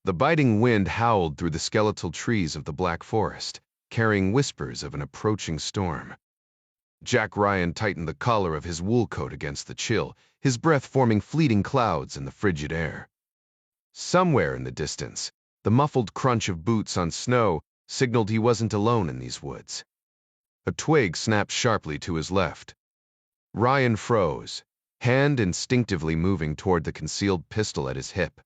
The biting wind howled through the skeletal trees of the Black Forest, carrying whispers of an approaching storm. Jack Ryan tightened the collar of his wool coat against the chill, his breath forming fleeting clouds in the frigid air. Somewhere in the distance, the muffled crunch of boots on snow signaled he wasn't alone in these woods. A twig snapped sharply to his left. Ryan froze, hand instinctively moving toward the concealed pistol at his hip.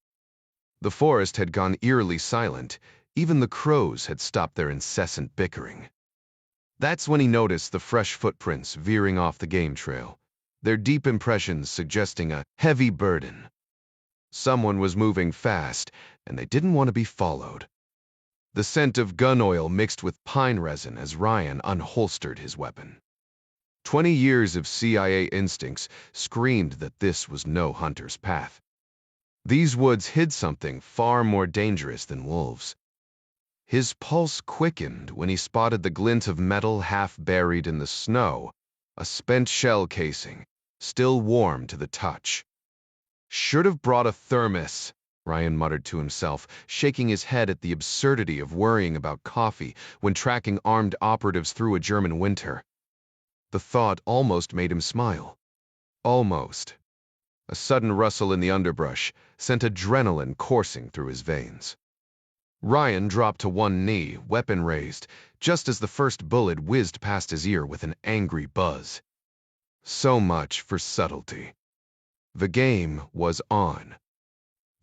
The forest had gone eerily silent. Even the crows had stopped their incessant bickering. That's when he noticed the fresh footprints veering off the game trail, their deep impressions suggesting a heavy burden. Someone was moving fast, and they didn't want to be followed. The scent of gun oil mixed with pine resin as Ryan unholstered his weapon. 20 years of CIA instincts screamed that this was no hunter's path. These woods hid something far more dangerous than wolves. His pulse quickened when he spotted the glint of metal half buried in the snow, a spent shell casing, still warm to the touch. Should have brought a thermos, Ryan muttered to himself, shaking his head at the absurdity of worrying about coffee when tracking armed operatives through a German winter. The thought almost made him smile. Almost. A sudden rustle in the underbrush sent adrenaline coursing through his veins. Ryan dropped to one knee, weapon raised, just as the first bullet whizzed past his ear with an angry buzz. So much for subtlety. The game was on.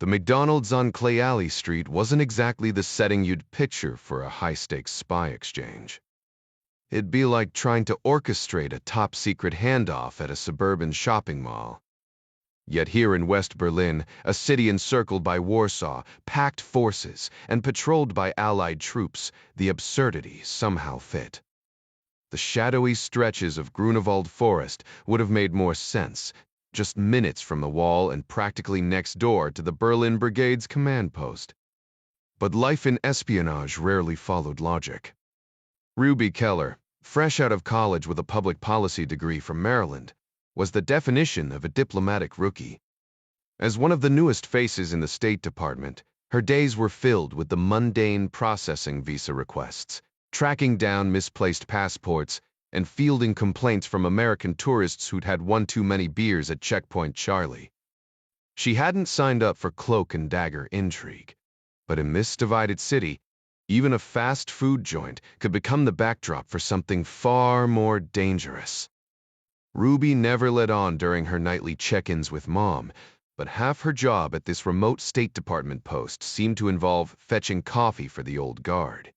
The McDonald's on Clay Alley Street wasn't exactly the setting you'd picture for a high-stakes spy exchange. It'd be like trying to orchestrate a top-secret handoff at a suburban shopping mall. Yet here in West Berlin, a city encircled by Warsaw, packed forces, and patrolled by Allied troops, the absurdity somehow fit. The shadowy stretches of Grunewald Forest would have made more sense, just minutes from the wall and practically next door to the Berlin Brigade's command post. But life in espionage rarely followed logic. Ruby Keller, fresh out of college with a public policy degree from Maryland, was the definition of a diplomatic rookie. As one of the newest faces in the State Department, her days were filled with the mundane processing visa requests, tracking down misplaced passports, and fielding complaints from American tourists who'd had one too many beers at Checkpoint Charlie. She hadn't signed up for cloak and dagger intrigue, but in this divided city, even a fast food joint could become the backdrop for something far more dangerous. Ruby never let on during her nightly check-ins with Mom, but half her job at this remote State Department post seemed to involve fetching coffee for the old guard.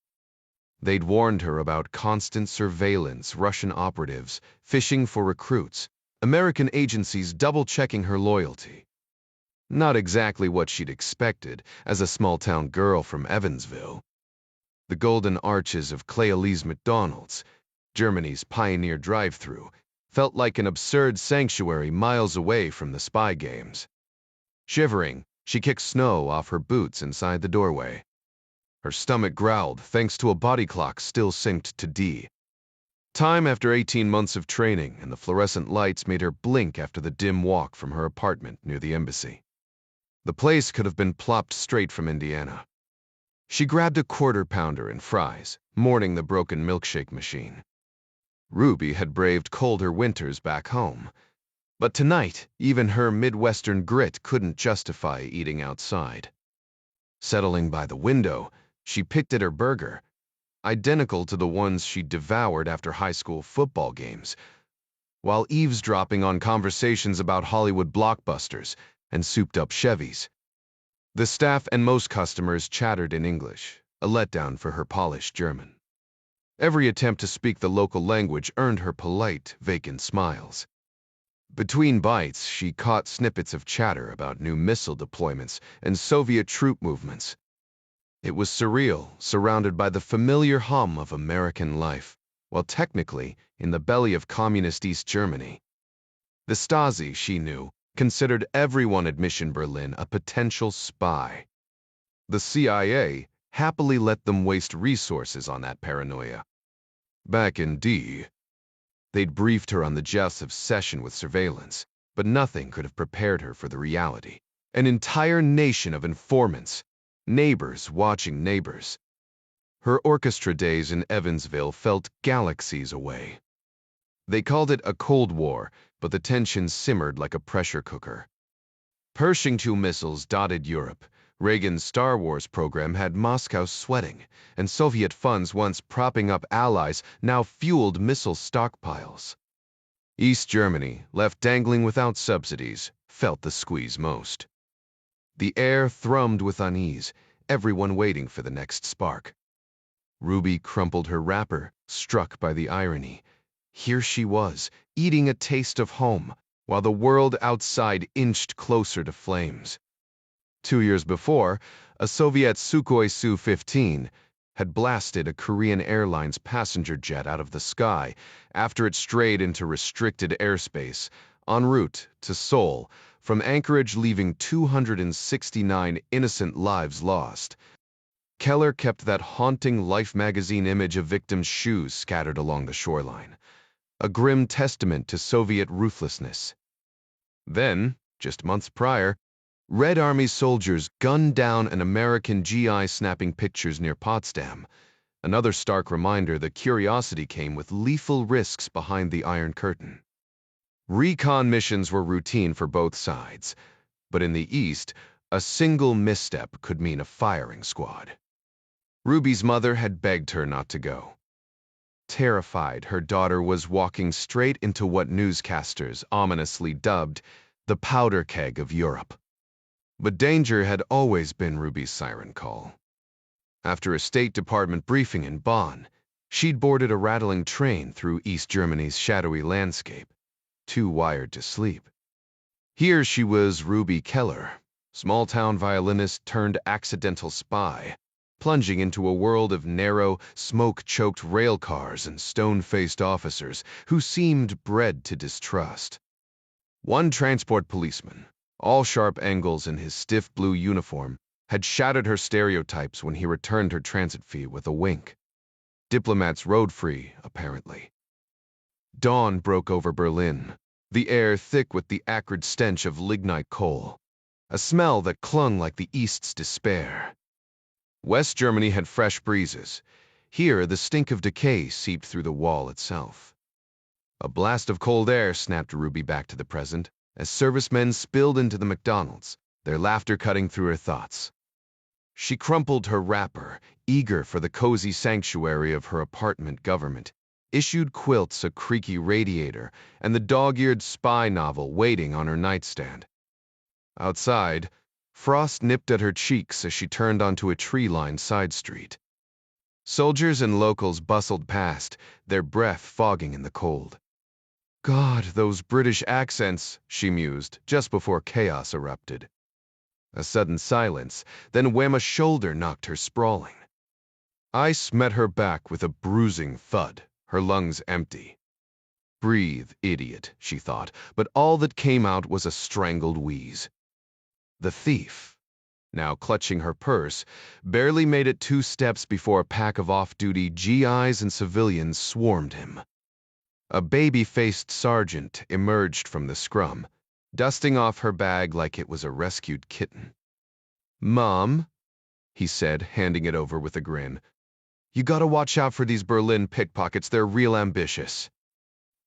They'd warned her about constant surveillance, Russian operatives, fishing for recruits, American agencies double-checking her loyalty. Not exactly what she'd expected as a small-town girl from Evansville. The golden arches of Clayalee's McDonald's, Germany's pioneer drive-thru, felt like an absurd sanctuary miles away from the spy games. Shivering, she kicked snow off her boots inside the doorway. Her stomach growled thanks to a body clock still synced to D. Time after 18 months of training, and the fluorescent lights made her blink after the dim walk from her apartment near the embassy. The place could have been plopped straight from Indiana. She grabbed a quarter-pounder and fries, mourning the broken milkshake machine. Ruby had braved colder winters back home, but tonight, even her Midwestern grit couldn't justify eating outside. Settling by the window, she picked at her burger, identical to the ones she devoured after high school football games, while eavesdropping on conversations about Hollywood blockbusters and souped-up Chevys. The staff and most customers chattered in English, a letdown for her polished German. Every attempt to speak the local language earned her polite, vacant smiles. Between bites, she caught snippets of chatter about new missile deployments and Soviet troop movements. It was surreal, surrounded by the familiar hum of American life, while technically in the belly of communist East Germany. The Stazzi, she knew, considered everyone at Mission Berlin a potential spy. The CIA happily let them waste resources on that paranoia. Back in D, they'd briefed her on the Jeff's obsession with surveillance, but nothing could have prepared her for the reality. An entire nation of informants, Neighbors watching neighbors. Her orchestra days in Evansville felt galaxies away. They called it a Cold War, but the tension simmered like a pressure cooker. Pershing II missiles dotted Europe. Reagan's Star Wars program had Moscow sweating, and Soviet funds once propping up allies now fueled missile stockpiles. East Germany, left dangling without subsidies, felt the squeeze most. The air thrummed with unease, everyone waiting for the next spark. Ruby crumpled her wrapper, struck by the irony. Here she was, eating a taste of home, while the world outside inched closer to flames. 2 years before, a Soviet Sukhoi Su-15 had blasted a Korean Airlines passenger jet out of the sky after it strayed into restricted airspace, en route to Seoul, from Anchorage leaving 269 innocent lives lost. Keller kept that haunting Life magazine image of victims' shoes scattered along the shoreline, a grim testament to Soviet ruthlessness. Then, just months prior, Red Army soldiers gunned down an American GI snapping pictures near Potsdam, another stark reminder that curiosity came with lethal risks behind the Iron Curtain. Recon missions were routine for both sides, but in the East, a single misstep could mean a firing squad. Ruby's mother had begged her not to go. Terrified, her daughter was walking straight into what newscasters ominously dubbed the powder keg of Europe. But danger had always been Ruby's siren call. After a State Department briefing in Bonn, she'd boarded a rattling train through East Germany's shadowy landscape, too wired to sleep. Here she was Ruby Keller, small-town violinist turned accidental spy, plunging into a world of narrow, smoke-choked rail cars and stone-faced officers who seemed bred to distrust. One transport policeman, all sharp angles in his stiff blue uniform, had shattered her stereotypes when he returned her transit fee with a wink. Diplomats rode free, apparently. Dawn broke over Berlin, the air thick with the acrid stench of lignite coal, a smell that clung like the East's despair. West Germany had fresh breezes. Here, the stink of decay seeped through the wall itself. A blast of cold air snapped Ruby back to the present as servicemen spilled into the McDonald's, their laughter cutting through her thoughts. She crumpled her wrapper, eager for the cozy sanctuary of her apartment government, issued quilts, a creaky radiator, and the dog-eared spy novel waiting on her nightstand. Outside, frost nipped at her cheeks as she turned onto a tree-lined side street. Soldiers and locals bustled past, their breath fogging in the cold. God, those British accents, she mused, just before chaos erupted. A sudden silence, then Wemma's shoulder knocked her sprawling. Ice met her back with a bruising thud, her lungs empty. Breathe, idiot, she thought, but all that came out was a strangled wheeze. The thief, now clutching her purse, barely made it 2 steps before a pack of off-duty GIs and civilians swarmed him. A baby-faced sergeant emerged from the scrum, dusting off her bag like it was a rescued kitten. "Mom," he said, handing it over with a grin, "you gotta watch out for these Berlin pickpockets, they're real ambitious."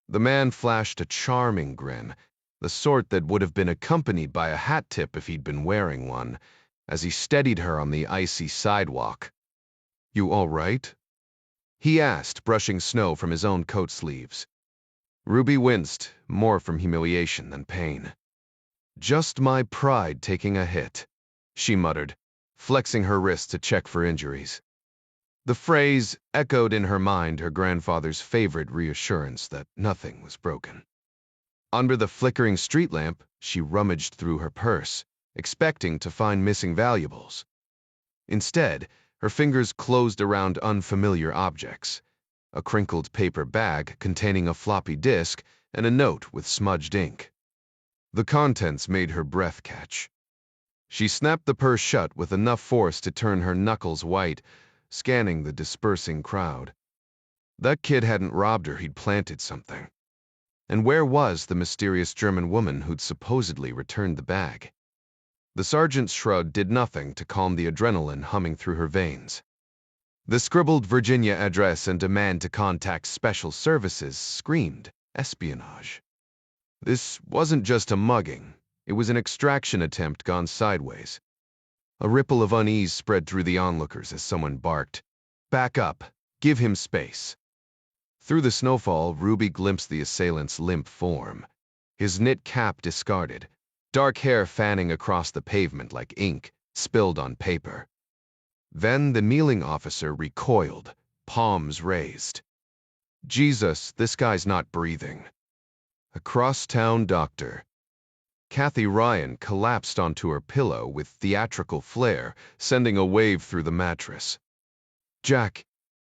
The man flashed a charming grin, the sort that would have been accompanied by a hat tip if he'd been wearing one, as he steadied her on the icy sidewalk. "You all right?" he asked, brushing snow from his own coat sleeves. Ruby winced, more from humiliation than pain. "Just my pride taking a hit," she muttered, flexing her wrist to check for injuries. The phrase echoed in her mind her grandfather's favorite reassurance that nothing was broken. Under the flickering street lamp, she rummaged through her purse, expecting to find missing valuables. Instead, her fingers closed around unfamiliar objects, a crinkled paper bag containing a floppy disk and a note with smudged ink. The contents made her breath catch. She snapped the purse shut with enough force to turn her knuckles white, scanning the dispersing crowd. That kid hadn't robbed her, he'd planted something. And where was the mysterious German woman who'd supposedly returned the bag? The sergeant's shrug did nothing to calm the adrenaline humming through her veins. The scribbled Virginia address and demand to contact special services screamed espionage. This wasn't just a mugging. It was an extraction attempt gone sideways. A ripple of unease spread through the onlookers as someone barked, "Back up. Give him space." Through the snowfall, Ruby glimpsed the assailant's limp form, his knit cap discarded, dark hair fanning across the pavement like ink spilled on paper. Then the kneeling officer recoiled, palms raised. Jesus, this guy's not breathing. A crosstown doctor. Kathy Ryan collapsed onto her pillow with theatrical flair, sending a wave through the mattress. "Jack,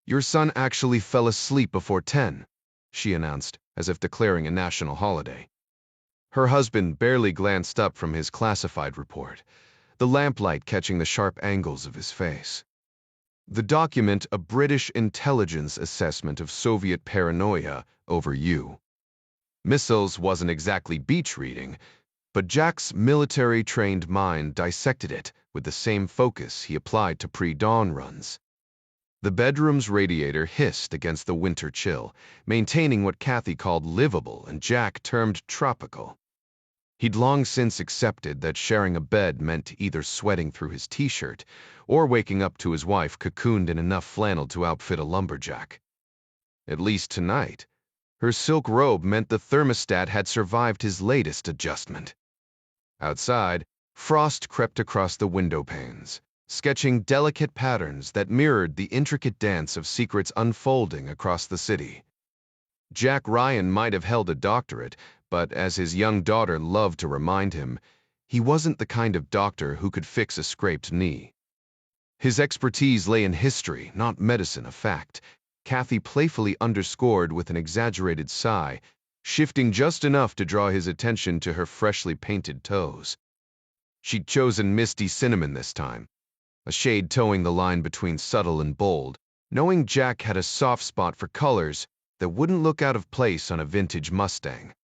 your son actually fell asleep before 10, she announced, as if declaring a national holiday. Her husband barely glanced up from his classified report, the lamplight catching the sharp angles of his face. The document, a British intelligence assessment of Soviet paranoia over you. Missiles wasn't exactly beach reading, but Jack's military-trained mind dissected it with the same focus he applied to pre-dawn runs. The bedroom's radiator hissed against the winter chill, maintaining what Kathy called livable and Jack termed tropical. He'd long since accepted that sharing a bed meant either sweating through his t-shirt or waking up to his wife cocooned in enough flannel to outfit a lumberjack. At least tonight, her silk robe meant the thermostat had survived his latest adjustment. Outside, frost crept across the window panes, sketching delicate patterns that mirrored the intricate dance of secrets unfolding across the city. Jack Ryan might have held a doctorate, but as his young daughter loved to remind him, he wasn't the kind of doctor who could fix a scraped knee. His expertise lay in history, not medicine, a fact, Kathy playfully underscored with an exaggerated sigh, shifting just enough to draw his attention to her freshly painted toes. She'd chosen misty cinnamon this time, a shade towing the line between subtle and bold, knowing Jack had a soft spot for colors that wouldn't look out of place on a vintage Mustang.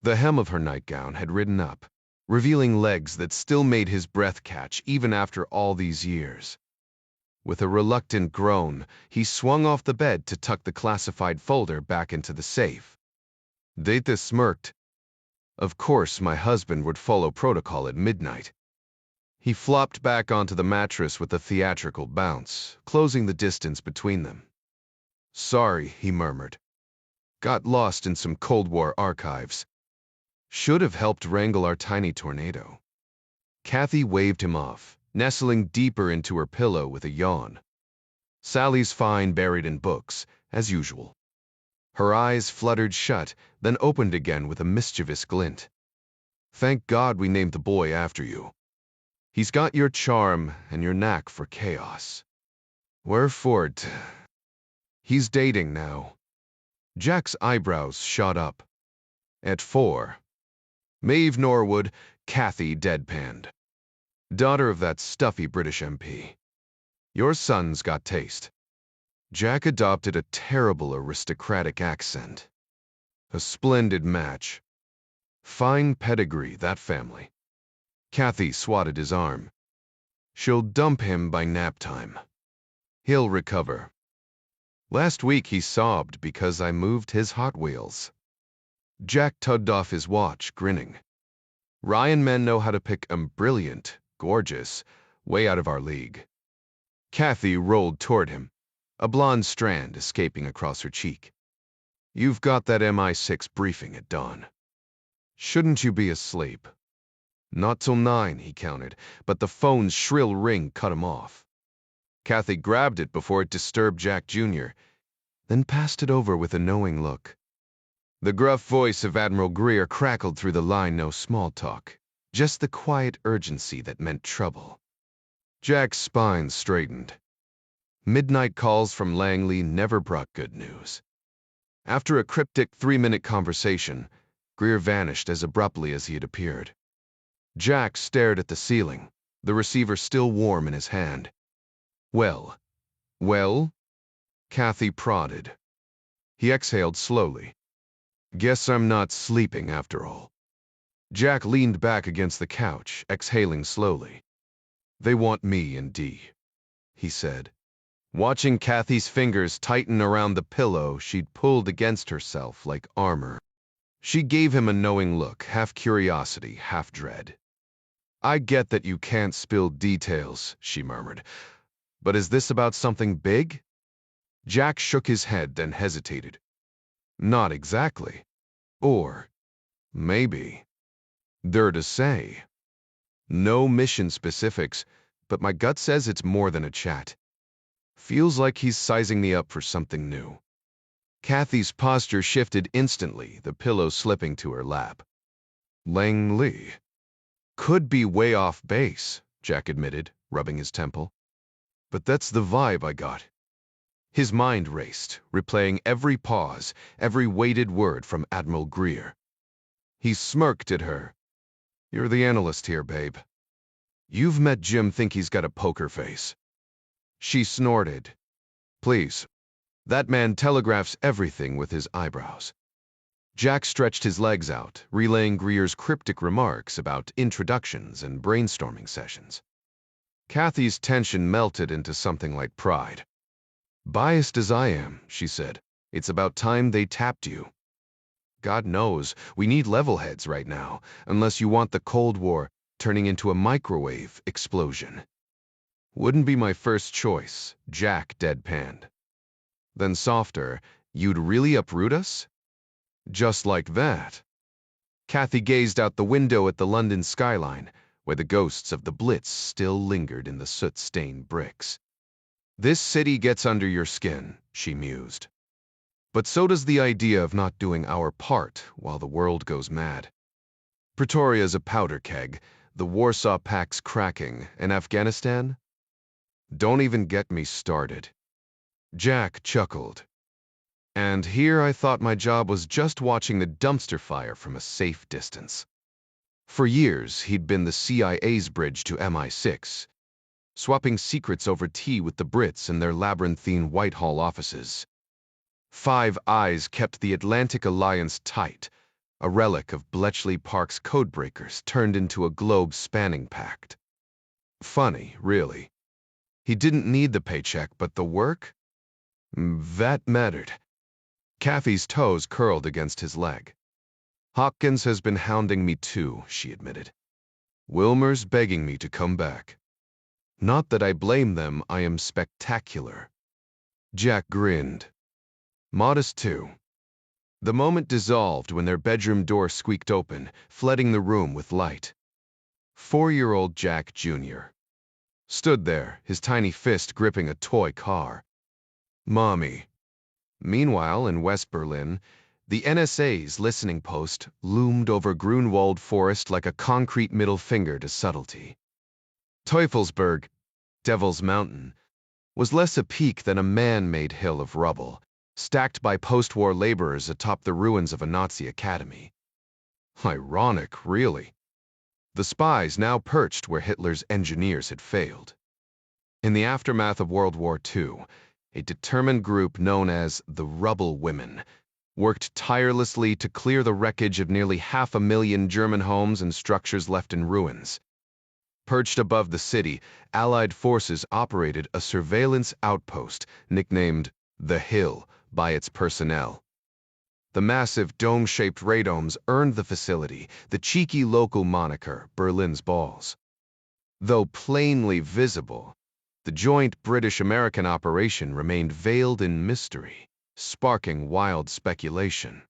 The hem of her nightgown had ridden up, revealing legs that still made his breath catch even after all these years. With a reluctant groan, he swung off the bed to tuck the classified folder back into the safe. Data smirked. Of course, my husband would follow protocol at midnight. He flopped back onto the mattress with a theatrical bounce, closing the distance between them. Sorry, he murmured. Got lost in some Cold War archives. Should have helped wrangle our tiny tornado. Kathy waved him off, nestling deeper into her pillow with a yawn. Sally's fine buried in books, as usual. Her eyes fluttered shut, then opened again with a mischievous glint. Thank God we named the boy after you. He's got your charm and your knack for chaos. Wherefore, he's dating now. Jack's eyebrows shot up. At 4. Maeve Norwood, Kathy deadpanned. Daughter of that stuffy British MP. Your son's got taste. Jack adopted a terrible aristocratic accent. A splendid match. Fine pedigree, that family. Kathy swatted his arm. She'll dump him by nap time. He'll recover. Last week he sobbed because I moved his Hot Wheels. Jack tugged off his watch, grinning. Ryan men know how to pick 'em brilliant, gorgeous, way out of our league. Kathy rolled toward him, a blonde strand escaping across her cheek. You've got that MI6 briefing at dawn. Shouldn't you be asleep? Not till 9, he counted, but the phone's shrill ring cut him off. Kathy grabbed it before it disturbed Jack Jr., then passed it over with a knowing look. The gruff voice of Admiral Greer crackled through the line, no small talk, just the quiet urgency that meant trouble. Jack's spine straightened. Midnight calls from Langley never brought good news. After a cryptic 3-minute conversation, Greer vanished as abruptly as he had appeared. Jack stared at the ceiling, the receiver still warm in his hand. Well? Kathy prodded. He exhaled slowly. Guess I'm not sleeping after all. Jack leaned back against the couch, exhaling slowly. "They want me and Dee," he said. Watching Kathy's fingers tighten around the pillow she'd pulled against herself like armor. She gave him a knowing look, half curiosity, half dread. "I get that you can't spill details," she murmured. "But is this about something big?" Jack shook his head, then hesitated. "Not exactly. Or maybe. They're to say. No mission specifics, but my gut says it's more than a chat. Feels like he's sizing me up for something new." Kathy's posture shifted instantly, the pillow slipping to her lap. "Langley. Could be way off base," Jack admitted, rubbing his temple. "But that's the vibe I got." His mind raced, replaying every pause, every weighted word from Admiral Greer. He smirked at her. "You're the analyst here, babe. You've met Jim, think he's got a poker face." She snorted. "Please. That man telegraphs everything with his eyebrows." Jack stretched his legs out, relaying Greer's cryptic remarks about introductions and brainstorming sessions. Kathy's tension melted into something like pride. "Biased as I am," she said, "it's about time they tapped you. God knows, we need level heads right now, unless you want the Cold War turning into a microwave explosion." "Wouldn't be my first choice," Jack deadpanned. Then softer, "You'd really uproot us?" "Just like that." Kathy gazed out the window at the London skyline, where the ghosts of the Blitz still lingered in the soot-stained bricks. "This city gets under your skin," she mused. "But so does the idea of not doing our part while the world goes mad. Pretoria's a powder keg, the Warsaw Pact's cracking, and Afghanistan? Don't even get me started." Jack chuckled. "And here I thought my job was just watching the dumpster fire from a safe distance." For years, he'd been the CIA's bridge to MI6, swapping secrets over tea with the Brits in their labyrinthine Whitehall offices. Five Eyes kept the Atlantic Alliance tight, a relic of Bletchley Park's codebreakers turned into a globe-spanning pact. Funny, really. He didn't need the paycheck, but the work? That mattered. Kathy's toes curled against his leg. "Hopkins has been hounding me too," she admitted. "Wilmer's begging me to come back. Not that I blame them, I am spectacular." Jack grinned. "Modest too." The moment dissolved when their bedroom door squeaked open, flooding the room with light. 4-year-old Jack Jr. stood there, his tiny fist gripping a toy car. "Mommy." Meanwhile, in West Berlin, the NSA's listening post loomed over Grunwald Forest like a concrete middle finger to subtlety. Teufelsberg, Devil's Mountain, was less a peak than a man-made hill of rubble, stacked by post-war laborers atop the ruins of a Nazi academy. Ironic, really. The spies now perched where Hitler's engineers had failed. In the aftermath of World War II, a determined group known as the Rubble Women worked tirelessly to clear the wreckage of nearly 500,000 German homes and structures left in ruins. Perched above the city, Allied forces operated a surveillance outpost nicknamed the Hill by its personnel. The massive dome-shaped radomes earned the facility the cheeky local moniker Berlin's Balls. Though plainly visible, the joint British-American operation remained veiled in mystery, sparking wild speculation.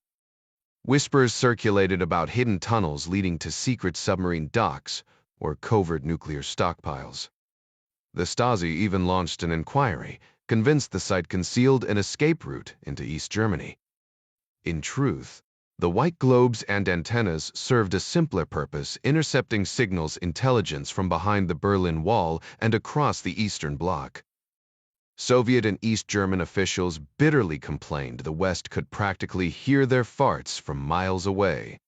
Whispers circulated about hidden tunnels leading to secret submarine docks or covert nuclear stockpiles. The Stazzi even launched an inquiry, convinced the site concealed an escape route into East Germany. In truth, the white globes and antennas served a simpler purpose, intercepting signals intelligence from behind the Berlin Wall and across the Eastern Bloc. Soviet and East German officials bitterly complained the West could practically hear their farts from miles away.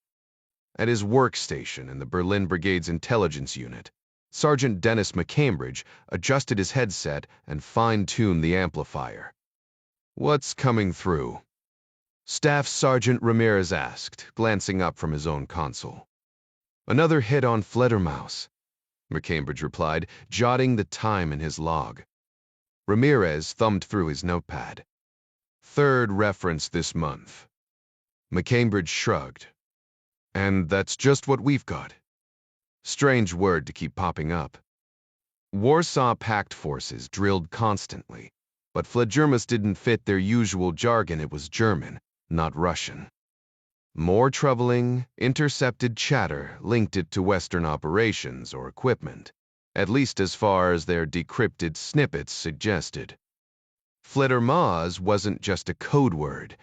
At his workstation in the Berlin Brigade's intelligence unit, Sergeant Dennis McCambridge adjusted his headset and fine-tuned the amplifier. "What's coming through?" Staff Sergeant Ramirez asked, glancing up from his own console. Another hit on Fledermaus, McCambridge replied, jotting the time in his log. Ramirez thumbed through his notepad. Third reference this month. McCambridge shrugged. And that's just what we've got. Strange word to keep popping up. Warsaw Pact forces drilled constantly, but Fledermaus didn't fit their usual jargon. It was German, not Russian. More troubling, intercepted chatter linked it to Western operations or equipment, at least as far as their decrypted snippets suggested. Fledermaus wasn't just a code word.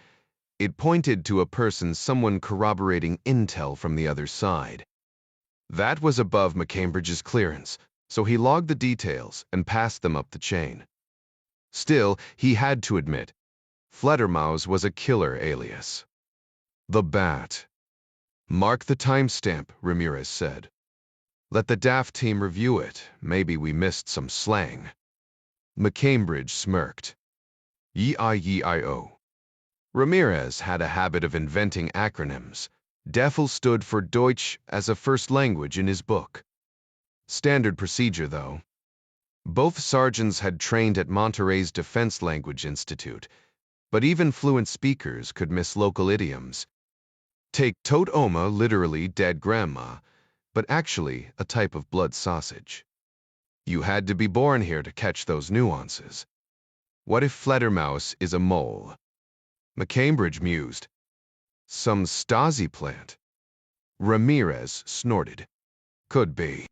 It pointed to a person, someone corroborating intel from the other side. That was above McCambridge's clearance, so he logged the details and passed them up the chain. Still, he had to admit, Fledermaus was a killer alias. The Bat. Mark the timestamp, Ramirez said. Let the DAF team review it. Maybe we missed some slang. McCambridge smirked. Yeio. Ramirez had a habit of inventing acronyms. DEFL stood for Deutsch as a first language in his book. Standard procedure, though. Both sergeants had trained at Monterey's Defense Language Institute, but even fluent speakers could miss local idioms. Take tot oma, literally dead grandma, but actually a type of blood sausage. You had to be born here to catch those nuances. What if Fledermaus is a mole? McCambridge mused. Some Stazzi plant. Ramirez snorted. Could be.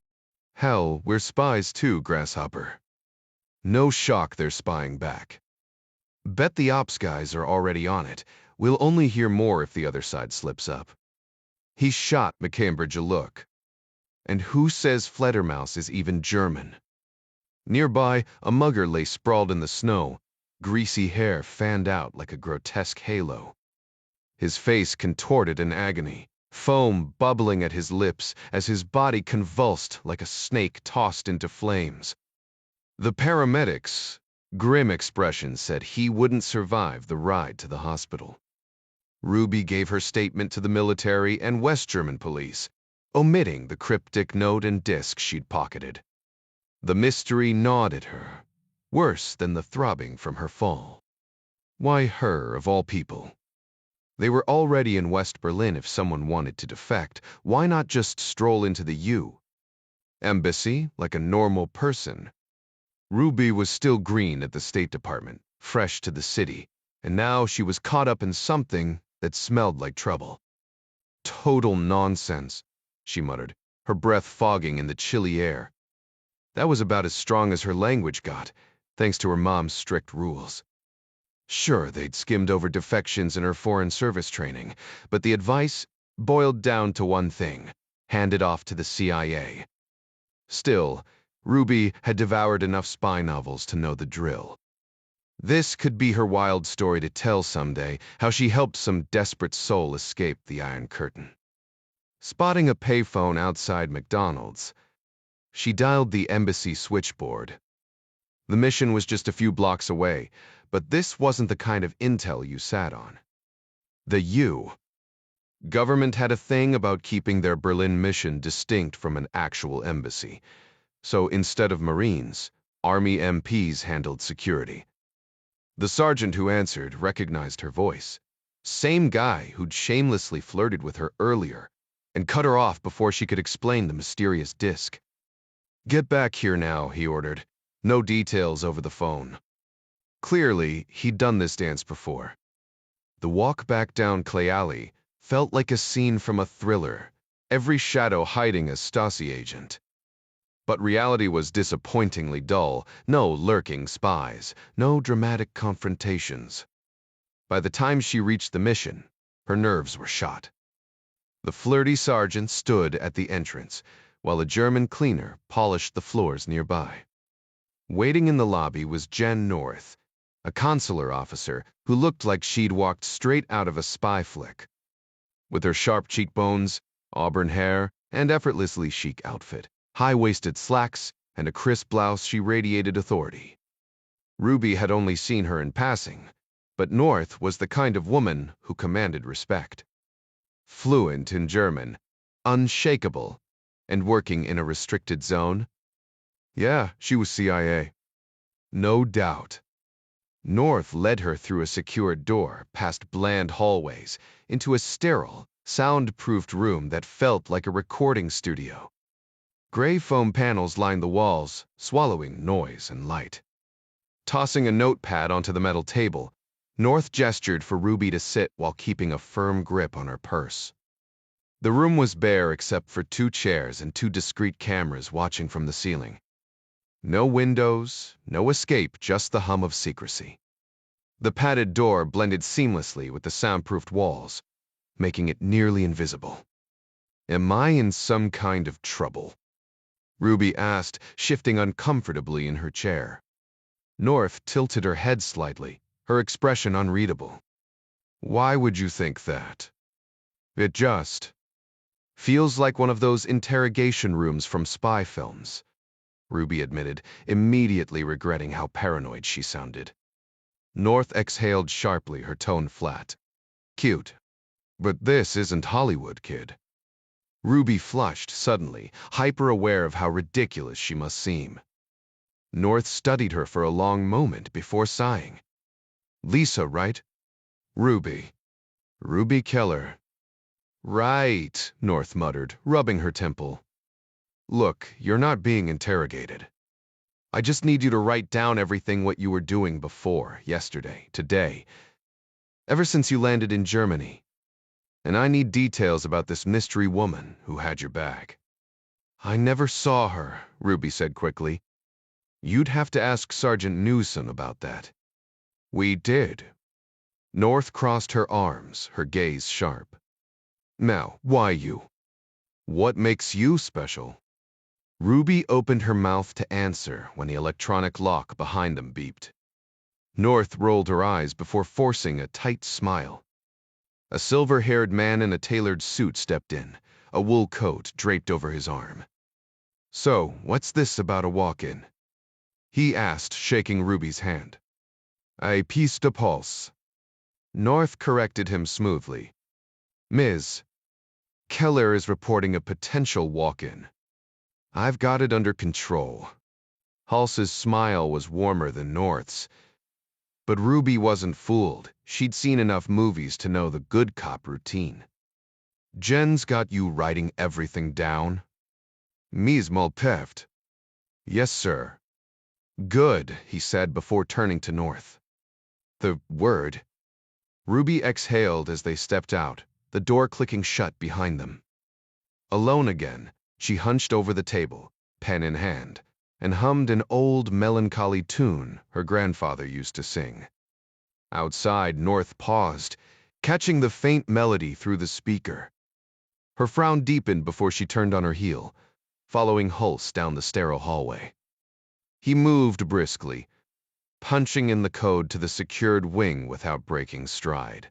Hell, we're spies too, Grasshopper. No shock they're spying back. Bet the ops guys are already on it. We'll only hear more if the other side slips up. He shot McCambridge a look. And who says Fledermaus is even German? Nearby, a mugger lay sprawled in the snow, greasy hair fanned out like a grotesque halo. His face contorted in agony, foam bubbling at his lips as his body convulsed like a snake tossed into flames. The paramedics' grim expression said he wouldn't survive the ride to the hospital. Ruby gave her statement to the military and West German police, omitting the cryptic note and disc she'd pocketed. The mystery gnawed at her, worse than the throbbing from her fall. Why her, of all people? They were already in West Berlin. If someone wanted to defect, why not just stroll into the U? Embassy, like a normal person. Ruby was still green at the State Department, fresh to the city, and now she was caught up in something that smelled like trouble. Total nonsense, she muttered, her breath fogging in the chilly air. That was about as strong as her language got, thanks to her mom's strict rules. Sure, they'd skimmed over defections in her foreign service training, but the advice boiled down to one thing: hand it off to the CIA. Still, Ruby had devoured enough spy novels to know the drill. This could be her wild story to tell someday, how she helped some desperate soul escape the Iron Curtain. Spotting a payphone outside McDonald's, she dialed the embassy switchboard. The mission was just a few blocks away, but this wasn't the kind of intel you sat on. The U. Government had a thing about keeping their Berlin mission distinct from an actual embassy, so instead of Marines, Army MPs handled security. The sergeant who answered recognized her voice. Same guy who'd shamelessly flirted with her earlier and cut her off before she could explain the mysterious disc. Get back here now, he ordered. No details over the phone. Clearly, he'd done this dance before. The walk back down Clay Alley felt like a scene from a thriller, every shadow hiding a Stasi agent. But reality was disappointingly dull. No lurking spies, no dramatic confrontations. By the time she reached the mission, her nerves were shot. The flirty sergeant stood at the entrance, while a German cleaner polished the floors nearby. Waiting in the lobby was Jen North, a consular officer who looked like she'd walked straight out of a spy flick. With her sharp cheekbones, auburn hair, and effortlessly chic outfit, high-waisted slacks, and a crisp blouse, she radiated authority. Ruby had only seen her in passing, but North was the kind of woman who commanded respect. Fluent in German, unshakable, and working in a restricted zone? Yeah, she was CIA. No doubt. North led her through a secured door, past bland hallways, into a sterile, soundproofed room that felt like a recording studio. Gray foam panels lined the walls, swallowing noise and light. Tossing a notepad onto the metal table, North gestured for Ruby to sit while keeping a firm grip on her purse. The room was bare except for 2 chairs and 2 discreet cameras watching from the ceiling. No windows, no escape, just the hum of secrecy. The padded door blended seamlessly with the soundproofed walls, making it nearly invisible. Am I in some kind of trouble? Ruby asked, shifting uncomfortably in her chair. North tilted her head slightly, her expression unreadable. Why would you think that? It just feels like one of those interrogation rooms from spy films, Ruby admitted, immediately regretting how paranoid she sounded. North exhaled sharply, her tone flat. Cute. But this isn't Hollywood, kid. Ruby flushed suddenly, hyper-aware of how ridiculous she must seem. North studied her for a long moment before sighing. Lisa, right? Ruby. Ruby Keller. Right, North muttered, rubbing her temple. Look, you're not being interrogated. I just need you to write down everything what you were doing before, yesterday, today, ever since you landed in Germany. And I need details about this mystery woman who had your bag. I never saw her, Ruby said quickly. You'd have to ask Sergeant Newson about that. We did. North crossed her arms, her gaze sharp. Now, why you? What makes you special? Ruby opened her mouth to answer when the electronic lock behind them beeped. North rolled her eyes before forcing a tight smile. A silver-haired man in a tailored suit stepped in, a wool coat draped over his arm. So, what's this about a walk-in? He asked, shaking Ruby's hand. A piece de pulse. North corrected him smoothly. Ms. Keller is reporting a potential walk-in. I've got it under control. Hals's smile was warmer than North's. But Ruby wasn't fooled. She'd seen enough movies to know the good cop routine. Jen's got you writing everything down? Mise Malpeft. Yes, sir. Good, he said before turning to North. The word. Ruby exhaled as they stepped out, the door clicking shut behind them. Alone again, she hunched over the table, pen in hand, and hummed an old melancholy tune her grandfather used to sing. Outside, North paused, catching the faint melody through the speaker. Her frown deepened before she turned on her heel, following Hulse down the sterile hallway. He moved briskly, punching in the code to the secured wing without breaking stride.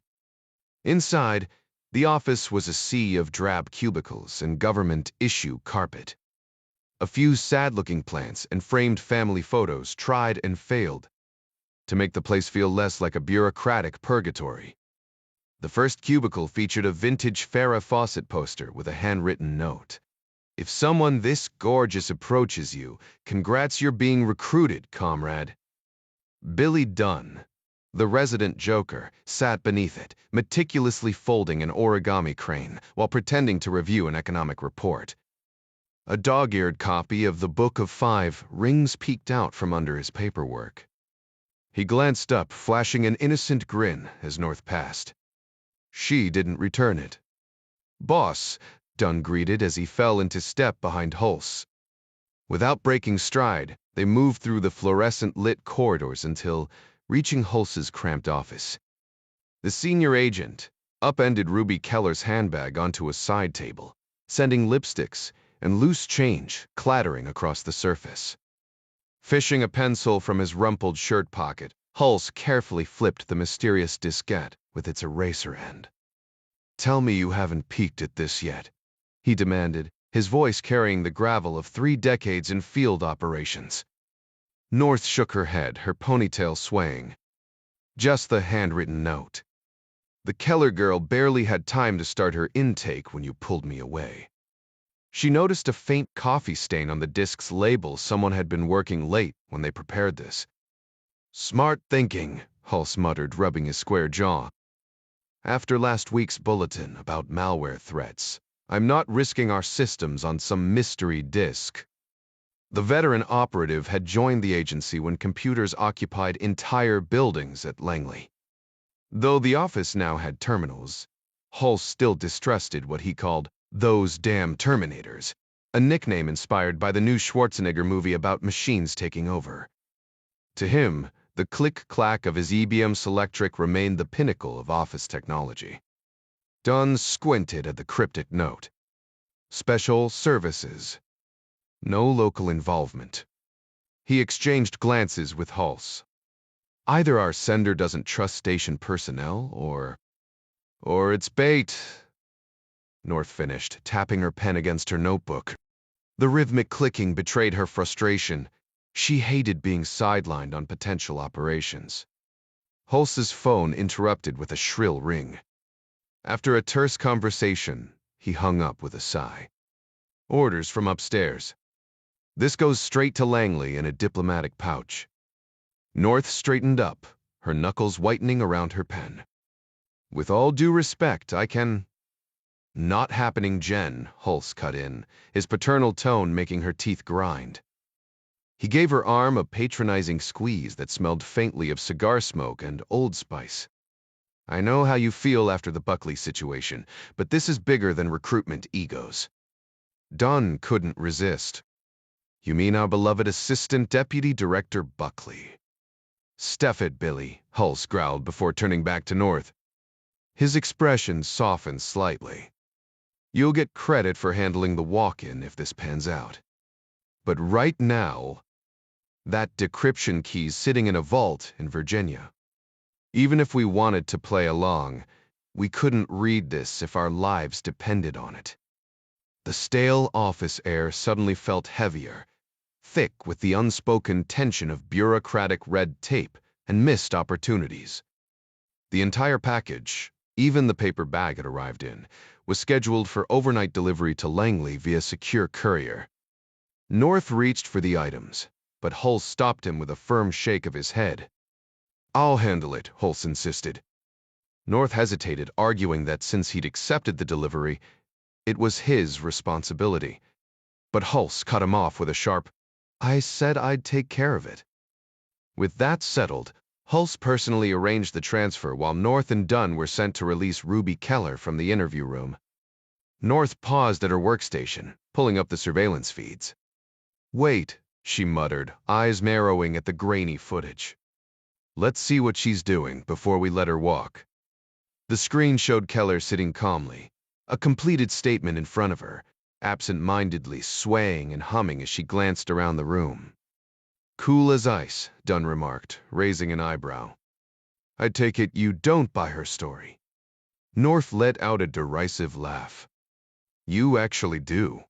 Inside, the office was a sea of drab cubicles and government-issue carpet. A few sad-looking plants and framed family photos tried and failed to make the place feel less like a bureaucratic purgatory. The first cubicle featured a vintage Farrah Fawcett poster with a handwritten note. If someone this gorgeous approaches you, congrats, you're being recruited, comrade. Billy Dunn, the resident joker, sat beneath it, meticulously folding an origami crane while pretending to review an economic report. A dog-eared copy of the Book of Five Rings peeked out from under his paperwork. He glanced up, flashing an innocent grin as North passed. She didn't return it. Boss, Dunn greeted as he fell into step behind Hulse. Without breaking stride, they moved through the fluorescent-lit corridors until reaching Hulse's cramped office. The senior agent upended Ruby Keller's handbag onto a side table, sending lipsticks and loose change clattering across the surface. Fishing a pencil from his rumpled shirt pocket, Hulse carefully flipped the mysterious diskette with its eraser end. Tell me you haven't peeked at this yet, he demanded, his voice carrying the gravel of 3 decades in field operations. North shook her head, her ponytail swaying. Just the handwritten note. The Keller girl barely had time to start her intake when you pulled me away. She noticed a faint coffee stain on the disk's label. Someone had been working late when they prepared this. Smart thinking, Hulse muttered, rubbing his square jaw. After last week's bulletin about malware threats, I'm not risking our systems on some mystery disk. The veteran operative had joined the agency when computers occupied entire buildings at Langley. Though the office now had terminals, Hulse still distrusted what he called those damn Terminators, a nickname inspired by the new Schwarzenegger movie about machines taking over. To him, the click-clack of his IBM Selectric remained the pinnacle of office technology. Dunn squinted at the cryptic note. Special services. No local involvement. He exchanged glances with Hulse. Either our sender doesn't trust station personnel, or it's bait, North finished, tapping her pen against her notebook. The rhythmic clicking betrayed her frustration. She hated being sidelined on potential operations. Hulse's phone interrupted with a shrill ring. After a terse conversation, he hung up with a sigh. Orders from upstairs. This goes straight to Langley in a diplomatic pouch. North straightened up, her knuckles whitening around her pen. With all due respect, I can... Not happening, Jen, Hulse cut in, his paternal tone making her teeth grind. He gave her arm a patronizing squeeze that smelled faintly of cigar smoke and Old Spice. I know how you feel after the Buckley situation, but this is bigger than recruitment egos. Dunn couldn't resist. You mean our beloved Assistant Deputy Director Buckley? Stuff it, Billy, Hulse growled before turning back to North. His expression softened slightly. You'll get credit for handling the walk-in if this pans out. But right now, that decryption key's sitting in a vault in Virginia. Even if we wanted to play along, we couldn't read this if our lives depended on it. The stale office air suddenly felt heavier, thick with the unspoken tension of bureaucratic red tape and missed opportunities. The entire package, even the paper bag it arrived in, was scheduled for overnight delivery to Langley via secure courier. North reached for the items, but Hulse stopped him with a firm shake of his head. I'll handle it, Hulse insisted. North hesitated, arguing that since he'd accepted the delivery, it was his responsibility. But Hulse cut him off with a sharp, I said I'd take care of it. With that settled, Hulse personally arranged the transfer while North and Dunn were sent to release Ruby Keller from the interview room. North paused at her workstation, pulling up the surveillance feeds. Wait, she muttered, eyes narrowing at the grainy footage. Let's see what she's doing before we let her walk. The screen showed Keller sitting calmly, a completed statement in front of her, absent-mindedly swaying and humming as she glanced around the room. Cool as ice, Dunn remarked, raising an eyebrow. I take it you don't buy her story. North let out a derisive laugh. You actually do.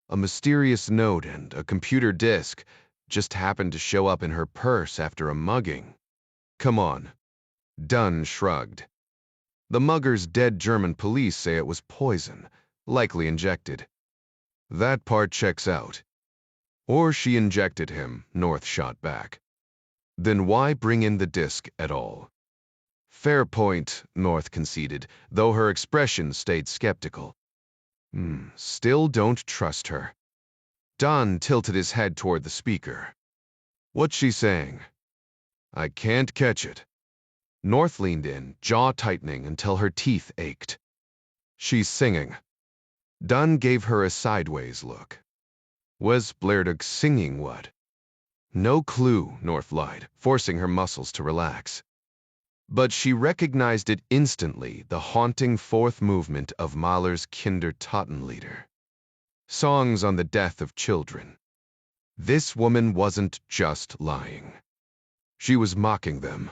A mysterious note and a computer disk just happened to show up in her purse after a mugging. Come on. Dunn shrugged. The mugger's dead German police say it was poison, likely injected. That part checks out. Or she injected him, North shot back. Then why bring in the disk at all? Fair point, North conceded, though her expression stayed skeptical. Still don't trust her. Dunn tilted his head toward the speaker. What's she saying? I can't catch it. North leaned in, jaw tightening until her teeth ached. She's singing. Dunn gave her a sideways look. Was Blairduck singing what? No clue, North lied, forcing her muscles to relax. But she recognized it instantly, the haunting fourth movement of Mahler's Kindertotenlieder. Songs on the death of children. This woman wasn't just lying. She was mocking them.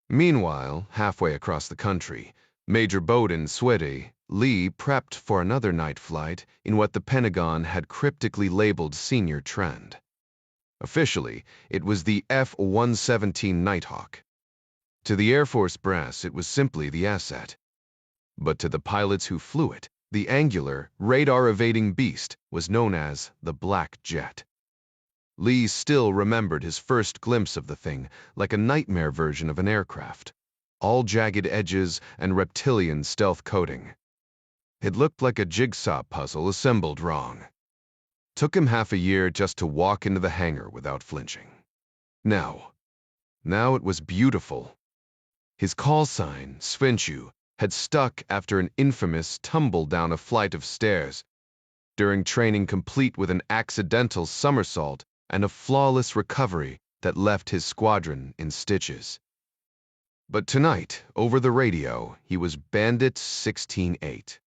Meanwhile, halfway across the country, Major Bowden Swede Lee prepped for another night flight in what the Pentagon had cryptically labeled Senior Trend. Officially, it was the F-117 Nighthawk. To the Air Force brass, it was simply the asset. But to the pilots who flew it, The angular, radar-evading beast was known as the Black Jet. Lee still remembered his first glimpse of the thing, like a nightmare version of an aircraft. All jagged edges and reptilian stealth coating. It looked like a jigsaw puzzle assembled wrong. Took him half a year just to walk into the hangar without flinching. Now it was beautiful. His call sign, Svenchu, had stuck after an infamous tumble down a flight of stairs, during training complete with an accidental somersault and a flawless recovery that left his squadron in stitches. But tonight, over the radio, he was Bandit 16-8.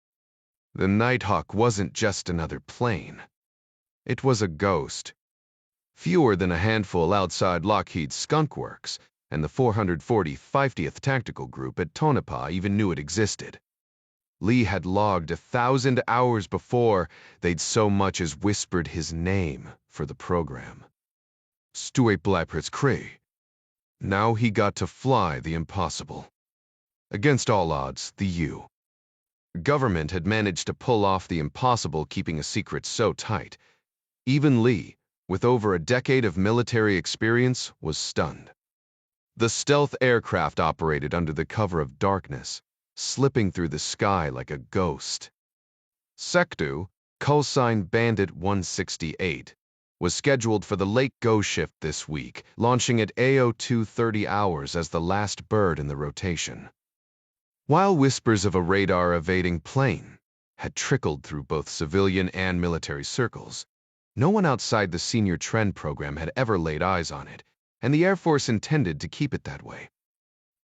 The Nighthawk wasn't just another plane. It was a ghost. Fewer than a handful outside Lockheed's Skunk Works, and the 440 50th Tactical Group at Tonopah even knew it existed. Lee had logged 1,000 hours before they'd so much as whispered his name for the program. Stuart Blappert's Cree. Now he got to fly the impossible. Against all odds, the U. Government had managed to pull off the impossible, keeping a secret so tight. Even Lee, with over a decade of military experience, was stunned. The stealth aircraft operated under the cover of darkness, slipping through the sky like a ghost. Sectu, callsign Bandit 168, was scheduled for the late go shift this week, launching at AO2 30 hours as the last bird in the rotation. While whispers of a radar-evading plane had trickled through both civilian and military circles, no one outside the senior trend program had ever laid eyes on it, and the Air Force intended to keep it that way.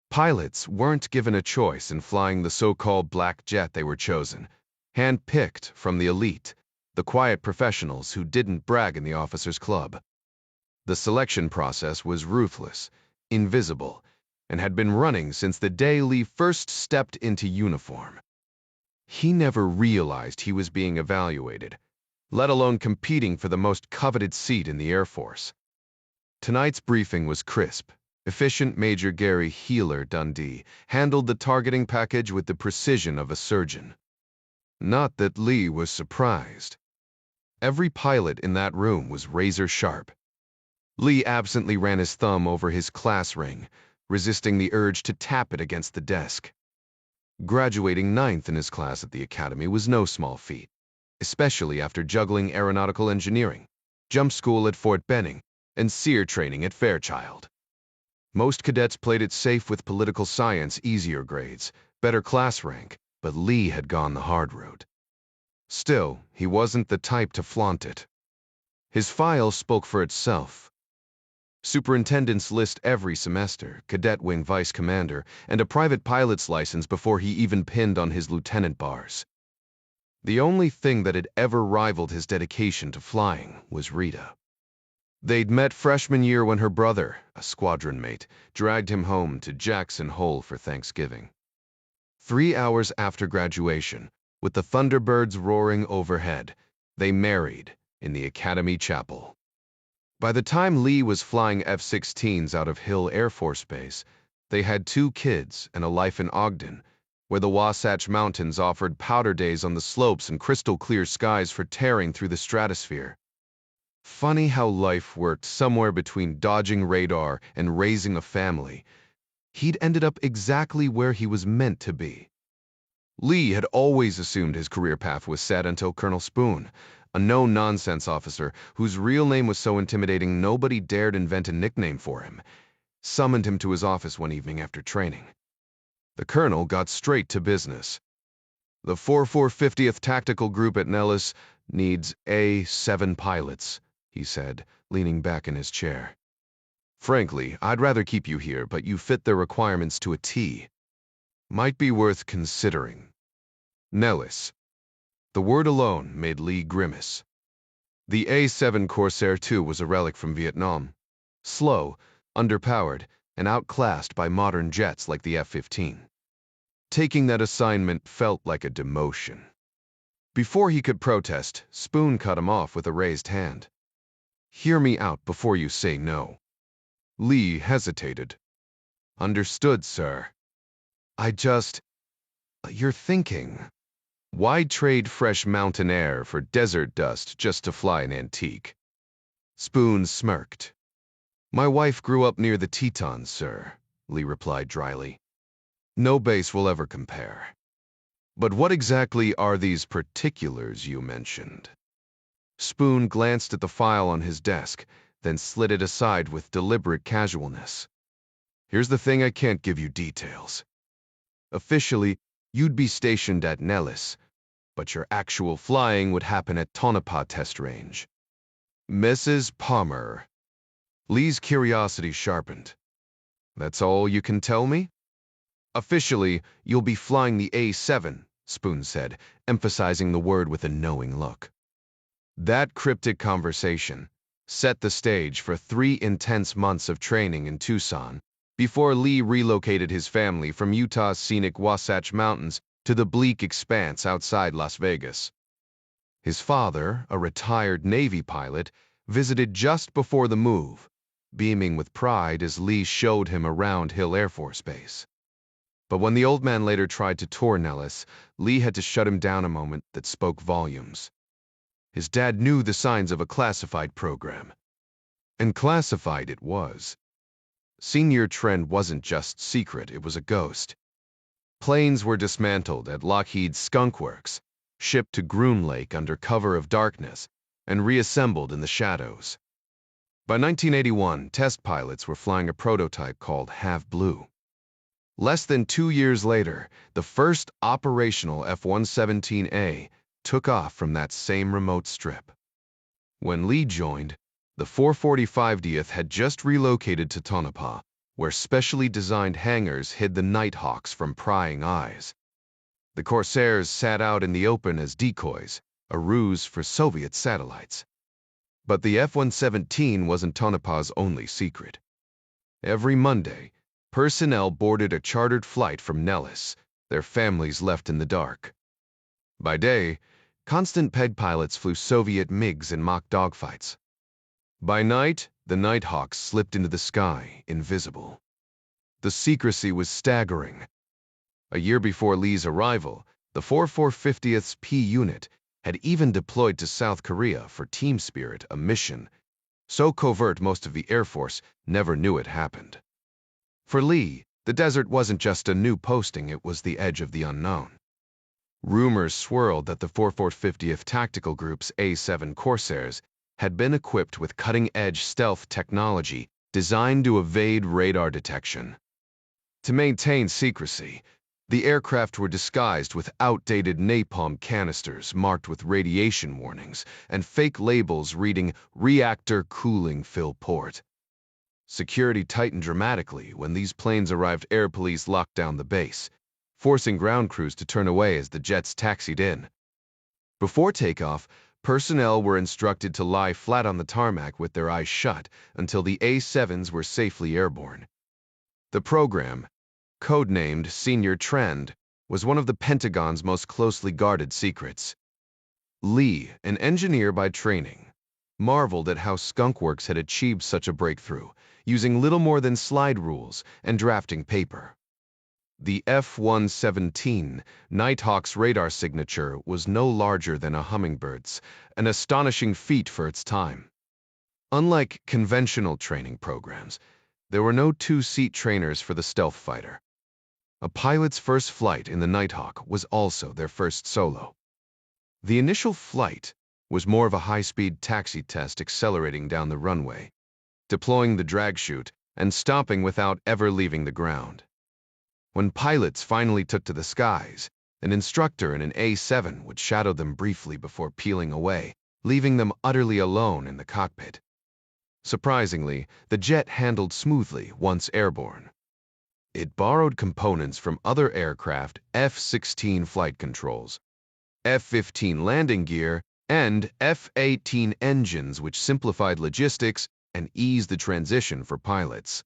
Pilots weren't given a choice in flying the so-called Black Jet. They were chosen, hand-picked from the elite, the quiet professionals who didn't brag in the officers' club. The selection process was ruthless, invisible, and had been running since the day Lee first stepped into uniform. He never realized he was being evaluated, let alone competing for the most coveted seat in the Air Force. Tonight's briefing was crisp. Efficient Major Gary Healer Dundee handled the targeting package with the precision of a surgeon. Not that Lee was surprised. Every pilot in that room was razor sharp. Lee absently ran his thumb over his class ring, resisting the urge to tap it against the desk. Graduating 9th in his class at the academy was no small feat, especially after juggling aeronautical engineering, jump school at Fort Benning, and SEER training at Fairchild. Most cadets played it safe with political science, easier grades, better class rank, but Lee had gone the hard route. Still, he wasn't the type to flaunt it. His file spoke for itself. Superintendents list every semester, cadet wing vice commander, and a private pilot's license before he even pinned on his lieutenant bars. The only thing that had ever rivaled his dedication to flying was Rita. They'd met freshman year when her brother, a squadron mate, dragged him home to Jackson Hole for Thanksgiving. 3 hours after graduation, with the Thunderbirds roaring overhead, they married in the Academy Chapel. By the time Lee was flying F-16s out of Hill Air Force Base, they had 2 kids and a life in Ogden, where the Wasatch Mountains offered powder days on the slopes and crystal-clear skies for tearing through the stratosphere. Funny how life worked somewhere between dodging radar and raising a family. He'd ended up exactly where he was meant to be. Lee had always assumed his career path was set until Colonel Spoon, a no-nonsense officer whose real name was so intimidating nobody dared invent a nickname for him, summoned him to his office one evening after training. The colonel got straight to business. The 450th Tactical Group at Nellis needs A7 pilots, he said, leaning back in his chair. Frankly, I'd rather keep you here, but you fit their requirements to a T. Might be worth considering. Nellis. The word alone made Lee grimace. The A7 Corsair II was a relic from Vietnam. Slow, underpowered, and outclassed by modern jets like the F-15. Taking that assignment felt like a demotion. Before he could protest, Spoon cut him off with a raised hand. Hear me out before you say no. Lee hesitated. Understood, sir. You're thinking. Why trade fresh mountain air for desert dust just to fly an antique? Spoon smirked. My wife grew up near the Tetons, sir, Lee replied dryly. No base will ever compare. But what exactly are these particulars you mentioned? Spoon glanced at the file on his desk, then slid it aside with deliberate casualness. Here's the thing, I can't give you details. Officially, you'd be stationed at Nellis, but your actual flying would happen at Tonopah Test Range. Mrs. Palmer. Lee's curiosity sharpened. That's all you can tell me? Officially, you'll be flying the A7, Spoon said, emphasizing the word with a knowing look. That cryptic conversation set the stage for 3 intense months of training in Tucson before Lee relocated his family from Utah's scenic Wasatch Mountains to the bleak expanse outside Las Vegas. His father, a retired Navy pilot, visited just before the move, beaming with pride as Lee showed him around Hill Air Force Base. But when the old man later tried to tour Nellis, Lee had to shut him down a moment that spoke volumes. His dad knew the signs of a classified program. And classified it was. Senior Trend wasn't just secret, it was a ghost. Planes were dismantled at Lockheed's Skunk Works, shipped to Groom Lake under cover of darkness, and reassembled in the shadows. By 1981, test pilots were flying a prototype called Have Blue. Less than 2 years later, the first operational F-117A took off from that same remote strip. When Lee joined, the 445th had just relocated to Tonopah, where specially designed hangars hid the Nighthawks from prying eyes. The Corsairs sat out in the open as decoys, a ruse for Soviet satellites. But the F-117 wasn't Tonopah's only secret. Every Monday, personnel boarded a chartered flight from Nellis, their families left in the dark. By day, constant peg pilots flew Soviet MiGs in mock dogfights. By night, the Nighthawks slipped into the sky, invisible. The secrecy was staggering. A year before Lee's arrival, the 450th's P Unit had even deployed to South Korea for Team Spirit, a mission so covert most of the Air Force never knew it happened. For Lee, the desert wasn't just a new posting, it was the edge of the unknown. Rumors swirled that the 450th Tactical Group's A-7 Corsairs had been equipped with cutting-edge stealth technology designed to evade radar detection. To maintain secrecy, the aircraft were disguised with outdated napalm canisters marked with radiation warnings and fake labels reading "Reactor Cooling Fill Port." Security tightened dramatically when these planes arrived. Air police locked down the base, forcing ground crews to turn away as the jets taxied in. Before takeoff, personnel were instructed to lie flat on the tarmac with their eyes shut until the A-7s were safely airborne. The program, codenamed Senior Trend, was one of the Pentagon's most closely guarded secrets. Lee, an engineer by training, marveled at how Skunk Works had achieved such a breakthrough, using little more than slide rules and drafting paper. The F-117 Nighthawk's radar signature was no larger than a hummingbird's, an astonishing feat for its time. Unlike conventional training programs, there were no two-seat trainers for the stealth fighter. A pilot's first flight in the Nighthawk was also their first solo. The initial flight was more of a high-speed taxi test, accelerating down the runway, deploying the drag chute, and stopping without ever leaving the ground. When pilots finally took to the skies, an instructor in an A-7 would shadow them briefly before peeling away, leaving them utterly alone in the cockpit. Surprisingly, the jet handled smoothly once airborne. It borrowed components from other aircraft, F-16 flight controls, F-15 landing gear, and F-18 engines, which simplified logistics and eased the transition for pilots.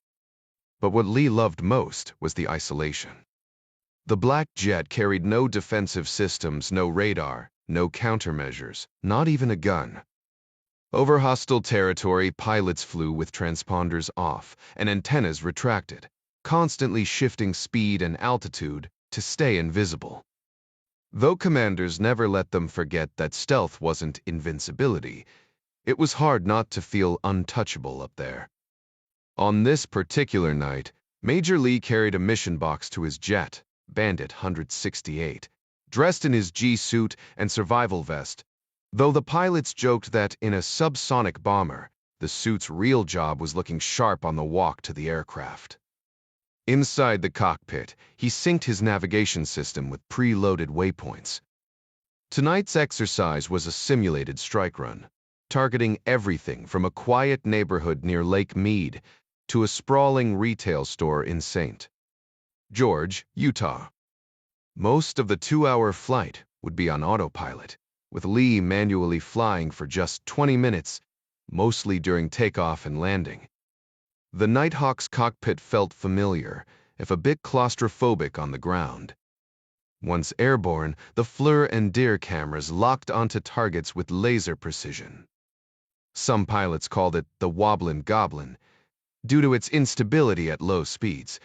But what Lee loved most was the isolation. The black jet carried no defensive systems, no radar, no countermeasures, not even a gun. Over hostile territory, pilots flew with transponders off and antennas retracted, constantly shifting speed and altitude to stay invisible. Though commanders never let them forget that stealth wasn't invincibility, it was hard not to feel untouchable up there. On this particular night, Major Lee carried a mission box to his jet, Bandit 168, dressed in his G-suit and survival vest, though the pilots joked that in a subsonic bomber, the suit's real job was looking sharp on the walk to the aircraft. Inside the cockpit, he synced his navigation system with pre-loaded waypoints. Tonight's exercise was a simulated strike run, targeting everything from a quiet neighborhood near Lake Mead to a sprawling retail store in St. George, Utah. Most of the 2-hour flight would be on autopilot, with Lee manually flying for just 20 minutes, mostly during takeoff and landing. The Nighthawk's cockpit felt familiar, if a bit claustrophobic on the ground. Once airborne, the FLIR and DIR cameras locked onto targets with laser precision. Some pilots called it the Wobblin' Goblin, due to its instability at low speeds,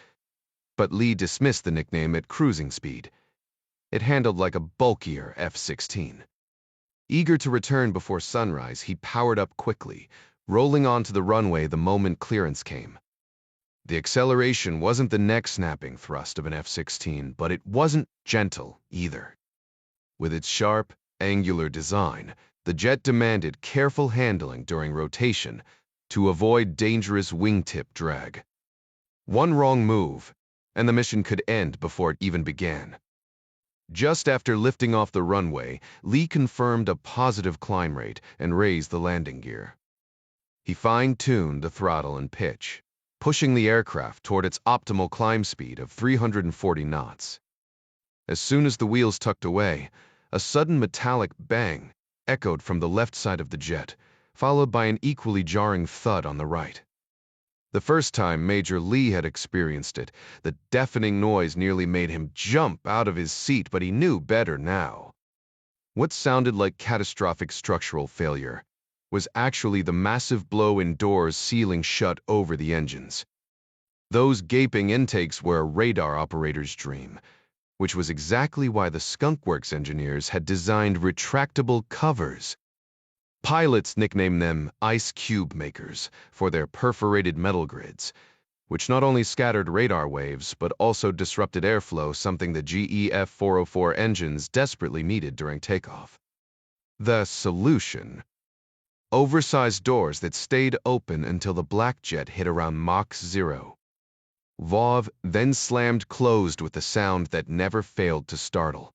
but Lee dismissed the nickname at cruising speed. It handled like a bulkier F-16. Eager to return before sunrise, he powered up quickly, rolling onto the runway the moment clearance came. The acceleration wasn't the neck-snapping thrust of an F-16, but it wasn't gentle either. With its sharp, angular design, the jet demanded careful handling during rotation to avoid dangerous wingtip drag. One wrong move, and the mission could end before it even began. Just after lifting off the runway, Lee confirmed a positive climb rate and raised the landing gear. He fine-tuned the throttle and pitch, pushing the aircraft toward its optimal climb speed of 340 knots. As soon as the wheels tucked away, a sudden metallic bang echoed from the left side of the jet, followed by an equally jarring thud on the right. The first time Major Lee had experienced it, the deafening noise nearly made him jump out of his seat, but he knew better now. What sounded like catastrophic structural failure was actually the massive blow in doors sealing shut over the engines. Those gaping intakes were a radar operator's dream, which was exactly why the Skunk Works engineers had designed retractable covers. Pilots nicknamed them ice cube makers for their perforated metal grids, which not only scattered radar waves but also disrupted airflow, something the GE F404 engines desperately needed during takeoff. The solution: oversized doors that stayed open until the black jet hit around Mach 0. Valve then slammed closed with a sound that never failed to startle.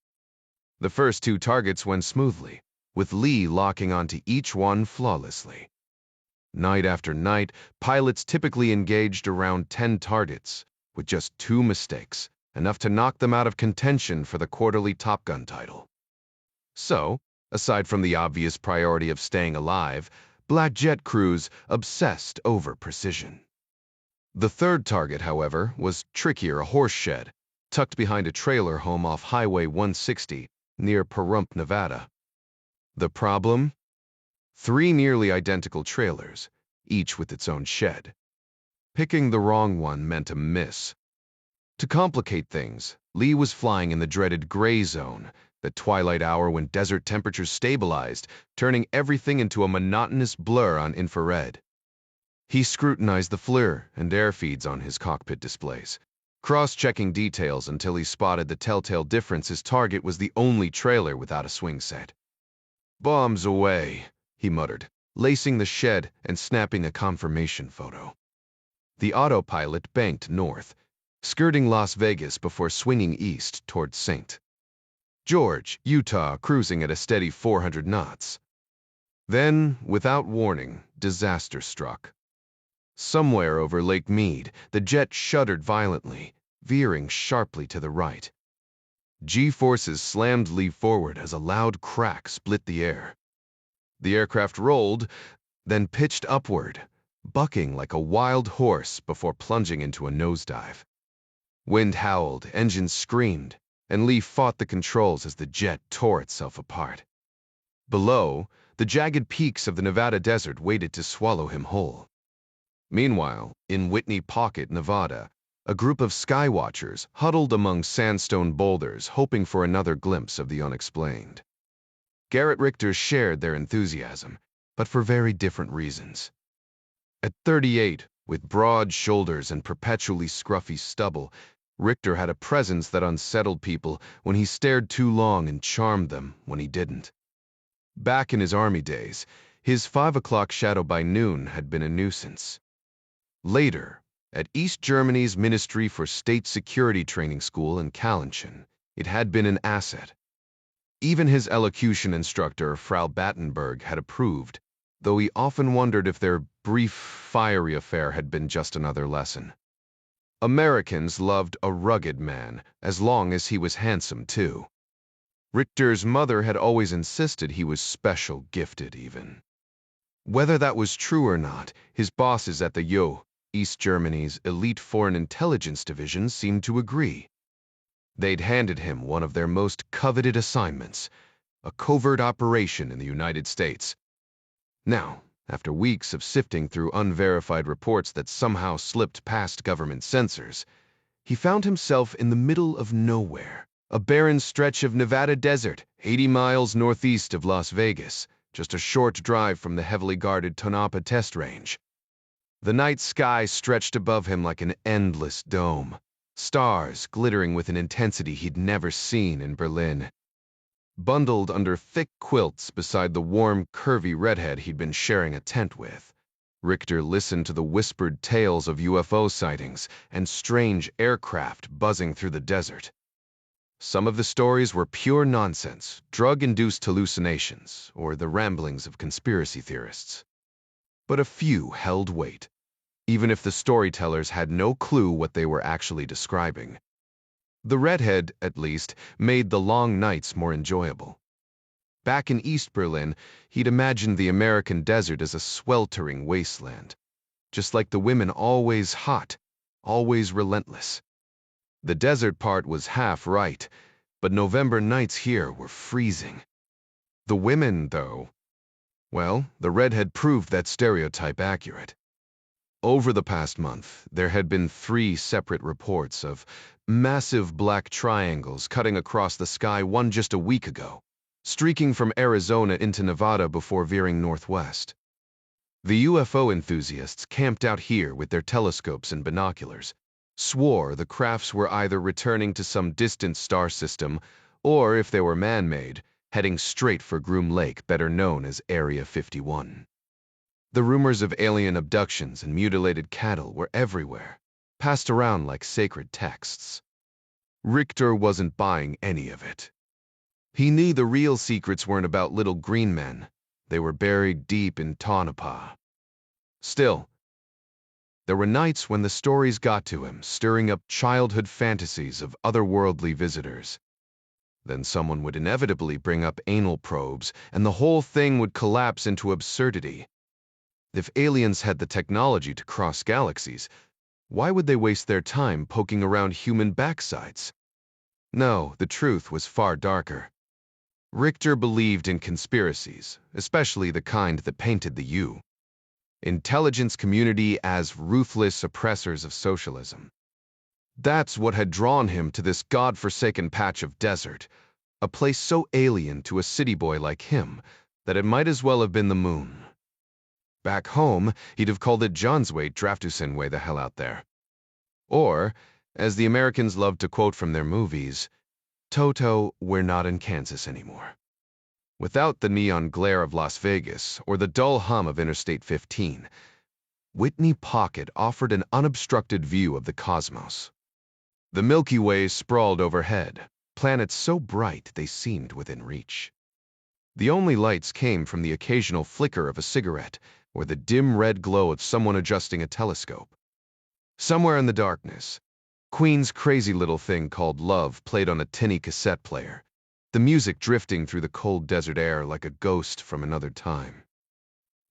The first 2 targets went smoothly, with Lee locking onto each one flawlessly. Night after night, pilots typically engaged around 10 targets, with just 2 mistakes, enough to knock them out of contention for the quarterly Top Gun title. So, aside from the obvious priority of staying alive, black jet crews obsessed over precision. The third target, however, was trickier: a horse shed, tucked behind a trailer home off Highway 160 near Pahrump, Nevada. The problem? 3 nearly identical trailers, each with its own shed. Picking the wrong one meant a miss. To complicate things, Lee was flying in the dreaded gray zone, the twilight hour when desert temperatures stabilized, turning everything into a monotonous blur on infrared. He scrutinized the FLIR and air feeds on his cockpit displays, cross-checking details until he spotted the telltale difference: his target was the only trailer without a swing set. "Bombs away," he muttered, lacing the shed and snapping a confirmation photo. The autopilot banked north, skirting Las Vegas before swinging east toward St. George, Utah, cruising at a steady 400 knots. Then, without warning, disaster struck. Somewhere over Lake Mead, the jet shuddered violently, veering sharply to the right. G-forces slammed Lee forward as a loud crack split the air. The aircraft rolled, then pitched upward, bucking like a wild horse before plunging into a nosedive. Wind howled, engines screamed, and Lee fought the controls as the jet tore itself apart. Below, the jagged peaks of the Nevada desert waited to swallow him whole. Meanwhile, in Whitney Pocket, Nevada, a group of skywatchers huddled among sandstone boulders hoping for another glimpse of the unexplained. Garrett Richter shared their enthusiasm, but for very different reasons. At 38, with broad shoulders and perpetually scruffy stubble, Richter had a presence that unsettled people when he stared too long and charmed them when he didn't. Back in his army days, his 5 o'clock shadow by noon had been a nuisance. Later, at East Germany's Ministry for State Security Training School in Kallenchen, it had been an asset. Even his elocution instructor, Frau Battenberg, had approved, though he often wondered if their brief, fiery affair had been just another lesson. Americans loved a rugged man, as long as he was handsome, too. Richter's mother had always insisted he was special gifted, even. Whether that was true or not, his bosses at the East Germany's elite foreign intelligence division seemed to agree. They'd handed him one of their most coveted assignments, a covert operation in the United States. Now, after weeks of sifting through unverified reports that somehow slipped past government censors, he found himself in the middle of nowhere, a barren stretch of Nevada desert, 80 miles northeast of Las Vegas, just a short drive from the heavily guarded Tonopah test range. The night sky stretched above him like an endless dome, stars glittering with an intensity he'd never seen in Berlin. Bundled under thick quilts beside the warm, curvy redhead he'd been sharing a tent with, Richter listened to the whispered tales of UFO sightings and strange aircraft buzzing through the desert. Some of the stories were pure nonsense, drug-induced hallucinations, or the ramblings of conspiracy theorists. But a few held weight, even if the storytellers had no clue what they were actually describing. The redhead, at least, made the long nights more enjoyable. Back in East Berlin, he'd imagined the American desert as a sweltering wasteland, just like the women always hot, always relentless. The desert part was half right, but November nights here were freezing. The women, though, well, the redhead proved that stereotype accurate. Over the past month, there had been 3 separate reports of massive black triangles cutting across the sky, one just a week ago, streaking from Arizona into Nevada before veering northwest. The UFO enthusiasts camped out here with their telescopes and binoculars, swore the crafts were either returning to some distant star system, or if they were man-made, heading straight for Groom Lake, better known as Area 51. The rumors of alien abductions and mutilated cattle were everywhere, passed around like sacred texts. Richter wasn't buying any of it. He knew the real secrets weren't about little green men. They were buried deep in Tonopah. Still, there were nights when the stories got to him, stirring up childhood fantasies of otherworldly visitors. Then someone would inevitably bring up anal probes, and the whole thing would collapse into absurdity. If aliens had the technology to cross galaxies, why would they waste their time poking around human backsides? No, the truth was far darker. Richter believed in conspiracies, especially the kind that painted the intelligence community as ruthless oppressors of socialism. That's what had drawn him to this godforsaken patch of desert, a place so alien to a city boy like him that it might as well have been the moon. Back home, he'd have called it Johnsway Draftusenway the hell out there. Or, as the Americans loved to quote from their movies, Toto, we're not in Kansas anymore. Without the neon glare of Las Vegas or the dull hum of Interstate 15, Whitney Pocket offered an unobstructed view of the cosmos. The Milky Way sprawled overhead, planets so bright they seemed within reach. The only lights came from the occasional flicker of a cigarette or the dim red glow of someone adjusting a telescope. Somewhere in the darkness, Queen's crazy little thing called Love played on a tinny cassette player, the music drifting through the cold desert air like a ghost from another time.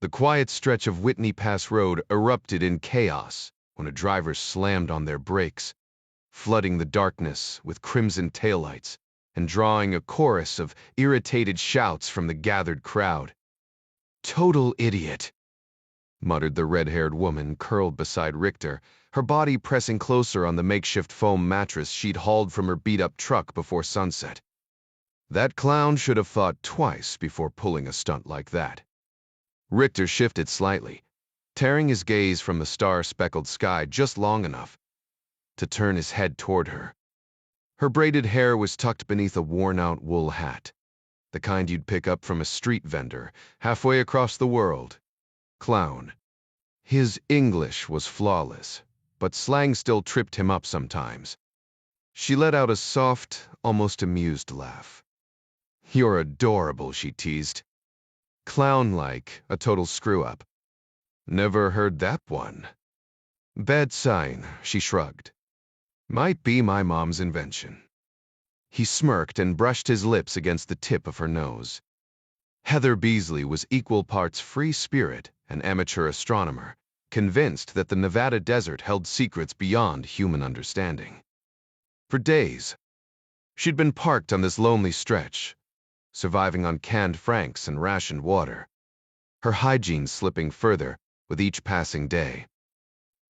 The quiet stretch of Whitney Pass Road erupted in chaos when a driver slammed on their brakes, flooding the darkness with crimson taillights and drawing a chorus of irritated shouts from the gathered crowd. Total idiot. muttered the red-haired woman curled beside Richter, her body pressing closer on the makeshift foam mattress she'd hauled from her beat-up truck before sunset. That clown should have thought twice before pulling a stunt like that. Richter shifted slightly, tearing his gaze from the star-speckled sky just long enough to turn his head toward her. Her braided hair was tucked beneath a worn-out wool hat, the kind you'd pick up from a street vendor halfway across the world. Clown. His English was flawless, but slang still tripped him up sometimes. She let out a soft, almost amused laugh. "You're adorable," she teased. Clown-like, a total screw-up. "Never heard that one." "Bad sign," she shrugged. "Might be my mom's invention." He smirked and brushed his lips against the tip of her nose. Heather Beasley was equal parts free spirit and amateur astronomer, convinced that the Nevada desert held secrets beyond human understanding. For days, she'd been parked on this lonely stretch, surviving on canned franks and rationed water, her hygiene slipping further with each passing day.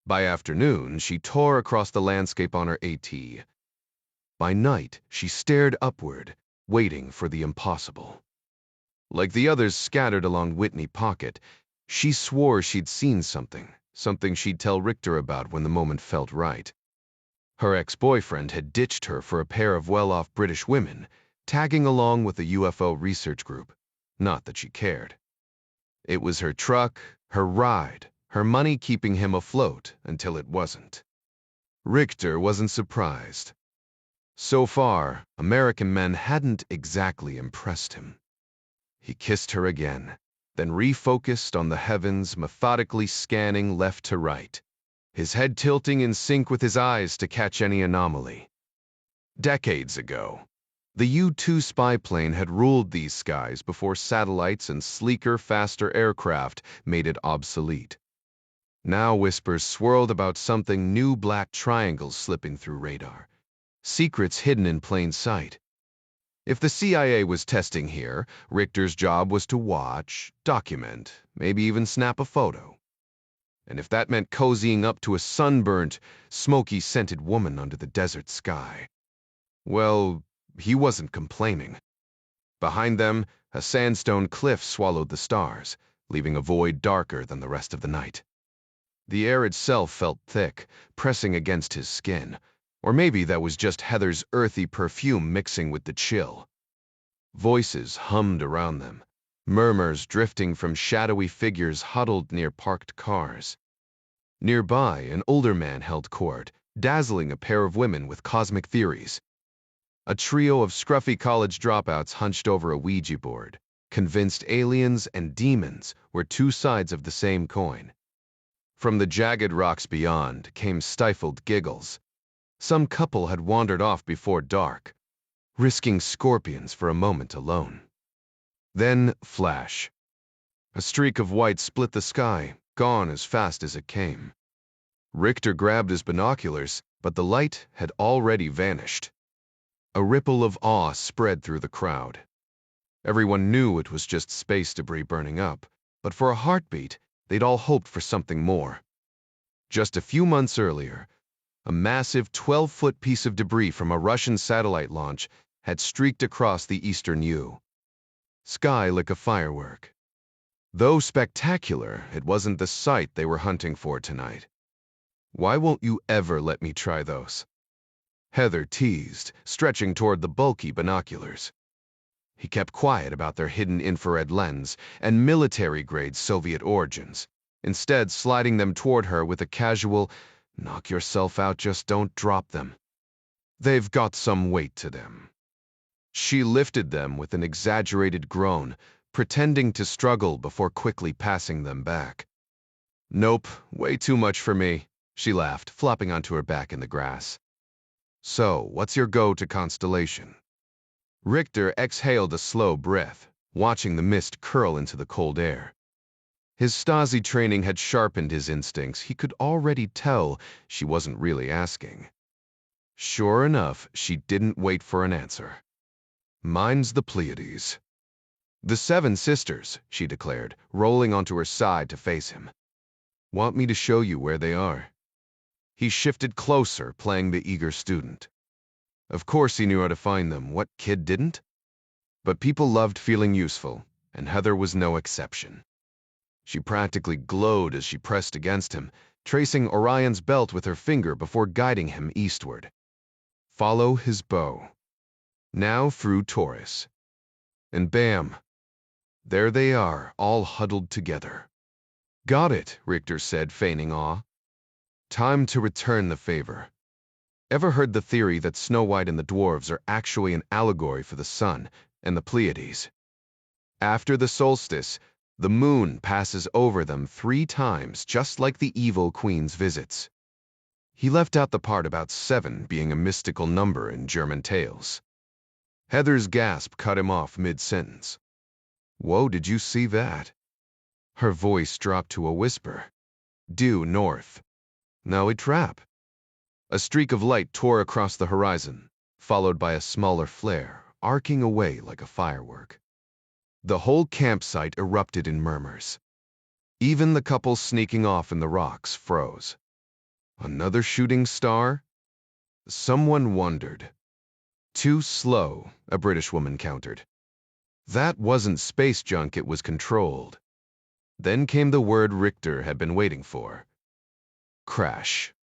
By afternoon, she tore across the landscape on her AT. By night, she stared upward, waiting for the impossible. Like the others scattered along Whitney Pocket, she swore she'd seen something she'd tell Richter about when the moment felt right. Her ex-boyfriend had ditched her for a pair of well-off British women, tagging along with a UFO research group. Not that she cared. It was her truck, her ride, her money keeping him afloat until it wasn't. Richter wasn't surprised. So far, American men hadn't exactly impressed him. He kissed her again, then refocused on the heavens, methodically scanning left to right, his head tilting in sync with his eyes to catch any anomaly. Decades ago, the U-2 spy plane had ruled these skies before satellites and sleeker, faster aircraft made it obsolete. Now whispers swirled about something new, black triangles slipping through radar, secrets hidden in plain sight. If the CIA was testing here, Richter's job was to watch, document, maybe even snap a photo. And if that meant cozying up to a sunburnt, smoky-scented woman under the desert sky, well, he wasn't complaining. Behind them, a sandstone cliff swallowed the stars, leaving a void darker than the rest of the night. The air itself felt thick, pressing against his skin. Or maybe that was just Heather's earthy perfume mixing with the chill. Voices hummed around them, murmurs drifting from shadowy figures huddled near parked cars. Nearby, an older man held court, dazzling a pair of women with cosmic theories. A trio of scruffy college dropouts hunched over a Ouija board, convinced aliens and demons were two sides of the same coin. From the jagged rocks beyond came stifled giggles. Some couple had wandered off before dark, risking scorpions for a moment alone. Then, flash. A streak of white split the sky, gone as fast as it came. Richter grabbed his binoculars, but the light had already vanished. A ripple of awe spread through the crowd. Everyone knew it was just space debris burning up, but for a heartbeat, they'd all hoped for something more. Just a few months earlier, a massive 12-foot piece of debris from a Russian satellite launch had streaked across the eastern U. Sky like a firework. Though spectacular, it wasn't the sight they were hunting for tonight. "Why won't you ever let me try those?" Heather teased, stretching toward the bulky binoculars. He kept quiet about their hidden infrared lens and military-grade Soviet origins, instead sliding them toward her with a casual, "Knock yourself out, just don't drop them. They've got some weight to them." She lifted them with an exaggerated groan, pretending to struggle before quickly passing them back. "Nope, way too much for me," she laughed, flopping onto her back in the grass. "So, what's your go-to constellation?" Richter exhaled a slow breath, watching the mist curl into the cold air. His Stazzi training had sharpened his instincts. He could already tell she wasn't really asking. Sure enough, she didn't wait for an answer. "Mine's the Pleiades." "The Seven Sisters," she declared, rolling onto her side to face him. Want me to show you where they are? He shifted closer, playing the eager student. Of course he knew how to find them. What kid didn't? But people loved feeling useful, and Heather was no exception. She practically glowed as she pressed against him, tracing Orion's belt with her finger before guiding him eastward. Follow his bow. Now through Taurus. And bam! There they are, all huddled together. Got it, Richter said, feigning awe. Time to return the favor. Ever heard the theory that Snow White and the dwarves are actually an allegory for the sun and the Pleiades? After the solstice, the moon passes over them 3 times, just like the evil queen's visits. He left out the part about 7 being a mystical number in German tales. Heather's gasp cut him off mid-sentence. Whoa, did you see that? Her voice dropped to a whisper. Due north. Now a trap. A streak of light tore across the horizon, followed by a smaller flare, arcing away like a firework. The whole campsite erupted in murmurs. Even the couple sneaking off in the rocks froze. Another shooting star? Someone wondered. Too slow, a British woman countered. That wasn't space junk, it was controlled. Then came the word Richter had been waiting for. Crash.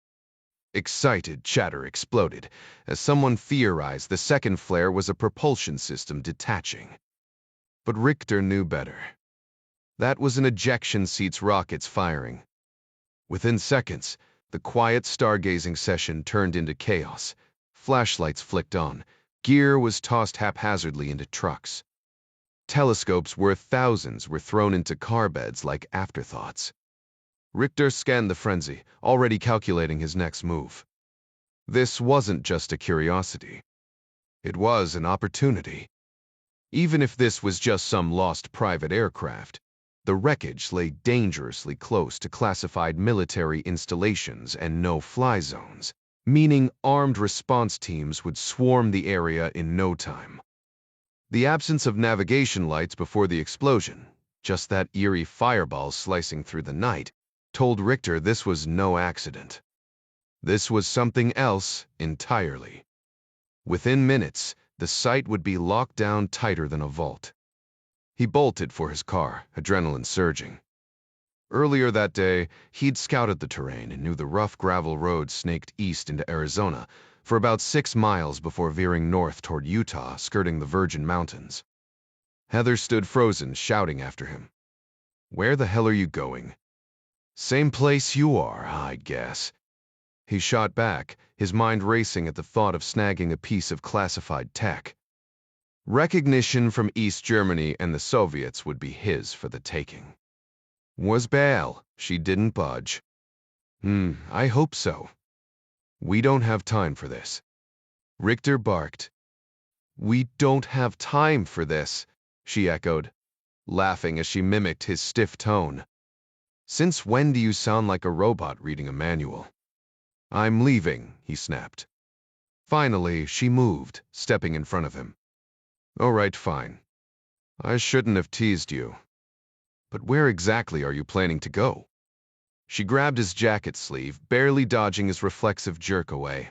Excited chatter exploded, as someone theorized the second flare was a propulsion system detaching. But Richter knew better. That was an ejection seat's rockets firing. Within seconds, the quiet stargazing session turned into chaos. Flashlights flicked on. Gear was tossed haphazardly into trucks. Telescopes worth thousands were thrown into car beds like afterthoughts. Richter scanned the frenzy, already calculating his next move. This wasn't just a curiosity. It was an opportunity. Even if this was just some lost private aircraft, the wreckage lay dangerously close to classified military installations and no-fly zones, meaning armed response teams would swarm the area in no time. The absence of navigation lights before the explosion, just that eerie fireball slicing through the night, told Richter this was no accident. This was something else entirely. Within minutes, the site would be locked down tighter than a vault. He bolted for his car, adrenaline surging. Earlier that day, he'd scouted the terrain and knew the rough gravel road snaked east into Arizona for about 6 miles before veering north toward Utah, skirting the Virgin Mountains. Heather stood frozen, shouting after him. Where the hell are you going? Same place you are, I guess. He shot back, his mind racing at the thought of snagging a piece of classified tech. Recognition from East Germany and the Soviets would be his for the taking. Was Baal, she didn't budge. I hope so. We don't have time for this. Richter barked. We don't have time for this, she echoed, laughing as she mimicked his stiff tone. Since when do you sound like a robot reading a manual? I'm leaving, he snapped. Finally, she moved, stepping in front of him. All right, fine. I shouldn't have teased you. But where exactly are you planning to go? She grabbed his jacket sleeve, barely dodging his reflexive jerk away.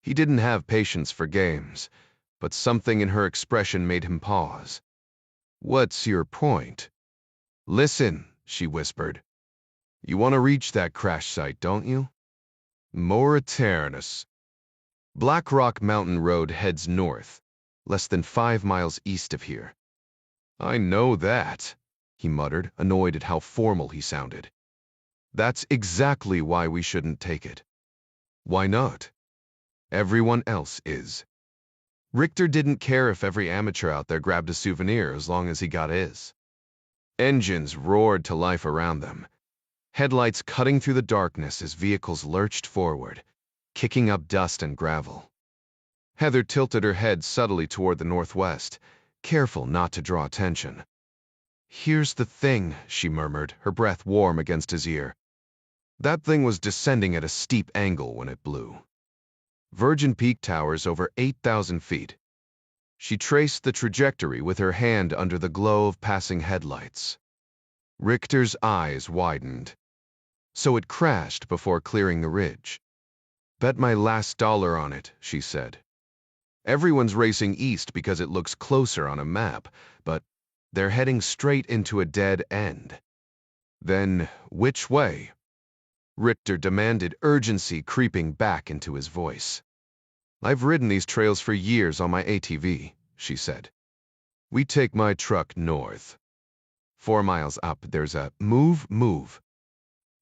He didn't have patience for games, but something in her expression made him pause. What's your point? Listen, she whispered. You want to reach that crash site, don't you? Mauritanius. Black Rock Mountain Road heads north, less than 5 miles east of here. I know that, he muttered, annoyed at how formal he sounded. That's exactly why we shouldn't take it. Why not? Everyone else is. Richter didn't care if every amateur out there grabbed a souvenir as long as he got his. Engines roared to life around them, headlights cutting through the darkness as vehicles lurched forward, kicking up dust and gravel. Heather tilted her head subtly toward the northwest, careful not to draw attention. Here's the thing, she murmured, her breath warm against his ear. That thing was descending at a steep angle when it blew. Virgin Peak towers over 8,000 feet. She traced the trajectory with her hand under the glow of passing headlights. Richter's eyes widened. so it crashed before clearing the ridge. "Bet my last dollar on it," she said. "Everyone's racing east because it looks closer on a map, but they're heading straight into a dead end." "Then which way?" Richter demanded, urgency creeping back into his voice. "I've ridden these trails for years on my ATV," she said. "We take my truck north. 4 miles up, there's a move.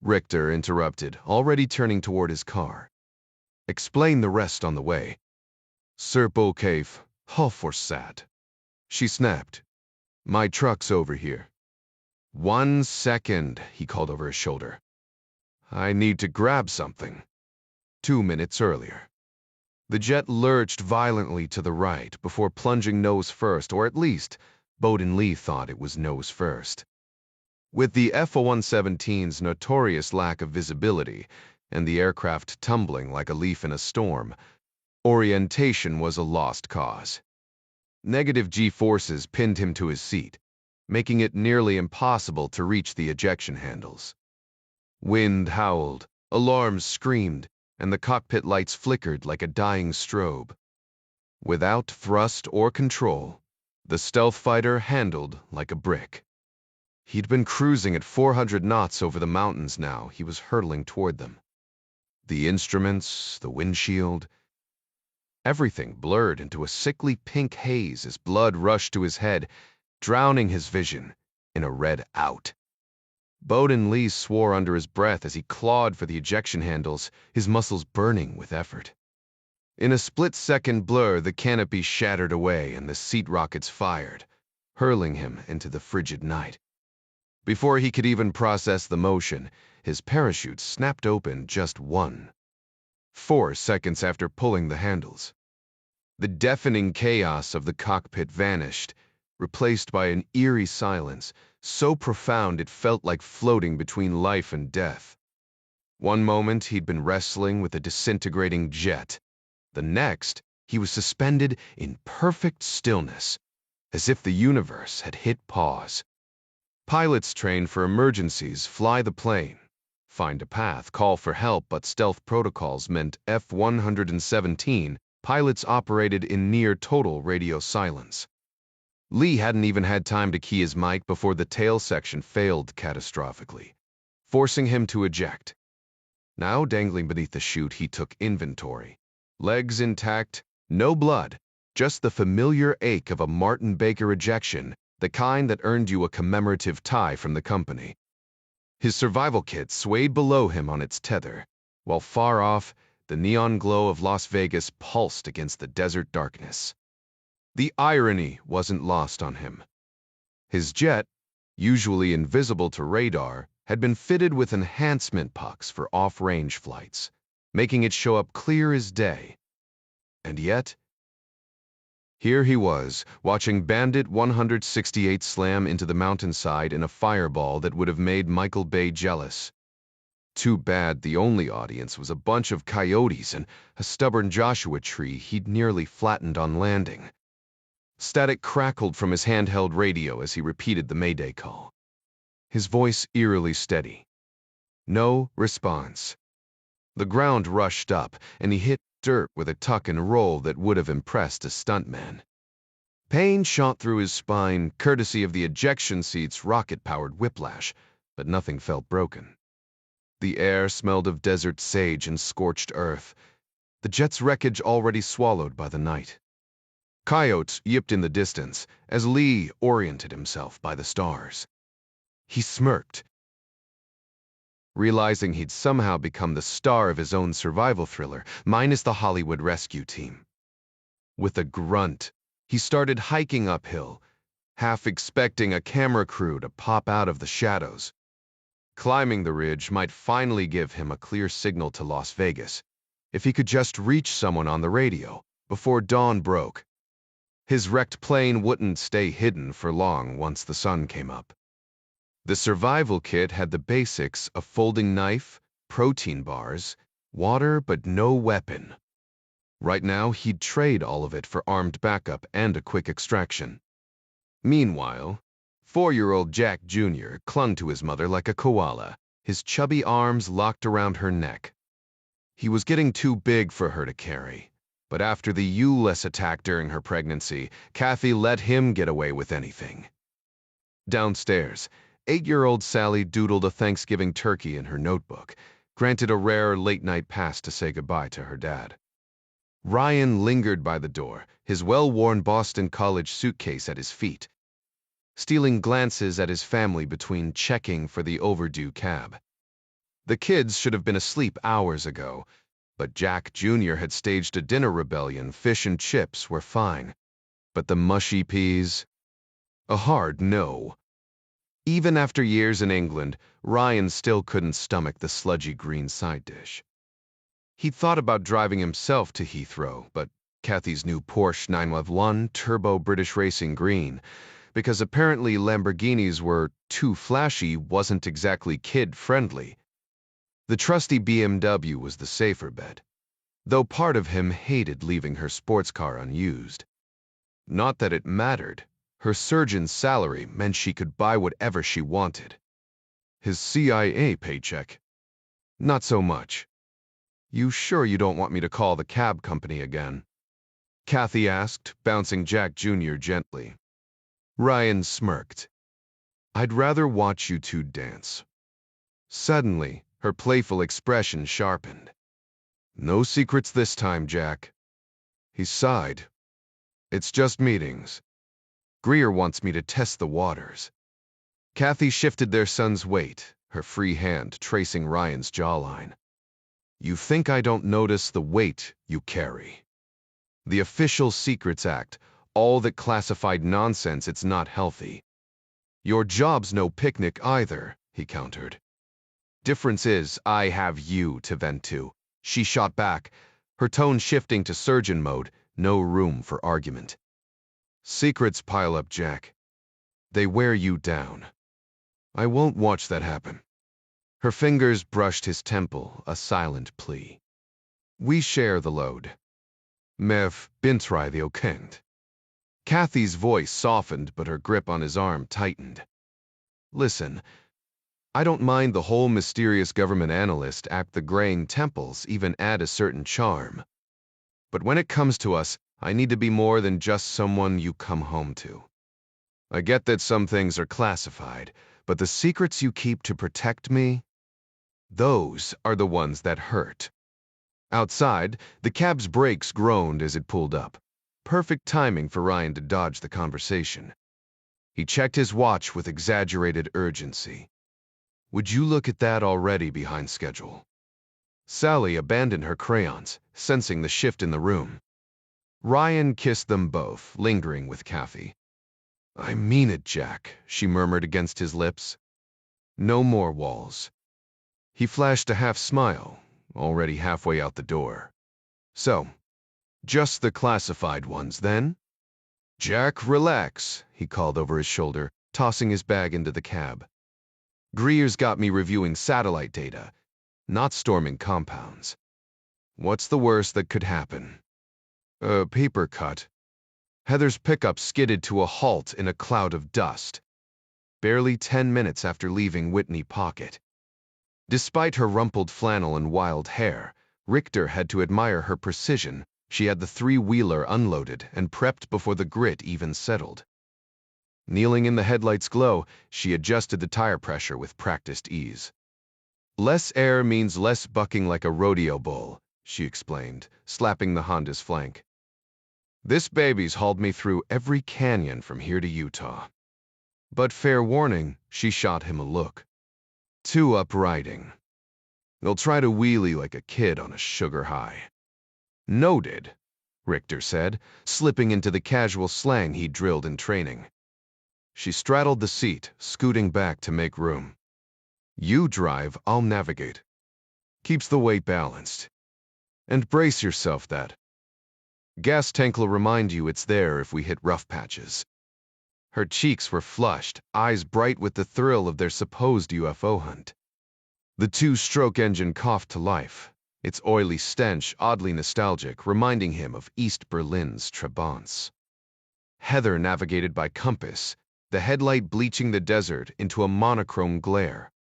Richter interrupted, already turning toward his car. "Explain the rest on the way." "Serpo cave, how forsat," she snapped. "My truck's over here." "1 second," he called over his shoulder. "I need to grab something." 2 minutes earlier. The jet lurched violently to the right before plunging nose first, or at least, Bowden Lee thought it was nose first. With the F-117's notorious lack of visibility and the aircraft tumbling like a leaf in a storm, orientation was a lost cause. Negative G-forces pinned him to his seat, making it nearly impossible to reach the ejection handles. Wind howled, alarms screamed, and the cockpit lights flickered like a dying strobe. Without thrust or control, the stealth fighter handled like a brick. He'd been cruising at 400 knots over the mountains now. He was hurtling toward them. The instruments, the windshield, everything blurred into a sickly pink haze as blood rushed to his head, drowning his vision in a red out. Bowden Lee swore under his breath as he clawed for the ejection handles, his muscles burning with effort. In a split-second blur, the canopy shattered away and the seat rockets fired, hurling him into the frigid night. Before he could even process the motion, his parachute snapped open just 4 seconds after pulling the handles. The deafening chaos of the cockpit vanished, replaced by an eerie silence, so profound it felt like floating between life and death. One moment he'd been wrestling with a disintegrating jet. The next, he was suspended in perfect stillness, as if the universe had hit pause. Pilots trained for emergencies fly the plane, find a path, call for help, but stealth protocols meant F-117 pilots operated in near-total radio silence. Lee hadn't even had time to key his mic before the tail section failed catastrophically, forcing him to eject. Now dangling beneath the chute, he took inventory. Legs intact, no blood, just the familiar ache of a Martin Baker ejection, the kind that earned you a commemorative tie from the company. His survival kit swayed below him on its tether, while far off, the neon glow of Las Vegas pulsed against the desert darkness. The irony wasn't lost on him. His jet, usually invisible to radar, had been fitted with enhancement pucks for off-range flights, making it show up clear as day. And yet, here he was, watching Bandit 168 slam into the mountainside in a fireball that would have made Michael Bay jealous. Too bad the only audience was a bunch of coyotes and a stubborn Joshua tree he'd nearly flattened on landing. Static crackled from his handheld radio as he repeated the Mayday call. His voice eerily steady. No response. The ground rushed up, and he hit dirt with a tuck and roll that would have impressed a stuntman. Pain shot through his spine, courtesy of the ejection seat's rocket-powered whiplash, but nothing felt broken. The air smelled of desert sage and scorched earth, the jet's wreckage already swallowed by the night. Coyotes yipped in the distance as Lee oriented himself by the stars. He smirked, realizing he'd somehow become the star of his own survival thriller, minus the Hollywood rescue team. With a grunt, he started hiking uphill, half expecting a camera crew to pop out of the shadows. Climbing the ridge might finally give him a clear signal to Las Vegas, if he could just reach someone on the radio before dawn broke. His wrecked plane wouldn't stay hidden for long once the sun came up. The survival kit had the basics: a folding knife, protein bars, water, but no weapon. Right now, he'd trade all of it for armed backup and a quick extraction. Meanwhile, 4-year-old Jack Jr. clung to his mother like a koala, his chubby arms locked around her neck. He was getting too big for her to carry, but after the ULES attack during her pregnancy, Kathy let him get away with anything. Downstairs, 8-year-old Sally doodled a Thanksgiving turkey in her notebook, granted a rare late-night pass to say goodbye to her dad. Ryan lingered by the door, his well-worn Boston College suitcase at his feet, stealing glances at his family between checking for the overdue cab. The kids should have been asleep hours ago, but Jack Jr. had staged a dinner rebellion. Fish and chips were fine, but the mushy peas? A hard no. Even after years in England, Ryan still couldn't stomach the sludgy green side dish. He'd thought about driving himself to Heathrow, but Kathy's new Porsche 911 Turbo British Racing Green, because apparently Lamborghinis were too flashy, wasn't exactly kid-friendly. The trusty BMW was the safer bet, though part of him hated leaving her sports car unused. Not that it mattered. Her surgeon's salary meant she could buy whatever she wanted. His CIA paycheck? Not so much. You sure you don't want me to call the cab company again? Kathy asked, bouncing Jack Jr. gently. Ryan smirked. I'd rather watch you two dance. Suddenly, her playful expression sharpened. No secrets this time, Jack. He sighed. It's just meetings. Greer wants me to test the waters. Kathy shifted their son's weight, her free hand tracing Ryan's jawline. You think I don't notice the weight you carry? The Official Secrets Act, all that classified nonsense, it's not healthy. Your job's no picnic either, he countered. Difference is, I have you to vent to. She shot back, her tone shifting to surgeon mode, no room for argument. Secrets pile up, Jack. They wear you down. I won't watch that happen. Her fingers brushed his temple, a silent plea. We share the load. Mev bintrai the okend. Kathy's voice softened, but her grip on his arm tightened. Listen, I don't mind the whole mysterious government analyst act the graying temples, even add a certain charm. But when it comes to us, I need to be more than just someone you come home to. I get that some things are classified, but the secrets you keep to protect me, those are the ones that hurt. Outside, the cab's brakes groaned as it pulled up. Perfect timing for Ryan to dodge the conversation. He checked his watch with exaggerated urgency. Would you look at that already behind schedule? Sally abandoned her crayons, sensing the shift in the room. Ryan kissed them both, lingering with Kathy. I mean it, Jack, she murmured against his lips. No more walls. He flashed a half smile, already halfway out the door. So, just the classified ones, then? Jack, relax, he called over his shoulder, tossing his bag into the cab. Greer's got me reviewing satellite data, not storming compounds. What's the worst that could happen? A paper cut. Heather's pickup skidded to a halt in a cloud of dust, barely 10 minutes after leaving Whitney Pocket. Despite her rumpled flannel and wild hair, Richter had to admire her precision. She had the three-wheeler unloaded and prepped before the grit even settled. Kneeling in the headlight's glow, she adjusted the tire pressure with practiced ease. Less air means less bucking like a rodeo bull, she explained, slapping the Honda's flank. This baby's hauled me through every canyon from here to Utah. But fair warning, she shot him a look. Too upriding. They'll try to wheelie like a kid on a sugar high. Noted, Richter said, slipping into the casual slang he drilled in training. She straddled the seat, scooting back to make room. You drive, I'll navigate. Keeps the weight balanced. And brace yourself that. Gas tank'll remind you it's there if we hit rough patches. Her cheeks were flushed, eyes bright with the thrill of their supposed UFO hunt. The two-stroke engine coughed to life, its oily stench oddly nostalgic, reminding him of East Berlin's Trabants. Heather navigated by compass, the headlight bleaching the desert into a monochrome glare.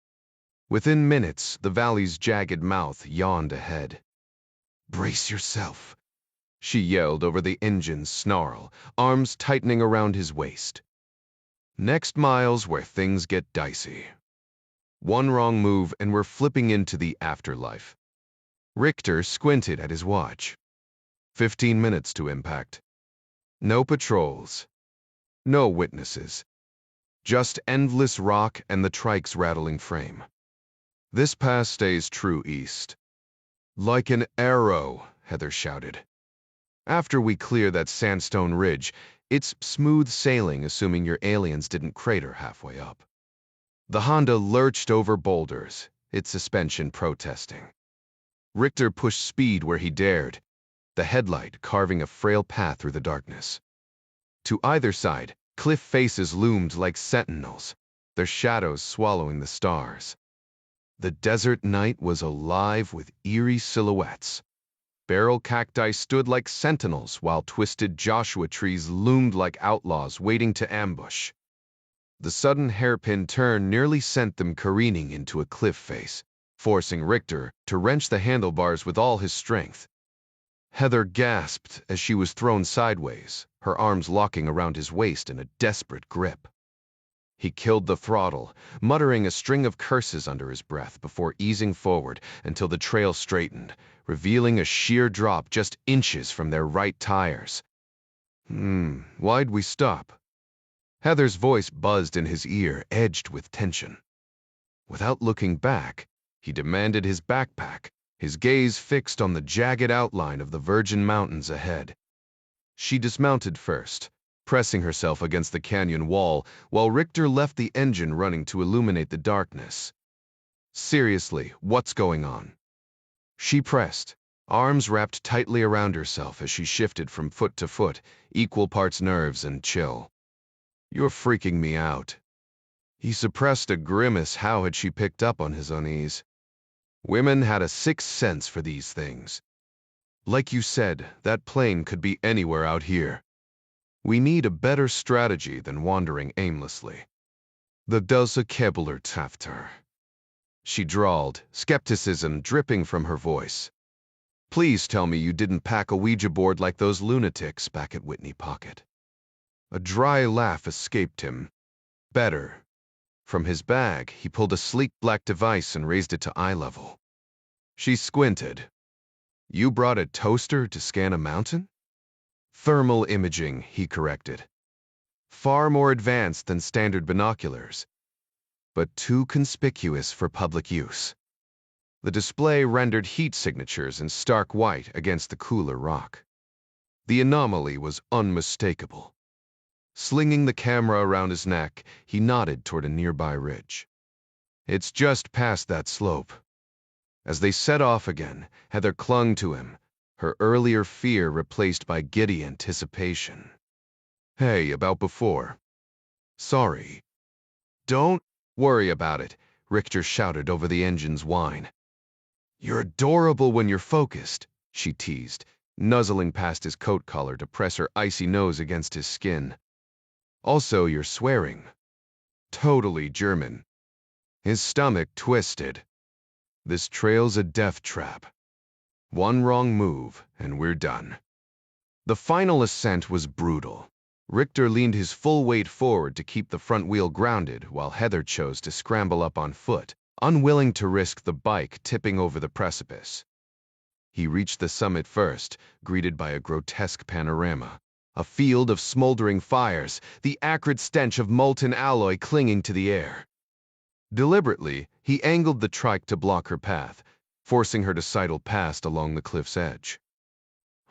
Within minutes, the valley's jagged mouth yawned ahead. "Brace yourself," she yelled over the engine's snarl, arms tightening around his waist. Next mile's where things get dicey. One wrong move and we're flipping into the afterlife. Richter squinted at his watch. 15 minutes to impact. No patrols. No witnesses. Just endless rock and the trike's rattling frame. This pass stays true east. "Like an arrow," Heather shouted. "After we clear that sandstone ridge, it's smooth sailing assuming your aliens didn't crater halfway up." The Honda lurched over boulders, its suspension protesting. Richter pushed speed where he dared, the headlight carving a frail path through the darkness. To either side, cliff faces loomed like sentinels, their shadows swallowing the stars. The desert night was alive with eerie silhouettes. Barrel cacti stood like sentinels, while twisted Joshua trees loomed like outlaws waiting to ambush. The sudden hairpin turn nearly sent them careening into a cliff face, forcing Richter to wrench the handlebars with all his strength. Heather gasped as she was thrown sideways, her arms locking around his waist in a desperate grip. He killed the throttle, muttering a string of curses under his breath before easing forward until the trail straightened, revealing a sheer drop just inches from their right tires. Why'd we stop?" Heather's voice buzzed in his ear, edged with tension. Without looking back, he demanded his backpack, his gaze fixed on the jagged outline of the Virgin Mountains ahead. She dismounted first, pressing herself against the canyon wall, while Richter left the engine running to illuminate the darkness. "Seriously, what's going on?" She pressed, arms wrapped tightly around herself as she shifted from foot to foot, equal parts nerves and chill. "You're freaking me out." He suppressed a grimace. How had she picked up on his unease? Women had a sixth sense for these things. "Like you said, that plane could be anywhere out here. We need a better strategy than wandering aimlessly." "The Dulce Kebeler Tafter," she drawled, skepticism dripping from her voice. "Please tell me you didn't pack a Ouija board like those lunatics back at Winnamaka." A dry laugh escaped him. "Better." From his bag, he pulled a sleek black device and raised it to eye level. She squinted. "You brought a toaster to scan a mountain?" "Thermal imaging," he corrected. "Far more advanced than standard binoculars, but too conspicuous for public use." The display rendered heat signatures in stark white against the cooler rock. The anomaly was unmistakable. Slinging the camera around his neck, he nodded toward a nearby ridge. "It's just past that slope." As they set off again, Heather clung to him, her earlier fear replaced by giddy anticipation. "Hey, about before." "Sorry." "Don't worry about it," Richter shouted over the engine's whine. "You're adorable when you're focused," she teased, nuzzling past his coat collar to press her icy nose against his skin. "Also, you're swearing. Totally German." His stomach twisted. This trail's a death trap. One wrong move, and we're done. The final ascent was brutal. Richter leaned his full weight forward to keep the front wheel grounded, while Heather chose to scramble up on foot, unwilling to risk the bike tipping over the precipice. He reached the summit first, greeted by a grotesque panorama. A field of smoldering fires, the acrid stench of molten alloy clinging to the air. Deliberately, he angled the trike to block her path, forcing her to sidle past along the cliff's edge.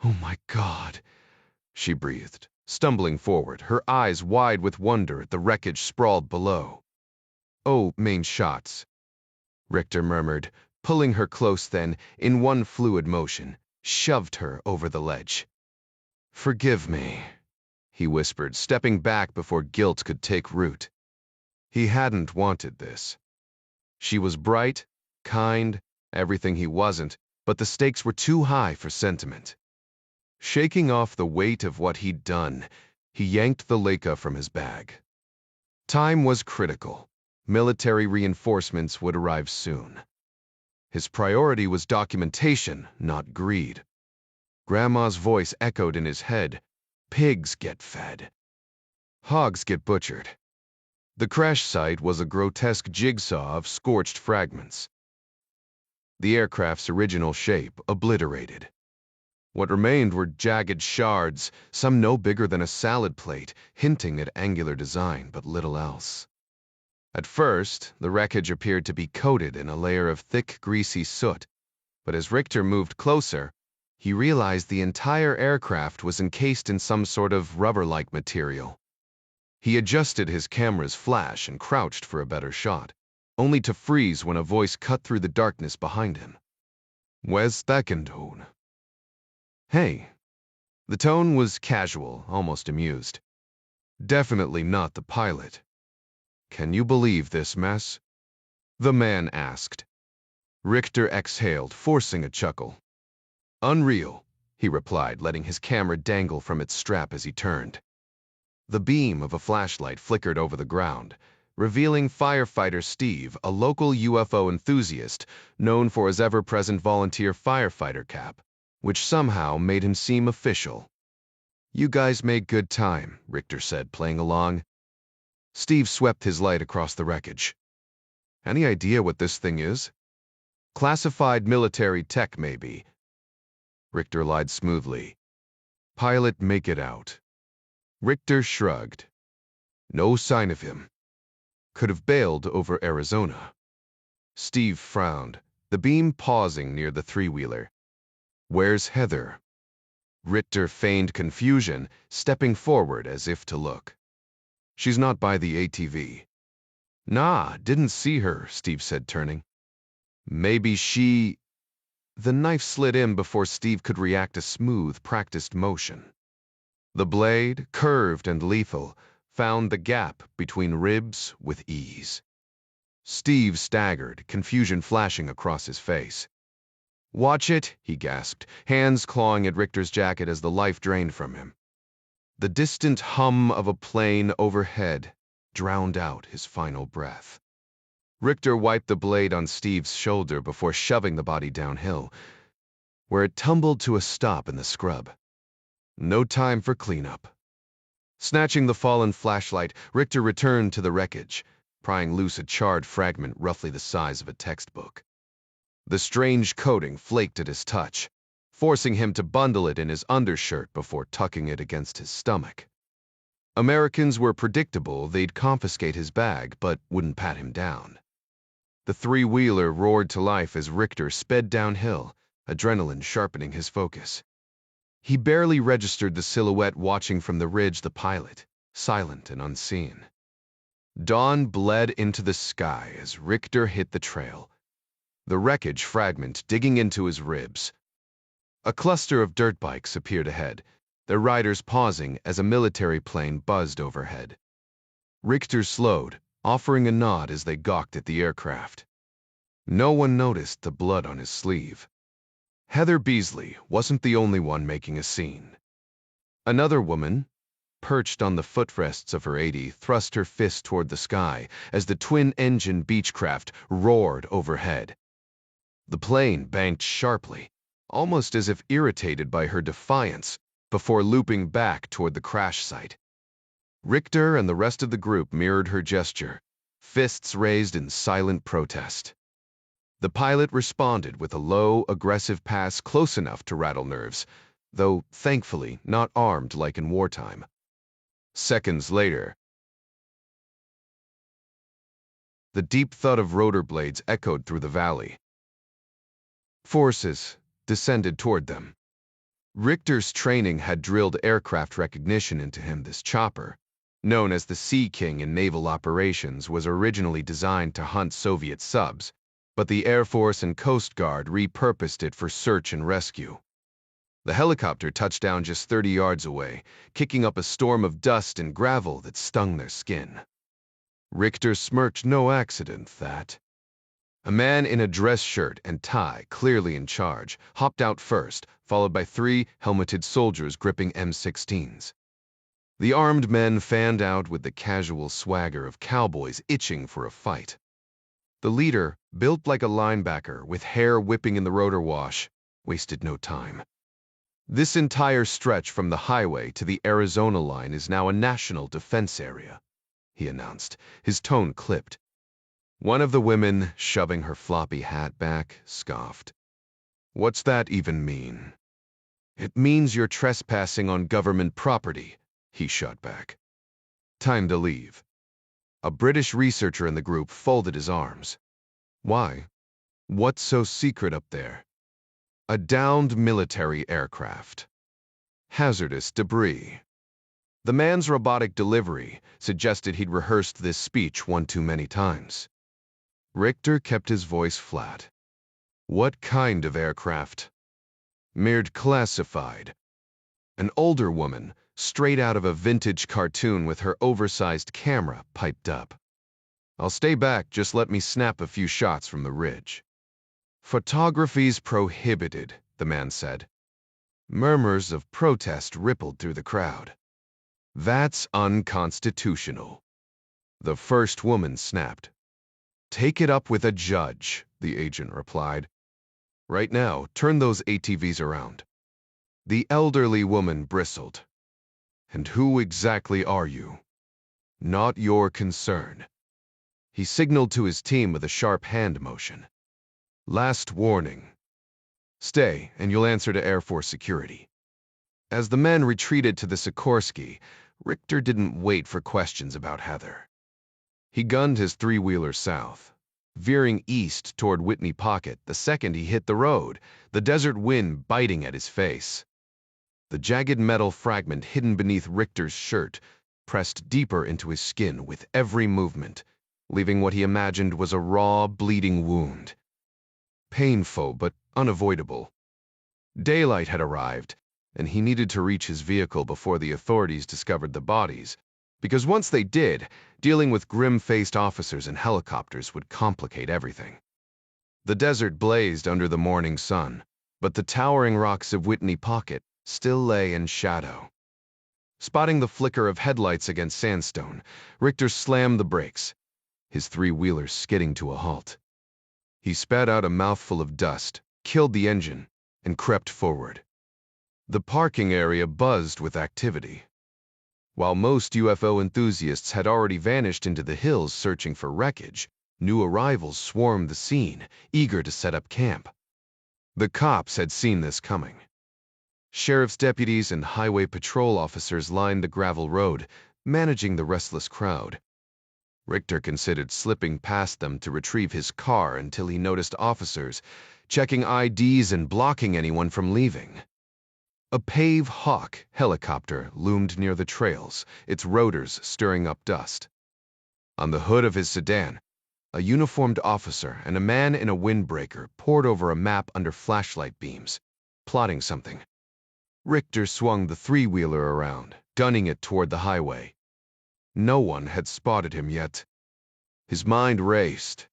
"Oh my God," she breathed, stumbling forward, her eyes wide with wonder at the wreckage sprawled below. "Oh, main shots," Richter murmured, pulling her close, then, in one fluid motion, shoved her over the ledge. "Forgive me," he whispered, stepping back before guilt could take root. He hadn't wanted this. She was bright, kind, everything he wasn't, but the stakes were too high for sentiment. Shaking off the weight of what he'd done, he yanked the Leica from his bag. Time was critical. military reinforcements would arrive soon. His priority was documentation, not greed. Grandma's voice echoed in his head. Pigs get fed. Hogs get butchered. The crash site was a grotesque jigsaw of scorched fragments. The aircraft's original shape obliterated. What remained were jagged shards, some no bigger than a salad plate, hinting at angular design, but little else. At first, the wreckage appeared to be coated in a layer of thick, greasy soot, but as Richter moved closer, he realized the entire aircraft was encased in some sort of rubber-like material. He adjusted his camera's flash and crouched for a better shot, only to freeze when a voice cut through the darkness behind him. "Where's Thekendone?" "Hey." The tone was casual, almost amused. "Definitely not the pilot." "Can you believe this mess?" the man asked. Richter exhaled, forcing a chuckle. "Unreal," he replied, letting his camera dangle from its strap as he turned. The beam of a flashlight flickered over the ground, revealing firefighter Steve, a local UFO enthusiast known for his ever-present volunteer firefighter cap, which somehow made him seem official. "You guys made good time," Richter said, playing along. Steve swept his light across the wreckage. "Any idea what this thing is?" "Classified military tech, maybe." Richter lied smoothly. "Pilot make it out." Richter shrugged. "No sign of him. Could have bailed over Arizona." Steve frowned, the beam pausing near the three-wheeler. "Where's Heather?" Richter feigned confusion, stepping forward as if to look. "She's not by the ATV." "Nah, didn't see her," Steve said, turning. "Maybe she—" The knife slid in before Steve could react a smooth, practiced motion. The blade, curved and lethal, found the gap between ribs with ease. Steve staggered, confusion flashing across his face. "Watch it," he gasped, hands clawing at Richter's jacket as the life drained from him. The distant hum of a plane overhead drowned out his final breath. Richter wiped the blade on Steve's shoulder before shoving the body downhill, where it tumbled to a stop in the scrub. No time for cleanup. Snatching the fallen flashlight, Richter returned to the wreckage, prying loose a charred fragment roughly the size of a textbook. The strange coating flaked at his touch, forcing him to bundle it in his undershirt before tucking it against his stomach. Americans were predictable. They'd confiscate his bag, but wouldn't pat him down. The three-wheeler roared to life as Richter sped downhill, adrenaline sharpening his focus. He barely registered the silhouette watching from the ridge, the pilot, silent and unseen. Dawn bled into the sky as Richter hit the trail, the wreckage fragment digging into his ribs. A cluster of dirt bikes appeared ahead, their riders pausing as a military plane buzzed overhead. Richter slowed, offering a nod as they gawked at the aircraft. No one noticed the blood on his sleeve. Heather Beasley wasn't the only one making a scene. Another woman, perched on the footrests of her 80, thrust her fist toward the sky as the twin-engine Beechcraft roared overhead. The plane banked sharply, almost as if irritated by her defiance, before looping back toward the crash site. Richter and the rest of the group mirrored her gesture, fists raised in silent protest. The pilot responded with a low, aggressive pass close enough to rattle nerves, though thankfully not armed like in wartime. Seconds later, the deep thud of rotor blades echoed through the valley. Forces descended toward them. Richter's training had drilled aircraft recognition into him. This chopper, known as the Sea King in naval operations, was originally designed to hunt Soviet subs, but the Air Force and Coast Guard repurposed it for search and rescue. The helicopter touched down just 30 yards away, kicking up a storm of dust and gravel that stung their skin. Richter smirked. No accident, that. A man in a dress shirt and tie, clearly in charge, hopped out first, followed by 3 helmeted soldiers gripping M16s. The armed men fanned out with the casual swagger of cowboys itching for a fight. The leader, built like a linebacker with hair whipping in the rotor wash, wasted no time. This entire stretch from the highway to the Arizona line is now a national defense area, he announced, his tone clipped. One of the women, shoving her floppy hat back, scoffed. What's that even mean? It means you're trespassing on government property, he shot back. Time to leave. A British researcher in the group folded his arms. Why? What's so secret up there? A downed military aircraft. Hazardous debris. The man's robotic delivery suggested he'd rehearsed this speech one too many times. Richter kept his voice flat. What kind of aircraft? Mirrored classified. An older woman, straight out of a vintage cartoon with her oversized camera, piped up. I'll stay back, just let me snap a few shots from the ridge. Photography's prohibited, the man said. Murmurs of protest rippled through the crowd. That's unconstitutional. The first woman snapped. Take it up with a judge, the agent replied. Right now, turn those ATVs around. The elderly woman bristled. And who exactly are you? Not your concern. He signaled to his team with a sharp hand motion. Last warning. Stay, and you'll answer to Air Force security. As the men retreated to the Sikorsky, Richter didn't wait for questions about Heather. He gunned his three-wheeler south, veering east toward Winnamaka the second he hit the road, the desert wind biting at his face. The jagged metal fragment hidden beneath Richter's shirt pressed deeper into his skin with every movement, leaving what he imagined was a raw, bleeding wound. Painful but unavoidable. Daylight had arrived, and he needed to reach his vehicle before the authorities discovered the bodies, because once they did, dealing with grim-faced officers and helicopters would complicate everything. The desert blazed under the morning sun, but the towering rocks of Winnamaka still lay in shadow. Spotting the flicker of headlights against sandstone, Richter slammed the brakes, his three-wheeler skidding to a halt. He spat out a mouthful of dust, killed the engine, and crept forward. The parking area buzzed with activity. While most UFO enthusiasts had already vanished into the hills searching for wreckage, new arrivals swarmed the scene, eager to set up camp. The cops had seen this coming. Sheriff's deputies and highway patrol officers lined the gravel road, managing the restless crowd. Richter considered slipping past them to retrieve his car until he noticed officers checking IDs and blocking anyone from leaving. A Pave Hawk helicopter loomed near the trails, its rotors stirring up dust. On the hood of his sedan, a uniformed officer and a man in a windbreaker pored over a map under flashlight beams, plotting something. Richter swung the three-wheeler around, gunning it toward the highway. No one had spotted him yet. His mind raced,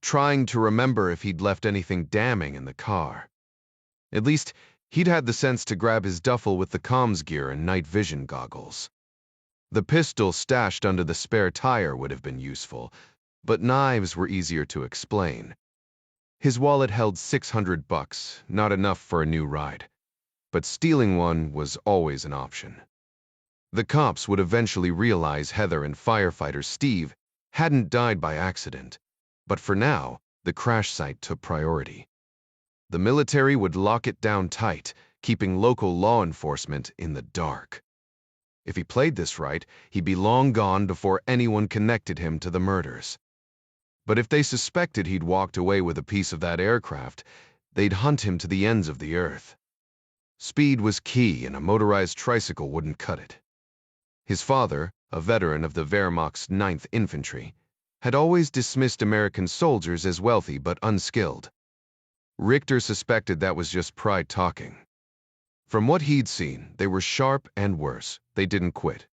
trying to remember if he'd left anything damning in the car. At least, he'd had the sense to grab his duffel with the comms gear and night vision goggles. The pistol stashed under the spare tire would have been useful, but knives were easier to explain. His wallet held $600, not enough for a new ride, but stealing one was always an option. The cops would eventually realize Heather and firefighter Steve hadn't died by accident, but for now, the crash site took priority. The military would lock it down tight, keeping local law enforcement in the dark. If he played this right, he'd be long gone before anyone connected him to the murders. But if they suspected he'd walked away with a piece of that aircraft, they'd hunt him to the ends of the earth. Speed was key, and a motorized tricycle wouldn't cut it. His father, a veteran of the Wehrmacht's 9th Infantry, had always dismissed American soldiers as wealthy but unskilled. Richter suspected that was just pride talking. From what he'd seen, they were sharp and worse. They didn't quit.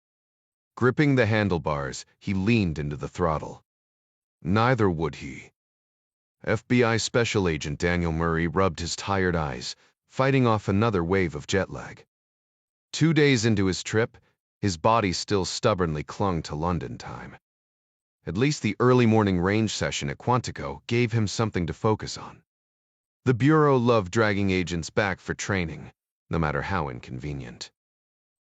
Gripping the handlebars, he leaned into the throttle. Neither would he. FBI Special Agent Daniel Murray rubbed his tired eyes, fighting off another wave of jet lag. 2 days into his trip, His body still stubbornly clung to London time. At least the early morning range session at Quantico gave him something to focus on. The Bureau loved dragging agents back for training, no matter how inconvenient.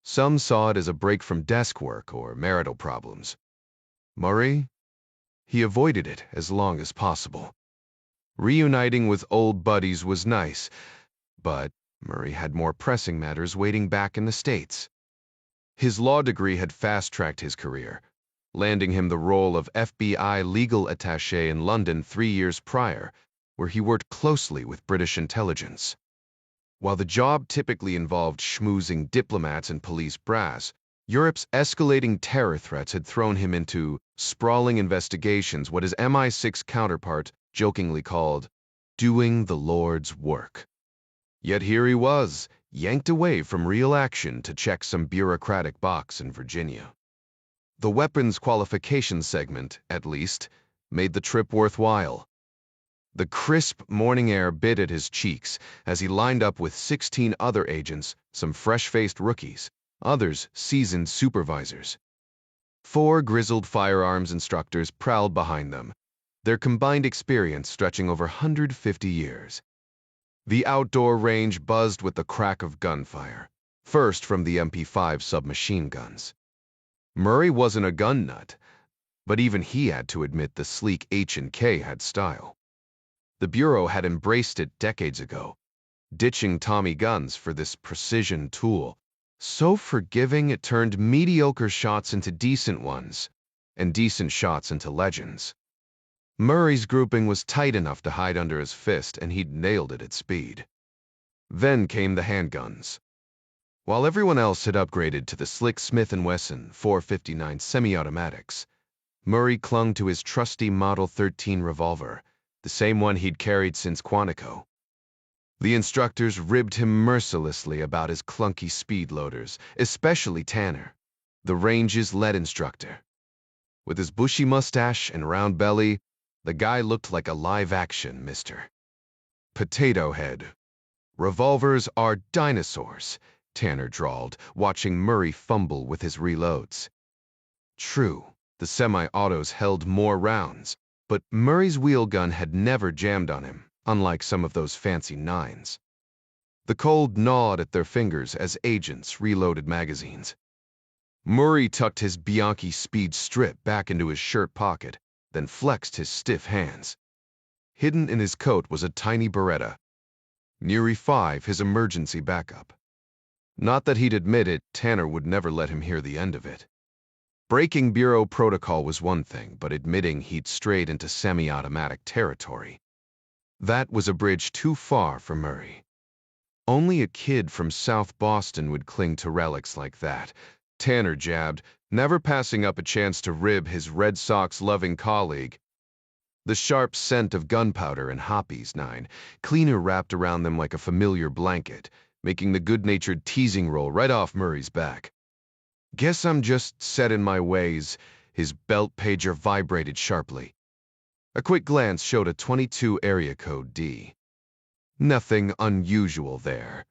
Some saw it as a break from desk work or marital problems. Murray? He avoided it as long as possible. Reuniting with old buddies was nice, but Murray had more pressing matters waiting back in the States. His law degree had fast-tracked his career, landing him the role of FBI legal attaché in London 3 years prior, where he worked closely with British intelligence. While the job typically involved schmoozing diplomats and police brass, Europe's escalating terror threats had thrown him into sprawling investigations, what his MI6 counterpart jokingly called doing the Lord's work. Yet here he was, yanked away from real action to check some bureaucratic box in Virginia. The weapons qualification segment, at least, made the trip worthwhile. The crisp morning air bit at his cheeks as he lined up with 16 other agents, some fresh-faced rookies, others seasoned supervisors. 4 grizzled firearms instructors prowled behind them, their combined experience stretching over 150 years. The outdoor range buzzed with the crack of gunfire, first from the MP5 submachine guns. Murray wasn't a gun nut, but even he had to admit the sleek H&K had style. The Bureau had embraced it decades ago, ditching Tommy guns for this precision tool, so forgiving it turned mediocre shots into decent ones, and decent shots into legends. Murray's grouping was tight enough to hide under his fist, and he'd nailed it at speed. Then came the handguns. While everyone else had upgraded to the slick Smith & Wesson 459 semi-automatics, Murray clung to his trusty Model 13 revolver, the same one he'd carried since Quantico. The instructors ribbed him mercilessly about his clunky speed loaders, especially Tanner, the range's lead instructor. With his bushy mustache and round belly, the guy looked like a live-action Mr. Potato Head. Revolvers are dinosaurs, Tanner drawled, watching Murray fumble with his reloads. True, the semi-autos held more rounds, but Murray's wheel gun had never jammed on him, unlike some of those fancy 9s. The cold gnawed at their fingers as agents reloaded magazines. Murray tucked his Bianchi speed strip back into his shirt pocket, then flexed his stiff hands. Hidden in his coat was a tiny Beretta. Neary 5, his emergency backup. Not that he'd admit it, Tanner would never let him hear the end of it. Breaking Bureau protocol was one thing, but admitting he'd strayed into semi-automatic territory. That was a bridge too far for Murray. Only a kid from South Boston would cling to relics like that, Tanner jabbed, never passing up a chance to rib his Red Sox-loving colleague. The sharp scent of gunpowder and Hoppy's 9, cleaner wrapped around them like a familiar blanket, making the good-natured teasing roll right off Murray's back. Guess I'm just set in my ways, his belt pager vibrated sharply. A quick glance showed a 22 area code D. Nothing unusual there.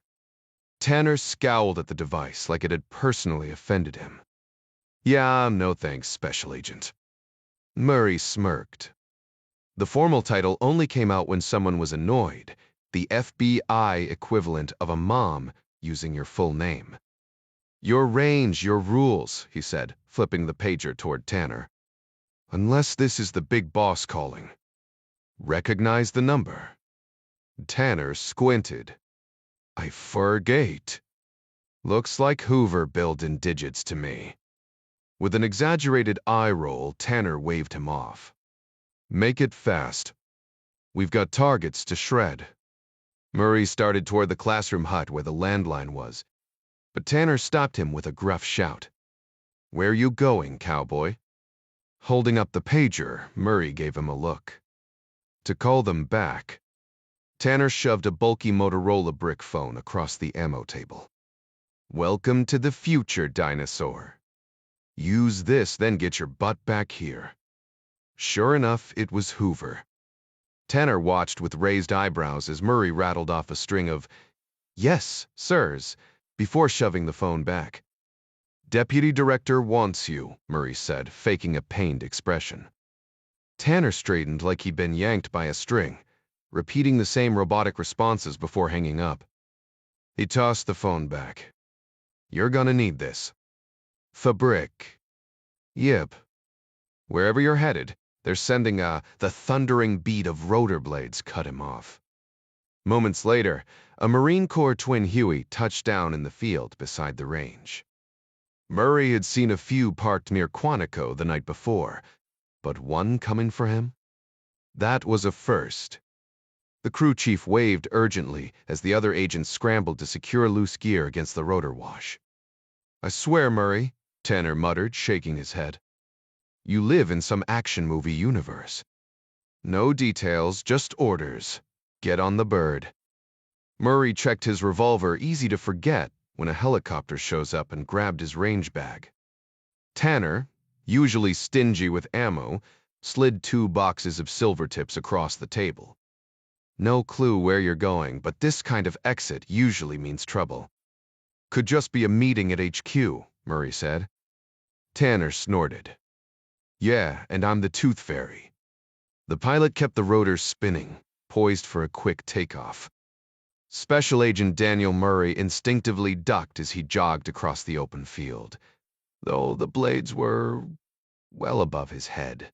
Tanner scowled at the device like it had personally offended him. Yeah, no thanks, Special Agent. Murray smirked. The formal title only came out when someone was annoyed, the FBI equivalent of a mom using your full name. Your range, your rules, he said, flipping the pager toward Tanner. Unless this is the big boss calling. Recognize the number. Tanner squinted. I forgate. Looks like Hoover built-in digits to me. With an exaggerated eye roll, Tanner waved him off. Make it fast. We've got targets to shred. Murray started toward the classroom hut where the landline was, but Tanner stopped him with a gruff shout. Where you going, cowboy? Holding up the pager, Murray gave him a look. To call them back. Tanner shoved a bulky Motorola brick phone across the ammo table. Welcome to the future, dinosaur. Use this, then get your butt back here. Sure enough, it was Hoover. Tanner watched with raised eyebrows as Murray rattled off a string of, yes, sirs, before shoving the phone back. Deputy Director wants you, Murray said, faking a pained expression. Tanner straightened like he'd been yanked by a string, repeating the same robotic responses before hanging up. He tossed the phone back. You're gonna need this. Fabric. Yep. Wherever you're headed, they're sending the thundering beat of rotor blades cut him off. Moments later, a Marine Corps twin Huey touched down in the field beside the range. Murray had seen a few parked near Quantico the night before, but one coming for him? That was a first. The crew chief waved urgently as the other agents scrambled to secure loose gear against the rotor wash. I swear, Murray, Tanner muttered, shaking his head. You live in some action movie universe. No details, just orders. Get on the bird. Murray checked his revolver, easy to forget, when a helicopter shows up and grabbed his range bag. Tanner, usually stingy with ammo, slid 2 boxes of silver tips across the table. No clue where you're going, but this kind of exit usually means trouble. Could just be a meeting at HQ, Murray said. Tanner snorted. Yeah, and I'm the Tooth Fairy. The pilot kept the rotors spinning, poised for a quick takeoff. Special Agent Daniel Murray instinctively ducked as he jogged across the open field, though the blades were well above his head.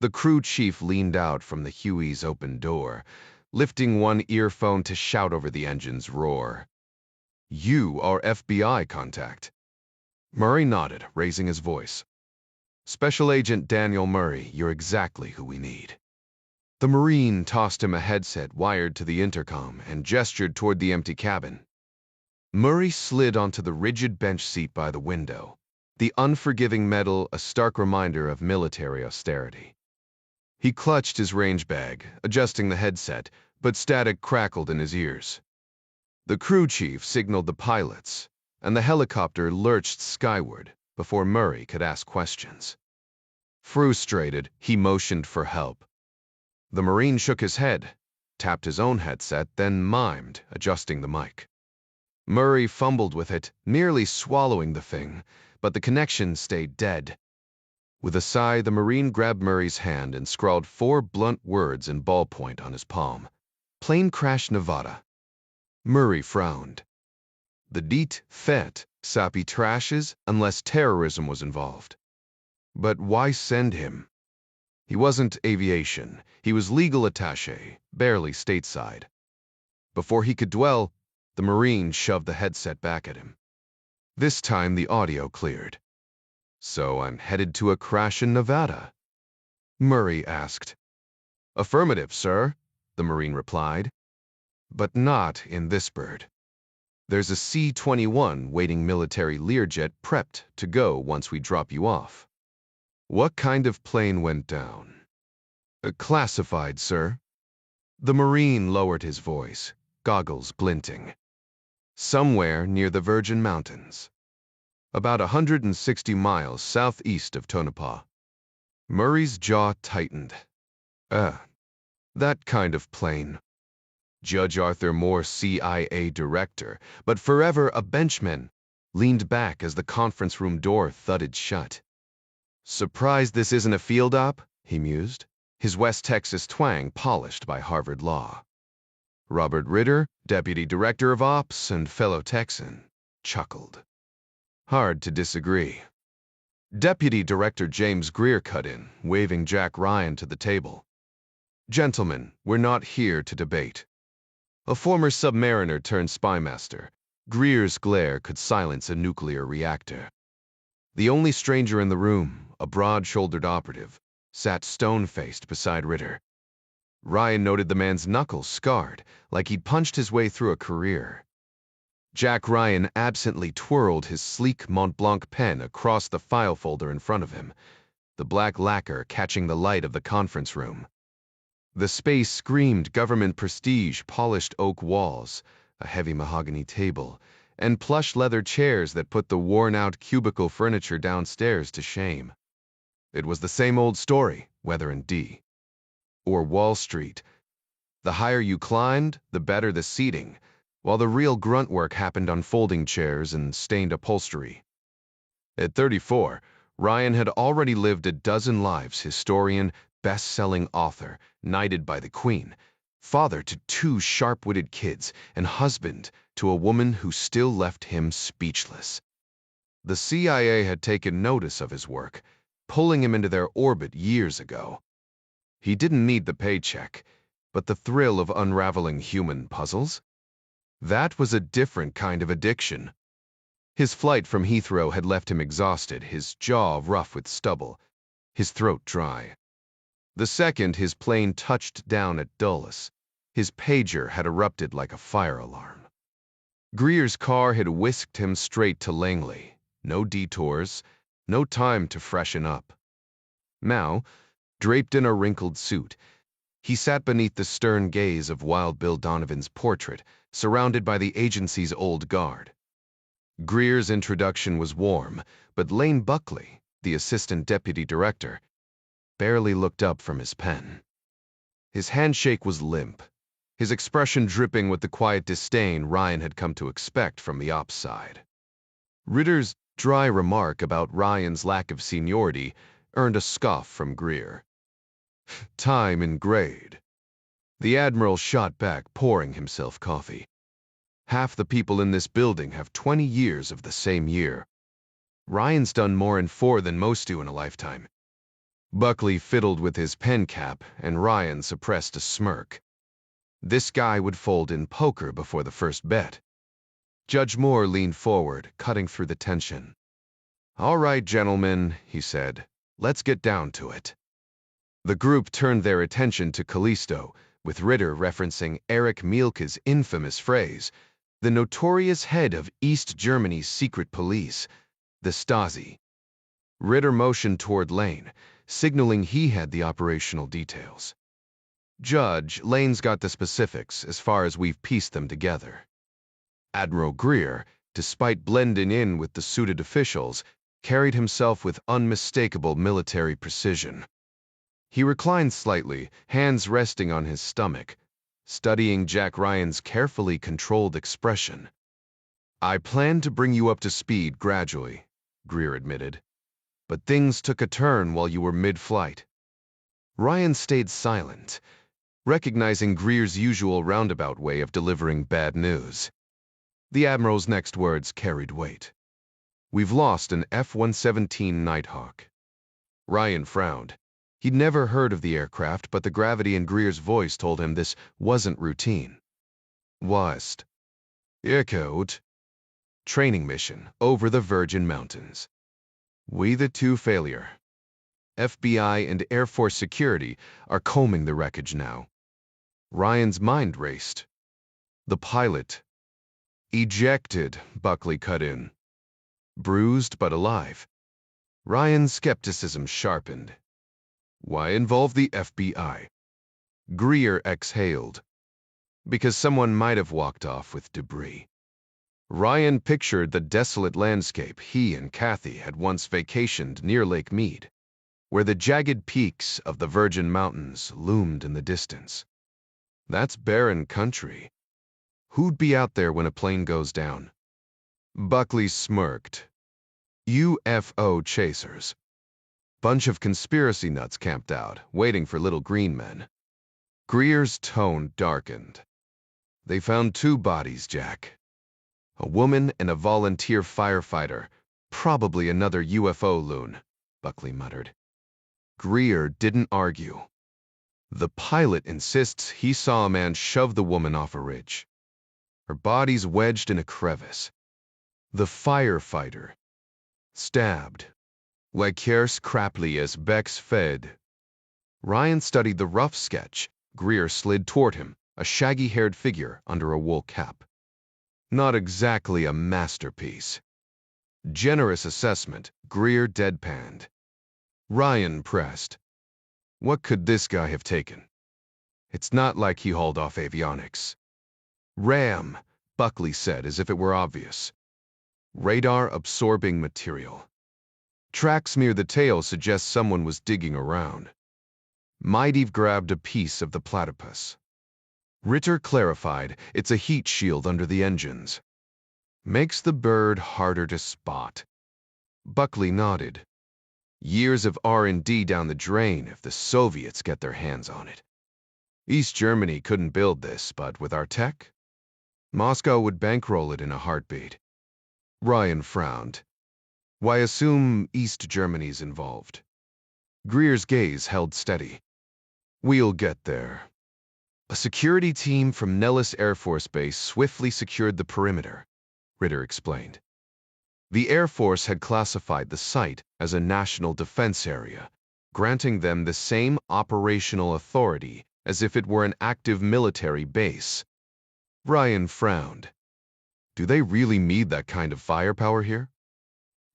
The crew chief leaned out from the Huey's open door, lifting one earphone to shout over the engine's roar. You are FBI contact. Murray nodded, raising his voice. Special Agent Daniel Murray, you're exactly who we need. The Marine tossed him a headset wired to the intercom and gestured toward the empty cabin. Murray slid onto the rigid bench seat by the window, the unforgiving metal a stark reminder of military austerity. He clutched his range bag, adjusting the headset, but static crackled in his ears. The crew chief signaled the pilots, and the helicopter lurched skyward before Murray could ask questions. Frustrated, he motioned for help. The Marine shook his head, tapped his own headset, then mimed, adjusting the mic. Murray fumbled with it, nearly swallowing the thing, but the connection stayed dead. With a sigh, the Marine grabbed Murray's hand and scrawled 4 blunt words in ballpoint on his palm. Plane crash, Nevada. Murray frowned. The DEET FET, sappy trashes, unless terrorism was involved. But why send him? He wasn't aviation. He was legal attaché, barely stateside. Before he could dwell, the Marine shoved the headset back at him. This time the audio cleared. So I'm headed to a crash in Nevada? Murray asked. Affirmative, sir, the Marine replied. But not in this bird. There's a C-21 waiting military Learjet prepped to go once we drop you off. What kind of plane went down? Classified, sir. The Marine lowered his voice, goggles glinting. Somewhere near the Virgin Mountains. About 160 miles southeast of Tonopah. Murray's jaw tightened. That kind of plane. Judge Arthur Moore, CIA director, but forever a benchman, leaned back as the conference room door thudded shut. Surprised this isn't a field op? He mused, his West Texas twang polished by Harvard Law. Robert Ritter, Deputy Director of Ops and fellow Texan, chuckled. Hard to disagree. Deputy Director James Greer cut in, waving Jack Ryan to the table. Gentlemen, we're not here to debate. A former submariner turned spymaster, Greer's glare could silence a nuclear reactor. The only stranger in the room, a broad-shouldered operative, sat stone-faced beside Ritter. Ryan noted the man's knuckles scarred, like he'd punched his way through a career. Jack Ryan absently twirled his sleek Mont Blanc pen across the file folder in front of him, the black lacquer catching the light of the conference room. The space screamed government prestige, polished oak walls, a heavy mahogany table, and plush leather chairs that put the worn-out cubicle furniture downstairs to shame. It was the same old story, whether in D or Wall Street. The higher you climbed, the better the seating, while the real grunt work happened on folding chairs and stained upholstery. At 34, Ryan had already lived a dozen lives: historian, best-selling author, knighted by the Queen, father to two sharp-witted kids, and husband to a woman who still left him speechless. The CIA had taken notice of his work, pulling him into their orbit years ago. He didn't need the paycheck, but the thrill of unraveling human puzzles? That was a different kind of addiction. His flight from Heathrow had left him exhausted, his jaw rough with stubble, his throat dry. The second his plane touched down at Dulles, his pager had erupted like a fire alarm. Greer's car had whisked him straight to Langley. No detours, no time to freshen up. Now, draped in a wrinkled suit, he sat beneath the stern gaze of Wild Bill Donovan's portrait, surrounded by the agency's old guard. Greer's introduction was warm, but Lane Buckley, the assistant deputy director, barely looked up from his pen. His handshake was limp, his expression dripping with the quiet disdain Ryan had come to expect from the ops side. Ritter's dry remark about Ryan's lack of seniority earned a scoff from Greer. Time and grade. The Admiral shot back, pouring himself coffee. Half the people in this building have 20 years of the same year. Ryan's done more in 4 than most do in a lifetime. Buckley fiddled with his pen cap, and Ryan suppressed a smirk. This guy would fold in poker before the first bet. Judge Moore leaned forward, cutting through the tension. "All right, gentlemen," he said, "let's get down to it." The group turned their attention to Callisto, with Ritter referencing Erich Mielke's infamous phrase, the notorious head of East Germany's secret police, the Stazzi. Ritter motioned toward Lane, signaling he had the operational details. "Judge, Lane's got the specifics as far as we've pieced them together." Admiral Greer, despite blending in with the suited officials, carried himself with unmistakable military precision. He reclined slightly, hands resting on his stomach, studying Jack Ryan's carefully controlled expression. "I planned to bring you up to speed gradually," Greer admitted, "but things took a turn while you were mid-flight." Ryan stayed silent, recognizing Greer's usual roundabout way of delivering bad news. The Admiral's next words carried weight. "We've lost an F-117 Nighthawk." Ryan frowned. He'd never heard of the aircraft, but the gravity in Greer's voice told him this wasn't routine. "West. Echoed. Training mission over the Virgin Mountains. We the two failure. FBI and Air Force security are combing the wreckage now." Ryan's mind raced. "The pilot." "Ejected," Buckley cut in. "Bruised but alive." Ryan's skepticism sharpened. "Why involve the FBI?" Greer exhaled. "Because someone might have walked off with debris." Ryan pictured the desolate landscape he and Kathy had once vacationed near Lake Mead, where the jagged peaks of the Virgin Mountains loomed in the distance. That's barren country. Who'd be out there when a plane goes down? Buckley smirked. "UFO chasers. Bunch of conspiracy nuts camped out, waiting for little green men." Greer's tone darkened. "They found 2 bodies, Jack. A woman and a volunteer firefighter, probably another UFO loon," Buckley muttered. Greer didn't argue. "The pilot insists he saw a man shove the woman off a ridge. Her body's wedged in a crevice. The firefighter. Stabbed. Lekers krapli as Bex fed." Ryan studied the rough sketch. Greer slid toward him, a shaggy-haired figure under a wool cap. "Not exactly a masterpiece." Generous assessment, Greer deadpanned. Ryan pressed. "What could this guy have taken? It's not like he hauled off avionics." "RAM," Buckley said as if it were obvious. "Radar-absorbing material. Tracks near the tail suggest someone was digging around. Might have grabbed a piece of the platypus." Ritter clarified, "It's a heat shield under the engines. Makes the bird harder to spot." Buckley nodded. Years of R&D down the drain if the Soviets get their hands on it. East Germany couldn't build this, but with our tech, Moscow would bankroll it in a heartbeat. Ryan frowned. Why assume East Germany's involved? Greer's gaze held steady. We'll get there. A security team from Nellis Air Force Base swiftly secured the perimeter, Ritter explained. The Air Force had classified the site as a national defense area, granting them the same operational authority as if it were an active military base. Ryan frowned. Do they really need that kind of firepower here?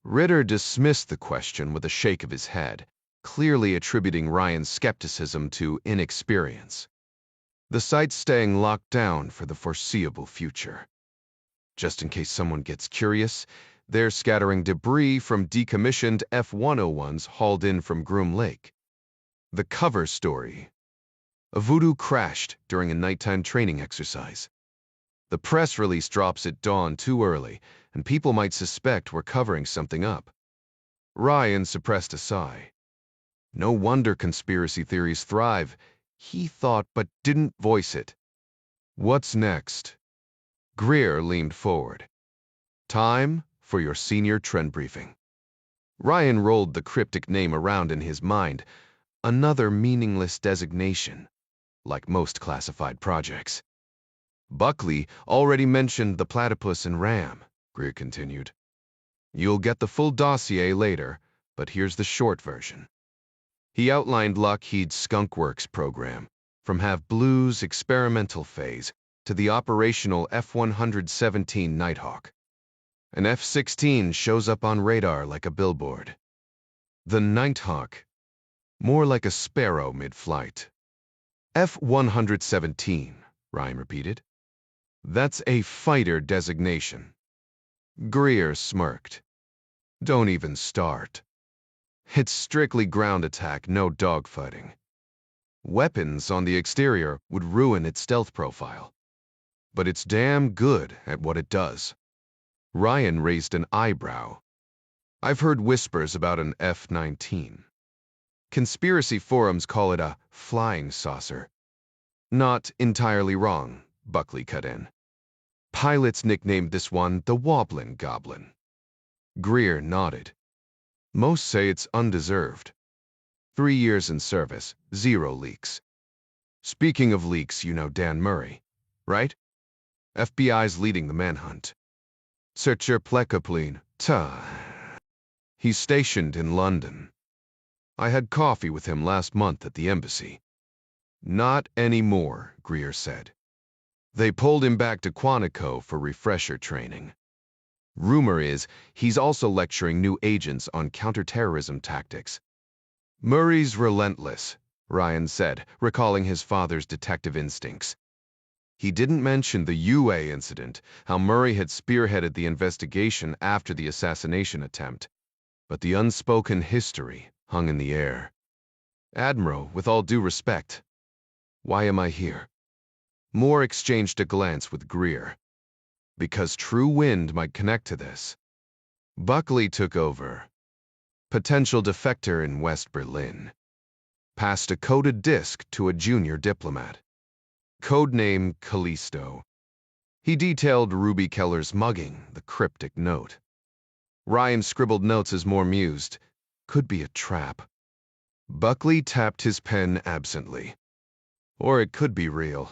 Ritter dismissed the question with a shake of his head, clearly attributing Ryan's skepticism to inexperience. The site's staying locked down for the foreseeable future. Just in case someone gets curious, they're scattering debris from decommissioned F-101s hauled in from Groom Lake. The cover story. A Voodoo crashed during a nighttime training exercise. The press release drops at dawn too early, and people might suspect we're covering something up. Ryan suppressed a sigh. No wonder conspiracy theories thrive, he thought but didn't voice it. What's next? Greer leaned forward. Time for your senior trend briefing. Ryan rolled the cryptic name around in his mind, another meaningless designation, like most classified projects. Buckley already mentioned the platypus and ram, Greer continued. You'll get the full dossier later, but here's the short version. He outlined Lockheed's Skunk Works program, from Have Blue's experimental phase to the operational F-117 Nighthawk. An F-16 shows up on radar like a billboard. The Nighthawk, more like a sparrow mid-flight. F-117, Ryan repeated. That's a fighter designation. Greer smirked. Don't even start. It's strictly ground attack, no dogfighting. Weapons on the exterior would ruin its stealth profile. But it's damn good at what it does. Ryan raised an eyebrow. I've heard whispers about an F-19. Conspiracy forums call it a flying saucer. Not entirely wrong, Buckley cut in. Pilots nicknamed this one the Wobblin' Goblin. Greer nodded. Most say it's undeserved. 3 years in service, 0 leaks. Speaking of leaks, you know Dan Murray, right? FBI's leading the manhunt. Searcher Plekaplin, ta. He's stationed in London. I had coffee with him last month at the embassy. Not anymore, Greer said. They pulled him back to Quantico for refresher training. Rumor is he's also lecturing new agents on counterterrorism tactics. Murray's relentless, Ryan said, recalling his father's detective instincts. He didn't mention the UA incident, how Murray had spearheaded the investigation after the assassination attempt. But the unspoken history hung in the air. Admiral, with all due respect, why am I here? Moore exchanged a glance with Greer. Because True Wind might connect to this. Buckley took over. Potential defector in West Berlin. Passed a coded disc to a junior diplomat. Codename Callisto. He detailed Ruby Keller's mugging, the cryptic note. Ryan scribbled notes as Moore mused. Could be a trap. Buckley tapped his pen absently. Or it could be real.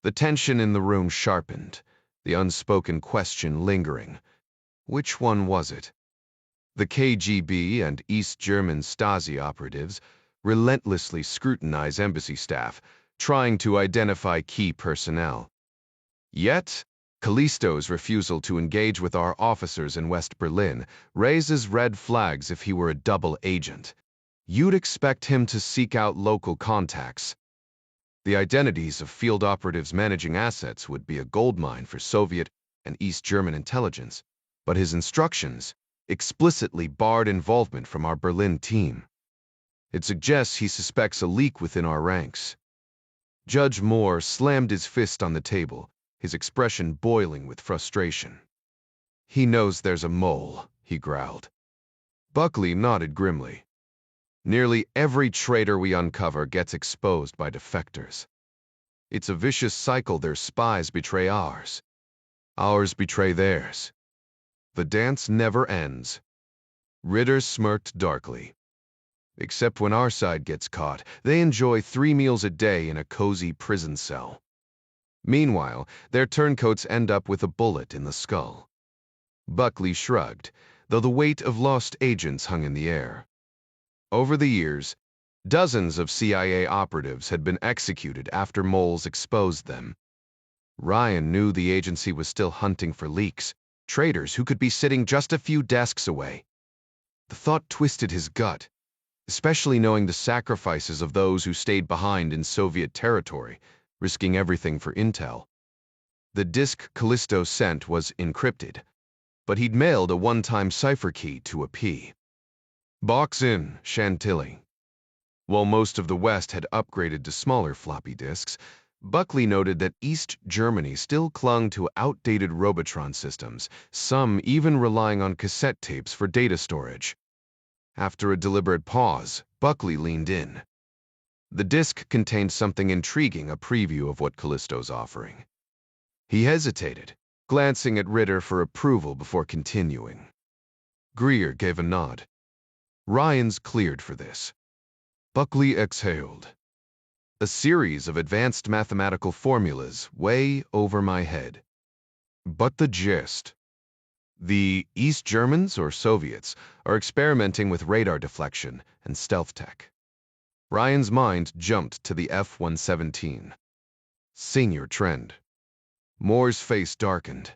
The tension in the room sharpened, the unspoken question lingering. Which one was it? The KGB and East German Stazzi operatives relentlessly scrutinize embassy staff, trying to identify key personnel. Yet, Callisto's refusal to engage with our officers in West Berlin raises red flags if he were a double agent. You'd expect him to seek out local contacts. The identities of field operatives managing assets would be a goldmine for Soviet and East German intelligence, but his instructions explicitly barred involvement from our Berlin team. It suggests he suspects a leak within our ranks. Judge Moore slammed his fist on the table, his expression boiling with frustration. He knows there's a mole, he growled. Buckley nodded grimly. Nearly every traitor we uncover gets exposed by defectors. It's a vicious cycle. Their spies betray ours. Ours betray theirs. The dance never ends. Ritter smirked darkly. Except when our side gets caught, they enjoy 3 meals a day in a cozy prison cell. Meanwhile, their turncoats end up with a bullet in the skull. Buckley shrugged, though the weight of lost agents hung in the air. Over the years, dozens of CIA operatives had been executed after moles exposed them. Ryan knew the agency was still hunting for leaks, traitors who could be sitting just a few desks away. The thought twisted his gut, especially knowing the sacrifices of those who stayed behind in Soviet territory, risking everything for intel. The disk Callisto sent was encrypted, but he'd mailed a one-time cipher key to a P. Box in, Chantilly. While most of the West had upgraded to smaller floppy disks, Buckley noted that East Germany still clung to outdated Robotron systems, some even relying on cassette tapes for data storage. After a deliberate pause, Buckley leaned in. The disk contained something intriguing, a preview of what Callisto's offering. He hesitated, glancing at Ritter for approval before continuing. Greer gave a nod. Ryan's cleared for this. Buckley exhaled. A series of advanced mathematical formulas way over my head. But the gist. The East Germans, or Soviets, are experimenting with radar deflection and stealth tech. Ryan's mind jumped to the F-117. Senior trend. Moore's face darkened.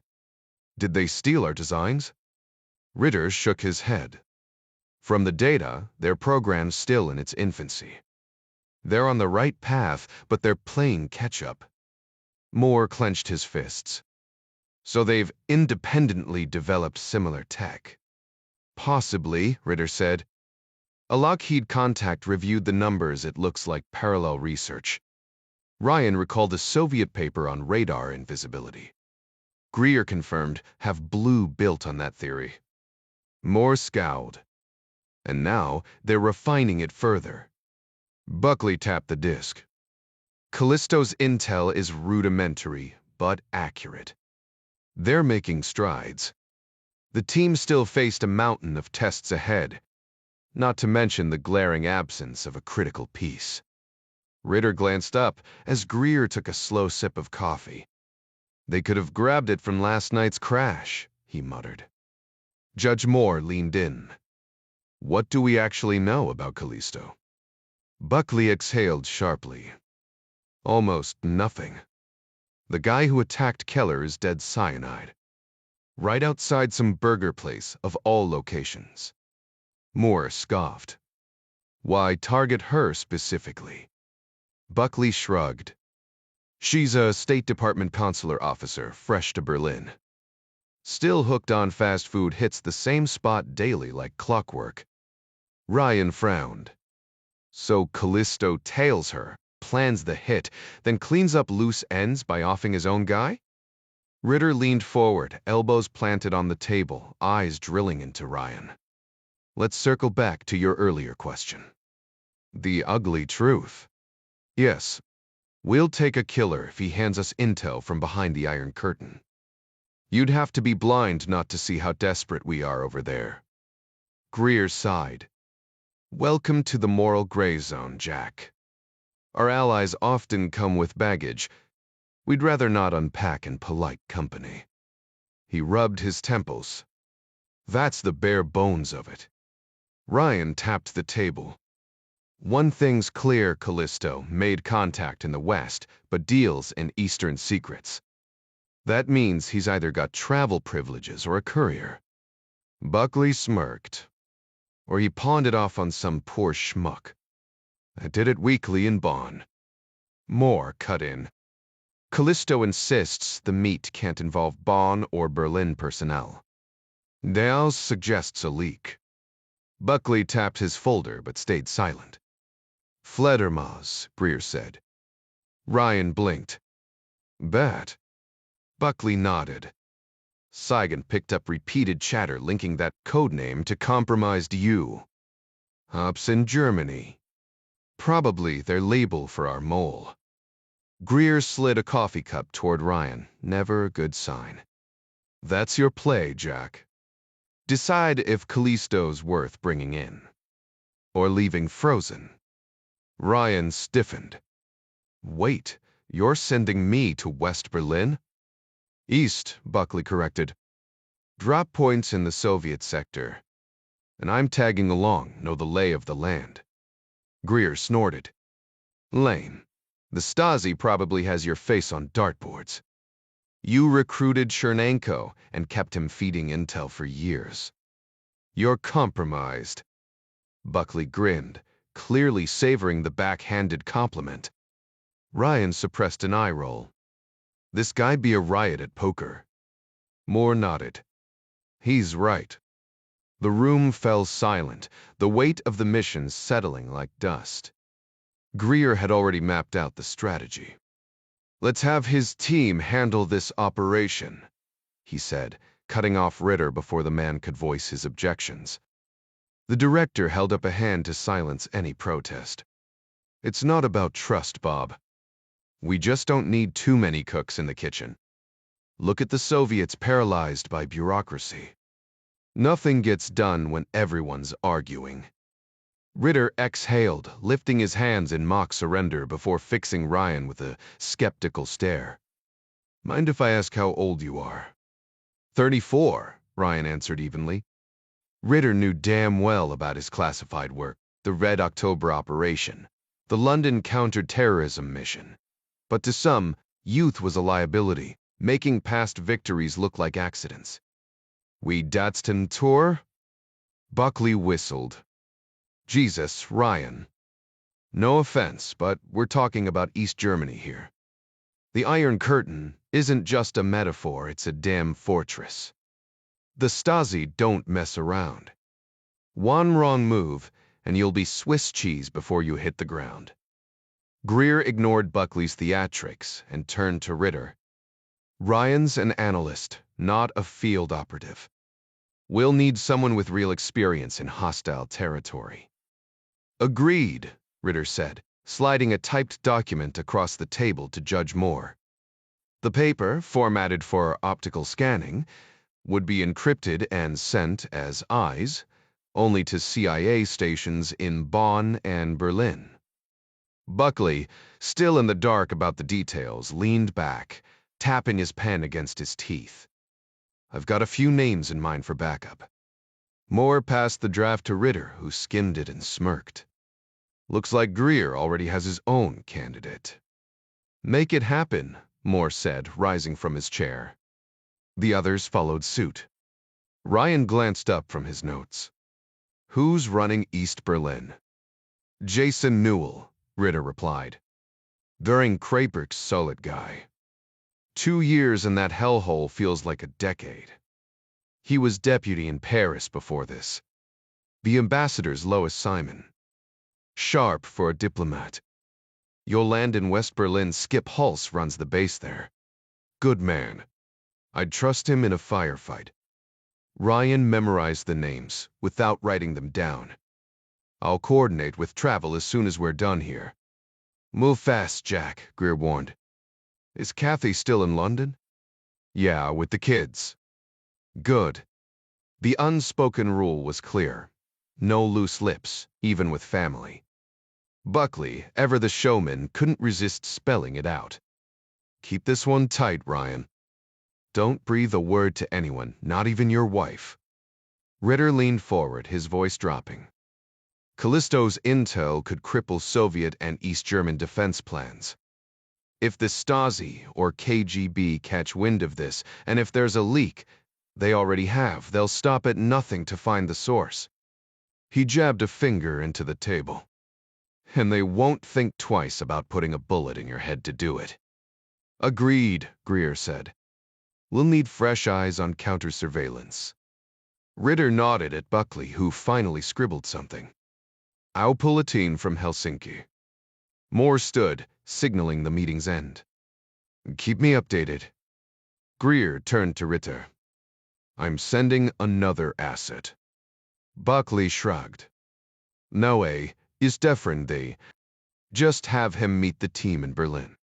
Did they steal our designs? Ritter shook his head. From the data, their program's still in its infancy. They're on the right path, but they're playing catch-up. Moore clenched his fists. So they've independently developed similar tech. Possibly, Ritter said. A Lockheed contact reviewed the numbers. It looks like parallel research. Ryan recalled a Soviet paper on radar invisibility. Greer confirmed, have Blue built on that theory. Moore scowled. And now they're refining it further. Buckley tapped the disk. Callisto's intel is rudimentary, but accurate. They're making strides. The team still faced a mountain of tests ahead, not to mention the glaring absence of a critical piece. Ritter glanced up as Greer took a slow sip of coffee. They could have grabbed it from last night's crash, he muttered. Judge Moore leaned in. What do we actually know about Callisto? Buckley exhaled sharply. Almost nothing. The guy who attacked Keller is dead cyanide. Right outside some burger place of all locations. Moore scoffed. Why target her specifically? Buckley shrugged. She's a State Department consular officer, fresh to Berlin. Still hooked on fast food, hits the same spot daily like clockwork. Ryan frowned. So Callisto tails her, plans the hit, then cleans up loose ends by offing his own guy? Ritter leaned forward, elbows planted on the table, eyes drilling into Ryan. Let's circle back to your earlier question. The ugly truth. Yes, we'll take a killer if he hands us intel from behind the Iron Curtain. You'd have to be blind not to see how desperate we are over there. Greer sighed. Welcome to the moral gray zone, Jack. Our allies often come with baggage. We'd rather not unpack in polite company. He rubbed his temples. That's the bare bones of it. Ryan tapped the table. One thing's clear, Callisto made contact in the West, but deals in Eastern secrets. That means he's either got travel privileges or a courier. Buckley smirked. Or he pawned it off on some poor schmuck. I did it weekly in Bonn. Moore cut in. Callisto insists the meet can't involve Bonn or Berlin personnel. Dales suggests a leak. Buckley tapped his folder but stayed silent. Fledermaus, Greer said. Ryan blinked. Bet. Buckley nodded. Saigon picked up repeated chatter linking that codename to compromised you. Ops in Germany. Probably their label for our mole. Greer slid a coffee cup toward Ryan, never a good sign. That's your play, Jack. Decide if Callisto's worth bringing in. Or leaving frozen. Ryan stiffened. Wait, you're sending me to West Berlin? East, Buckley corrected. Drop points in the Soviet sector. And I'm tagging along, know the lay of the land. Greer snorted. Lame. The Stazzi probably has your face on dartboards. You recruited Chernenko and kept him feeding intel for years. You're compromised. Buckley grinned, clearly savoring the backhanded compliment. Ryan suppressed an eye roll. This guy be a riot at poker. Moore nodded. He's right. The room fell silent, the weight of the mission settling like dust. Greer had already mapped out the strategy. Let's have his team handle this operation, he said, cutting off Ritter before the man could voice his objections. The director held up a hand to silence any protest. It's not about trust, Bob. We just don't need too many cooks in the kitchen. Look at the Soviets paralyzed by bureaucracy. Nothing gets done when everyone's arguing. Ritter exhaled, lifting his hands in mock surrender before fixing Ryan with a skeptical stare. Mind if I ask how old you are? 34, Ryan answered evenly. Ritter knew damn well about his classified work, the Red October operation, the London counter-terrorism mission. But to some, youth was a liability, making past victories look like accidents. We Datston tour? Buckley whistled. Jesus, Ryan. No offense, but we're talking about East Germany here. The Iron Curtain isn't just a metaphor, it's a damn fortress. The Stasi don't mess around. One wrong move, and you'll be Swiss cheese before you hit the ground. Greer ignored Buckley's theatrics and turned to Ritter. Ryan's an analyst, not a field operative. We'll need someone with real experience in hostile territory. Agreed, Ritter said, sliding a typed document across the table to Judge Moore. The paper, formatted for optical scanning, would be encrypted and sent as eyes, only to CIA stations in Bonn and Berlin. Buckley, still in the dark about the details, leaned back, tapping his pen against his teeth. I've got a few names in mind for backup. Moore passed the draft to Ritter, who skimmed it and smirked. Looks like Greer already has his own candidate. Make it happen, Moore said, rising from his chair. The others followed suit. Ryan glanced up from his notes. Who's running East Berlin? Jason Newell, Ritter replied. During Kraperk's solid guy. 2 years in that hellhole feels like a decade. He was deputy in Paris before this. The ambassador's Lois Simon. Sharp for a diplomat. You'll land in West Berlin. Skip Hulse runs the base there. Good man. I'd trust him in a firefight. Ryan memorized the names, without writing them down. I'll coordinate with travel as soon as we're done here. Move fast, Jack, Greer warned. Is Kathy still in London? Yeah, with the kids. Good. The unspoken rule was clear. No loose lips, even with family. Buckley, ever the showman, couldn't resist spelling it out. Keep this one tight, Ryan. Don't breathe a word to anyone, not even your wife. Ritter leaned forward, his voice dropping. Callisto's intel could cripple Soviet and East German defense plans. If the Stasi or KGB catch wind of this, and if there's a leak, they already have, they'll stop at nothing to find the source. He jabbed a finger into the table. And they won't think twice about putting a bullet in your head to do it. Agreed, Greer said. We'll need fresh eyes on counter-surveillance. Ritter nodded at Buckley, who finally scribbled something. I'll pull a team from Helsinki. Moore stood, signaling the meeting's end. Keep me updated. Greer turned to Ritter. I'm sending another asset. Buckley shrugged. No, is different, they. Just have him meet the team in Berlin.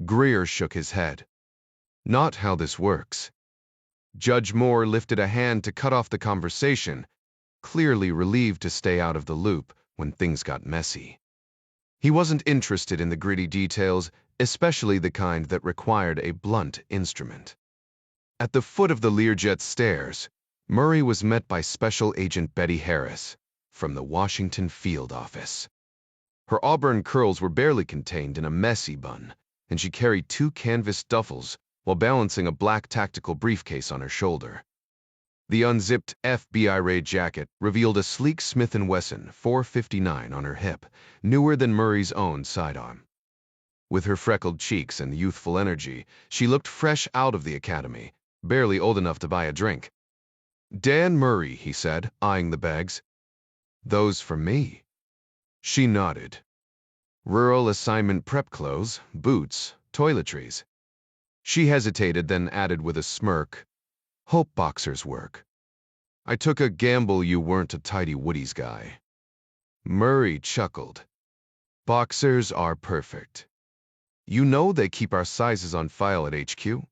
Greer shook his head. Not how this works. Judge Moore lifted a hand to cut off the conversation, clearly relieved to stay out of the loop when things got messy. He wasn't interested in the gritty details, especially the kind that required a blunt instrument. At the foot of the Learjet stairs, Murray was met by Special Agent Betty Harris from the Washington Field Office. Her auburn curls were barely contained in a messy bun, and she carried 2 canvas duffels while balancing a black tactical briefcase on her shoulder. The unzipped FBI raid jacket revealed a sleek Smith & Wesson .459 on her hip, newer than Murray's own sidearm. With her freckled cheeks and youthful energy, she looked fresh out of the academy, barely old enough to buy a drink. Dan Murray, he said, eyeing the bags. Those for me. She nodded. Rural assignment prep clothes, boots, toiletries. She hesitated, then added with a smirk, hope boxers work. I took a gamble you weren't a tidy Woody's guy. Murray chuckled. Boxers are perfect. You know they keep our sizes on file at HQ?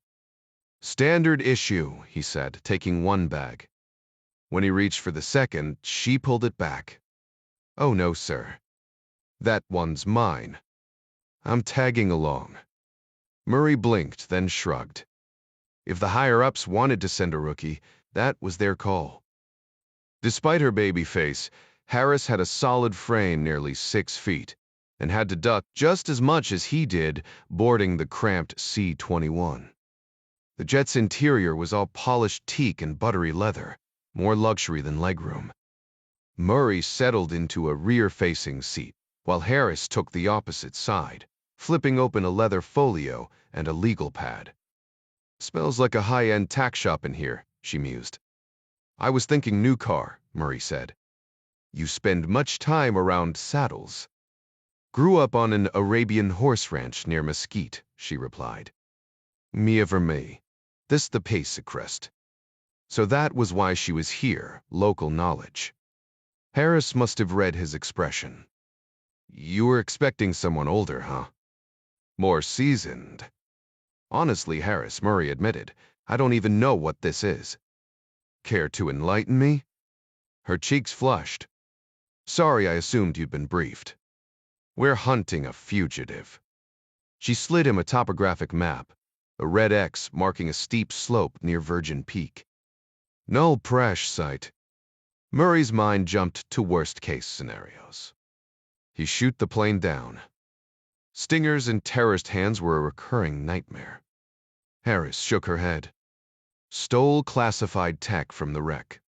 Standard issue, he said, taking one bag. When he reached for the second, she pulled it back. Oh no, sir. That one's mine. I'm tagging along. Murray blinked, then shrugged. If the higher-ups wanted to send a rookie, that was their call. Despite her baby face, Harris had a solid frame nearly 6 feet, and had to duck just as much as he did boarding the cramped C-21. The jet's interior was all polished teak and buttery leather, more luxury than legroom. Murray settled into a rear-facing seat, while Harris took the opposite side, flipping open a leather folio and a legal pad. Smells like a high-end tack shop in here, she mused. I was thinking new car, Murray said. You spend much time around saddles. Grew up on an Arabian horse ranch near Mesquite, she replied. Me ever me. This the pace crest. So that was why she was here, local knowledge. Harris must have read his expression. You were expecting someone older, huh? More seasoned. Honestly, Harris, Murray admitted, I don't even know what this is. Care to enlighten me? Her cheeks flushed. Sorry, I assumed you'd been briefed. We're hunting a fugitive. She slid him a topographic map, a red X marking a steep slope near Virgin Peak. Null Prash site. Murray's mind jumped to worst-case scenarios. He shoot the plane down. Stingers and terrorist hands were a recurring nightmare. Harris shook her head. Stole classified tech from the wreck.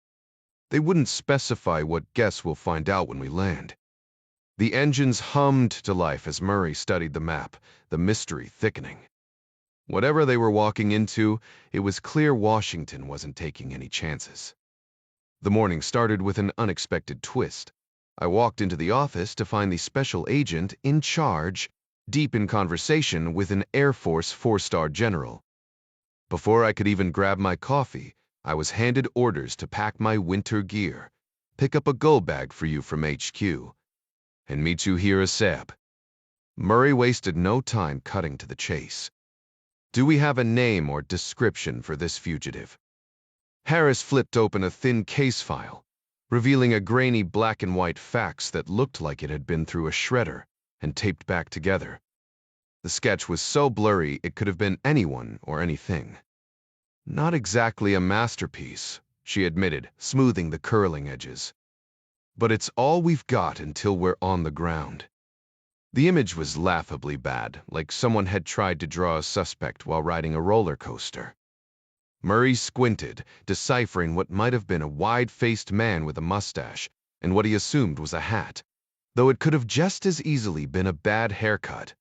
They wouldn't specify what, guess we'll find out when we land. The engines hummed to life as Murray studied the map, the mystery thickening. Whatever they were walking into, it was clear Washington wasn't taking any chances. The morning started with an unexpected twist. I walked into the office to find the special agent in charge, deep in conversation with an Air Force 4-star general. Before I could even grab my coffee, I was handed orders to pack my winter gear, pick up a go bag for you from HQ, and meet you here ASAP. Murray wasted no time cutting to the chase. Do we have a name or description for this fugitive? Harris flipped open a thin case file, revealing a grainy black and white fax that looked like it had been through a shredder and taped back together. The sketch was so blurry it could have been anyone or anything. Not exactly a masterpiece, she admitted, smoothing the curling edges. But it's all we've got until we're on the ground. The image was laughably bad, like someone had tried to draw a suspect while riding a roller coaster. Murray squinted, deciphering what might have been a wide-faced man with a mustache and what he assumed was a hat, though it could have just as easily been a bad haircut.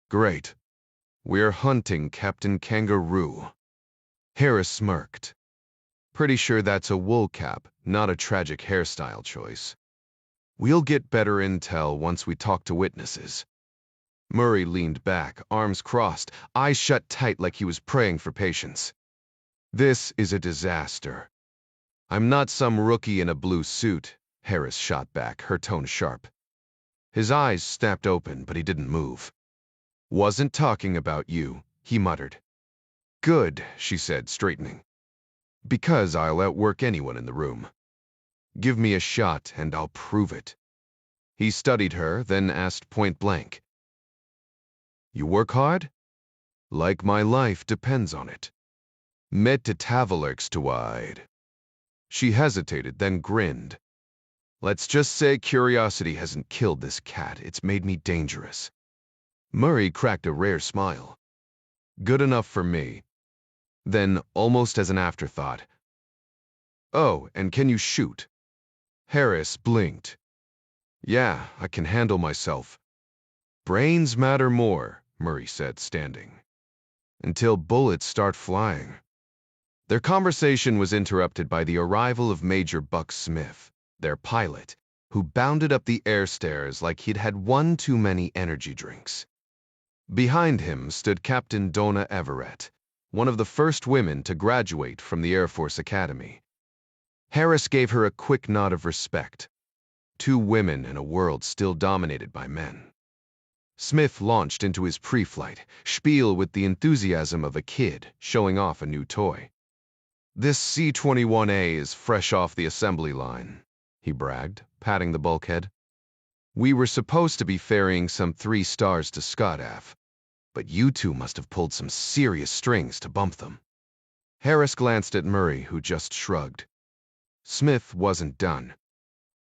Great. We're hunting Captain Kangaroo. Harris smirked. Pretty sure that's a wool cap, not a tragic hairstyle choice. We'll get better intel once we talk to witnesses. Murray leaned back, arms crossed, eyes shut tight like he was praying for patience. This is a disaster. I'm not some rookie in a blue suit, Harris shot back, her tone sharp. His eyes snapped open, but he didn't move. Wasn't talking about you, he muttered. Good, she said, straightening. Because I'll outwork anyone in the room. Give me a shot and I'll prove it. He studied her, then asked point blank. You work hard? Like my life depends on it. Met to Tavalerks to wide. She hesitated, then grinned. Let's just say curiosity hasn't killed this cat. It's made me dangerous. Murray cracked a rare smile. Good enough for me. Then, almost as an afterthought, oh, and can you shoot? Harris blinked. Yeah, I can handle myself. Brains matter more, Murray said, standing. Until bullets start flying. Their conversation was interrupted by the arrival of Major Buck Smith, their pilot, who bounded up the air stairs like he'd had one too many energy drinks. Behind him stood Captain Donna Everett, one of the first women to graduate from the Air Force Academy. Harris gave her a quick nod of respect. Two women in a world still dominated by men. Smith launched into his pre-flight spiel with the enthusiasm of a kid showing off a new toy. This C-21A is fresh off the assembly line, he bragged, patting the bulkhead. We were supposed to be ferrying some 3 stars to Scotaf, but you two must have pulled some serious strings to bump them. Harris glanced at Murray, who just shrugged. Smith wasn't done.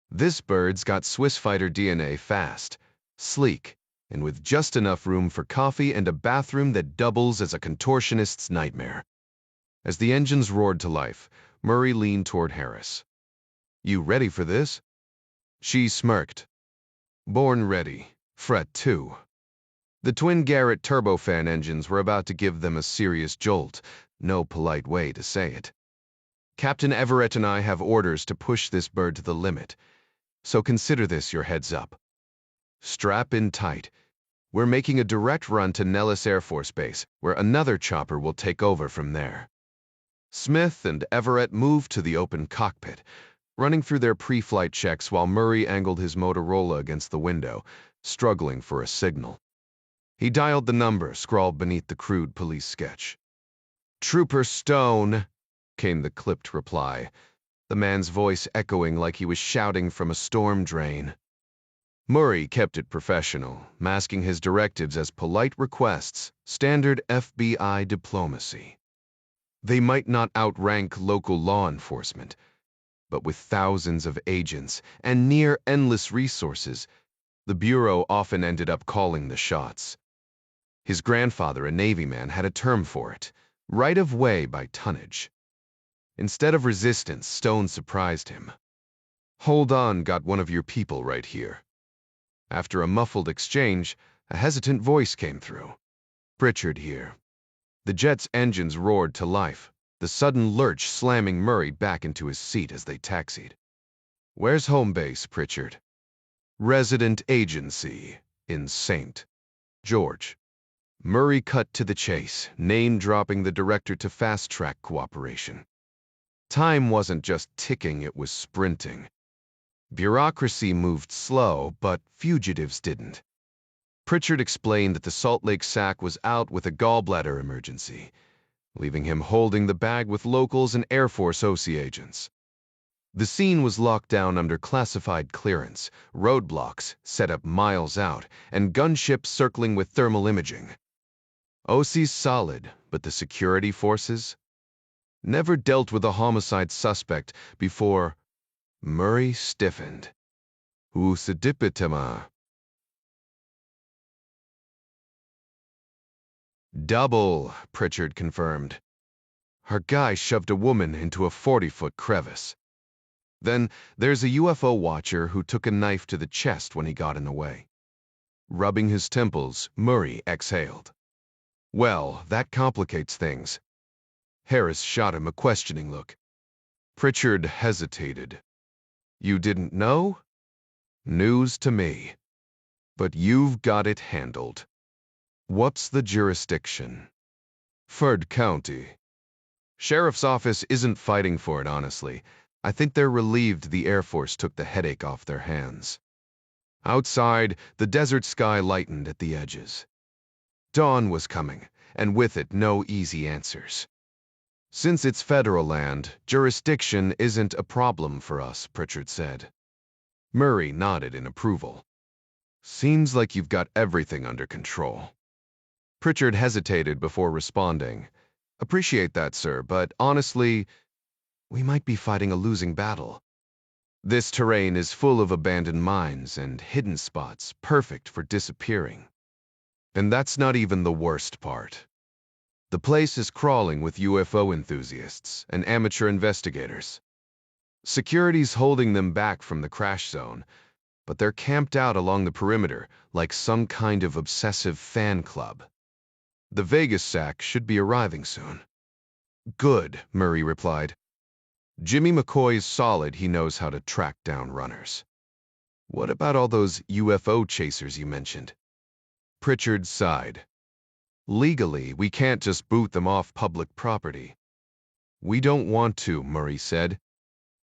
This bird's got Swiss fighter DNA fast, sleek, and with just enough room for coffee and a bathroom that doubles as a contortionist's nightmare. As the engines roared to life, Murray leaned toward Harris. You ready for this? She smirked. Born ready. Fret 2. The twin Garrett turbofan engines were about to give them a serious jolt, no polite way to say it. Captain Everett and I have orders to push this bird to the limit, so consider this your heads up. Strap in tight. We're making a direct run to Nellis Air Force Base, where another chopper will take over from there. Smith and Everett moved to the open cockpit, running through their pre-flight checks while Murray angled his Motorola against the window, struggling for a signal. He dialed the number scrawled beneath the crude police sketch. Trooper Stone, came the clipped reply, the man's voice echoing like he was shouting from a storm drain. Murray kept it professional, masking his directives as polite requests, standard FBI diplomacy. They might not outrank local law enforcement, but with thousands of agents and near endless resources, the Bureau often ended up calling the shots. His grandfather, a Navy man, had a term for it, right of way by tonnage. Instead of resistance, Stone surprised him. Hold on, got one of your people right here. After a muffled exchange, a hesitant voice came through. Pritchard here. The jet's engines roared to life, the sudden lurch slamming Murray back into his seat as they taxied. Where's home base, Pritchard? Resident agency in St. George. Murray cut to the chase, name-dropping the director to fast-track cooperation. Time wasn't just ticking, it was sprinting. Bureaucracy moved slow, but fugitives didn't. Pritchard explained that the Salt Lake SAC was out with a gallbladder emergency, leaving him holding the bag with locals and Air Force OC agents. The scene was locked down under classified clearance, roadblocks set up miles out, and gunships circling with thermal imaging. OC's solid, but the security forces? Never dealt with a homicide suspect before. Murray stiffened. Usadipitema. Double, Pritchard confirmed. Our guy shoved a woman into a 40-foot crevice. Then there's a UFO watcher who took a knife to the chest when he got in the way. Rubbing his temples, Murray exhaled. Well, that complicates things. Harris shot him a questioning look. Pritchard hesitated. You didn't know? News to me. But you've got it handled. What's the jurisdiction? Ferd County. Sheriff's office isn't fighting for it, honestly. I think they're relieved the Air Force took the headache off their hands. Outside, the desert sky lightened at the edges. Dawn was coming, and with it no easy answers. Since it's federal land, jurisdiction isn't a problem for us, Pritchard said. Murray nodded in approval. Seems like you've got everything under control. Pritchard hesitated before responding. Appreciate that, sir, but honestly, we might be fighting a losing battle. This terrain is full of abandoned mines and hidden spots, perfect for disappearing. And that's not even the worst part. The place is crawling with UFO enthusiasts and amateur investigators. Security's holding them back from the crash zone, but they're camped out along the perimeter like some kind of obsessive fan club. The Vegas sack should be arriving soon. Good, Murray replied. Jimmy McCoy's solid he knows how to track down runners. What about all those UFO chasers you mentioned? Pritchard sighed. Legally, we can't just boot them off public property. We don't want to, Murray said.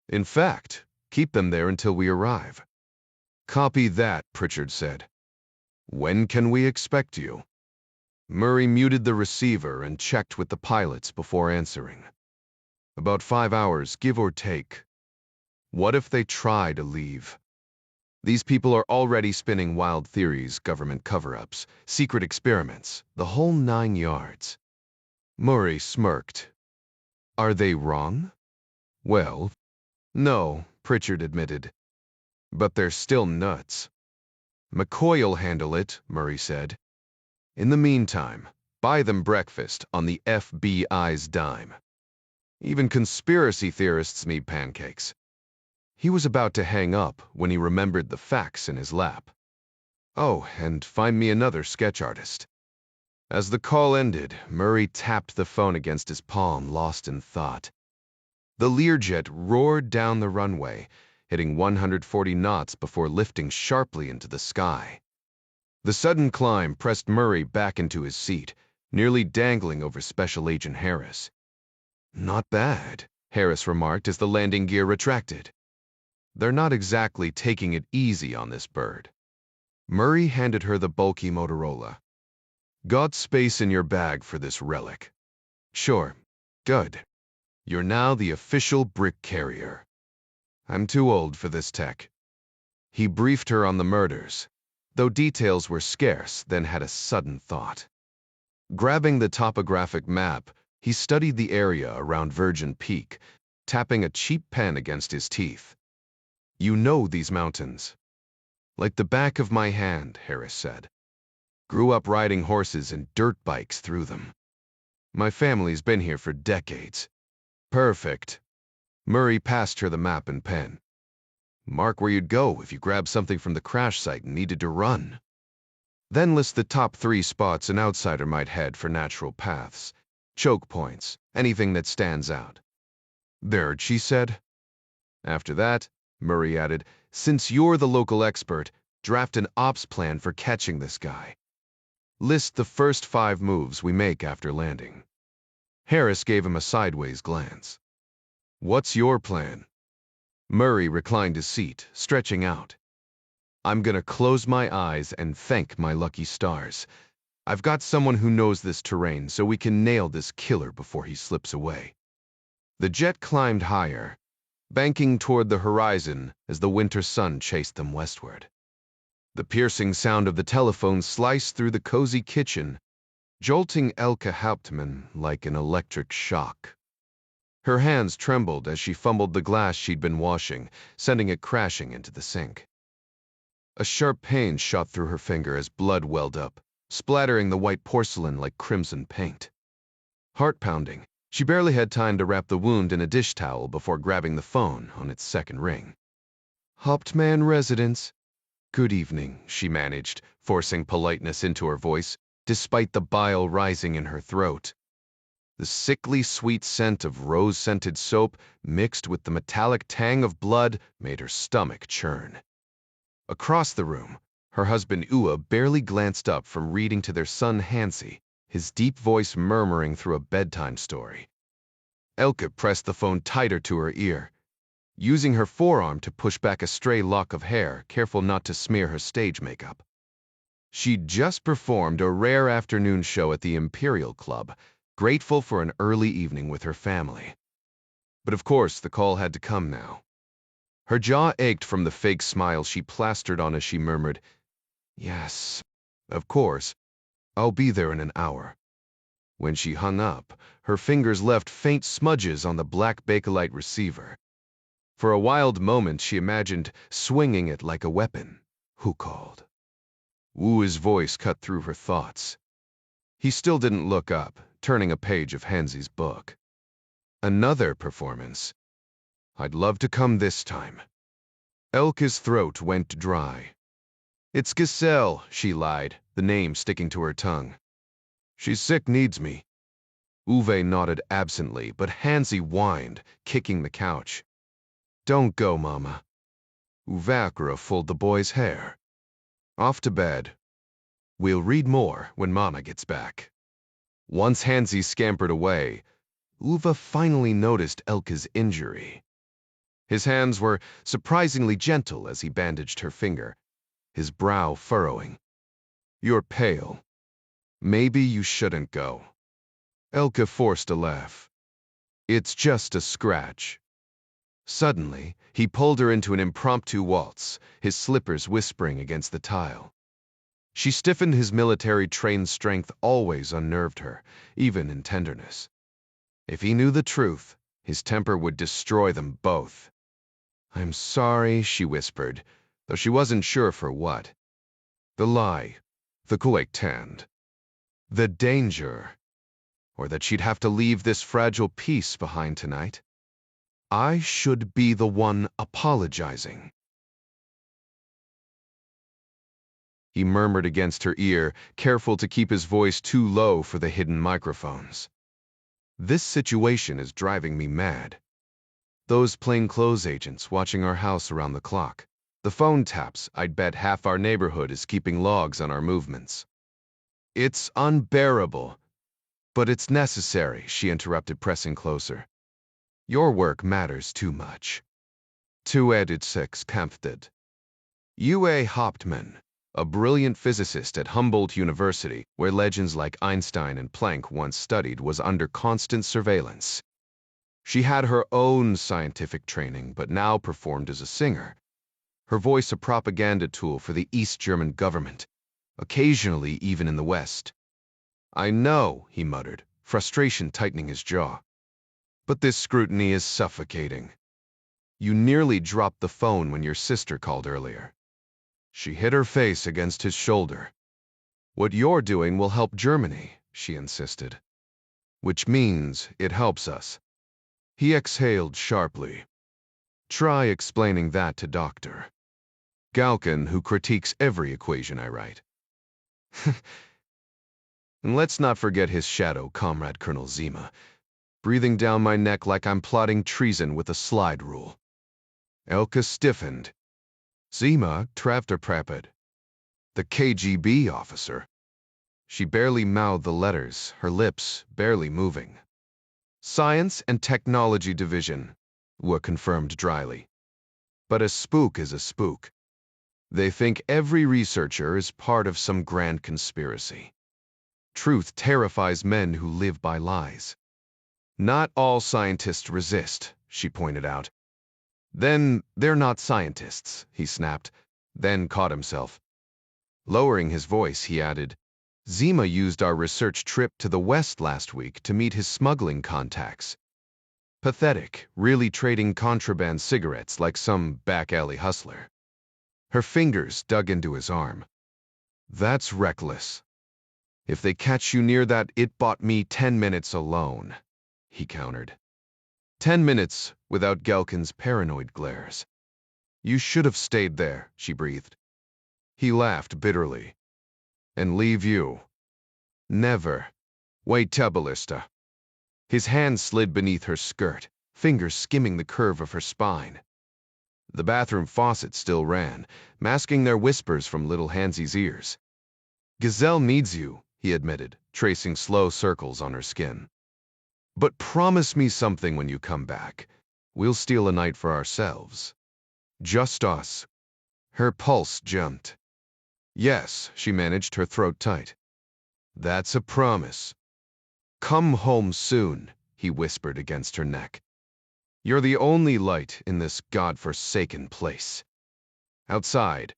In fact, keep them there until we arrive. Copy that, Pritchard said. When can we expect you? Murray muted the receiver and checked with the pilots before answering. About 5 hours, give or take. What if they try to leave? These people are already spinning wild theories, government cover-ups, secret experiments, the whole 9 yards. Murray smirked. Are they wrong? Well, no, Pritchard admitted. But they're still nuts. McCoy'll handle it, Murray said. In the meantime, buy them breakfast on the FBI's dime. Even conspiracy theorists need pancakes. He was about to hang up when he remembered the fax in his lap. Oh, and find me another sketch artist. As the call ended, Murray tapped the phone against his palm, lost in thought. The Learjet roared down the runway, hitting 140 knots before lifting sharply into the sky. The sudden climb pressed Murray back into his seat, nearly dangling over Special Agent Harris. Not bad, Harris remarked as the landing gear retracted. They're not exactly taking it easy on this bird. Murray handed her the bulky Motorola. Got space in your bag for this relic? Sure. Good. You're now the official brick carrier. I'm too old for this tech. He briefed her on the murders, though details were scarce, then had a sudden thought. Grabbing the topographic map, he studied the area around Virgin Peak, tapping a cheap pen against his teeth. You know these mountains. Like the back of my hand, Harris said. Grew up riding horses and dirt bikes through them. My family's been here for decades. Perfect. Murray passed her the map and pen. Mark where you'd go if you grabbed something from the crash site and needed to run. Then list the top 3 spots an outsider might head for natural paths, choke points, anything that stands out. There, she said. After that, Murray added, since you're the local expert, draft an ops plan for catching this guy. List the first 5 moves we make after landing. Harris gave him a sideways glance. What's your plan? Murray reclined his seat, stretching out. I'm gonna close my eyes and thank my lucky stars. I've got someone who knows this terrain so we can nail this killer before he slips away. The jet climbed higher, banking toward the horizon as the winter sun chased them westward. The piercing sound of the telephone sliced through the cozy kitchen, jolting Elke Hauptmann like an electric shock. Her hands trembled as she fumbled the glass she'd been washing, sending it crashing into the sink. A sharp pain shot through her finger as blood welled up, splattering the white porcelain like crimson paint. Heart pounding, she barely had time to wrap the wound in a dish towel before grabbing the phone on its second ring. Hauptmann residence. Good evening, she managed, forcing politeness into her voice, despite the bile rising in her throat. The sickly sweet scent of rose-scented soap mixed with the metallic tang of blood made her stomach churn. Across the room, her husband Ua barely glanced up from reading to their son Hansi, his deep voice murmuring through a bedtime story. Elke pressed the phone tighter to her ear, using her forearm to push back a stray lock of hair, careful not to smear her stage makeup. She'd just performed a rare afternoon show at the Imperial Club, grateful for an early evening with her family. But of course, the call had to come now. Her jaw ached from the fake smile she plastered on as she murmured, "Yes, of course. I'll be there in an hour." When she hung up, her fingers left faint smudges on the black Bakelite receiver. For a wild moment, she imagined swinging it like a weapon. Who called? Wu's voice cut through her thoughts. He still didn't look up, turning a page of Hansi's book. Another performance. I'd love to come this time. Elke's throat went dry. It's Giselle, she lied, the name sticking to her tongue. She's sick, needs me. Uwe nodded absently, but Hansi whined, kicking the couch. Don't go, Mama. Uvakra pulled the boy's hair. Off to bed. We'll read more when Mama gets back. Once Hansi scampered away, Uwe finally noticed Elke's injury. His hands were surprisingly gentle as he bandaged her finger, his brow furrowing. You're pale. Maybe you shouldn't go. Elke forced a laugh. It's just a scratch. Suddenly, he pulled her into an impromptu waltz, his slippers whispering against the tile. She stiffened. His military-trained strength always unnerved her, even in tenderness. If he knew the truth, his temper would destroy them both. I'm sorry, she whispered, though she wasn't sure for what. The lie, the Kuwait, the danger, or that she'd have to leave this fragile piece behind tonight. I should be the one apologizing. He murmured against her ear, careful to keep his voice too low for the hidden microphones. This situation is driving me mad. Those plainclothes agents watching our house around the clock. The phone taps, I'd bet half our neighborhood is keeping logs on our movements. It's unbearable. But it's necessary, she interrupted, pressing closer. Your work matters too much. To edit sex campted. Ue Hauptmann, a brilliant physicist at Humboldt University, where legends like Einstein and Planck once studied, was under constant surveillance. She had her own scientific training, but now performed as a singer. Her voice a propaganda tool for the East German government, occasionally even in the West. I know, he muttered, frustration tightening his jaw. But this scrutiny is suffocating. You nearly dropped the phone when your sister called earlier. She hit her face against his shoulder. What you're doing will help Germany, she insisted. Which means it helps us. He exhaled sharply. Try explaining that to Dr. Galkin, who critiques every equation I write. And let's not forget his shadow, Comrade Colonel Zima, breathing down my neck like I'm plotting treason with a slide rule. Elke stiffened. Zima Travterprapid. The KGB officer. She barely mouthed the letters, her lips barely moving. Science and Technology Division, Wu confirmed dryly. But a spook is a spook. They think every researcher is part of some grand conspiracy. Truth terrifies men who live by lies. Not all scientists resist, she pointed out. Then they're not scientists, he snapped, then caught himself. Lowering his voice, he added, Zima used our research trip to the West last week to meet his smuggling contacts. Pathetic, really trading contraband cigarettes like some back-alley hustler. Her fingers dug into his arm. That's reckless. If they catch you near that, it bought me 10 minutes alone, he countered. 10 minutes without Galkin's paranoid glares. You should have stayed there, she breathed. He laughed bitterly. And leave you? Never. Wait, Tabbalista. His hand slid beneath her skirt, fingers skimming the curve of her spine. The bathroom faucet still ran, masking their whispers from little Hansi's ears. Gazelle needs you, he admitted, tracing slow circles on her skin. But promise me something when you come back. We'll steal a night for ourselves. Just us." Her pulse jumped. Yes, she managed, her throat tight. "That's a promise. Come home soon," he whispered against her neck. "You're the only light in this god-forsaken place." Outside,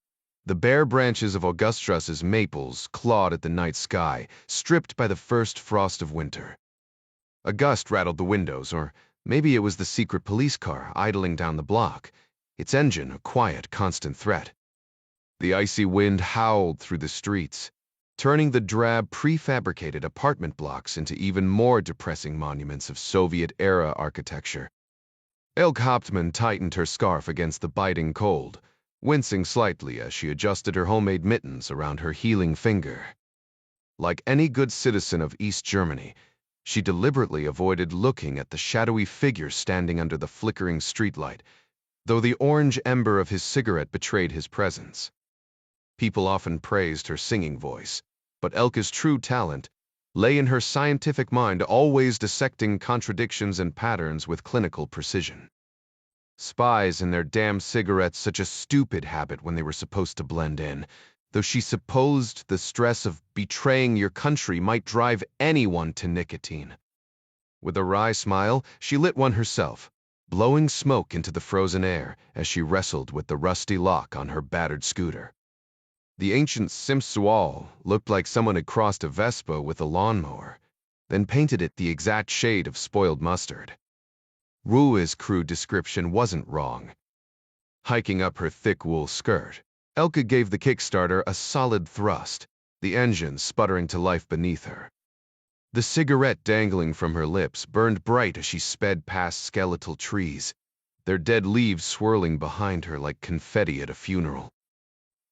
the bare branches of Augustra's maples clawed at the night sky, stripped by the first frost of winter. A gust rattled the windows, or maybe it was the secret police car idling down the block, its engine a quiet, constant threat. The icy wind howled through the streets, turning the drab, prefabricated apartment blocks into even more depressing monuments of Soviet-era architecture. Elke Hauptmann tightened her scarf against the biting cold, wincing slightly as she adjusted her homemade mittens around her healing finger. Like any good citizen of East Germany, she deliberately avoided looking at the shadowy figure standing under the flickering streetlight, though the orange ember of his cigarette betrayed his presence. People often praised her singing voice, but Elke's true talent lay in her scientific mind, always dissecting contradictions and patterns with clinical precision. Spies and their damn cigarettes, such a stupid habit when they were supposed to blend in, though she supposed the stress of betraying your country might drive anyone to nicotine. With a wry smile, she lit one herself, blowing smoke into the frozen air as she wrestled with the rusty lock on her battered scooter. The ancient Simpswall looked like someone had crossed a Vespa with a lawnmower, then painted it the exact shade of spoiled mustard. Rue's crude description wasn't wrong. Hiking up her thick wool skirt, Elke gave the Kickstarter a solid thrust, the engine sputtering to life beneath her. The cigarette dangling from her lips burned bright as she sped past skeletal trees, their dead leaves swirling behind her like confetti at a funeral.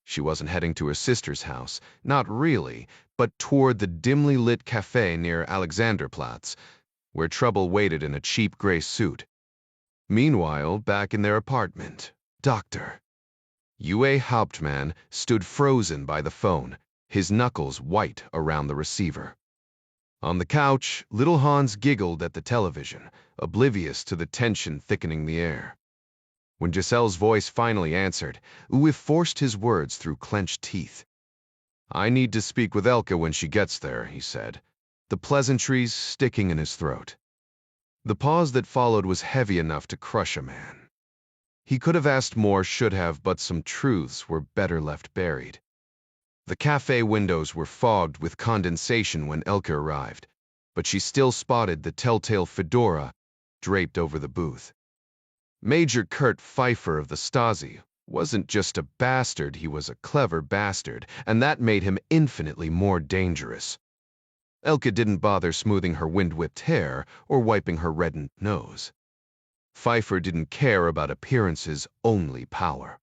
She wasn't heading to her sister's house, not really, but toward the dimly lit cafe near Alexanderplatz, where trouble waited in a cheap gray suit. Meanwhile, back in their apartment, Dr. Uwe Hauptmann stood frozen by the phone, his knuckles white around the receiver. On the couch, little Hans giggled at the television, oblivious to the tension thickening the air. When Giselle's voice finally answered, Uwe forced his words through clenched teeth. "I need to speak with Elke when she gets there," he said, the pleasantries sticking in his throat. The pause that followed was heavy enough to crush a man. He could have asked more, should have, but some truths were better left buried. The cafe windows were fogged with condensation when Elke arrived, but she still spotted the telltale fedora draped over the booth. Major Kurt Pfeiffer of the Stazzi wasn't just a bastard, he was a clever bastard, and that made him infinitely more dangerous. Elke didn't bother smoothing her wind-whipped hair or wiping her reddened nose. Pfeiffer didn't care about appearances, only power.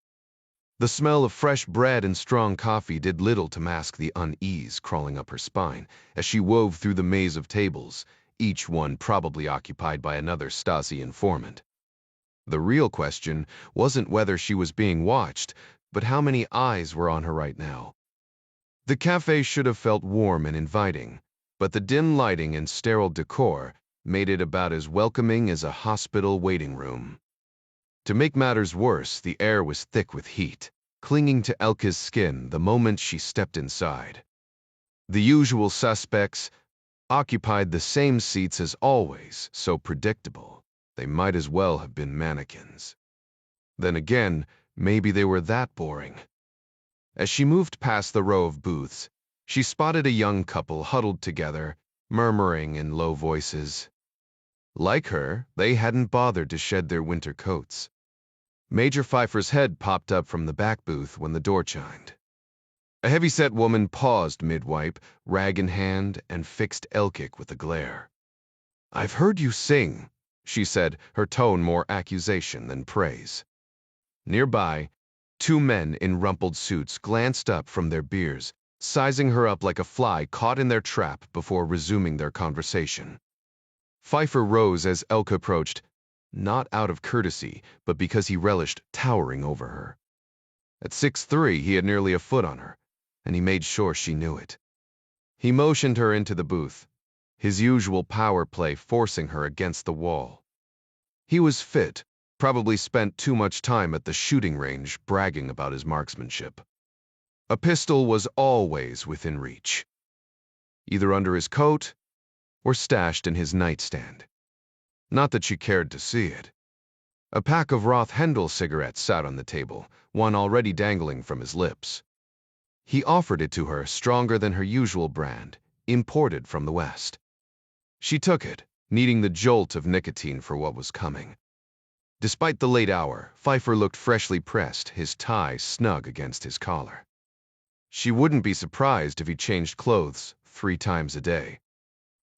The smell of fresh bread and strong coffee did little to mask the unease crawling up her spine as she wove through the maze of tables, each one probably occupied by another Stasi informant. The real question wasn't whether she was being watched, but how many eyes were on her right now. The cafe should have felt warm and inviting, but the dim lighting and sterile decor made it about as welcoming as a hospital waiting room. To make matters worse, the air was thick with heat, clinging to Elke's skin the moment she stepped inside. The usual suspects occupied the same seats as always, so predictable. They might as well have been mannequins. Then again, maybe they were that boring. As she moved past the row of booths, she spotted a young couple huddled together, murmuring in low voices. Like her, they hadn't bothered to shed their winter coats. Major Pfeiffer's head popped up from the back booth when the door chimed. A heavy-set woman paused mid-wipe, rag in hand, and fixed Elkic with a glare. "I've heard you sing," she said, her tone more accusation than praise. Nearby, two men in rumpled suits glanced up from their beers, sizing her up like a fly caught in their trap before resuming their conversation. Pfeiffer rose as Elke approached, not out of courtesy, but because he relished towering over her. At 6'3", he had nearly a foot on her, and he made sure she knew it. He motioned her into the booth, his usual power play forcing her against the wall. He was fit, probably spent too much time at the shooting range bragging about his marksmanship. A pistol was always within reach, either under his coat or stashed in his nightstand. Not that she cared to see it. A pack of Roth Hendel cigarettes sat on the table, one already dangling from his lips. He offered it to her, stronger than her usual brand, imported from the West. She took it, needing the jolt of nicotine for what was coming. Despite the late hour, Pfeiffer looked freshly pressed, his tie snug against his collar. She wouldn't be surprised if he changed clothes 3 times a day.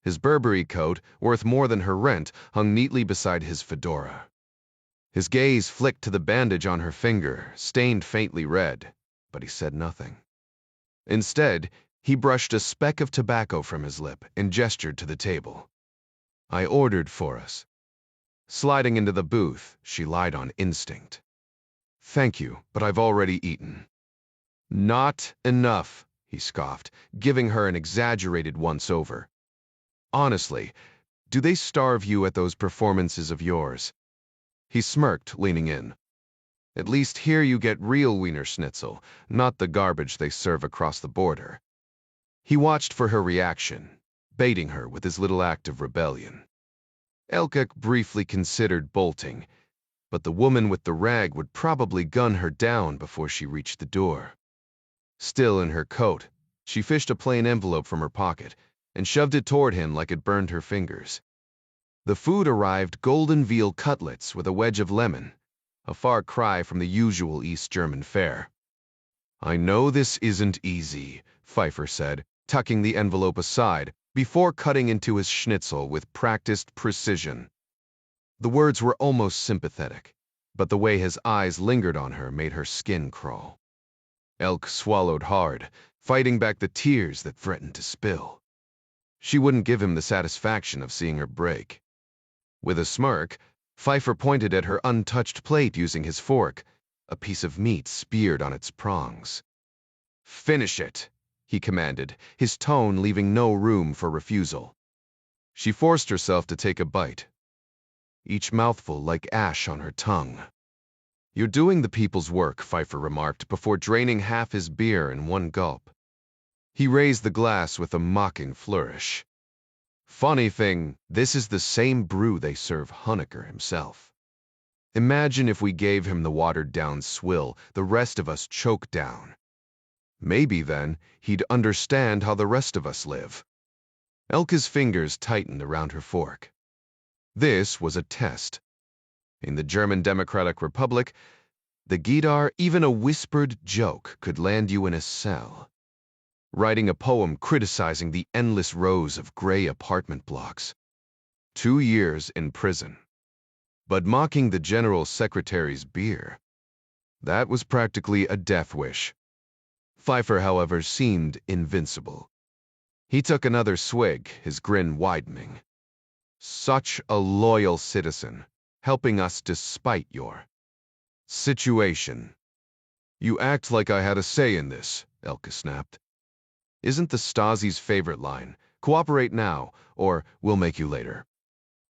His Burberry coat, worth more than her rent, hung neatly beside his fedora. His gaze flicked to the bandage on her finger, stained faintly red, but he said nothing. Instead, he brushed a speck of tobacco from his lip and gestured to the table. "I ordered for us." Sliding into the booth, she lied on instinct. "Thank you, but I've already eaten." "Not enough," he scoffed, giving her an exaggerated once-over. "Honestly, do they starve you at those performances of yours?" He smirked, leaning in. "At least here you get real Wiener Schnitzel, not the garbage they serve across the border." He watched for her reaction, baiting her with his little act of rebellion. Elke briefly considered bolting, but the woman with the rag would probably gun her down before she reached the door. Still in her coat, she fished a plain envelope from her pocket and shoved it toward him like it burned her fingers. The food arrived: golden veal cutlets with a wedge of lemon, a far cry from the usual East German fare. "I know this isn't easy," Pfeiffer said, tucking the envelope aside before cutting into his schnitzel with practiced precision. The words were almost sympathetic, but the way his eyes lingered on her made her skin crawl. Elke swallowed hard, fighting back the tears that threatened to spill. She wouldn't give him the satisfaction of seeing her break. With a smirk, Pfeiffer pointed at her untouched plate using his fork, a piece of meat speared on its prongs. "Finish it," he commanded, his tone leaving no room for refusal. She forced herself to take a bite, each mouthful like ash on her tongue. "You're doing the people's work," Pfeiffer remarked before draining half his beer in one gulp. He raised the glass with a mocking flourish. "Funny thing, this is the same brew they serve Honecker himself. Imagine if we gave him the watered-down swill the rest of us choke down. Maybe then he'd understand how the rest of us live." Elke's fingers tightened around her fork. This was a test. In the German Democratic Republic, the Gidar, even a whispered joke could land you in a cell. Writing a poem criticizing the endless rows of gray apartment blocks. 2 years in prison. But mocking the general secretary's beer, that was practically a death wish. Pfeiffer, however, seemed invincible. He took another swig, his grin widening. "Such a loyal citizen, helping us despite your situation." "You act like I had a say in this," Elke snapped. "Isn't the Stazzi's favorite line, 'Cooperate now, or we'll make you later'?"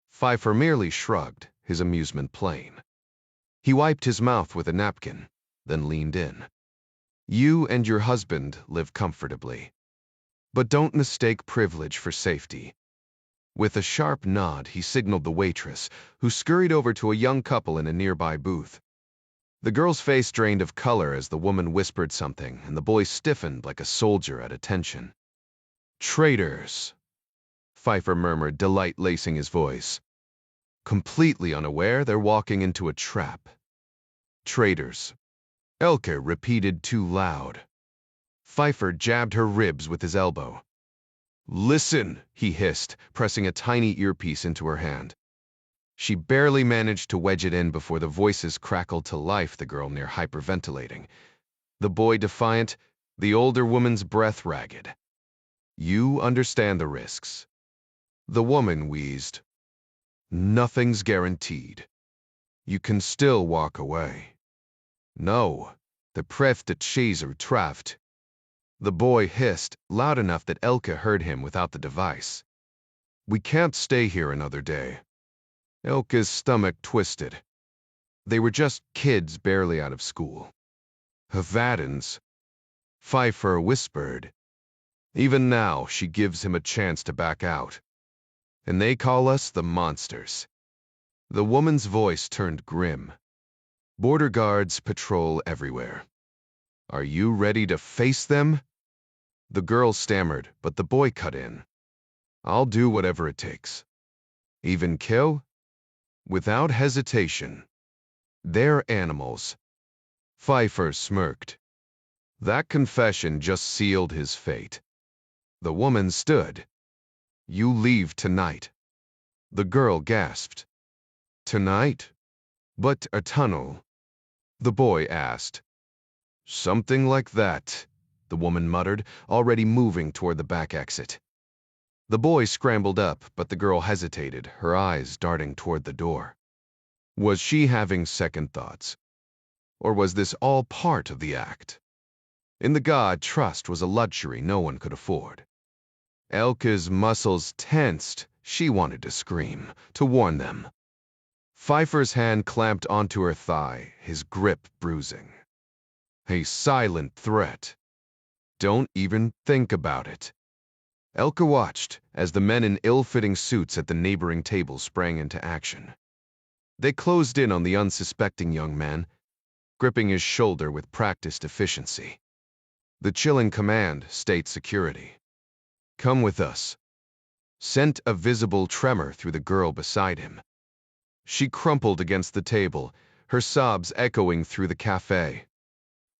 Pfeiffer merely shrugged, his amusement plain. He wiped his mouth with a napkin, then leaned in. "You and your husband live comfortably. But don't mistake privilege for safety." With a sharp nod, he signaled the waitress, who scurried over to a young couple in a nearby booth. The girl's face drained of color as the woman whispered something, and the boy stiffened like a soldier at attention. "Traitors," Pfeiffer murmured, delight lacing his voice. Completely unaware they're walking into a trap. "Traitors," Elke repeated too loud. Pfeiffer jabbed her ribs with his elbow. "Listen," he hissed, pressing a tiny earpiece into her hand. She barely managed to wedge it in before the voices crackled to life, the girl near hyperventilating, the boy defiant, the older woman's breath ragged. "You understand the risks." The woman wheezed. "Nothing's guaranteed. You can still walk away." "No, the preft chaser traft." The boy hissed, loud enough that Elke heard him without the device. We can't stay here another day. Elke's stomach twisted. They were just kids barely out of school. Havadans, Pfeiffer whispered. Even now, she gives him a chance to back out. And they call us the monsters. The woman's voice turned grim. Border guards patrol everywhere. Are you ready to face them? The girl stammered, but the boy cut in. I'll do whatever it takes. Even kill? Without hesitation. They're animals. Pfeiffer smirked. That confession just sealed his fate. The woman stood. You leave tonight. The girl gasped. Tonight? But a tunnel? The boy asked. Something like that, the woman muttered, already moving toward the back exit. The boy scrambled up, but the girl hesitated, her eyes darting toward the door. Was she having second thoughts? Or was this all part of the act? In the god, trust was a luxury no one could afford. Elke's muscles tensed. She wanted to scream, to warn them. Pfeiffer's hand clamped onto her thigh, his grip bruising. A silent threat. Don't even think about it. Elke watched as the men in ill-fitting suits at the neighboring table sprang into action. They closed in on the unsuspecting young man, gripping his shoulder with practiced efficiency. The chilling command, state security. Come with us. Sent a visible tremor through the girl beside him. She crumpled against the table, her sobs echoing through the cafe.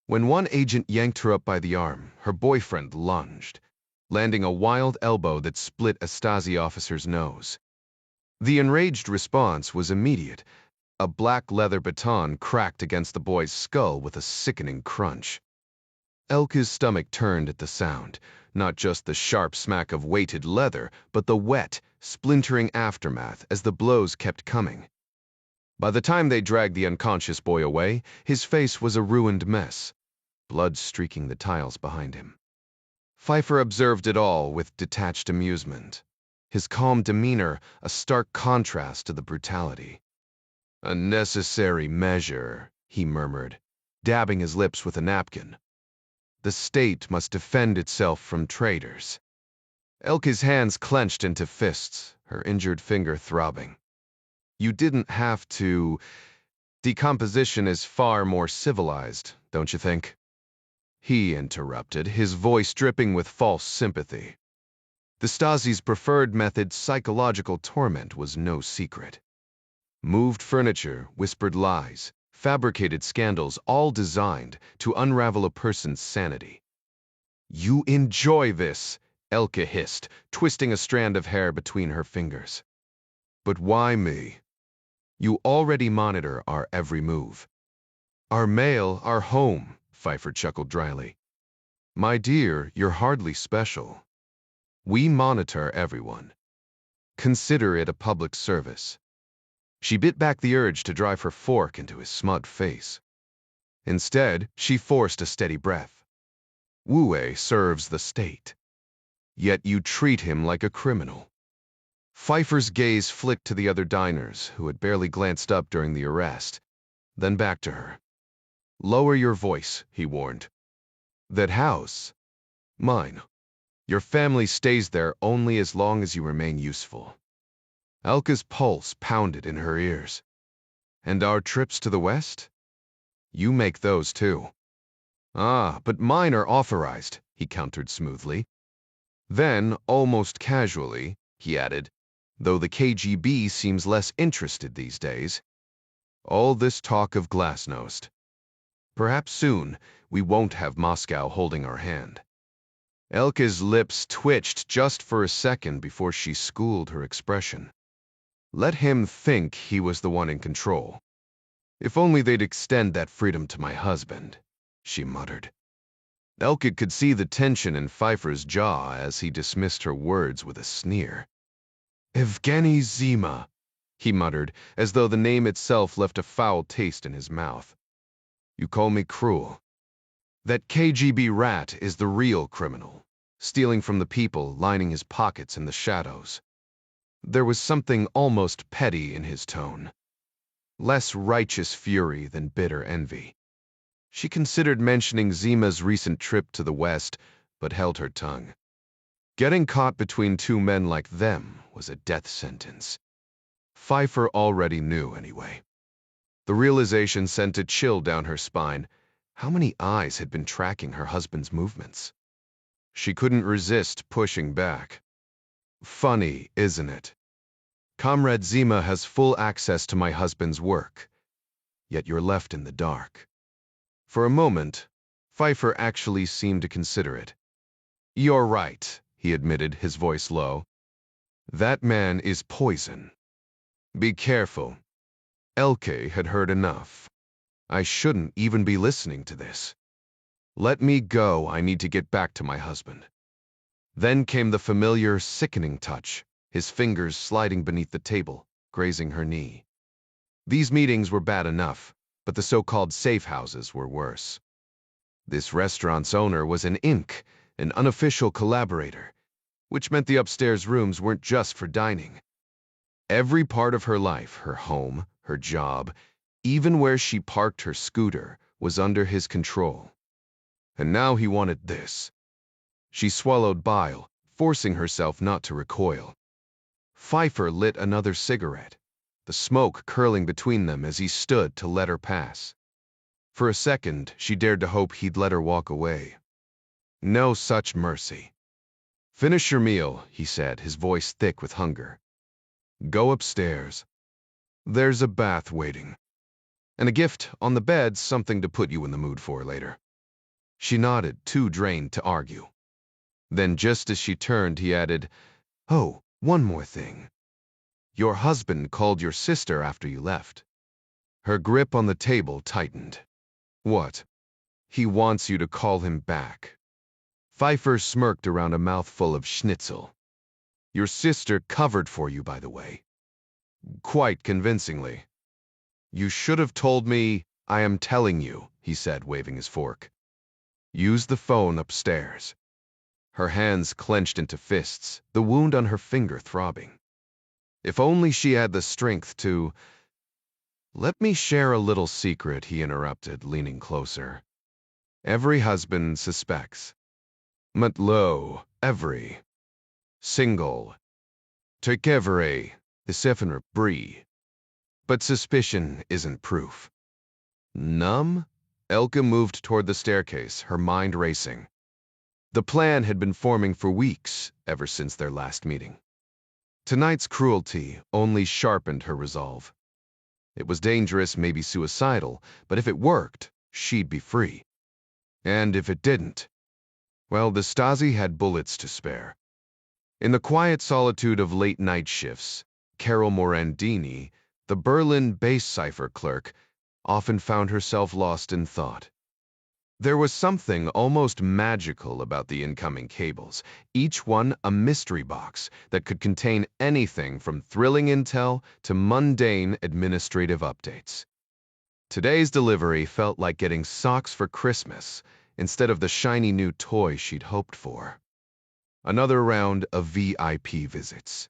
When one agent yanked her up by the arm, her boyfriend lunged, landing a wild elbow that split a Stazzi officer's nose. The enraged response was immediate. A black leather baton cracked against the boy's skull with a sickening crunch. Elke's stomach turned at the sound, not just the sharp smack of weighted leather, but the wet, splintering aftermath as the blows kept coming. By the time they dragged the unconscious boy away, his face was a ruined mess, blood streaking the tiles behind him. Pfeiffer observed it all with detached amusement, his calm demeanor a stark contrast to the brutality. A necessary measure, he murmured, dabbing his lips with a napkin. The state must defend itself from traitors. Elke's hands clenched into fists, her injured finger throbbing. You didn't have to. Decomposition is far more civilized, don't you think? He interrupted, his voice dripping with false sympathy. The Stasi's preferred method, psychological torment, was no secret. Moved furniture, whispered lies, fabricated scandals, all designed to unravel a person's sanity. You enjoy this, Elke hissed, twisting a strand of hair between her fingers. But why me? You already monitor our every move. Our mail, our home, Pfeiffer chuckled dryly. My dear, you're hardly special. We monitor everyone. Consider it a public service. She bit back the urge to drive her fork into his smug face. Instead, she forced a steady breath. Wu serves the state. Yet you treat him like a criminal. Pfeiffer's gaze flicked to the other diners, who had barely glanced up during the arrest, then back to her. Lower your voice, he warned. That house? Mine. Your family stays there only as long as you remain useful. Elke's pulse pounded in her ears. And our trips to the west? You make those too. Ah, but mine are authorized, he countered smoothly. Then, almost casually, he added, though the KGB seems less interested these days. All this talk of glasnost. Perhaps soon we won't have Moscow holding our hand. Elke's lips twitched just for a second before she schooled her expression. Let him think he was the one in control. If only they'd extend that freedom to my husband, she muttered. Elke could see the tension in Pfeiffer's jaw as he dismissed her words with a sneer. Evgeny Zima, he muttered, as though the name itself left a foul taste in his mouth. You call me cruel. That KGB rat is the real criminal, stealing from the people, lining his pockets in the shadows. There was something almost petty in his tone, less righteous fury than bitter envy. She considered mentioning Zima's recent trip to the West, but held her tongue. Getting caught between two men like them was a death sentence. Pfeiffer already knew anyway. The realization sent a chill down her spine. How many eyes had been tracking her husband's movements? She couldn't resist pushing back. Funny, isn't it? Comrade Zima has full access to my husband's work, yet you're left in the dark. For a moment, Pfeiffer actually seemed to consider it. You're right, he admitted, his voice low. That man is poison. Be careful. Elke had heard enough. I shouldn't even be listening to this. Let me go, I need to get back to my husband. Then came the familiar, sickening touch, his fingers sliding beneath the table, grazing her knee. These meetings were bad enough, but the so-called safe houses were worse. This restaurant's owner was an imp, an unofficial collaborator, which meant the upstairs rooms weren't just for dining. Every part of her life, her home, her job, even where she parked her scooter, was under his control. And now he wanted this. She swallowed bile, forcing herself not to recoil. Pfeiffer lit another cigarette, the smoke curling between them as he stood to let her pass. For a second, she dared to hope he'd let her walk away. No such mercy. Finish your meal, he said, his voice thick with hunger. Go upstairs. There's a bath waiting. And a gift on the bed, something to put you in the mood for later. She nodded, too drained to argue. Then just as she turned, he added, Oh, one more thing. Your husband called your sister after you left. Her grip on the table tightened. What? He wants you to call him back. Pfeiffer smirked around a mouthful of schnitzel. Your sister covered for you, by the way. Quite convincingly. You should have told me. I am telling you, he said, waving his fork. Use the phone upstairs. Her hands clenched into fists, the wound on her finger throbbing. If only she had the strength to... Let me share a little secret, he interrupted, leaning closer. Every husband suspects. Matlo, every. Single. Take every, the sevener brie. But suspicion isn't proof. Numb? Elke moved toward the staircase, her mind racing. The plan had been forming for weeks, ever since their last meeting. Tonight's cruelty only sharpened her resolve. It was dangerous, maybe suicidal, but if it worked, she'd be free. And if it didn't, well, the Stazzi had bullets to spare. In the quiet solitude of late-night shifts, Carol Morandini, the Berlin base cipher clerk, often found herself lost in thought. There was something almost magical about the incoming cables, each one a mystery box that could contain anything from thrilling intel to mundane administrative updates. Today's delivery felt like getting socks for Christmas instead of the shiny new toy she'd hoped for. Another round of VIP visits.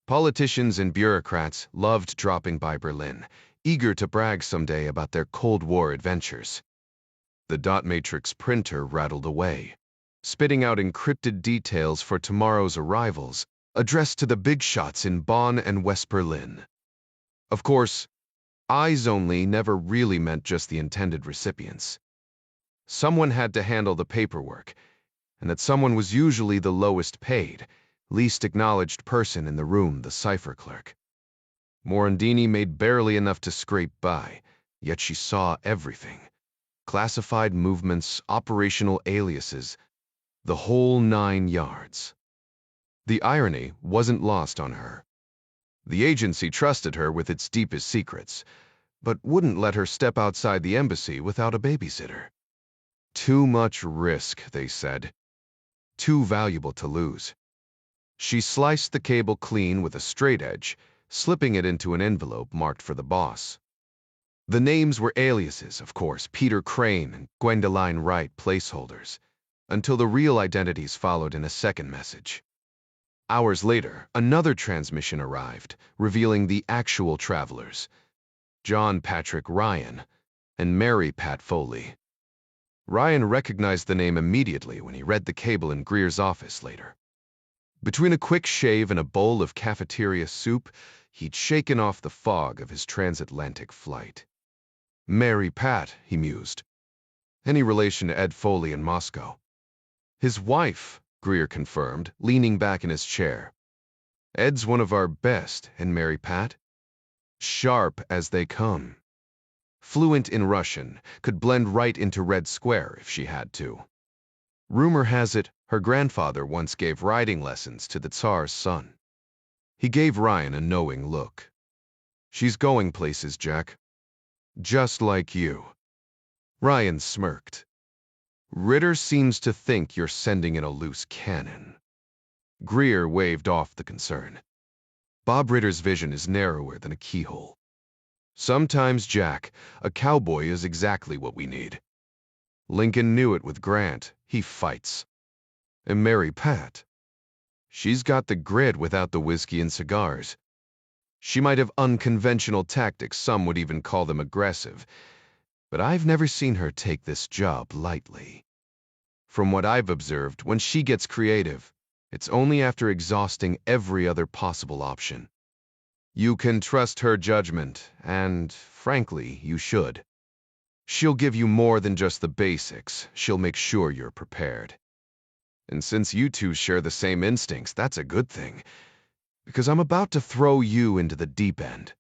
Politicians and bureaucrats loved dropping by Berlin, eager to brag someday about their Cold War adventures. The dot matrix printer rattled away, spitting out encrypted details for tomorrow's arrivals, addressed to the big shots in Bonn and West Berlin. Of course, eyes only never really meant just the intended recipients. Someone had to handle the paperwork, and that someone was usually the lowest paid, least acknowledged person in the room, the cipher clerk. Morandini made barely enough to scrape by, yet she saw everything. Classified movements, operational aliases, the whole 9 yards. The irony wasn't lost on her. The agency trusted her with its deepest secrets, but wouldn't let her step outside the embassy without a babysitter. Too much risk, they said. Too valuable to lose. She sliced the cable clean with a straight edge, slipping it into an envelope marked for the boss. The names were aliases, of course, Peter Crane and Gwendoline Wright placeholders, until the real identities followed in a second message. Hours later, another transmission arrived, revealing the actual travelers, John Patrick Ryan and Mary Pat Foley. Ryan recognized the name immediately when he read the cable in Greer's office later. Between a quick shave and a bowl of cafeteria soup, he'd shaken off the fog of his transatlantic flight. Mary Pat, he mused. Any relation to Ed Foley in Moscow? His wife, Greer confirmed, leaning back in his chair. Ed's one of our best, and Mary Pat? Sharp as they come. Fluent in Russian, could blend right into Red Square if she had to. Rumor has it, her grandfather once gave riding lessons to the Tsar's son. He gave Ryan a knowing look. She's going places, Jack. Just like you. Ryan smirked. Ritter seems to think you're sending in a loose cannon. Greer waved off the concern. Bob Ritter's vision is narrower than a keyhole. Sometimes, Jack, a cowboy is exactly what we need. Lincoln knew it with Grant. He fights. And Mary Pat. She's got the grit without the whiskey and cigars. She might have unconventional tactics, some would even call them aggressive, but I've never seen her take this job lightly. From what I've observed, when she gets creative, it's only after exhausting every other possible option. You can trust her judgment, and, frankly, you should. She'll give you more than just the basics. She'll make sure you're prepared. And since you two share the same instincts, that's a good thing, because I'm about to throw you into the deep end.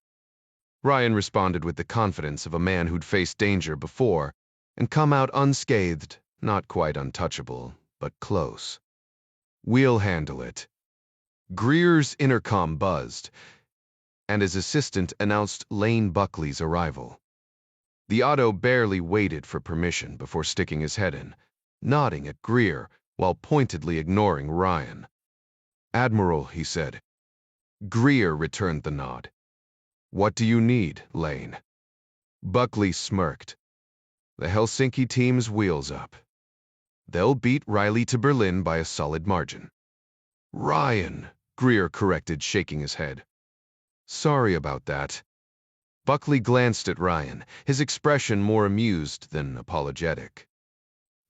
Ryan responded with the confidence of a man who'd faced danger before and come out unscathed, not quite untouchable, but close. We'll handle it. Greer's intercom buzzed, and his assistant announced Lane Buckley's arrival. The Otto barely waited for permission before sticking his head in, nodding at Greer while pointedly ignoring Ryan. Admiral, he said. Greer returned the nod. What do you need, Lane? Buckley smirked. The Helsinki team's wheels up. They'll beat Riley to Berlin by a solid margin. Ryan, Greer corrected, shaking his head. Sorry about that. Buckley glanced at Ryan, his expression more amused than apologetic.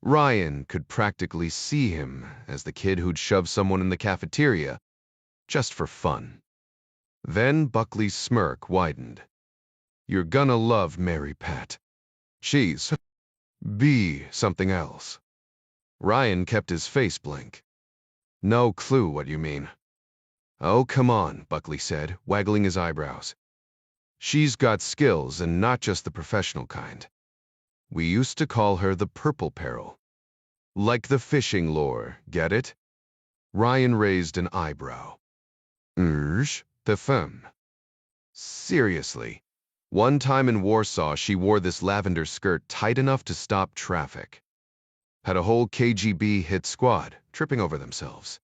Ryan could practically see him as the kid who'd shoved someone in the cafeteria, just for fun. Then Buckley's smirk widened. You're gonna love Mary Pat. She's be something else. Ryan kept his face blank. No clue what you mean. Oh, come on, Buckley said, waggling his eyebrows. She's got skills, and not just the professional kind. We used to call her the Purple Peril. Like the fishing lure, get it? Ryan raised an eyebrow. The femme. Seriously. One time in Warsaw, she wore this lavender skirt tight enough to stop traffic. Had a whole KGB hit squad, tripping over themselves.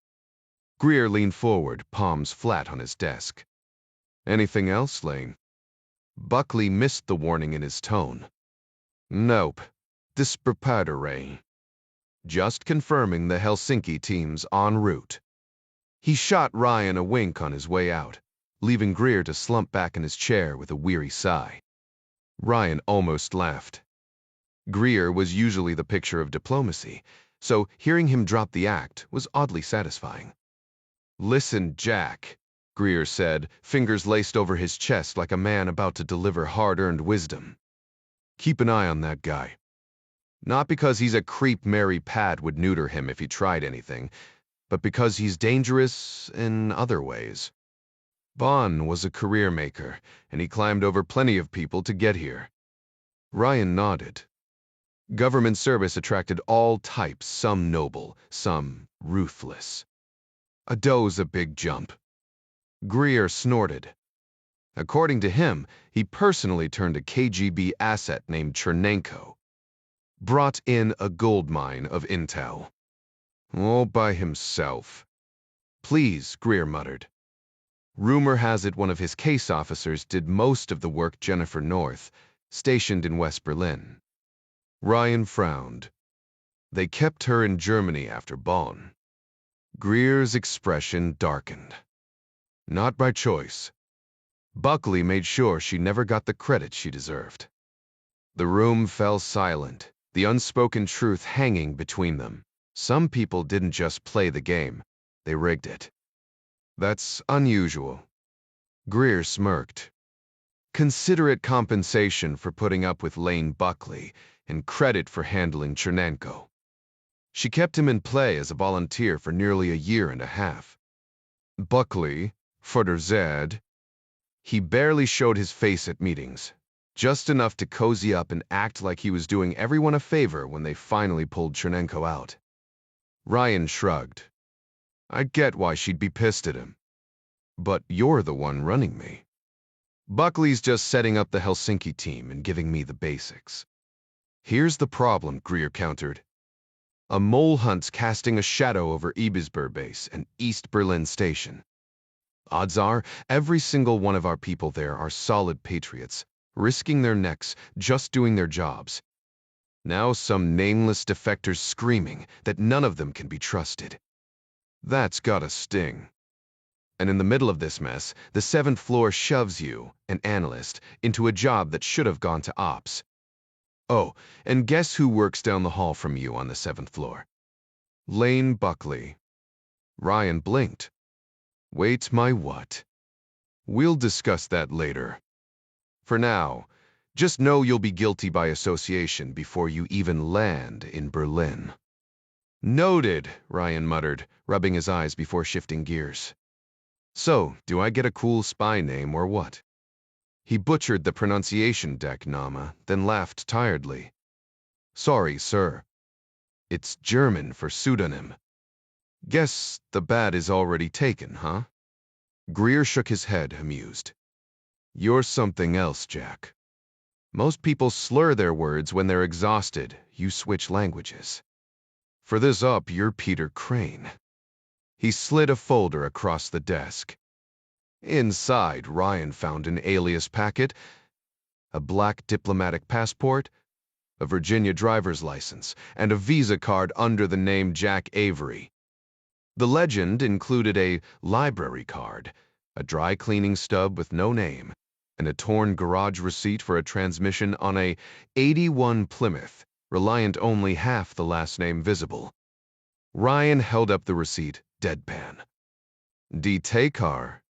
Greer leaned forward, palms flat on his desk. Anything else, Lane? Buckley missed the warning in his tone. Nope. Dispreparatore. Just confirming the Helsinki team's en route. He shot Ryan a wink on his way out, leaving Greer to slump back in his chair with a weary sigh. Ryan almost laughed. Greer was usually the picture of diplomacy, so hearing him drop the act was oddly satisfying. Listen, Jack, Greer said, fingers laced over his chest like a man about to deliver hard-earned wisdom. Keep an eye on that guy. Not because he's a creep Mary Pat would neuter him if he tried anything, but because he's dangerous in other ways. Bond was a career maker, and he climbed over plenty of people to get here. Ryan nodded. Government service attracted all types, some noble, some ruthless. A doe's a big jump. Greer snorted. According to him, he personally turned a KGB asset named Chernenko. Brought in a goldmine of intel. All by himself. Please, Greer muttered. Rumor has it one of his case officers did most of the work Jennifer North, stationed in West Berlin. Ryan frowned. They kept her in Germany after Bonn. Greer's expression darkened. Not by choice. Buckley made sure she never got the credit she deserved. The room fell silent, the unspoken truth hanging between them. Some people didn't just play the game, they rigged it. That's unusual. Greer smirked. Consider it compensation for putting up with Lane Buckley and credit for handling Chernenko. She kept him in play as a volunteer for nearly a year and a half. Buckley, for der Zed, he barely showed his face at meetings, just enough to cozy up and act like he was doing everyone a favor when they finally pulled Chernenko out. Ryan shrugged. I get why she'd be pissed at him. But you're the one running me. Buckley's just setting up the Helsinki team and giving me the basics. Here's the problem, Greer countered. A mole hunt's casting a shadow over Eavesdropper base and East Berlin station. Odds are, every single one of our people there are solid patriots, risking their necks, just doing their jobs. Now some nameless defectors screaming that none of them can be trusted. That's gotta sting. And in the middle of this mess, the 7th floor shoves you, an analyst, into a job that should have gone to ops. Oh, and guess who works down the hall from you on the 7th floor? Lane Buckley. Ryan blinked. Wait, my what? We'll discuss that later. For now, just know you'll be guilty by association before you even land in Berlin. Noted, Ryan muttered, rubbing his eyes before shifting gears. So, do I get a cool spy name or what? He butchered the pronunciation deck, Nama, then laughed tiredly. Sorry, sir. It's German for pseudonym. Guess the bat is already taken, huh? Greer shook his head, amused. You're something else, Jack. Most people slur their words when they're exhausted. You switch languages. For this up, you're Peter Crane. He slid a folder across the desk. Inside, Ryan found an alias packet, a black diplomatic passport, a Virginia driver's license, and a Visa card under the name Jack Avery. The legend included a library card, a dry cleaning stub with no name, and a torn garage receipt for a transmission on a 81 Plymouth, reliant only half the last name visible. Ryan held up the receipt, deadpan. Die Takar.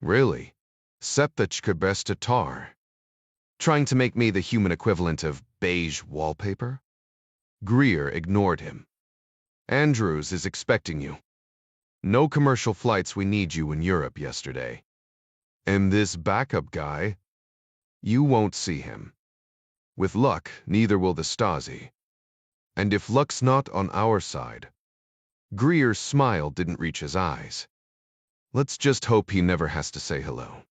Really? Septachka bestatar. Trying to make me the human equivalent of beige wallpaper? Greer ignored him. Andrews is expecting you. No commercial flights, we need you in Europe yesterday. And this backup guy? You won't see him. With luck, neither will the Stazzi. And if luck's not on our side. Greer's smile didn't reach his eyes. Let's just hope he never has to say hello.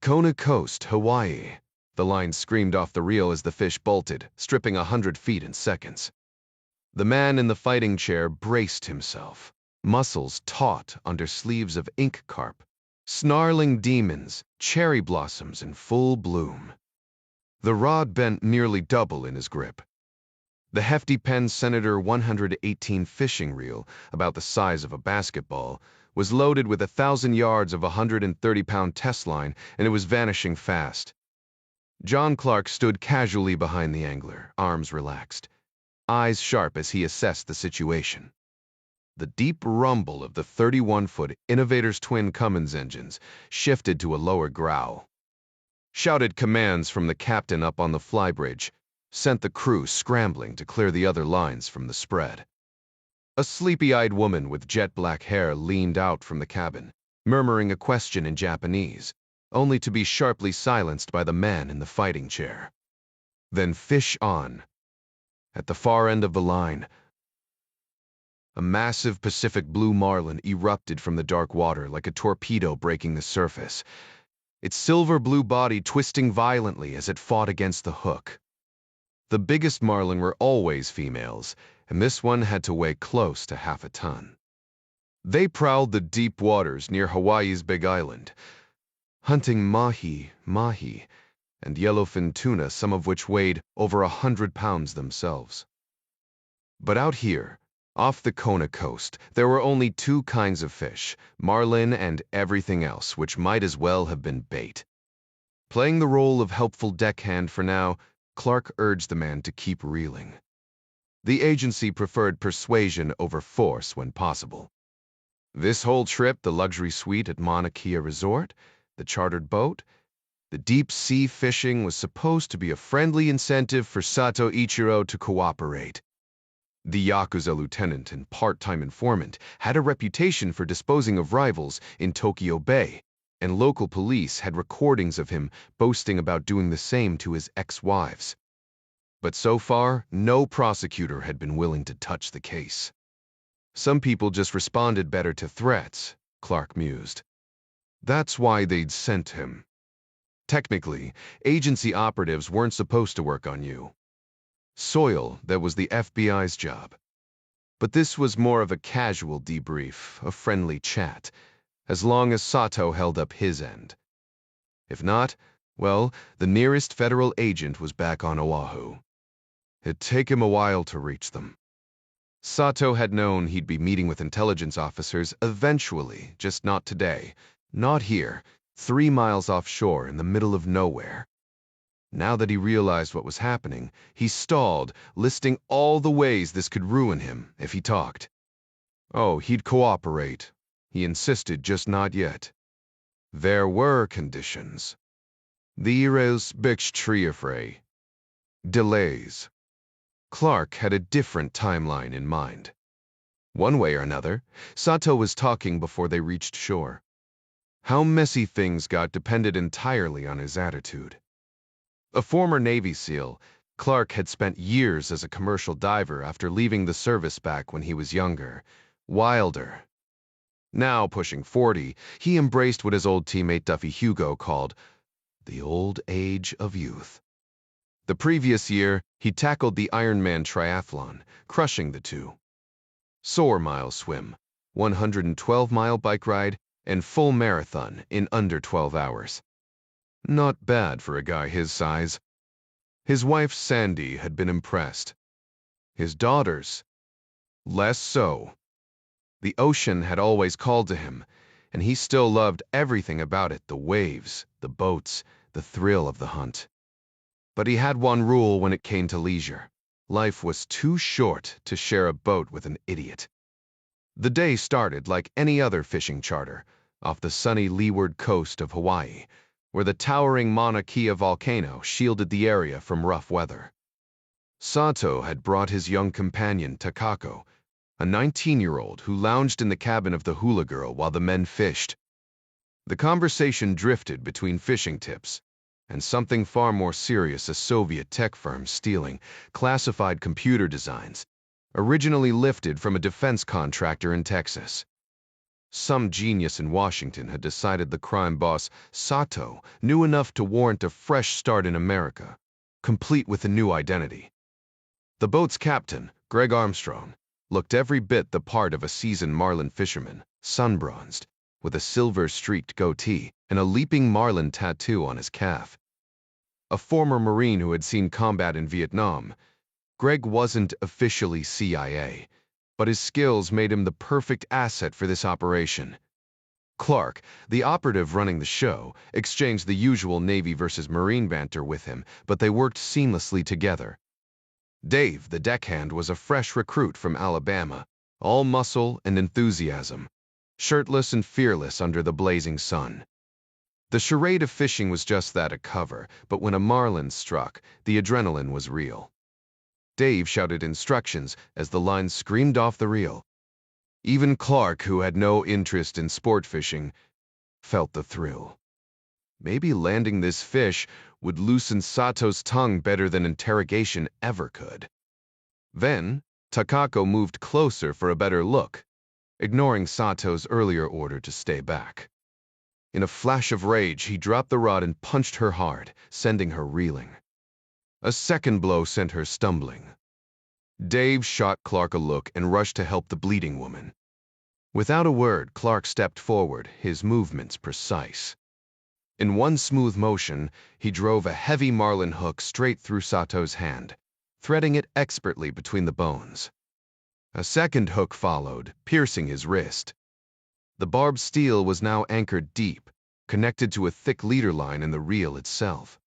Kona Coast, Hawaii. The line screamed off the reel as the fish bolted, stripping 100 feet in seconds. The man in the fighting chair braced himself, muscles taut under sleeves of ink carp, snarling demons, cherry blossoms in full bloom. The rod bent nearly double in his grip. The hefty Penn Senator 118 fishing reel, about the size of a basketball, was loaded with 1,000 yards of 130-pound test line, and it was vanishing fast. John Clark stood casually behind the angler, arms relaxed, eyes sharp as he assessed the situation. The deep rumble of the 31-foot Innovator's twin Cummins engines shifted to a lower growl. Shouted commands from the captain up on the flybridge sent the crew scrambling to clear the other lines from the spread. A sleepy-eyed woman with jet-black hair leaned out from the cabin, murmuring a question in Japanese, only to be sharply silenced by the man in the fighting chair. Then fish on. At the far end of the line, a massive Pacific blue marlin erupted from the dark water like a torpedo breaking the surface, its silver-blue body twisting violently as it fought against the hook. The biggest marlin were always females, and this one had to weigh close to half a ton. They prowled the deep waters near Hawaii's Big Island, hunting mahi, and yellowfin tuna, some of which weighed over 100 pounds themselves. But out here, Off the Kona coast, there were only two kinds of fish, marlin and everything else, which might as well have been bait. Playing the role of helpful deckhand for now, Clark urged the man to keep reeling. The agency preferred persuasion over force when possible. This whole trip, the luxury suite at Mauna Kea Resort, the chartered boat, the deep-sea fishing was supposed to be a friendly incentive for Sato Ichiro to cooperate. The Yakuza lieutenant and part-time informant had a reputation for disposing of rivals in Tokyo Bay, and local police had recordings of him boasting about doing the same to his ex-wives. But so far, no prosecutor had been willing to touch the case. Some people just responded better to threats, Clark mused. That's why they'd sent him. Technically, agency operatives weren't supposed to work on you. Soil, that was the FBI's job. But this was more of a casual debrief, a friendly chat, as long as Sato held up his end. If not, well, the nearest federal agent was back on Oahu. It'd take him a while to reach them. Sato had known he'd be meeting with intelligence officers eventually, just not today. Not here, 3 miles offshore in the middle of nowhere. Now that he realized what was happening, he stalled, listing all the ways this could ruin him if he talked. Oh, he'd cooperate. He insisted, just not yet. There were conditions. The Iros Bixtriafrey. Delays. Clark had a different timeline in mind. One way or another, Sato was talking before they reached shore. How messy things got depended entirely on his attitude. A former Navy SEAL, Clark had spent years as a commercial diver after leaving the service back when he was younger, wilder. Now, pushing 40, he embraced what his old teammate Duffy Hugo called the old age of youth. The previous year, he tackled the Ironman triathlon, crushing the two. Soar-mile swim, 112-mile bike ride, and full marathon in under 12 hours. Not bad for a guy his size. His wife, Sandy, had been impressed. His daughters, less so. The ocean had always called to him, and he still loved everything about it, the waves, the boats, the thrill of the hunt. But he had one rule when it came to leisure. Life was too short to share a boat with an idiot. The day started like any other fishing charter, off the sunny leeward coast of Hawaii, where the towering Mauna Kea volcano shielded the area from rough weather. Sato had brought his young companion, Takako, a 19-year-old who lounged in the cabin of the hula girl while the men fished. The conversation drifted between fishing tips and something far more serious, a Soviet tech firm stealing classified computer designs, originally lifted from a defense contractor in Texas. Some genius in Washington had decided the crime boss, Sato, knew enough to warrant a fresh start in America, complete with a new identity. The boat's captain, Greg Armstrong, looked every bit the part of a seasoned marlin fisherman, sun-bronzed, with a silver-streaked goatee and a leaping marlin tattoo on his calf. A former Marine who had seen combat in Vietnam, Greg wasn't officially CIA, but his skills made him the perfect asset for this operation. Clark, the operative running the show, exchanged the usual Navy versus Marine banter with him, but they worked seamlessly together. Dave, the deckhand, was a fresh recruit from Alabama, all muscle and enthusiasm, shirtless and fearless under the blazing sun. The charade of fishing was just that, a cover, but when a marlin struck, the adrenaline was real. Dave shouted instructions as the line screamed off the reel. Even Clark, who had no interest in sport fishing, felt the thrill. Maybe landing this fish would loosen Sato's tongue better than interrogation ever could. Then, Takako moved closer for a better look, ignoring Sato's earlier order to stay back. In a flash of rage, he dropped the rod and punched her hard, sending her reeling. A second blow sent her stumbling. Dave shot Clark a look and rushed to help the bleeding woman. Without a word, Clark stepped forward, his movements precise. In one smooth motion, he drove a heavy marlin hook straight through Sato's hand, threading it expertly between the bones. A second hook followed, piercing his wrist. The barbed steel was now anchored deep, connected to a thick leader line in the reel itself.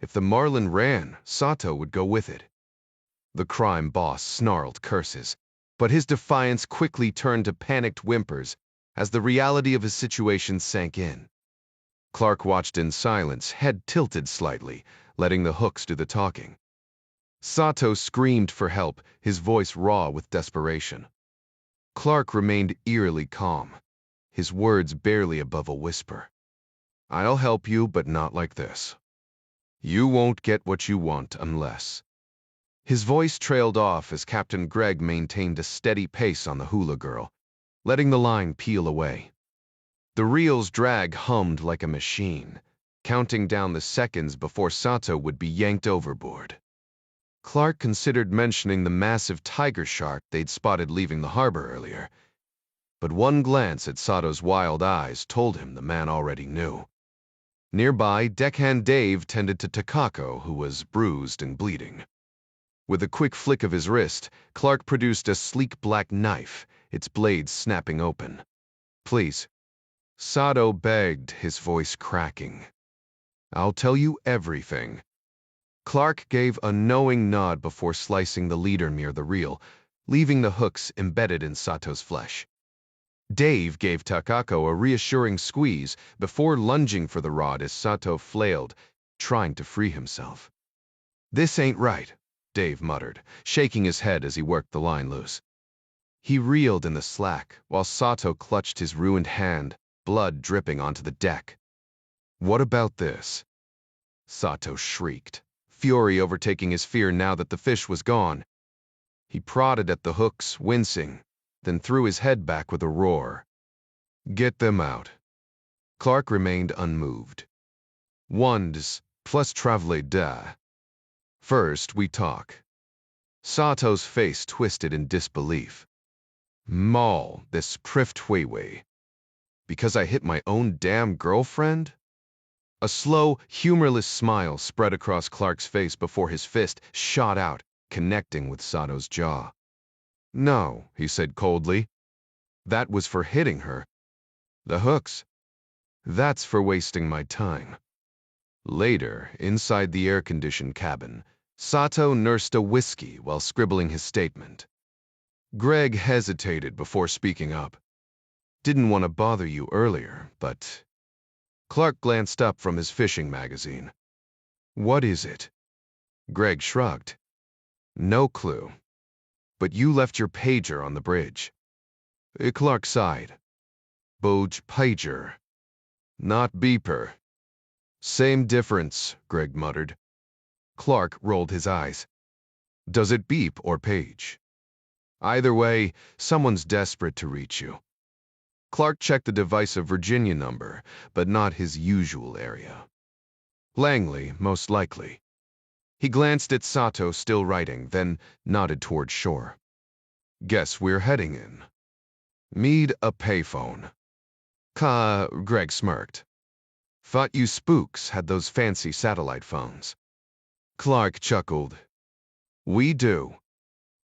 If the marlin ran, Sato would go with it. The crime boss snarled curses, but his defiance quickly turned to panicked whimpers as the reality of his situation sank in. Clark watched in silence, head tilted slightly, letting the hooks do the talking. Sato screamed for help, his voice raw with desperation. Clark remained eerily calm, his words barely above a whisper. "I'll help you, but not like this. You won't get what you want unless..." His voice trailed off as Captain Gregg maintained a steady pace on the hula girl, letting the line peel away. The reel's drag hummed like a machine, counting down the seconds before Sato would be yanked overboard. Clark considered mentioning the massive tiger shark they'd spotted leaving the harbor earlier, but one glance at Sato's wild eyes told him the man already knew. Nearby, deckhand Dave tended to Takako, who was bruised and bleeding. With a quick flick of his wrist, Clark produced a sleek black knife, its blades snapping open. "Please," Sato begged, his voice cracking. "I'll tell you everything." Clark gave a knowing nod before slicing the leader near the reel, leaving the hooks embedded in Sato's flesh. Dave gave Takako a reassuring squeeze before lunging for the rod as Sato flailed, trying to free himself. "This ain't right," Dave muttered, shaking his head as he worked the line loose. He reeled in the slack, while Sato clutched his ruined hand, blood dripping onto the deck. "What about this?" Sato shrieked, fury overtaking his fear now that the fish was gone. He prodded at the hooks, wincing, then threw his head back with a roar. "Get them out." Clark remained unmoved. "Wands plus travail da. First, we talk." Sato's face twisted in disbelief. "Maul, this priftway. Because I hit my own damn girlfriend?" A slow, humorless smile spread across Clark's face before his fist shot out, connecting with Sato's jaw. "No," he said coldly. "That was for hitting her. The hooks. That's for wasting my time." Later, inside the air-conditioned cabin, Sato nursed a whiskey while scribbling his statement. Gregg hesitated before speaking up. "Didn't want to bother you earlier, but..." Clark glanced up from his fishing magazine. "What is it?" Gregg shrugged. "No clue. But you left your pager on the bridge." Clark sighed. "Boj pager. Not beeper." "Same difference," Gregg muttered. Clark rolled his eyes. "Does it beep or page?" "Either way, someone's desperate to reach you." Clark checked the device of Virginia number, but not his usual area. "Langley, most likely." He glanced at Sato still writing, then nodded toward shore. "Guess we're heading in." "Need a payphone." Gregg smirked. "Thought you spooks had those fancy satellite phones." Clark chuckled. "We do."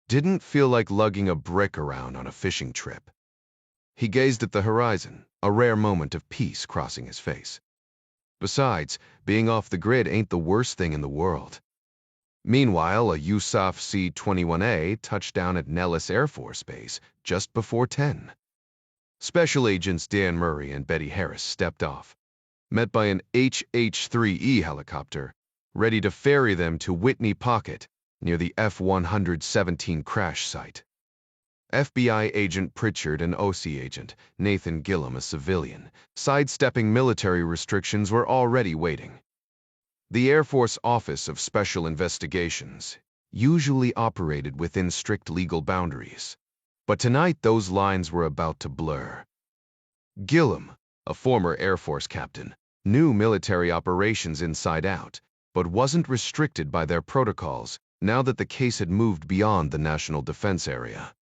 Didn't feel like lugging a brick around on a fishing trip. He gazed at the horizon, a rare moment of peace crossing his face. Besides, being off the grid ain't the worst thing in the world. Meanwhile, a USAF C-21A touched down at Nellis Air Force Base just before 10. Special Agents Dan Murray and Betty Harris stepped off, met by an HH-3E helicopter, ready to ferry them to Whitney Pocket near the F-117 crash site. FBI agent Pritchard and OC agent Nathan Gillum, a civilian, sidestepping military restrictions, were already waiting. The Air Force Office of Special Investigations usually operated within strict legal boundaries, but tonight those lines were about to blur. Gillum, a former Air Force captain, knew military operations inside out, but wasn't restricted by their protocols now that the case had moved beyond the national defense area.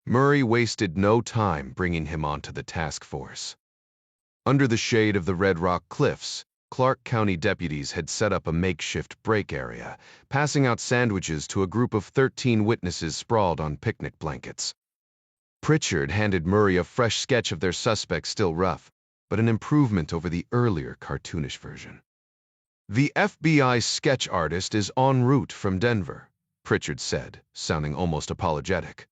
Murray wasted no time bringing him onto the task force. Under the shade of the Red Rock Cliffs, Clark County deputies had set up a makeshift break area, passing out sandwiches to a group of 13 witnesses sprawled on picnic blankets. Pritchard handed Murray a fresh sketch of their suspect, still rough, but an improvement over the earlier cartoonish version. "The FBI sketch artist is en route from Denver," Pritchard said, sounding almost apologetic.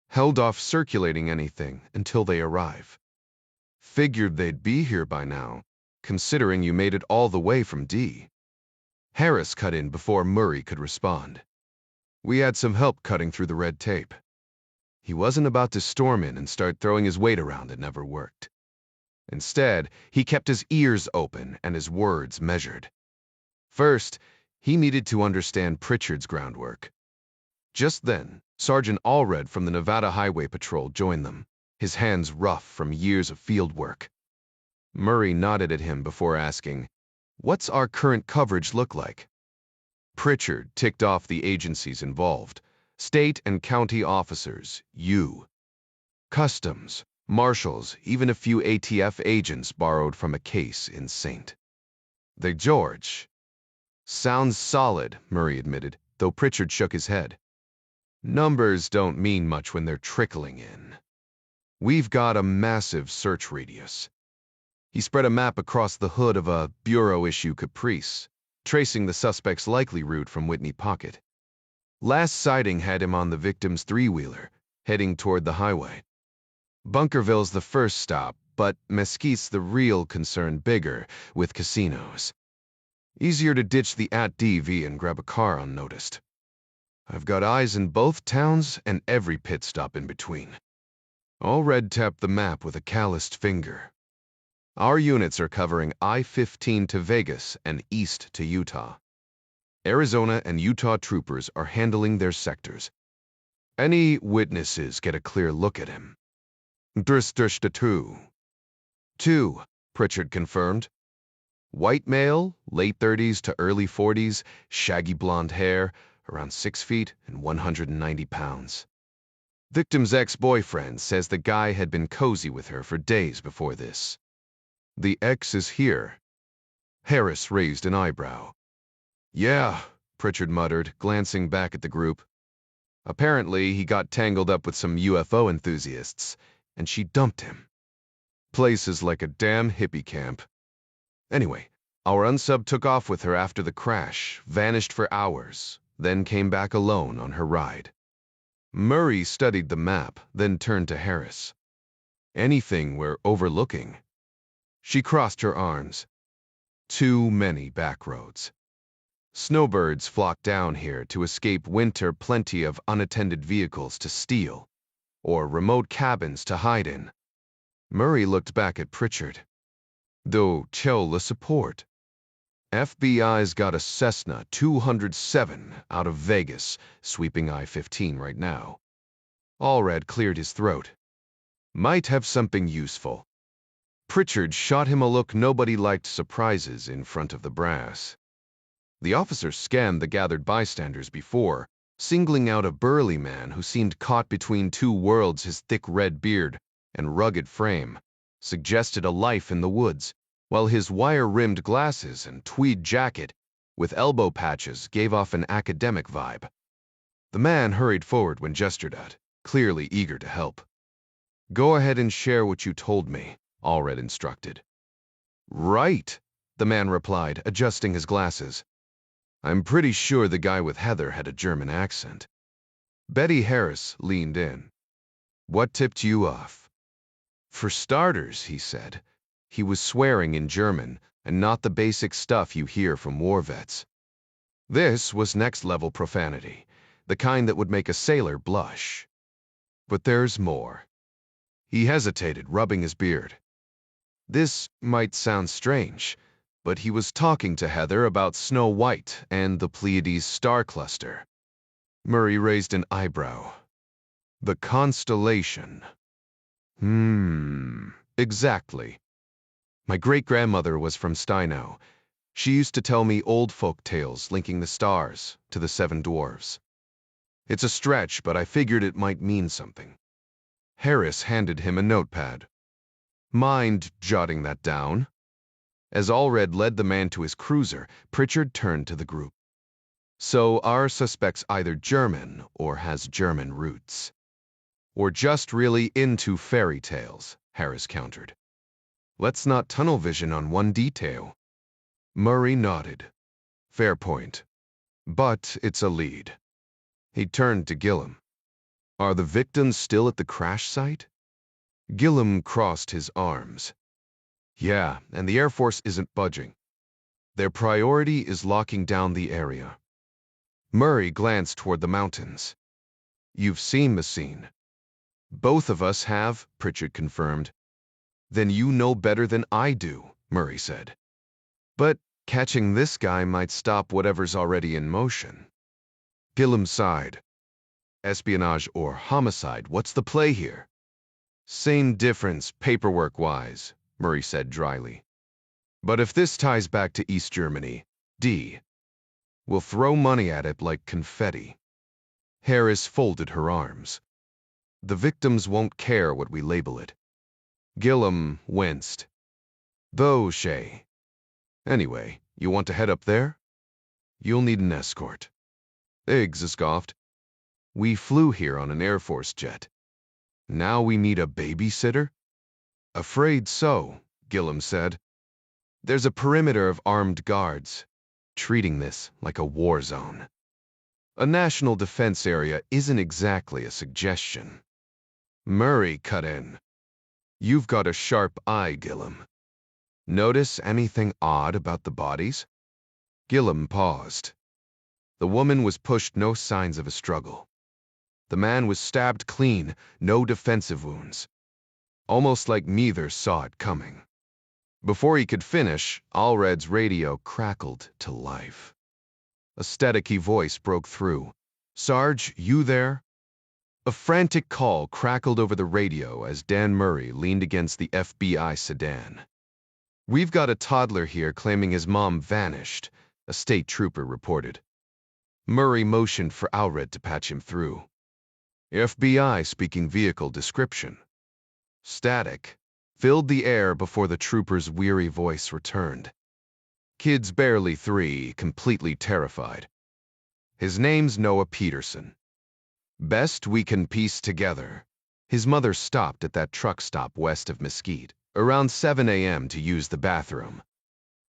"Held off circulating anything until they arrive. Figured they'd be here by now, considering you made it all the way from D." Harris cut in before Murray could respond. "We had some help cutting through the red tape." He wasn't about to storm in and start throwing his weight around. It never worked. Instead, he kept his ears open and his words measured. First, he needed to understand Pritchard's groundwork. Just then, Sergeant Allred from the Nevada Highway Patrol joined them, his hands rough from years of field work. Murray nodded at him before asking, "What's our current coverage look like?" Pritchard ticked off the agencies involved: state and county officers, customs, marshals, even a few ATF agents borrowed from a case in St. The George. "Sounds solid," Murray admitted, though Pritchard shook his head. "Numbers don't mean much when they're trickling in. We've got a massive search radius." He spread a map across the hood of a Bureau-issue Caprice, tracing the suspect's likely route from Whitney Pocket. Last sighting had him on the victim's three-wheeler, heading toward the highway. Bunkerville's the first stop, but Mesquite's the real concern, bigger, with casinos. Easier to ditch the @DV and grab a car unnoticed. I've got eyes in both towns and every pit stop in between. Allred tapped the map with a calloused finger. Our units are covering I-15 to Vegas and east to Utah. Arizona and Utah troopers are handling their sectors. Any witnesses get a clear look at him? Two, Pritchard confirmed. White male, late 30s to early 40s, shaggy blonde hair, around 6 feet and 190 pounds. Victim's ex-boyfriend says the guy had been cozy with her for days before this. The ex is here. Harris raised an eyebrow. "Yeah," Pritchard muttered, glancing back at the group. "Apparently, he got tangled up with some UFO enthusiasts, and she dumped him. Place is like a damn hippie camp. Anyway, our unsub took off with her after the crash, vanished for hours, then came back alone on her ride." Murray studied the map, then turned to Harris. "Anything we're overlooking?" She crossed her arms. "Too many back roads. Snowbirds flock down here to escape winter, plenty of unattended vehicles to steal, or remote cabins to hide in." Murray looked back at Pritchard. "Do tell the support. FBI's got a Cessna 207 out of Vegas, sweeping I-15 right now." Allred cleared his throat. "Might have something useful." Pritchard shot him a look. Nobody liked surprises in front of the brass. The officer scanned the gathered bystanders before, singling out a burly man who seemed caught between two worlds. His thick red beard and rugged frame suggested a life in the woods, while his wire-rimmed glasses and tweed jacket with elbow patches gave off an academic vibe. The man hurried forward when gestured at, clearly eager to help. "Go ahead and share what you told me," Allred instructed. "Right," the man replied, adjusting his glasses. "I'm pretty sure the guy with Heather had a German accent." Betty Harris leaned in. "What tipped you off?" "For starters," he said, "he was swearing in German, and not the basic stuff you hear from war vets. This was next-level profanity, the kind that would make a sailor blush. But there's more." He hesitated, rubbing his beard. "This might sound strange, but he was talking to Heather about Snow White and the Pleiades star cluster." Murray raised an eyebrow. "The constellation." Exactly. My great-grandmother was from Steinow. She used to tell me old folk tales linking the stars to the 7 dwarves. It's a stretch, but I figured it might mean something." Harris handed him a notepad. "Mind jotting that down?" As Allred led the man to his cruiser, Pritchard turned to the group. So our suspect's either German or has German roots. Or just really into fairy tales, Harris countered. Let's not tunnel vision on one detail. Murray nodded. Fair point. But it's a lead. He turned to Gillum. Are the victims still at the crash site? Gillum crossed his arms. Yeah, and the Air Force isn't budging. Their priority is locking down the area. Murray glanced toward the mountains. You've seen the scene. Both of us have, Pritchard confirmed. Then you know better than I do, Murray said. But catching this guy might stop whatever's already in motion. Gillum sighed. Espionage or homicide, what's the play here? Same difference, paperwork-wise, Murray said dryly. But if this ties back to East Germany, we'll throw money at it like confetti. Harris folded her arms. The victims won't care what we label it. Gillum winced. Though, Shay. Anyway, you want to head up there? You'll need an escort. Iggs scoffed. We flew here on an Air Force jet. Now we need a babysitter? Afraid so, Gillum said. There's a perimeter of armed guards, treating this like a war zone. A national defense area isn't exactly a suggestion. Murray cut in. You've got a sharp eye, Gillum. Notice anything odd about the bodies? Gillum paused. The woman was pushed, no signs of a struggle. The man was stabbed clean, no defensive wounds. Almost like neither saw it coming. Before he could finish, Allred's radio crackled to life. A staticky voice broke through. Sarge, you there? A frantic call crackled over the radio as Dan Murray leaned against the FBI sedan. We've got a toddler here claiming his mom vanished, a state trooper reported. Murray motioned for Allred to patch him through. FBI speaking vehicle description. Static filled the air before the trooper's weary voice returned. Kid's barely 3, completely terrified. His name's Noah Peterson. Best we can piece together. His mother stopped at that truck stop west of Mesquite, around 7 a.m. to use the bathroom.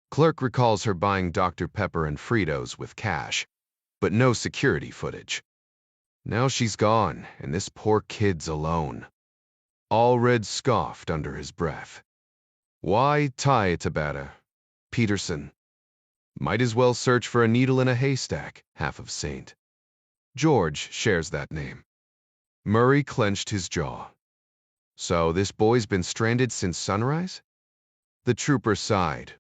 Clerk recalls her buying Dr. Pepper and Fritos with cash, but no security footage. Now she's gone, and this poor kid's alone. Allred scoffed under his breath. Why tie it to batter? Peterson. Might as well search for a needle in a haystack, half of Saint. George shares that name. Murray clenched his jaw. So this boy's been stranded since sunrise? The trooper sighed.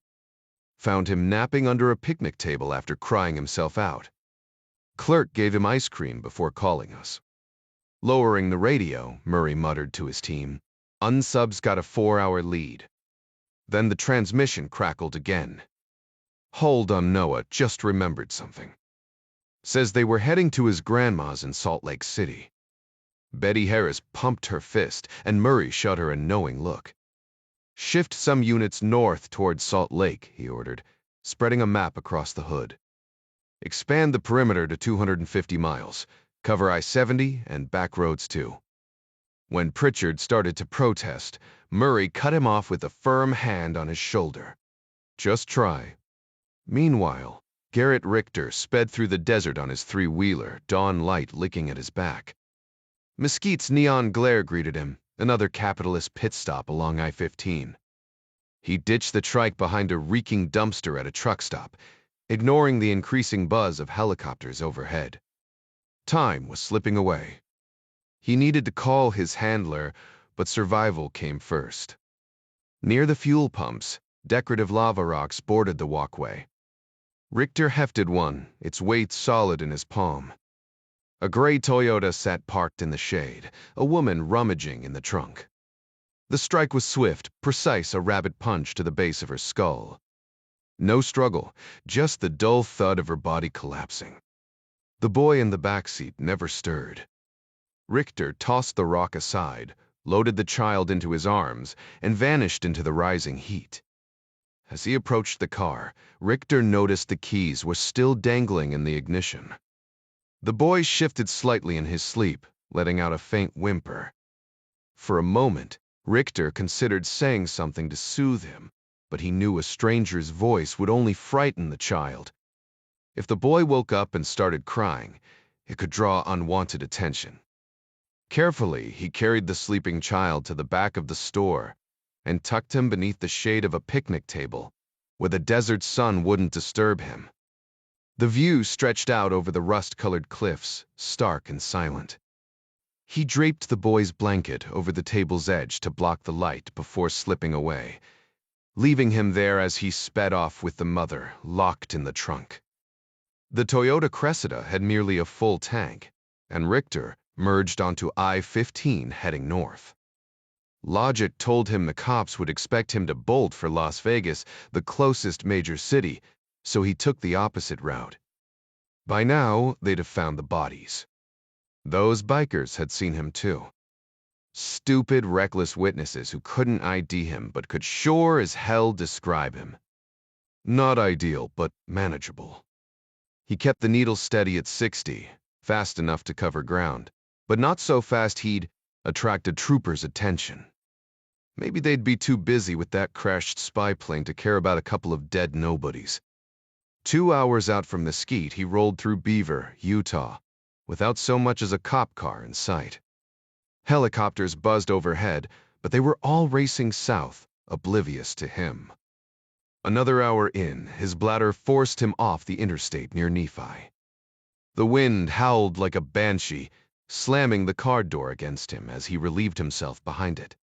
Found him napping under a picnic table after crying himself out. Clerk gave him ice cream before calling us. Lowering the radio, Murray muttered to his team. Unsub's got a 4-hour lead. Then the transmission crackled again. Hold on, Noah just remembered something. Says they were heading to his grandma's in Salt Lake City. Betty Harris pumped her fist, and Murray shot her a knowing look. Shift some units north towards Salt Lake, he ordered, spreading a map across the hood. Expand the perimeter to 250 miles. Cover I-70 and back roads too. When Pritchard started to protest, Murray cut him off with a firm hand on his shoulder. Just try. Meanwhile, Garrett Richter sped through the desert on his 3-wheeler, dawn light licking at his back. Mesquite's neon glare greeted him, another capitalist pit stop along I-15. He ditched the trike behind a reeking dumpster at a truck stop, ignoring the increasing buzz of helicopters overhead. Time was slipping away. He needed to call his handler, but survival came first. Near the fuel pumps, decorative lava rocks bordered the walkway. Richter hefted one, its weight solid in his palm. A gray Toyota sat parked in the shade, a woman rummaging in the trunk. The strike was swift, precise, a rapid punch to the base of her skull. No struggle, just the dull thud of her body collapsing. The boy in the backseat never stirred. Richter tossed the rock aside, loaded the child into his arms, and vanished into the rising heat. As he approached the car, Richter noticed the keys were still dangling in the ignition. The boy shifted slightly in his sleep, letting out a faint whimper. For a moment, Richter considered saying something to soothe him, but he knew a stranger's voice would only frighten the child. If the boy woke up and started crying, it could draw unwanted attention. Carefully, he carried the sleeping child to the back of the store and tucked him beneath the shade of a picnic table, where the desert sun wouldn't disturb him. The view stretched out over the rust-colored cliffs, stark and silent. He draped the boy's blanket over the table's edge to block the light before slipping away, leaving him there as he sped off with the mother, locked in the trunk. The Toyota Cressida had merely a full tank, and Richter merged onto I-15 heading north. Logic told him the cops would expect him to bolt for Las Vegas, the closest major city, so he took the opposite route. By now, they'd have found the bodies. Those bikers had seen him too. Stupid, reckless witnesses who couldn't ID him but could sure as hell describe him. Not ideal, but manageable. He kept the needle steady at 60, fast enough to cover ground, but not so fast he'd attract a trooper's attention. Maybe they'd be too busy with that crashed spy plane to care about a couple of dead nobodies. 2 hours out from Mesquite, he rolled through Beaver, Utah, without so much as a cop car in sight. Helicopters buzzed overhead, but they were all racing south, oblivious to him. Another hour in, his bladder forced him off the interstate near Nephi. The wind howled like a banshee, slamming the car door against him as he relieved himself behind it.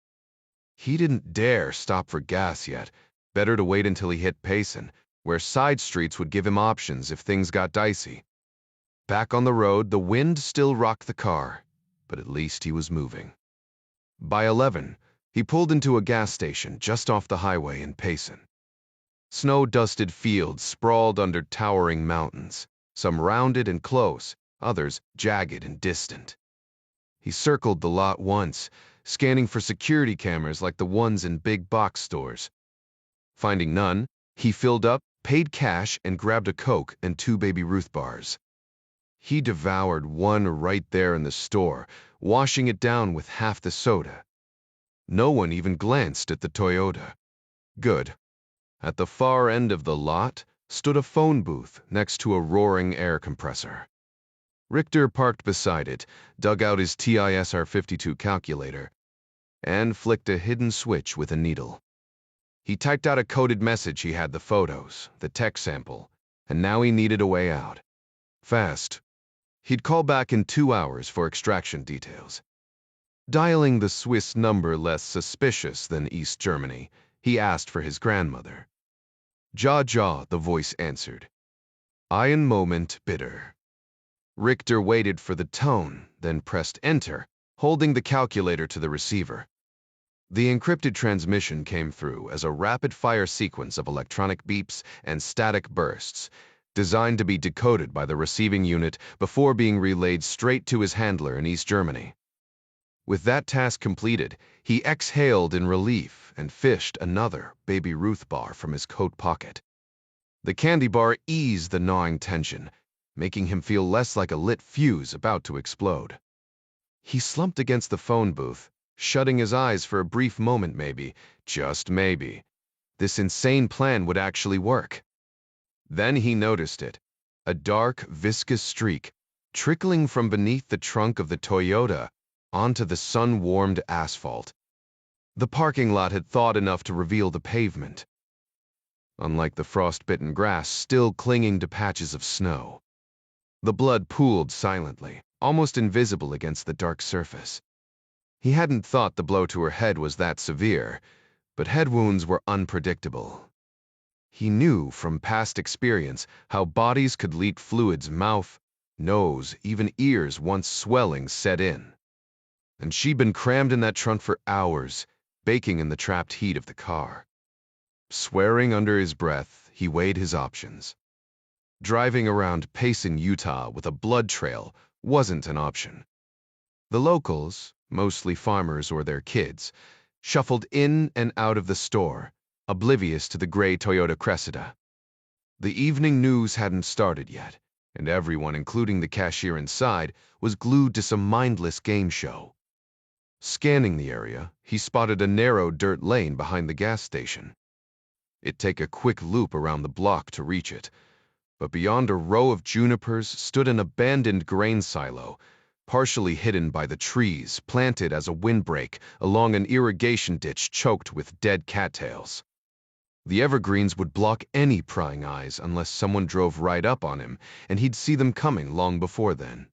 He didn't dare stop for gas yet. Better to wait until he hit Payson, where side streets would give him options if things got dicey. Back on the road, the wind still rocked the car, but at least he was moving. By 11, he pulled into a gas station just off the highway in Payson. Snow-dusted fields sprawled under towering mountains, some rounded and close, others jagged and distant. He circled the lot once, scanning for security cameras like the ones in big box stores. Finding none, he filled up, paid cash, and grabbed a Coke and 2 Baby Ruth bars. He devoured one right there in the store, washing it down with half the soda. No one even glanced at the Toyota. Good. At the far end of the lot stood a phone booth next to a roaring air compressor. Richter parked beside it, dug out his TISR-52 calculator, and flicked a hidden switch with a needle. He typed out a coded message. He had the photos, the tech sample, and now he needed a way out. Fast. He'd call back in 2 hours for extraction details. Dialing the Swiss number less suspicious than East Germany, he asked for his grandmother. Jaw, the voice answered. Ein Moment bitte. Richter waited for the tone, then pressed enter, holding the calculator to the receiver. The encrypted transmission came through as a rapid-fire sequence of electronic beeps and static bursts, designed to be decoded by the receiving unit before being relayed straight to his handler in East Germany. With that task completed, he exhaled in relief and fished another Baby Ruth bar from his coat pocket. The candy bar eased the gnawing tension, making him feel less like a lit fuse about to explode. He slumped against the phone booth, shutting his eyes for a brief moment maybe, just maybe. This insane plan would actually work. Then he noticed it, a dark, viscous streak trickling from beneath the trunk of the Toyota onto the sun-warmed asphalt. The parking lot had thawed enough to reveal the pavement, unlike the frost-bitten grass still clinging to patches of snow. The blood pooled silently, almost invisible against the dark surface. He hadn't thought the blow to her head was that severe, but head wounds were unpredictable. He knew from past experience how bodies could leak fluids, mouth, nose, even ears once swelling set in. And she'd been crammed in that trunk for hours, baking in the trapped heat of the car. Swearing under his breath, he weighed his options. Driving around Payson, Utah with a blood trail wasn't an option. The locals, mostly farmers or their kids, shuffled in and out of the store, oblivious to the gray Toyota Cressida. The evening news hadn't started yet, and everyone, including the cashier inside, was glued to some mindless game show. Scanning the area, he spotted a narrow dirt lane behind the gas station. It'd take a quick loop around the block to reach it, but beyond a row of junipers stood an abandoned grain silo, partially hidden by the trees planted as a windbreak along an irrigation ditch choked with dead cattails. The evergreens would block any prying eyes unless someone drove right up on him, and he'd see them coming long before then.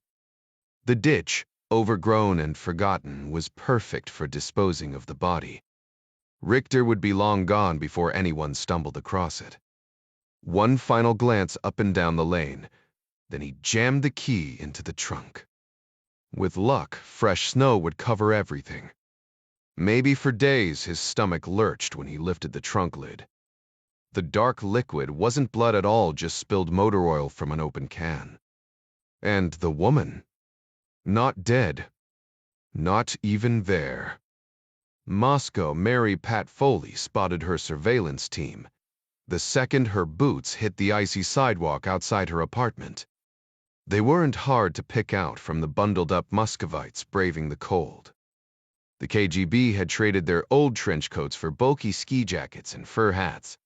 The ditch, overgrown and forgotten, was perfect for disposing of the body. Richter would be long gone before anyone stumbled across it. One final glance up and down the lane, then he jammed the key into the trunk. With luck, fresh snow would cover everything. Maybe for days his stomach lurched when he lifted the trunk lid. The dark liquid wasn't blood at all, just spilled motor oil from an open can. And the woman? Not dead. Not even there. Moscow Mary Pat Foley spotted her surveillance team the second her boots hit the icy sidewalk outside her apartment. They weren't hard to pick out from the bundled-up Muscovites braving the cold. The KGB had traded their old trench coats for bulky ski jackets and fur hats,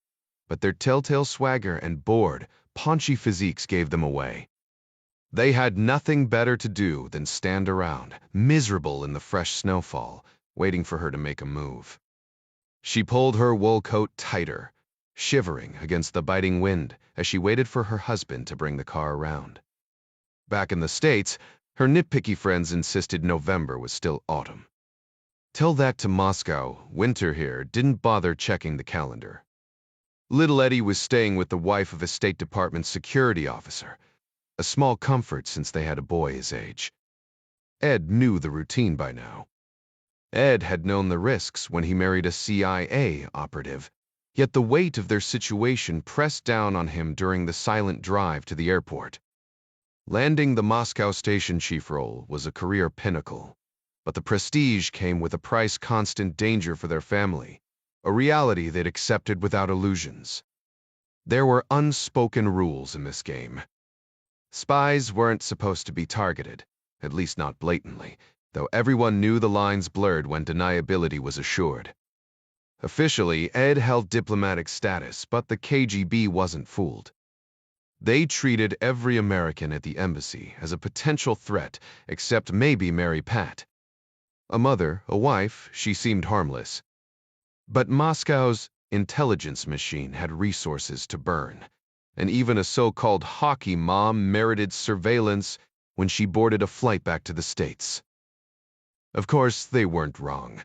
but their telltale swagger and bored, paunchy physiques gave them away. They had nothing better to do than stand around, miserable in the fresh snowfall, waiting for her to make a move. She pulled her wool coat tighter, shivering against the biting wind as she waited for her husband to bring the car around. Back in the States, her nitpicky friends insisted November was still autumn. Tell that to Moscow, winter here didn't bother checking the calendar. Little Eddie was staying with the wife of a State Department security officer, a small comfort since they had a boy his age. Ed knew the routine by now. Ed had known the risks when he married a CIA operative, yet the weight of their situation pressed down on him during the silent drive to the airport. Landing the Moscow station chief role was a career pinnacle, but the prestige came with a price: constant danger for their family, a reality they'd accepted without illusions. There were unspoken rules in this game. Spies weren't supposed to be targeted, at least not blatantly, though everyone knew the lines blurred when deniability was assured. Officially, Ed held diplomatic status, but the KGB wasn't fooled. They treated every American at the embassy as a potential threat, except maybe Mary Pat. A mother, a wife, she seemed harmless. But Moscow's intelligence machine had resources to burn, and even a so-called hockey mom merited surveillance when she boarded a flight back to the States. Of course, they weren't wrong.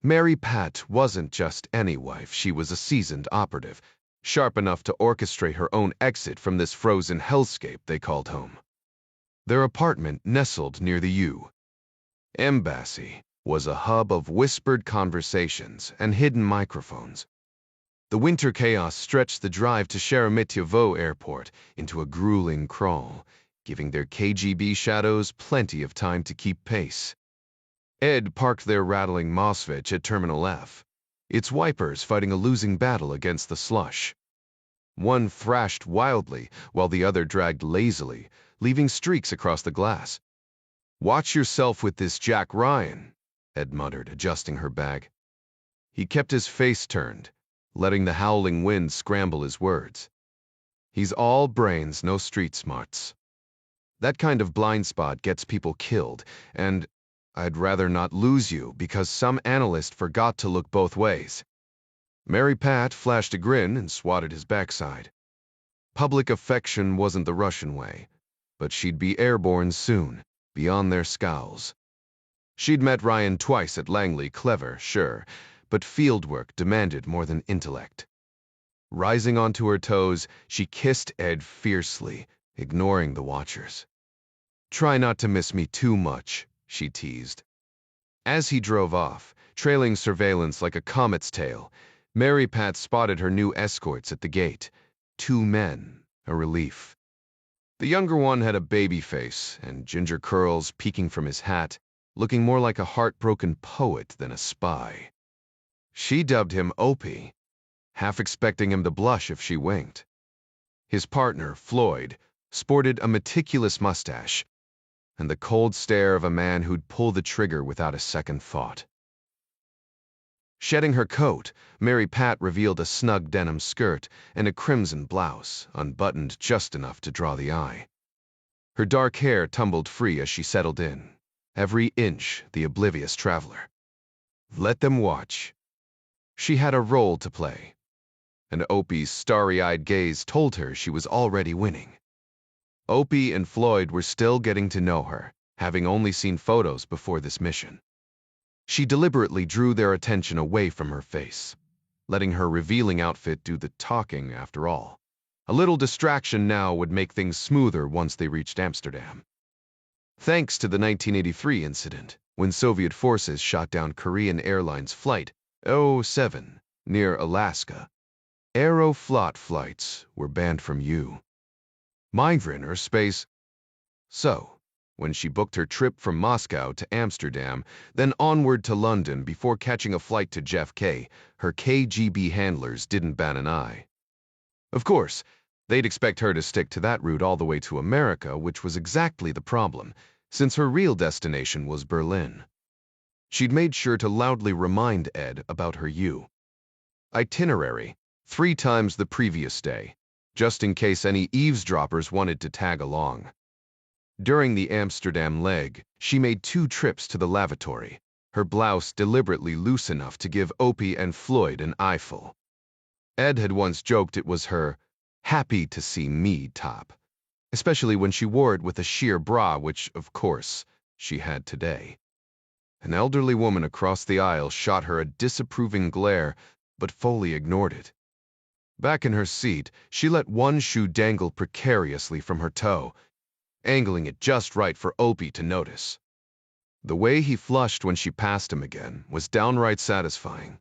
Mary Pat wasn't just any wife, she was a seasoned operative, sharp enough to orchestrate her own exit from this frozen hellscape they called home. Their apartment nestled near the U. Embassy was a hub of whispered conversations and hidden microphones. The winter chaos stretched the drive to Sheremetyevo Airport into a grueling crawl, giving their KGB shadows plenty of time to keep pace. Ed parked their rattling Moskvich at Terminal F, its wipers fighting a losing battle against the slush. One thrashed wildly while the other dragged lazily, leaving streaks across the glass. "Watch yourself with this Jack Ryan," Ed muttered, adjusting her bag. He kept his face turned, letting the howling wind scramble his words. "He's all brains, no street smarts. That kind of blind spot gets people killed, and I'd rather not lose you because some analyst forgot to look both ways." Mary Pat flashed a grin and swatted his backside. Public affection wasn't the Russian way, but she'd be airborne soon, beyond their scowls. She'd met Ryan twice at Langley, clever, sure, but fieldwork demanded more than intellect. Rising onto her toes, she kissed Ed fiercely, ignoring the watchers. "Try not to miss me too much," she teased. As he drove off, trailing surveillance like a comet's tail, Mary Pat spotted her new escorts at the gate. 2 men, a relief. The younger one had a baby face and ginger curls peeking from his hat, looking more like a heartbroken poet than a spy. She dubbed him Opie. half expecting him to blush if she winked. His partner, Floyd, sported a meticulous mustache and the cold stare of a man who'd pull the trigger without a second thought. Shedding her coat, Mary Pat revealed a snug denim skirt and a crimson blouse, unbuttoned just enough to draw the eye. Her dark hair tumbled free as she settled in, every inch the oblivious traveler. Let them watch. She had a role to play, and Opie's starry-eyed gaze told her she was already winning. Opie and Floyd were still getting to know her, having only seen photos before this mission. She deliberately drew their attention away from her face, letting her revealing outfit do the talking after all. A little distraction now would make things smoother once they reached Amsterdam. Thanks to the 1983 incident, when Soviet forces shot down Korean Airlines Flight 07 near Alaska, Aeroflot flights were banned from space. So, when she booked her trip from Moscow to Amsterdam, then onward to London before catching a flight to JFK, her KGB handlers didn't bat an eye. Of course, they'd expect her to stick to that route all the way to America, which was exactly the problem, since her real destination was Berlin. She'd made sure to loudly remind Ed about her itinerary 3 times the previous day, just in case any eavesdroppers wanted to tag along. During the Amsterdam leg, she made 2 trips to the lavatory, her blouse deliberately loose enough to give Opie and Floyd an eyeful. Ed had once joked it was her happy to see me top, especially when she wore it with a sheer bra, which, of course, she had today. An elderly woman across the aisle shot her a disapproving glare, but Foley ignored it. Back in her seat, she let one shoe dangle precariously from her toe, angling it just right for Opie to notice. The way he flushed when she passed him again was downright satisfying.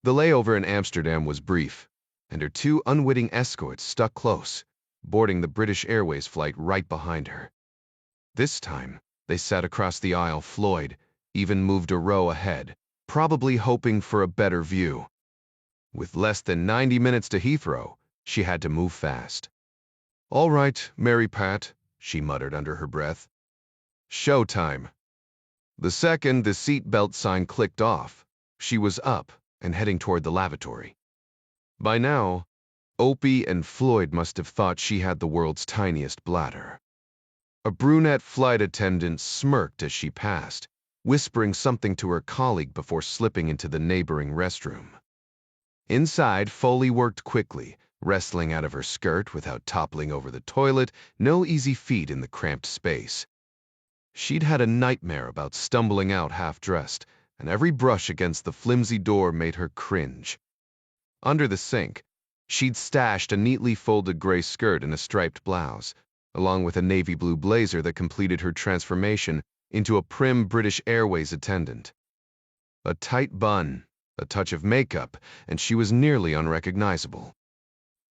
The layover in Amsterdam was brief, and her 2 unwitting escorts stuck close, boarding the British Airways flight right behind her. This time, they sat across the aisle. Floyd even moved a row ahead, probably hoping for a better view. With less than 90 minutes to Heathrow, she had to move fast. "All right, Mary Pat," she muttered under her breath. "Showtime." The second the seatbelt sign clicked off, she was up and heading toward the lavatory. By now, Opie and Floyd must have thought she had the world's tiniest bladder. A brunette flight attendant smirked as she passed, whispering something to her colleague before slipping into the neighboring restroom. Inside, Foley worked quickly, wrestling out of her skirt without toppling over the toilet, no easy feat in the cramped space. She'd had a nightmare about stumbling out half-dressed, and every brush against the flimsy door made her cringe. Under the sink, she'd stashed a neatly folded gray skirt and a striped blouse, along with a navy blue blazer that completed her transformation into a prim British Airways attendant. A tight bun, a touch of makeup, and she was nearly unrecognizable.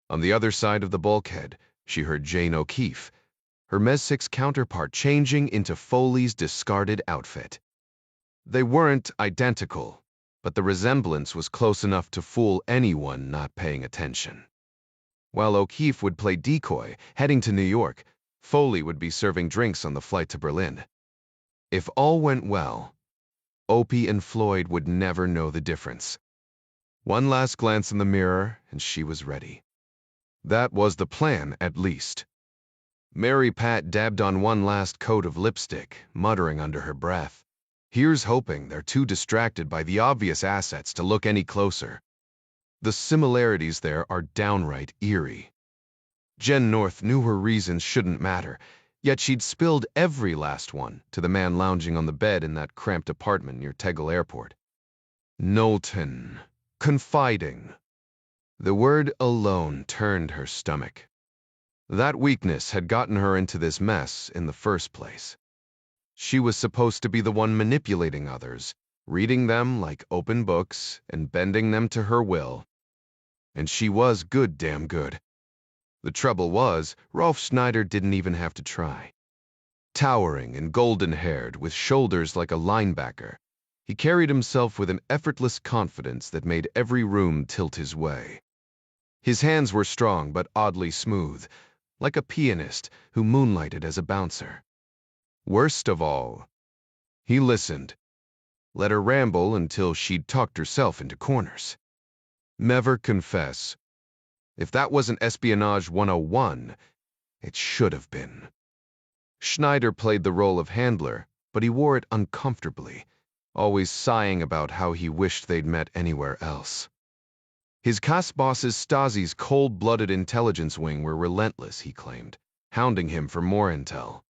On the other side of the bulkhead, she heard Jane O'Keefe, her Mes 6 counterpart, changing into Foley's discarded outfit. They weren't identical, but the resemblance was close enough to fool anyone not paying attention. While O'Keefe would play decoy, heading to New York, Foley would be serving drinks on the flight to Berlin. If all went well, Opie and Floyd would never know the difference. One last glance in the mirror, and she was ready. That was the plan, at least. Mary Pat dabbed on one last coat of lipstick, muttering under her breath, "Here's hoping they're too distracted by the obvious assets to look any closer." The similarities there are downright eerie. Jen North knew her reasons shouldn't matter, yet she'd spilled every last one to the man lounging on the bed in that cramped apartment near Tegel Airport. Knowlton. Confiding. The word alone turned her stomach. That weakness had gotten her into this mess in the first place. She was supposed to be the one manipulating others, reading them like open books and bending them to her will. And she was damn good. The trouble was, Rolf Schneider didn't even have to try. Towering and golden-haired, with shoulders like a linebacker, He carried himself with an effortless confidence that made every room tilt his way. His hands were strong but oddly smooth, like a pianist who moonlighted as a bouncer. Worst of all, he listened, let her ramble until she'd talked herself into corners. Never confess. If that wasn't Espionage 101, it should have been. Schneider played the role of handler, but he wore it uncomfortably, always sighing about how he wished they'd met anywhere else. His cast bosses Stazzi's cold-blooded intelligence wing were relentless, he claimed, hounding him for more intel.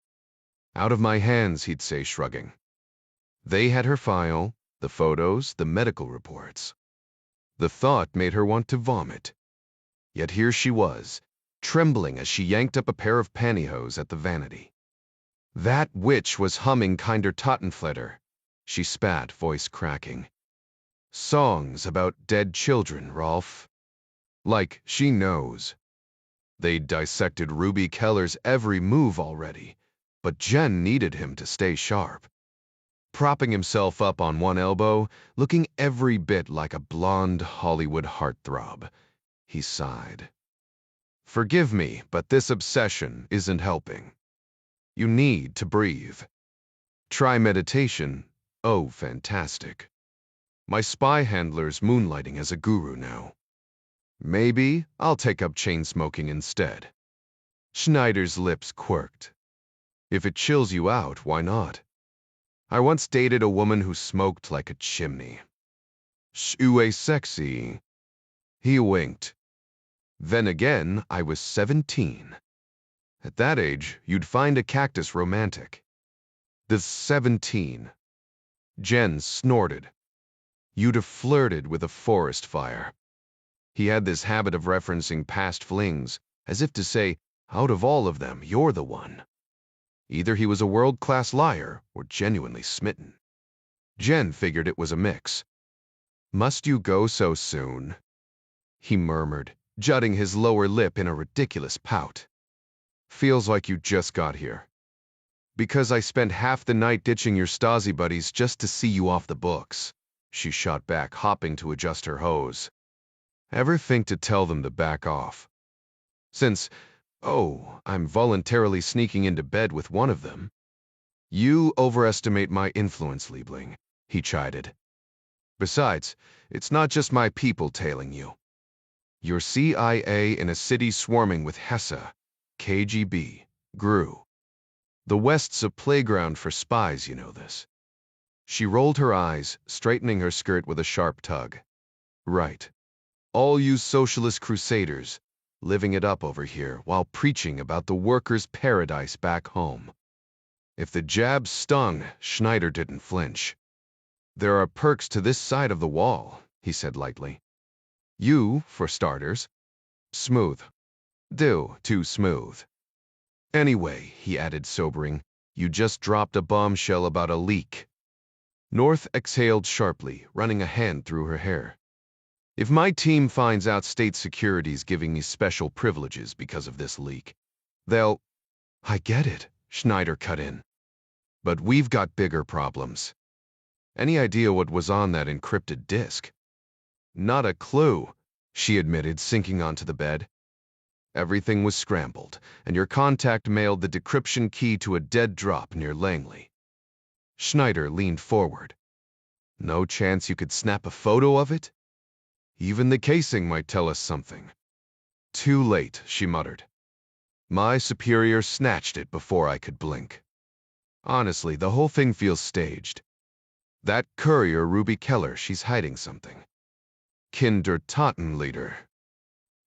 Out of my hands, he'd say, shrugging. They had her file, the photos, the medical reports. The thought made her want to vomit. Yet here she was, trembling as she yanked up a pair of pantyhose at the vanity. That witch was humming kinder Tottenfletter. She spat, voice cracking. Songs about dead children, Rolf. Like she knows. They'd dissected Ruby Keller's every move already, but Jen needed him to stay sharp. Propping himself up on one elbow, looking every bit like a blonde Hollywood heartthrob, he sighed. Forgive me, but this obsession isn't helping. You need to breathe. Try meditation. Oh, fantastic. My spy handler's moonlighting as a guru now. Maybe I'll take up chain smoking instead. Schneider's lips quirked. If it chills you out, why not? I once dated a woman who smoked like a chimney. Shue sexy. He winked. Then again, I was 17. At that age, you'd find a cactus romantic. The 17. Jen snorted. You'd have flirted with a forest fire. He had this habit of referencing past flings, as if to say, out of all of them, you're the one. Either he was a world-class liar or genuinely smitten. Jen figured it was a mix. Must you go so soon? He murmured, jutting his lower lip in a ridiculous pout. Feels like you just got here. Because I spent half the night ditching your Stazzi buddies just to see you off the books, she shot back, hopping to adjust her hose. Ever think to tell them to back off? Since, I'm voluntarily sneaking into bed with one of them. You overestimate my influence, Liebling, he chided. Besides, it's not just my people tailing you. You're CIA in a city swarming with Hesse, KGB, GRU. The West's a playground for spies, you know this. She rolled her eyes, straightening her skirt with a sharp tug. Right. All you socialist crusaders, living it up over here while preaching about the workers' paradise back home. If the jab stung, Schneider didn't flinch. There are perks to this side of the wall, he said lightly. You, for starters. Smooth. Too smooth. Anyway, he added, sobering, you just dropped a bombshell about a leak. North exhaled sharply, running a hand through her hair. If my team finds out state security's giving me special privileges because of this leak, they'll... I get it, Schneider cut in. But we've got bigger problems. Any idea what was on that encrypted disk? Not a clue, she admitted, sinking onto the bed. Everything was scrambled, and your contact mailed the decryption key to a dead drop near Langley. Schneider leaned forward. No chance you could snap a photo of it? Even the casing might tell us something. Too late, she muttered. My superior snatched it before I could blink. Honestly, the whole thing feels staged. That courier, Ruby Keller, she's hiding something. Kindertatenleader.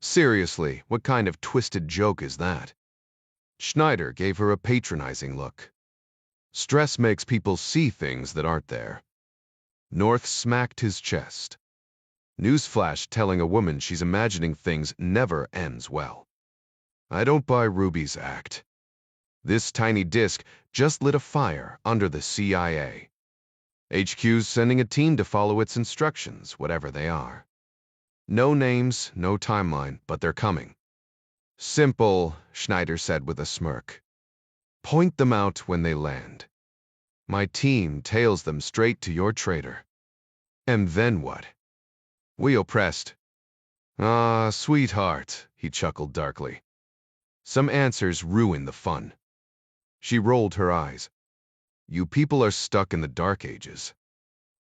Seriously, what kind of twisted joke is that? Schneider gave her a patronizing look. Stress makes people see things that aren't there. North smacked his chest. Newsflash, telling a woman she's imagining things never ends well. I don't buy Ruby's act. This tiny disk just lit a fire under the CIA. HQ's sending a team to follow its instructions, whatever they are. No names, no timeline, but they're coming. Simple, Schneider said with a smirk. Point them out when they land. My team tails them straight to your traitor. And then what? We oppressed. Ah, sweetheart, he chuckled darkly. Some answers ruin the fun. She rolled her eyes. You people are stuck in the Dark Ages.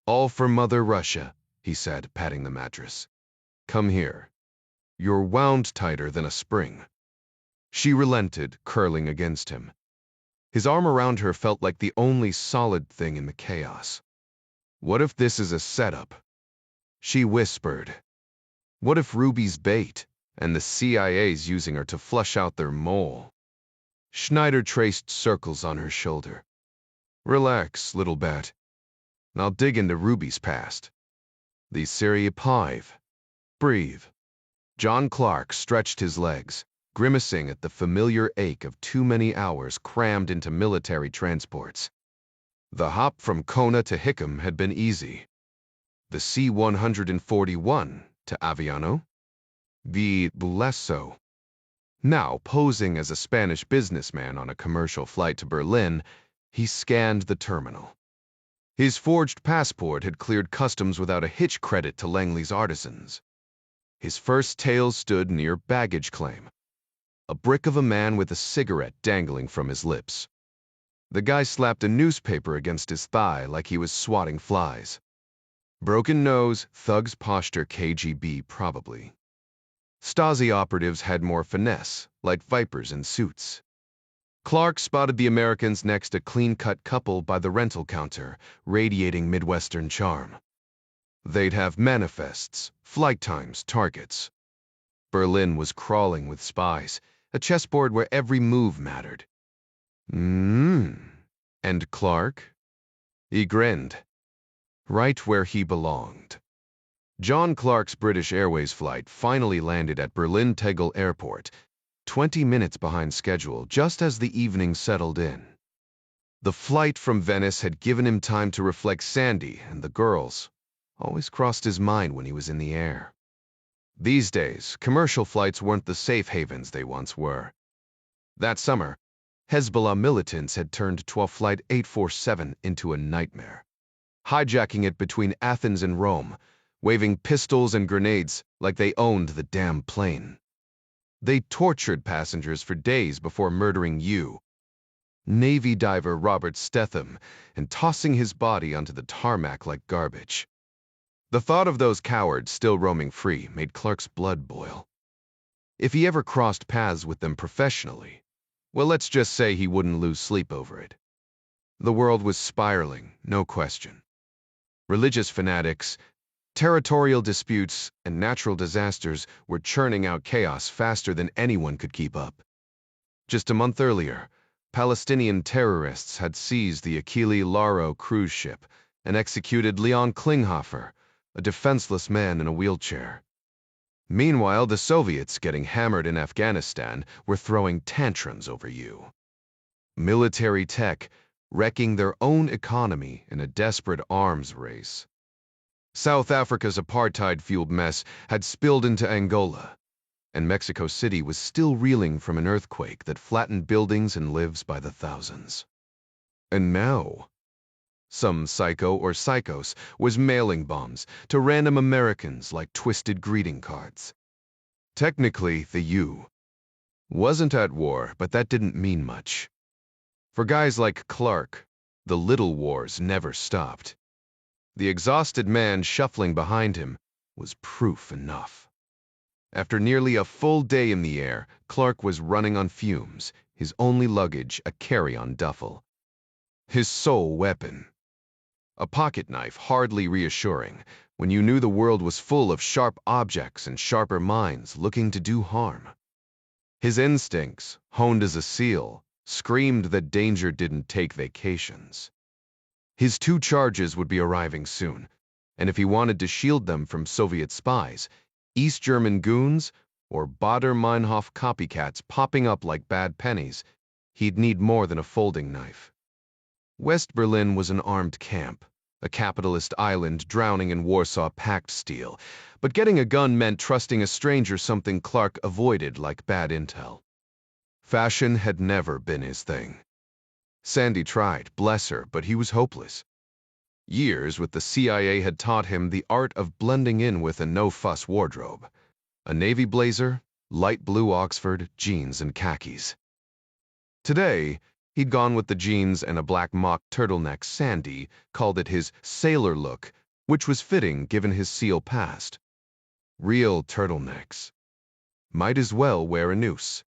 All for Mother Russia, he said, patting the mattress. Come here. You're wound tighter than a spring. She relented, curling against him. His arm around her felt like the only solid thing in the chaos. What if this is a setup? She whispered. What if Ruby's bait, and the CIA's using her to flush out their mole? Schneider traced circles on her shoulder. Relax, little bat. I'll dig into Ruby's past. The Syria Pive. Breathe. John Clark stretched his legs, grimacing at the familiar ache of too many hours crammed into military transports. The hop from Kona to Hickam had been easy. The C-141 to Aviano? The less so. Now, posing as a Spanish businessman on a commercial flight to Berlin, he scanned the terminal. His forged passport had cleared customs without a hitch credit to Langley's artisans. His first tale stood near baggage claim, a brick of a man with a cigarette dangling from his lips. The guy slapped a newspaper against his thigh like he was swatting flies. Broken nose, thugs posture KGB probably. Stazzi operatives had more finesse, like vipers in suits. Clark spotted the Americans next a clean-cut couple by the rental counter, radiating Midwestern charm. They'd have manifests, flight times, targets. Berlin was crawling with spies, a chessboard where every move mattered. And Clark? He grinned. Right where he belonged. John Clark's British Airways flight finally landed at Berlin-Tegel Airport, 20 minutes behind schedule, just as the evening settled in. The flight from Venice had given him time to reflect. Sandy and the girls always crossed his mind when he was in the air. These days, commercial flights weren't the safe havens they once were. That summer, Hezbollah militants had turned 12 Flight 847 into a nightmare, hijacking it between Athens and Rome, waving pistols and grenades like they owned the damn plane. They tortured passengers for days before murdering you, Navy diver Robert Stetham, and tossing his body onto the tarmac like garbage. The thought of those cowards still roaming free made Clark's blood boil. If he ever crossed paths with them professionally, well, let's just say he wouldn't lose sleep over it. The world was spiraling, no question. Religious fanatics, territorial disputes, and natural disasters were churning out chaos faster than anyone could keep up. Just a month earlier, Palestinian terrorists had seized the Achille Lauro cruise ship and executed Leon Klinghoffer, a defenseless man in a wheelchair. Meanwhile, the Soviets, getting hammered in Afghanistan, were throwing tantrums over you. Military tech, wrecking their own economy in a desperate arms race. South Africa's apartheid-fueled mess had spilled into Angola, and Mexico City was still reeling from an earthquake that flattened buildings and lives by the thousands. And now, some psycho or psychos was mailing bombs to random Americans like twisted greeting cards. Technically, the U wasn't at war, but that didn't mean much. For guys like Clark, the little wars never stopped. The exhausted man shuffling behind him was proof enough. After nearly a full day in the air, Clark was running on fumes, his only luggage a carry-on duffel. His sole weapon, a pocket knife, hardly reassuring when you knew the world was full of sharp objects and sharper minds looking to do harm. His instincts, honed as a seal, screamed that danger didn't take vacations. His 2 charges would be arriving soon, and if he wanted to shield them from Soviet spies, East German goons, or Baader-Meinhof copycats popping up like bad pennies, he'd need more than a folding knife. West Berlin was an armed camp, a capitalist island drowning in Warsaw-packed steel, but getting a gun meant trusting a stranger, something Clark avoided like bad intel. Fashion had never been his thing. Sandy tried, bless her, but he was hopeless. Years with the CIA had taught him the art of blending in with a no-fuss wardrobe. A navy blazer, light blue Oxford, jeans, and khakis. Today, he'd gone with the jeans and a black mock turtleneck. Sandy called it his sailor look, which was fitting given his SEAL past. Real turtlenecks. Might as well wear a noose.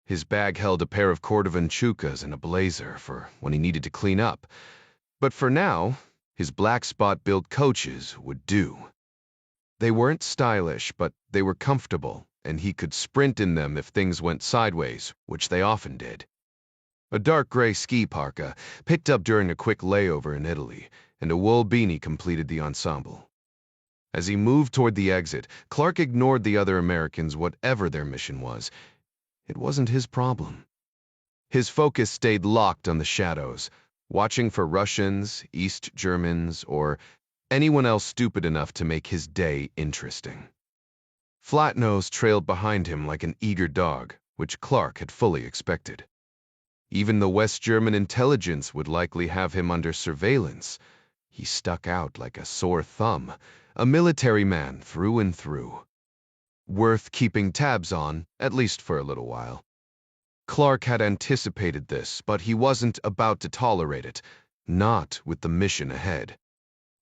His bag held a pair of cordovan chukas and a blazer for when he needed to clean up. But for now, his black spot-built coaches would do. They weren't stylish, but they were comfortable, and he could sprint in them if things went sideways, which they often did. A dark gray ski parka, picked up during a quick layover in Italy, and a wool beanie completed the ensemble. As he moved toward the exit, Clark ignored the other Americans, whatever their mission was. It wasn't his problem. His focus stayed locked on the shadows, watching for Russians, East Germans, or anyone else stupid enough to make his day interesting. Flatnose trailed behind him like an eager dog, which Clark had fully expected. Even the West German intelligence would likely have him under surveillance. He stuck out like a sore thumb, a military man through and through. Worth keeping tabs on, at least for a little while. Clark had anticipated this, but he wasn't about to tolerate it, not with the mission ahead.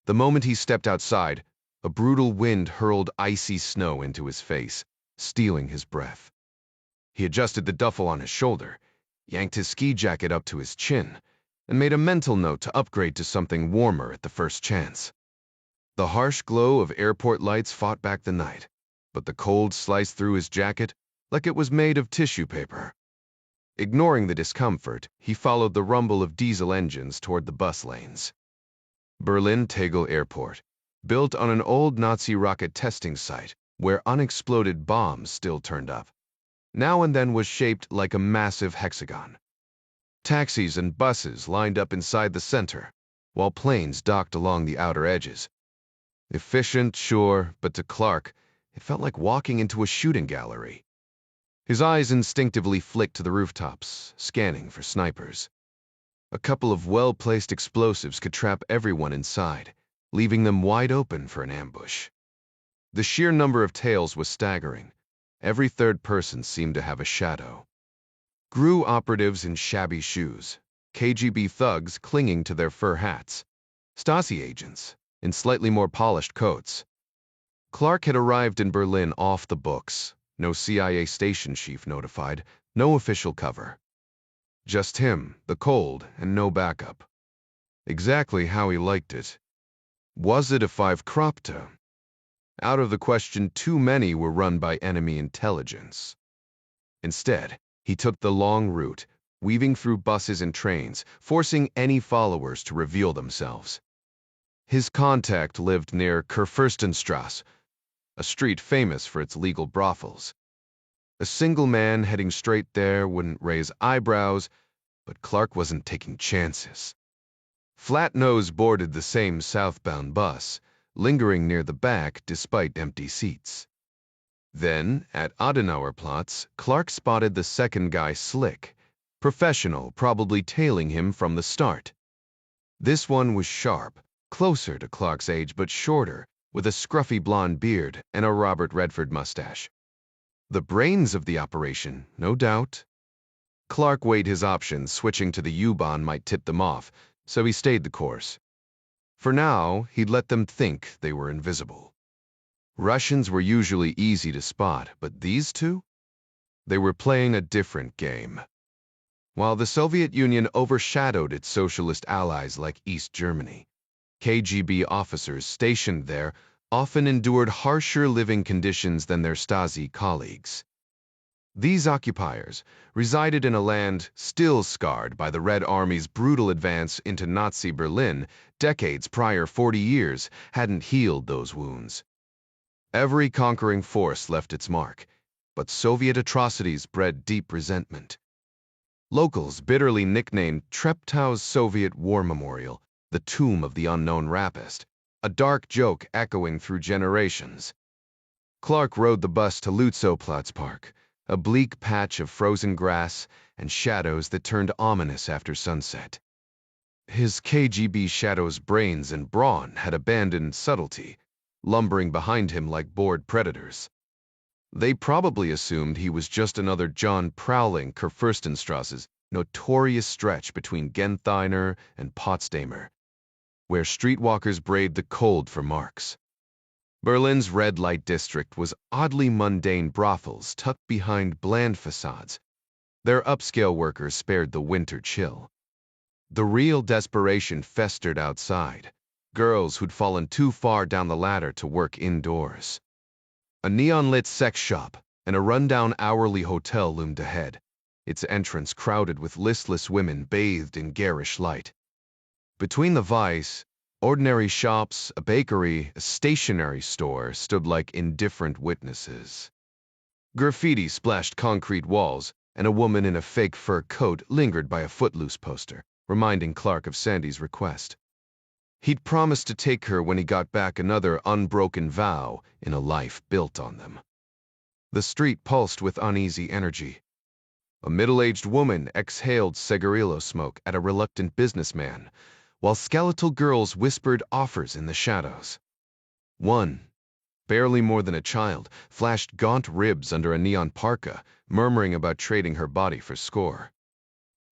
The moment he stepped outside, a brutal wind hurled icy snow into his face, stealing his breath. He adjusted the duffel on his shoulder, yanked his ski jacket up to his chin, and made a mental note to upgrade to something warmer at the first chance. The harsh glow of airport lights fought back the night, but the cold sliced through his jacket like it was made of tissue paper. Ignoring the discomfort, he followed the rumble of diesel engines toward the bus lanes. Berlin Tegel Airport, built on an old Nazi rocket testing site where unexploded bombs still turned up, now and then was shaped like a massive hexagon. Taxis and buses lined up inside the center, while planes docked along the outer edges. Efficient, sure, but to Clark, it felt like walking into a shooting gallery. His eyes instinctively flicked to the rooftops, scanning for snipers. A couple of well-placed explosives could trap everyone inside, leaving them wide open for an ambush. The sheer number of tails was staggering. Every third person seemed to have a shadow. GRU operatives in shabby shoes, KGB thugs clinging to their fur hats, Stasi agents in slightly more polished coats. Clark had arrived in Berlin off the books. No CIA station chief notified, no official cover. Just him, the cold, and no backup. Exactly how he liked it. Was it a 5 Kropta? Out of the question, too many were run by enemy intelligence. Instead, he took the long route, weaving through buses and trains, forcing any followers to reveal themselves. His contact lived near Kurfürstenstrasse, a street famous for its legal brothels. A single man heading straight there wouldn't raise eyebrows, but Clark wasn't taking chances. Flatnose boarded the same southbound bus, lingering near the back despite empty seats. Then, at Adenauerplatz, Clark spotted the second guy, Slick, professional, probably tailing him from the start. This one was sharp, closer to Clark's age but shorter, with a scruffy blonde beard and a Robert Redford mustache. The brains of the operation, no doubt. Clark weighed his options, switching to the U-Bahn might tip them off, so he stayed the course. For now, he'd let them think they were invisible. Russians were usually easy to spot, but these two? They were playing a different game. While the Soviet Union overshadowed its socialist allies like East Germany, KGB officers stationed there often endured harsher living conditions than their Stasi colleagues. These occupiers resided in a land still scarred by the Red Army's brutal advance into Nazi Berlin decades prior. 40 years hadn't healed those wounds. Every conquering force left its mark, but Soviet atrocities bred deep resentment. Locals bitterly nicknamed Treptow's Soviet War Memorial the tomb of the unknown rapist, a dark joke echoing through generations. Clark rode the bus to Lutzowplatz Park, a bleak patch of frozen grass and shadows that turned ominous after sunset. His KGB shadow's brains and brawn had abandoned subtlety, lumbering behind him like bored predators. They probably assumed he was just another John prowling Kurfürstenstrasse's notorious stretch between Genthiner and Potsdamer, where streetwalkers braved the cold for marks. Berlin's red light district was oddly mundane brothels tucked behind bland facades. Their upscale workers spared the winter chill. The real desperation festered outside, girls who'd fallen too far down the ladder to work indoors. A neon-lit sex shop and a rundown hourly hotel loomed ahead, its entrance crowded with listless women bathed in garish light. Between the vice, ordinary shops, a bakery, a stationery store stood like indifferent witnesses. Graffiti splashed concrete walls, and a woman in a fake fur coat lingered by a Footloose poster, reminding Clark of Sandy's request. He'd promised to take her when he got back another unbroken vow in a life built on them. The street pulsed with uneasy energy. A middle-aged woman exhaled cigarillo smoke at a reluctant businessman, while skeletal girls whispered offers in the shadows. One, barely more than a child, flashed gaunt ribs under a neon parka, murmuring about trading her body for score.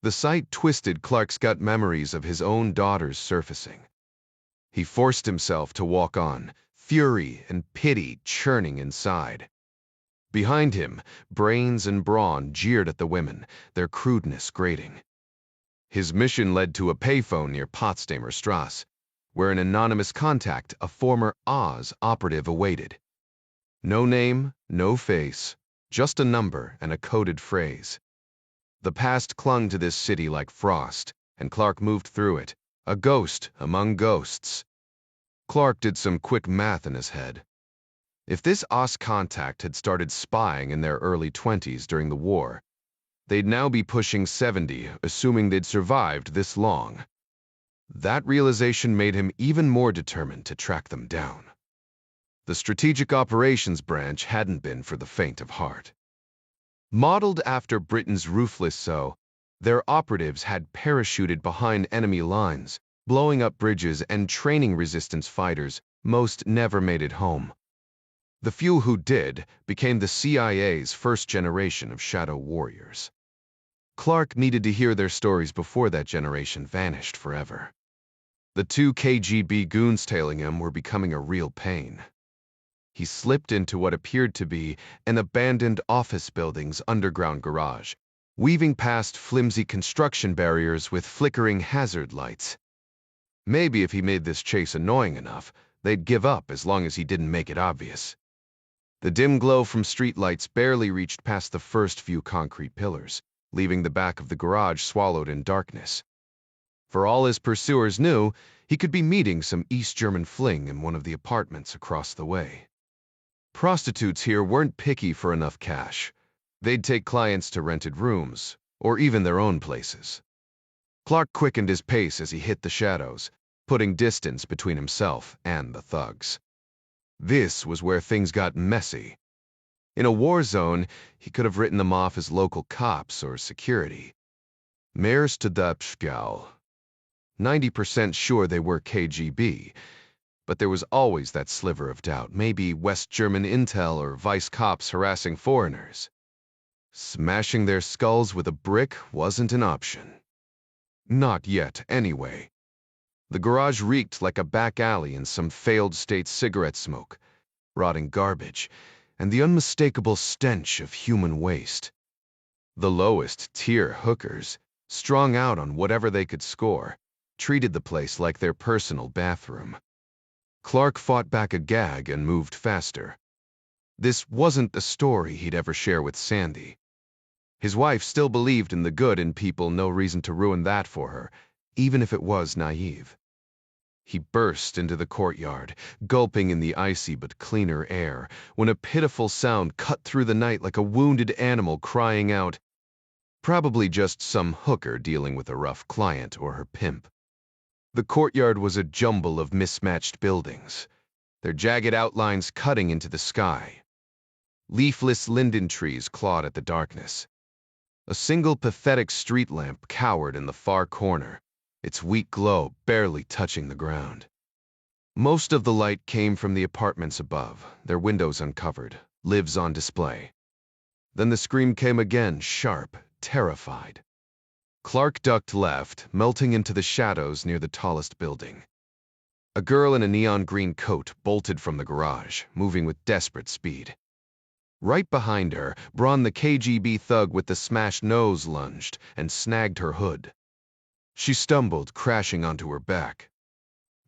The sight twisted Clark's gut memories of his own daughters surfacing. He forced himself to walk on, fury and pity churning inside. Behind him, brains and brawn jeered at the women, their crudeness grating. His mission led to a payphone near Potsdamer Strasse, where an anonymous contact, a former Oz operative, awaited. No name, no face, just a number and a coded phrase. The past clung to this city like frost, and Clark moved through it, a ghost among ghosts. Clark did some quick math in his head. If this Oz contact had started spying in their early 20s during the war, they'd now be pushing 70, assuming they'd survived this long. That realization made him even more determined to track them down. The Strategic Operations Branch hadn't been for the faint of heart. Modeled after Britain's ruthless so, their operatives had parachuted behind enemy lines, blowing up bridges and training resistance fighters most never made it home. The few who did became the CIA's first generation of shadow warriors. Clark needed to hear their stories before that generation vanished forever. The 2 KGB goons tailing him were becoming a real pain. He slipped into what appeared to be an abandoned office building's underground garage, weaving past flimsy construction barriers with flickering hazard lights. Maybe if he made this chase annoying enough, they'd give up as long as he didn't make it obvious. The dim glow from streetlights barely reached past the first few concrete pillars, leaving the back of the garage swallowed in darkness. For all his pursuers knew, he could be meeting some East German fling in one of the apartments across the way. Prostitutes here weren't picky for enough cash. They'd take clients to rented rooms, or even their own places. Clark quickened his pace as he hit the shadows, putting distance between himself and the thugs. This was where things got messy. In a war zone, he could have written them off as local cops or security. Mayor's to the Pschgal. 90% sure they were KGB, but there was always that sliver of doubt, maybe West German intel or vice cops harassing foreigners. Smashing their skulls with a brick wasn't an option. Not yet, anyway. The garage reeked like a back alley in some failed state cigarette smoke, rotting garbage, and the unmistakable stench of human waste. The lowest-tier hookers, strung out on whatever they could score, treated the place like their personal bathroom. Clark fought back a gag and moved faster. This wasn't the story he'd ever share with Sandy. His wife still believed in the good in people, no reason to ruin that for her, even if it was naive. He burst into the courtyard, gulping in the icy but cleaner air, when a pitiful sound cut through the night like a wounded animal crying out. Probably just some hooker dealing with a rough client or her pimp. The courtyard was a jumble of mismatched buildings, their jagged outlines cutting into the sky. Leafless linden trees clawed at the darkness. A single pathetic street lamp cowered in the far corner, its weak glow barely touching the ground. Most of the light came from the apartments above, their windows uncovered, lives on display. Then the scream came again, sharp, terrified. Clark ducked left, melting into the shadows near the tallest building. A girl in a neon green coat bolted from the garage, moving with desperate speed. Right behind her, Braun the KGB thug with the smashed nose lunged and snagged her hood. She stumbled, crashing onto her back.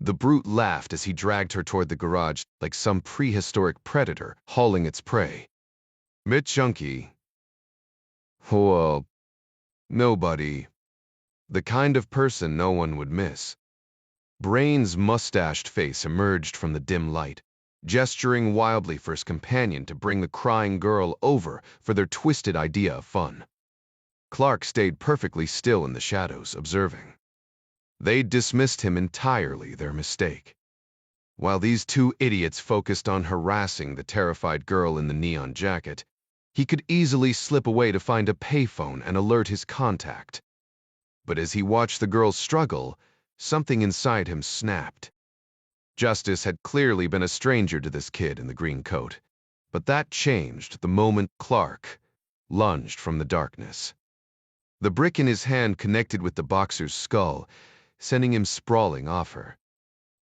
The brute laughed as he dragged her toward the garage like some prehistoric predator hauling its prey. "Mit junkie." "Well, nobody." The kind of person no one would miss. Brain's mustached face emerged from the dim light, gesturing wildly for his companion to bring the crying girl over for their twisted idea of fun. Clark stayed perfectly still in the shadows, observing. They'd dismissed him entirely, their mistake. While these two idiots focused on harassing the terrified girl in the neon jacket, he could easily slip away to find a payphone and alert his contact. But as he watched the girl struggle, something inside him snapped. Justice had clearly been a stranger to this kid in the green coat, but that changed the moment Clark lunged from the darkness. The brick in his hand connected with the boxer's skull, sending him sprawling off her.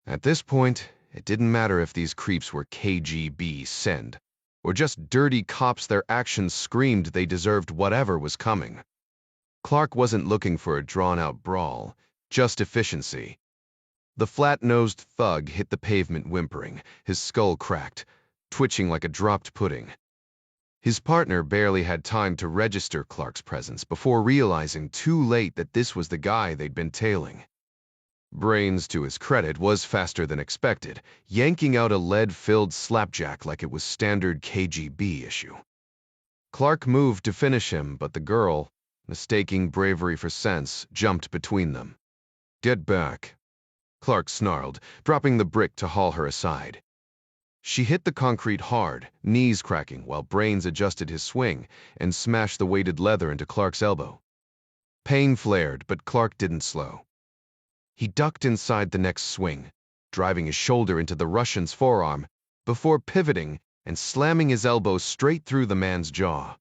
At this point, it didn't matter if these creeps were KGB send, or just dirty cops their actions screamed they deserved whatever was coming. Clark wasn't looking for a drawn-out brawl, just efficiency. The flat-nosed thug hit the pavement whimpering, his skull cracked, twitching like a dropped pudding. His partner barely had time to register Clark's presence before realizing too late that this was the guy they'd been tailing. Brains, to his credit, was faster than expected, yanking out a lead-filled slapjack like it was standard KGB issue. Clark moved to finish him, but the girl, mistaking bravery for sense, jumped between them. "Get back," Clark snarled, dropping the brick to haul her aside. She hit the concrete hard, knees cracking, while Brains adjusted his swing and smashed the weighted leather into Clark's elbow. Pain flared, but Clark didn't slow. He ducked inside the next swing, driving his shoulder into the Russian's forearm before pivoting and slamming his elbow straight through the man's jaw.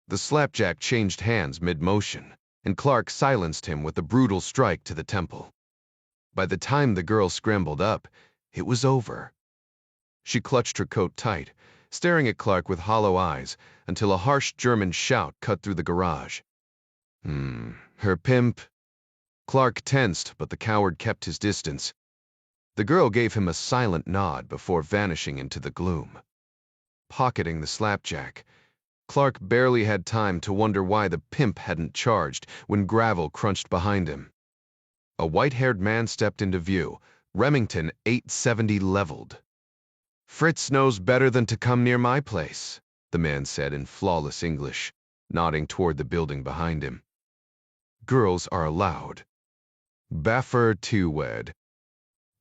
The slapjack changed hands mid-motion, and Clark silenced him with a brutal strike to the temple. By the time the girl scrambled up, it was over. She clutched her coat tight, staring at Clark with hollow eyes until a harsh German shout cut through the garage. Her pimp." Clark tensed, but the coward kept his distance. The girl gave him a silent nod before vanishing into the gloom. Pocketing the slapjack, Clark barely had time to wonder why the pimp hadn't charged when gravel crunched behind him. A white-haired man stepped into view, Remington 870 leveled. "Fritz knows better than to come near my place," the man said in flawless English, nodding toward the building behind him. "Girls are allowed." "Baffer to wed."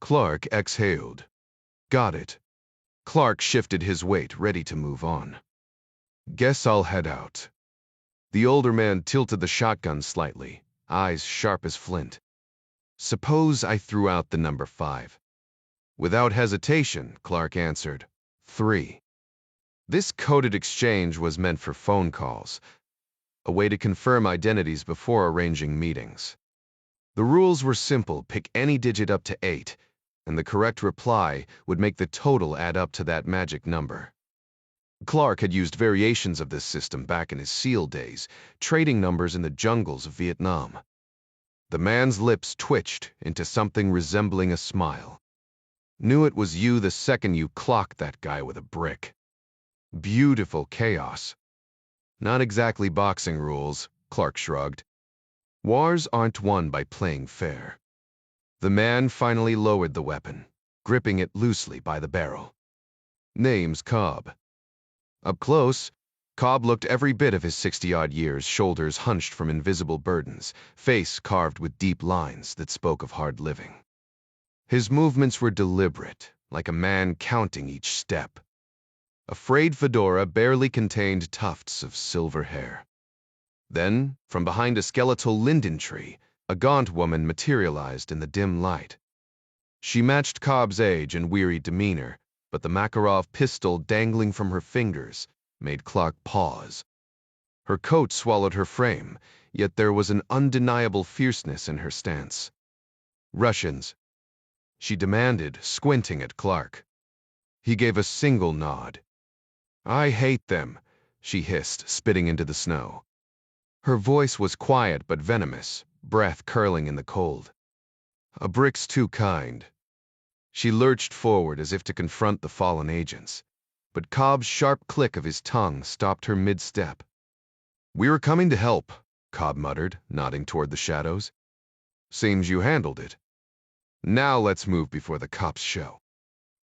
Clark exhaled. "Got it." Clark shifted his weight, ready to move on. "Guess I'll head out." The older man tilted the shotgun slightly, eyes sharp as flint. "Suppose I threw out the number 5. Without hesitation, Clark answered, 3. This coded exchange was meant for phone calls, a way to confirm identities before arranging meetings. The rules were simple: pick any digit up to 8, and the correct reply would make the total add up to that magic number. Clark had used variations of this system back in his SEAL days, trading numbers in the jungles of Vietnam. The man's lips twitched into something resembling a smile. "Knew it was you the second you clocked that guy with a brick." Beautiful chaos. "Not exactly boxing rules," Clark shrugged. "Wars aren't won by playing fair." The man finally lowered the weapon, gripping it loosely by the barrel. "Name's Cobb." Up close, Cobb looked every bit of his 60-odd years, shoulders hunched from invisible burdens, face carved with deep lines that spoke of hard living. His movements were deliberate, like a man counting each step. A frayed fedora barely contained tufts of silver hair. Then, from behind a skeletal linden tree, a gaunt woman materialized in the dim light. She matched Cobb's age and weary demeanor, but the Makarov pistol dangling from her fingers made Clark pause. Her coat swallowed her frame, yet there was an undeniable fierceness in her stance. "Russians," she demanded, squinting at Clark. He gave a single nod. "I hate them," she hissed, spitting into the snow. Her voice was quiet but venomous, breath curling in the cold. "A brick's too kind." She lurched forward as if to confront the fallen agents, but Cobb's sharp click of his tongue stopped her mid-step. "We were coming to help," Cobb muttered, nodding toward the shadows. "Seems you handled it. Now let's move before the cops show."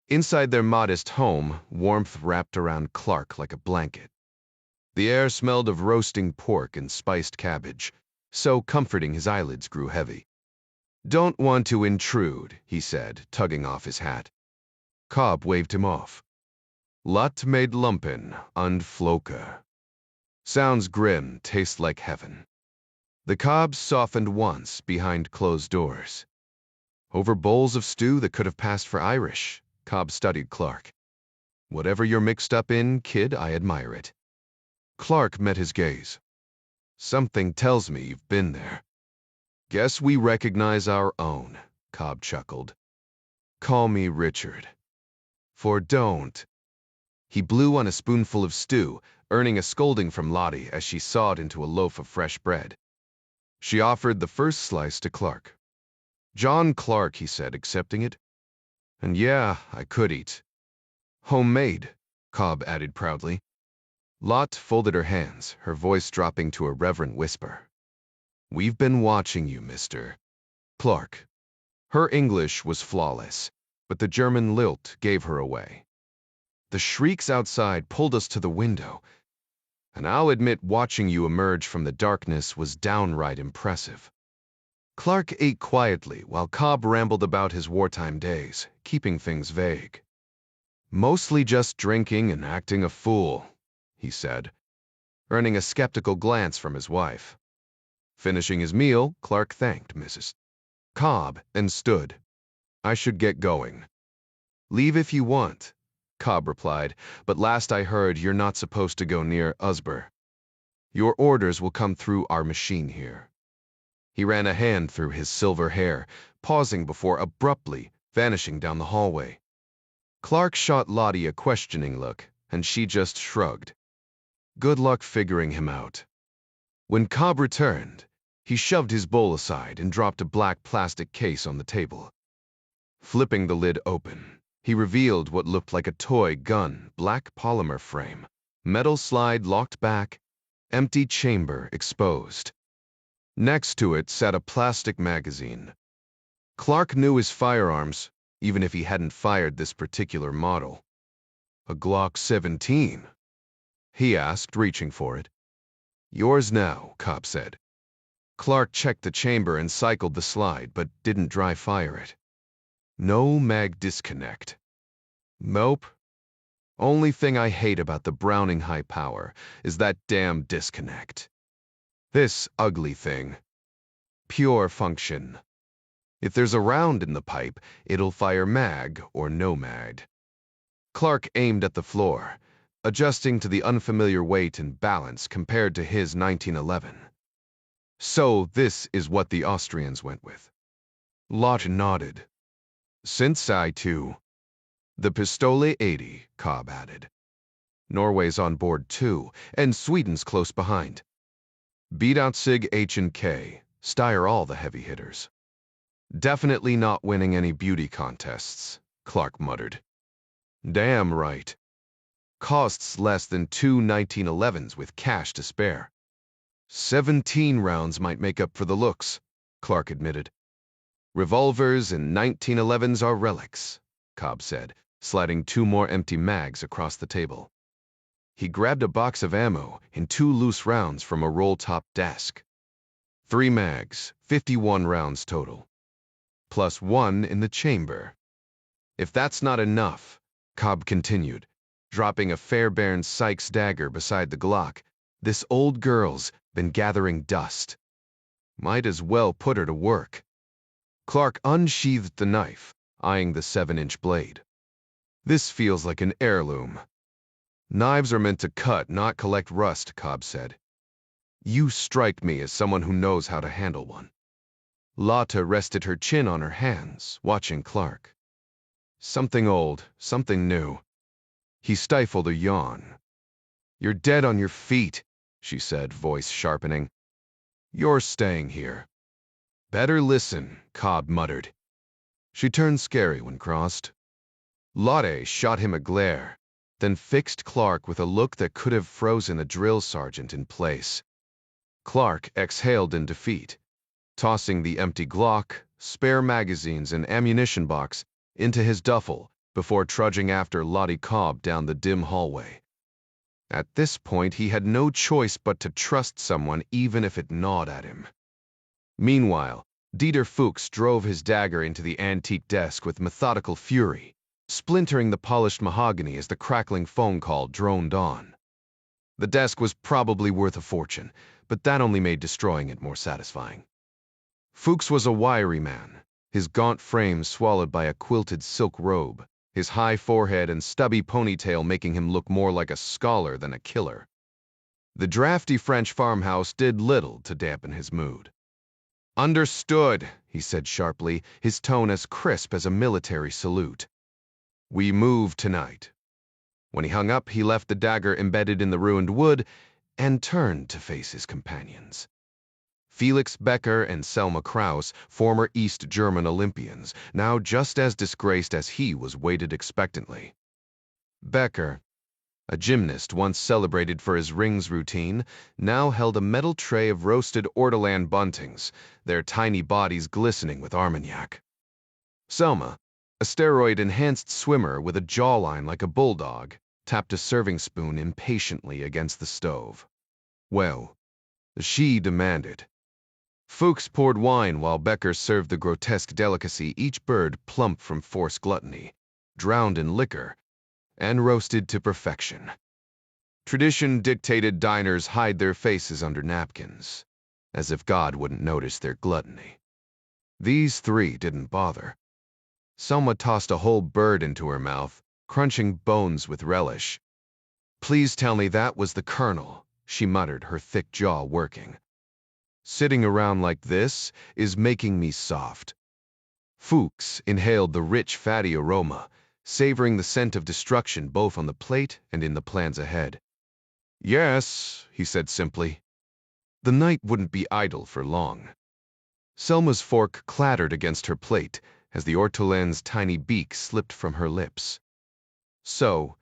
Inside their modest home, warmth wrapped around Clark like a blanket. The air smelled of roasting pork and spiced cabbage, so comforting his eyelids grew heavy. "Don't want to intrude," he said, tugging off his hat. Cobb waved him off. "Lot made lumpen und floke." Sounds grim, tastes like heaven. The Cobbs softened once behind closed doors. Over bowls of stew that could have passed for Irish, Cobb studied Clark. "Whatever you're mixed up in, kid, I admire it." Clark met his gaze. "Something tells me you've been there." "Guess we recognize our own," Cobb chuckled. "Call me Richard." "For don't." He blew on a spoonful of stew, earning a scolding from Lottie as she sawed into a loaf of fresh bread. She offered the first slice to Clark. "John Clark," he said, accepting it. "And yeah, I could eat." "Homemade," Cobb added proudly. Lot folded her hands, her voice dropping to a reverent whisper. "We've been watching you, Mr. Clark." Her English was flawless, but the German lilt gave her away. "The shrieks outside pulled us to the window, and I'll admit watching you emerge from the darkness was downright impressive." Clark ate quietly while Cobb rambled about his wartime days, keeping things vague. "Mostly just drinking and acting a fool," he said, earning a skeptical glance from his wife. Finishing his meal, Clark thanked Mrs. Cobb and stood. "I should get going." "Leave if you want," Cobb replied, "but last I heard you're not supposed to go near Usber. Your orders will come through our machine here." He ran a hand through his silver hair, pausing before abruptly vanishing down the hallway. Clark shot Lottie a questioning look, and she just shrugged. Good luck figuring him out. When Cobb returned, he shoved his bowl aside and dropped a black plastic case on the table. Flipping the lid open, he revealed what looked like a toy gun, black polymer frame, metal slide locked back, empty chamber exposed. Next to it sat a plastic magazine. Clark knew his firearms, even if he hadn't fired this particular model. "A Glock 17? He asked, reaching for it. "Yours now," Cobb said. Clark checked the chamber and cycled the slide, but didn't dry fire it. "No mag disconnect." "Nope. Only thing I hate about the Browning high power is that damn disconnect. This ugly thing. Pure function. If there's a round in the pipe, it'll fire mag or no mag." Clark aimed at the floor, adjusting to the unfamiliar weight and balance compared to his 1911. "So this is what the Austrians went with." Lot nodded. "Since I too." "The Pistole 80, Cobb added. "Norway's on board too, and Sweden's close behind. Beat out Sig H&K, Steyr all the heavy hitters." "Definitely not winning any beauty contests," Clark muttered. "Damn right. Costs less than two 1911s with cash to spare." 17 rounds might make up for the looks, Clark admitted. "Revolvers and 1911s are relics," Cobb said, sliding 2 more empty mags across the table. He grabbed a box of ammo and 2 loose rounds from a roll-top desk. 3 mags, 51 rounds total. Plus 1 in the chamber. "If that's not enough," Cobb continued, dropping a Fairbairn Sykes dagger beside the Glock. This old girl's been gathering dust. Might as well put her to work. Clark unsheathed the knife, eyeing the 7-inch blade. This feels like an heirloom. Knives are meant to cut, not collect rust, Cobb said. You strike me as someone who knows how to handle one. Lotta rested her chin on her hands, watching Clark. Something old, something new. He stifled a yawn. You're dead on your feet, she said, voice sharpening. You're staying here. Better listen, Cobb muttered. She turned scary when crossed. Lotte shot him a glare, then fixed Clark with a look that could have frozen a drill sergeant in place. Clark exhaled in defeat, tossing the empty Glock, spare magazines, and ammunition box into his duffel before trudging after Lottie Cobb down the dim hallway. At this point, he had no choice but to trust someone even if it gnawed at him. Meanwhile, Dieter Fuchs drove his dagger into the antique desk with methodical fury, splintering the polished mahogany as the crackling phone call droned on. The desk was probably worth a fortune, but that only made destroying it more satisfying. Fuchs was a wiry man, his gaunt frame swallowed by a quilted silk robe, his high forehead and stubby ponytail making him look more like a scholar than a killer. The drafty French farmhouse did little to dampen his mood. Understood, he said sharply, his tone as crisp as a military salute. We move tonight. When he hung up, he left the dagger embedded in the ruined wood and turned to face his companions. Felix Becker and Selma Krauss, former East German Olympians, now just as disgraced as he, was waited expectantly. Becker, a gymnast once celebrated for his rings routine, now held a metal tray of roasted ortolan buntings, their tiny bodies glistening with Armagnac. Selma, a steroid-enhanced swimmer with a jawline like a bulldog, tapped a serving spoon impatiently against the stove. Well, she demanded. Fuchs poured wine while Becker served the grotesque delicacy, each bird plump from forced gluttony, drowned in liquor, and roasted to perfection. Tradition-dictated diners hide their faces under napkins, as if God wouldn't notice their gluttony. These three didn't bother. Selma tossed a whole bird into her mouth, crunching bones with relish. Please tell me that was the Colonel, she muttered, her thick jaw working. Sitting around like this is making me soft. Fuchs inhaled the rich, fatty aroma, savoring the scent of destruction both on the plate and in the plans ahead. Yes, he said simply. The night wouldn't be idle for long. Selma's fork clattered against her plate as the ortolan's tiny beak slipped from her lips. So,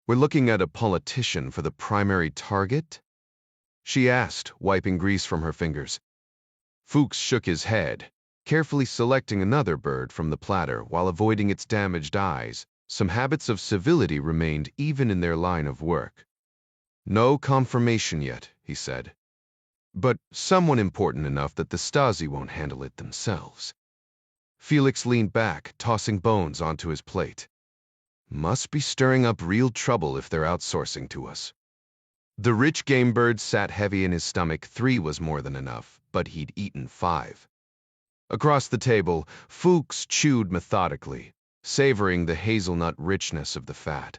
we're looking at a politician for the primary target? She asked, wiping grease from her fingers. Fuchs shook his head, carefully selecting another bird from the platter while avoiding its damaged eyes. Some habits of civility remained even in their line of work. No confirmation yet, he said. But someone important enough that the Stazzi won't handle it themselves. Felix leaned back, tossing bones onto his plate. Must be stirring up real trouble if they're outsourcing to us. The rich game bird sat heavy in his stomach. 3 was more than enough, but he'd eaten 5. Across the table, Fuchs chewed methodically, savoring the hazelnut richness of the fat.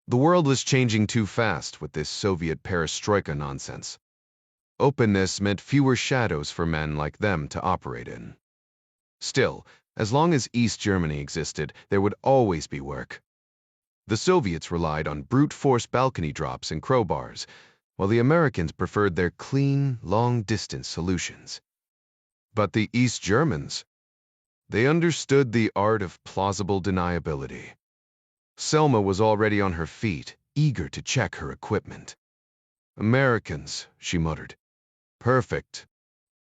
The world was changing too fast with this Soviet perestroika nonsense. Openness meant fewer shadows for men like them to operate in. Still, as long as East Germany existed, there would always be work. The Soviets relied on brute force balcony drops and crowbars, while the Americans preferred their clean, long-distance solutions. But the East Germans, they understood the art of plausible deniability. Selma was already on her feet, eager to check her equipment. Americans, she muttered. Perfect.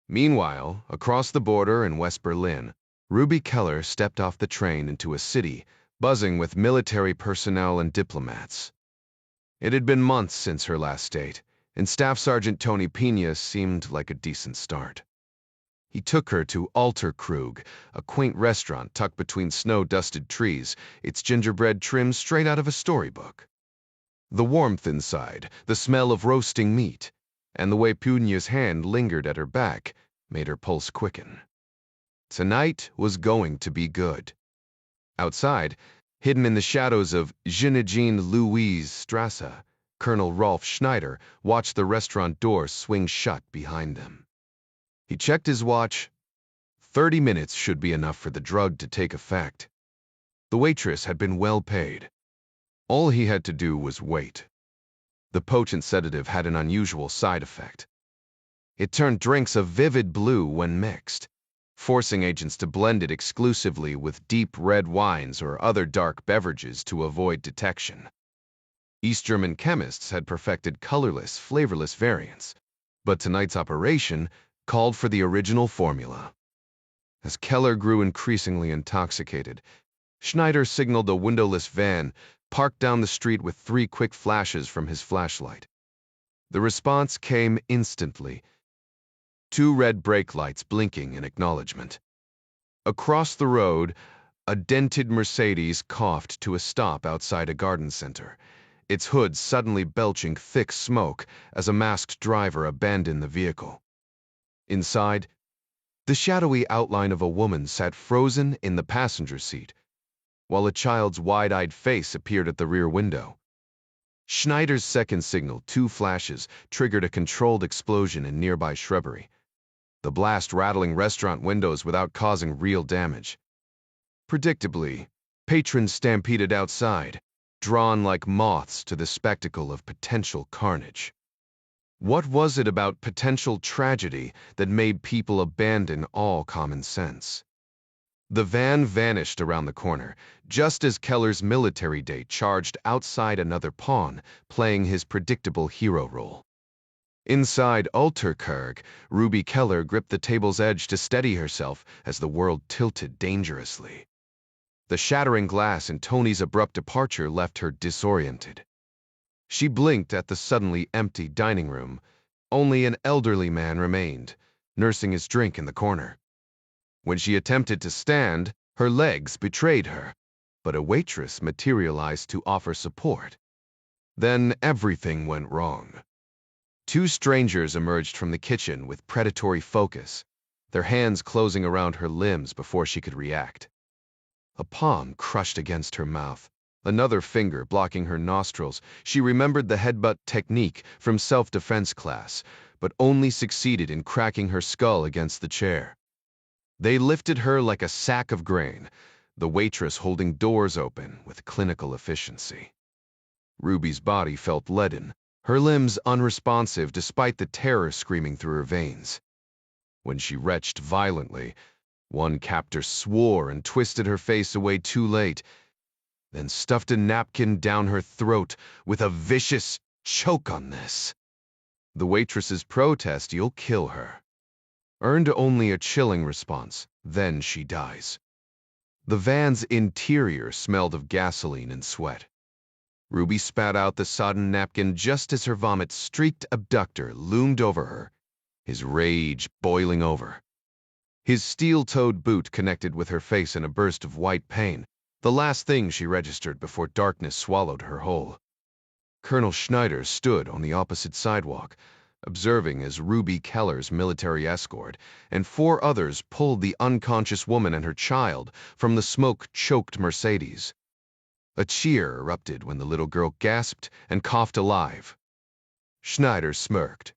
Meanwhile, across the border in West Berlin, Ruby Keller stepped off the train into a city buzzing with military personnel and diplomats. It had been months since her last date, and Staff Sergeant Tony Pena seemed like a decent start. He took her to Alterkrug, a quaint restaurant tucked between snow-dusted trees, its gingerbread trim straight out of a storybook. The warmth inside, the smell of roasting meat, and the way Punya's hand lingered at her back made her pulse quicken. Tonight was going to be good. Outside, hidden in the shadows of Jean-Louise Strasse, Colonel Rolf Schneider watched the restaurant door swing shut behind them. He checked his watch. 30 minutes should be enough for the drug to take effect. The waitress had been well paid. All he had to do was wait. The potent sedative had an unusual side effect. It turned drinks a vivid blue when mixed, forcing agents to blend it exclusively with deep red wines or other dark beverages to avoid detection. East German chemists had perfected colorless, flavorless variants, but tonight's operation called for the original formula. As Keller grew increasingly intoxicated, Schneider signaled a windowless van parked down the street with 3 quick flashes from his flashlight. The response came instantly. 2 red brake lights blinking in acknowledgement. Across the road, a dented Mercedes coughed to a stop outside a garden center, its hood suddenly belching thick smoke as a masked driver abandoned the vehicle. Inside, the shadowy outline of a woman sat frozen in the passenger seat, while a child's wide-eyed face appeared at the rear window. Schneider's second signal, 2 flashes, triggered a controlled explosion in nearby shrubbery, the blast rattling restaurant windows without causing real damage. Predictably, patrons stampeded outside, drawn like moths to the spectacle of potential carnage. What was it about potential tragedy that made people abandon all common sense? The van vanished around the corner, just as Keller's military date charged outside another pawn, playing his predictable hero role. Inside Alterkrug, Ruby Keller gripped the table's edge to steady herself as the world tilted dangerously. The shattering glass in Tony's abrupt departure left her disoriented. She blinked at the suddenly empty dining room. Only an elderly man remained, nursing his drink in the corner. When she attempted to stand, her legs betrayed her, but a waitress materialized to offer support. Then everything went wrong. 2 strangers emerged from the kitchen with predatory focus, their hands closing around her limbs before she could react. A palm crushed against her mouth, another finger blocking her nostrils. She remembered the headbutt technique from self-defense class, but only succeeded in cracking her skull against the chair. They lifted her like a sack of grain, the waitress holding doors open with clinical efficiency. Ruby's body felt leaden, her limbs unresponsive despite the terror screaming through her veins. When she retched violently, one captor swore and twisted her face away too late, then stuffed a napkin down her throat with a vicious choke on this. The waitress's protest, "You'll kill her," earned only a chilling response. Then she dies. The van's interior smelled of gasoline and sweat. Ruby spat out the sodden napkin just as her vomit-streaked abductor loomed over her, his rage boiling over. His steel-toed boot connected with her face in a burst of white pain, the last thing she registered before darkness swallowed her whole. Colonel Schneider stood on the opposite sidewalk, observing as Ruby Keller's military escort and 4 others pulled the unconscious woman and her child from the smoke-choked Mercedes. A cheer erupted when the little girl gasped and coughed alive. Schneider smirked.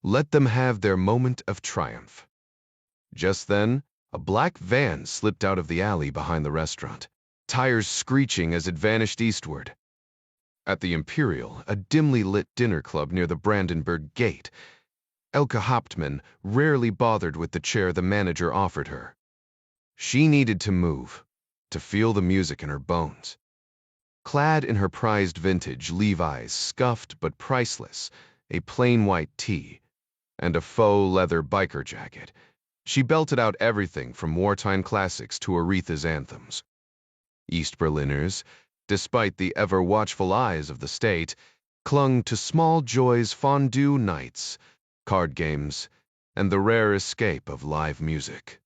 Let them have their moment of triumph. Just then, a black van slipped out of the alley behind the restaurant, tires screeching as it vanished eastward. At the Imperial, a dimly lit dinner club near the Brandenburg Gate, Elke Hauptmann rarely bothered with the chair the manager offered her. She needed to move, to feel the music in her bones. Clad in her prized vintage Levi's scuffed but priceless, a plain white tee, and a faux leather biker jacket, she belted out everything from wartime classics to Aretha's anthems. East Berliners, despite the ever-watchful eyes of the state, clung to small joys, fondue nights, card games, and the rare escape of live music.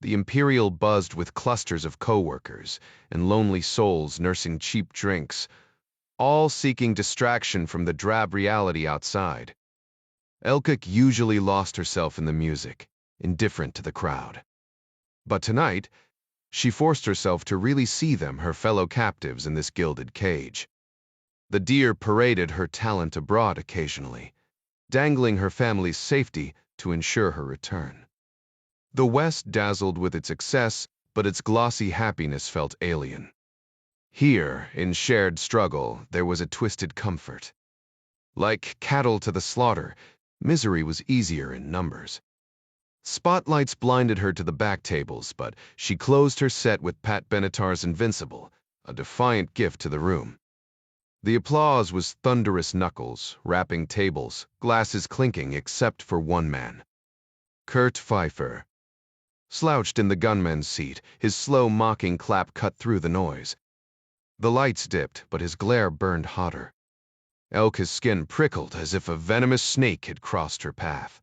The Imperial buzzed with clusters of co-workers and lonely souls nursing cheap drinks, all seeking distraction from the drab reality outside. Elkik usually lost herself in the music, indifferent to the crowd. But tonight, she forced herself to really see them, her fellow captives in this gilded cage. The deer paraded her talent abroad occasionally, dangling her family's safety to ensure her return. The West dazzled with its excess, but its glossy happiness felt alien. Here, in shared struggle, there was a twisted comfort. Like cattle to the slaughter, misery was easier in numbers. Spotlights blinded her to the back tables, but she closed her set with Pat Benatar's Invincible, a defiant gift to the room. The applause was thunderous knuckles, rapping tables, glasses clinking except for one man. Kurt Pfeiffer. Slouched in the gunman's seat, his slow mocking clap cut through the noise. The lights dipped, but his glare burned hotter. Elka's skin prickled as if a venomous snake had crossed her path.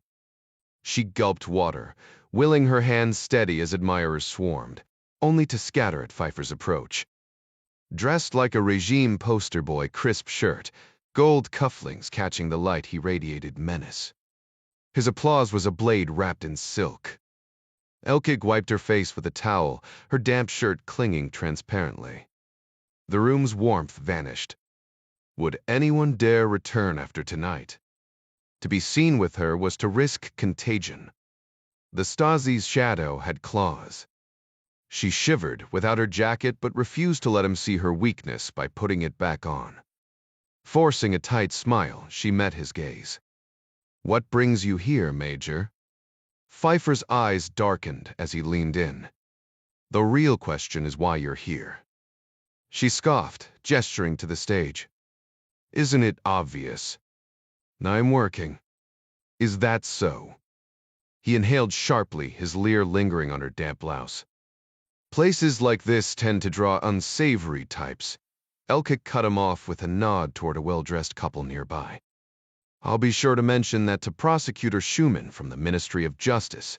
She gulped water, willing her hands steady as admirers swarmed, only to scatter at Pfeiffer's approach. Dressed like a regime poster boy, crisp shirt, gold cufflinks catching the light, he radiated menace. His applause was a blade wrapped in silk. Elkig wiped her face with a towel, her damp shirt clinging transparently. The room's warmth vanished. Would anyone dare return after tonight? To be seen with her was to risk contagion. The Stazzi's shadow had claws. She shivered without her jacket but refused to let him see her weakness by putting it back on. Forcing a tight smile, she met his gaze. "What brings you here, Major?" Pfeiffer's eyes darkened as he leaned in. "The real question is why you're here." She scoffed, gesturing to the stage. "Isn't it obvious?" "I'm working." "Is that so?" He inhaled sharply, his leer lingering on her damp blouse. "Places like this tend to draw unsavory types." Elkik cut him off with a nod toward a well-dressed couple nearby. "I'll be sure to mention that to Prosecutor Schumann from the Ministry of Justice.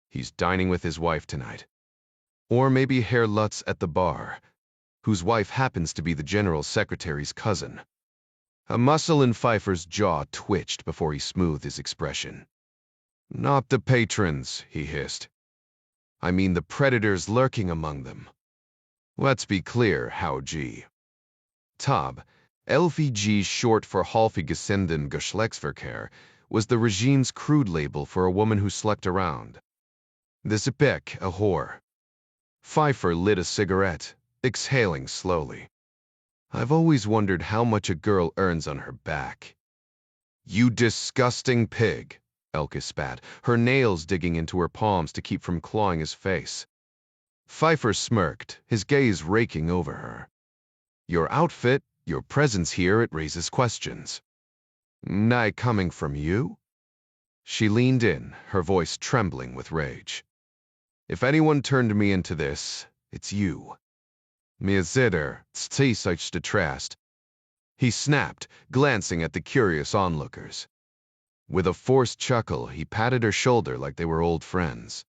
He's dining with his wife tonight. Or maybe Herr Lutz at the bar, whose wife happens to be the General Secretary's cousin." A muscle in Pfeiffer's jaw twitched before he smoothed his expression. "Not the patrons," he hissed. "I mean the predators lurking among them. Let's be clear, Hauji. Tab, LVG, short for Halfigesenden Geschlechtsverkehr, was the regime's crude label for a woman who slept around. The Zipek, a whore." Pfeiffer lit a cigarette, exhaling slowly. "I've always wondered how much a girl earns on her back." "You disgusting pig," Elke spat, her nails digging into her palms to keep from clawing his face. Pfeiffer smirked, his gaze raking over her. "Your outfit, your presence here, it raises questions." "Nigh coming from you?" She leaned in, her voice trembling with rage. "If anyone turned me into this, it's you. Mir zither, such to trust." He snapped, glancing at the curious onlookers. With a forced chuckle, he patted her shoulder like they were old friends.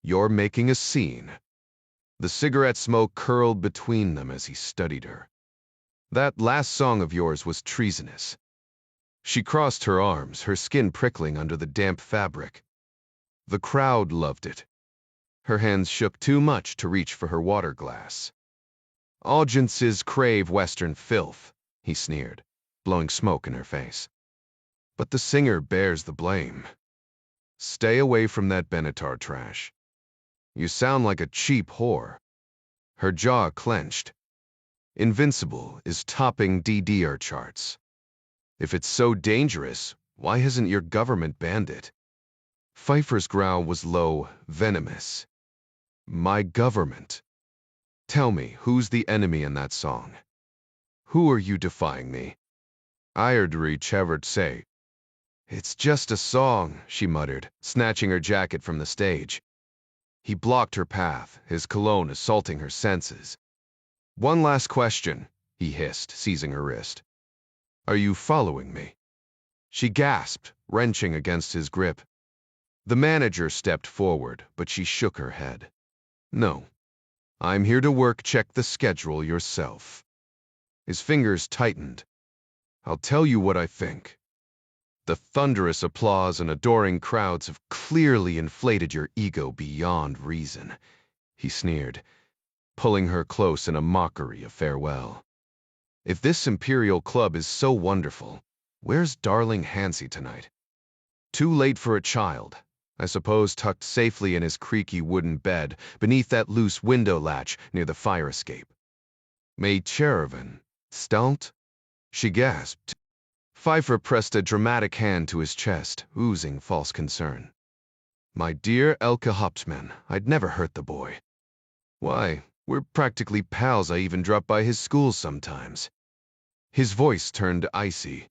"You're making a scene." The cigarette smoke curled between them as he studied her. "That last song of yours was treasonous." She crossed her arms, her skin prickling under the damp fabric. "The crowd loved it." Her hands shook too much to reach for her water glass. "Audiences crave Western filth," he sneered, blowing smoke in her face. "But the singer bears the blame. Stay away from that Benatar trash. You sound like a cheap whore." Her jaw clenched. Invincible is topping DDR charts. If it's so dangerous, why hasn't your government banned it? Pfeiffer's growl was low, venomous. "My government. Tell me, who's the enemy in that song? Who are you defying me?" Irdri Chevert say. "It's just a song," she muttered, snatching her jacket from the stage. He blocked her path, his cologne assaulting her senses. "One last question," he hissed, seizing her wrist. "Are you following me?" She gasped, wrenching against his grip. The manager stepped forward, but she shook her head. No, I'm here to work. Check the schedule yourself. His fingers tightened. I'll tell you what I think. The thunderous applause and adoring crowds have clearly inflated your ego beyond reason, he sneered, pulling her close in a mockery of farewell. If this Imperial Club is so wonderful, where's darling Hansi tonight? Too late for a child, I suppose, tucked safely in his creaky wooden bed beneath that loose window latch near the fire escape. May Chervin, Stalt? She gasped. Pfeiffer pressed a dramatic hand to his chest, oozing false concern. My dear Elke Hauptmann, I'd never hurt the boy. Why, we're practically pals. I even drop by his school sometimes. His voice turned icy.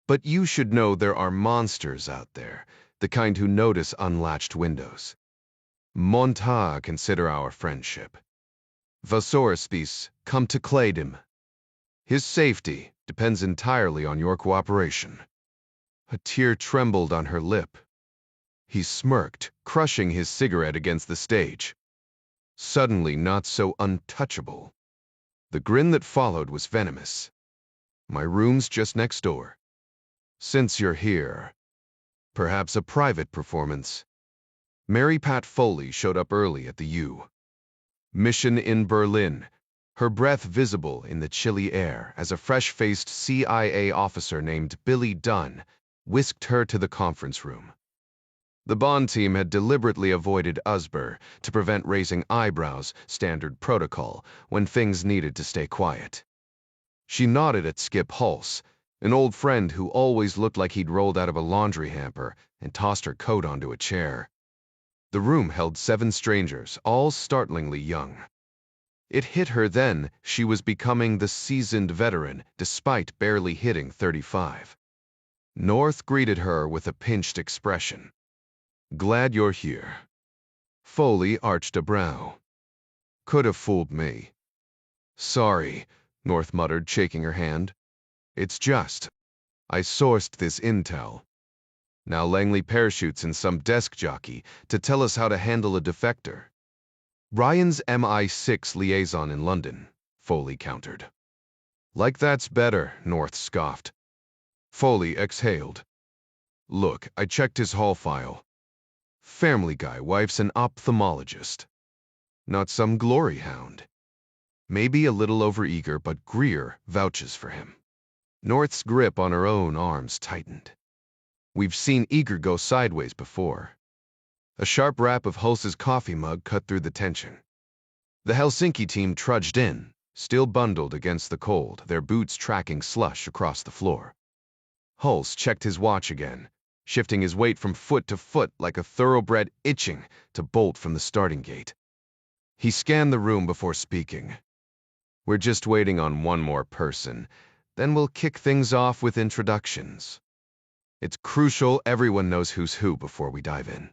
But you should know there are monsters out there, the kind who notice unlatched windows. Monta consider our friendship. Vasorspis, come to Claydem. His safety depends entirely on your cooperation. A tear trembled on her lip. He smirked, crushing his cigarette against the stage. Suddenly not so untouchable. The grin that followed was venomous. My room's just next door. Since you're here, perhaps a private performance. Mary Pat Foley showed up early at the U. Mission in Berlin, her breath visible in the chilly air as a fresh-faced CIA officer named Billy Dunn whisked her to the conference room. The Bond team had deliberately avoided Usber to prevent raising eyebrows, standard protocol, when things needed to stay quiet. She nodded at Skip Hulse, an old friend who always looked like he'd rolled out of a laundry hamper, and tossed her coat onto a chair. The room held 7 strangers, all startlingly young. It hit her then she was becoming the seasoned veteran, despite barely hitting 35. North greeted her with a pinched expression. Glad you're here. Foley arched a brow. Could have fooled me. Sorry, North muttered, shaking her hand. It's just, I sourced this intel. Now Langley parachutes in some desk jockey to tell us how to handle a defector. Ryan's MI6 liaison in London, Foley countered. Like that's better, North scoffed. Foley exhaled. Look, I checked his hall file. Family guy, wife's an ophthalmologist. Not some glory hound. Maybe a little overeager, but Greer vouches for him. North's grip on her own arms tightened. We've seen Eager go sideways before. A sharp rap of Hulse's coffee mug cut through the tension. The Helsinki team trudged in, still bundled against the cold, their boots tracking slush across the floor. Hulse checked his watch again, shifting his weight from foot to foot like a thoroughbred itching to bolt from the starting gate. He scanned the room before speaking. We're just waiting on one more person. Then we'll kick things off with introductions. It's crucial everyone knows who's who before we dive in.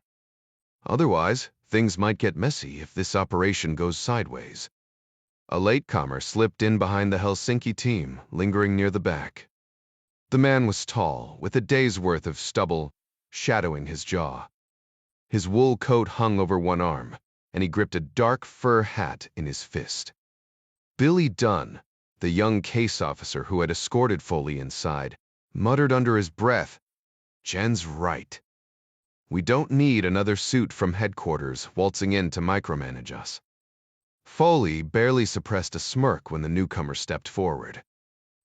Otherwise, things might get messy if this operation goes sideways. A latecomer slipped in behind the Helsinki team, lingering near the back. The man was tall, with a day's worth of stubble shadowing his jaw. His wool coat hung over one arm, and he gripped a dark fur hat in his fist. Billy Dunn, the young case officer who had escorted Foley inside, muttered under his breath, Jen's right. We don't need another suit from headquarters waltzing in to micromanage us. Foley barely suppressed a smirk when the newcomer stepped forward.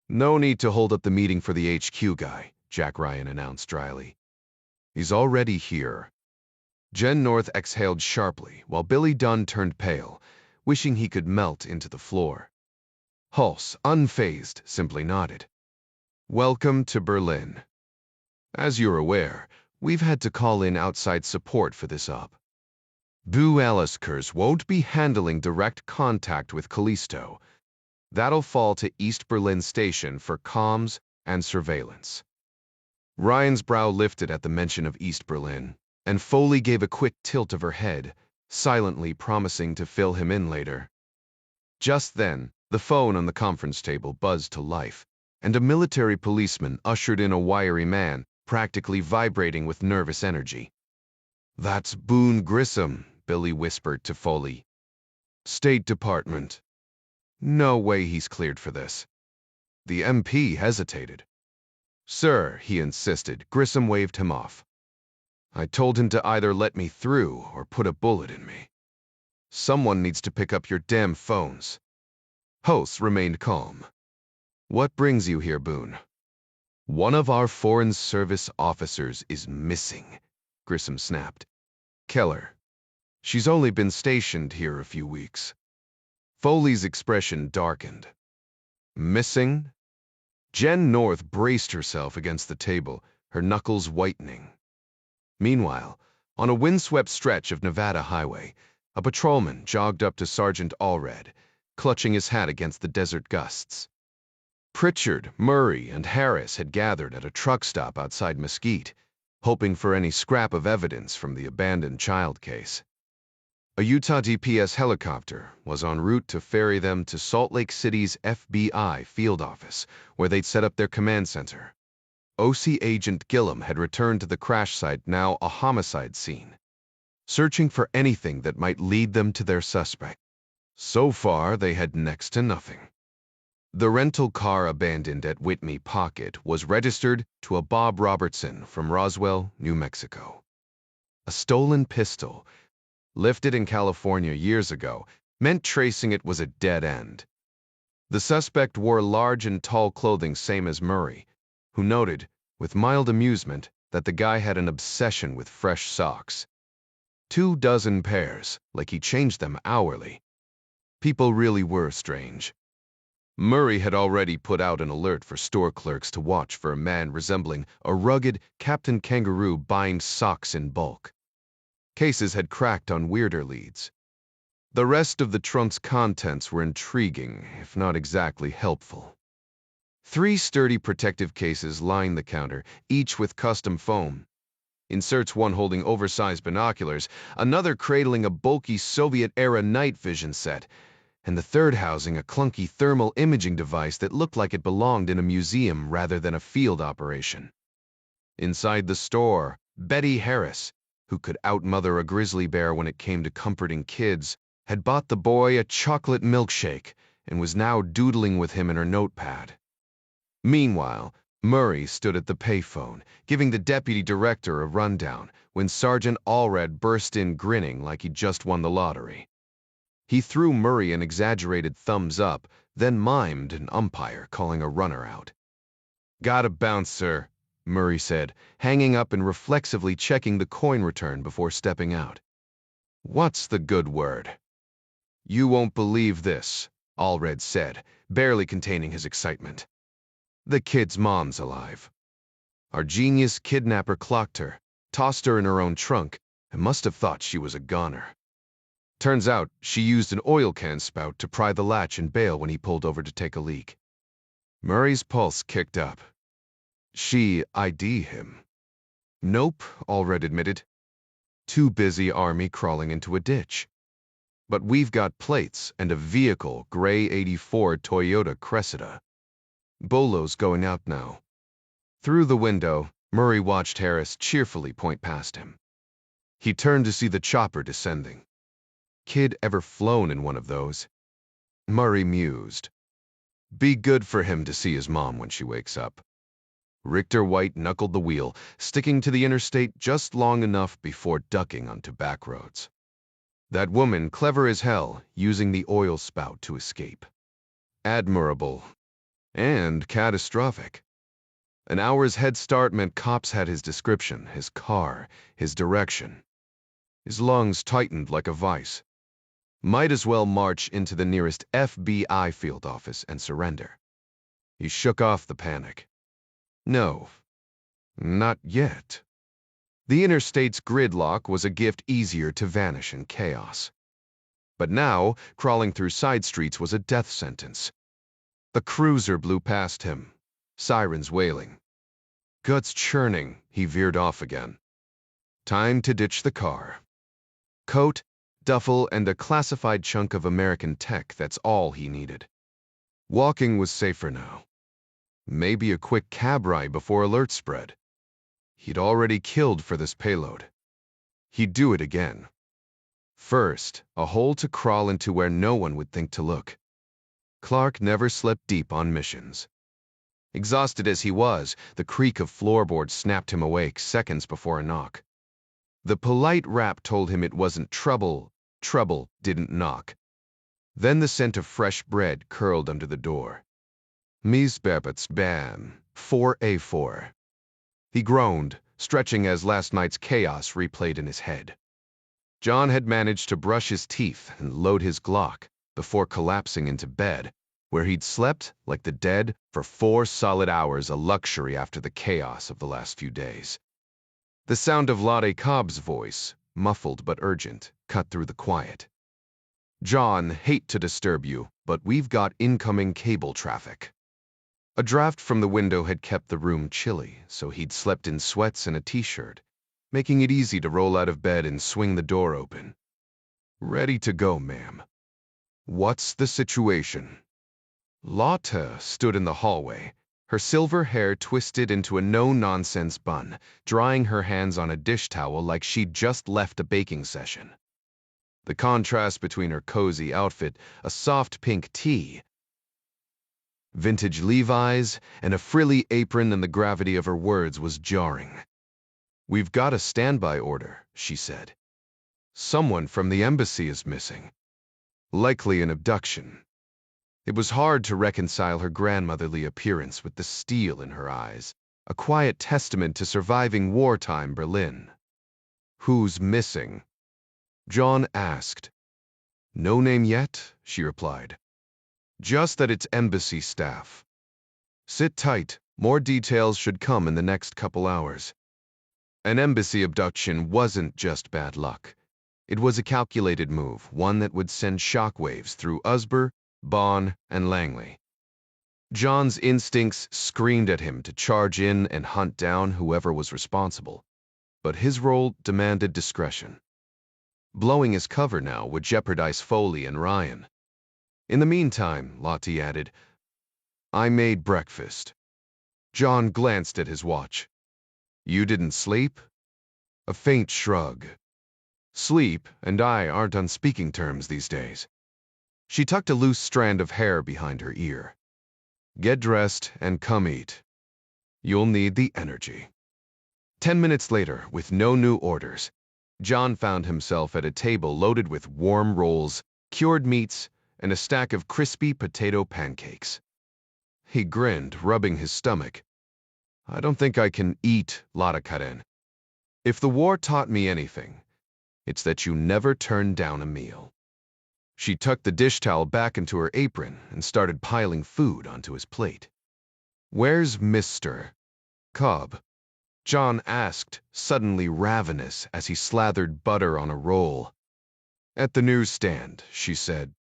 No need to hold up the meeting for the HQ guy, Jack Ryan announced dryly. He's already here. Jen North exhaled sharply, while Billy Dunn turned pale, wishing he could melt into the floor. Hulse, unfazed, simply nodded. Welcome to Berlin. As you're aware, we've had to call in outside support for this op. Bu Aliskers won't be handling direct contact with Callisto. That'll fall to East Berlin Station for comms and surveillance. Ryan's brow lifted at the mention of East Berlin, and Foley gave a quick tilt of her head, silently promising to fill him in later. Just then, the phone on the conference table buzzed to life, and a military policeman ushered in a wiry man, practically vibrating with nervous energy. "That's Boone Grissom," Billy whispered to Foley. "State Department. No way he's cleared for this." The MP hesitated. "Sir," he insisted. Grissom waved him off. "I told him to either let me through or put a bullet in me. Someone needs to pick up your damn phones." Host remained calm. "What brings you here, Boone?" "One of our Foreign Service officers is missing," Grissom snapped. "Keller. She's only been stationed here a few weeks." Foley's expression darkened. "Missing?" Jen North braced herself against the table, her knuckles whitening. Meanwhile, on a windswept stretch of Nevada highway, a patrolman jogged up to Sergeant Allred, clutching his hat against the desert gusts. Pritchard, Murray, and Harris had gathered at a truck stop outside Mesquite, hoping for any scrap of evidence from the abandoned child case. A Utah DPS helicopter was en route to ferry them to Salt Lake City's FBI field office, where they'd set up their command center. OC Agent Gillum had returned to the crash site, now a homicide scene, searching for anything that might lead them to their suspect. So far, they had next to nothing. The rental car abandoned at Whitney Pocket was registered to a Bob Robertson from Roswell, New Mexico. A stolen pistol, lifted in California years ago, meant tracing it was a dead end. The suspect wore large and tall clothing same as Murray, who noted, with mild amusement, that the guy had an obsession with fresh socks. 24 pairs, like he changed them hourly. People really were strange. Murray had already put out an alert for store clerks to watch for a man resembling a rugged Captain Kangaroo buying socks in bulk. Cases had cracked on weirder leads. The rest of the trunk's contents were intriguing, if not exactly helpful. 3 sturdy protective cases lined the counter, each with custom foam. Inserts, one holding oversized binoculars, another cradling a bulky Soviet-era night vision set, and the third housing a clunky thermal imaging device that looked like it belonged in a museum rather than a field operation. Inside the store, Betty Harris, who could outmother a grizzly bear when it came to comforting kids, had bought the boy a chocolate milkshake and was now doodling with him in her notepad. Meanwhile, Murray stood at the payphone, giving the deputy director a rundown, when Sergeant Allred burst in grinning like he'd just won the lottery. He threw Murray an exaggerated thumbs up, then mimed an umpire calling a runner out. "Gotta bounce, sir," Murray said, hanging up and reflexively checking the coin return before stepping out. "What's the good word?" "You won't believe this," Allred said, barely containing his excitement. "The kid's mom's alive. Our genius kidnapper clocked her, tossed her in her own trunk, and must have thought she was a goner. Turns out she used an oil can spout to pry the latch and bail when he pulled over to take a leak." Murray's pulse kicked up. "She ID him?" "Nope," Allred admitted. "Too busy army crawling into a ditch. But we've got plates and a vehicle, gray '84 Toyota Cressida. Bolo's going out now." Through the window, Murray watched Harris cheerfully point past him. He turned to see the chopper descending. Kid ever flown in one of those? Murray mused. Be good for him to see his mom when she wakes up. Richter White knuckled the wheel, sticking to the interstate just long enough before ducking onto back roads. That woman, clever as hell, using the oil spout to escape. Admirable. And catastrophic. An hour's head start meant cops had his description, his car, his direction. His lungs tightened like a vice. Might as well march into the nearest FBI field office and surrender. He shook off the panic. No, not yet. The interstate's gridlock was a gift easier to vanish in chaos. But now, crawling through side streets was a death sentence. The cruiser blew past him, sirens wailing. Guts churning, he veered off again. Time to ditch the car. Coat, duffel, and a classified chunk of American tech, that's all he needed. Walking was safer now. Maybe a quick cab ride before alerts spread. He'd already killed for this payload. He'd do it again. First, a hole to crawl into where no one would think to look. Clark never slept deep on missions. Exhausted as he was, the creak of floorboards snapped him awake seconds before a knock. The polite rap told him it wasn't trouble. Trouble didn't knock. Then the scent of fresh bread curled under the door. Mies Babbitts Bam, 4A4. He groaned, stretching as last night's chaos replayed in his head. John had managed to brush his teeth and load his Glock before collapsing into bed, where he'd slept like the dead for 4 solid hours, a luxury after the chaos of the last few days. The sound of Lottie Cobb's voice, muffled but urgent, cut through the quiet. "John, hate to disturb you, but we've got incoming cable traffic." A draft from the window had kept the room chilly, so he'd slept in sweats and a t-shirt, making it easy to roll out of bed and swing the door open. "Ready to go, ma'am." "What's the situation?" Lotta stood in the hallway, her silver hair twisted into a no-nonsense bun, drying her hands on a dish towel like she'd just left a baking session. The contrast between her cozy outfit, a soft pink tee, vintage Levi's, and a frilly apron, and the gravity of her words was jarring. "We've got a standby order," she said. "Someone from the embassy is missing. Likely an abduction." It was hard to reconcile her grandmotherly appearance with the steel in her eyes, a quiet testament to surviving wartime Berlin. "Who's missing?" John asked. "No name yet," she replied. "Just that it's embassy staff. Sit tight, more details should come in the next couple hours." An embassy abduction wasn't just bad luck. It was a calculated move, one that would send shockwaves through Usber, Bonn, and Langley. John's instincts screamed at him to charge in and hunt down whoever was responsible, but his role demanded discretion. Blowing his cover now would jeopardize Foley and Ryan. In the meantime, Lottie added, "I made breakfast." John glanced at his watch. "You didn't sleep?" A faint shrug. "Sleep and I aren't on speaking terms these days." She tucked a loose strand of hair behind her ear. "Get dressed and come eat. You'll need the energy." 10 minutes later, with no new orders, John found himself at a table loaded with warm rolls, cured meats, and a stack of crispy potato pancakes. He grinned, rubbing his stomach. "I don't think I can eat," Lotta cut in. "If the war taught me anything, it's that you never turn down a meal." She tucked the dish towel back into her apron and started piling food onto his plate. "Where's Mr. Cobb?" John asked, suddenly ravenous as he slathered butter on a roll. "At the newsstand," she said.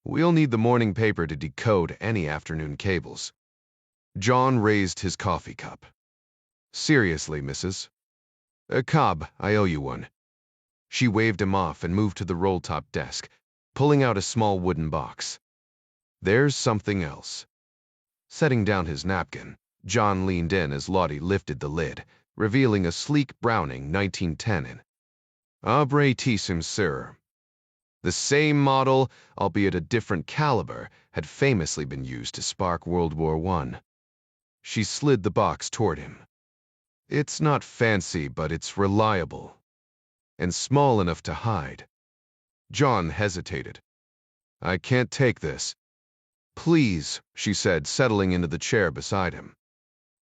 "We'll need the morning paper to decode any afternoon cables." John raised his coffee cup. "Seriously, Mrs. Cobb, I owe you one." She waved him off and moved to the roll-top desk, pulling out a small wooden box. "There's something else." Setting down his napkin, John leaned in as Lottie lifted the lid, revealing a sleek Browning 1910 in Abretissim, sir. The same model, albeit a different caliber, had famously been used to spark World War I. She slid the box toward him. "It's not fancy, but it's reliable. And small enough to hide." John hesitated. "I can't take this." "Please," she said, settling into the chair beside him.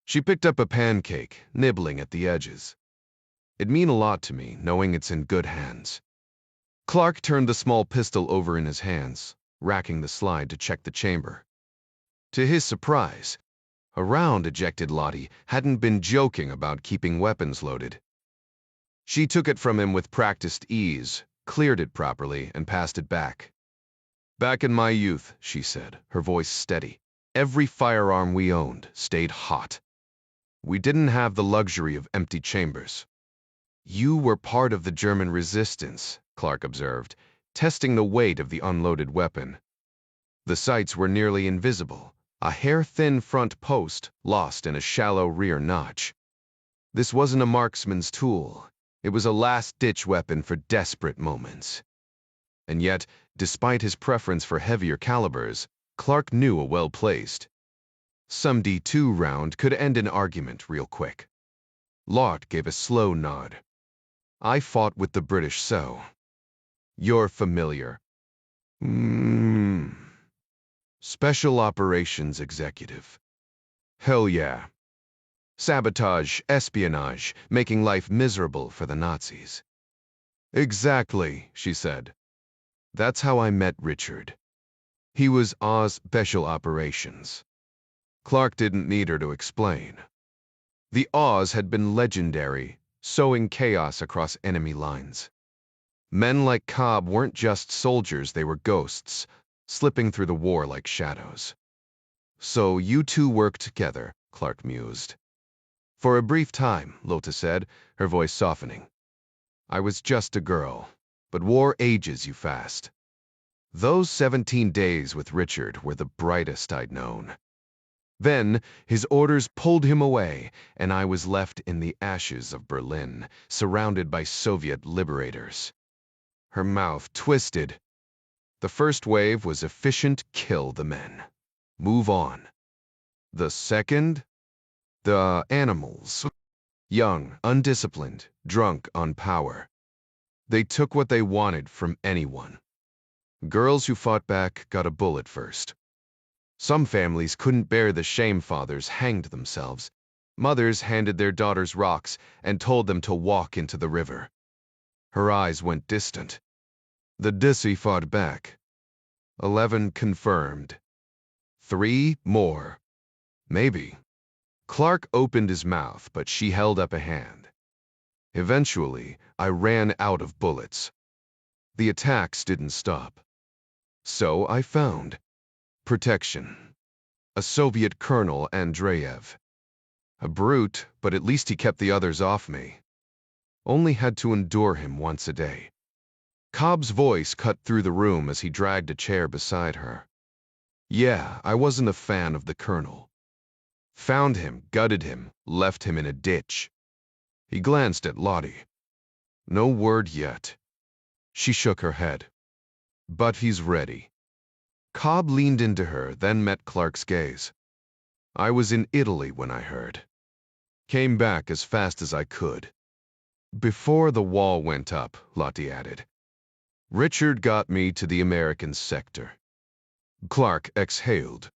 She picked up a pancake, nibbling at the edges. "It'd mean a lot to me, knowing it's in good hands." Clark turned the small pistol over in his hands, racking the slide to check the chamber. To his surprise, a round ejected Lottie hadn't been joking about keeping weapons loaded. She took it from him with practiced ease, cleared it properly, and passed it back. "Back in my youth," she said, her voice steady, "every firearm we owned stayed hot. We didn't have the luxury of empty chambers." "You were part of the German resistance," Clark observed, testing the weight of the unloaded weapon. The sights were nearly invisible, a hair-thin front post lost in a shallow rear notch. This wasn't a marksman's tool. It was a last-ditch weapon for desperate moments. And yet, despite his preference for heavier calibers, Clark knew a well-placed. Some D2 round could end an argument real quick. Lott gave a slow nod. I fought with the British, so. You're familiar. Special Operations Executive. Hell yeah. Sabotage, espionage, making life miserable for the Nazis. Exactly, she said. That's how I met Richard. He was Oz Special Operations. Clark didn't need her to explain. The Oz had been legendary, sowing chaos across enemy lines. Men like Cobb weren't just soldiers, they were ghosts, slipping through the war like shadows. So you two worked together, Clark mused. For a brief time, Lota said, her voice softening. I was just a girl, but war ages you fast. Those 17 days with Richard were the brightest I'd known. Then, his orders pulled him away, and I was left in the ashes of Berlin, surrounded by Soviet liberators. Her mouth twisted. The first wave was efficient, kill the men. Move on. The second? The animals. Young, undisciplined, drunk on power. They took what they wanted from anyone. Girls who fought back got a bullet first. Some families couldn't bear the shame, fathers hanged themselves. Mothers handed their daughters rocks and told them to walk into the river. Her eyes went distant. The Dissy fought back. 11 confirmed. 3 more. Maybe. Clark opened his mouth, but she held up a hand. Eventually, I ran out of bullets. The attacks didn't stop. So I found protection. A Soviet colonel, Andreev. A brute, but at least he kept the others off me. Only had to endure him once a day. Cobb's voice cut through the room as he dragged a chair beside her. Yeah, I wasn't a fan of the colonel. Found him, gutted him, left him in a ditch. He glanced at Lottie. No word yet. She shook her head. But he's ready. Cobb leaned into her, then met Clark's gaze. I was in Italy when I heard. Came back as fast as I could. Before the wall went up, Lottie added. Richard got me to the American sector. Clark exhaled.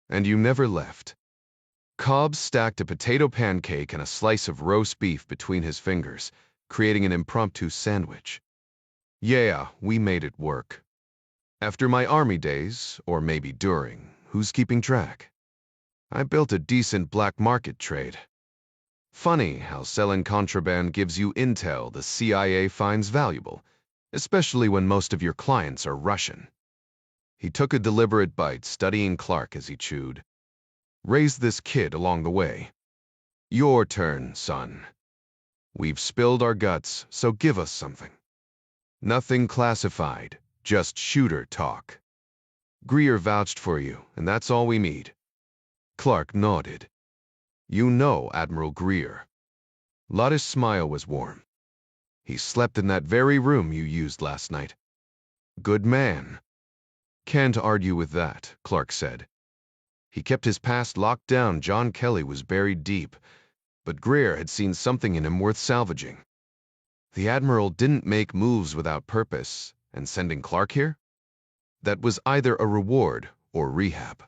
And you never left. Cobb stacked a potato pancake and a slice of roast beef between his fingers, creating an impromptu sandwich. Yeah, we made it work. After my army days, or maybe during, who's keeping track? I built a decent black market trade. Funny how selling contraband gives you intel the CIA finds valuable, especially when most of your clients are Russian. He took a deliberate bite, studying Clark as he chewed. Raised this kid along the way. Your turn, son. We've spilled our guts, so give us something. Nothing classified, just shooter talk. Greer vouched for you, and that's all we need. Clark nodded. You know Admiral Greer. Lotta's smile was warm. He slept in that very room you used last night. Good man. Can't argue with that, Clark said. He kept his past locked down. John Kelly was buried deep, but Greer had seen something in him worth salvaging. The Admiral didn't make moves without purpose, and sending Clark here? That was either a reward or rehab.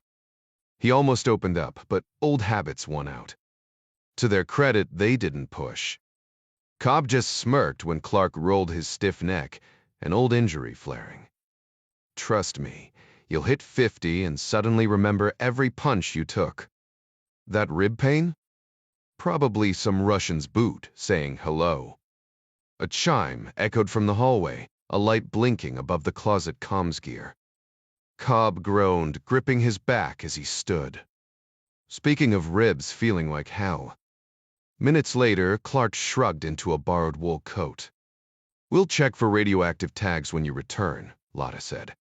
He almost opened up, but old habits won out. To their credit, they didn't push. Cobb just smirked when Clark rolled his stiff neck, an old injury flaring. Trust me, you'll hit 50 and suddenly remember every punch you took. That rib pain? Probably some Russian's boot saying hello. A chime echoed from the hallway, a light blinking above the closet comms gear. Cobb groaned, gripping his back as he stood. Speaking of ribs feeling like hell. Minutes later, Clark shrugged into a borrowed wool coat. We'll check for radioactive tags when you return, Lotta said.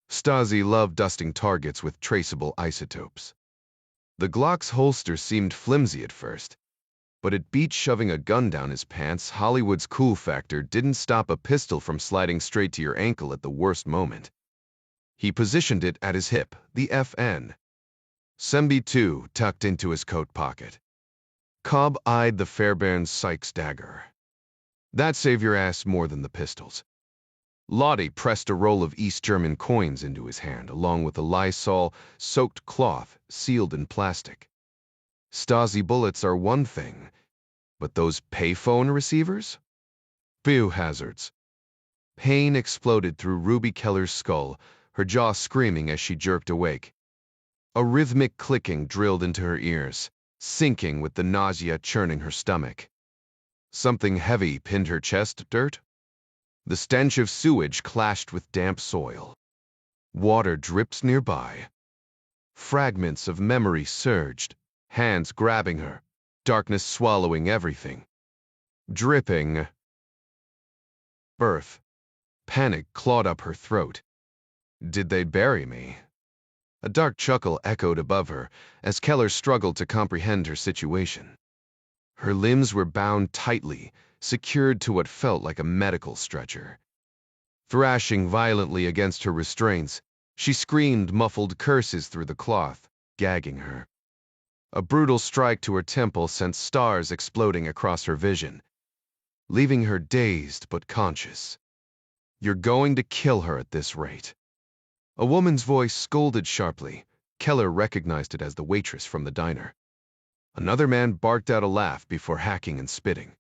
Stazzi loved dusting targets with traceable isotopes. The Glock's holster seemed flimsy at first, but it beat shoving a gun down his pants. Hollywood's cool factor didn't stop a pistol from sliding straight to your ankle at the worst moment. He positioned it at his hip, the FN. SMB-2 tucked into his coat pocket. Cobb eyed the Fairbairn Sykes dagger. That saved your ass more than the pistols. Lottie pressed a roll of East German coins into his hand, along with a Lysol-soaked cloth sealed in plastic. Stazzi bullets are one thing, but those payphone receivers? Biohazards. Pain exploded through Ruby Keller's skull, her jaw screaming as she jerked awake. A rhythmic clicking drilled into her ears, sinking with the nausea churning her stomach. Something heavy pinned her chest. Dirt? The stench of sewage clashed with damp soil. Water dripped nearby. Fragments of memory surged, hands grabbing her, darkness swallowing everything. Dripping. Birth. Panic clawed up her throat. Did they bury me? A dark chuckle echoed above her as Keller struggled to comprehend her situation. Her limbs were bound tightly, secured to what felt like a medical stretcher. Thrashing violently against her restraints, she screamed muffled curses through the cloth, gagging her. A brutal strike to her temple sent stars exploding across her vision, leaving her dazed but conscious. You're going to kill her at this rate. A woman's voice scolded sharply. Keller recognized it as the waitress from the diner. Another man barked out a laugh before hacking and spitting.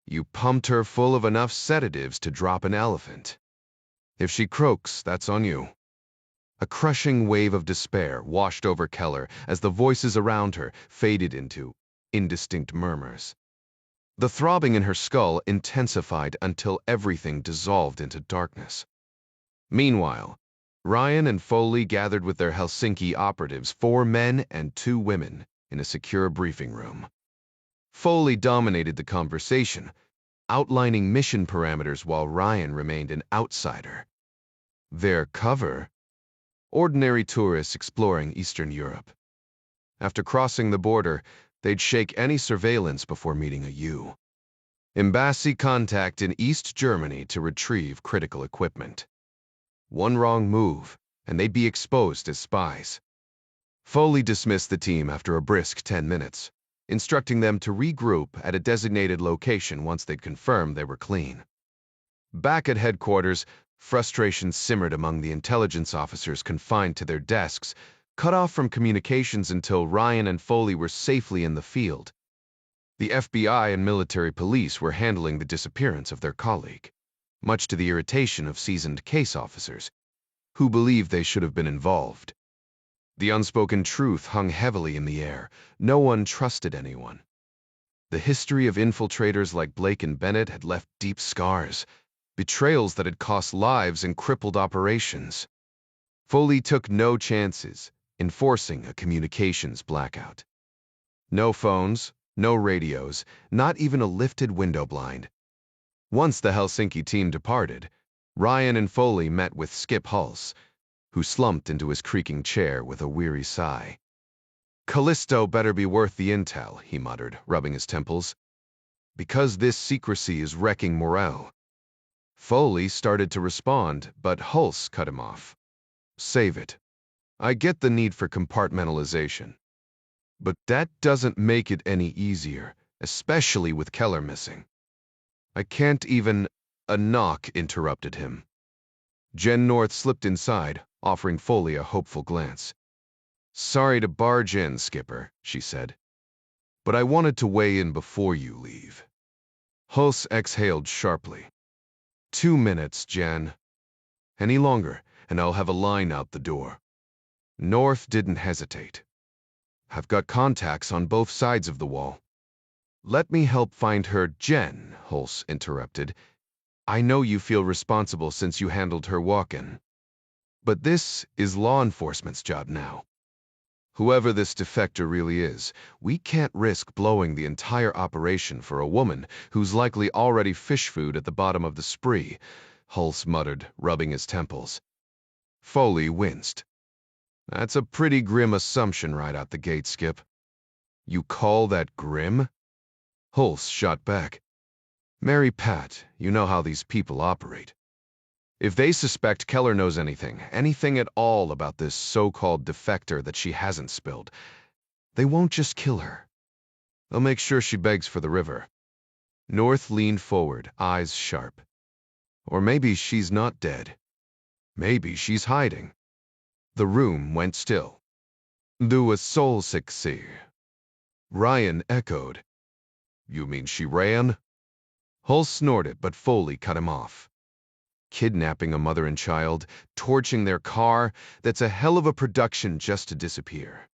You pumped her full of enough sedatives to drop an elephant. If she croaks, that's on you. A crushing wave of despair washed over Keller as the voices around her faded into indistinct murmurs. The throbbing in her skull intensified until everything dissolved into darkness. Meanwhile, Ryan and Foley gathered with their Helsinki operatives, 4 men and 2 women, in a secure briefing room. Foley dominated the conversation, outlining mission parameters while Ryan remained an outsider. Their cover? Ordinary tourists exploring Eastern Europe. After crossing the border, they'd shake any surveillance before meeting a U. Embassy contact in East Germany to retrieve critical equipment. One wrong move, and they'd be exposed as spies. Foley dismissed the team after a brisk 10 minutes, instructing them to regroup at a designated location once they'd confirmed they were clean. Back at headquarters, frustration simmered among the intelligence officers confined to their desks, cut off from communications until Ryan and Foley were safely in the field. The FBI and military police were handling the disappearance of their colleague, much to the irritation of seasoned case officers, who believed they should have been involved. The unspoken truth hung heavily in the air. No one trusted anyone. The history of infiltrators like Blake and Bennett had left deep scars, betrayals that had cost lives and crippled operations. Foley took no chances, enforcing a communications blackout. No phones, no radios, not even a lifted window blind. Once the Helsinki team departed, Ryan and Foley met with Skip Hulse, who slumped into his creaking chair with a weary sigh. Callisto better be worth the intel, he muttered, rubbing his temples. Because this secrecy is wrecking morale. Foley started to respond, but Hulse cut him off. Save it. I get the need for compartmentalization. But that doesn't make it any easier, especially with Keller missing. I can't even... A knock interrupted him. Jen North slipped inside, offering Foley a hopeful glance. Sorry to barge in, Skipper, she said. But I wanted to weigh in before you leave. Hulse exhaled sharply. 2 minutes, Jen. Any longer, and I'll have a line out the door. North didn't hesitate. I've got contacts on both sides of the wall. Let me help find her. Jen, Hulse interrupted. I know you feel responsible since you handled her walk-in. But this is law enforcement's job now. Whoever this defector really is, we can't risk blowing the entire operation for a woman who's likely already fish food at the bottom of the spree, Hulse muttered, rubbing his temples. Foley winced. That's a pretty grim assumption right out the gate, Skip. You call that grim? Hulse shot back. Mary Pat, you know how these people operate. If they suspect Keller knows anything at all about this so-called defector that she hasn't spilled, they won't just kill her. They'll make sure she begs for the river. North leaned forward, eyes sharp. Or maybe she's not dead. Maybe she's hiding. The room went still. Do a soul succeed. Ryan echoed. You mean she ran? Hull snorted, but Foley cut him off. Kidnapping a mother and child, torching their car, that's a hell of a production just to disappear.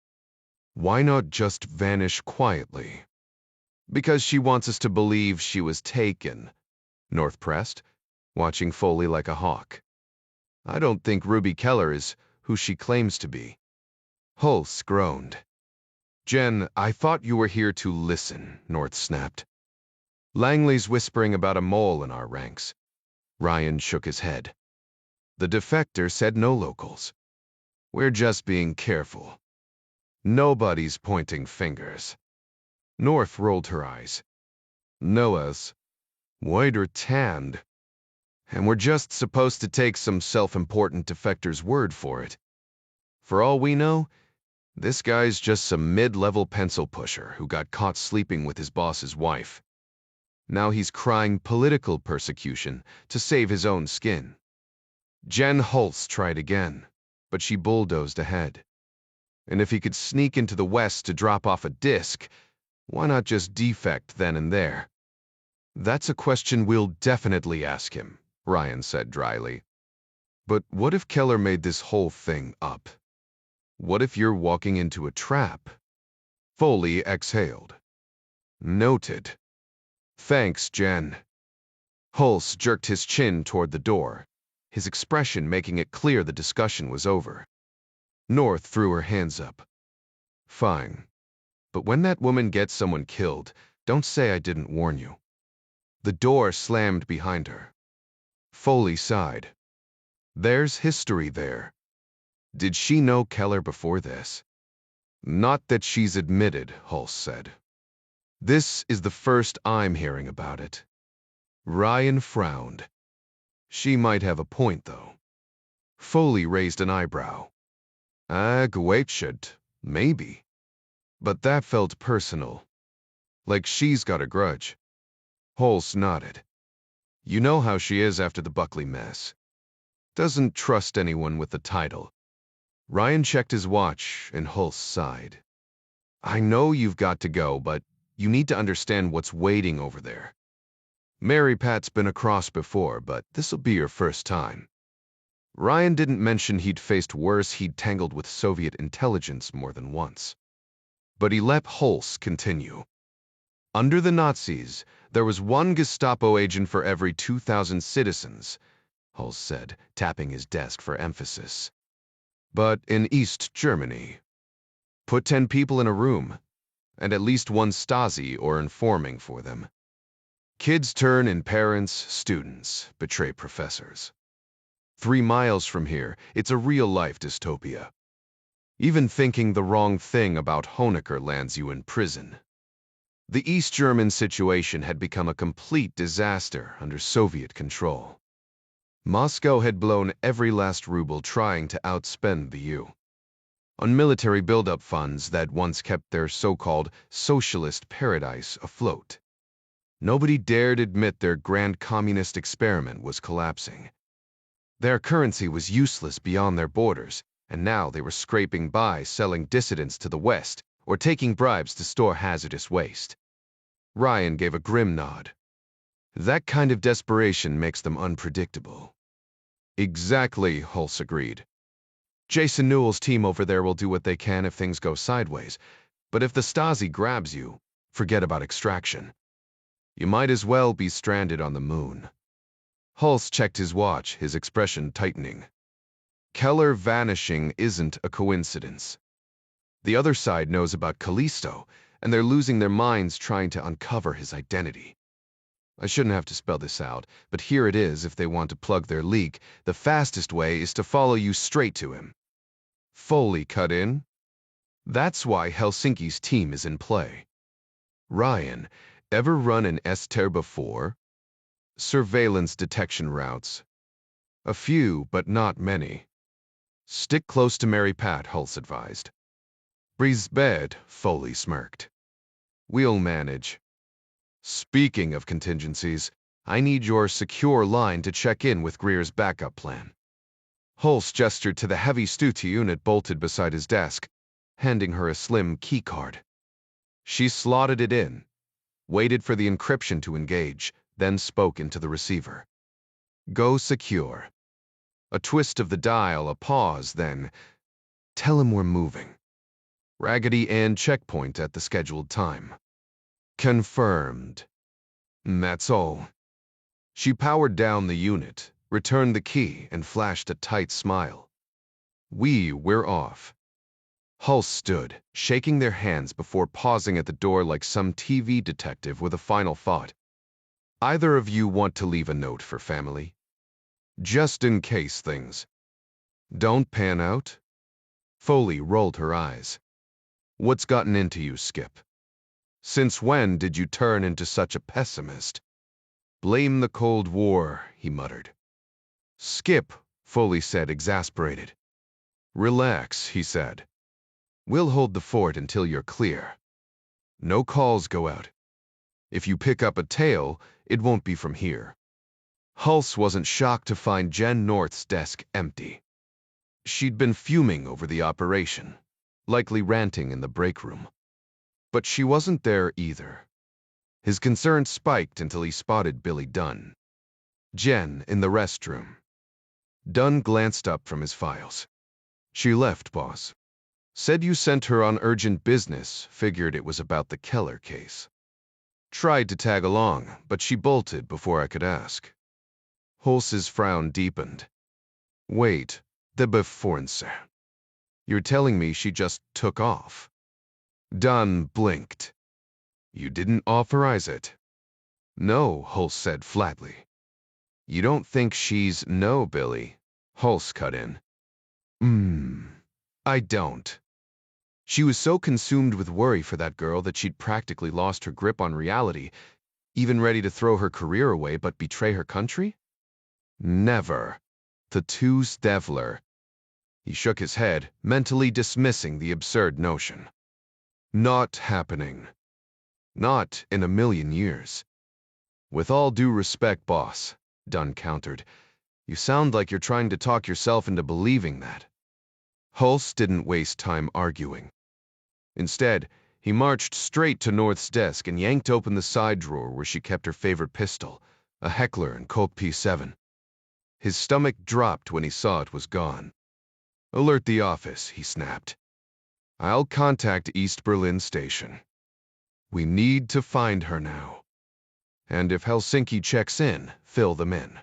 Why not just vanish quietly? Because she wants us to believe she was taken, North pressed, watching Foley like a hawk. I don't think Ruby Keller is who she claims to be. Hulse groaned. Jen, I thought you were here to listen, North snapped. Langley's whispering about a mole in our ranks. Ryan shook his head. The defector said no locals. We're just being careful. Nobody's pointing fingers. North rolled her eyes. Noah's white or tanned. And we're just supposed to take some self-important defector's word for it. For all we know, this guy's just some mid-level pencil pusher who got caught sleeping with his boss's wife. Now he's crying political persecution to save his own skin. Jen Hulse tried again, but she bulldozed ahead. And if he could sneak into the West to drop off a disc, why not just defect then and there? That's a question we'll definitely ask him, Ryan said dryly. But what if Keller made this whole thing up? What if you're walking into a trap? Foley exhaled. Noted. Thanks, Jen. Hulse jerked his chin toward the door, his expression making it clear the discussion was over. North threw her hands up. Fine. But when that woman gets someone killed, don't say I didn't warn you. The door slammed behind her. Foley sighed. There's history there. Did she know Keller before this? Not that she's admitted, Hulse said. This is the first I'm hearing about it. Ryan frowned. She might have a point, though. Foley raised an eyebrow. Agwachit, maybe. But that felt personal. Like she's got a grudge. Hulse nodded. You know how she is after the Buckley mess. Doesn't trust anyone with the title. Ryan checked his watch, and Hulse sighed. I know you've got to go, but you need to understand what's waiting over there. Mary Pat's been across before, but this'll be your first time. Ryan didn't mention he'd faced worse. He'd tangled with Soviet intelligence more than once. But he let Hulse continue. Under the Nazis, there was one Gestapo agent for every 2,000 citizens, Hulse said, tapping his desk for emphasis. But in East Germany, put 10 people in a room, and at least one Stazzi or informing for them. Kids turn in parents, students, betray professors. 3 miles from here, it's a real-life dystopia. Even thinking the wrong thing about Honecker lands you in prison. The East German situation had become a complete disaster under Soviet control. Moscow had blown every last ruble trying to outspend the U. On military buildup funds that once kept their so-called socialist paradise afloat. Nobody dared admit their grand communist experiment was collapsing. Their currency was useless beyond their borders, and now they were scraping by selling dissidents to the West or taking bribes to store hazardous waste. Ryan gave a grim nod. That kind of desperation makes them unpredictable. Exactly, Hulse agreed. Jason Newell's team over there will do what they can if things go sideways, but if the Stasi grabs you, forget about extraction. You might as well be stranded on the moon. Hulse checked his watch, his expression tightening. Keller vanishing isn't a coincidence. The other side knows about Callisto, and they're losing their minds trying to uncover his identity. I shouldn't have to spell this out, but here it is if they want to plug their leak. The fastest way is to follow you straight to him. Foley cut in. That's why Helsinki's team is in play. Ryan, Ever run an Ester before? Surveillance detection routes. A few, but not many. Stick close to Mary Pat, Hulse advised. Breeze's bed, Foley smirked. We'll manage. Speaking of contingencies, I need your secure line to check in with Greer's backup plan. Hulse gestured to the heavy Stutty unit bolted beside his desk, handing her a slim keycard. She slotted it in, waited for the encryption to engage, then spoke into the receiver. Go secure. A twist of the dial, a pause, then, tell him we're moving. Raggedy Ann checkpoint at the scheduled time. Confirmed. That's all. She powered down the unit, returned the key, and flashed a tight smile. We're off. Hulse stood, shaking their hands before pausing at the door like some TV detective with a final thought. Either of you want to leave a note for family? Just in case things don't pan out? Foley rolled her eyes. What's gotten into you, Skip? Since when did you turn into such a pessimist? Blame the Cold War, he muttered. Skip, Foley said, exasperated. Relax, he said. We'll hold the fort until you're clear. No calls go out. If you pick up a tail, it won't be from here. Hulse wasn't shocked to find Jen North's desk empty. She'd been fuming over the operation, likely ranting in the break room. But she wasn't there either. His concern spiked until he spotted Billy Dunn. Jen in the restroom. Dunn glanced up from his files. She left, boss. Said you sent her on urgent business, figured it was about the Keller case. Tried to tag along, but she bolted before I could ask. Hulse's frown deepened. Wait, the befornse. You're telling me she just took off? Dunn blinked. You didn't authorize it? No, Hulse said flatly. You don't think she's... No, Billy. Hulse cut in. I don't. She was so consumed with worry for that girl that she'd practically lost her grip on reality, even ready to throw her career away but betray her country? Never. The two Stevler. He shook his head, mentally dismissing the absurd notion. Not happening. Not in a million years. With all due respect, boss, Dunn countered, you sound like you're trying to talk yourself into believing that. Hulse didn't waste time arguing. Instead, he marched straight to North's desk and yanked open the side drawer where she kept her favorite pistol, a Heckler & Koch P7. His stomach dropped when he saw it was gone. Alert the office, he snapped. I'll contact East Berlin Station. We need to find her now. And if Helsinki checks in, fill them in.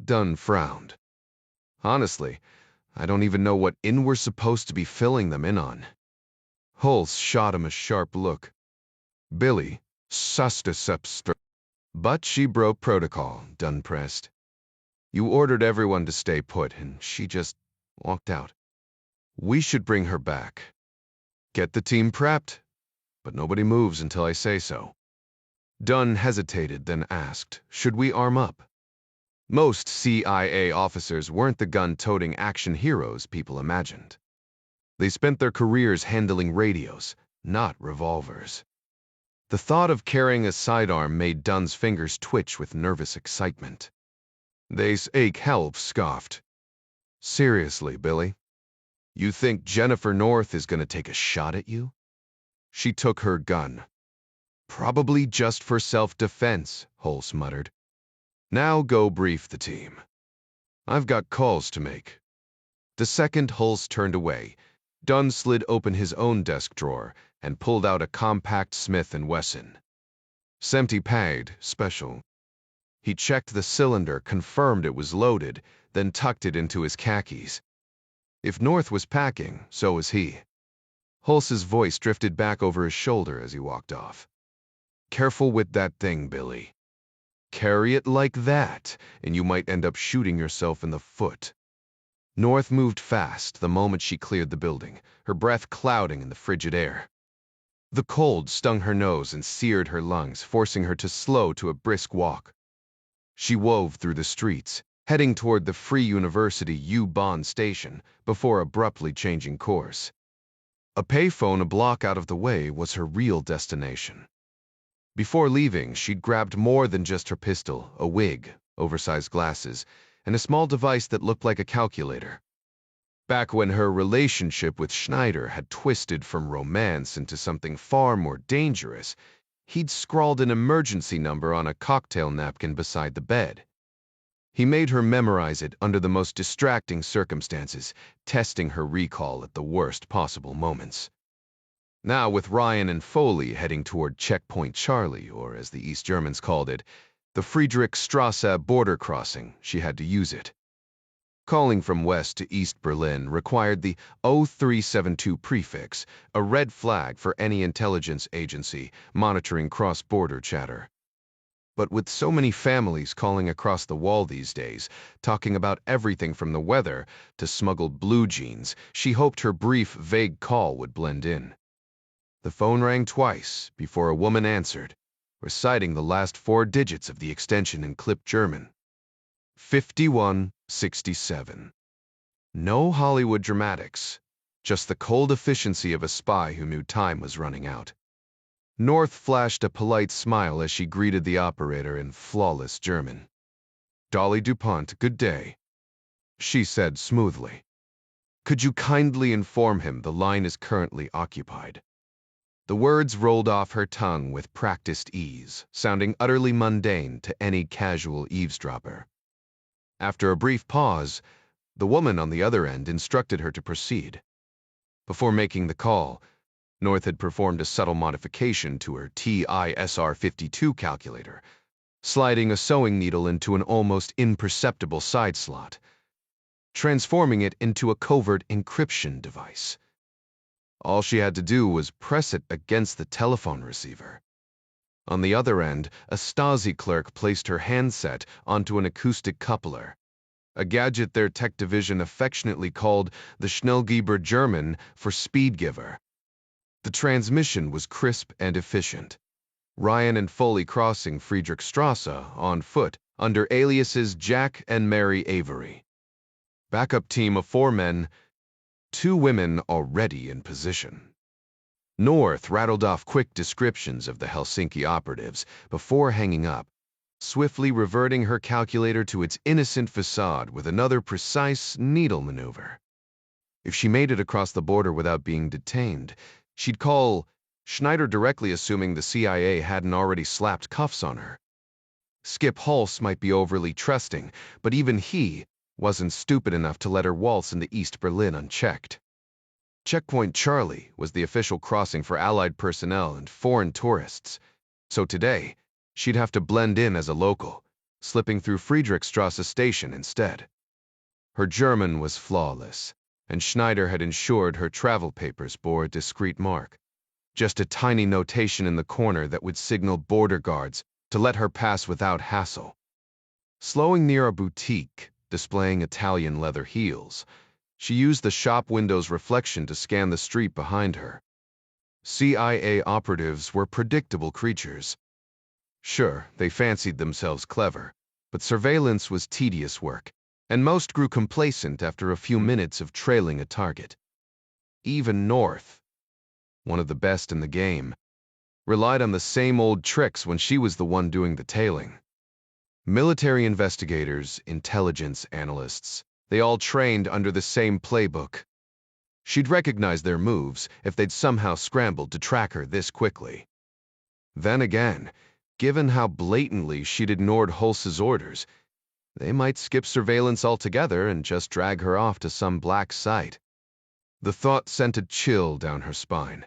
Dunn frowned. Honestly, I don't even know what in we're supposed to be filling them in on. Hulse shot him a sharp look. Billy, suscepster. But she broke protocol, Dunn pressed. You ordered everyone to stay put, and she just walked out. We should bring her back. Get the team prepped, but nobody moves until I say so. Dunn hesitated, then asked, should we arm up? Most CIA officers weren't the gun-toting action heroes people imagined. They spent their careers handling radios, not revolvers. The thought of carrying a sidearm made Dunn's fingers twitch with nervous excitement. They's ache help, scoffed. Seriously, Billy? You think Jennifer North is going to take a shot at you? She took her gun. Probably just for self-defense, Hulse muttered. Now go brief the team. I've got calls to make. The second Hulse turned away, Dunn slid open his own desk drawer and pulled out a compact Smith & Wesson. Sempty-paid, special. He checked the cylinder, confirmed it was loaded, then tucked it into his khakis. If North was packing, so was he. Hulse's voice drifted back over his shoulder as he walked off. Careful with that thing, Billy. Carry it like that, and you might end up shooting yourself in the foot. North moved fast the moment she cleared the building, her breath clouding in the frigid air. The cold stung her nose and seared her lungs, forcing her to slow to a brisk walk. She wove through the streets, heading toward the Free University U-Bahn station before abruptly changing course. A payphone a block out of the way was her real destination. Before leaving, she'd grabbed more than just her pistol, a wig, oversized glasses, and a small device that looked like a calculator. Back when her relationship with Schneider had twisted from romance into something far more dangerous, he'd scrawled an emergency number on a cocktail napkin beside the bed. He made her memorize it under the most distracting circumstances, testing her recall at the worst possible moments. Now, with Ryan and Foley heading toward Checkpoint Charlie, or as the East Germans called it, the Friedrichstrasse border crossing, she had to use it. Calling from West to East Berlin required the 0372 prefix, a red flag for any intelligence agency monitoring cross-border chatter. But with so many families calling across the wall these days, talking about everything from the weather to smuggled blue jeans, she hoped her brief, vague call would blend in. The phone rang twice before a woman answered, reciting the last 4 digits of the extension in clipped German. 5167. No Hollywood dramatics, just the cold efficiency of a spy who knew time was running out. North flashed a polite smile as she greeted the operator in flawless German. "Dolly DuPont, good day," she said smoothly. "Could you kindly inform him the line is currently occupied?" The words rolled off her tongue with practiced ease, sounding utterly mundane to any casual eavesdropper. After a brief pause, the woman on the other end instructed her to proceed. Before making the call, North had performed a subtle modification to her TISR-52 calculator, sliding a sewing needle into an almost imperceptible side slot, transforming it into a covert encryption device. All she had to do was press it against the telephone receiver. On the other end, a Stazzi clerk placed her handset onto an acoustic coupler, a gadget their tech division affectionately called the Schnellgeber German for speed giver. The transmission was crisp and efficient. Ryan and Foley crossing Friedrichstrasse on foot under aliases Jack and Mary Avery. Backup team of 4 men, 2 women already in position. North rattled off quick descriptions of the Helsinki operatives before hanging up, swiftly reverting her calculator to its innocent facade with another precise needle maneuver. If she made it across the border without being detained, she'd call Schneider directly, assuming the CIA hadn't already slapped cuffs on her. Skip Hulse might be overly trusting, but even he wasn't stupid enough to let her waltz into East Berlin unchecked. Checkpoint Charlie was the official crossing for Allied personnel and foreign tourists, so today she'd have to blend in as a local, slipping through Friedrichstrasse station instead. Her German was flawless, and Schneider had ensured her travel papers bore a discreet mark, just a tiny notation in the corner that would signal border guards to let her pass without hassle. Slowing near a boutique displaying Italian leather heels, she used the shop window's reflection to scan the street behind her. CIA operatives were predictable creatures. Sure, they fancied themselves clever, but surveillance was tedious work, and most grew complacent after a few minutes of trailing a target. Even North, one of the best in the game, relied on the same old tricks when she was the one doing the tailing. Military investigators, intelligence analysts, they all trained under the same playbook. She'd recognize their moves if they'd somehow scrambled to track her this quickly. Then again, given how blatantly she'd ignored Hulse's orders, they might skip surveillance altogether and just drag her off to some black site. The thought sent a chill down her spine.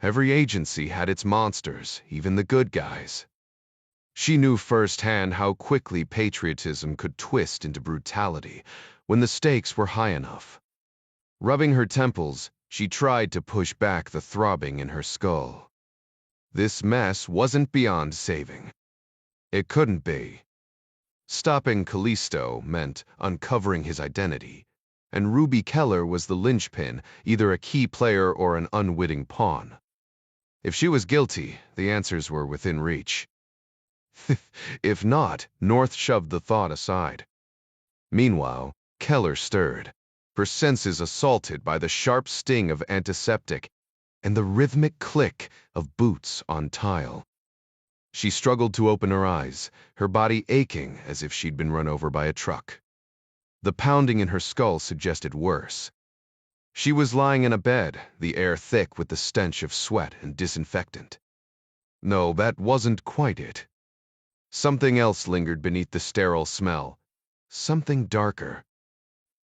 Every agency had its monsters, even the good guys. She knew firsthand how quickly patriotism could twist into brutality when the stakes were high enough. Rubbing her temples, she tried to push back the throbbing in her skull. This mess wasn't beyond saving. It couldn't be. Stopping Callisto meant uncovering his identity, and Ruby Keller was the linchpin, either a key player or an unwitting pawn. If she was guilty, the answers were within reach. If not, North shoved the thought aside. Meanwhile, Keller stirred, her senses assaulted by the sharp sting of antiseptic and the rhythmic click of boots on tile. She struggled to open her eyes, her body aching as if she'd been run over by a truck. The pounding in her skull suggested worse. She was lying in a bed, the air thick with the stench of sweat and disinfectant. No, that wasn't quite it. Something else lingered beneath the sterile smell. Something darker.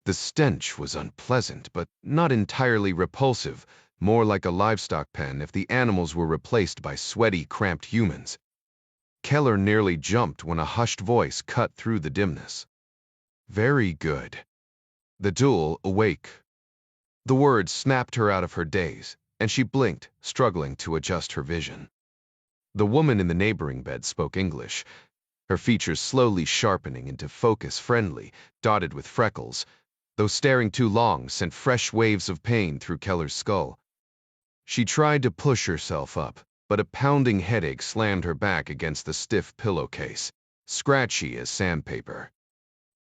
The stench was unpleasant, but not entirely repulsive, more like a livestock pen if the animals were replaced by sweaty, cramped humans. Keller nearly jumped when a hushed voice cut through the dimness. Very good. The duel awake. The words snapped her out of her daze, and she blinked, struggling to adjust her vision. The woman in the neighboring bed spoke English, her features slowly sharpening into focus friendly, dotted with freckles, though staring too long sent fresh waves of pain through Keller's skull. She tried to push herself up, but a pounding headache slammed her back against the stiff pillowcase, scratchy as sandpaper.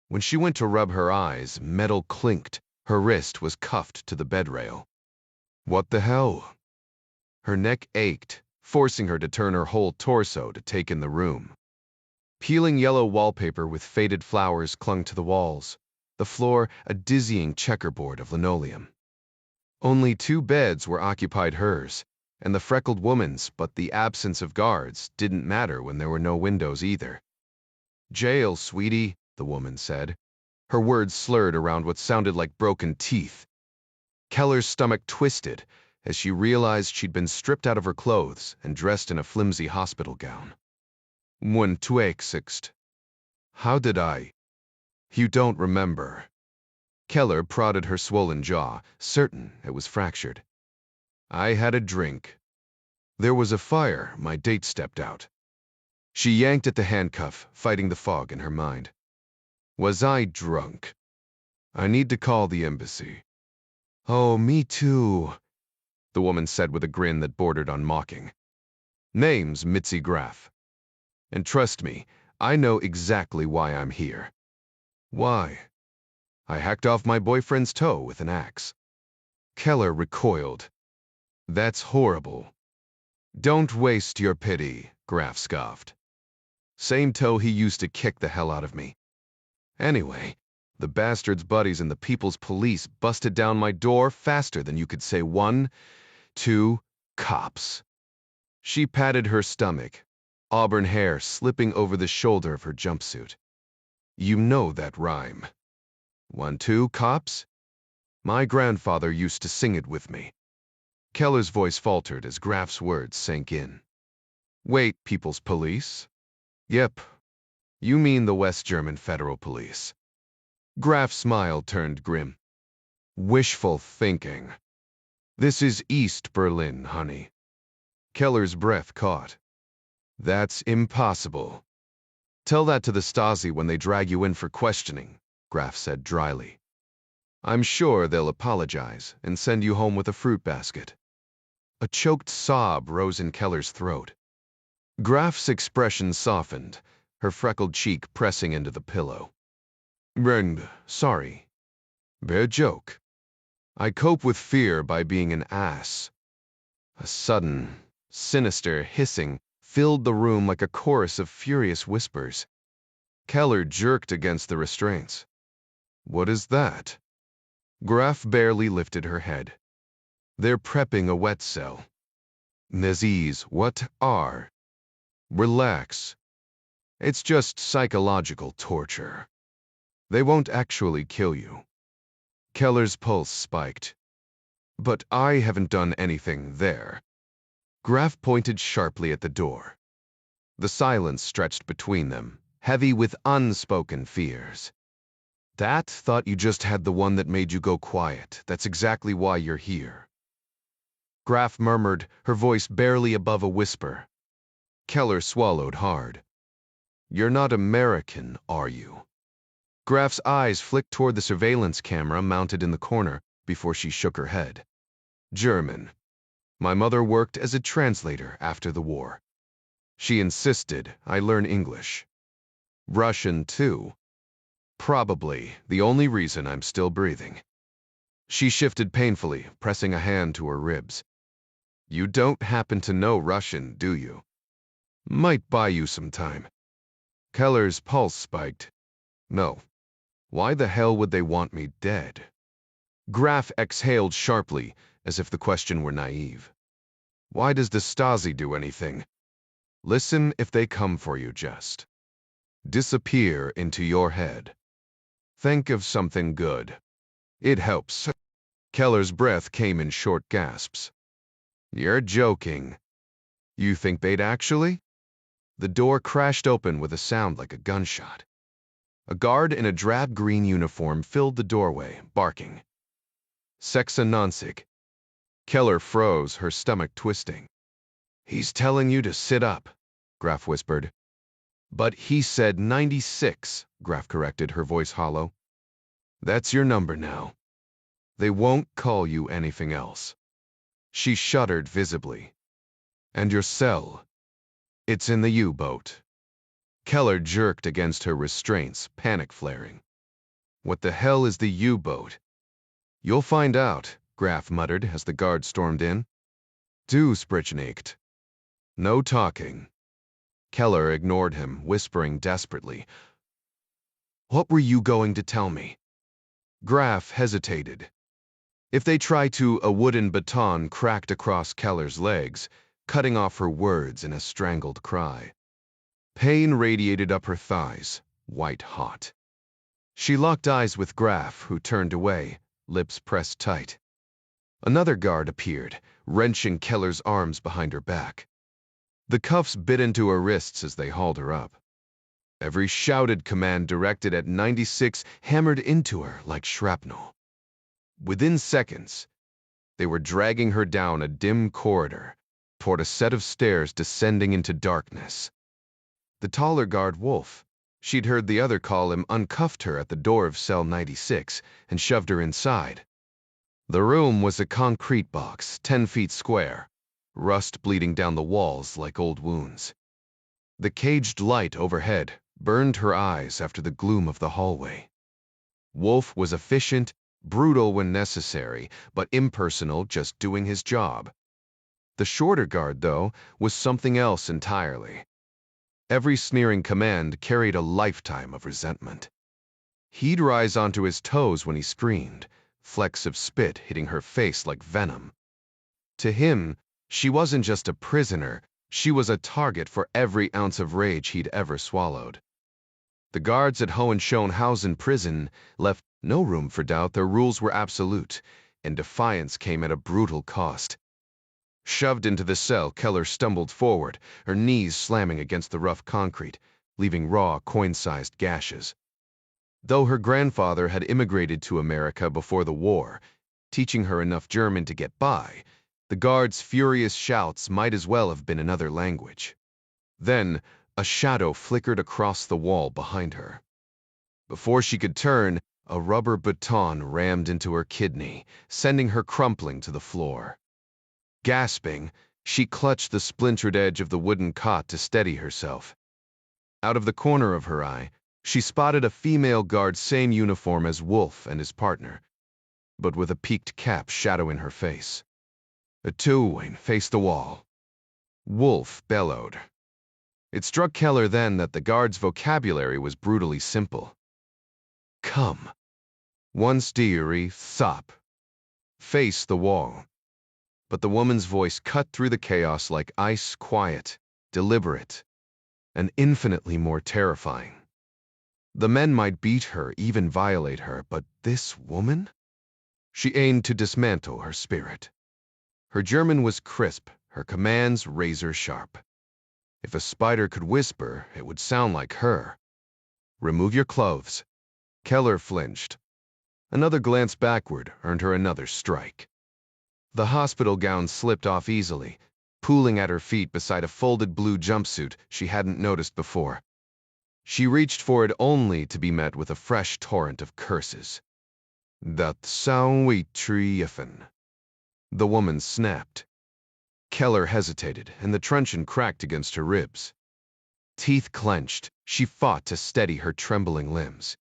When she went to rub her eyes, metal clinked, her wrist was cuffed to the bed rail. What the hell? Her neck ached, forcing her to turn her whole torso to take in the room. Peeling yellow wallpaper with faded flowers clung to the walls, the floor a dizzying checkerboard of linoleum. Only 2 beds were occupied hers, and the freckled woman's, but the absence of guards didn't matter when there were no windows either. Jail, sweetie, the woman said, her words slurred around what sounded like broken teeth. Keller's stomach twisted as she realized she'd been stripped out of her clothes and dressed in a flimsy hospital gown. When tu exist. How did I? You don't remember. Keller prodded her swollen jaw, certain it was fractured. I had a drink. There was a fire, my date stepped out. She yanked at the handcuff, fighting the fog in her mind. Was I drunk? I need to call the embassy. Oh, me too, the woman said with a grin that bordered on mocking. Name's Mitzi Graff. And trust me, I know exactly why I'm here. Why? I hacked off my boyfriend's toe with an axe. Keller recoiled. That's horrible. Don't waste your pity, Graff scoffed. Same toe he used to kick the hell out of me. Anyway, the bastard's buddies in the People's Police busted down my door faster than you could say 1, 2, cops. She patted her stomach, auburn hair slipping over the shoulder of her jumpsuit. You know that rhyme. 1, 2, cops? My grandfather used to sing it with me. Keller's voice faltered as Graff's words sank in. Wait, People's Police? Yep. You mean the West German Federal Police. Graff's smile turned grim. Wishful thinking. This is East Berlin, honey. Keller's breath caught. That's impossible. Tell that to the Stazzi when they drag you in for questioning, Graff said dryly. I'm sure they'll apologize and send you home with a fruit basket. A choked sob rose in Keller's throat. Graff's expression softened, her freckled cheek pressing into the pillow. Sorry. Bare joke. I cope with fear by being an ass. A sudden, sinister hissing filled the room like a chorus of furious whispers. Keller jerked against the restraints. What is that? Graff barely lifted her head. They're prepping a wet cell. Nazis, what are? Relax. It's just psychological torture. They won't actually kill you. Keller's pulse spiked. But I haven't done anything there. Graff pointed sharply at the door. The silence stretched between them, heavy with unspoken fears. That thought you just had the one that made you go quiet. That's exactly why you're here. Graff murmured, her voice barely above a whisper. Keller swallowed hard. You're not American, are you? Graff's eyes flicked toward the surveillance camera mounted in the corner before she shook her head. German. My mother worked as a translator after the war. She insisted I learn English. Russian, too. Probably the only reason I'm still breathing. She shifted painfully, pressing a hand to her ribs. You don't happen to know Russian, do you? Might buy you some time. Keller's pulse spiked. No. Why the hell would they want me dead? Graf exhaled sharply, as if the question were naive. Why does the Stazzi do anything? Listen if they come for you, just. Disappear into your head. Think of something good. It helps. Keller's breath came in short gasps. You're joking. You think they'd actually? The door crashed open with a sound like a gunshot. A guard in a drab green uniform filled the doorway, barking. Sexa nonsig. Keller froze, her stomach twisting. He's telling you to sit up, Graf whispered. But he said 96, Graf corrected, her voice hollow. That's your number now. They won't call you anything else. She shuddered visibly. And your cell? It's in the U-boat. Keller jerked against her restraints, panic flaring. What the hell is the U-boat? You'll find out, Graf muttered as the guard stormed in. Du sprichnicht. No talking. Keller ignored him, whispering desperately. What were you going to tell me? Graf hesitated. If they try to, a wooden baton cracked across Keller's legs, cutting off her words in a strangled cry. Pain radiated up her thighs, white hot. She locked eyes with Graf, who turned away, lips pressed tight. Another guard appeared, wrenching Keller's arms behind her back. The cuffs bit into her wrists as they hauled her up. Every shouted command directed at 96 hammered into her like shrapnel. Within seconds, they were dragging her down a dim corridor toward a set of stairs descending into darkness. The taller guard, Wolf, she'd heard the other call him, uncuffed her at the door of cell 96 and shoved her inside. The room was a concrete box, 10 feet square, rust bleeding down the walls like old wounds. The caged light overhead burned her eyes after the gloom of the hallway. Wolf was efficient, brutal when necessary, but impersonal, just doing his job. The shorter guard, though, was something else entirely. Every sneering command carried a lifetime of resentment. He'd rise onto his toes when he screamed, flecks of spit hitting her face like venom. To him, she wasn't just a prisoner, she was a target for every ounce of rage he'd ever swallowed. The guards at Hohenschönhausen prison left no room for doubt. Their rules were absolute, and defiance came at a brutal cost. Shoved into the cell, Keller stumbled forward, her knees slamming against the rough concrete, leaving raw, coin-sized gashes. Though her grandfather had immigrated to America before the war, teaching her enough German to get by, the guards' furious shouts might as well have been another language. Then, a shadow flickered across the wall behind her. Before she could turn, a rubber baton rammed into her kidney, sending her crumpling to the floor. Gasping, she clutched the splintered edge of the wooden cot to steady herself. Out of the corner of her eye, she spotted a female guard, same uniform as Wolf and his partner, but with a peaked cap shadowing her face. The two faced the wall. Wolf bellowed. It struck Keller then that the guard's vocabulary was brutally simple. Come. Once dearie, thop. Face the wall. But the woman's voice cut through the chaos like ice, quiet, deliberate, and infinitely more terrifying. The men might beat her, even violate her, but this woman? She aimed to dismantle her spirit. Her German was crisp, her commands razor sharp. If a spider could whisper, it would sound like her. Remove your clothes. Keller flinched. Another glance backward earned her another strike. The hospital gown slipped off easily, pooling at her feet beside a folded blue jumpsuit she hadn't noticed before. She reached for it only to be met with a fresh torrent of curses. "Dat zou we treffen," the woman snapped. Keller hesitated, and the truncheon cracked against her ribs. Teeth clenched, she fought to steady her trembling limbs,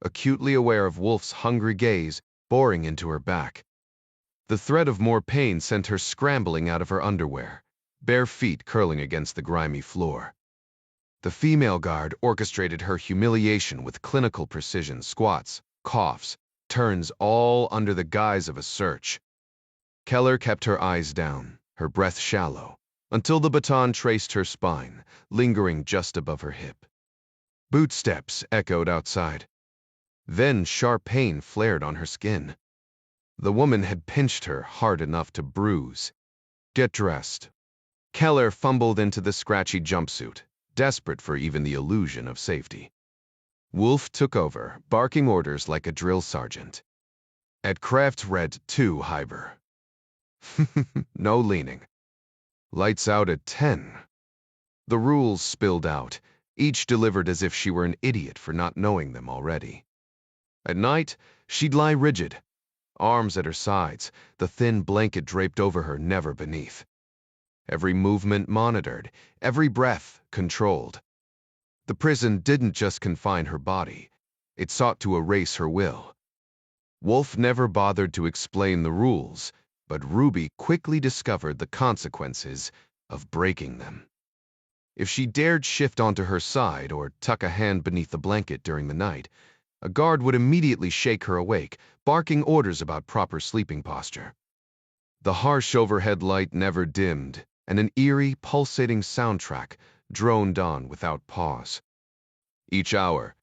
acutely aware of Wolf's hungry gaze boring into her back. The threat of more pain sent her scrambling out of her underwear, bare feet curling against the grimy floor. The female guard orchestrated her humiliation with clinical precision, squats, coughs, turns, all under the guise of a search. Keller kept her eyes down, her breath shallow, until the baton traced her spine, lingering just above her hip. Bootsteps echoed outside. Then sharp pain flared on her skin. The woman had pinched her hard enough to bruise. "Get dressed." Keller fumbled into the scratchy jumpsuit, desperate for even the illusion of safety. Wolf took over, barking orders like a drill sergeant. At Kraft read 2 Hyber. No leaning. Lights out at 10. The rules spilled out, each delivered as if she were an idiot for not knowing them already. At night, she'd lie rigid, arms at her sides, the thin blanket draped over her, never beneath. Every movement monitored, every breath controlled. The prison didn't just confine her body, it sought to erase her will. Wolf never bothered to explain the rules, but Ruby quickly discovered the consequences of breaking them. If she dared shift onto her side or tuck a hand beneath the blanket during the night, a guard would immediately shake her awake, barking orders about proper sleeping posture. The harsh overhead light never dimmed, and an eerie, pulsating soundtrack droned on without pause. Each hour,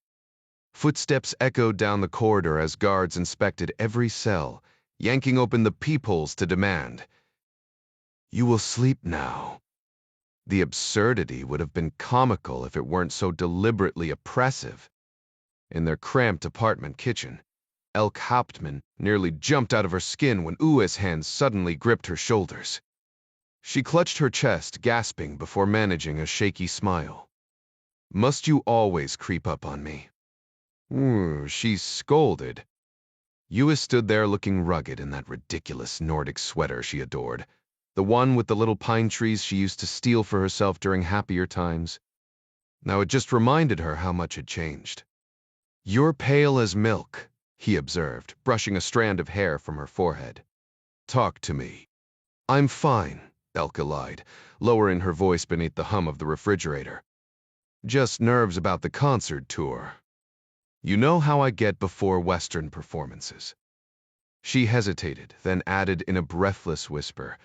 footsteps echoed down the corridor as guards inspected every cell, yanking open the peepholes to demand, "You will sleep now." The absurdity would have been comical if it weren't so deliberately oppressive. In their cramped apartment kitchen, Elk Hauptmann nearly jumped out of her skin when Uwe's hands suddenly gripped her shoulders. She clutched her chest, gasping before managing a shaky smile. "Must you always creep up on me?" She scolded. Uwe stood there looking rugged in that ridiculous Nordic sweater she adored, the one with the little pine trees she used to steal for herself during happier times. Now it just reminded her how much had changed. "You're pale as milk," he observed, brushing a strand of hair from her forehead. "Talk to me." "I'm fine," Elke lied, lowering her voice beneath the hum of the refrigerator. "Just nerves about the concert tour. You know how I get before Western performances." She hesitated, then added in a breathless whisper,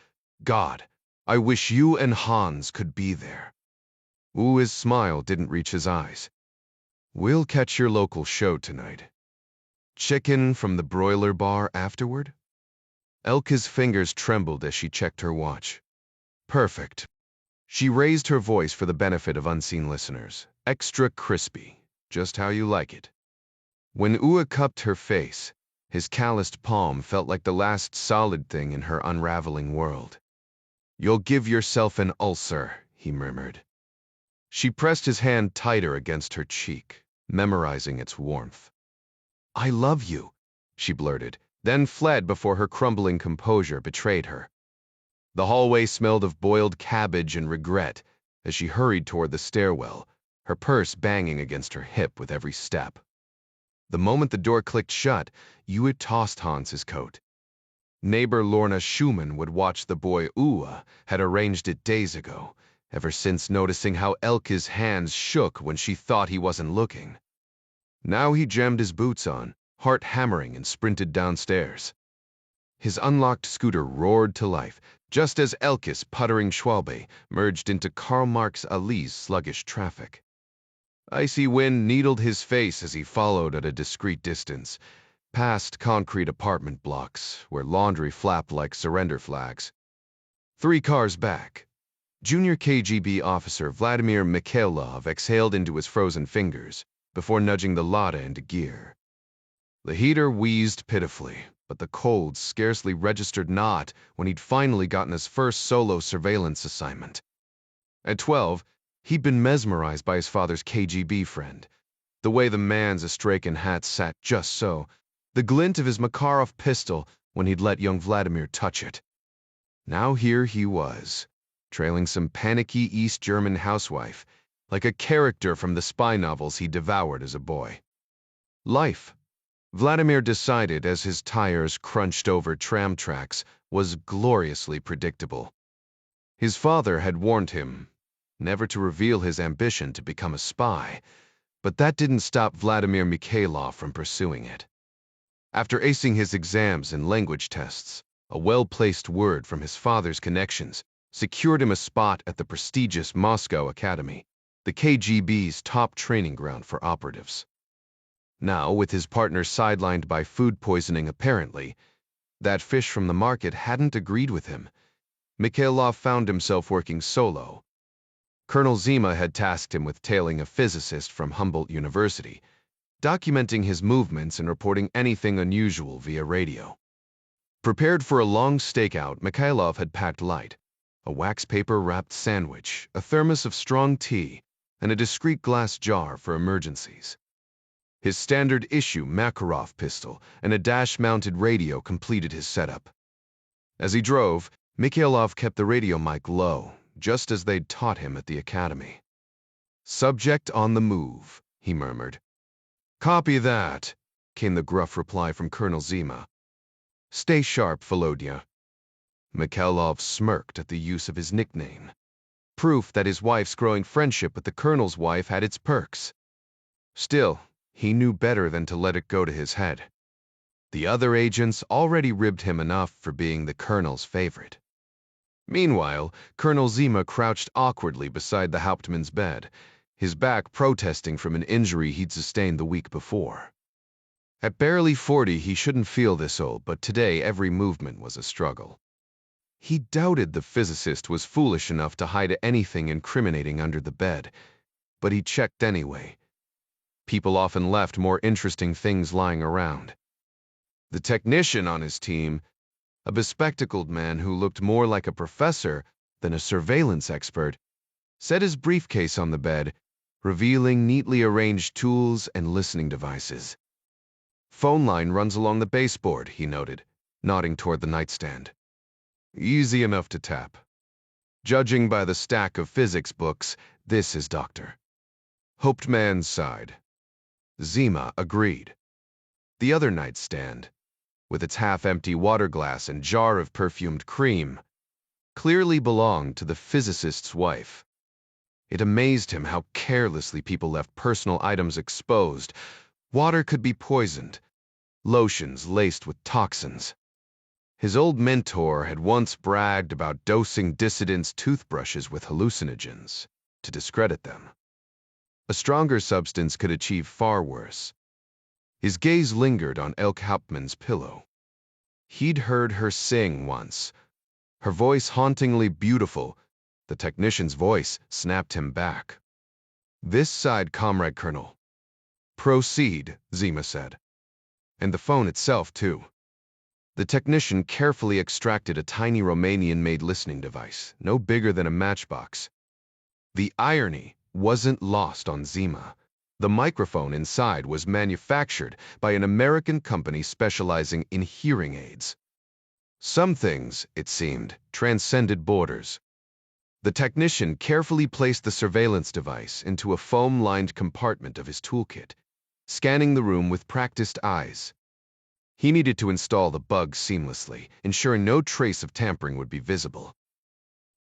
"God, I wish you and Hans could be there." Uwe's smile didn't reach his eyes. "We'll catch your local show tonight. Chicken from the broiler bar afterward?" Elke's fingers trembled as she checked her watch. "Perfect." She raised her voice for the benefit of unseen listeners. "Extra crispy, just how you like it." When Uwe cupped her face, his calloused palm felt like the last solid thing in her unraveling world. "You'll give yourself an ulcer," he murmured. She pressed his hand tighter against her cheek, memorizing its warmth. "I love you," she blurted, then fled before her crumbling composure betrayed her. The hallway smelled of boiled cabbage and regret as she hurried toward the stairwell, her purse banging against her hip with every step. The moment the door clicked shut, Uwe tossed Hans his coat. Neighbor Lorna Schumann would watch the boy Uwe had arranged it days ago, ever since noticing how Elke's hands shook when she thought he wasn't looking. Now he jammed his boots on, heart hammering, and sprinted downstairs. His unlocked scooter roared to life, just as Elke's puttering Schwalbe merged into Karl Marx Ali's sluggish traffic. Icy wind needled his face as he followed at a discreet distance, past concrete apartment blocks where laundry flapped like surrender flags. 3 cars back, Junior KGB officer Vladimir Mikhailov exhaled into his frozen fingers before nudging the Lada into gear. The heater wheezed pitifully, but the cold scarcely registered not when he'd finally gotten his first solo surveillance assignment. At 12, he'd been mesmerized by his father's KGB friend, the way the man's Astrakhan hat sat just so, the glint of his Makarov pistol when he'd let young Vladimir touch it. Now here he was, trailing some panicky East German housewife, like a character from the spy novels he devoured as a boy. Life, Vladimir decided as his tires crunched over tram tracks, was gloriously predictable. His father had warned him never to reveal his ambition to become a spy, but that didn't stop Vladimir Mikhailov from pursuing it. After acing his exams and language tests, a well-placed word from his father's connections secured him a spot at the prestigious Moscow Academy, the KGB's top training ground for operatives. Now, with his partner sidelined by food poisoning apparently, that fish from the market hadn't agreed with him. Mikhailov found himself working solo. Colonel Zima had tasked him with tailing a physicist from Humboldt University, documenting his movements and reporting anything unusual via radio. Prepared for a long stakeout, Mikhailov had packed light: a wax paper-wrapped sandwich, a thermos of strong tea, and a discreet glass jar for emergencies. His standard-issue Makarov pistol and a dash-mounted radio completed his setup. As he drove, Mikhailov kept the radio mic low, just as they'd taught him at the academy. "Subject on the move," he murmured. "Copy that," came the gruff reply from Colonel Zima. "Stay sharp, Volodya." Mikhailov smirked at the use of his nickname, proof that his wife's growing friendship with the colonel's wife had its perks. Still, he knew better than to let it go to his head. The other agents already ribbed him enough for being the colonel's favorite. Meanwhile, Colonel Zima crouched awkwardly beside the Hauptmann's bed, his back protesting from an injury he'd sustained the week before. At barely 40, he shouldn't feel this old, but today every movement was a struggle. He doubted the physicist was foolish enough to hide anything incriminating under the bed, but he checked anyway. People often left more interesting things lying around. The technician on his team, a bespectacled man who looked more like a professor than a surveillance expert, set his briefcase on the bed, revealing neatly arranged tools and listening devices. "Phone line runs along the baseboard," he noted, nodding toward the nightstand. "Easy enough to tap. Judging by the stack of physics books, this is Dr. Hauptmann sighed. Zima agreed. The other nightstand, with its half-empty water glass and jar of perfumed cream, clearly belonged to the physicist's wife. It amazed him how carelessly people left personal items exposed. Water could be poisoned, lotions laced with toxins. His old mentor had once bragged about dosing dissidents' toothbrushes with hallucinogens to discredit them. A stronger substance could achieve far worse. His gaze lingered on Elke Hauptmann's pillow. He'd heard her sing once, her voice hauntingly beautiful. The technician's voice snapped him back. "This side, Comrade Colonel." "Proceed," Zima said. "And the phone itself, too." The technician carefully extracted a tiny Romanian-made listening device, no bigger than a matchbox. The irony wasn't lost on Zima. The microphone inside was manufactured by an American company specializing in hearing aids. Some things, it seemed, transcended borders. The technician carefully placed the surveillance device into a foam-lined compartment of his toolkit, scanning the room with practiced eyes. He needed to install the bug seamlessly, ensuring no trace of tampering would be visible.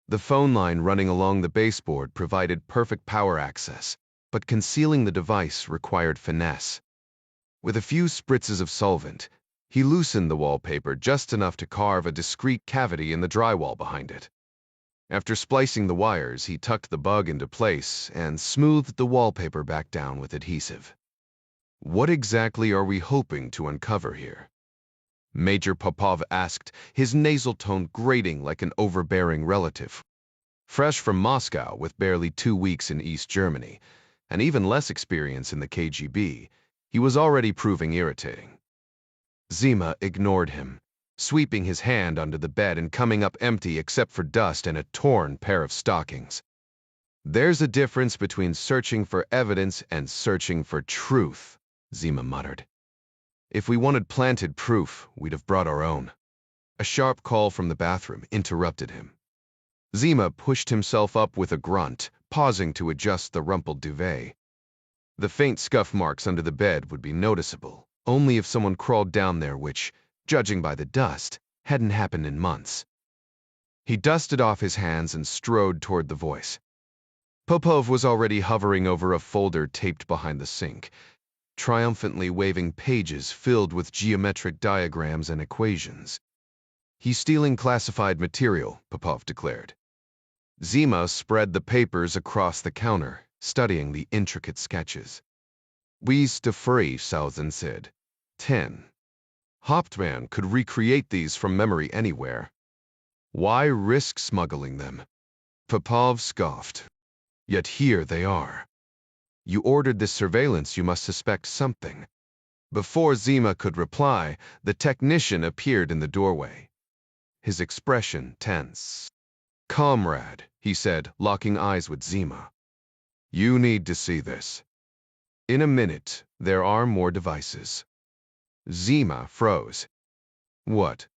The phone line running along the baseboard provided perfect power access, but concealing the device required finesse. With a few spritzes of solvent, he loosened the wallpaper just enough to carve a discreet cavity in the drywall behind it. After splicing the wires, he tucked the bug into place and smoothed the wallpaper back down with adhesive. "What exactly are we hoping to uncover here?" Major Popov asked, his nasal tone grating like an overbearing relative. Fresh from Moscow with barely 2 weeks in East Germany, and even less experience in the KGB, he was already proving irritating. Zima ignored him, sweeping his hand under the bed and coming up empty except for dust and a torn pair of stockings. "There's a difference between searching for evidence and searching for truth," Zima muttered. "If we wanted planted proof, we'd have brought our own." A sharp call from the bathroom interrupted him. Zima pushed himself up with a grunt, pausing to adjust the rumpled duvet. The faint scuff marks under the bed would be noticeable, only if someone crawled down there, which, judging by the dust, hadn't happened in months. He dusted off his hands and strode toward the voice. Popov was already hovering over a folder taped behind the sink, triumphantly waving pages filled with geometric diagrams and equations. "He's stealing classified material," Popov declared. Zima spread the papers across the counter, studying the intricate sketches. "We's de free," Southern said. 10. Hauptmann could recreate these from memory anywhere. Why risk smuggling them? Popov scoffed. Yet here they are. You ordered this surveillance, you must suspect something. Before Zima could reply, the technician appeared in the doorway. His expression tense. "Comrade," he said, locking eyes with Zima. "You need to see this." In a minute, there are more devices. Zima froze. "What?"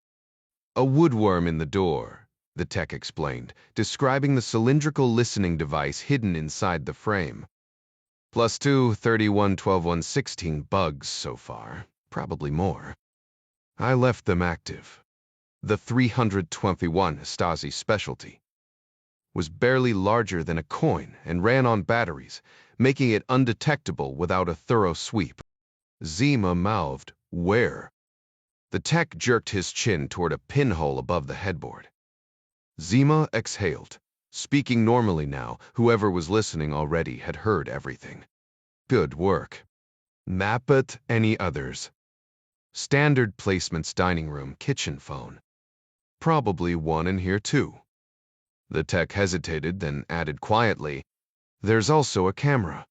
"A woodworm in the door," the tech explained, describing the cylindrical listening device hidden inside the frame. +2, 31, 12, 116 bugs so far, probably more. I left them active. The 321 Stazzi specialty was barely larger than a coin and ran on batteries, making it undetectable without a thorough sweep. Zima mouthed, "Where?" The tech jerked his chin toward a pinhole above the headboard. Zima exhaled. Speaking normally now, whoever was listening already had heard everything. "Good work. Map it, any others?" "Standard placements, dining room, kitchen phone. Probably one in here too." The tech hesitated, then added quietly, "There's also a camera."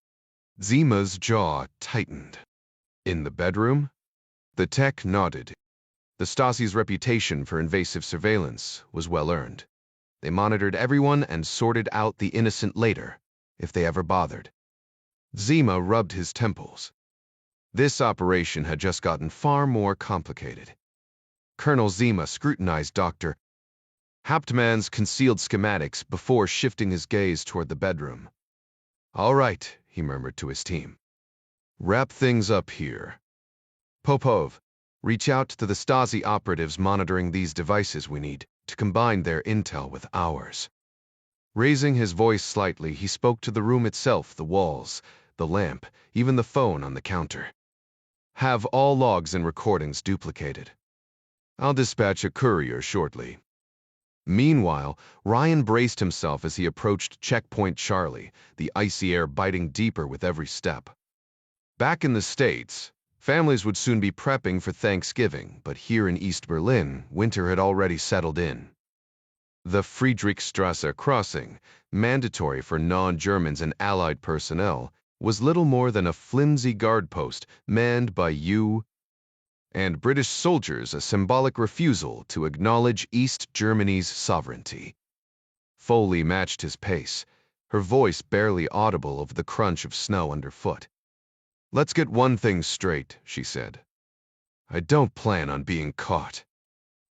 Zima's jaw tightened. "In the bedroom?" The tech nodded. The Stasi's reputation for invasive surveillance was well earned. They monitored everyone and sorted out the innocent later, if they ever bothered. Zima rubbed his temples. This operation had just gotten far more complicated. Colonel Zima scrutinized Dr. Hauptmann's concealed schematics before shifting his gaze toward the bedroom. "All right," he murmured to his team. "Wrap things up here. Popov, reach out to the Stasi operatives monitoring these devices we need to combine their intel with ours." Raising his voice slightly, he spoke to the room itself, the walls, the lamp, even the phone on the counter. "Have all logs and recordings duplicated. I'll dispatch a courier shortly." Meanwhile, Ryan braced himself as he approached Checkpoint Charlie, the icy air biting deeper with every step. Back in the States, families would soon be prepping for Thanksgiving, but here in East Berlin, winter had already settled in. The Friedrichstrasse crossing, mandatory for non-Germans and Allied personnel, was little more than a flimsy guard post manned by U and British soldiers, a symbolic refusal to acknowledge East Germany's sovereignty. Foley matched his pace, her voice barely audible over the crunch of snow underfoot. "Let's get one thing straight," she said. "I don't plan on being caught."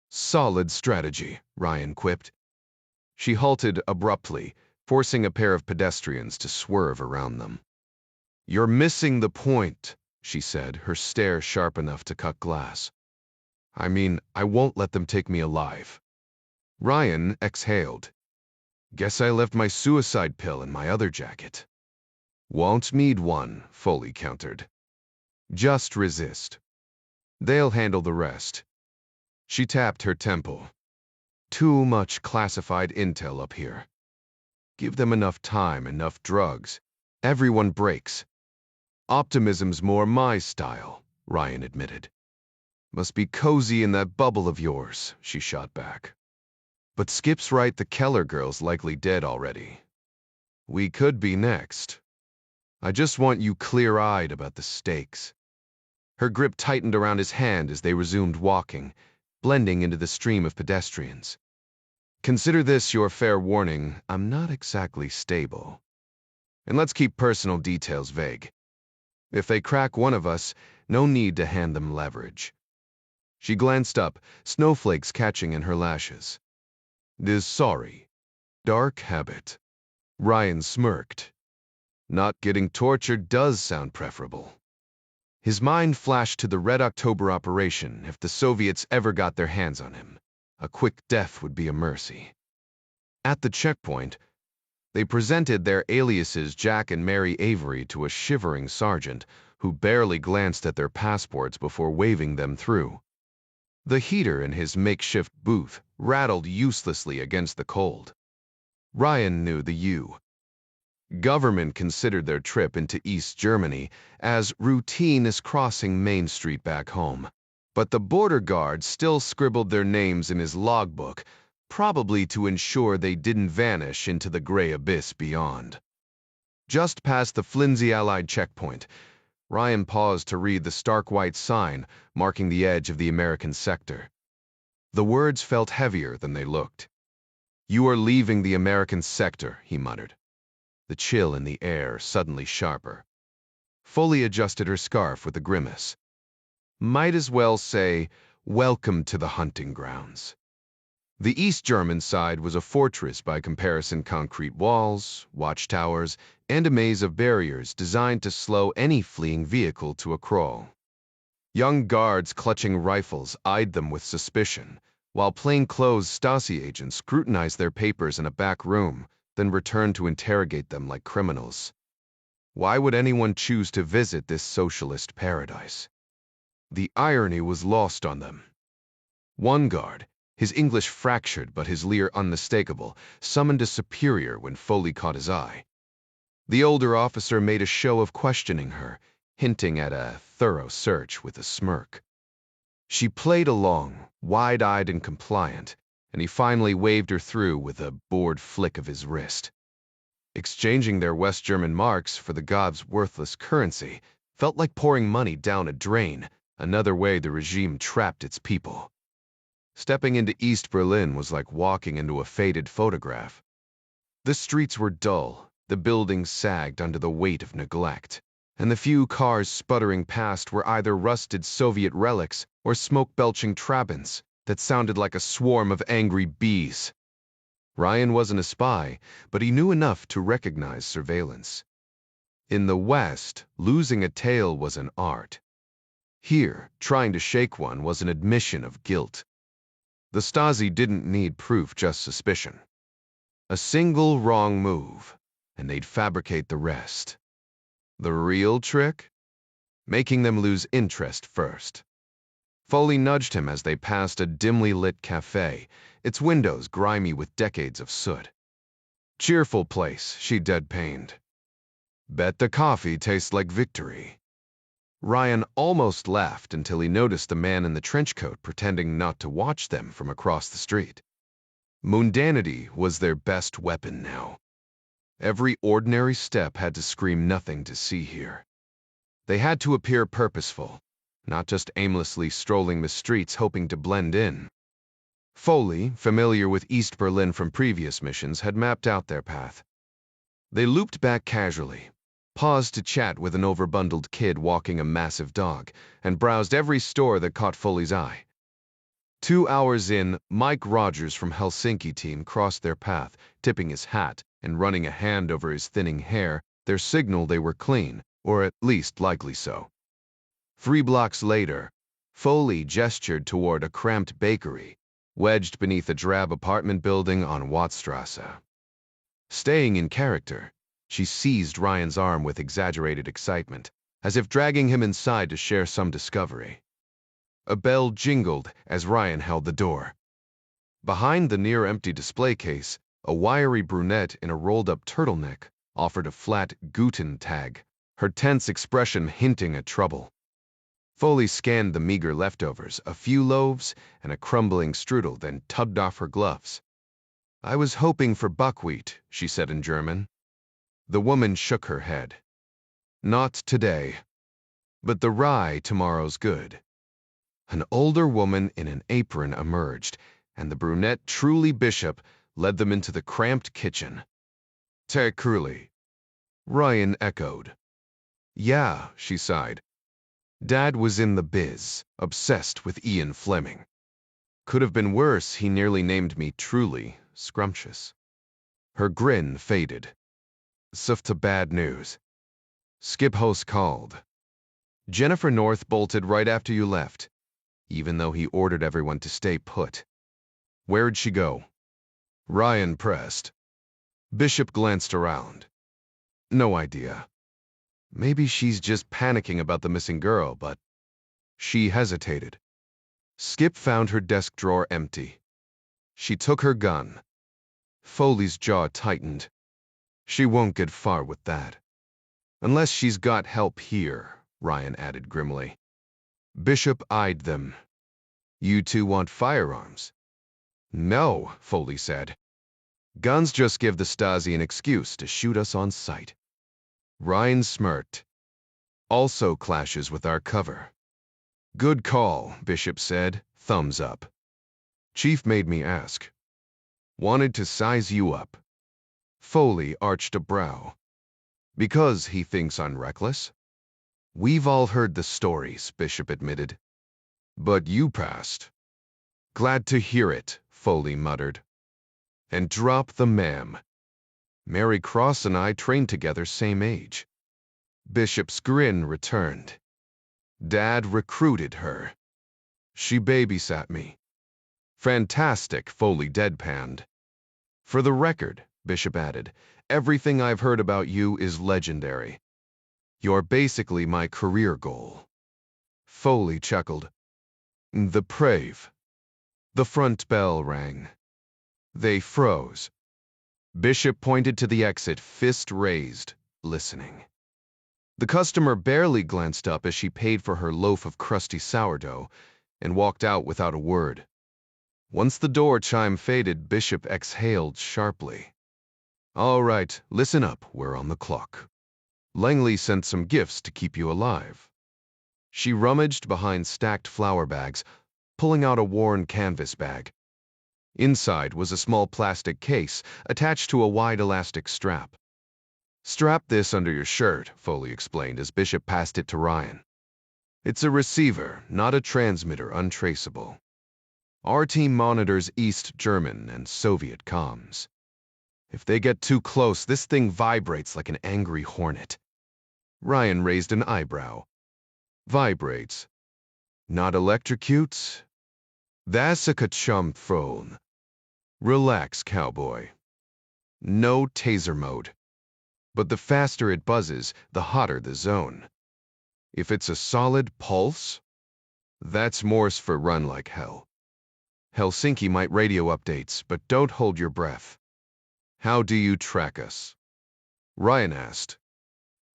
"Solid strategy," Ryan quipped. She halted abruptly, forcing a pair of pedestrians to swerve around them. "You're missing the point," she said, her stare sharp enough to cut glass. "I mean, I won't let them take me alive." Ryan exhaled. "Guess I left my suicide pill in my other jacket." "Won't need one," Foley countered. "Just resist. They'll handle the rest." She tapped her temple. "Too much classified intel up here. Give them enough time, enough drugs. Everyone breaks." "Optimism's more my style," Ryan admitted. "Must be cozy in that bubble of yours," she shot back. "But Skip's right, the Keller girl's likely dead already. We could be next. I just want you clear-eyed about the stakes." Her grip tightened around his hand as they resumed walking, blending into the stream of pedestrians. "Consider this your fair warning. I'm not exactly stable. And let's keep personal details vague. If they crack one of us, no need to hand them leverage." She glanced up, snowflakes catching in her lashes. "Is sorry. Dark habit." Ryan smirked. Not getting tortured does sound preferable. His mind flashed to the Red October operation if the Soviets ever got their hands on him. A quick death would be a mercy. At the checkpoint, they presented their aliases Jack and Mary Avery to a shivering sergeant who barely glanced at their passports before waving them through. The heater in his makeshift booth rattled uselessly against the cold. Ryan knew the government considered their trip into East Germany as routine as crossing Main Street back home. But the border guard still scribbled their names in his logbook, probably to ensure they didn't vanish into the gray abyss beyond. Just past the flimsy Allied checkpoint, Ryan paused to read the stark white sign marking the edge of the American sector. The words felt heavier than they looked. "You are leaving the American sector," he muttered, the chill in the air suddenly sharper. Foley adjusted her scarf with a grimace. "Might as well say, welcome to the hunting grounds." The East German side was a fortress by comparison, concrete walls, watchtowers, and a maze of barriers designed to slow any fleeing vehicle to a crawl. Young guards clutching rifles eyed them with suspicion, while plainclothes Stasi agents scrutinized their papers in a back room, then returned to interrogate them like criminals. Why would anyone choose to visit this socialist paradise? The irony was lost on them. One guard, his English fractured but his leer unmistakable, summoned a superior when Foley caught his eye. The older officer made a show of questioning her, hinting at a thorough search with a smirk. She played along, wide-eyed and compliant, and he finally waved her through with a bored flick of his wrist. Exchanging their West German marks for the god's worthless currency felt like pouring money down a drain, another way the regime trapped its people. Stepping into East Berlin was like walking into a faded photograph. The streets were dull, the buildings sagged under the weight of neglect, and the few cars sputtering past were either rusted Soviet relics or smoke-belching Trabants that sounded like a swarm of angry bees. Ryan wasn't a spy, but he knew enough to recognize surveillance. In the West, losing a tail was an art. Here, trying to shake one was an admission of guilt. The Stasi didn't need proof, just suspicion. A single wrong move, and they'd fabricate the rest. The real trick? Making them lose interest first. Foley nudged him as they passed a dimly lit cafe, its windows grimy with decades of soot. "Cheerful place," she deadpanned. "Bet the coffee tastes like victory." Ryan almost laughed until he noticed the man in the trench coat pretending not to watch them from across the street. Mundanity was their best weapon now. Every ordinary step had to scream nothing to see here. They had to appear purposeful, not just aimlessly strolling the streets hoping to blend in. Foley, familiar with East Berlin from previous missions, had mapped out their path. They looped back casually, paused to chat with an overbundled kid walking a massive dog, and browsed every store that caught Foley's eye. 2 hours in, Mike Rogers from Helsinki team crossed their path, tipping his hat and running a hand over his thinning hair, their signal they were clean, or at least likely so. 3 blocks later, Foley gestured toward a cramped bakery, wedged beneath a drab apartment building on Wattstrasse. Staying in character, she seized Ryan's arm with exaggerated excitement, as if dragging him inside to share some discovery. A bell jingled as Ryan held the door. Behind the near-empty display case, a wiry brunette in a rolled-up turtleneck offered a flat Guten tag, her tense expression hinting at trouble. Foley scanned the meager leftovers, a few loaves and a crumbling strudel, then tugged off her gloves. "I was hoping for buckwheat," she said in German. The woman shook her head. "Not today. But the rye tomorrow's good." An older woman in an apron emerged, and the brunette Truly Bishop led them into the cramped kitchen. "Te Curly," Ryan echoed. "Yeah," she sighed. Dad was in the biz, obsessed with Ian Fleming. Could have been worse, he nearly named me truly scrumptious. Her grin faded. Suff to bad news. Skip host called. Jennifer North bolted right after you left, even though he ordered everyone to stay put. Where'd she go? Ryan pressed. Bishop glanced around. No idea. Maybe she's just panicking about the missing girl, but... She hesitated. Skip found her desk drawer empty. She took her gun. Foley's jaw tightened. She won't get far with that. Unless she's got help here, Ryan added grimly. Bishop eyed them. You two want firearms? No, Foley said. Guns just give the Stazzi an excuse to shoot us on sight. Ryan smirked. Also clashes with our cover. Good call, Bishop said, thumbs up. Chief made me ask. Wanted to size you up. Foley arched a brow. Because he thinks I'm reckless? We've all heard the stories, Bishop admitted. But you passed. Glad to hear it, Foley muttered. And drop the ma'am. Mary Cross and I trained together same age. Bishop's grin returned. Dad recruited her. She babysat me. Fantastic, Foley deadpanned. For the record, Bishop added, everything I've heard about you is legendary. You're basically my career goal. Foley chuckled. The brave. The front bell rang. They froze. Bishop pointed to the exit, fist raised, listening. The customer barely glanced up as she paid for her loaf of crusty sourdough and walked out without a word. Once the door chime faded, Bishop exhaled sharply. All right, listen up, we're on the clock. Langley sent some gifts to keep you alive. She rummaged behind stacked flour bags, pulling out a worn canvas bag. Inside was a small plastic case attached to a wide elastic strap. Strap this under your shirt, Foley explained as Bishop passed it to Ryan. It's a receiver, not a transmitter, untraceable. Our team monitors East German and Soviet comms. If they get too close, this thing vibrates like an angry hornet. Ryan raised an eyebrow. Vibrates. Not electrocutes? That's a ka-chum throne. Relax, cowboy. No taser mode. But the faster it buzzes, the hotter the zone. If it's a solid pulse, that's Morse for run like hell. Helsinki might radio updates, but don't hold your breath. How do you track us? Ryan asked.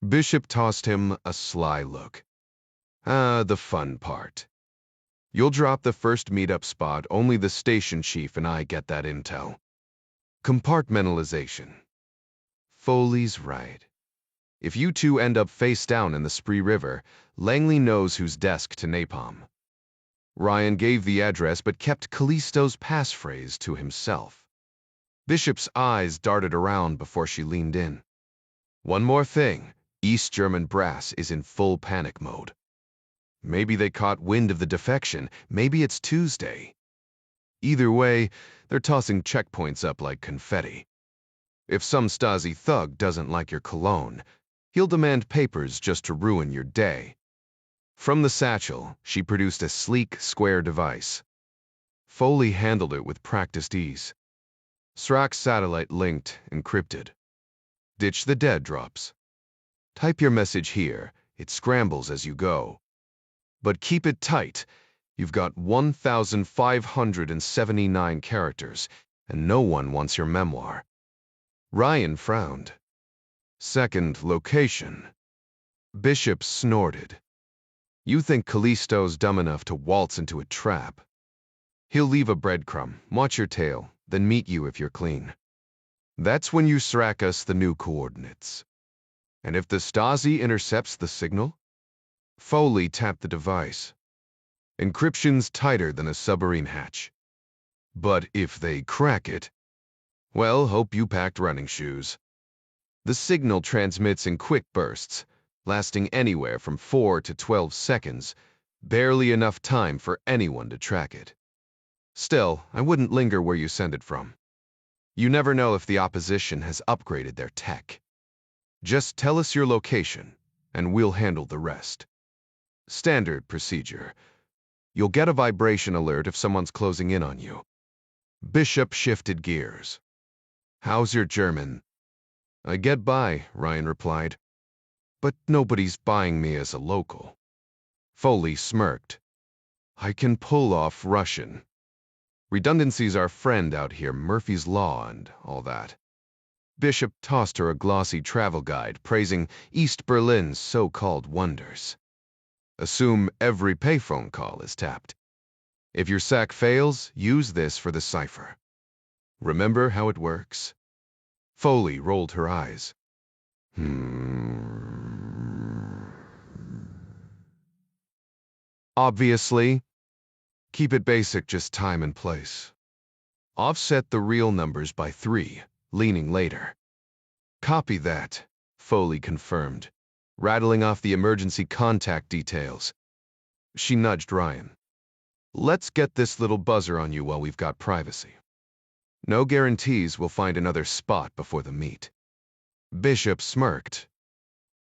Bishop tossed him a sly look. The fun part. You'll drop the first meetup spot, only the station chief and I get that intel. Compartmentalization. Foley's right. If you two end up face down in the Spree River, Langley knows whose desk to napalm. Ryan gave the address but kept Callisto's passphrase to himself. Bishop's eyes darted around before she leaned in. One more thing, East German brass is in full panic mode. Maybe they caught wind of the defection, maybe it's Tuesday. Either way, they're tossing checkpoints up like confetti. If some Stazzi thug doesn't like your cologne, he'll demand papers just to ruin your day. From the satchel, she produced a sleek, square device. Foley handled it with practiced ease. Srac satellite linked, encrypted. Ditch the dead drops. Type your message here, it scrambles as you go. But keep it tight, you've got 1,579 characters, and no one wants your memoir. Ryan frowned. Second location. Bishop snorted. You think Callisto's dumb enough to waltz into a trap? He'll leave a breadcrumb, watch your tail, then meet you if you're clean. That's when you srack us the new coordinates. And if the Stazzi intercepts the signal? Foley tapped the device. Encryption's tighter than a submarine hatch. But if they crack it, well, hope you packed running shoes. The signal transmits in quick bursts, lasting anywhere from 4 to 12 seconds, barely enough time for anyone to track it. Still, I wouldn't linger where you send it from. You never know if the opposition has upgraded their tech. Just tell us your location, and we'll handle the rest. Standard procedure. You'll get a vibration alert if someone's closing in on you. Bishop shifted gears. How's your German? I get by, Ryan replied. But nobody's buying me as a local. Foley smirked. I can pull off Russian. Redundancy's our friend out here, Murphy's Law and all that. Bishop tossed her a glossy travel guide praising East Berlin's so-called wonders. Assume every payphone call is tapped. If your sack fails, use this for the cipher. Remember how it works? Foley rolled her eyes. Obviously. Keep it basic, just time and place. Offset the real numbers by 3, leaning later. Copy that, Foley confirmed, rattling off the emergency contact details. She nudged Ryan. Let's get this little buzzer on you while we've got privacy. No guarantees we'll find another spot before the meet. Bishop smirked.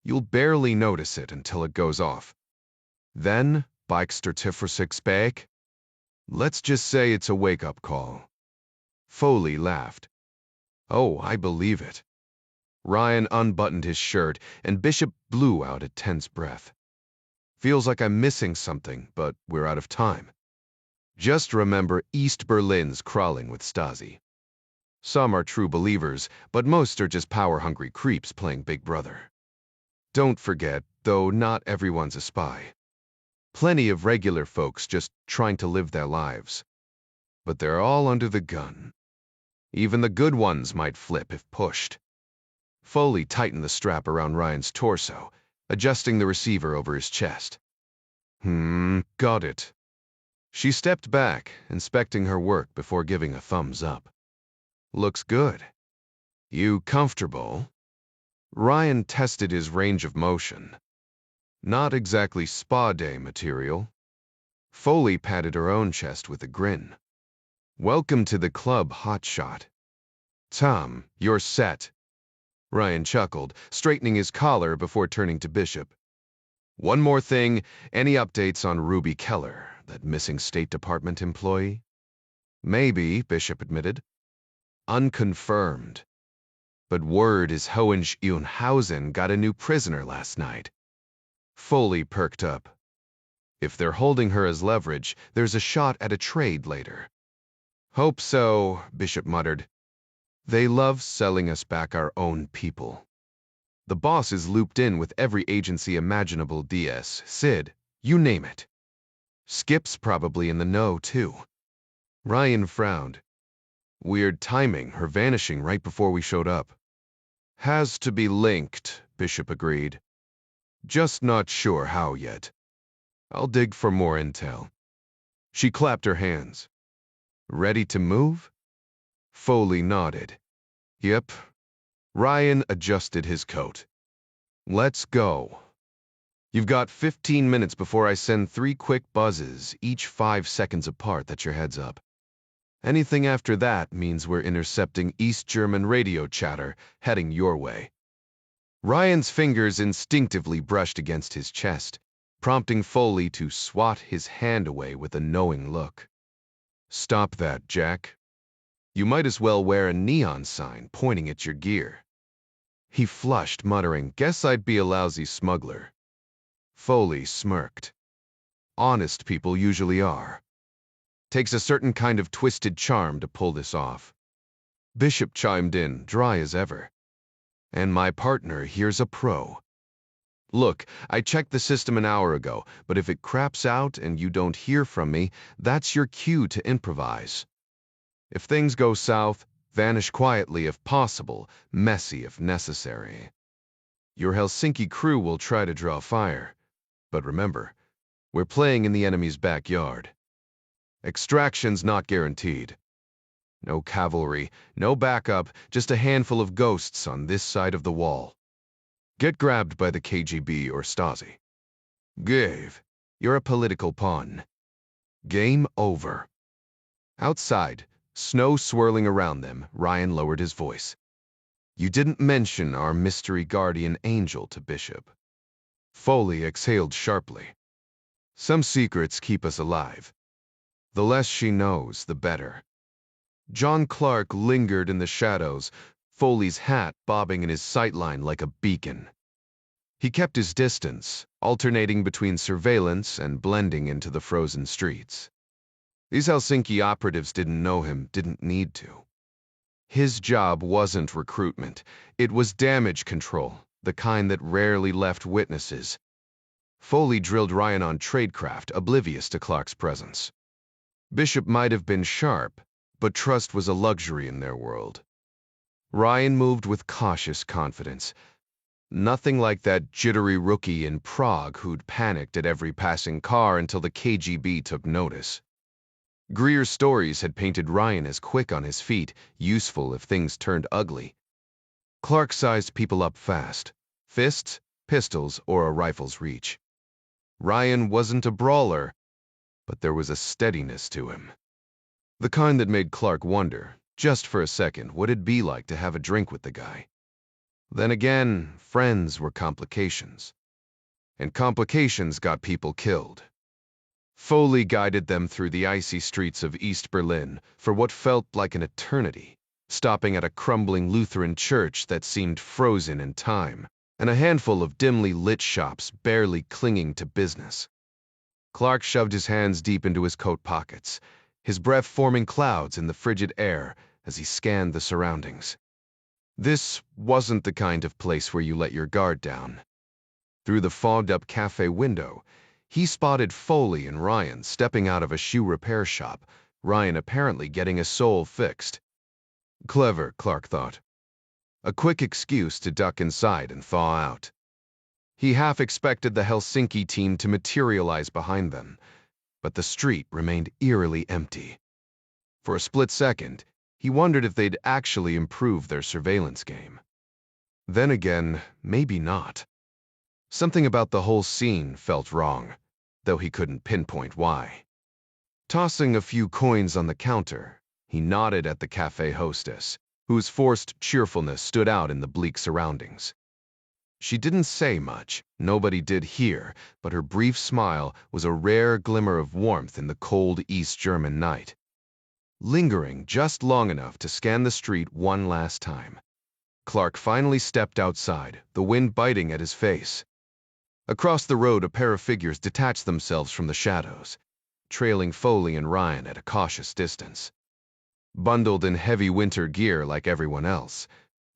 You'll barely notice it until it goes off. Then, Bikester for 6 back? Let's just say it's a wake-up call. Foley laughed. Oh, I believe it. Ryan unbuttoned his shirt, and Bishop blew out a tense breath. Feels like I'm missing something, but we're out of time. Just remember East Berlin's crawling with Stazzi. Some are true believers, but most are just power-hungry creeps playing Big Brother. Don't forget, though not everyone's a spy. Plenty of regular folks just trying to live their lives. But they're all under the gun. Even the good ones might flip if pushed. Foley tightened the strap around Ryan's torso, adjusting the receiver over his chest. Got it. She stepped back, inspecting her work before giving a thumbs up. Looks good. You comfortable? Ryan tested his range of motion. Not exactly spa day material. Foley patted her own chest with a grin. Welcome to the club, hotshot. Tom, you're set. Ryan chuckled, straightening his collar before turning to Bishop. One more thing, any updates on Ruby Keller, that missing State Department employee? Maybe, Bishop admitted. Unconfirmed. But word is Hohenschönhausen got a new prisoner last night. Foley perked up. If they're holding her as leverage, there's a shot at a trade later. Hope so, Bishop muttered. They love selling us back our own people. The boss is looped in with every agency imaginable, DS, Sid, you name it. Skip's probably in the know, too. Ryan frowned. Weird timing, her vanishing right before we showed up. Has to be linked, Bishop agreed. Just not sure how yet. I'll dig for more intel. She clapped her hands. Ready to move? Foley nodded. Yep. Ryan adjusted his coat. Let's go. You've got 15 minutes before I send 3 quick buzzes, each 5 seconds apart, that your head's up. Anything after that means we're intercepting East German radio chatter heading your way. Ryan's fingers instinctively brushed against his chest, prompting Foley to swat his hand away with a knowing look. Stop that, Jack. You might as well wear a neon sign pointing at your gear. He flushed, muttering, guess I'd be a lousy smuggler. Foley smirked. Honest people usually are. Takes a certain kind of twisted charm to pull this off. Bishop chimed in, dry as ever. And my partner here's a pro. Look, I checked the system an hour ago, but if it craps out and you don't hear from me, that's your cue to improvise. If things go south, vanish quietly if possible, messy if necessary. Your Helsinki crew will try to draw fire. But remember, we're playing in the enemy's backyard. Extraction's not guaranteed. No cavalry, no backup, just a handful of ghosts on this side of the wall. Get grabbed by the KGB or Stazzi. Gave. You're a political pawn. Game over. Outside, snow swirling around them, Ryan lowered his voice. You didn't mention our mystery guardian angel to Bishop. Foley exhaled sharply. Some secrets keep us alive. The less she knows, the better. John Clark lingered in the shadows, Foley's hat bobbing in his sightline like a beacon. He kept his distance, alternating between surveillance and blending into the frozen streets. These Helsinki operatives didn't know him, didn't need to. His job wasn't recruitment, it was damage control, the kind that rarely left witnesses. Foley drilled Ryan on tradecraft, oblivious to Clark's presence. Bishop might have been sharp, but trust was a luxury in their world. Ryan moved with cautious confidence. Nothing like that jittery rookie in Prague who'd panicked at every passing car until the KGB took notice. Greer's stories had painted Ryan as quick on his feet, useful if things turned ugly. Clark sized people up fast. Fists, pistols, or a rifle's reach. Ryan wasn't a brawler, but there was a steadiness to him. The kind that made Clark wonder, just for a second, what it'd be like to have a drink with the guy. Then again, friends were complications. And complications got people killed. Foley guided them through the icy streets of East Berlin for what felt like an eternity, stopping at a crumbling Lutheran church that seemed frozen in time, and a handful of dimly lit shops barely clinging to business. Clark shoved his hands deep into his coat pockets, his breath forming clouds in the frigid air as he scanned the surroundings. This wasn't the kind of place where you let your guard down. Through the fogged-up cafe window, he spotted Foley and Ryan stepping out of a shoe repair shop, Ryan apparently getting a sole fixed. Clever, Clark thought. A quick excuse to duck inside and thaw out. He half expected the Helsinki team to materialize behind them, but the street remained eerily empty. For a split second, he wondered if they'd actually improved their surveillance game. Then again, maybe not. Something about the whole scene felt wrong, though he couldn't pinpoint why. Tossing a few coins on the counter, he nodded at the cafe hostess, whose forced cheerfulness stood out in the bleak surroundings. She didn't say much, nobody did hear, but her brief smile was a rare glimmer of warmth in the cold East German night. Lingering just long enough to scan the street one last time, Clark finally stepped outside, the wind biting at his face. Across the road, a pair of figures detached themselves from the shadows, trailing Foley and Ryan at a cautious distance. Bundled in heavy winter gear like everyone else,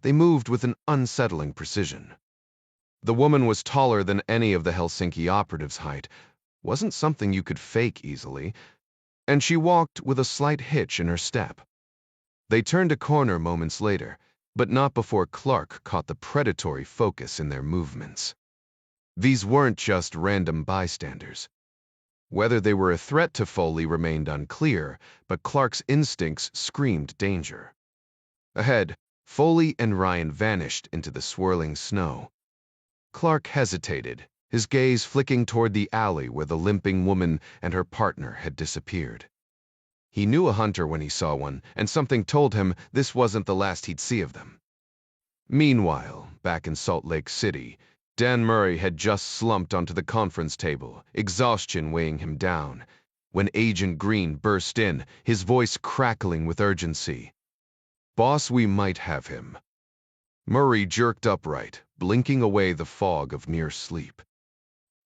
they moved with an unsettling precision. The woman was taller than any of the Helsinki operatives' height, wasn't something you could fake easily, and she walked with a slight hitch in her step. They turned a corner moments later, but not before Clark caught the predatory focus in their movements. These weren't just random bystanders. Whether they were a threat to Foley remained unclear, but Clark's instincts screamed danger. Ahead, Foley and Ryan vanished into the swirling snow. Clark hesitated, his gaze flicking toward the alley where the limping woman and her partner had disappeared. He knew a hunter when he saw one, and something told him this wasn't the last he'd see of them. Meanwhile, back in Salt Lake City, Dan Murray had just slumped onto the conference table, exhaustion weighing him down, when Agent Green burst in, his voice crackling with urgency. "Boss, we might have him." Murray jerked upright, blinking away the fog of near sleep.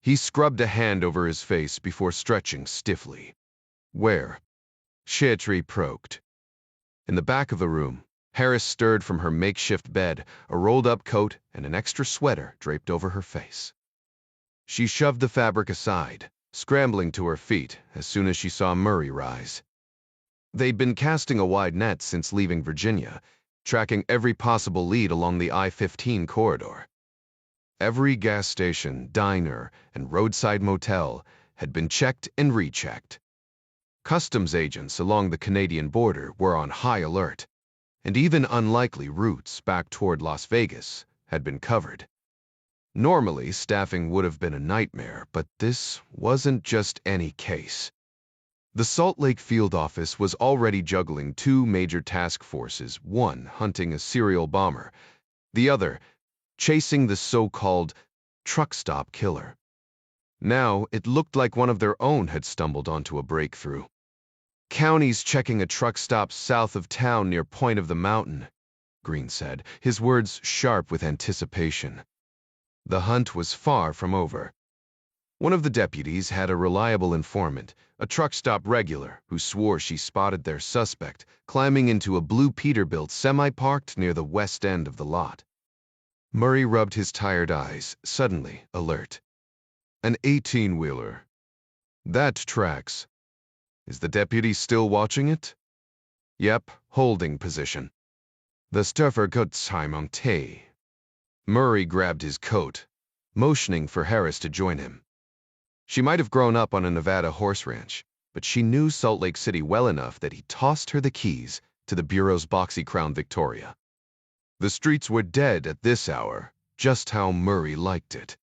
He scrubbed a hand over his face before stretching stiffly. "Where?" Chetri proked. In the back of the room, Harris stirred from her makeshift bed, a rolled-up coat and an extra sweater draped over her face. She shoved the fabric aside, scrambling to her feet as soon as she saw Murray rise. They'd been casting a wide net since leaving Virginia, tracking every possible lead along the I-15 corridor. Every gas station, diner, and roadside motel had been checked and rechecked. Customs agents along the Canadian border were on high alert, and even unlikely routes back toward Las Vegas had been covered. Normally, staffing would have been a nightmare, but this wasn't just any case. The Salt Lake field office was already juggling two major task forces, one hunting a serial bomber, the other chasing the so-called truck stop killer. Now, it looked like one of their own had stumbled onto a breakthrough. "County's checking a truck stop south of town near Point of the Mountain," Green said, his words sharp with anticipation. The hunt was far from over. One of the deputies had a reliable informant, a truck stop regular, who swore she spotted their suspect climbing into a blue Peterbilt semi-parked near the west end of the lot. Murray rubbed his tired eyes, suddenly alert. "An 18-wheeler. That tracks. Is the deputy still watching it?" "Yep, holding position." "The stuffer Gutzheim. Murray grabbed his coat, motioning for Harris to join him. She might have grown up on a Nevada horse ranch, but she knew Salt Lake City well enough that he tossed her the keys to the Bureau's boxy crown Victoria. The streets were dead at this hour, just how Murray liked it.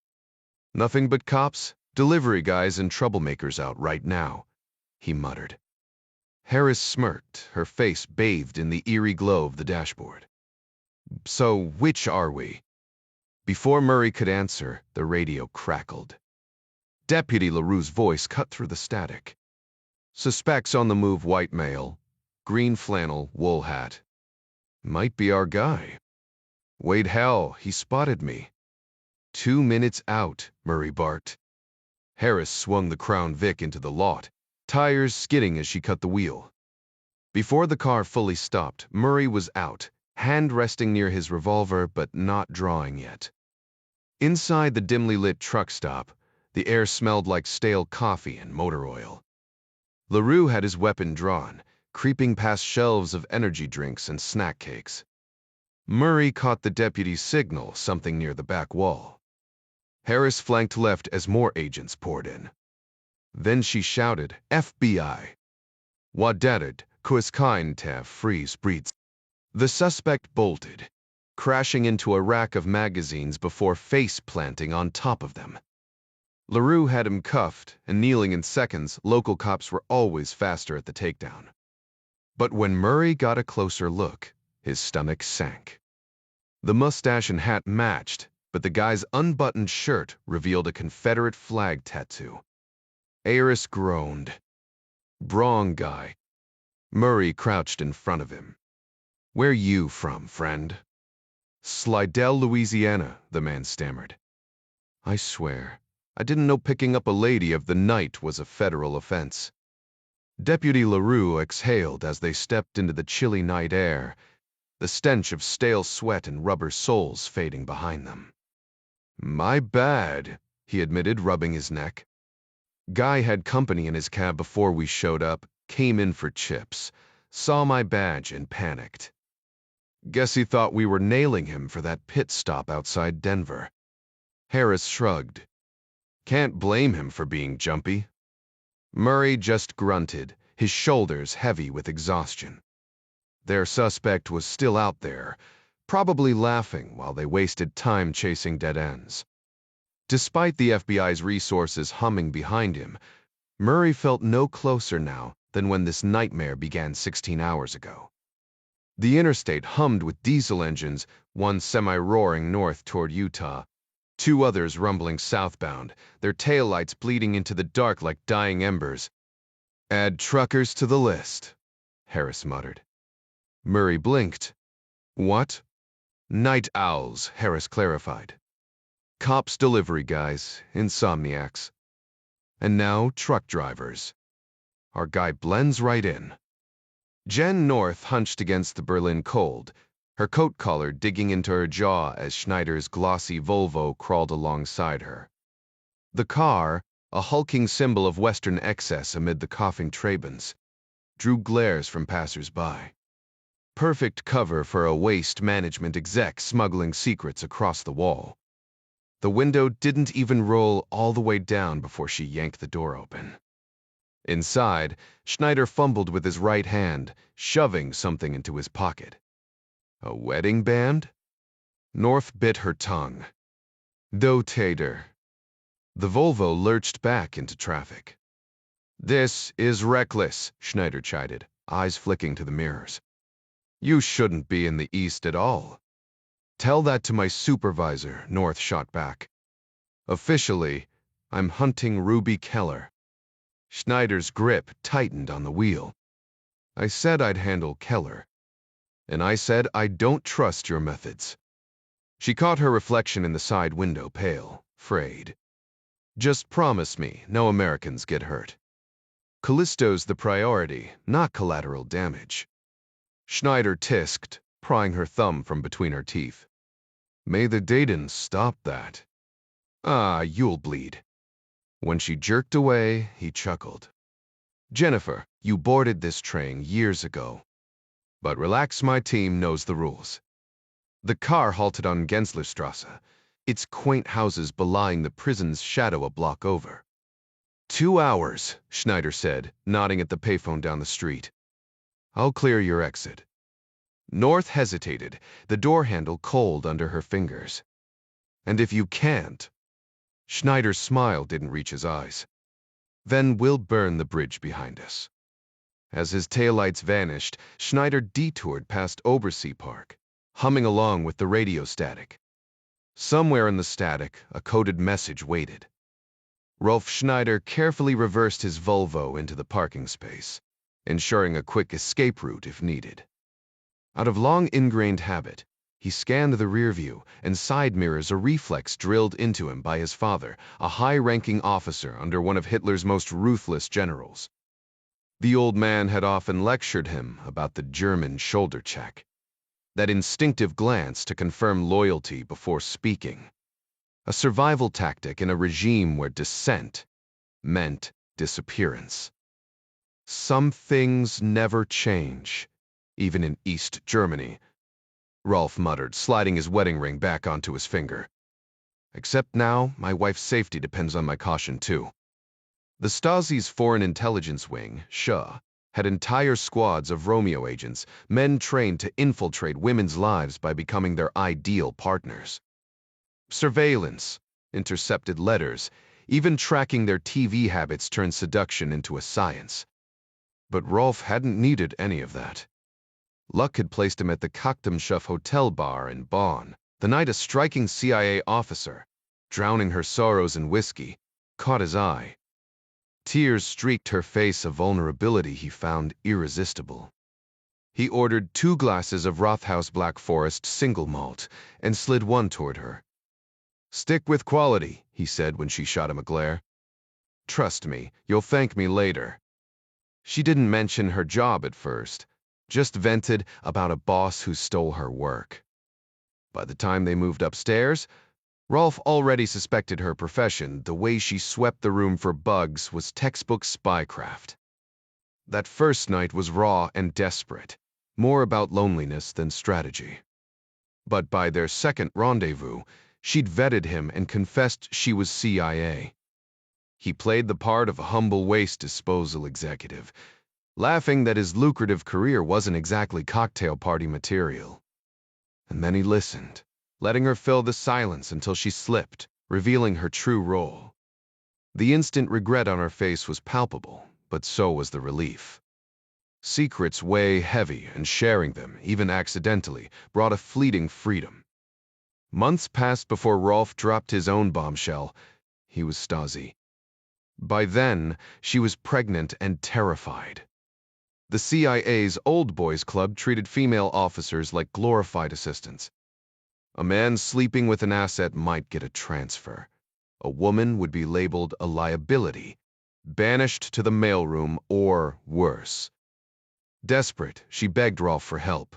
"Nothing but cops, delivery guys, and troublemakers out right now," he muttered. Harris smirked, her face bathed in the eerie glow of the dashboard. "So which are we?" Before Murray could answer, the radio crackled. Deputy LaRue's voice cut through the static. "Suspects on the move, white male. Green flannel, wool hat. Might be our guy. Wait, hell, he spotted me." 2 minutes out, Murray barked. Harris swung the Crown Vic into the lot, tires skidding as she cut the wheel. Before the car fully stopped, Murray was out, hand resting near his revolver but not drawing yet. Inside the dimly lit truck stop, the air smelled like stale coffee and motor oil. LaRue had his weapon drawn, creeping past shelves of energy drinks and snack cakes. Murray caught the deputy's signal, something near the back wall. Harris flanked left as more agents poured in. Then she shouted, "FBI! Wadatted, Kuiskain Taf freeze breeds." The suspect bolted, crashing into a rack of magazines before face-planting on top of them. LaRue had him cuffed, and kneeling in seconds, local cops were always faster at the takedown. But when Murray got a closer look, his stomach sank. The mustache and hat matched, but the guy's unbuttoned shirt revealed a Confederate flag tattoo. Harris groaned. "Wrong guy." Murray crouched in front of him. "Where you from, friend?" "Slidell, Louisiana," the man stammered. "I swear, I didn't know picking up a lady of the night was a federal offense." Deputy LaRue exhaled as they stepped into the chilly night air, the stench of stale sweat and rubber soles fading behind them. "My bad," he admitted, rubbing his neck. "Guy had company in his cab before we showed up, came in for chips, saw my badge and panicked. Guess he thought we were nailing him for that pit stop outside Denver." Harris shrugged. "Can't blame him for being jumpy." Murray just grunted, his shoulders heavy with exhaustion. Their suspect was still out there, probably laughing while they wasted time chasing dead ends. Despite the FBI's resources humming behind him, Murray felt no closer now than when this nightmare began 16 hours ago. The interstate hummed with diesel engines, one semi-roaring north toward Utah, two others rumbling southbound, their taillights bleeding into the dark like dying embers. "Add truckers to the list," Harris muttered. Murray blinked. "What?" "Night owls," Harris clarified. "Cops, delivery guys, insomniacs. And now truck drivers. Our guy blends right in." Jen North hunched against the Berlin cold, her coat collar digging into her jaw as Schneider's glossy Volvo crawled alongside her. The car, a hulking symbol of Western excess amid the coughing Trabans, drew glares from passers-by. Perfect cover for a waste management exec smuggling secrets across the wall. The window didn't even roll all the way down before she yanked the door open. Inside, Schneider fumbled with his right hand, shoving something into his pocket. A wedding band? North bit her tongue. Traitor. The Volvo lurched back into traffic. This is reckless, Schneider chided, eyes flicking to the mirrors. You shouldn't be in the East at all. Tell that to my supervisor, North shot back. Officially, I'm hunting Ruby Keller. Schneider's grip tightened on the wheel. I said I'd handle Keller. And I said I don't trust your methods. She caught her reflection in the side window, pale, frayed. Just promise me no Americans get hurt. Callisto's the priority, not collateral damage. Schneider tisked, prying her thumb from between her teeth. May the Daytons stop that. Ah, you'll bleed. When she jerked away, he chuckled. Jennifer, you boarded this train years ago. But relax, my team knows the rules. The car halted on Genslerstrasse, its quaint houses belying the prison's shadow a block over. 2 hours, Schneider said, nodding at the payphone down the street. I'll clear your exit. North hesitated, the door handle cold under her fingers. And if you can't? Schneider's smile didn't reach his eyes. Then we'll burn the bridge behind us. As his taillights vanished, Schneider detoured past Obersee Park, humming along with the radio static. Somewhere in the static, a coded message waited. Rolf Schneider carefully reversed his Volvo into the parking space, ensuring a quick escape route if needed. Out of long ingrained habit, he scanned the rear view and side mirrors, a reflex drilled into him by his father, a high-ranking officer under one of Hitler's most ruthless generals. The old man had often lectured him about the German shoulder check, that instinctive glance to confirm loyalty before speaking, a survival tactic in a regime where dissent meant disappearance. Some things never change, even in East Germany, Rolf muttered, sliding his wedding ring back onto his finger. Except now, my wife's safety depends on my caution, too. The Stazzi's Foreign Intelligence Wing, SHA, had entire squads of Romeo agents, men trained to infiltrate women's lives by becoming their ideal partners. Surveillance, intercepted letters, even tracking their TV habits turned seduction into a science. But Rolf hadn't needed any of that. Luck had placed him at the Kaktumshof Hotel bar in Bonn, the night a striking CIA officer, drowning her sorrows in whiskey, caught his eye. Tears streaked her face, a vulnerability he found irresistible. He ordered 2 glasses of Rothaus Black Forest single malt and slid one toward her. Stick with quality, he said when she shot him a glare. Trust me, you'll thank me later. She didn't mention her job at first, just vented about a boss who stole her work. By the time they moved upstairs, Rolf already suspected her profession. The way she swept the room for bugs was textbook spycraft. That first night was raw and desperate, more about loneliness than strategy. But by their second rendezvous, she'd vetted him and confessed she was CIA. He played the part of a humble waste disposal executive, laughing that his lucrative career wasn't exactly cocktail party material. And then he listened, letting her fill the silence until she slipped, revealing her true role. The instant regret on her face was palpable, but so was the relief. Secrets weigh heavy, and sharing them, even accidentally, brought a fleeting freedom. Months passed before Rolf dropped his own bombshell. He was Stazzi. By then, she was pregnant and terrified. The CIA's Old Boys Club treated female officers like glorified assistants. A man sleeping with an asset might get a transfer. A woman would be labeled a liability, banished to the mailroom, or worse. Desperate, she begged Rolf for help.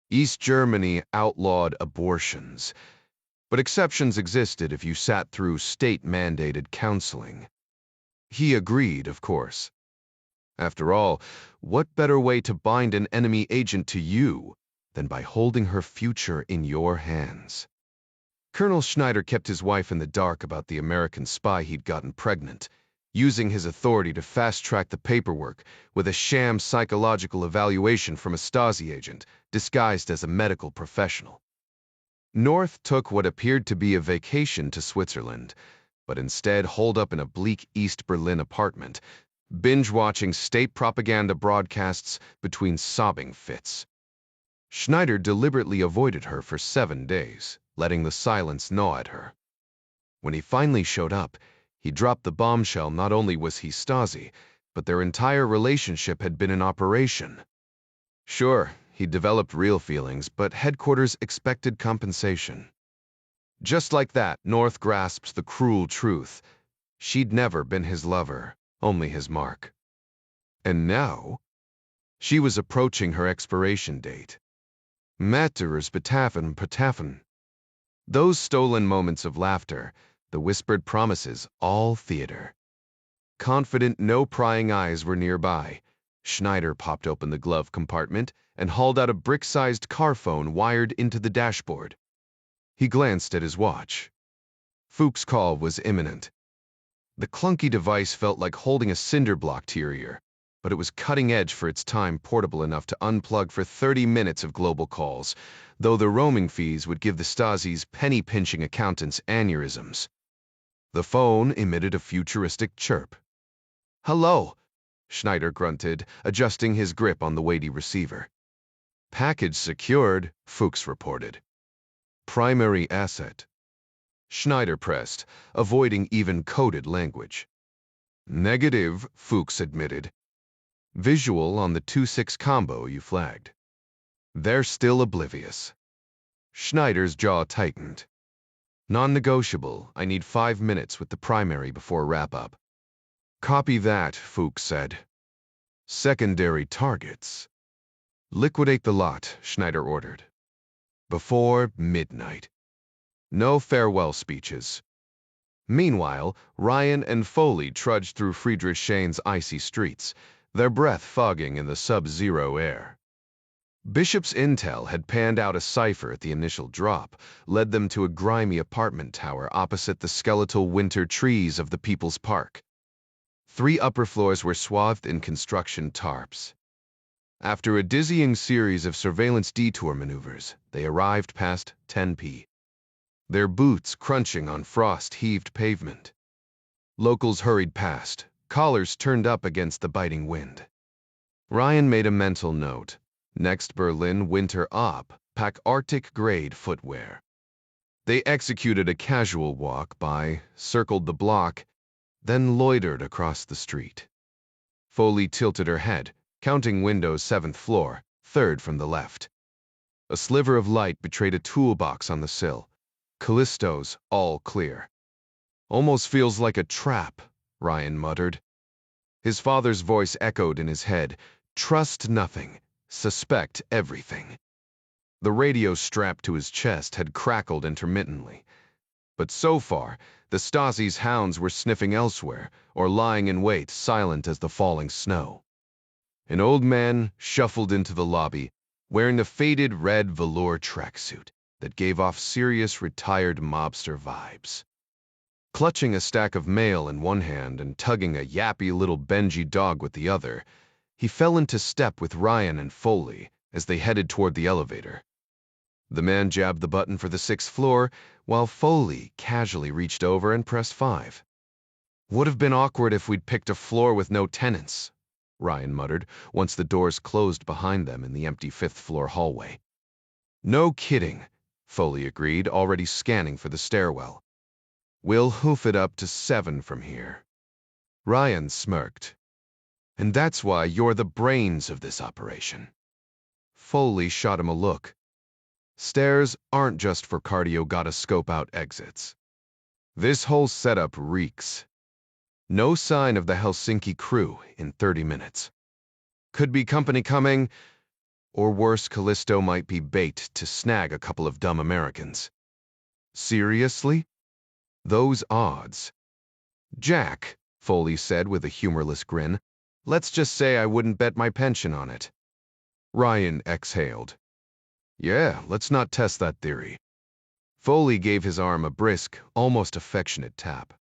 East Germany outlawed abortions, but exceptions existed if you sat through state-mandated counseling. He agreed, of course. After all, what better way to bind an enemy agent to you than by holding her future in your hands? Colonel Schneider kept his wife in the dark about the American spy he'd gotten pregnant, using his authority to fast-track the paperwork with a sham psychological evaluation from a Stasi agent disguised as a medical professional. North took what appeared to be a vacation to Switzerland, but instead holed up in a bleak East Berlin apartment, binge-watching state propaganda broadcasts between sobbing fits. Schneider deliberately avoided her for 7 days, letting the silence gnaw at her. When he finally showed up, he dropped the bombshell. Not only was he Stazzi, but their entire relationship had been an operation. Sure, he developed real feelings, but headquarters expected compensation. Just like that, North grasped the cruel truth. She'd never been his lover, only his mark. And now, she was approaching her expiration date. Matterers betaffen. Those stolen moments of laughter, the whispered promises, all theater. Confident no prying eyes were nearby, Schneider popped open the glove compartment and hauled out a brick-sized car phone wired into the dashboard. He glanced at his watch. Fuchs' call was imminent. The clunky device felt like holding a cinder block to your ear, but it was cutting edge for its time, portable enough to unplug for 30 minutes of global calls, though the roaming fees would give the Stasi's penny-pinching accountants aneurysms. The phone emitted a futuristic chirp. "Hello," Schneider grunted, adjusting his grip on the weighty receiver. "Package secured," Fuchs reported. "Primary asset." Schneider pressed, avoiding even coded language. "Negative," Fuchs admitted. "Visual on the 2-6 combo you flagged." "They're still oblivious." Schneider's jaw tightened. "Non-negotiable. I need 5 minutes with the primary before wrap-up." "Copy that," Fuchs said. "Secondary targets." "Liquidate the lot," Schneider ordered. "Before midnight. No farewell speeches." Meanwhile, Ryan and Foley trudged through Friedrichshain's icy streets, their breath fogging in the sub-zero air. Bishop's intel had panned out a cipher at the initial drop, led them to a grimy apartment tower opposite the skeletal winter trees of the People's Park. 3 upper floors were swathed in construction tarps. After a dizzying series of surveillance detour maneuvers, they arrived past 10 p. Their boots crunching on frost-heaved pavement. Locals hurried past, collars turned up against the biting wind. Ryan made a mental note. Next Berlin winter op, pack Arctic-grade footwear. They executed a casual walk by, circled the block, then loitered across the street. Foley tilted her head, counting windows 7th floor, 3rd from the left. A sliver of light betrayed a toolbox on the sill. Callisto's, all clear. "Almost feels like a trap," Ryan muttered. His father's voice echoed in his head. "Trust nothing. Suspect everything." The radio strapped to his chest had crackled intermittently. But so far, the Stasi's hounds were sniffing elsewhere, or lying in wait, silent as the falling snow. An old man shuffled into the lobby, wearing a faded red velour tracksuit that gave off serious retired mobster vibes. Clutching a stack of mail in one hand and tugging a yappy little Benji dog with the other, he fell into step with Ryan and Foley as they headed toward the elevator. The man jabbed the button for the 6th floor, while Foley casually reached over and pressed 5. "Would have been awkward if we'd picked a floor with no tenants," Ryan muttered, once the doors closed behind them in the empty 5th floor hallway. "No kidding," Foley agreed, already scanning for the stairwell. "We'll hoof it up to 7 from here." Ryan smirked. "And that's why you're the brains of this operation." Foley shot him a look. "Stairs aren't just for cardio gotta scope out exits. This whole setup reeks. No sign of the Helsinki crew in 30 minutes. Could be company coming, or worse, Callisto might be bait to snag a couple of dumb Americans." "Seriously? Those odds." "Jack," Foley said with a humorless grin, "let's just say I wouldn't bet my pension on it." Ryan exhaled. "Yeah, let's not test that theory." Foley gave his arm a brisk, almost affectionate tap.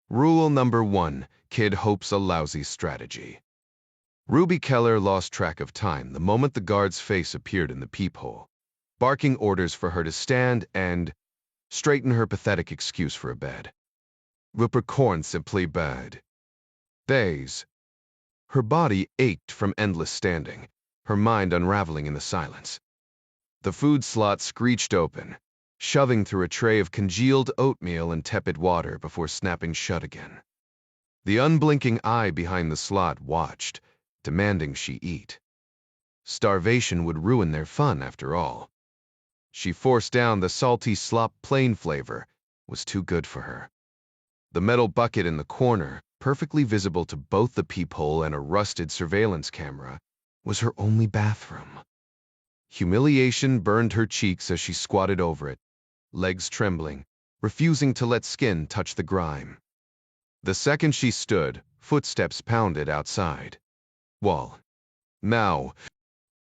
"Rule number 1, kid hopes a lousy strategy." Ruby Keller lost track of time the moment the guard's face appeared in the peephole. barking orders for her to stand and straighten her pathetic excuse for a bed. Repricorn simply bad. Days. Her body ached from endless standing, her mind unraveling in the silence. The food slot screeched open, shoving through a tray of congealed oatmeal and tepid water before snapping shut again. The unblinking eye behind the slot watched, demanding she eat. Starvation would ruin their fun, after all. She forced down the salty slop plain flavor, was too good for her. The metal bucket in the corner, perfectly visible to both the peephole and a rusted surveillance camera, was her only bathroom. Humiliation burned her cheeks as she squatted over it, legs trembling, refusing to let skin touch the grime. The second she stood, footsteps pounded outside. Wall. Now.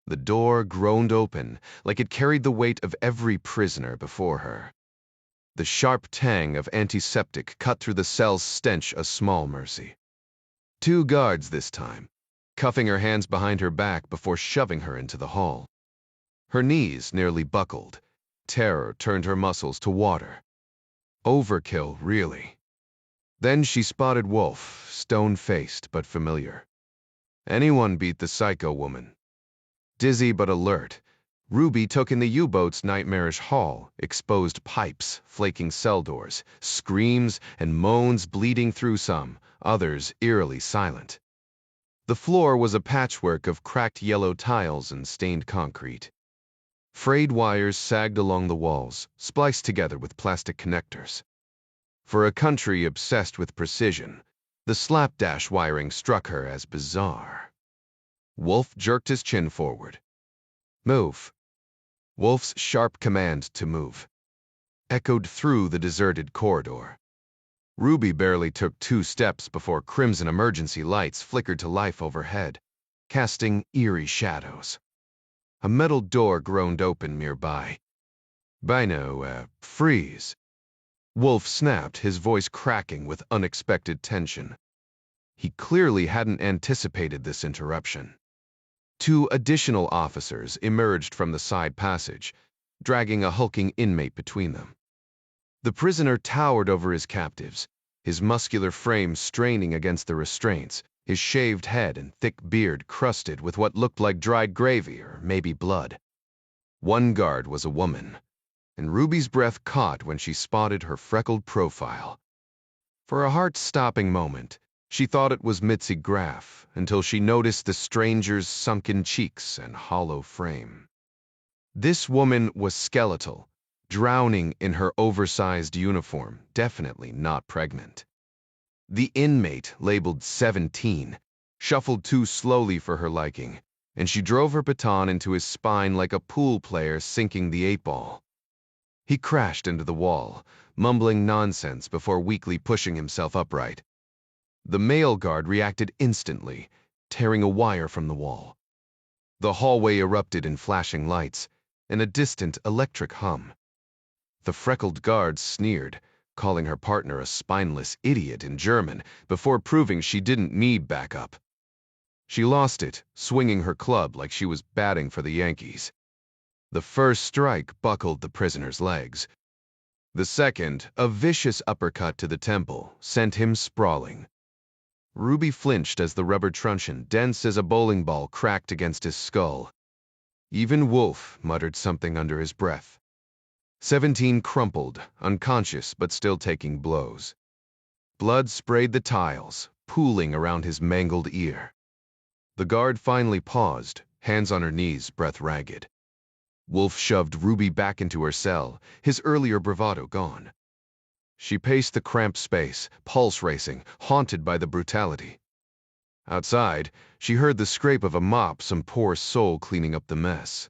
The door groaned open, like it carried the weight of every prisoner before her. The sharp tang of antiseptic cut through the cell's stench a small mercy. 2 guards this time, cuffing her hands behind her back before shoving her into the hall. Her knees nearly buckled. Terror turned her muscles to water. Overkill, really. Then she spotted Wolf, stone-faced but familiar. Anyone beat the psycho woman. Dizzy but alert, Ruby took in the U-boat's nightmarish hall, exposed pipes, flaking cell doors, screams and moans bleeding through some, others eerily silent. The floor was a patchwork of cracked yellow tiles and stained concrete. Frayed wires sagged along the walls, spliced together with plastic connectors. For a country obsessed with precision, the slapdash wiring struck her as bizarre. Wolf jerked his chin forward. Move. Wolf's sharp command to move echoed through the deserted corridor. Ruby barely took 2 steps before crimson emergency lights flickered to life overhead, casting eerie shadows. A metal door groaned open nearby. Bino, freeze. Wolf snapped, his voice cracking with unexpected tension. He clearly hadn't anticipated this interruption. 2 additional officers emerged from the side passage, dragging a hulking inmate between them. The prisoner towered over his captives, his muscular frame straining against the restraints, his shaved head and thick beard crusted with what looked like dried gravy or maybe blood. One guard was a woman, and Ruby's breath caught when she spotted her freckled profile. For a heart-stopping moment, she thought it was Mitzi Graff, until she noticed the stranger's sunken cheeks and hollow frame. This woman was skeletal, drowning in her oversized uniform, definitely not pregnant. The inmate, labeled 17, shuffled too slowly for her liking, and she drove her baton into his spine like a pool player sinking the 8-ball. He crashed into the wall, mumbling nonsense before weakly pushing himself upright. The male guard reacted instantly, tearing a wire from the wall. The hallway erupted in flashing lights and a distant electric hum. The freckled guard sneered, calling her partner a spineless idiot in German before proving she didn't need backup. She lost it, swinging her club like she was batting for the Yankees. The first strike buckled the prisoner's legs. The second, a vicious uppercut to the temple, sent him sprawling. Ruby flinched as the rubber truncheon, dense as a bowling ball, cracked against his skull. Even Wolf muttered something under his breath. 17 crumpled, unconscious but still taking blows. Blood sprayed the tiles, pooling around his mangled ear. The guard finally paused, hands on her knees, breath ragged. Wolf shoved Ruby back into her cell, his earlier bravado gone. She paced the cramped space, pulse racing, haunted by the brutality. Outside, she heard the scrape of a mop, some poor soul cleaning up the mess.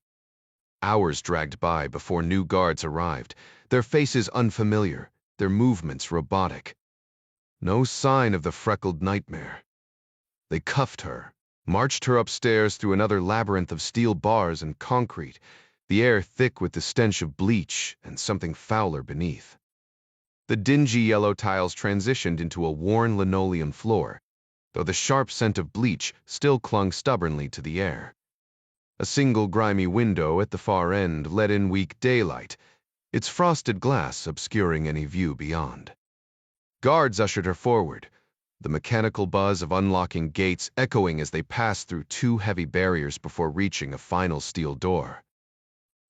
Hours dragged by before new guards arrived, their faces unfamiliar, their movements robotic. No sign of the freckled nightmare. They cuffed her, marched her upstairs through another labyrinth of steel bars and concrete, the air thick with the stench of bleach and something fouler beneath. The dingy yellow tiles transitioned into a worn linoleum floor, though the sharp scent of bleach still clung stubbornly to the air. A single grimy window at the far end let in weak daylight, its frosted glass obscuring any view beyond. Guards ushered her forward, the mechanical buzz of unlocking gates echoing as they passed through two heavy barriers before reaching a final steel door.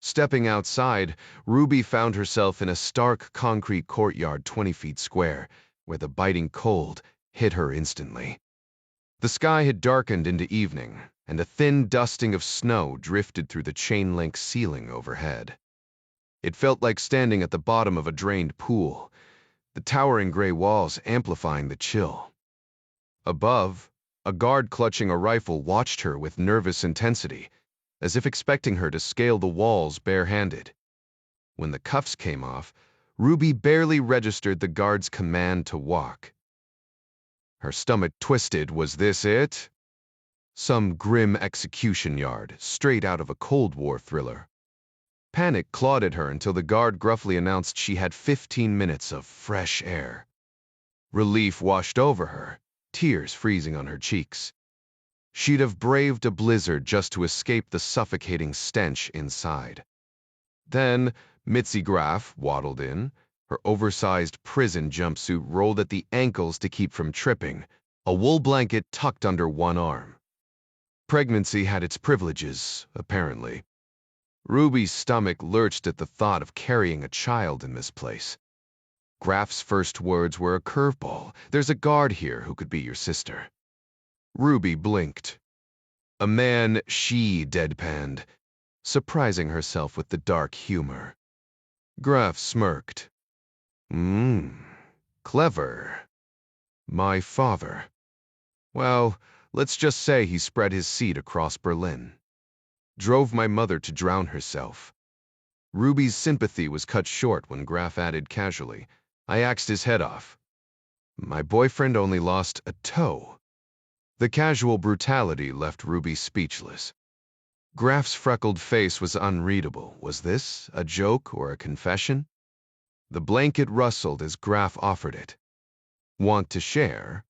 Stepping outside, Ruby found herself in a stark concrete courtyard 20 feet square, where the biting cold hit her instantly. The sky had darkened into evening, and a thin dusting of snow drifted through the chain-link ceiling overhead. It felt like standing at the bottom of a drained pool, the towering gray walls amplifying the chill. Above, a guard clutching a rifle watched her with nervous intensity, as if expecting her to scale the walls barehanded. When the cuffs came off, Ruby barely registered the guard's command to walk. Her stomach twisted. Was this it? Some grim execution yard, straight out of a Cold War thriller. Panic clawed at her until the guard gruffly announced she had 15 minutes of fresh air. Relief washed over her, tears freezing on her cheeks. She'd have braved a blizzard just to escape the suffocating stench inside. Then Mitzi Graf waddled in, her oversized prison jumpsuit rolled at the ankles to keep from tripping, a wool blanket tucked under one arm. Pregnancy had its privileges, apparently. Ruby's stomach lurched at the thought of carrying a child in this place. Graf's first words were a curveball. There's a guard here who could be your sister. Ruby blinked. A man she deadpanned, surprising herself with the dark humor. Graf smirked. Clever. My father. Well, let's just say he spread his seed across Berlin. Drove my mother to drown herself. Ruby's sympathy was cut short when Graf added casually, I axed his head off. My boyfriend only lost a toe. The casual brutality left Ruby speechless. Graf's freckled face was unreadable. Was this a joke or a confession? The blanket rustled as Graf offered it. Want to share?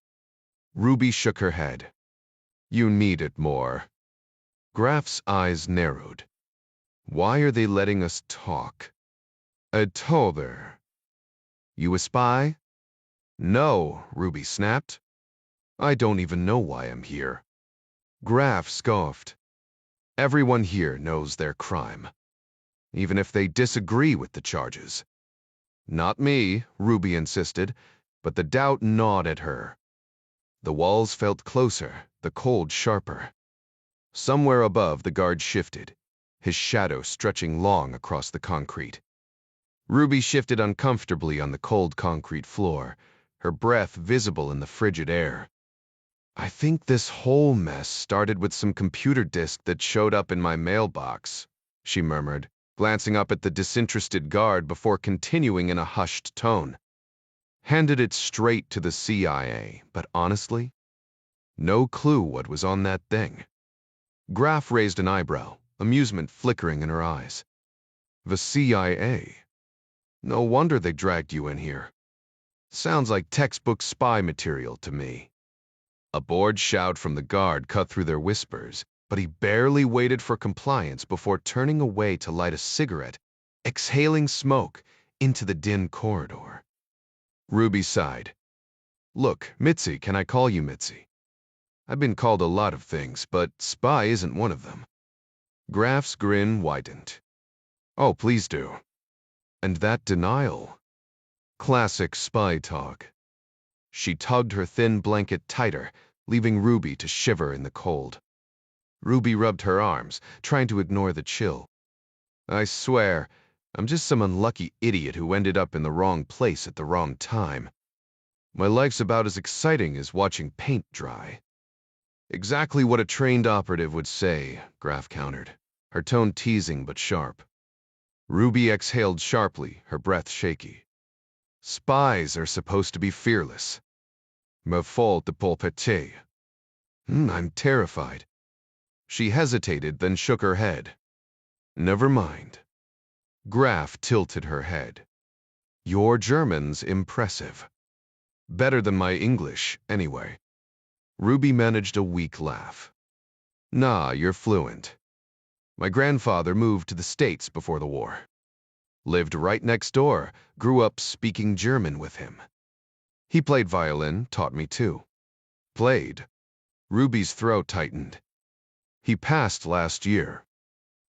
Ruby shook her head. You need it more. Graf's eyes narrowed. Why are they letting us talk? I told her. You a spy? No, Ruby snapped. I don't even know why I'm here. Graf scoffed. Everyone here knows their crime, even if they disagree with the charges. Not me, Ruby insisted, but the doubt gnawed at her. The walls felt closer, the cold sharper. Somewhere above, the guard shifted, his shadow stretching long across the concrete. Ruby shifted uncomfortably on the cold concrete floor, her breath visible in the frigid air. I think this whole mess started with some computer disk that showed up in my mailbox, she murmured, glancing up at the disinterested guard before continuing in a hushed tone. Handed it straight to the CIA, but honestly, no clue what was on that thing. Graf raised an eyebrow, amusement flickering in her eyes. The CIA? No wonder they dragged you in here. Sounds like textbook spy material to me. A bored shout from the guard cut through their whispers, but he barely waited for compliance before turning away to light a cigarette, exhaling smoke into the dim corridor. Ruby sighed. Look, Mitzi, can I call you Mitzi? I've been called a lot of things, but spy isn't one of them. Graf's grin widened. Oh, please do. And that denial. Classic spy talk. She tugged her thin blanket tighter, leaving Ruby to shiver in the cold. Ruby rubbed her arms, trying to ignore the chill. I swear, I'm just some unlucky idiot who ended up in the wrong place at the wrong time. My life's about as exciting as watching paint dry. Exactly what a trained operative would say, Graf countered, her tone teasing but sharp. Ruby exhaled sharply, her breath shaky. Spies are supposed to be fearless. Me faute de polpette. I'm terrified. She hesitated, then shook her head. Never mind. Graf tilted her head. Your German's impressive. Better than my English, anyway. Ruby managed a weak laugh. Nah, you're fluent. My grandfather moved to the States before the war. Lived right next door, grew up speaking German with him. He played violin, taught me too. Played. Ruby's throat tightened. He passed last year.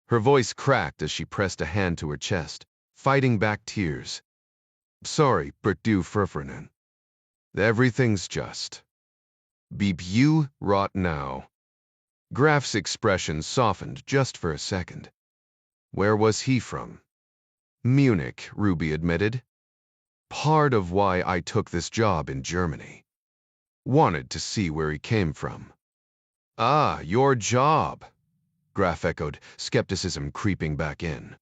Her voice cracked as she pressed a hand to her chest, fighting back tears. Sorry, but du Friffernen. Everything's just. Beep you rot now. Graf's expression softened just for a second. Where was he from? Munich, Ruby admitted. Part of why I took this job in Germany. Wanted to see where he came from. Ah, your job, Graf echoed, skepticism creeping back in.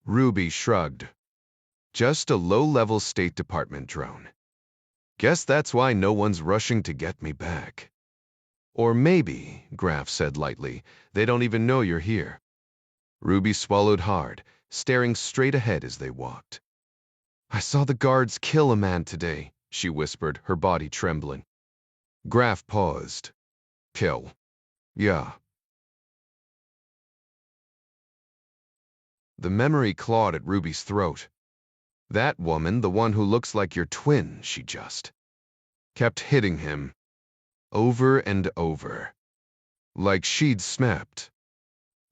Ruby shrugged. Just a low-level State Department drone. Guess that's why no one's rushing to get me back. Or maybe, Graf said lightly, they don't even know you're here. Ruby swallowed hard, staring straight ahead as they walked. I saw the guards kill a man today, she whispered, her body trembling. Graf paused. Kill. Yeah. The memory clawed at Ruby's throat. That woman, the one who looks like your twin, she just kept hitting him. Over and over. Like she'd snapped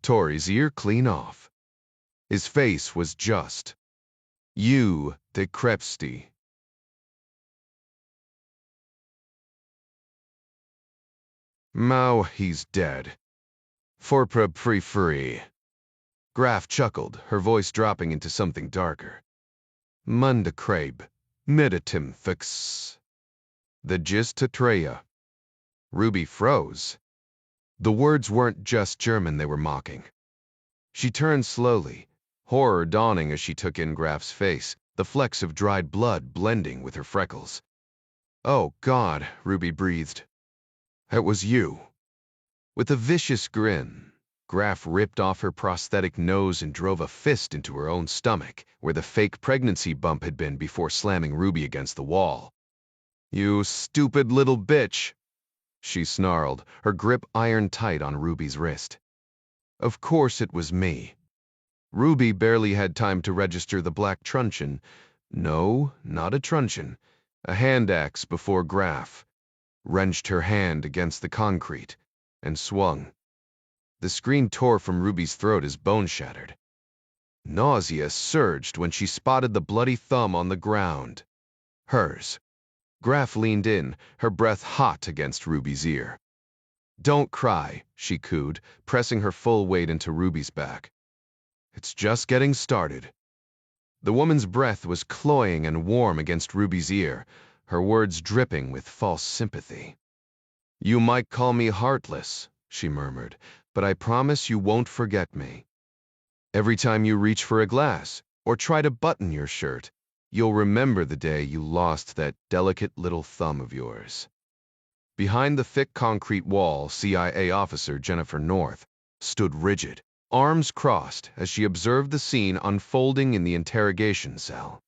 Tori's ear clean off. His face was just. You, de Krepsti. Mao, he's dead. Forpra free. Graf chuckled, her voice dropping into something darker. Munda Krabe, Meditim fix. The gist to Treya. Ruby froze. The words weren't just German they were mocking. She turned slowly, horror dawning as she took in Graf's face, the flecks of dried blood blending with her freckles. Oh, God, Ruby breathed. It was you. With a vicious grin, Graf ripped off her prosthetic nose and drove a fist into her own stomach, where the fake pregnancy bump had been before slamming Ruby against the wall. You stupid little bitch, she snarled, her grip iron tight on Ruby's wrist. Of course it was me. Ruby barely had time to register the black truncheon. No, not a truncheon. A hand axe before Graf. Wrenched her hand against the concrete and swung. The scream tore from Ruby's throat as bone shattered. Nausea surged when she spotted the bloody thumb on the ground. Hers. Graf leaned in, her breath hot against Ruby's ear. Don't cry, she cooed, pressing her full weight into Ruby's back. It's just getting started. The woman's breath was cloying and warm against Ruby's ear, her words dripping with false sympathy. You might call me heartless, she murmured, but I promise you won't forget me. Every time you reach for a glass or try to button your shirt, you'll remember the day you lost that delicate little thumb of yours. Behind the thick concrete wall, CIA officer Jennifer North stood rigid, arms crossed as she observed the scene unfolding in the interrogation cell.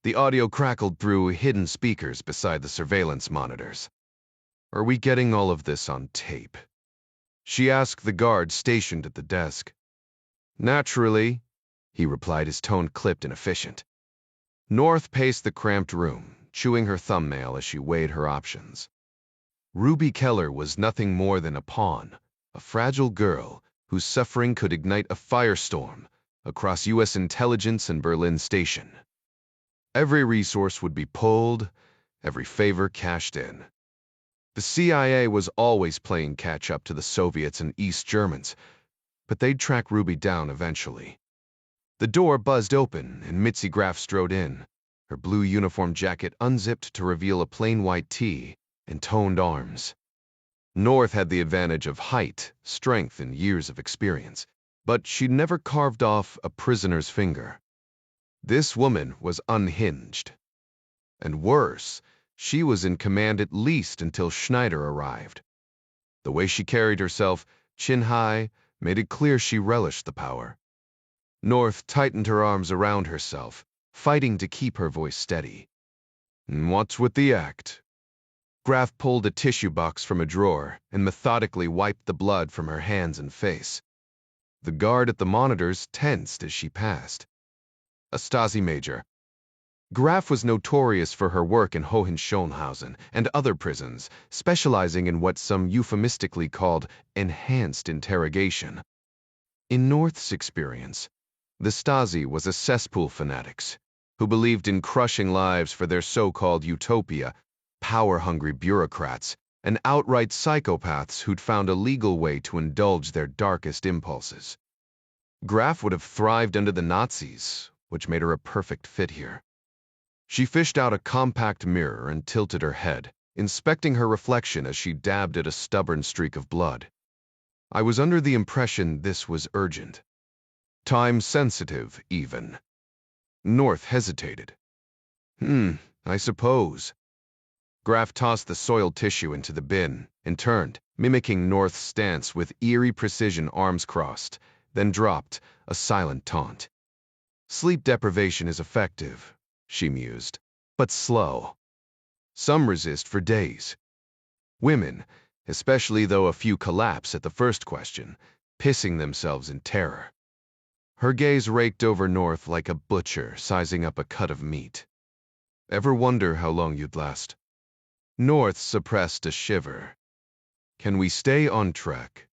The audio crackled through hidden speakers beside the surveillance monitors. Are we getting all of this on tape? She asked the guard stationed at the desk. Naturally, he replied, his tone clipped and efficient. North paced the cramped room, chewing her thumbnail as she weighed her options. Ruby Keller was nothing more than a pawn, a fragile girl whose suffering could ignite a firestorm across U.S. intelligence and Berlin Station. Every resource would be pulled, every favor cashed in. The CIA was always playing catch-up to the Soviets and East Germans, but they'd track Ruby down eventually. The door buzzed open, and Mitzi Graf strode in, her blue uniform jacket unzipped to reveal a plain white tee and toned arms. North had the advantage of height, strength, and years of experience, but she'd never carved off a prisoner's finger. This woman was unhinged. And worse, she was in command at least until Schneider arrived. The way she carried herself, chin high, made it clear she relished the power. North tightened her arms around herself, fighting to keep her voice steady. What's with the act? Graf pulled a tissue box from a drawer and methodically wiped the blood from her hands and face. The guard at the monitors tensed as she passed. A Stazzi major. Graf was notorious for her work in Hohenschönhausen and other prisons, specializing in what some euphemistically called enhanced interrogation. In North's experience, the Stasi was a cesspool fanatics who believed in crushing lives for their so-called utopia, power-hungry bureaucrats, and outright psychopaths who'd found a legal way to indulge their darkest impulses. Graf would have thrived under the Nazis, which made her a perfect fit here. She fished out a compact mirror and tilted her head, inspecting her reflection as she dabbed at a stubborn streak of blood. I was under the impression this was urgent. Time-sensitive, even. North hesitated. I suppose. Graf tossed the soiled tissue into the bin and turned, mimicking North's stance with eerie precision, arms crossed, then dropped, a silent taunt. Sleep deprivation is effective, she mused, but slow. Some resist for days. Women, especially though a few collapse at the first question, pissing themselves in terror. Her gaze raked over North like a butcher sizing up a cut of meat. Ever wonder how long you'd last? North suppressed a shiver. Can we stay on track?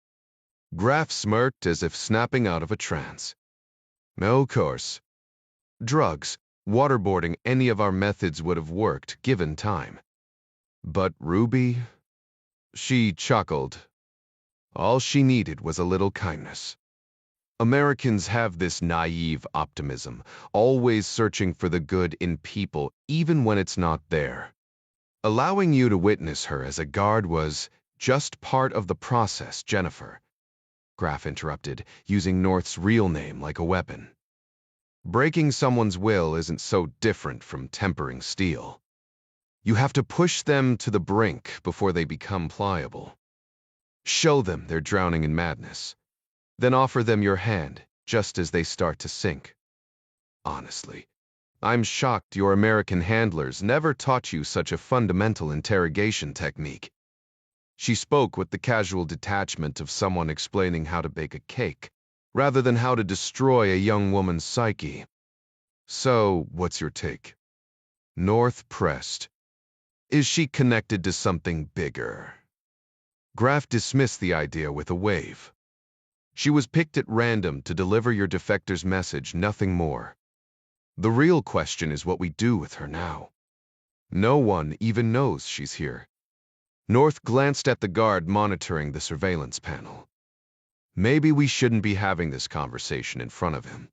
Graf smirked as if snapping out of a trance. No, of course. Drugs, waterboarding, any of our methods would have worked, given time. But Ruby? She chuckled. All she needed was a little kindness. Americans have this naive optimism, always searching for the good in people, even when it's not there. Allowing you to witness her as a guard was just part of the process, Jennifer. Graf interrupted, using North's real name like a weapon. Breaking someone's will isn't so different from tempering steel. You have to push them to the brink before they become pliable. Show them they're drowning in madness. Then offer them your hand just as they start to sink. Honestly, I'm shocked your American handlers never taught you such a fundamental interrogation technique. She spoke with the casual detachment of someone explaining how to bake a cake, rather than how to destroy a young woman's psyche. So, what's your take? North pressed. Is she connected to something bigger? Graf dismissed the idea with a wave. She was picked at random to deliver your defector's message, nothing more. The real question is what we do with her now. No one even knows she's here. North glanced at the guard monitoring the surveillance panel. Maybe we shouldn't be having this conversation in front of him.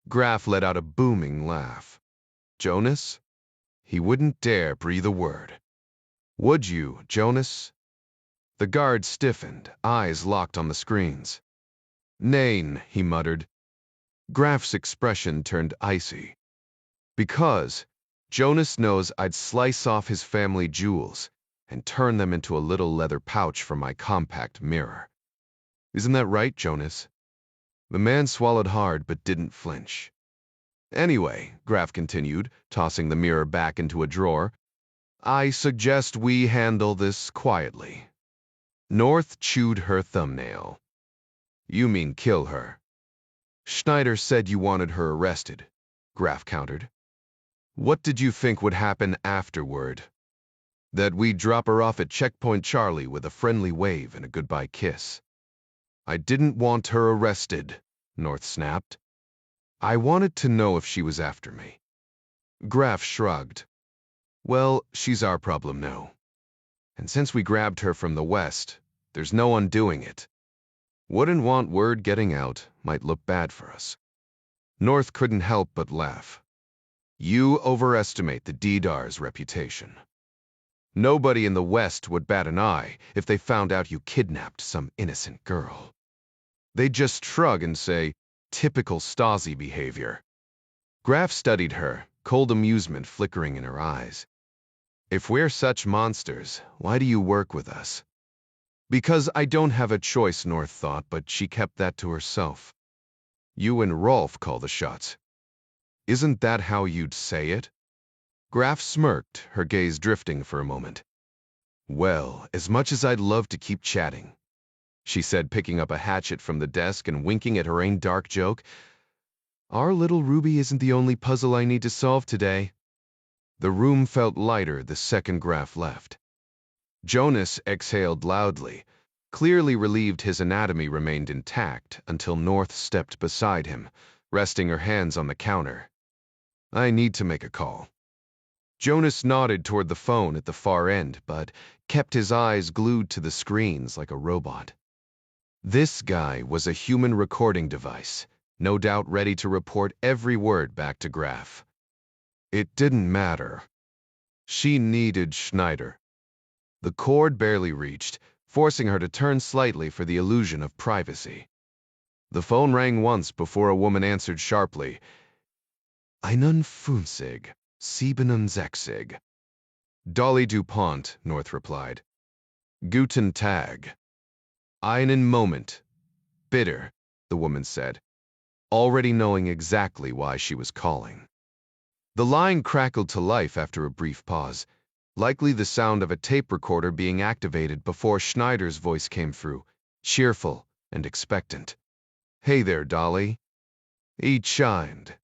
Graf let out a booming laugh. Jonas? He wouldn't dare breathe a word. Would you, Jonas? The guard stiffened, eyes locked on the screens. Nain, he muttered. Graf's expression turned icy. Because Jonas knows I'd slice off his family jewels and turn them into a little leather pouch for my compact mirror. Isn't that right, Jonas? The man swallowed hard but didn't flinch. Anyway, Graf continued, tossing the mirror back into a drawer, I suggest we handle this quietly. North chewed her thumbnail. You mean kill her? Schneider said you wanted her arrested, Graf countered. What did you think would happen afterward? That we'd drop her off at Checkpoint Charlie with a friendly wave and a goodbye kiss. I didn't want her arrested, North snapped. I wanted to know if she was after me. Graf shrugged. Well, she's our problem now. And since we grabbed her from the west, there's no undoing it. Wouldn't want word getting out, might look bad for us. North couldn't help but laugh. You overestimate the DDR's reputation. Nobody in the West would bat an eye if they found out you kidnapped some innocent girl. They'd just shrug and say, typical Stasi behavior. Graf studied her, cold amusement flickering in her eyes. If we're such monsters, why do you work with us? Because I don't have a choice, North thought, but she kept that to herself. You and Rolf call the shots. Isn't that how you'd say it? Graf smirked, her gaze drifting for a moment. Well, as much as I'd love to keep chatting, she said, picking up a hatchet from the desk and winking at her own dark joke. Our little Ruby isn't the only puzzle I need to solve today. The room felt lighter the second Graf left. Jonas exhaled loudly, clearly relieved his anatomy remained intact until North stepped beside him, resting her hands on the counter. I need to make a call. Jonas nodded toward the phone at the far end, but kept his eyes glued to the screens like a robot. This guy was a human recording device, no doubt ready to report every word back to Graf. It didn't matter. She needed Schneider. The cord barely reached, forcing her to turn slightly for the illusion of privacy. The phone rang once before a woman answered sharply. Einundfünfzig, 67. Dolly DuPont, North replied. Guten Tag. Einen Moment. Bitter, the woman said, already knowing exactly why she was calling. The line crackled to life after a brief pause, likely the sound of a tape recorder being activated before Schneider's voice came through, cheerful and expectant. Hey there, Dolly. Eat shined.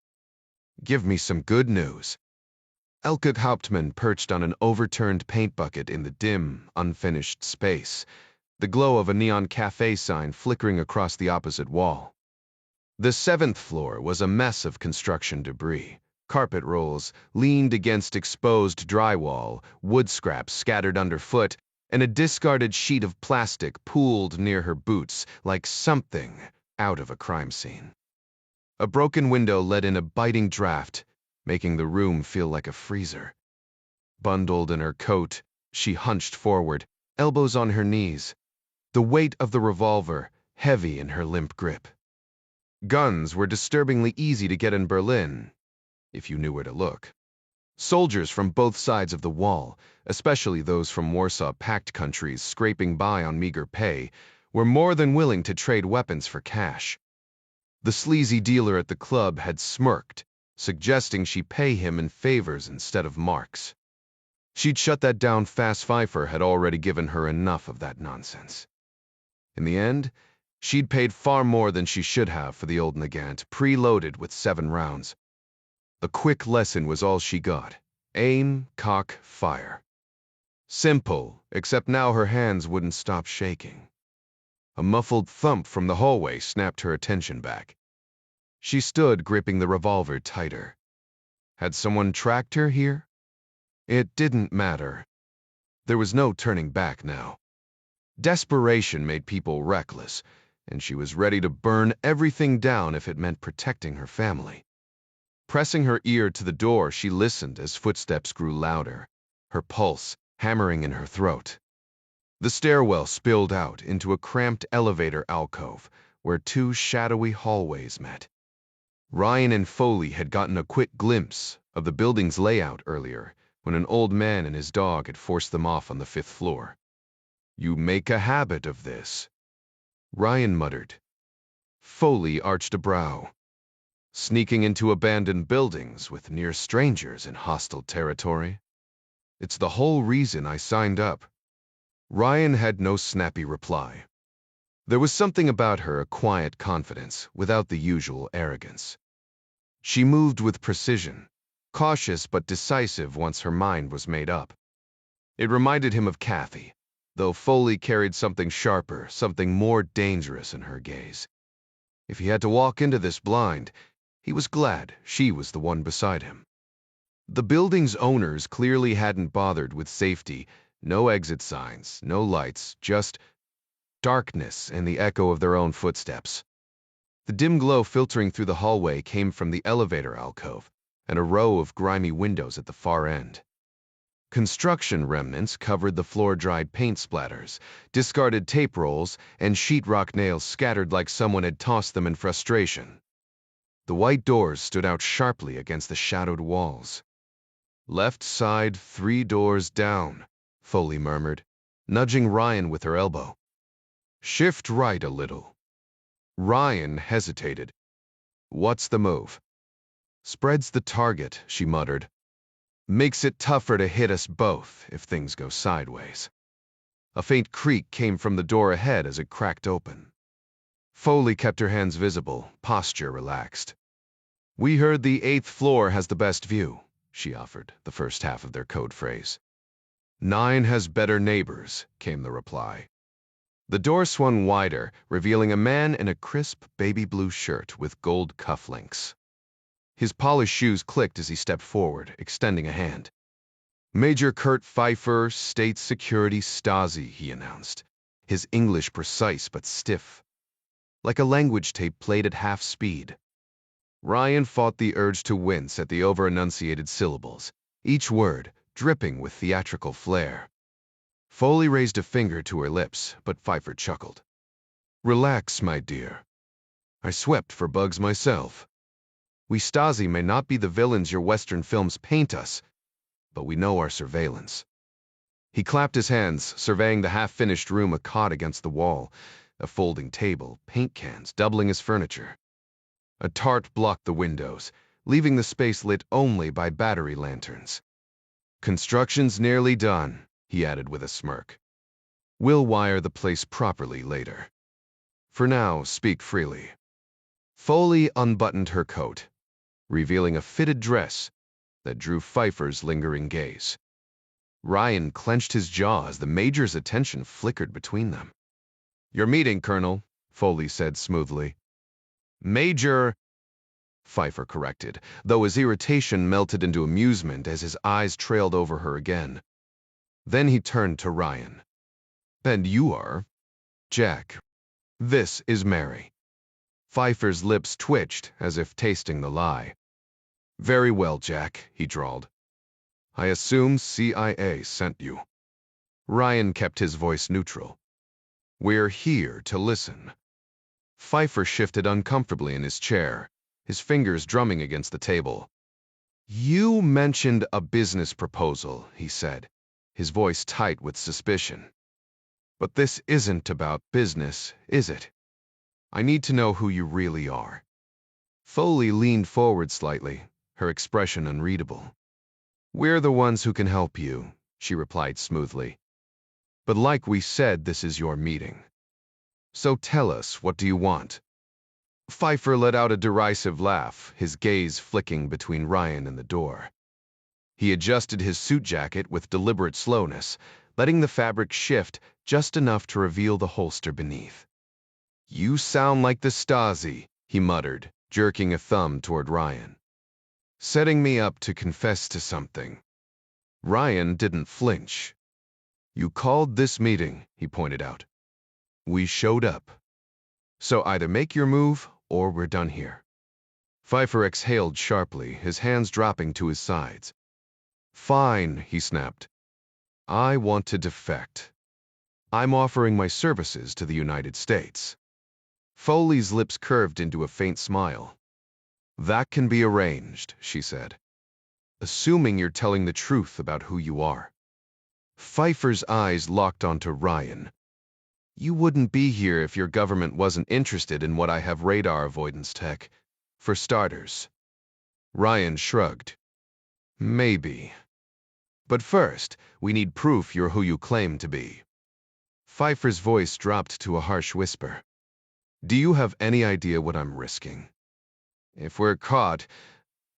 Give me some good news. Elke Hauptmann perched on an overturned paint bucket in the dim, unfinished space, the glow of a neon cafe sign flickering across the opposite wall. The 7th floor was a mess of construction debris. Carpet rolls leaned against exposed drywall, wood scraps scattered underfoot, and a discarded sheet of plastic pooled near her boots like something out of a crime scene. A broken window let in a biting draft, making the room feel like a freezer. Bundled in her coat, she hunched forward, elbows on her knees, the weight of the revolver heavy in her limp grip. Guns were disturbingly easy to get in Berlin, if you knew where to look. Soldiers from both sides of the wall, especially those from Warsaw-packed countries scraping by on meager pay, were more than willing to trade weapons for cash. The sleazy dealer at the club had smirked, suggesting she pay him in favors instead of marks. She'd shut that down fast. Pfeiffer had already given her enough of that nonsense. In the end, she'd paid far more than she should have for the old Nagant, preloaded with 7 rounds. A quick lesson was all she got. Aim, cock, fire. Simple, except now her hands wouldn't stop shaking. A muffled thump from the hallway snapped her attention back. She stood, gripping the revolver tighter. Had someone tracked her here? It didn't matter. There was no turning back now. Desperation made people reckless, and she was ready to burn everything down if it meant protecting her family. Pressing her ear to the door, she listened as footsteps grew louder, her pulse hammering in her throat. The stairwell spilled out into a cramped elevator alcove where 2 shadowy hallways met. Ryan and Foley had gotten a quick glimpse of the building's layout earlier when an old man and his dog had forced them off on the 5th floor. You make a habit of this, Ryan muttered. Foley arched a brow. Sneaking into abandoned buildings with near strangers in hostile territory. It's the whole reason I signed up. Ryan had no snappy reply. There was something about her, a quiet confidence, without the usual arrogance. She moved with precision, cautious but decisive once her mind was made up. It reminded him of Kathy, though Foley carried something sharper, something more dangerous in her gaze. If he had to walk into this blind, he was glad she was the one beside him. The building's owners clearly hadn't bothered with safety. No exit signs, no lights, just darkness and the echo of their own footsteps. The dim glow filtering through the hallway came from the elevator alcove and a row of grimy windows at the far end. Construction remnants covered the floor, dried paint splatters, discarded tape rolls, and sheetrock nails scattered like someone had tossed them in frustration. The white doors stood out sharply against the shadowed walls. Left side 3 doors down, Foley murmured, nudging Ryan with her elbow. Shift right a little. Ryan hesitated. What's the move? Spreads the target, she muttered. Makes it tougher to hit us both if things go sideways. A faint creak came from the door ahead as it cracked open. Foley kept her hands visible, posture relaxed. "We heard the 8th floor has the best view," she offered, the first half of their code phrase. "9 has better neighbors," came the reply. The door swung wider, revealing a man in a crisp baby blue shirt with gold cufflinks. His polished shoes clicked as he stepped forward, extending a hand. "Major Kurt Pfeiffer, State Security Stazzi," he announced, his English precise but stiff, like a language tape played at half speed. Ryan fought the urge to wince at the over-enunciated syllables, each word dripping with theatrical flair. Foley raised a finger to her lips, but Pfeiffer chuckled. "Relax, my dear. I swept for bugs myself. We Stasi may not be the villains your Western films paint us, but we know our surveillance." He clapped his hands, surveying the half-finished room, a cot against the wall, a folding table, paint cans doubling as furniture. A tarp blocked the windows, leaving the space lit only by battery lanterns. "Construction's nearly done," he added with a smirk. "We'll wire the place properly later. For now, speak freely." Foley unbuttoned her coat, revealing a fitted dress that drew Pfeiffer's lingering gaze. Ryan clenched his jaw as the Major's attention flickered between them. "Your meeting, Colonel," Foley said smoothly. "Major," Pfeiffer corrected, though his irritation melted into amusement as his eyes trailed over her again. Then he turned to Ryan. "And you are?" "Jack. This is Mary." Pfeiffer's lips twitched as if tasting the lie. "Very well, Jack," he drawled. "I assume CIA sent you." Ryan kept his voice neutral. "We're here to listen." Pfeiffer shifted uncomfortably in his chair, his fingers drumming against the table. "You mentioned a business proposal," he said, his voice tight with suspicion. "But this isn't about business, is it? I need to know who you really are." Foley leaned forward slightly, her expression unreadable. "We're the ones who can help you," she replied smoothly. "But like we said, this is your meeting. So tell us, what do you want?" Pfeiffer let out a derisive laugh, his gaze flicking between Ryan and the door. He adjusted his suit jacket with deliberate slowness, letting the fabric shift just enough to reveal the holster beneath. "You sound like the Stasi," he muttered, jerking a thumb toward Ryan. "Setting me up to confess to something." Ryan didn't flinch. "You called this meeting," he pointed out. "We showed up. So either make your move, or we're done here." Pfeiffer exhaled sharply, his hands dropping to his sides. "Fine," he snapped. "I want to defect. I'm offering my services to the United States." Foley's lips curved into a faint smile. "That can be arranged," she said. "Assuming you're telling the truth about who you are." Pfeiffer's eyes locked onto Ryan. "You wouldn't be here if your government wasn't interested in what I have radar avoidance tech, for starters." Ryan shrugged. "Maybe. But first, we need proof you're who you claim to be." Pfeiffer's voice dropped to a harsh whisper. "Do you have any idea what I'm risking? If we're caught,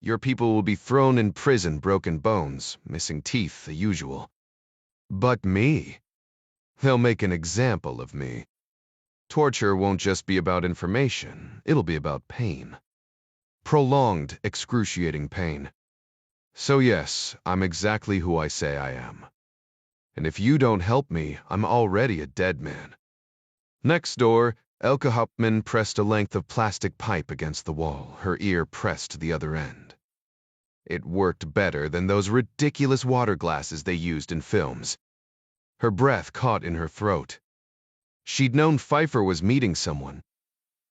your people will be thrown in prison, broken bones, missing teeth, the usual. But me? They'll make an example of me. Torture won't just be about information, it'll be about pain. Prolonged, excruciating pain. So yes, I'm exactly who I say I am. And if you don't help me, I'm already a dead man." Next door, Elke Hauptmann pressed a length of plastic pipe against the wall, her ear pressed to the other end. It worked better than those ridiculous water glasses they used in films. Her breath caught in her throat. She'd known Pfeiffer was meeting someone,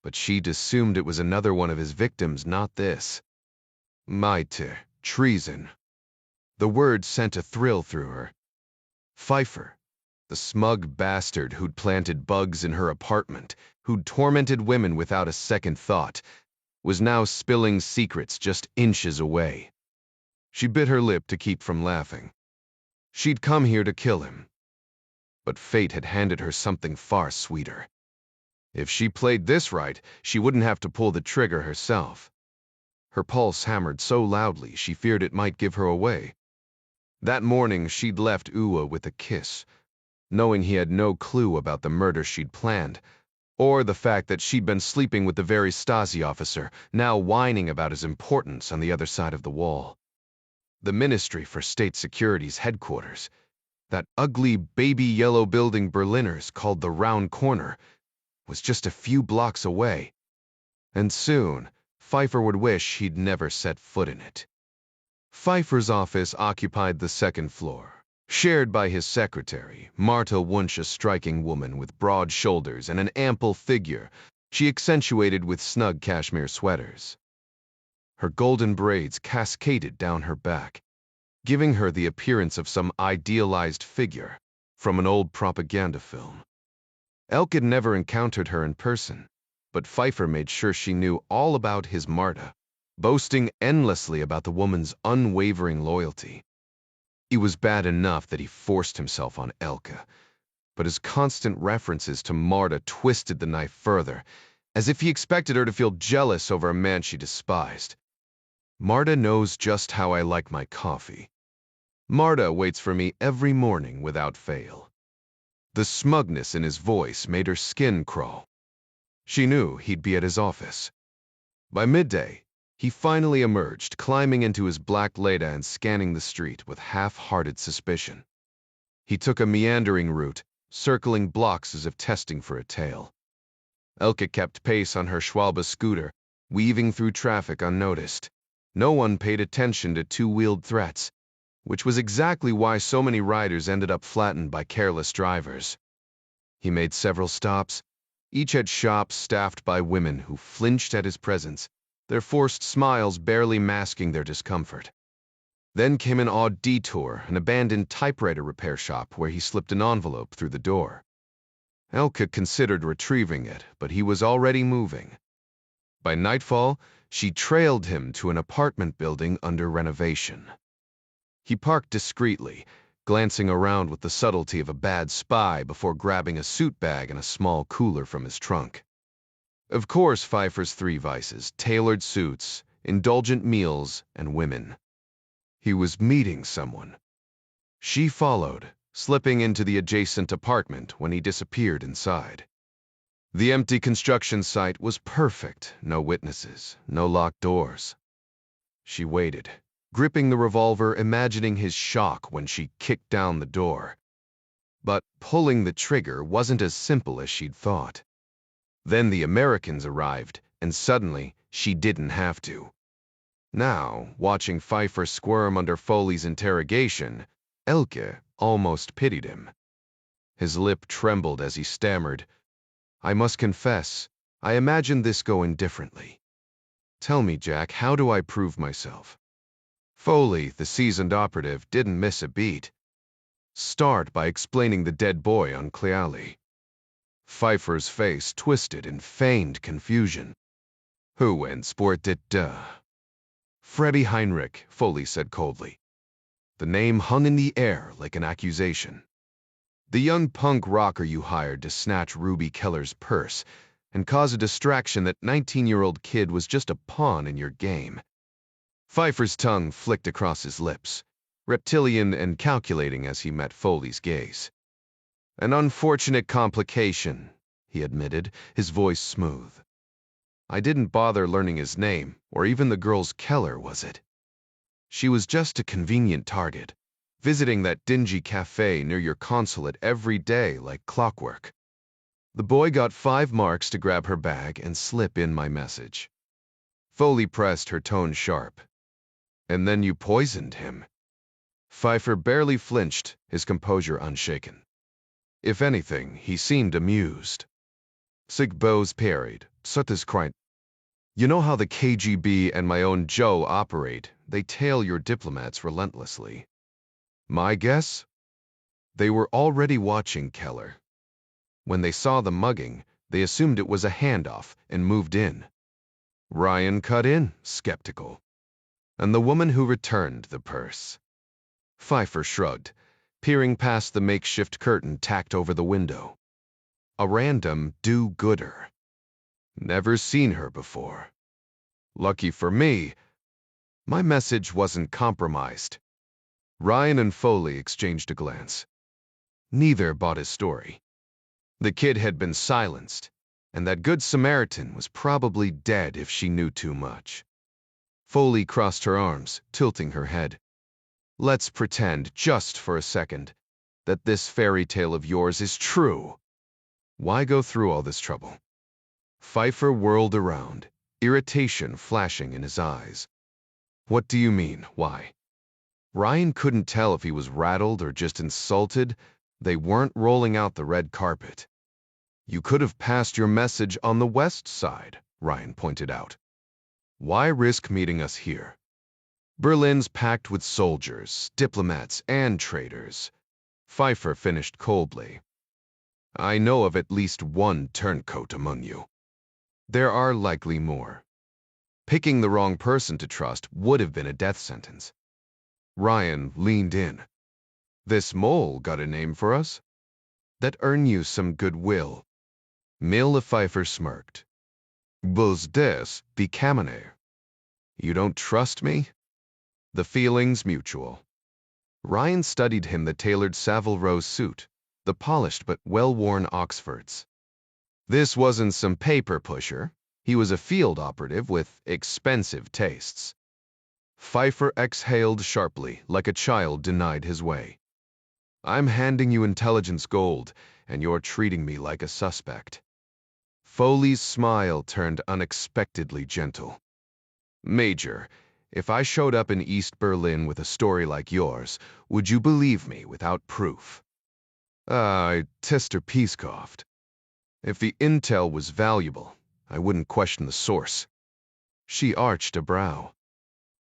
but she'd assumed it was another one of his victims, not this. Maite, treason. The word sent a thrill through her. Pfeiffer, the smug bastard who'd planted bugs in her apartment, who'd tormented women without a second thought, was now spilling secrets just inches away. She bit her lip to keep from laughing. She'd come here to kill him. but fate had handed her something far sweeter. If she played this right, she wouldn't have to pull the trigger herself. Her pulse hammered so loudly she feared it might give her away. That morning she'd left Uwa with a kiss, knowing he had no clue about the murder she'd planned, or the fact that she'd been sleeping with the very Stazzi officer, now whining about his importance on the other side of the wall. The Ministry for State Security's headquarters, that ugly baby yellow building Berliners called the Round Corner, was just a few blocks away. And soon, Pfeiffer would wish he'd never set foot in it. Pfeiffer's office occupied the second floor, shared by his secretary, Marta Wunsch, a striking woman with broad shoulders and an ample figure she accentuated with snug cashmere sweaters. Her golden braids cascaded down her back, giving her the appearance of some idealized figure from an old propaganda film. Elke had never encountered her in person, but Pfeiffer made sure she knew all about his Marta, boasting endlessly about the woman's unwavering loyalty. It was bad enough that he forced himself on Elke, but his constant references to Marta twisted the knife further, as if he expected her to feel jealous over a man she despised. Marta knows just how I like my coffee. Marta waits for me every morning without fail. The smugness in his voice made her skin crawl. She knew he'd be at his office. By midday, he finally emerged, climbing into his black Leda and scanning the street with half-hearted suspicion. He took a meandering route, circling blocks as if testing for a tail. Elke kept pace on her Schwalbe scooter, weaving through traffic unnoticed. No one paid attention to two-wheeled threats, which was exactly why so many riders ended up flattened by careless drivers. He made several stops. Each had shops staffed by women who flinched at his presence, their forced smiles barely masking their discomfort. Then came an odd detour, an abandoned typewriter repair shop where he slipped an envelope through the door. Elke considered retrieving it, but he was already moving. By nightfall, she trailed him to an apartment building under renovation. He parked discreetly, glancing around with the subtlety of a bad spy before grabbing a suit bag and a small cooler from his trunk. Of course, Pfeiffer's three vices: tailored suits, indulgent meals, and women. He was meeting someone. She followed, slipping into the adjacent apartment when he disappeared inside. The empty construction site was perfect, no witnesses, no locked doors. She waited, gripping the revolver, imagining his shock when she kicked down the door. But pulling the trigger wasn't as simple as she'd thought. Then the Americans arrived, and suddenly she didn't have to. Now, watching Pfeiffer squirm under Foley's interrogation, Elke almost pitied him. His lip trembled as he stammered, "I must confess, I imagined this going differently. Tell me, Jack, how do I prove myself?" Foley, the seasoned operative, didn't miss a beat. "Start by explaining the dead boy on Cleali." Pfeiffer's face twisted in feigned confusion. "Who and sport it, Freddie Heinrich," Foley said coldly. The name hung in the air like an accusation. "The young punk rocker you hired to snatch Ruby Keller's purse and cause a distraction that 19-year-old kid was just a pawn in your game." Pfeiffer's tongue flicked across his lips, reptilian and calculating as he met Foley's gaze. "An unfortunate complication," he admitted, his voice smooth. "I didn't bother learning his name, or even the girl's Keller, was it? She was just a convenient target, visiting that dingy cafe near your consulate every day like clockwork. The boy got 5 marks to grab her bag and slip in my message." Foley pressed, her tone sharp. "And then you poisoned him." Pfeiffer barely flinched, his composure unshaken. If anything, he seemed amused. "Sig Bose parried, Sutter's quite. You know how the KGB and my own Joe operate. They tail your diplomats relentlessly. My guess? They were already watching Keller. When they saw the mugging, they assumed it was a handoff and moved in. Ryan cut in, skeptical. And the woman who returned the purse." Pfeiffer shrugged. peering past the makeshift curtain tacked over the window. A random do-gooder. Never seen her before. Lucky for me, my message wasn't compromised. Ryan and Foley exchanged a glance. Neither bought his story. The kid had been silenced, and that good Samaritan was probably dead if she knew too much. Foley crossed her arms, tilting her head. Let's pretend, just for a second, that this fairy tale of yours is true. Why go through all this trouble? Pfeiffer whirled around, irritation flashing in his eyes. What do you mean, why? Ryan couldn't tell if he was rattled or just insulted. They weren't rolling out the red carpet. You could have passed your message on the west side, Ryan pointed out. Why risk meeting us here? Berlin's packed with soldiers, diplomats, and traitors. Pfeiffer finished coldly. I know of at least one turncoat among you. There are likely more. Picking the wrong person to trust would have been a death sentence. Ryan leaned in. This mole got a name for us? That earn you some goodwill. Mille Pfeiffer smirked. Bus des die Kaminer. You don't trust me? The feeling's mutual. Ryan studied him the tailored Savile Row suit, the polished but well-worn Oxfords. This wasn't some paper pusher. He was a field operative with expensive tastes. Pfeiffer exhaled sharply, like a child denied his way. I'm handing you intelligence gold, and you're treating me like a suspect. Foley's smile turned unexpectedly gentle. Major, if I showed up in East Berlin with a story like yours, would you believe me without proof? Tester Peace coughed. If the intel was valuable, I wouldn't question the source. She arched a brow.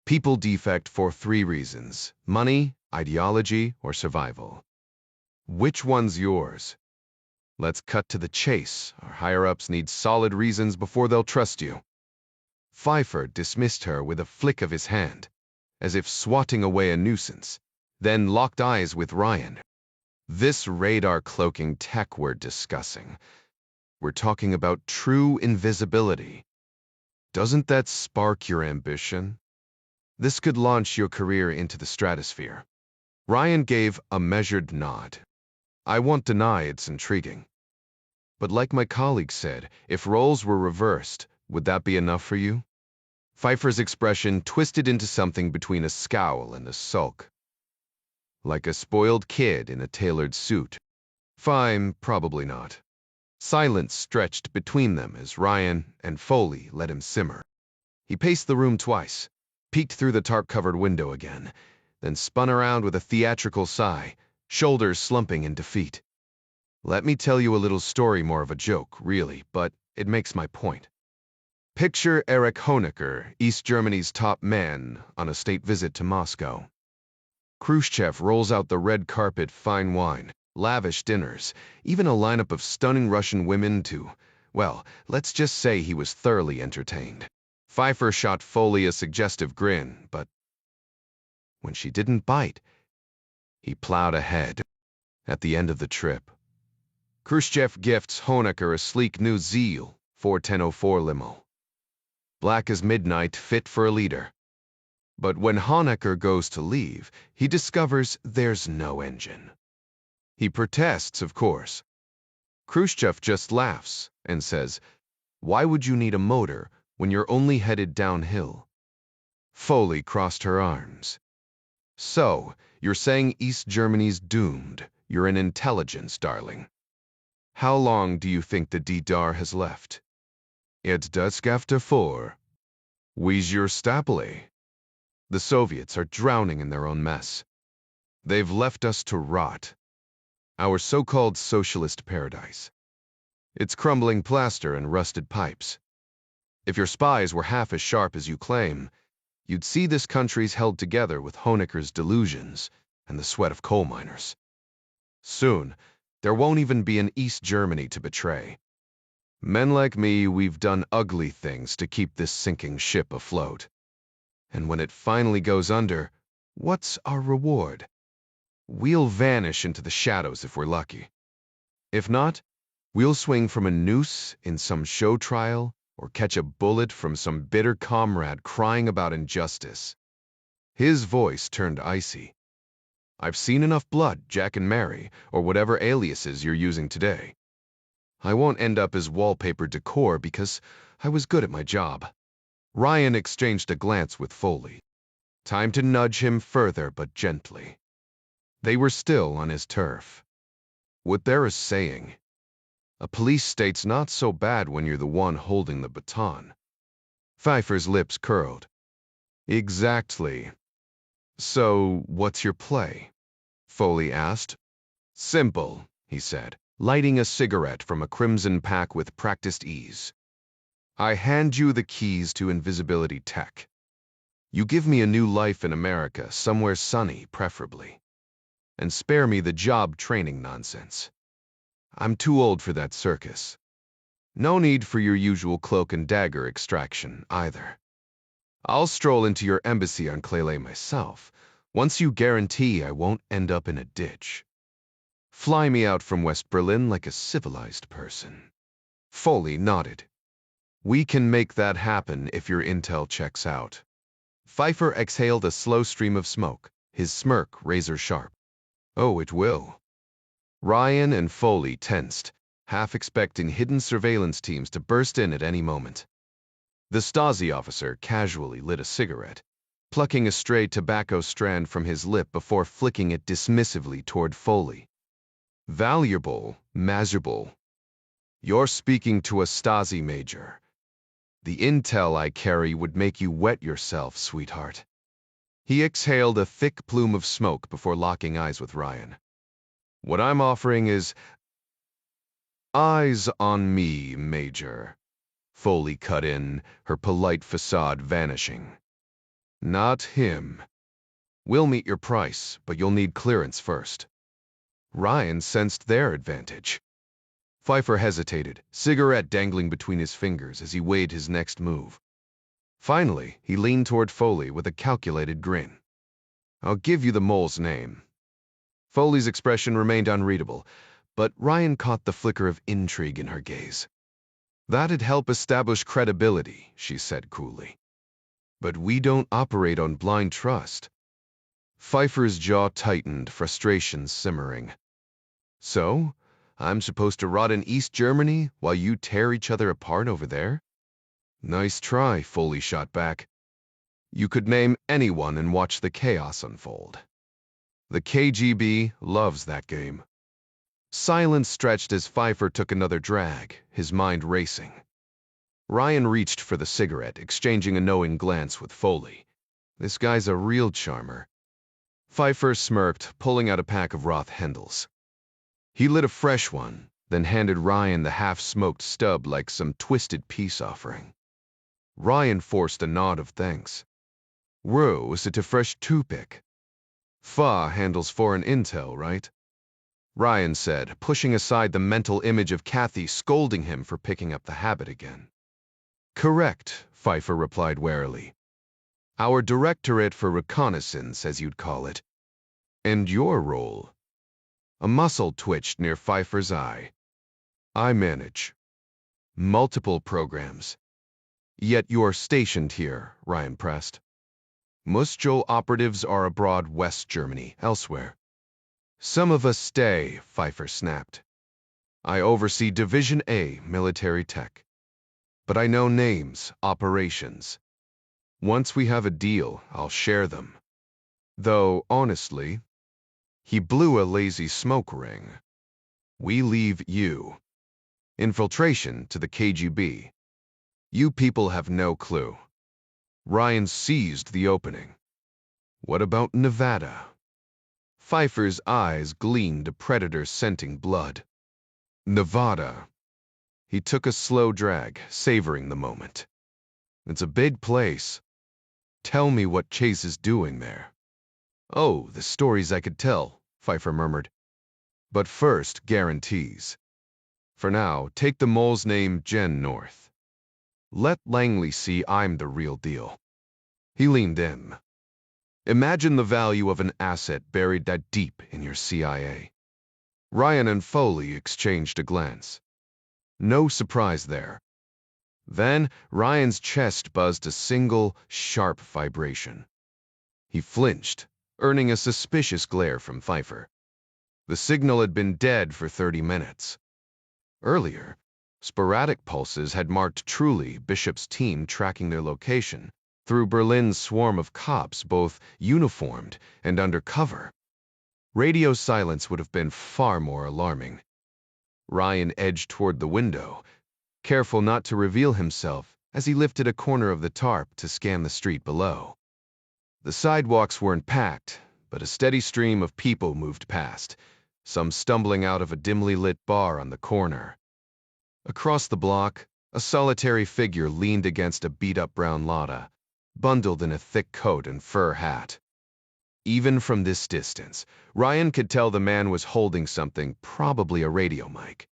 People defect for 3 reasons: money, ideology, or survival. Which one's yours? Let's cut to the chase. Our higher-ups need solid reasons before they'll trust you. Pfeiffer dismissed her with a flick of his hand, as if swatting away a nuisance, then locked eyes with Ryan. This radar-cloaking tech we're discussing. We're talking about true invisibility. Doesn't that spark your ambition? This could launch your career into the stratosphere. Ryan gave a measured nod. I won't deny it's intriguing. But like my colleague said, if roles were reversed, would that be enough for you? Pfeiffer's expression twisted into something between a scowl and a sulk. Like a spoiled kid in a tailored suit. Fine, probably not. Silence stretched between them as Ryan and Foley let him simmer. He paced the room twice, peeked through the tarp-covered window again, then spun around with a theatrical sigh, shoulders slumping in defeat. Let me tell you a little story, more of a joke, really, but it makes my point. Picture Erich Honecker, East Germany's top man, on a state visit to Moscow. Khrushchev rolls out the red carpet, fine wine, lavish dinners, even a lineup of stunning Russian women to, well, let's just say he was thoroughly entertained. Pfeiffer shot Foley a suggestive grin, but when she didn't bite, he plowed ahead. At the end of the trip, Khrushchev gifts Honecker a sleek new Zeal 41004 limo. Black as midnight, fit for a leader. But when Honecker goes to leave, he discovers there's no engine. He protests, of course. Khrushchev just laughs and says, "Why would you need a motor when you're only headed downhill?" Foley crossed her arms. So, you're saying East Germany's doomed. You're an intelligence, darling. How long do you think the DDR has left? It's dusk after 4. Wie's your Stapley? The Soviets are drowning in their own mess. They've left us to rot. Our so-called socialist paradise. It's crumbling plaster and rusted pipes. If your spies were half as sharp as you claim, you'd see this country's held together with Honecker's delusions and the sweat of coal miners. Soon, there won't even be an East Germany to betray. Men like me, we've done ugly things to keep this sinking ship afloat. And when it finally goes under, what's our reward? We'll vanish into the shadows if we're lucky. If not, we'll swing from a noose in some show trial or catch a bullet from some bitter comrade crying about injustice. His voice turned icy. I've seen enough blood, Jack and Mary, or whatever aliases you're using today. I won't end up as wallpaper decor because I was good at my job. Ryan exchanged a glance with Foley. Time to nudge him further, but gently. They were still on his turf. What there is saying, a police state's not so bad when you're the one holding the baton. Pfeiffer's lips curled. Exactly. So, what's your play? Foley asked. Simple, he said, lighting a cigarette from a crimson pack with practiced ease. I hand you the keys to invisibility tech. You give me a new life in America, somewhere sunny, preferably. And spare me the job training nonsense. I'm too old for that circus. No need for your usual cloak and dagger extraction, either. I'll stroll into your embassy on Clele myself, once you guarantee I won't end up in a ditch. Fly me out from West Berlin like a civilized person. Foley nodded. We can make that happen if your intel checks out. Pfeiffer exhaled a slow stream of smoke, his smirk razor-sharp. Oh, it will. Ryan and Foley tensed, half expecting hidden surveillance teams to burst in at any moment. The Stazzi officer casually lit a cigarette, plucking a stray tobacco strand from his lip before flicking it dismissively toward Foley. Valuable, measurable. You're speaking to a Stazzi major. The intel I carry would make you wet yourself, sweetheart. He exhaled a thick plume of smoke before locking eyes with Ryan. What I'm offering is... Eyes on me, Major. Foley cut in, her polite facade vanishing. Not him. We'll meet your price, but you'll need clearance first. Ryan sensed their advantage. Pfeiffer hesitated, cigarette dangling between his fingers as he weighed his next move. Finally, he leaned toward Foley with a calculated grin. I'll give you the mole's name. Foley's expression remained unreadable, but Ryan caught the flicker of intrigue in her gaze. That'd help establish credibility, she said coolly. But we don't operate on blind trust. Pfeiffer's jaw tightened, frustration simmering. So, I'm supposed to rot in East Germany while you tear each other apart over there? Nice try, Foley shot back. You could name anyone and watch the chaos unfold. The KGB loves that game. Silence stretched as Pfeiffer took another drag, his mind racing. Ryan reached for the cigarette, exchanging a knowing glance with Foley. This guy's a real charmer. Pfeiffer smirked, pulling out a pack of Roth Hendels. He lit a fresh one, then handed Ryan the half-smoked stub like some twisted peace offering. Ryan forced a nod of thanks. Whoa, is it a fresh toothpick? Fa handles foreign intel, right? Ryan said, pushing aside the mental image of Kathy scolding him for picking up the habit again. Correct, Pfeiffer replied warily. Our Directorate for Reconnaissance, as you'd call it. And your role? A muscle twitched near Pfeiffer's eye. I manage multiple programs. Yet you're stationed here, Ryan pressed. Most Joe operatives are abroad West Germany, elsewhere. Some of us stay, Pfeiffer snapped. I oversee Division A, military tech. But I know names, operations. Once we have a deal, I'll share them. Though, honestly, he blew a lazy smoke ring. We leave you. Infiltration to the KGB. You people have no clue. Ryan seized the opening. What about Nevada? Pfeiffer's eyes gleamed a predator scenting blood. Nevada. He took a slow drag, savoring the moment. It's a big place. Tell me what Chase is doing there. Oh, the stories I could tell, Pfeiffer murmured. But first, guarantees. For now, take the mole's name Jen North. Let Langley see I'm the real deal. He leaned in. Imagine the value of an asset buried that deep in your CIA. Ryan and Foley exchanged a glance. No surprise there. Then Ryan's chest buzzed a single, sharp vibration. He flinched, earning a suspicious glare from Pfeiffer. The signal had been dead for 30 minutes. Earlier, sporadic pulses had marked Truly, Bishop's team tracking their location through Berlin's swarm of cops, both uniformed and undercover. Radio silence would have been far more alarming. Ryan edged toward the window, careful not to reveal himself as he lifted a corner of the tarp to scan the street below. The sidewalks weren't packed, but a steady stream of people moved past, some stumbling out of a dimly lit bar on the corner. Across the block, a solitary figure leaned against a beat-up brown Lada, bundled in a thick coat and fur hat. Even from this distance, Ryan could tell the man was holding something, probably a radio mic.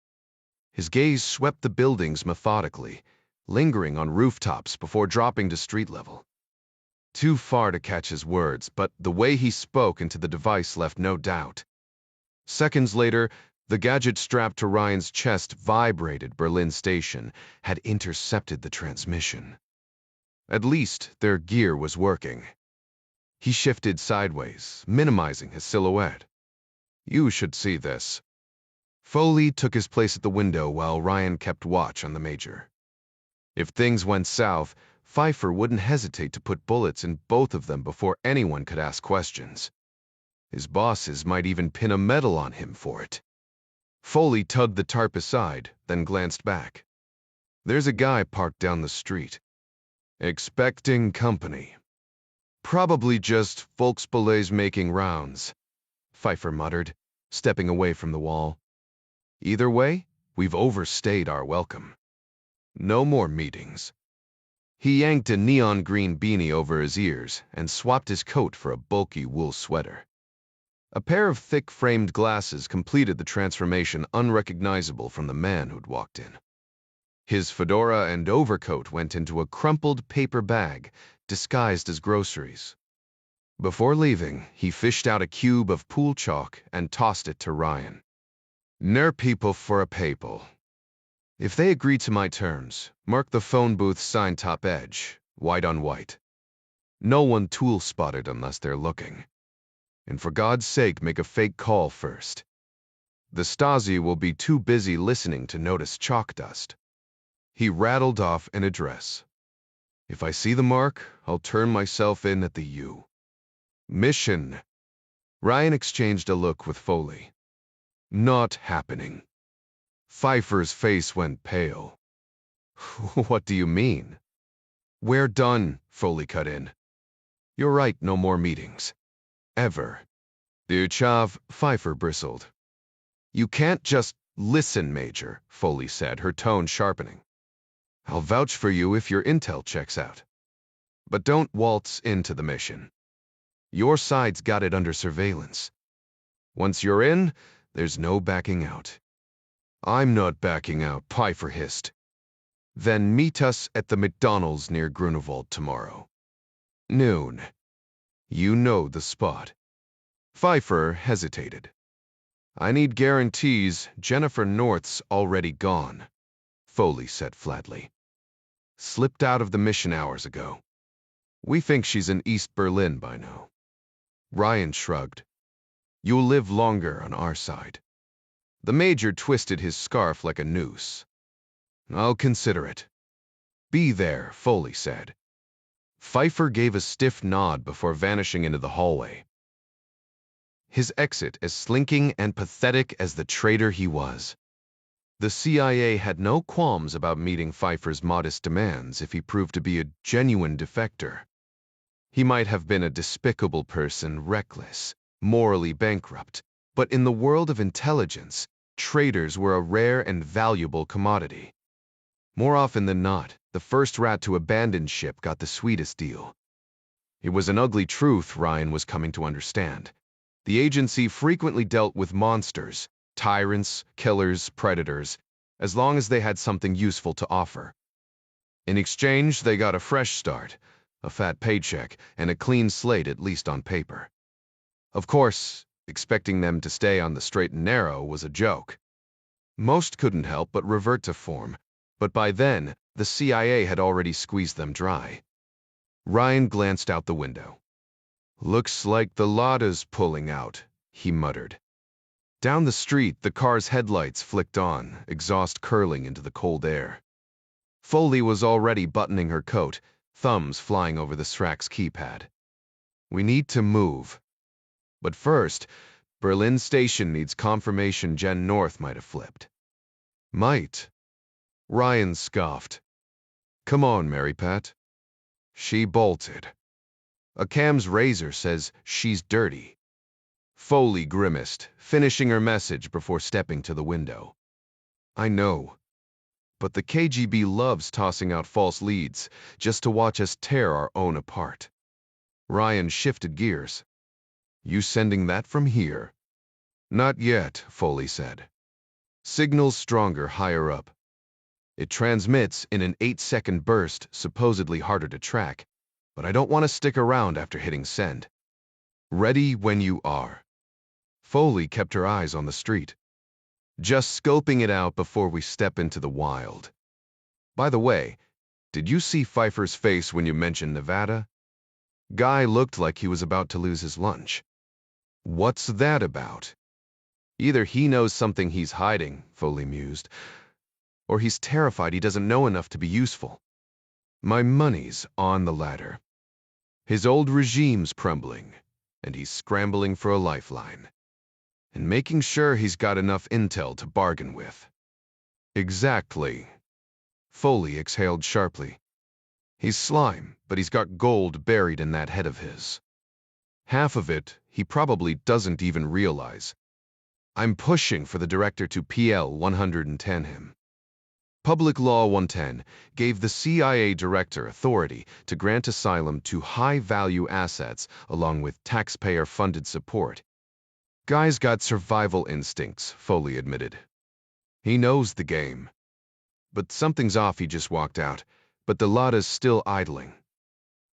His gaze swept the buildings methodically, lingering on rooftops before dropping to street level. Too far to catch his words, but the way he spoke into the device left no doubt. Seconds later, the gadget strapped to Ryan's chest vibrated. Berlin Station had intercepted the transmission. At least their gear was working. He shifted sideways, minimizing his silhouette. You should see this. Foley took his place at the window while Ryan kept watch on the major. If things went south, Pfeiffer wouldn't hesitate to put bullets in both of them before anyone could ask questions. His bosses might even pin a medal on him for it. Foley tugged the tarp aside, then glanced back. There's a guy parked down the street. Expecting company. Probably just Volkspolizei making rounds, Pfeiffer muttered, stepping away from the wall. Either way, we've overstayed our welcome. No more meetings. He yanked a neon green beanie over his ears and swapped his coat for a bulky wool sweater. A pair of thick framed glasses completed the transformation, unrecognizable from the man who'd walked in. His fedora and overcoat went into a crumpled paper bag, disguised as groceries. Before leaving, he fished out a cube of pool chalk and tossed it to Ryan. "Ner people for a papal. If they agree to my terms, mark the phone booth sign top edge, white on white. No one tool spotted unless they're looking. And for God's sake, make a fake call first. The Stazzi will be too busy listening to notice chalk dust." He rattled off an address. "If I see the mark, I'll turn myself in at the U." Mission. Ryan exchanged a look with Foley. Not happening. Pfeiffer's face went pale. What do you mean? We're done, Foley cut in. You're right, no more meetings. Ever. Duchav, Pfeiffer bristled. You can't just listen, Major, Foley said, her tone sharpening. I'll vouch for you if your intel checks out. But don't waltz into the mission. Your side's got it under surveillance. Once you're in, there's no backing out. I'm not backing out, Pfeiffer hissed. Then meet us at the McDonald's near Grunewald tomorrow. Noon. You know the spot. Pfeiffer hesitated. I need guarantees Jennifer North's already gone, Foley said flatly. Slipped out of the mission hours ago. We think she's in East Berlin by now. Ryan shrugged. You'll live longer on our side. The major twisted his scarf like a noose. I'll consider it. Be there, Foley said. Pfeiffer gave a stiff nod before vanishing into the hallway. His exit as slinking and pathetic as the traitor he was. The CIA had no qualms about meeting Pfeiffer's modest demands if he proved to be a genuine defector. He might have been a despicable person, reckless, morally bankrupt, but in the world of intelligence, traitors were a rare and valuable commodity. More often than not, the first rat to abandon ship got the sweetest deal. It was an ugly truth Ryan was coming to understand. The agency frequently dealt with monsters, tyrants, killers, predators, as long as they had something useful to offer. In exchange, they got a fresh start, a fat paycheck, and a clean slate at least on paper. Of course, expecting them to stay on the straight and narrow was a joke. Most couldn't help but revert to form, but by then, the CIA had already squeezed them dry. Ryan glanced out the window. "Looks like the Lada's pulling out," he muttered. Down the street, the car's headlights flicked on, exhaust curling into the cold air. Foley was already buttoning her coat, thumbs flying over the Srax keypad. "We need to move. But first, Berlin Station needs confirmation Gen North might have flipped." "Might?" Ryan scoffed. "Come on, Mary Pat." She bolted. "A Cam's razor says she's dirty." Foley grimaced, finishing her message before stepping to the window. "I know. But the KGB loves tossing out false leads just to watch us tear our own apart." Ryan shifted gears. "You sending that from here?" "Not yet," Foley said. "Signal's stronger higher up. It transmits in an 8-second burst, supposedly harder to track, but I don't want to stick around after hitting send." "Ready when you are." Foley kept her eyes on the street. "Just scoping it out before we step into the wild. By the way, did you see Pfeiffer's face when you mentioned Nevada? Guy looked like he was about to lose his lunch." "What's that about?" "Either he knows something he's hiding," Foley mused, "or he's terrified he doesn't know enough to be useful. My money's on the latter. His old regime's crumbling, and he's scrambling for a lifeline. And making sure he's got enough intel to bargain with." "Exactly." Foley exhaled sharply. "He's slime, but he's got gold buried in that head of his. Half of it he probably doesn't even realize. I'm pushing for the director to PL 110 him. Public Law 110 gave the CIA director authority to grant asylum to high-value assets along with taxpayer-funded support. Guy's got survival instincts, Foley admitted. He knows the game. But something's off. He just walked out, but the Lada's still idling.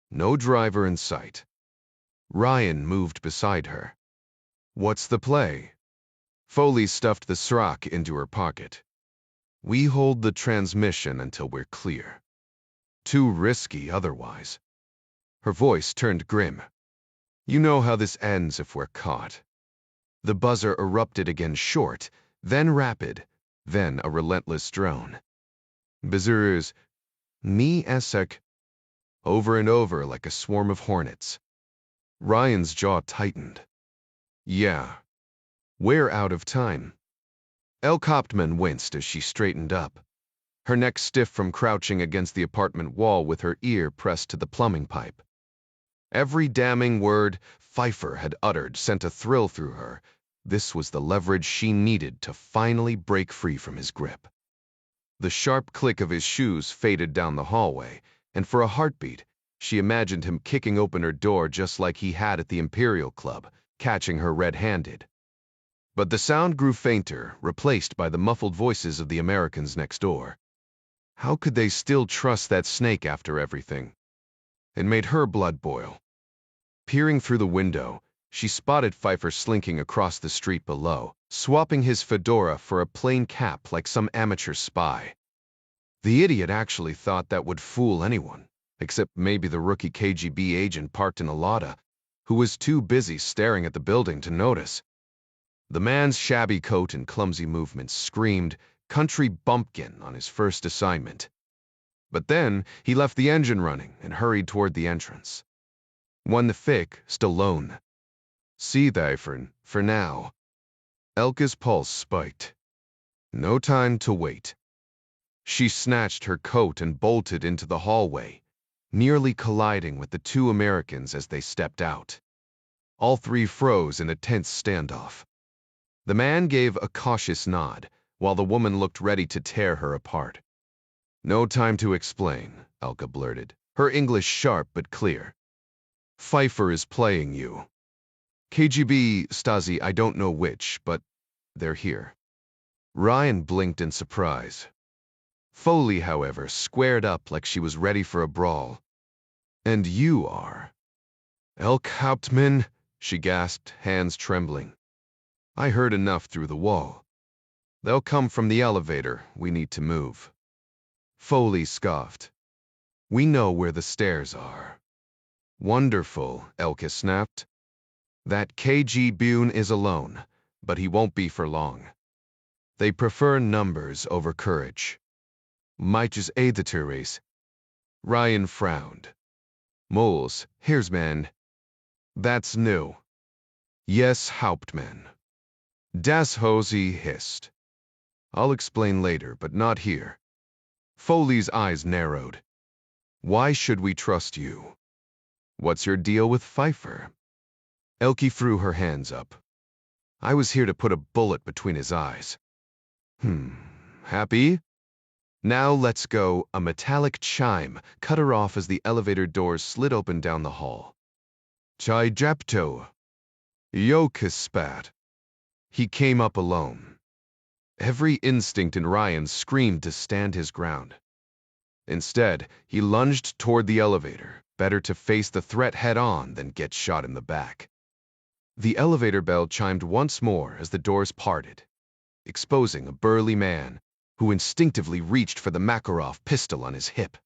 No driver in sight." Ryan moved beside her. "What's the play?" Foley stuffed the Srac into her pocket. "We hold the transmission until we're clear. Too risky otherwise." Her voice turned grim. "You know how this ends if we're caught." The buzzer erupted again, short, then rapid, then a relentless drone. "Buzzers, me esek," over and over like a swarm of hornets. Ryan's jaw tightened. "Yeah. We're out of time." El Koptman winced as she straightened up, her neck stiff from crouching against the apartment wall with her ear pressed to the plumbing pipe. Every damning word Pfeiffer had uttered sent a thrill through her. This was the leverage she needed to finally break free from his grip. The sharp click of his shoes faded down the hallway, and for a heartbeat, she imagined him kicking open her door just like he had at the Imperial Club, catching her red-handed. But the sound grew fainter, replaced by the muffled voices of the Americans next door. How could they still trust that snake after everything? It made her blood boil. Peering through the window, she spotted Pfeiffer slinking across the street below, swapping his fedora for a plain cap like some amateur spy. The idiot actually thought that would fool anyone, except maybe the rookie KGB agent parked in a Lada, who was too busy staring at the building to notice. The man's shabby coat and clumsy movements screamed country bumpkin on his first assignment. But then he left the engine running and hurried toward the entrance. One Fick, Stallone. "See Thyfern, for now." Elke's pulse spiked. No time to wait. She snatched her coat and bolted into the hallway, nearly colliding with the two Americans as they stepped out. All three froze in a tense standoff. The man gave a cautious nod, while the woman looked ready to tear her apart. "No time to explain," Elke blurted, her English sharp but clear. "Pfeiffer is playing you. KGB, Stazzi, I don't know which, but they're here." Ryan blinked in surprise. Foley, however, squared up like she was ready for a brawl. And you are? Elk Hauptmann, she gasped, hands trembling. I heard enough through the wall. They'll come from the elevator. We need to move. Foley scoffed. We know where the stairs are. Wonderful, Elke snapped. That KG Bune is alone, but he won't be for long. They prefer numbers over courage. Might editores. Ryan frowned. Moles, here's man. That's new. Yes, Hauptmann. Das Hose hissed. I'll explain later, but not here. Foley's eyes narrowed. Why should we trust you? What's your deal with Pfeiffer? Elke threw her hands up. I was here to put a bullet between his eyes. Happy? Now let's go. A metallic chime cut her off as the elevator doors slid open down the hall. Chai Japto. Yokas spat. He came up alone. Every instinct in Ryan screamed to stand his ground. Instead, he lunged toward the elevator, better to face the threat head-on than get shot in the back. The elevator bell chimed once more as the doors parted, exposing a burly man who instinctively reached for the Makarov pistol on his hip.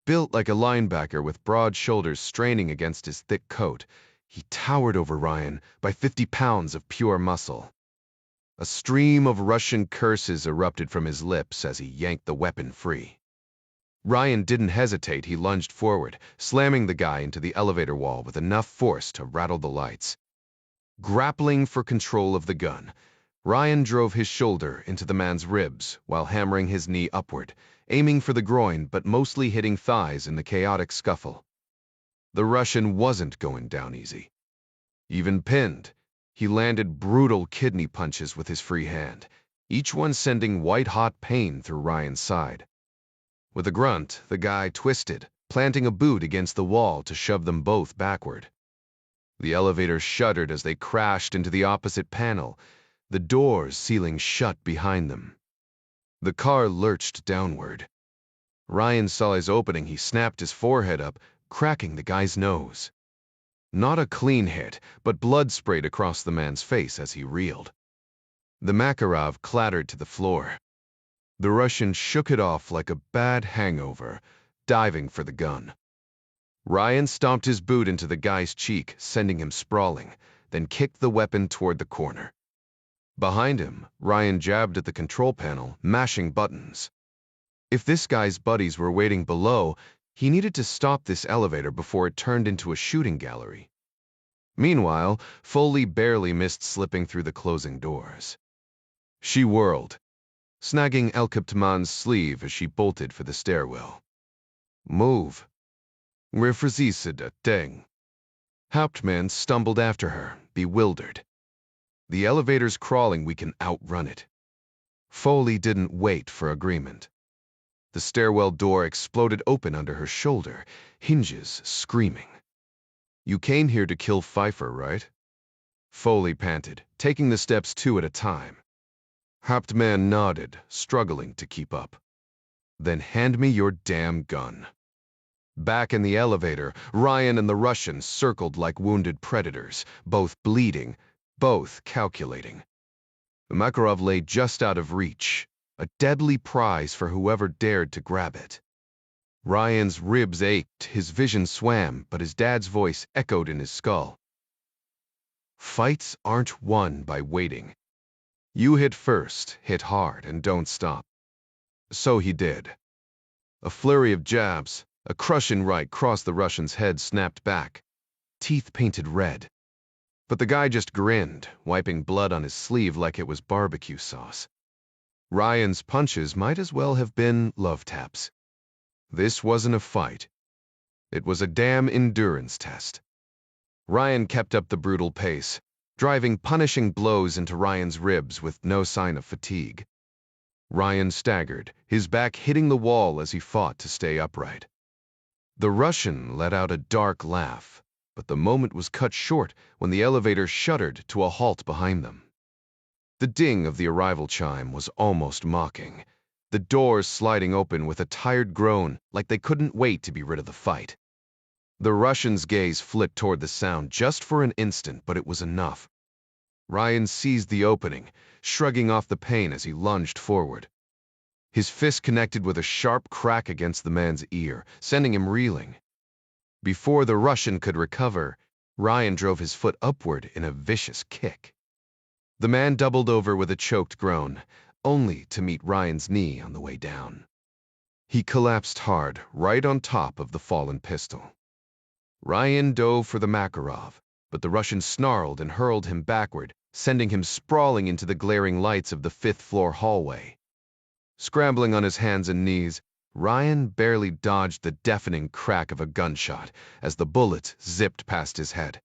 Built like a linebacker with broad shoulders straining against his thick coat, he towered over Ryan by 50 pounds of pure muscle. A stream of Russian curses erupted from his lips as he yanked the weapon free. Ryan didn't hesitate. He lunged forward, slamming the guy into the elevator wall with enough force to rattle the lights. Grappling for control of the gun, Ryan drove his shoulder into the man's ribs while hammering his knee upward, aiming for the groin but mostly hitting thighs in the chaotic scuffle. The Russian wasn't going down easy. Even pinned, he landed brutal kidney punches with his free hand, each one sending white-hot pain through Ryan's side. With a grunt, the guy twisted, planting a boot against the wall to shove them both backward. The elevator shuddered as they crashed into the opposite panel, the doors sealing shut behind them. The car lurched downward. Ryan saw his opening. He snapped his forehead up, cracking the guy's nose. Not a clean hit, but blood sprayed across the man's face as he reeled. The Makarov clattered to the floor. The Russian shook it off like a bad hangover, diving for the gun. Ryan stomped his boot into the guy's cheek, sending him sprawling, then kicked the weapon toward the corner. Behind him, Ryan jabbed at the control panel, mashing buttons. If this guy's buddies were waiting below, he needed to stop this elevator before it turned into a shooting gallery. Meanwhile, Foley barely missed slipping through the closing doors. She whirled, snagging Elkiptman's sleeve as she bolted for the stairwell. Move. Refrezisida deng. Hauptmann stumbled after her, bewildered. The elevator's crawling. We can outrun it. Foley didn't wait for agreement. The stairwell door exploded open under her shoulder, hinges screaming. You came here to kill Pfeiffer, right? Foley panted, taking the steps two at a time. Hauptmann nodded, struggling to keep up. Then hand me your damn gun. Back in the elevator, Ryan and the Russian circled like wounded predators, both bleeding, both calculating. Makarov lay just out of reach, a deadly prize for whoever dared to grab it. Ryan's ribs ached, his vision swam, but his dad's voice echoed in his skull. Fights aren't won by waiting. You hit first, hit hard, and don't stop. So he did. A flurry of jabs, a crushing right crossed the Russian's head, snapped back, teeth painted red. But the guy just grinned, wiping blood on his sleeve like it was barbecue sauce. Ryan's punches might as well have been love taps. This wasn't a fight. It was a damn endurance test. Ryan kept up the brutal pace, driving punishing blows into Ryan's ribs with no sign of fatigue. Ryan staggered, his back hitting the wall as he fought to stay upright. The Russian let out a dark laugh, but the moment was cut short when the elevator shuddered to a halt behind them. The ding of the arrival chime was almost mocking, the doors sliding open with a tired groan like they couldn't wait to be rid of the fight. The Russian's gaze flicked toward the sound just for an instant, but it was enough. Ryan seized the opening, shrugging off the pain as he lunged forward. His fist connected with a sharp crack against the man's ear, sending him reeling. Before the Russian could recover, Ryan drove his foot upward in a vicious kick. The man doubled over with a choked groan, only to meet Ryan's knee on the way down. He collapsed hard, right on top of the fallen pistol. Ryan dove for the Makarov, but the Russian snarled and hurled him backward, sending him sprawling into the glaring lights of the fifth-floor hallway. Scrambling on his hands and knees, Ryan barely dodged the deafening crack of a gunshot as the bullet zipped past his head.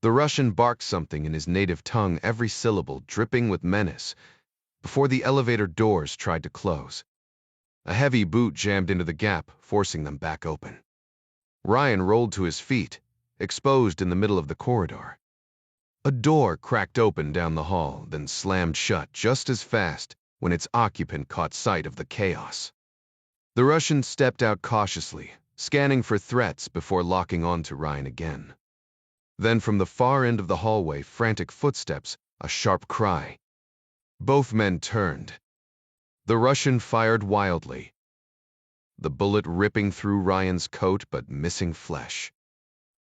The Russian barked something in his native tongue, every syllable dripping with menace, before the elevator doors tried to close. A heavy boot jammed into the gap, forcing them back open. Ryan rolled to his feet, exposed in the middle of the corridor. A door cracked open down the hall, then slammed shut just as fast when its occupant caught sight of the chaos. The Russian stepped out cautiously, scanning for threats before locking onto Ryan again. Then from the far end of the hallway, frantic footsteps, a sharp cry. Both men turned. The Russian fired wildly, the bullet ripping through Ryan's coat but missing flesh.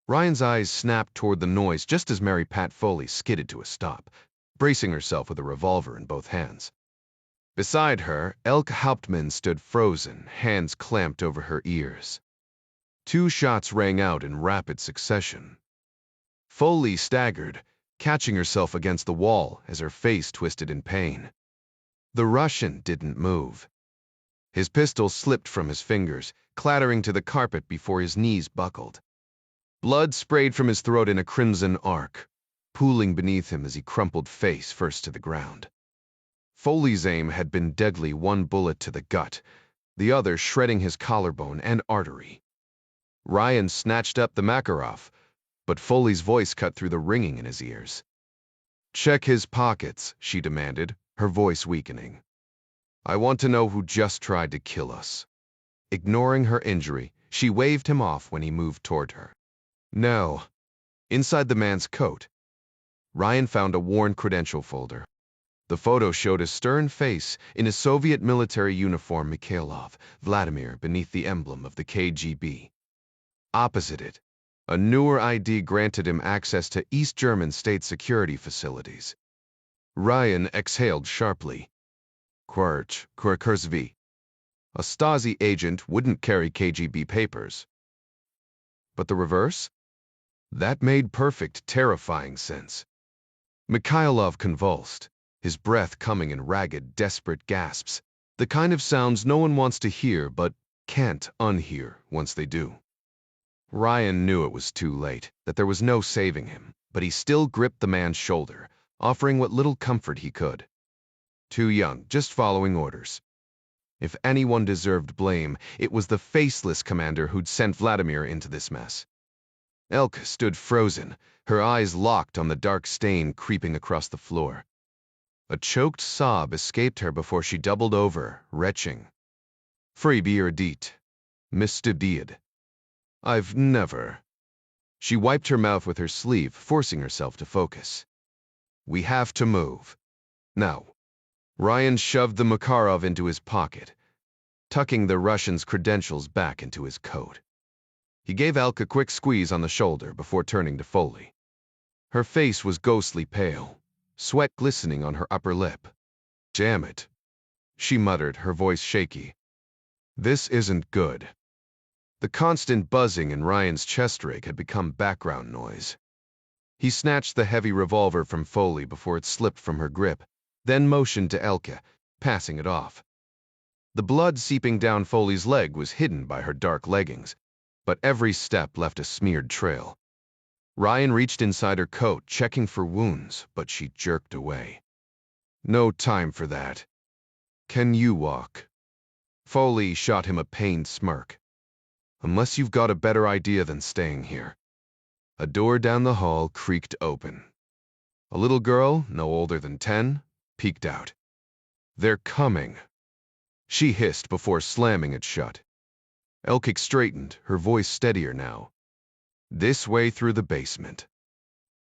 Ryan's eyes snapped toward the noise just as Mary Pat Foley skidded to a stop, bracing herself with a revolver in both hands. Beside her, Elke Hauptmann stood frozen, hands clamped over her ears. 2 shots rang out in rapid succession. Foley staggered, catching herself against the wall as her face twisted in pain. The Russian didn't move. His pistol slipped from his fingers, clattering to the carpet before his knees buckled. Blood sprayed from his throat in a crimson arc, pooling beneath him as he crumpled face first to the ground. Foley's aim had been deadly, 1 bullet to the gut, the other shredding his collarbone and artery. Ryan snatched up the Makarov, but Foley's voice cut through the ringing in his ears. "Check his pockets," she demanded, her voice weakening. "I want to know who just tried to kill us." Ignoring her injury, she waved him off when he moved toward her. No. Inside the man's coat, Ryan found a worn credential folder. The photo showed a stern face in a Soviet military uniform, Mikhailov, Vladimir, beneath the emblem of the KGB. Opposite it, a newer ID granted him access to East German state security facilities. Ryan exhaled sharply. Kurzvi. A Stazzi agent wouldn't carry KGB papers. But the reverse? That made perfect, terrifying sense. Mikhailov convulsed, his breath coming in ragged, desperate gasps, the kind of sounds no one wants to hear but can't unhear once they do. Ryan knew it was too late, that there was no saving him, but he still gripped the man's shoulder, offering what little comfort he could. Too young, just following orders. If anyone deserved blame, it was the faceless commander who'd sent Vladimir into this mess. Elke stood frozen, her eyes locked on the dark stain creeping across the floor. A choked sob escaped her before she doubled over, retching. "Freebierdiet. Mr. Deed. I've never." She wiped her mouth with her sleeve, forcing herself to focus. "We have to move. Now." Ryan shoved the Makarov into his pocket, tucking the Russian's credentials back into his coat. He gave Elke a quick squeeze on the shoulder before turning to Foley. Her face was ghostly pale, sweat glistening on her upper lip. "Damn it," she muttered, her voice shaky. "This isn't good." The constant buzzing in Ryan's chest rig had become background noise. He snatched the heavy revolver from Foley before it slipped from her grip, then motioned to Elke, passing it off. The blood seeping down Foley's leg was hidden by her dark leggings, but every step left a smeared trail. Ryan reached inside her coat, checking for wounds, but she jerked away. "No time for that. Can you walk?" Foley shot him a pained smirk. "Unless you've got a better idea than staying here." A door down the hall creaked open. A little girl, no older than 10, peeked out. "They're coming," she hissed before slamming it shut. Elke straightened, her voice steadier now, This way through the basement.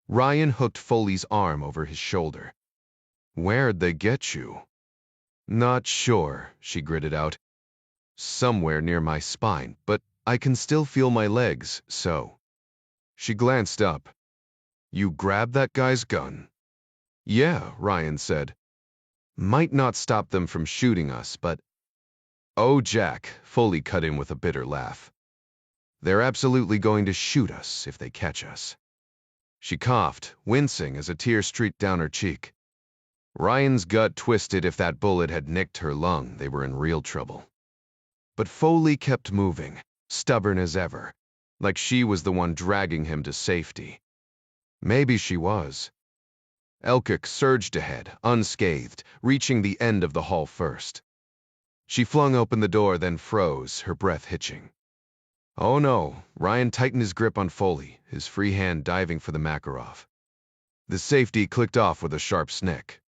Ryan hooked Foley's arm over his shoulder. Where'd they get you? Not sure, she gritted out. Somewhere near my spine, but I can still feel my legs, so. She glanced up. You grabbed that guy's gun? Yeah, Ryan said. Might not stop them from shooting us, but... Oh, Jack, Foley cut in with a bitter laugh. They're absolutely going to shoot us if they catch us. She coughed, wincing as a tear streaked down her cheek. Ryan's gut twisted. If that bullet had nicked her lung, they were in real trouble. But Foley kept moving, stubborn as ever, like she was the one dragging him to safety. Maybe she was. Elkic surged ahead, unscathed, reaching the end of the hall first. She flung open the door, then froze, her breath hitching. Oh no, Ryan tightened his grip on Foley, his free hand diving for the Makarov. The safety clicked off with a sharp snick.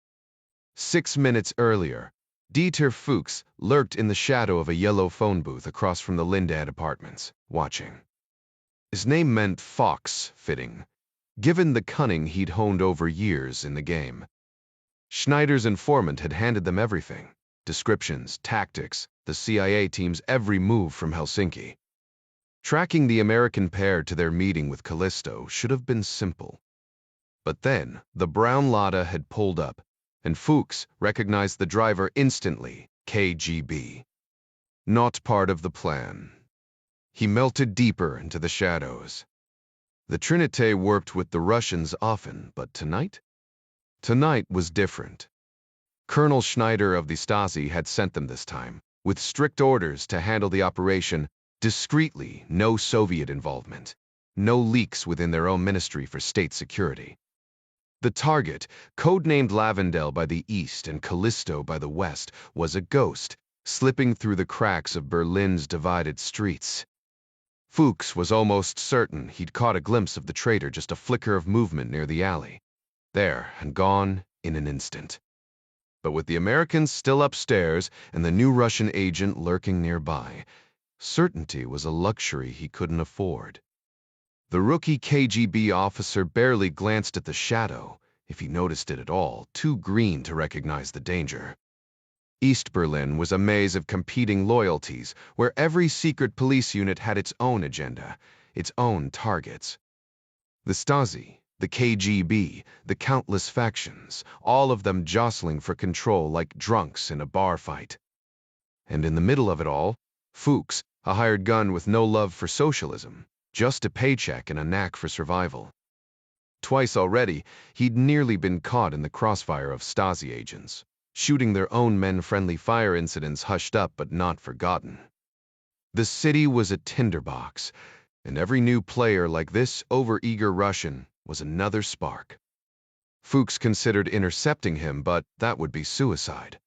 6 minutes earlier, Dieter Fuchs lurked in the shadow of a yellow phone booth across from the Lindad apartments, watching. His name meant Fox, fitting, given the cunning he'd honed over years in the game. Schneider's informant had handed them everything. Descriptions, tactics, the CIA team's every move from Helsinki. Tracking the American pair to their meeting with Callisto should have been simple. But then, the brown Lada had pulled up, and Fuchs recognized the driver instantly, KGB. Not part of the plan. He melted deeper into the shadows. The Trinité worked with the Russians often, but tonight? Tonight was different. Colonel Schneider of the Stazzi had sent them this time, with strict orders to handle the operation discreetly, no Soviet involvement, no leaks within their own Ministry for State Security. The target, codenamed Lavendel by the east and Callisto by the west, was a ghost, slipping through the cracks of Berlin's divided streets. Fuchs was almost certain he'd caught a glimpse of the traitor, just a flicker of movement near the alley. There, and gone in an instant. But with the Americans still upstairs and the new Russian agent lurking nearby, certainty was a luxury he couldn't afford. The rookie KGB officer barely glanced at the shadow, if he noticed it at all, too green to recognize the danger. East Berlin was a maze of competing loyalties, where every secret police unit had its own agenda, its own targets. The Stasi, the KGB, the countless factions, all of them jostling for control like drunks in a bar fight. And in the middle of it all, Fuchs, a hired gun with no love for socialism, just a paycheck and a knack for survival. Twice already, he'd nearly been caught in the crossfire of Stasi agents, shooting their own men-friendly fire incidents hushed up but not forgotten. The city was a tinderbox, and every new player like this overeager Russian was another spark. Fuchs considered intercepting him, but that would be suicide.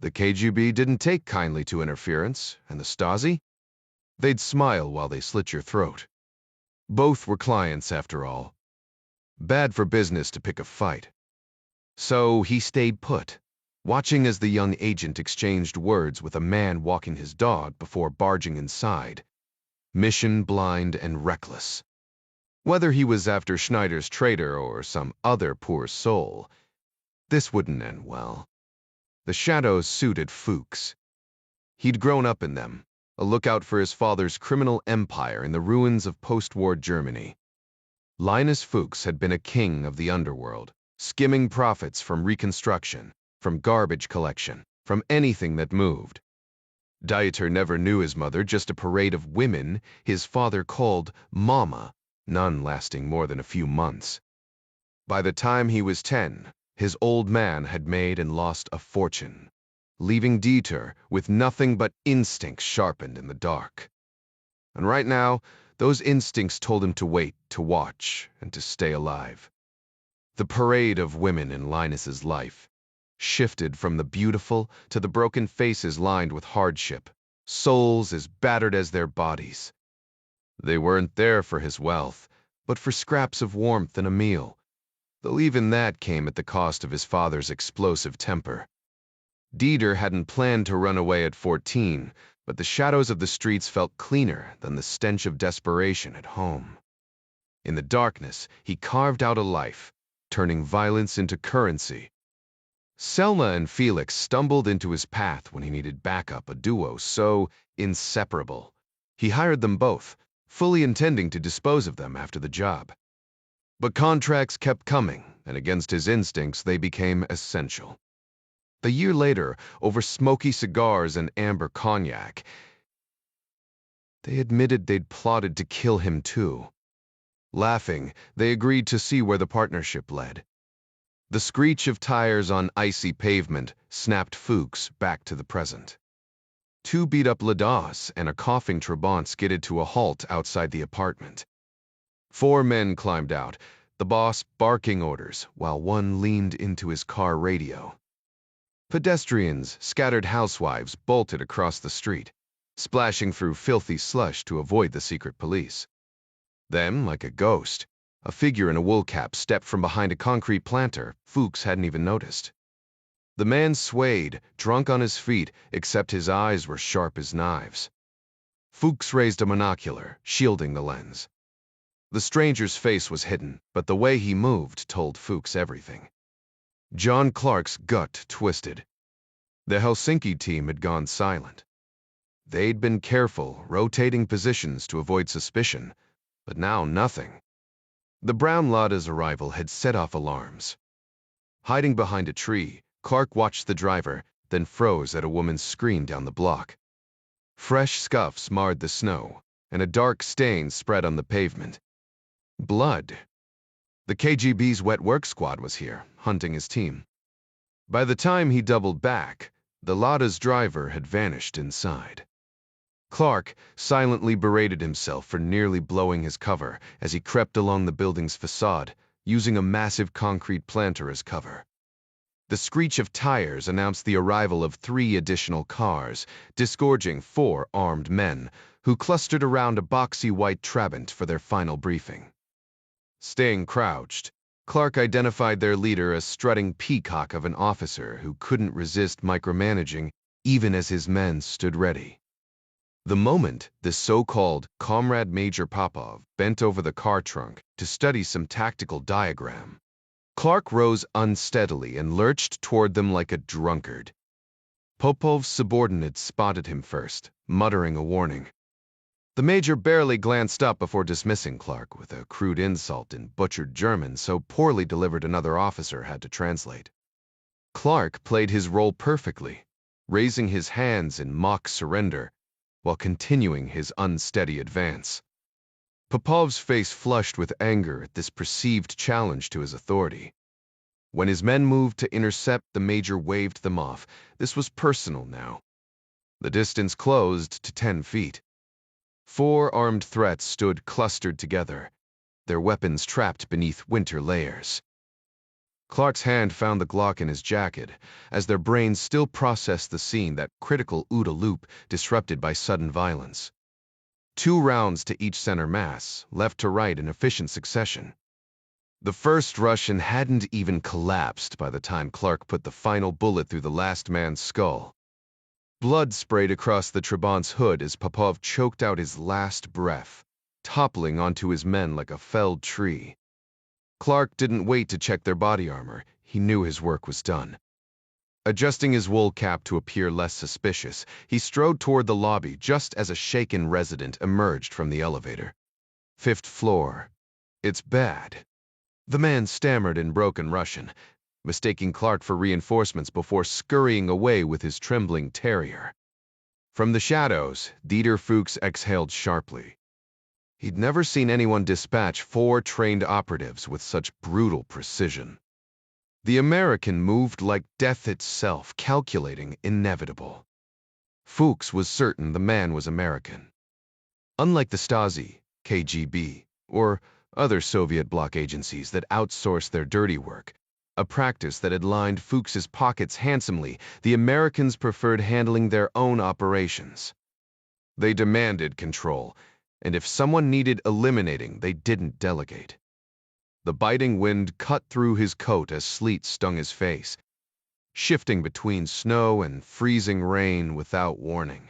The KGB didn't take kindly to interference, and the Stasi? They'd smile while they slit your throat. Both were clients, after all. Bad for business to pick a fight. So he stayed put, watching as the young agent exchanged words with a man walking his dog before barging inside. Mission blind and reckless. Whether he was after Schneider's traitor or some other poor soul, this wouldn't end well. The shadows suited Fuchs. He'd grown up in them, a lookout for his father's criminal empire in the ruins of post-war Germany. Linus Fuchs had been a king of the underworld, skimming profits from reconstruction, from garbage collection, from anything that moved. Dieter never knew his mother, just a parade of women his father called Mama, none lasting more than a few months. By the time he was 10, his old man had made and lost a fortune, leaving Dieter with nothing but instincts sharpened in the dark. And right now, those instincts told him to wait, to watch, and to stay alive. The parade of women in Linus's life shifted from the beautiful to the broken faces lined with hardship, souls as battered as their bodies. They weren't there for his wealth, but for scraps of warmth and a meal, though even that came at the cost of his father's explosive temper. Dieter hadn't planned to run away at 14, but the shadows of the streets felt cleaner than the stench of desperation at home. In the darkness, he carved out a life, turning violence into currency. Selma and Felix stumbled into his path when he needed backup, a duo so inseparable. He hired them both, fully intending to dispose of them after the job. But contracts kept coming, and against his instincts, they became essential. A year later, over smoky cigars and amber cognac, they admitted they'd plotted to kill him too. Laughing, they agreed to see where the partnership led. The screech of tires on icy pavement snapped Fuchs back to the present. Two beat-up Ladas and a coughing Trabant skidded to a halt outside the apartment. 4 men climbed out, the boss barking orders while one leaned into his car radio. Pedestrians, scattered housewives, bolted across the street, splashing through filthy slush to avoid the secret police. Then, like a ghost, a figure in a wool cap stepped from behind a concrete planter Fuchs hadn't even noticed. The man swayed, drunk on his feet, except his eyes were sharp as knives. Fuchs raised a monocular, shielding the lens. The stranger's face was hidden, but the way he moved told Fuchs everything. John Clark's gut twisted. The Helsinki team had gone silent. They'd been careful, rotating positions to avoid suspicion, but now nothing. The brown Lada's arrival had set off alarms. Hiding behind a tree, Clark watched the driver, then froze at a woman's scream down the block. Fresh scuffs marred the snow, and a dark stain spread on the pavement. Blood. The KGB's wet work squad was here, hunting his team. By the time he doubled back, the Lada's driver had vanished inside. Clark silently berated himself for nearly blowing his cover as he crept along the building's facade, using a massive concrete planter as cover. The screech of tires announced the arrival of 3 additional cars, disgorging 4 armed men, who clustered around a boxy white Trabant for their final briefing. Staying crouched, Clark identified their leader as strutting peacock of an officer who couldn't resist micromanaging even as his men stood ready. The moment the so-called Comrade Major Popov bent over the car trunk to study some tactical diagram, Clark rose unsteadily and lurched toward them like a drunkard. Popov's subordinates spotted him first, muttering a warning. The major barely glanced up before dismissing Clark with a crude insult in butchered German so poorly delivered another officer had to translate. Clark played his role perfectly, raising his hands in mock surrender while continuing his unsteady advance. Popov's face flushed with anger at this perceived challenge to his authority. When his men moved to intercept, the major waved them off. This was personal now. The distance closed to 10 feet. 4 armed threats stood clustered together, their weapons trapped beneath winter layers. Clark's hand found the Glock in his jacket, as their brains still processed the scene, that critical OODA loop disrupted by sudden violence. 2 rounds to each center mass, left to right in efficient succession. The first Russian hadn't even collapsed by the time Clark put the final bullet through the last man's skull. Blood sprayed across the Trabant's hood as Popov choked out his last breath, toppling onto his men like a felled tree. Clark didn't wait to check their body armor. He knew his work was done. Adjusting his wool cap to appear less suspicious, he strode toward the lobby just as a shaken resident emerged from the elevator. 5th floor. It's bad. The man stammered in broken Russian, mistaking Clark for reinforcements before scurrying away with his trembling terrier. From the shadows, Dieter Fuchs exhaled sharply. He'd never seen anyone dispatch 4 trained operatives with such brutal precision. The American moved like death itself, calculating, inevitable. Fuchs was certain the man was American. Unlike the Stazzi, KGB, or other Soviet bloc agencies that outsourced their dirty work, a practice that had lined Fuchs's pockets handsomely, the Americans preferred handling their own operations. They demanded control, and if someone needed eliminating, they didn't delegate. The biting wind cut through his coat as sleet stung his face, shifting between snow and freezing rain without warning.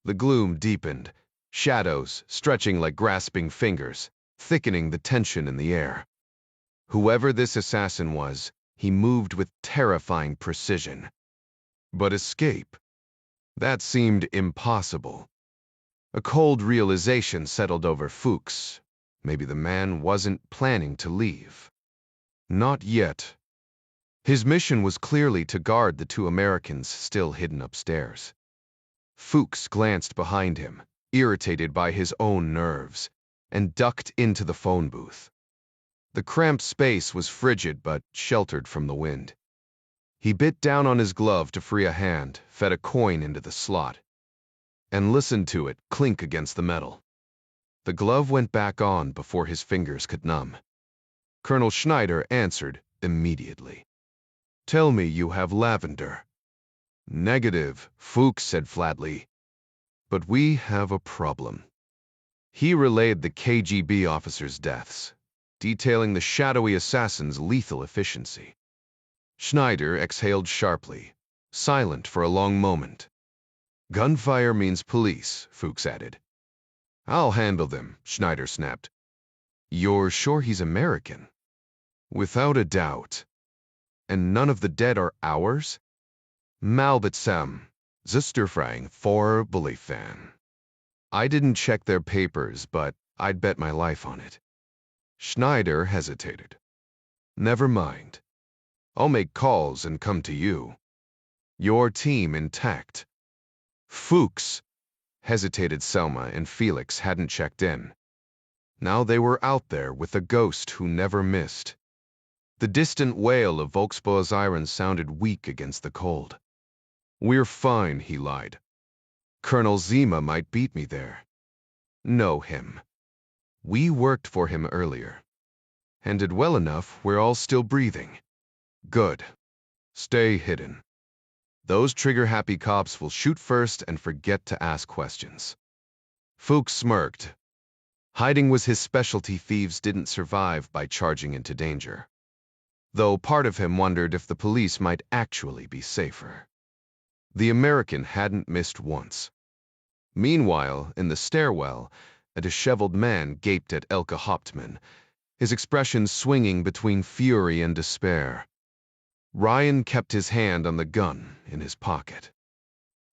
The gloom deepened, shadows stretching like grasping fingers, thickening the tension in the air. Whoever this assassin was, he moved with terrifying precision. But escape? That seemed impossible. A cold realization settled over Fuchs. Maybe the man wasn't planning to leave. Not yet. His mission was clearly to guard the two Americans still hidden upstairs. Fuchs glanced behind him, irritated by his own nerves, and ducked into the phone booth. The cramped space was frigid but sheltered from the wind. He bit down on his glove to free a hand, fed a coin into the slot, and listened to it clink against the metal. The glove went back on before his fingers could numb. Colonel Schneider answered immediately. "Tell me you have lavender." "Negative," Fuchs said flatly. "But we have a problem." He relayed the KGB officers' deaths, detailing the shadowy assassin's lethal efficiency. Schneider exhaled sharply, silent for a long moment. "Gunfire means police," Fuchs added. "I'll handle them," Schneider snapped. "You're sure he's American?" "Without a doubt." "And none of the dead are ours?" "Malbetsam, Zusterfrang for Belifan." "I didn't check their papers, but I'd bet my life on it." Schneider hesitated. "Never mind. I'll make calls and come to you. Your team intact." "Fuchs," hesitated Selma, and Felix hadn't checked in. Now they were out there with a ghost who never missed. The distant wail of Volksbauer's iron sounded weak against the cold. "We're fine," he lied. "Colonel Zima might beat me there." "Know him. We worked for him earlier. And did well enough, we're all still breathing." "Good. Stay hidden. Those trigger-happy cops will shoot first and forget to ask questions." Fuchs smirked. Hiding was his specialty. Thieves didn't survive by charging into danger. Though part of him wondered if the police might actually be safer. The American hadn't missed once. Meanwhile, in the stairwell, a disheveled man gaped at Elke Hauptmann, his expression swinging between fury and despair. Ryan kept his hand on the gun in his pocket.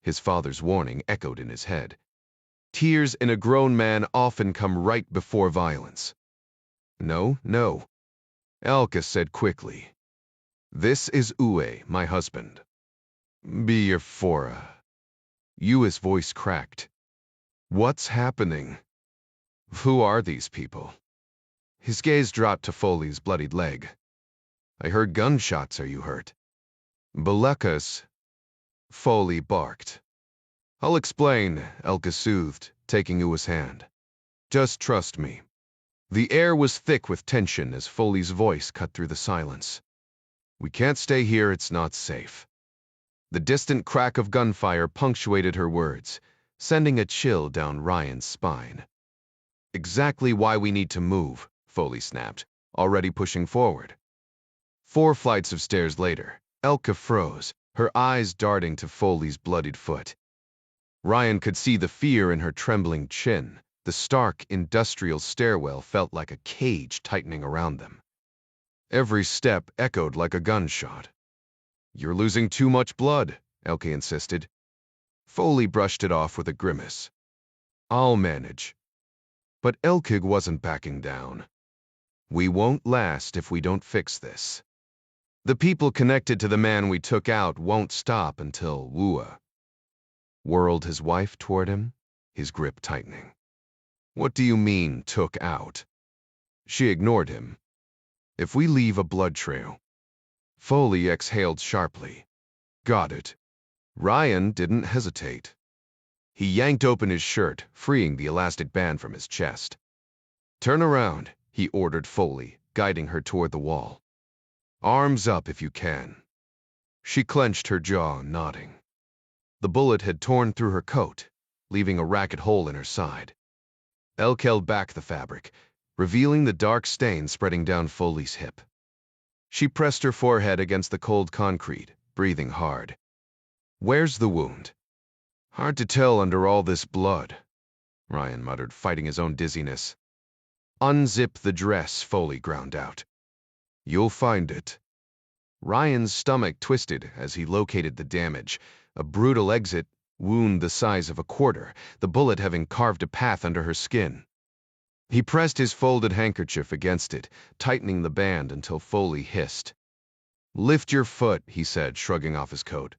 His father's warning echoed in his head. Tears in a grown man often come right before violence. "No, no," Elke said quickly. "This is Uwe, my husband." "Be your fora." Uwe's voice cracked. "What's happening? Who are these people?" His gaze dropped to Foley's bloodied leg. "I heard gunshots. Are you hurt?" "Belekas," Foley barked. "I'll explain," Elke soothed, taking Uwe's hand. "Just trust me." The air was thick with tension as Foley's voice cut through the silence. "We can't stay here. It's not safe." The distant crack of gunfire punctuated her words, sending a chill down Ryan's spine. "Exactly why we need to move," Foley snapped, already pushing forward. 4 flights of stairs later, Elke froze, her eyes darting to Foley's bloodied foot. Ryan could see the fear in her trembling chin. The stark, industrial stairwell felt like a cage tightening around them. Every step echoed like a gunshot. "You're losing too much blood," Elke insisted. Foley brushed it off with a grimace. "I'll manage." But Elke wasn't backing down. "We won't last if we don't fix this. The people connected to the man we took out won't stop until Wua." Whirled his wife toward him, his grip tightening. "What do you mean, took out?" She ignored him. "If we leave a blood trail." Foley exhaled sharply. "Got it." Ryan didn't hesitate. He yanked open his shirt, freeing the elastic band from his chest. "Turn around," he ordered Foley, guiding her toward the wall. "Arms up if you can." She clenched her jaw, nodding. The bullet had torn through her coat, leaving a ragged hole in her side. Elke held back the fabric, revealing the dark stain spreading down Foley's hip. She pressed her forehead against the cold concrete, breathing hard. "Where's the wound?" "Hard to tell under all this blood," Ryan muttered, fighting his own dizziness. Unzip the dress, Foley ground out. You'll find it. Ryan's stomach twisted as he located the damage. A brutal exit, wound the size of a quarter, the bullet having carved a path under her skin. He pressed his folded handkerchief against it, tightening the band until Foley hissed. Lift your foot, he said, shrugging off his coat.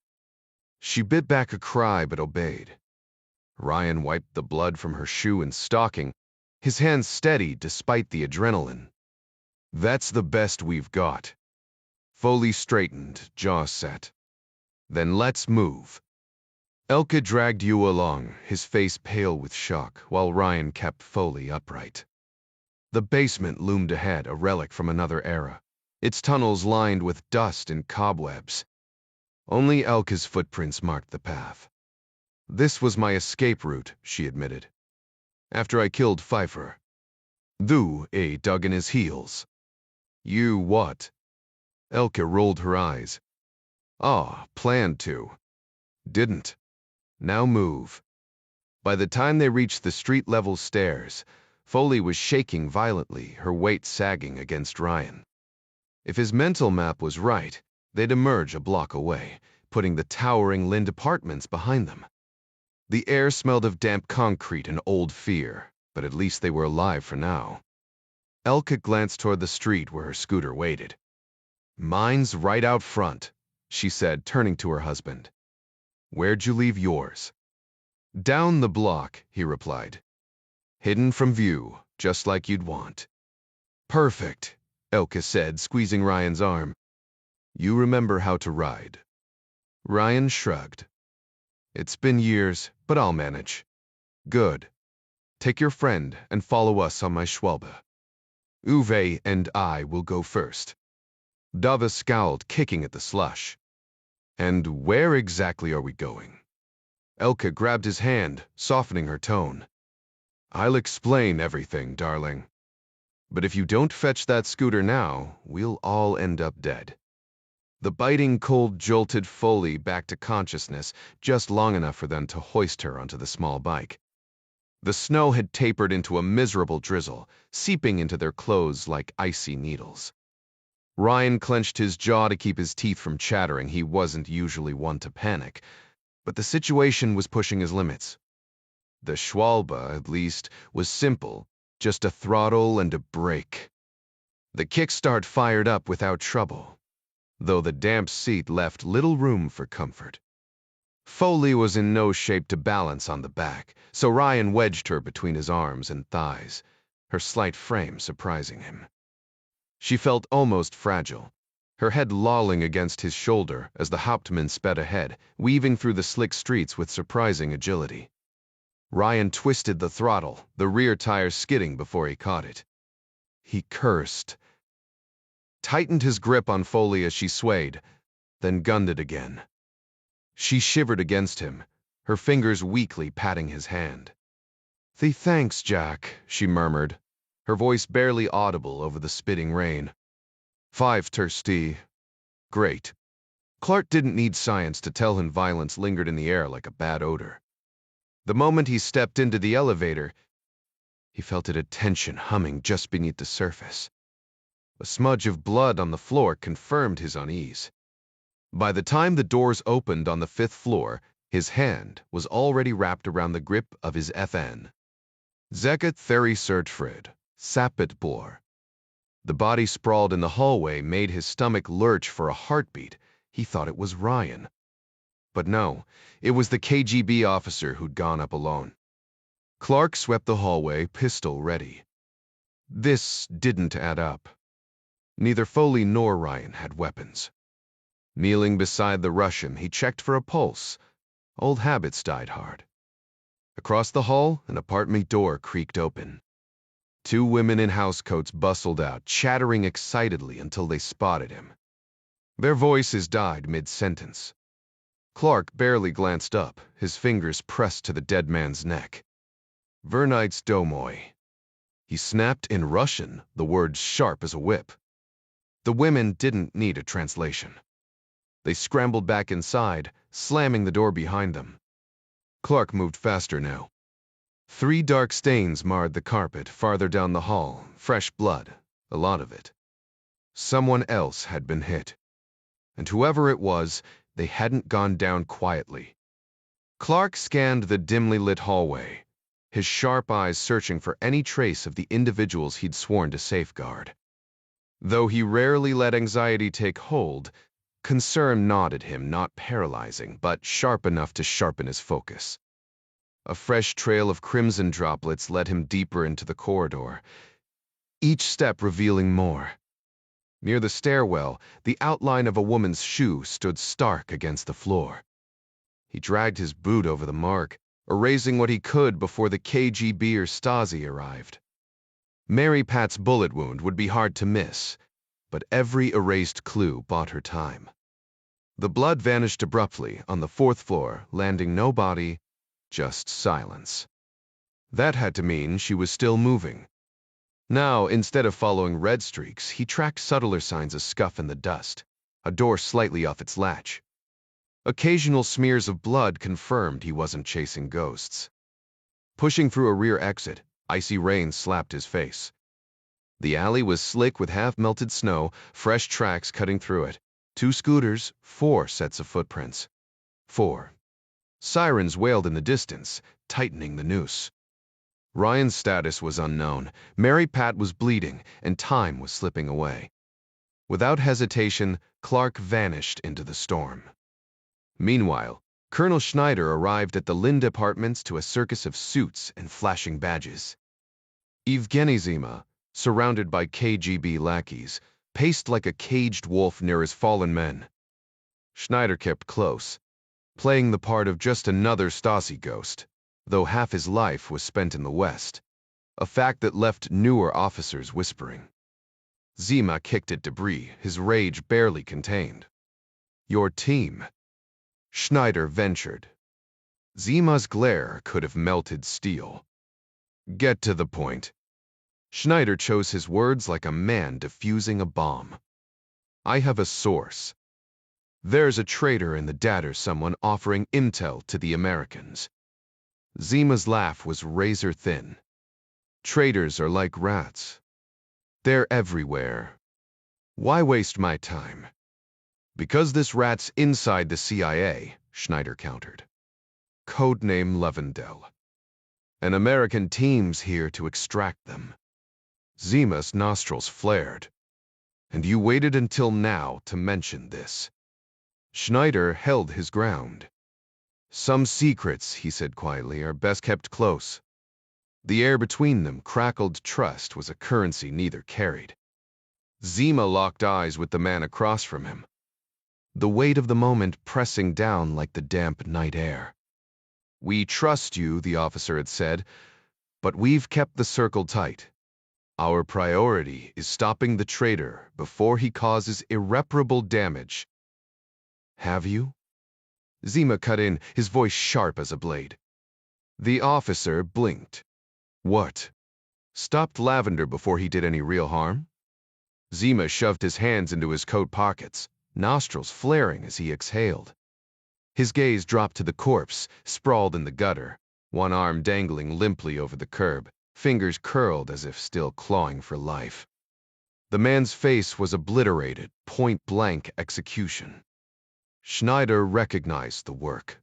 She bit back a cry but obeyed. Ryan wiped the blood from her shoe and stocking, his hands steady despite the adrenaline. That's the best we've got. Foley straightened, jaw set. Then let's move. Elke dragged you along, his face pale with shock, while Ryan kept Foley upright. The basement loomed ahead, a relic from another era, its tunnels lined with dust and cobwebs. Only Elke's footprints marked the path. This was my escape route, she admitted. After I killed Pfeiffer. Dug in his heels. You what? Elke rolled her eyes. Planned to. Didn't. Now move. By the time they reached the street-level stairs, Foley was shaking violently, her weight sagging against Ryan. If his mental map was right, they'd emerge a block away, putting the towering Lind apartments behind them. The air smelled of damp concrete and old fear, but at least they were alive for now. Elke glanced toward the street where her scooter waited. Mine's right out front, she said, turning to her husband. Where'd you leave yours? Down the block, he replied. Hidden from view, just like you'd want. Perfect, Elke said, squeezing Ryan's arm. You remember how to ride. Ryan shrugged. It's been years, but I'll manage. Good. Take your friend and follow us on my Schwalbe. Uwe and I will go first. Dava scowled, kicking at the slush. And where exactly are we going? Elke grabbed his hand, softening her tone. I'll explain everything, darling. But if you don't fetch that scooter now, we'll all end up dead. The biting cold jolted Foley back to consciousness, just long enough for them to hoist her onto the small bike. The snow had tapered into a miserable drizzle, seeping into their clothes like icy needles. Ryan clenched his jaw to keep his teeth from chattering. He wasn't usually one to panic, but the situation was pushing his limits. The Schwalbe, at least, was simple, just a throttle and a brake. The kickstart fired up without trouble, though the damp seat left little room for comfort. Foley was in no shape to balance on the back, so Ryan wedged her between his arms and thighs, her slight frame surprising him. She felt almost fragile, her head lolling against his shoulder as the Hauptmann sped ahead, weaving through the slick streets with surprising agility. Ryan twisted the throttle, the rear tire skidding before he caught it. He cursed, tightened his grip on Foley as she swayed, then gunned it again. She shivered against him, her fingers weakly patting his hand. Thanks, Jack, she murmured, her voice barely audible over the spitting rain. 5 thirsty. Great. Clark didn't need science to tell him violence lingered in the air like a bad odor. The moment he stepped into the elevator, he felt it a tension humming just beneath the surface. A smudge of blood on the floor confirmed his unease. By the time the doors opened on the 5th floor, his hand was already wrapped around the grip of his FN. Zeget Theri Sertfrid, Sapit Bor. The body sprawled in the hallway made his stomach lurch for a heartbeat. He thought it was Ryan. But no, it was the KGB officer who'd gone up alone. Clark swept the hallway, pistol ready. This didn't add up. Neither Foley nor Ryan had weapons. Kneeling beside the Russian, he checked for a pulse. Old habits died hard. Across the hall, an apartment door creaked open. 2 women in housecoats bustled out, chattering excitedly until they spotted him. Their voices died mid-sentence. Clark barely glanced up, his fingers pressed to the dead man's neck. Vernites domoy. He snapped in Russian, the words sharp as a whip. The women didn't need a translation. They scrambled back inside, slamming the door behind them. Clark moved faster now. 3 dark stains marred the carpet farther down the hall, fresh blood, a lot of it. Someone else had been hit. And whoever it was, they hadn't gone down quietly. Clark scanned the dimly lit hallway, his sharp eyes searching for any trace of the individuals he'd sworn to safeguard. Though he rarely let anxiety take hold, concern gnawed at him, not paralyzing, but sharp enough to sharpen his focus. A fresh trail of crimson droplets led him deeper into the corridor, each step revealing more. Near the stairwell, the outline of a woman's shoe stood stark against the floor. He dragged his boot over the mark, erasing what he could before the KGB or Stazzi arrived. Mary Pat's bullet wound would be hard to miss, but every erased clue bought her time. The blood vanished abruptly on the 4th floor, landing no body, just silence. That had to mean she was still moving. Now, instead of following red streaks, he tracked subtler signs of scuff in the dust, a door slightly off its latch. Occasional smears of blood confirmed he wasn't chasing ghosts. Pushing through a rear exit, icy rain slapped his face. The alley was slick with half-melted snow, fresh tracks cutting through it. 2 scooters, 4 sets of footprints. 4. Sirens wailed in the distance, tightening the noose. Ryan's status was unknown. Mary Pat was bleeding, and time was slipping away. Without hesitation, Clark vanished into the storm. Meanwhile, Colonel Schneider arrived at the Lind Apartments to a circus of suits and flashing badges. Evgeny Zima, surrounded by KGB lackeys, paced like a caged wolf near his fallen men. Schneider kept close, playing the part of just another Stasi ghost, though half his life was spent in the West, a fact that left newer officers whispering. Zima kicked at debris, his rage barely contained. "Your team," Schneider ventured. Zima's glare could have melted steel. "Get to the point." Schneider chose his words like a man defusing a bomb. "I have a source. There's a traitor in the data someone offering intel to the Americans." Zima's laugh was razor thin. "Traitors are like rats. They're everywhere. Why waste my time?" "Because this rat's inside the CIA," Schneider countered. "Codename Levendel. An American team's here to extract them." Zima's nostrils flared. "And you waited until now to mention this." Schneider held his ground. "Some secrets," he said quietly, "are best kept close." The air between them crackled. Trust was a currency neither carried. Zima locked eyes with the man across from him, the weight of the moment pressing down like the damp night air. "We trust you," the officer had said, "but we've kept the circle tight. Our priority is stopping the traitor before he causes irreparable damage." "Have you?" Zima cut in, his voice sharp as a blade. The officer blinked. "What? Stopped Lavender before he did any real harm?" Zima shoved his hands into his coat pockets, nostrils flaring as he exhaled. His gaze dropped to the corpse, sprawled in the gutter, one arm dangling limply over the curb, fingers curled as if still clawing for life. The man's face was obliterated, point-blank execution. Schneider recognized the work.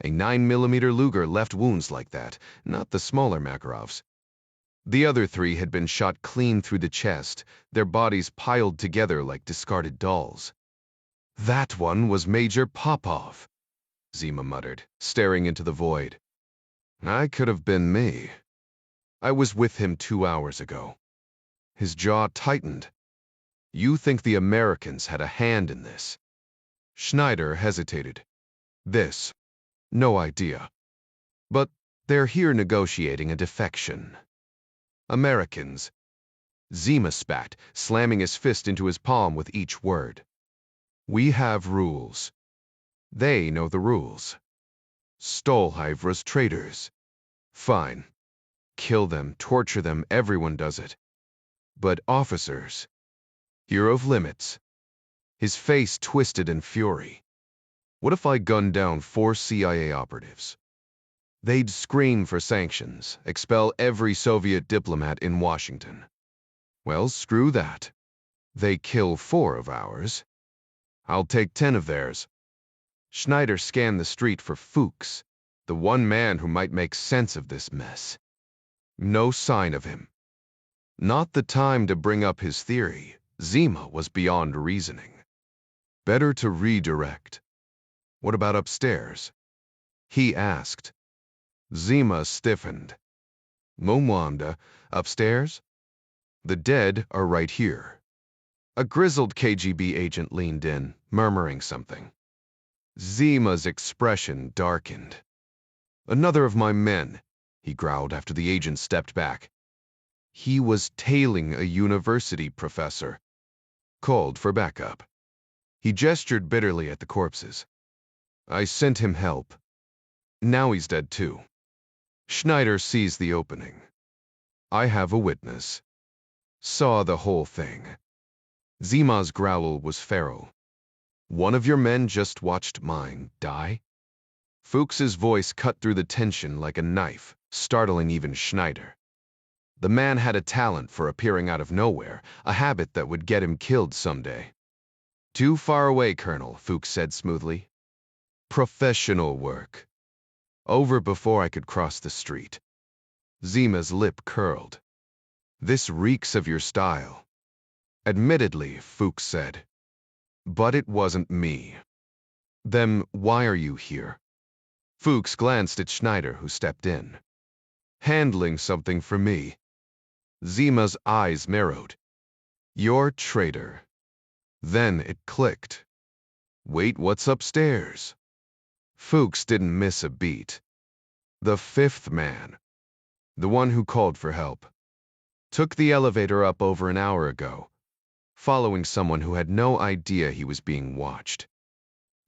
A 9mm Luger left wounds like that, not the smaller Makarovs. The other 3 had been shot clean through the chest, their bodies piled together like discarded dolls. "That one was Major Popov," Zima muttered, staring into the void. "I could have been me. I was with him 2 hours ago." His jaw tightened. "You think the Americans had a hand in this?" Schneider hesitated. "This? No idea. But they're here negotiating a defection." "Americans." Zima spat, slamming his fist into his palm with each word. "We have rules. They know the rules. Stolhivra's traitors. Fine. Kill them, torture them, everyone does it. But officers, you're off limits." His face twisted in fury. "What if I gunned down 4 CIA operatives? They'd scream for sanctions, expel every Soviet diplomat in Washington. Well, screw that. They kill 4 of ours. I'll take 10 of theirs. Schneider scanned the street for Fuchs, the one man who might make sense of this mess. No sign of him. Not the time to bring up his theory. Zima was beyond reasoning. Better to redirect. What about upstairs? He asked. Zima stiffened. Momwanda, upstairs? The dead are right here. A grizzled KGB agent leaned in, murmuring something. Zima's expression darkened. Another of my men, he growled after the agent stepped back. He was tailing a university professor. Called for backup. He gestured bitterly at the corpses. I sent him help. Now he's dead too. Schneider seized the opening. I have a witness. Saw the whole thing. Zima's growl was feral. One of your men just watched mine die? Fuchs's voice cut through the tension like a knife, startling even Schneider. The man had a talent for appearing out of nowhere, a habit that would get him killed someday. Too far away, Colonel, Fuchs said smoothly. Professional work. Over before I could cross the street. Zima's lip curled. This reeks of your style. Admittedly, Fuchs said. But it wasn't me. Then why are you here? Fuchs glanced at Schneider, who stepped in. Handling something for me. Zima's eyes narrowed. You're traitor. Then it clicked. Wait, what's upstairs? Fuchs didn't miss a beat. The 5th man. The one who called for help. Took the elevator up over an hour ago, following someone who had no idea he was being watched.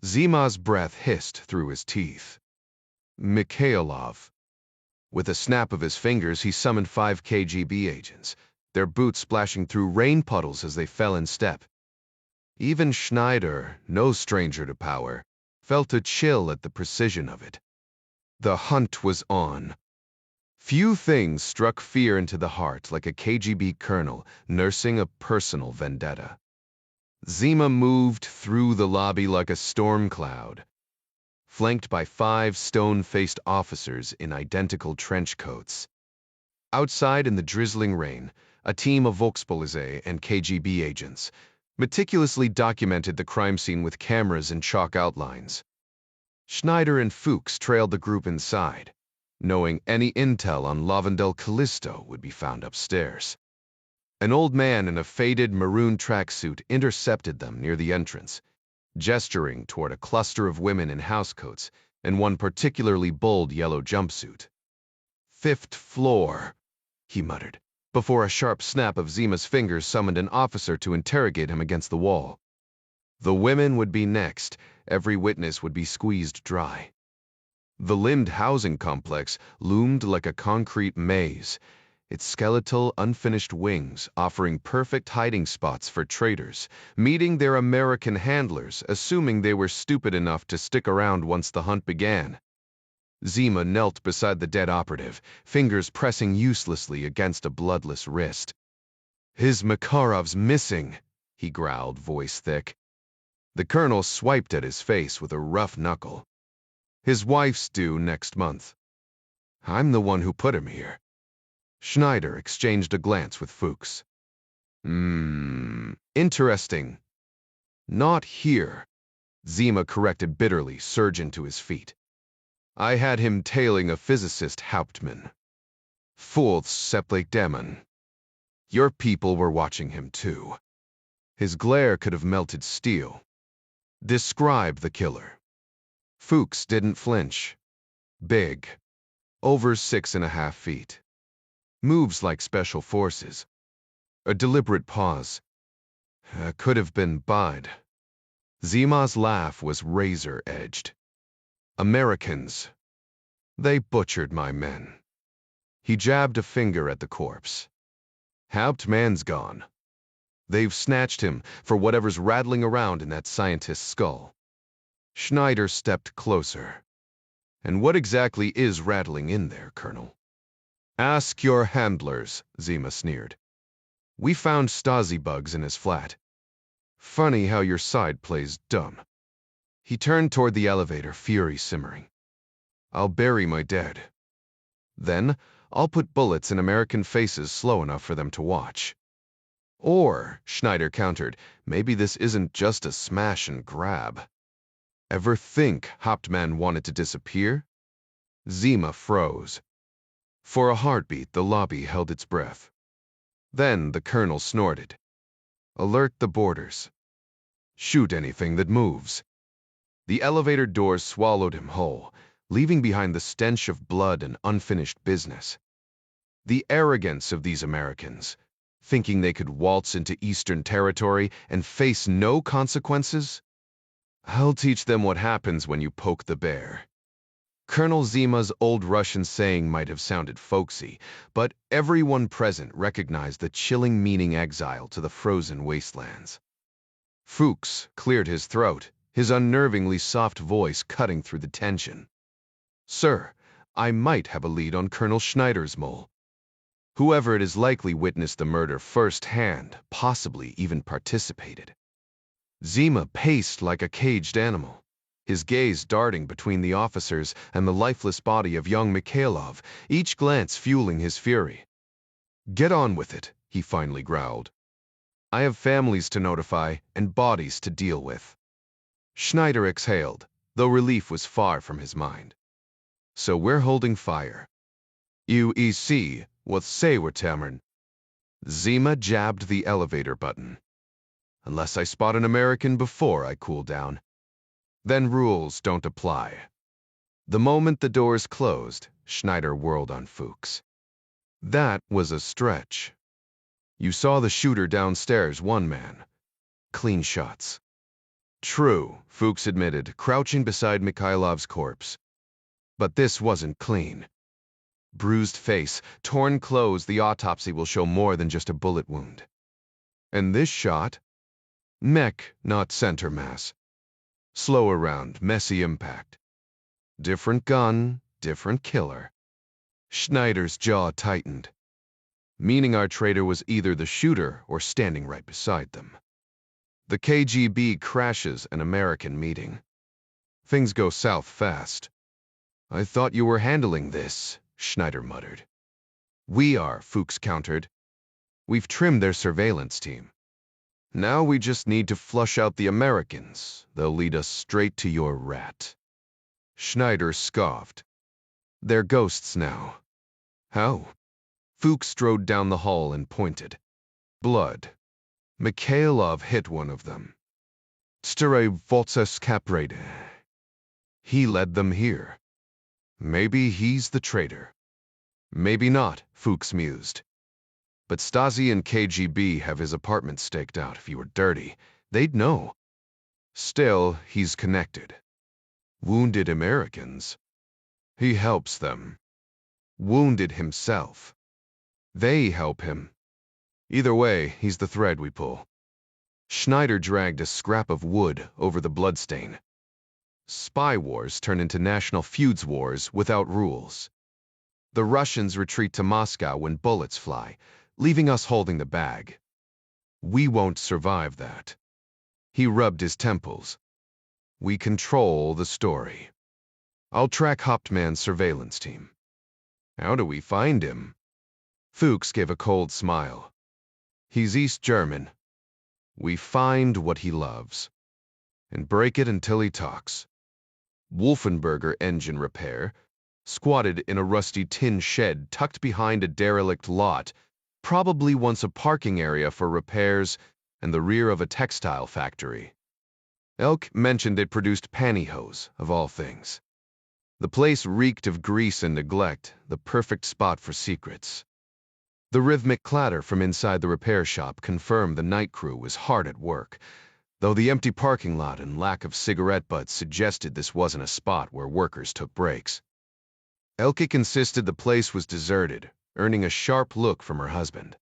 Zima's breath hissed through his teeth. Mikhailov. With a snap of his fingers, he summoned 5 KGB agents, their boots splashing through rain puddles as they fell in step. Even Schneider, no stranger to power, felt a chill at the precision of it. The hunt was on. Few things struck fear into the heart like a KGB colonel nursing a personal vendetta. Zima moved through the lobby like a storm cloud, flanked by 5 stone-faced officers in identical trench coats. Outside in the drizzling rain, a team of Volkspolizei and KGB agents meticulously documented the crime scene with cameras and chalk outlines. Schneider and Fuchs trailed the group inside, knowing any intel on Lavandel Callisto would be found upstairs. An old man in a faded maroon tracksuit intercepted them near the entrance, gesturing toward a cluster of women in housecoats and one particularly bold yellow jumpsuit. 5th floor, he muttered, before a sharp snap of Zima's fingers summoned an officer to interrogate him against the wall. The women would be next. Every witness would be squeezed dry. The limbed housing complex loomed like a concrete maze, its skeletal, unfinished wings offering perfect hiding spots for traitors, meeting their American handlers, assuming they were stupid enough to stick around once the hunt began. Zima knelt beside the dead operative, fingers pressing uselessly against a bloodless wrist. His Makarov's missing, he growled, voice thick. The colonel swiped at his face with a rough knuckle. His wife's due next month. I'm the one who put him here. Schneider exchanged a glance with Fuchs. Interesting. Not here, Zima corrected bitterly, surging to his feet. I had him tailing a physicist Hauptmann. Fourth Seplik Demon. Your people were watching him too. His glare could have melted steel. Describe the killer. Fuchs didn't flinch. Big. Over 6.5 feet. Moves like special forces. A deliberate pause. Could have been Bud. Zima's laugh was razor-edged. Americans. They butchered my men. He jabbed a finger at the corpse. Hauptmann's gone. They've snatched him for whatever's rattling around in that scientist's skull. Schneider stepped closer. And what exactly is rattling in there, Colonel? Ask your handlers, Zima sneered. We found Stazzi bugs in his flat. Funny how your side plays dumb. He turned toward the elevator, fury simmering. I'll bury my dead. Then, I'll put bullets in American faces slow enough for them to watch. Or, Schneider countered, maybe this isn't just a smash and grab. Ever think Hauptmann wanted to disappear? Zima froze. For a heartbeat, the lobby held its breath. Then the colonel snorted. Alert the boarders. Shoot anything that moves. The elevator doors swallowed him whole, leaving behind the stench of blood and unfinished business. The arrogance of these Americans, thinking they could waltz into Eastern territory and face no consequences? I'll teach them what happens when you poke the bear. Colonel Zima's old Russian saying might have sounded folksy, but everyone present recognized the chilling meaning exile to the frozen wastelands. Fuchs cleared his throat, his unnervingly soft voice cutting through the tension. Sir, I might have a lead on Colonel Schneider's mole. Whoever it is likely witnessed the murder firsthand, possibly even participated. Zima paced like a caged animal, his gaze darting between the officers and the lifeless body of young Mikhailov, each glance fueling his fury. Get on with it, he finally growled. I have families to notify and bodies to deal with. Schneider exhaled, though relief was far from his mind. So we're holding fire. UEC, what say we, Cameron? Zima jabbed the elevator button. Unless I spot an American before I cool down. Then rules don't apply. The moment the doors closed, Schneider whirled on Fuchs. That was a stretch. You saw the shooter downstairs, one man. Clean shots. True, Fuchs admitted, crouching beside Mikhailov's corpse. But this wasn't clean. Bruised face, torn clothes, the autopsy will show more than just a bullet wound. And this shot? Mech, not center mass. Slow around, messy impact. Different gun, different killer. Schneider's jaw tightened, meaning our traitor was either the shooter or standing right beside them. The KGB crashes an American meeting. Things go south fast. I thought you were handling this, Schneider muttered. We are, Fuchs countered. We've trimmed their surveillance team. Now we just need to flush out the Americans. They'll lead us straight to your rat. Schneider scoffed. They're ghosts now. How? Fuchs strode down the hall and pointed. Blood. Mikhailov hit one of them. Stere Volces Caprade. He led them here. Maybe he's the traitor. Maybe not, Fuchs mused. But Stazzi and KGB have his apartment staked out. If he were dirty, they'd know. Still, he's connected. Wounded Americans. He helps them. Wounded himself. They help him. Either way, he's the thread we pull. Schneider dragged a scrap of wood over the bloodstain. Spy wars turn into national feuds wars without rules. The Russians retreat to Moscow when bullets fly, leaving us holding the bag. We won't survive that. He rubbed his temples. We control the story. I'll track Hauptmann's surveillance team. How do we find him? Fuchs gave a cold smile. He's East German. We find what he loves and break it until he talks. Wolfenberger engine repair, squatted in a rusty tin shed tucked behind a derelict lot, probably once a parking area for repairs and the rear of a textile factory. Elk mentioned it produced pantyhose, of all things. The place reeked of grease and neglect, the perfect spot for secrets. The rhythmic clatter from inside the repair shop confirmed the night crew was hard at work, though the empty parking lot and lack of cigarette butts suggested this wasn't a spot where workers took breaks. Elke insisted the place was deserted, earning a sharp look from her husband.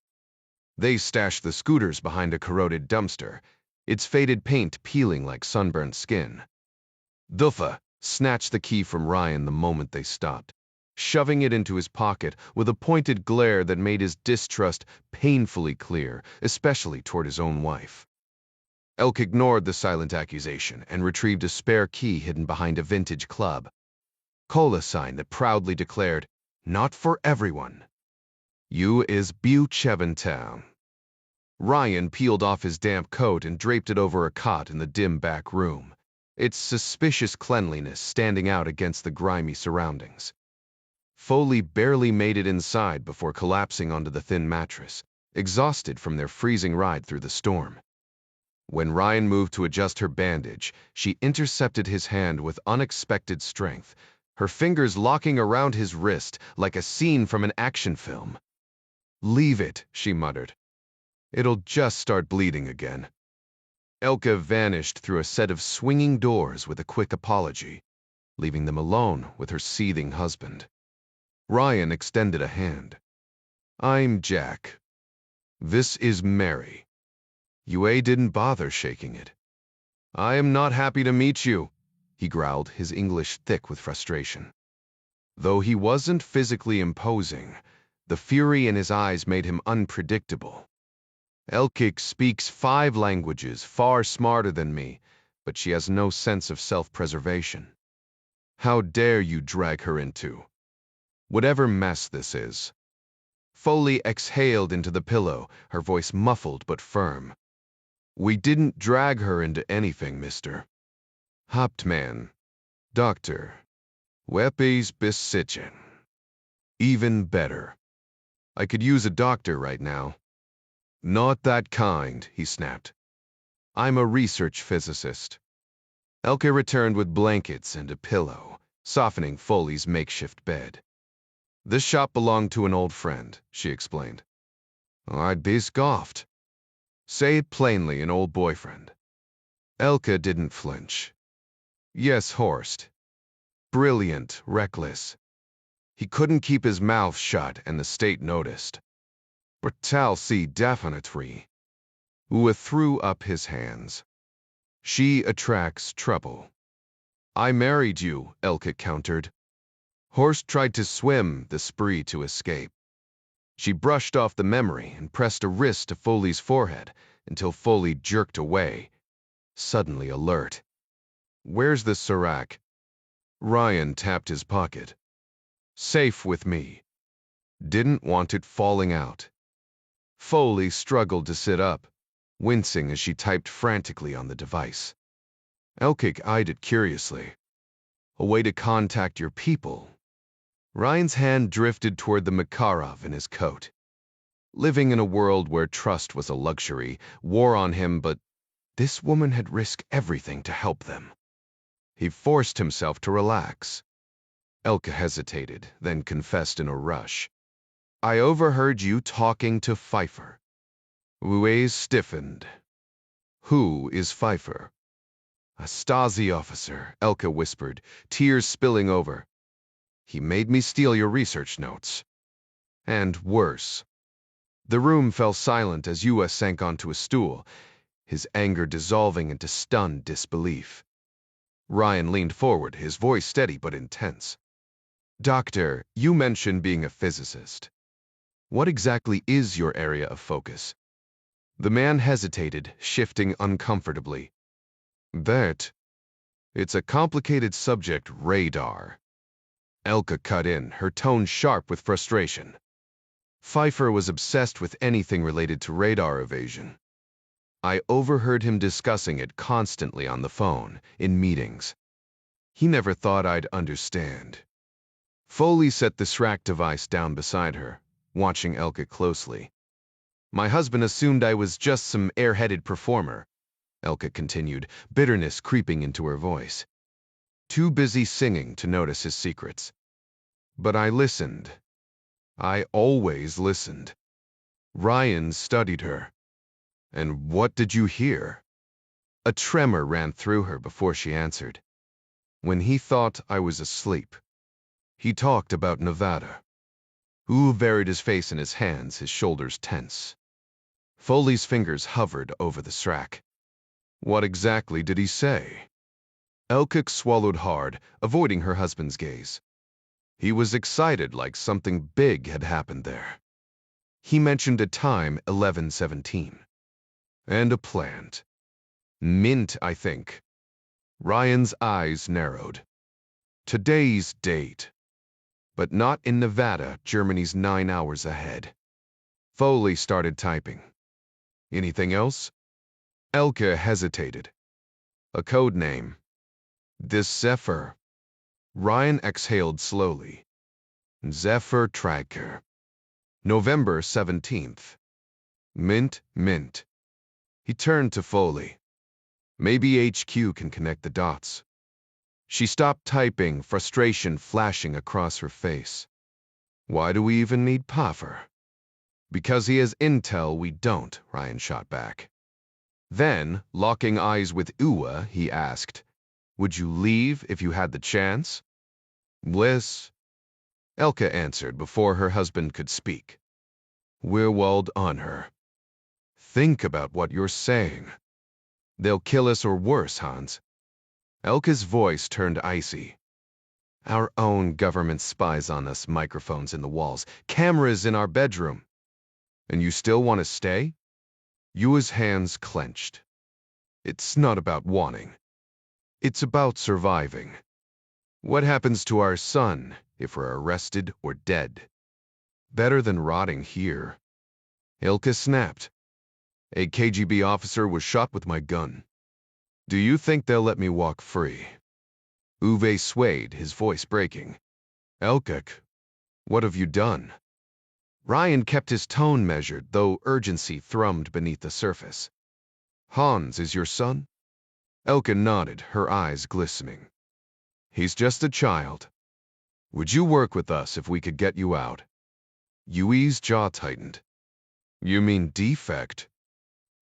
They stashed the scooters behind a corroded dumpster, its faded paint peeling like sunburned skin. Duffa, snatched the key from Ryan the moment they stopped, shoving it into his pocket with a pointed glare that made his distrust painfully clear, especially toward his own wife. Elk ignored the silent accusation and retrieved a spare key hidden behind a vintage club cola sign that proudly declared, "Not for everyone. You is Buchevin town." Ryan peeled off his damp coat and draped it over a cot in the dim back room, its suspicious cleanliness standing out against the grimy surroundings. Foley barely made it inside before collapsing onto the thin mattress, exhausted from their freezing ride through the storm. When Ryan moved to adjust her bandage, she intercepted his hand with unexpected strength, her fingers locking around his wrist like a scene from an action film. "Leave it," she muttered. "It'll just start bleeding again." Elke vanished through a set of swinging doors with a quick apology, leaving them alone with her seething husband. Ryan extended a hand. "I'm Jack. This is Mary." Yue didn't bother shaking it. "I am not happy to meet you," he growled, his English thick with frustration. Though he wasn't physically imposing, the fury in his eyes made him unpredictable. "Elkik speaks 5 languages, far smarter than me, but she has no sense of self-preservation. How dare you drag her into whatever mess this is?" Foley exhaled into the pillow, her voice muffled but firm. "We didn't drag her into anything, mister. Hauptmann. Doctor. Weppes besitzen. Even better. I could use a doctor right now." "Not that kind," he snapped. "I'm a research physicist." Elke returned with blankets and a pillow, softening Foley's makeshift bed. "This shop belonged to an old friend," she explained. "I'd be scoffed." "Say it plainly, an old boyfriend." Elke didn't flinch. "Yes, Horst. Brilliant, reckless. He couldn't keep his mouth shut and the state noticed. Brutal see definitely." Ua threw up his hands. "She attracts trouble." "I married you," Elke countered. Horst tried to swim the spree to escape. She brushed off the memory and pressed a wrist to Foley's forehead until Foley jerked away, suddenly alert. "Where's the Serac?" Ryan tapped his pocket. "Safe with me. Didn't want it falling out." Foley struggled to sit up, wincing as she typed frantically on the device. Elkik eyed it curiously. "A way to contact your people." Ryan's hand drifted toward the Makarov in his coat. Living in a world where trust was a luxury wore on him, but this woman had risked everything to help them. He forced himself to relax. Elke hesitated, then confessed in a rush. "I overheard you talking to Pfeiffer." Ruiz stiffened. "Who is Pfeiffer?" "A Stazzi officer," Elke whispered, tears spilling over. "He made me steal your research notes." And worse. The room fell silent as Yua sank onto a stool, his anger dissolving into stunned disbelief. Ryan leaned forward, his voice steady but intense. "Doctor, you mentioned being a physicist. What exactly is your area of focus?" The man hesitated, shifting uncomfortably. It's a complicated subject, radar." Elke cut in, her tone sharp with frustration. Pfeiffer was obsessed with anything related to radar evasion. I overheard him discussing it constantly on the phone, in meetings. He never thought I'd understand. Foley set the SRAC device down beside her, watching Elke closely. "My husband assumed I was just some airheaded performer," Elke continued, bitterness creeping into her voice. "Too busy singing to notice his secrets. But I listened. I always listened." Ryan studied her. "And what did you hear?" A tremor ran through her before she answered. "When he thought I was asleep. He talked about Nevada." Wu buried his face in his hands, his shoulders tense. Foley's fingers hovered over the SRAC. "What exactly did he say?" Elke swallowed hard, avoiding her husband's gaze. He was excited like something big had happened there. He mentioned a time 11:17. And a plant. Mint, I think. Ryan's eyes narrowed. Today's date. But not in Nevada, Germany's 9 hours ahead. Foley started typing. Anything else? Elke hesitated. A code name. This Zephyr. Ryan exhaled slowly. Zephyr Tracker. November 17th. Mint, mint. He turned to Foley. Maybe HQ can connect the dots. She stopped typing, frustration flashing across her face. Why do we even need Puffer? Because he has intel we don't, Ryan shot back. Then, locking eyes with Uwe, he asked, would you leave if you had the chance? Bliss. Elke answered before her husband could speak. We're walled on her. Think about what you're saying. They'll kill us or worse, Hans. Elke's voice turned icy. Our own government spies on us, microphones in the walls, cameras in our bedroom. And you still want to stay? Yua's hands clenched. It's not about wanting. It's about surviving. What happens to our son if we're arrested or dead? Better than rotting here. Elke snapped. A KGB officer was shot with my gun. Do you think they'll let me walk free? Uwe swayed, his voice breaking. Elke, what have you done? Ryan kept his tone measured, though urgency thrummed beneath the surface. Hans is your son? Elke nodded, her eyes glistening. He's just a child. Would you work with us if we could get you out? Yui's jaw tightened. You mean defect?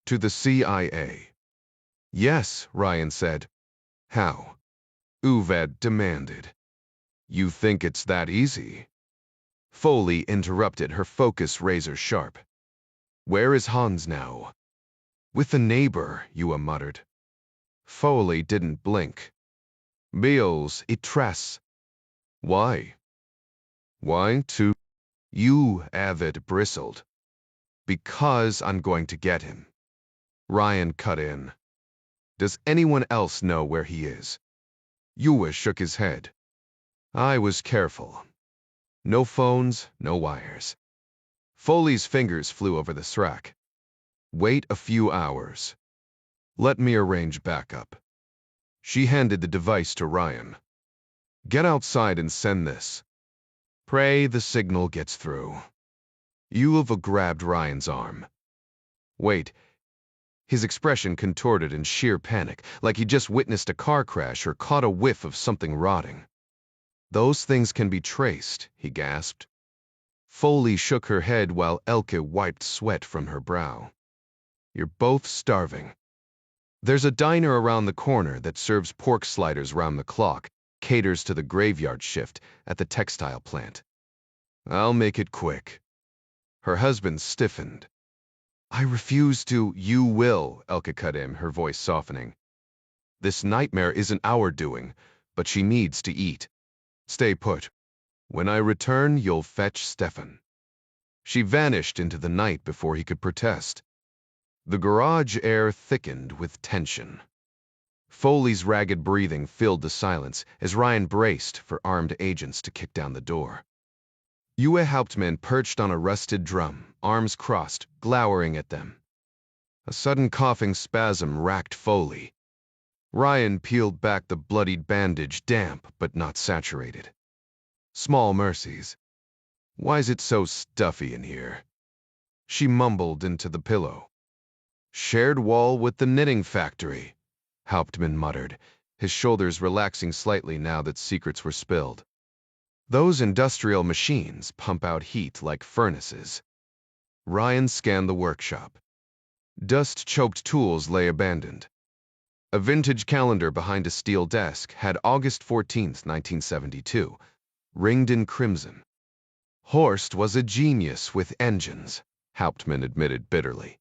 To the CIA. Yes, Ryan said. How? Uwe demanded. You think it's that easy? Foley interrupted, her focus razor sharp. Where is Hans now? With a neighbor, Uwe muttered. Foley didn't blink. Beals, itres. Why? Why to? Avid bristled. Because I'm going to get him. Ryan cut in. Does anyone else know where he is? Uwe shook his head. I was careful. No phones, no wires. Foley's fingers flew over the thrack. Wait a few hours. Let me arrange backup. She handed the device to Ryan. Get outside and send this. Pray the signal gets through. Uwe grabbed Ryan's arm. Wait. His expression contorted in sheer panic, like he just witnessed a car crash or caught a whiff of something rotting. Those things can be traced, he gasped. Foley shook her head while Elke wiped sweat from her brow. You're both starving. There's a diner around the corner that serves pork sliders round the clock, caters to the graveyard shift at the textile plant. I'll make it quick. Her husband stiffened. I refuse to. You will, Elke cut in, her voice softening. This nightmare isn't our doing, but she needs to eat. Stay put. When I return, you'll fetch Stefan. She vanished into the night before he could protest. The garage air thickened with tension. Foley's ragged breathing filled the silence as Ryan braced for armed agents to kick down the door. Uwe Hauptmann perched on a rusted drum, arms crossed, glowering at them. A sudden coughing spasm racked Foley. Ryan peeled back the bloodied bandage, damp but not saturated. Small mercies. Why is it so stuffy in here? She mumbled into the pillow. Shared wall with the knitting factory, Hauptmann muttered, his shoulders relaxing slightly now that secrets were spilled. Those industrial machines pump out heat like furnaces. Ryan scanned the workshop. Dust-choked tools lay abandoned. A vintage calendar behind a steel desk had August 14th, 1972, ringed in crimson. Horst was a genius with engines, Hauptmann admitted bitterly.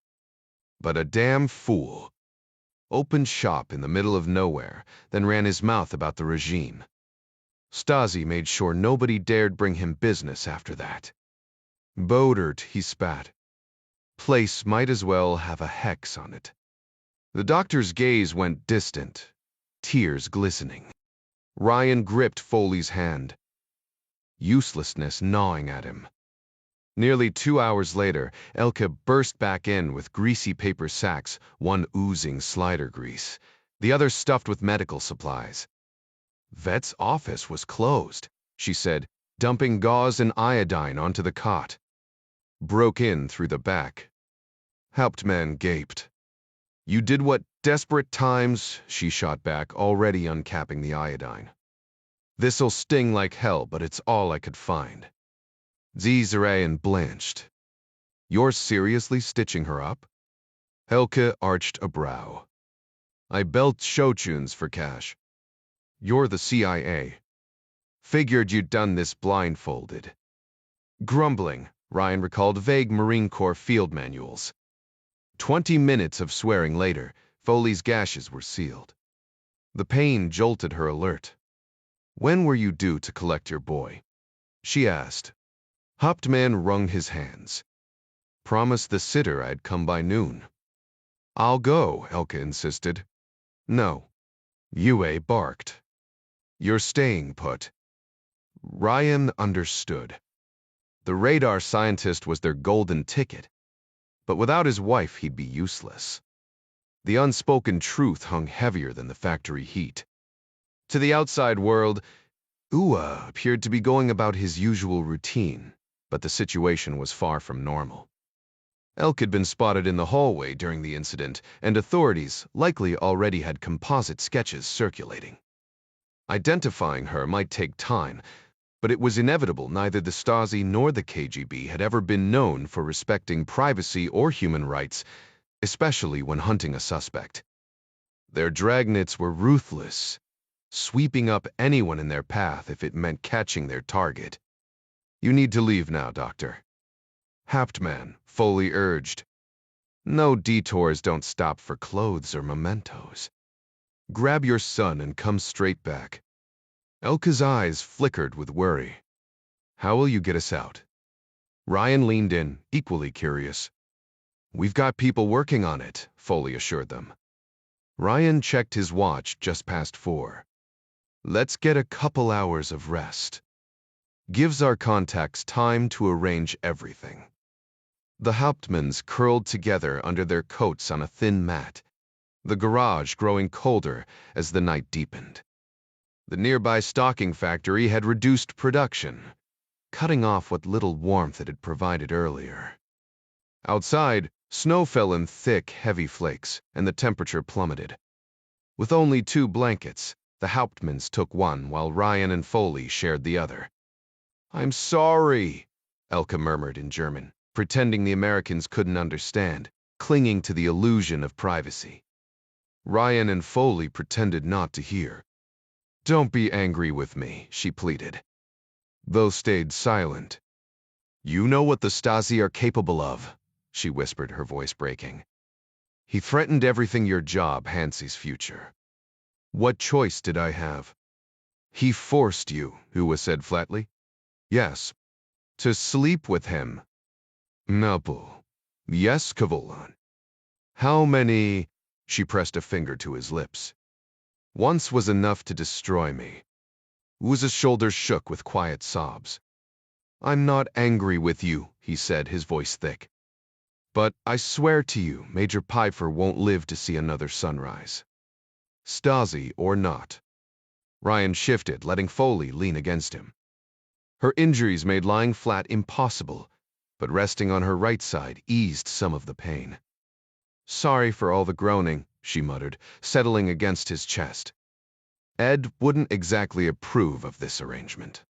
But a damn fool. Opened shop in the middle of nowhere, then ran his mouth about the regime. Stazzi made sure nobody dared bring him business after that. Bodert, he spat. Place might as well have a hex on it. The doctor's gaze went distant, tears glistening. Ryan gripped Foley's hand, uselessness gnawing at him. Nearly 2 hours later, Elke burst back in with greasy paper sacks, one oozing slider grease, the other stuffed with medical supplies. Vet's office was closed, she said, dumping gauze and iodine onto the cot. Broke in through the back. Hauptmann gaped. You did what desperate times, she shot back, already uncapping the iodine. This'll sting like hell, but it's all I could find. Zizerayan blanched. You're seriously stitching her up? Helke arched a brow. I belt show tunes for cash. You're the CIA. Figured you'd done this blindfolded. Grumbling, Ryan recalled vague Marine Corps field manuals. 20 minutes of swearing later, Foley's gashes were sealed. The pain jolted her alert. When were you due to collect your boy? She asked. Hauptmann wrung his hands. Promised the sitter I'd come by noon. I'll go, Elke insisted. No. Yue barked. You're staying put. Ryan understood. The radar scientist was their golden ticket, but without his wife he'd be useless. The unspoken truth hung heavier than the factory heat. To the outside world, Ua appeared to be going about his usual routine, but the situation was far from normal. Elk had been spotted in the hallway during the incident, and authorities likely already had composite sketches circulating. Identifying her might take time, but it was inevitable neither the Stasi nor the KGB had ever been known for respecting privacy or human rights, especially when hunting a suspect. Their dragnets were ruthless, sweeping up anyone in their path if it meant catching their target. You need to leave now, Doctor. Hauptmann, Foley urged. No detours don't stop for clothes or mementos. Grab your son and come straight back. Elke's eyes flickered with worry. How will you get us out? Ryan leaned in, equally curious. We've got people working on it, Foley assured them. Ryan checked his watch just past 4. Let's get a couple hours of rest. Gives our contacts time to arrange everything. The Hauptmanns curled together under their coats on a thin mat, the garage growing colder as the night deepened. The nearby stocking factory had reduced production, cutting off what little warmth it had provided earlier. Outside, snow fell in thick, heavy flakes, and the temperature plummeted. With only 2 blankets, the Hauptmanns took one while Ryan and Foley shared the other. I'm sorry, Elke murmured in German, pretending the Americans couldn't understand, clinging to the illusion of privacy. Ryan and Foley pretended not to hear. Don't be angry with me, she pleaded. Both stayed silent. You know what the Stasi are capable of, she whispered, her voice breaking. He threatened everything your job, Hansi's future. What choice did I have? He forced you, Ua said flatly. Yes. To sleep with him. Napo. Yes, Kavolan. How many? She pressed a finger to his lips. Once was enough to destroy me. Uza's shoulders shook with quiet sobs. I'm not angry with you, he said, his voice thick. But I swear to you, Major Pfeiffer won't live to see another sunrise. Stasi or not. Ryan shifted, letting Foley lean against him. Her injuries made lying flat impossible, but resting on her right side eased some of the pain. Sorry for all the groaning, she muttered, settling against his chest. Ed wouldn't exactly approve of this arrangement.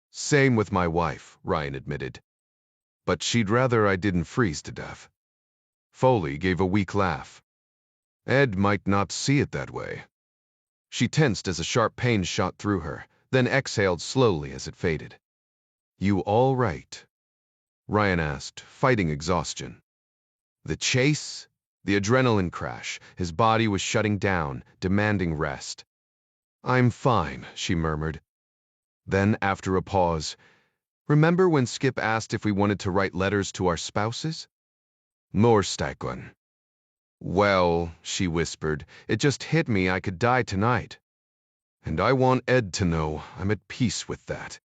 Same with my wife, Ryan admitted. But she'd rather I didn't freeze to death. Foley gave a weak laugh. Ed might not see it that way. She tensed as a sharp pain shot through her, then exhaled slowly as it faded. You all right? Ryan asked, fighting exhaustion. The chase? The adrenaline crash, his body was shutting down, demanding rest. "I'm fine," she murmured. Then, after a pause, "Remember when Skip asked if we wanted to write letters to our spouses?" "More Staglin." "Well," she whispered, "it just hit me I could die tonight. And I want Ed to know I'm at peace with that.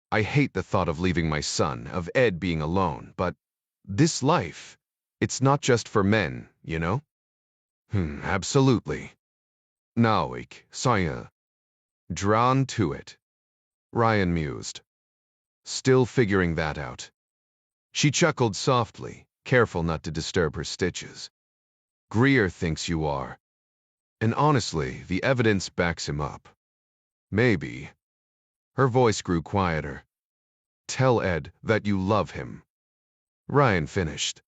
I hate the thought of leaving my son, of Ed being alone, but this life, it's not just for men, you know?" Absolutely. Nawik, Saya. Drawn to it. Ryan mused, still figuring that out. She chuckled softly, careful not to disturb her stitches. "Greer thinks you are. And honestly, the evidence backs him up. Maybe." Her voice grew quieter. "Tell Ed that you love him." Ryan finished.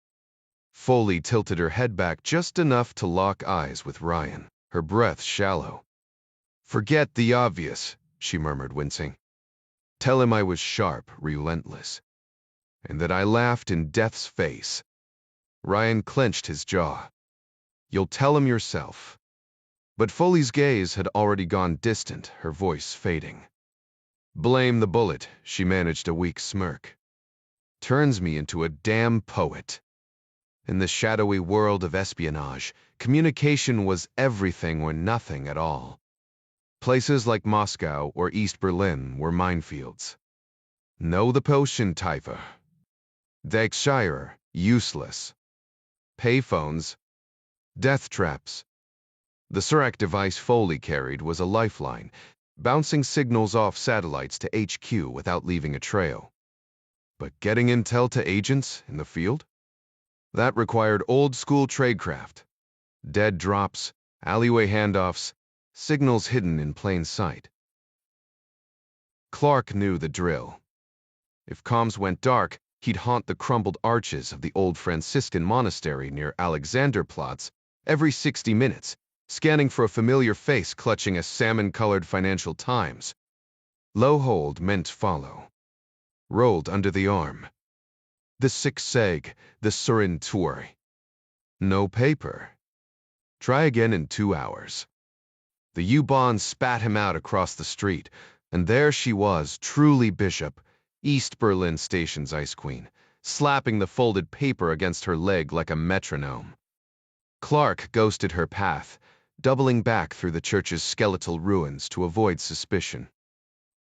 Foley tilted her head back just enough to lock eyes with Ryan, her breath shallow. "Forget the obvious," she murmured, wincing. "Tell him I was sharp, relentless, and that I laughed in death's face." Ryan clenched his jaw. "You'll tell him yourself." But Foley's gaze had already gone distant, her voice fading. "Blame the bullet," she managed a weak smirk. "Turns me into a damn poet." In the shadowy world of espionage, communication was everything or nothing at all. Places like Moscow or East Berlin were minefields. Know the potion, cipher. Dexshire, useless. Payphones, death traps. The Surak device Foley carried was a lifeline, bouncing signals off satellites to HQ without leaving a trail. But getting intel to agents in the field? That required old-school tradecraft. Dead drops, alleyway handoffs, signals hidden in plain sight. Clark knew the drill. If comms went dark, he'd haunt the crumbled arches of the old Franciscan monastery near Alexanderplatz every 60 minutes, scanning for a familiar face clutching a salmon-colored Financial Times. Low hold meant follow. Rolled under the arm. The sikseg, the surin tour. No paper. Try again in 2 hours. The U-Bahn spat him out across the street, and there she was, truly Bishop, East Berlin Station's ice queen, slapping the folded paper against her leg like a metronome. Clark ghosted her path, doubling back through the church's skeletal ruins to avoid suspicion.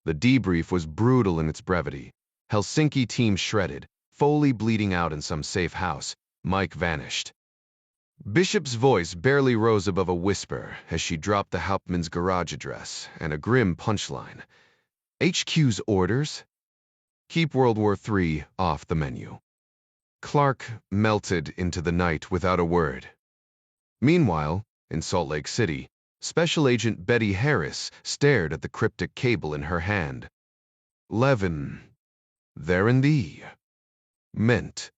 The debrief was brutal in its brevity. Helsinki team shredded, Foley bleeding out in some safe house, Mike vanished. Bishop's voice barely rose above a whisper as she dropped the Hauptmann's garage address and a grim punchline. HQ's orders? Keep World War III off the menu. Clark melted into the night without a word. Meanwhile, in Salt Lake City, Special Agent Betty Harris stared at the cryptic cable in her hand. Levin. There in the. Meant.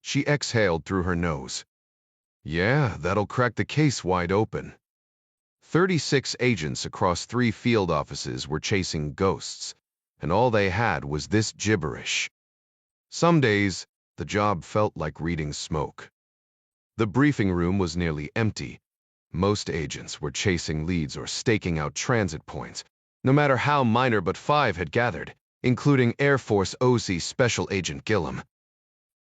She exhaled through her nose. Yeah, that'll crack the case wide open. 36 agents across 3 field offices were chasing ghosts, and all they had was this gibberish. Some days, the job felt like reading smoke. The briefing room was nearly empty. Most agents were chasing leads or staking out transit points, no matter how minor, but 5 had gathered, including Air Force OC Special Agent Gillum.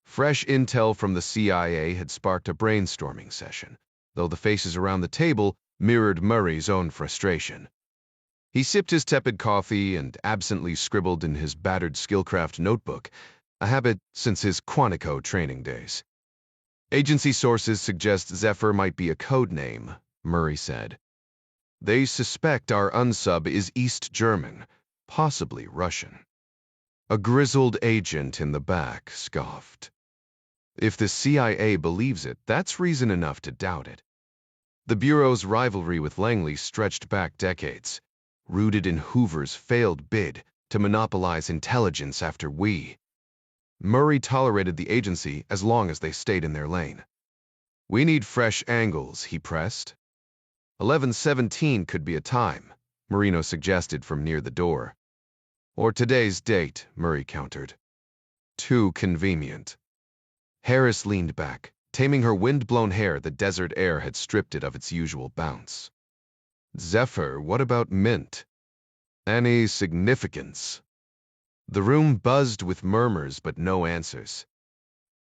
Fresh intel from the CIA had sparked a brainstorming session, though the faces around the table mirrored Murray's own frustration. He sipped his tepid coffee and absently scribbled in his battered Skillcraft notebook, a habit since his Quantico training days. Agency sources suggest Zephyr might be a code name, Murray said. They suspect our unsub is East German, possibly Russian. A grizzled agent in the back scoffed. If the CIA believes it, that's reason enough to doubt it. The Bureau's rivalry with Langley stretched back decades, rooted in Hoover's failed bid to monopolize intelligence after we. Murray tolerated the agency as long as they stayed in their lane. We need fresh angles, he pressed. 11/17 could be a time, Marino suggested from near the door. Or today's date, Murray countered. Too convenient. Harris leaned back, taming her wind-blown hair. The desert air had stripped it of its usual bounce. "Zephyr, what about Mint? Any significance?" The room buzzed with murmurs, but no answers.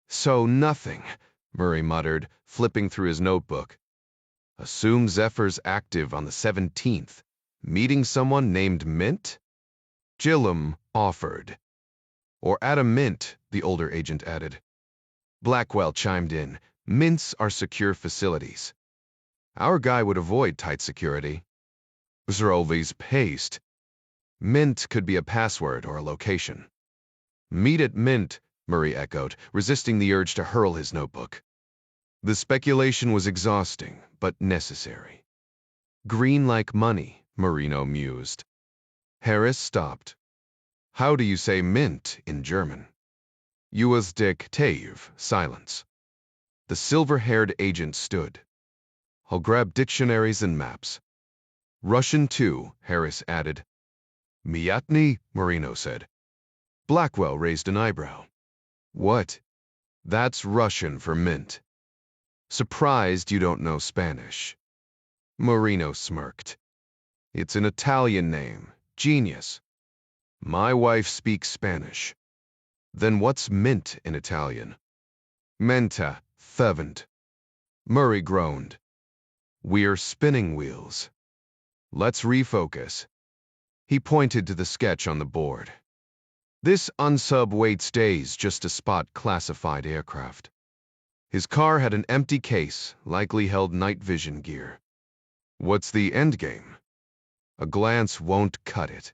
"So nothing," Murray muttered, flipping through his notebook. "Assume Zephyr's active on the 17th. Meeting someone named Mint?" Gillum offered. "Or at a mint," the older agent added. Blackwell chimed in. "Mints are secure facilities. Our guy would avoid tight security." Zrolvy's paced. "Mint could be a password or a location." "Meet at Mint," Murray echoed, resisting the urge to hurl his notebook. The speculation was exhausting, but necessary. "Green like money," Marino mused. Harris stopped. "How do you say mint in German?" "Detektiv," silence. The silver-haired agent stood. "I'll grab dictionaries and maps." "Russian too," Harris added. "Myatny," Marino said. Blackwell raised an eyebrow. "What?" "That's Russian for mint." "Surprised you don't know Spanish." Marino smirked. "It's an Italian name. Genius." "My wife speaks Spanish." "Then what's mint in Italian?" "Menta, fervent." Murray groaned. "We're spinning wheels. Let's refocus." He pointed to the sketch on the board. "This unsub waits days just to spot classified aircraft." His car had an empty case, likely held night vision gear. "What's the endgame?" "A glance won't cut it."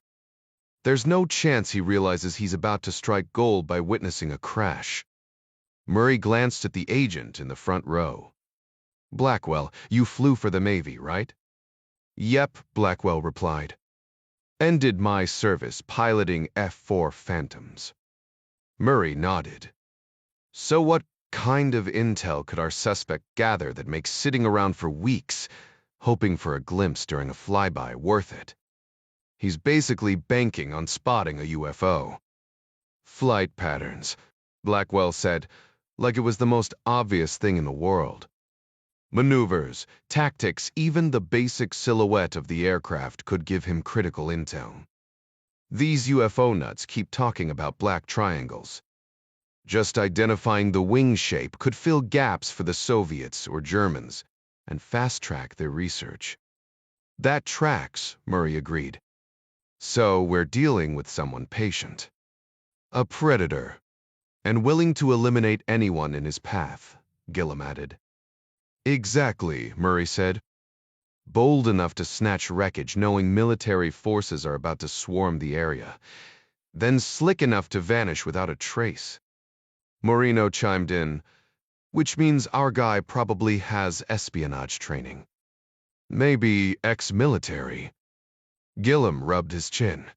There's no chance he realizes he's about to strike gold by witnessing a crash. Murray glanced at the agent in the front row. "Blackwell, you flew for the Navy, right?" "Yep," Blackwell replied. "Ended my service piloting F-4 Phantoms." Murray nodded. "So what kind of intel could our suspect gather that makes sitting around for weeks, hoping for a glimpse during a flyby, worth it?" "He's basically banking on spotting a UFO." "Flight patterns," Blackwell said, like it was the most obvious thing in the world. "Maneuvers, tactics, even the basic silhouette of the aircraft could give him critical intel. These UFO nuts keep talking about black triangles. Just identifying the wing shape could fill gaps for the Soviets or Germans and fast-track their research." "That tracks," Murray agreed. "So we're dealing with someone patient. A predator. And willing to eliminate anyone in his path," Gillum added. "Exactly," Murray said. "Bold enough to snatch wreckage knowing military forces are about to swarm the area. Then slick enough to vanish without a trace." Marino chimed in, "Which means our guy probably has espionage training. Maybe ex-military." Gillum rubbed his chin.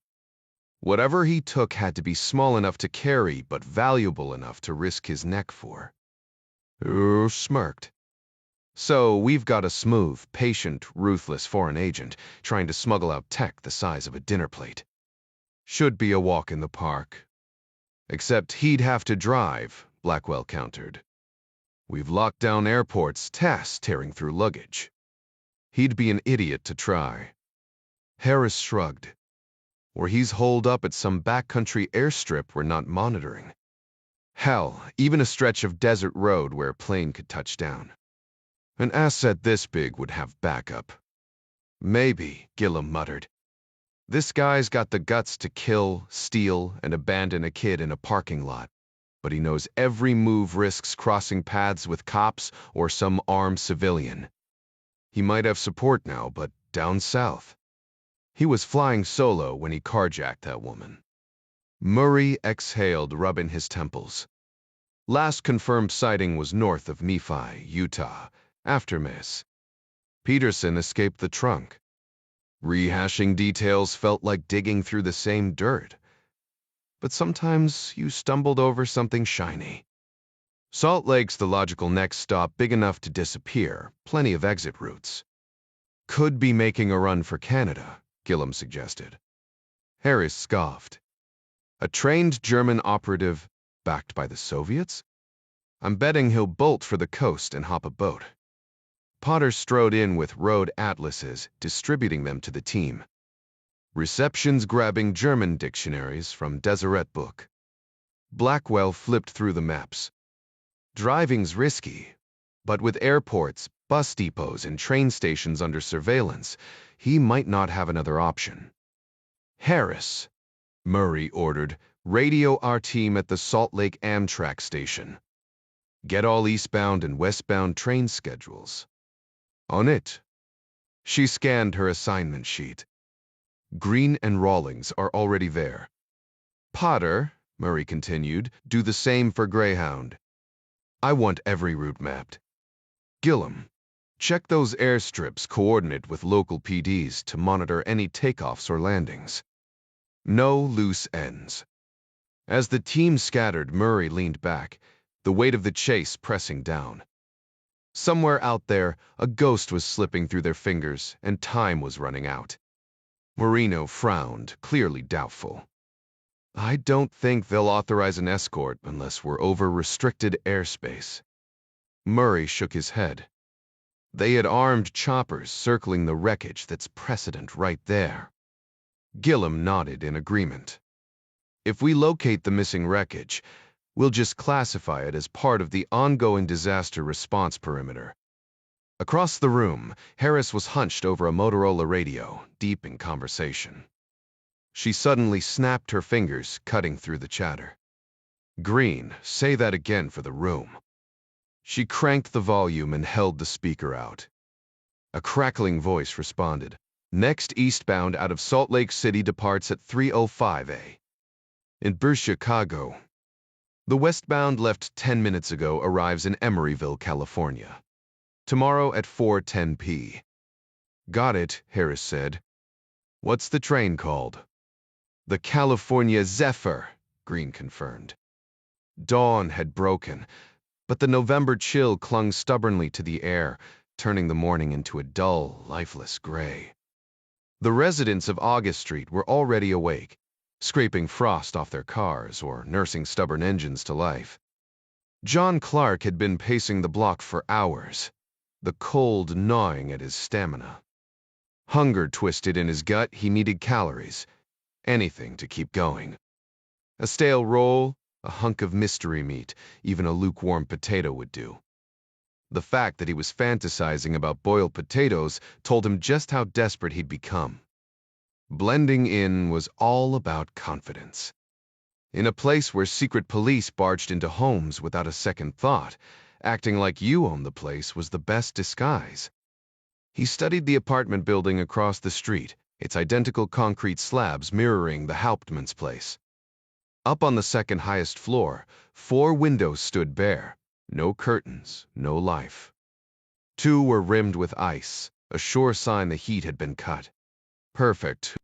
"Whatever he took had to be small enough to carry, but valuable enough to risk his neck for." Smirked. "So we've got a smooth, patient, ruthless foreign agent trying to smuggle out tech the size of a dinner plate. Should be a walk in the park." "Except he'd have to drive," Blackwell countered. "We've locked down airports, tasks tearing through luggage. He'd be an idiot to try." Harris shrugged. "Or he's holed up at some backcountry airstrip we're not monitoring. Hell, even a stretch of desert road where a plane could touch down. An asset this big would have backup." "Maybe," Gillum muttered. "This guy's got the guts to kill, steal, and abandon a kid in a parking lot, but he knows every move risks crossing paths with cops or some armed civilian. He might have support now, but down south. He was flying solo when he carjacked that woman." Murray exhaled, rubbing his temples. "Last confirmed sighting was north of Nephi, Utah, after Miss Peterson escaped the trunk." Rehashing details felt like digging through the same dirt. But sometimes you stumbled over something shiny. "Salt Lake's the logical next stop, big enough to disappear, plenty of exit routes." "Could be making a run for Canada," Gillum suggested. Harris scoffed. "A trained German operative backed by the Soviets?" I'm betting he'll bolt for the coast and hop a boat. Potter strode in with road atlases, distributing them to the team. Reception's grabbing German dictionaries from Deseret book. Blackwell flipped through the maps. Driving's risky, but with airports, bus depots, and train stations under surveillance, he might not have another option. Harris, Murray ordered, radio our team at the Salt Lake Amtrak station. Get all eastbound and westbound train schedules. On it. She scanned her assignment sheet. Green and Rawlings are already there. Potter, Murray continued, do the same for Greyhound. I want every route mapped. Gillum, check those airstrips coordinate with local PDs to monitor any takeoffs or landings. No loose ends. As the team scattered, Murray leaned back, the weight of the chase pressing down. Somewhere out there, a ghost was slipping through their fingers, and time was running out. Marino frowned, clearly doubtful. I don't think they'll authorize an escort unless we're over restricted airspace. Murray shook his head. They had armed choppers circling the wreckage that's precedent right there. Gillum nodded in agreement. If we locate the missing wreckage, we'll just classify it as part of the ongoing disaster response perimeter. Across the room, Harris was hunched over a Motorola radio, deep in conversation. She suddenly snapped her fingers, cutting through the chatter. Green, say that again for the room. She cranked the volume and held the speaker out. A crackling voice responded. Next eastbound out of Salt Lake City departs at 3:05 a. In Chicago. The westbound left 10 minutes ago arrives in Emeryville, California. Tomorrow at 4:10 p. Got it, Harris said. What's the train called? The California Zephyr, Green confirmed. Dawn had broken, but the November chill clung stubbornly to the air, turning the morning into a dull, lifeless gray. The residents of August Street were already awake, scraping frost off their cars or nursing stubborn engines to life. John Clark had been pacing the block for hours, the cold gnawing at his stamina. Hunger twisted in his gut, he needed calories, anything to keep going. A stale roll, a hunk of mystery meat, even a lukewarm potato would do. The fact that he was fantasizing about boiled potatoes told him just how desperate he'd become. Blending in was all about confidence. In a place where secret police barged into homes without a second thought, acting like you owned the place was the best disguise. He studied the apartment building across the street, its identical concrete slabs mirroring the Hauptmann's place. Up on the second highest floor, 4 windows stood bare, no curtains, no life. 2 were rimmed with ice, a sure sign the heat had been cut. Perfect.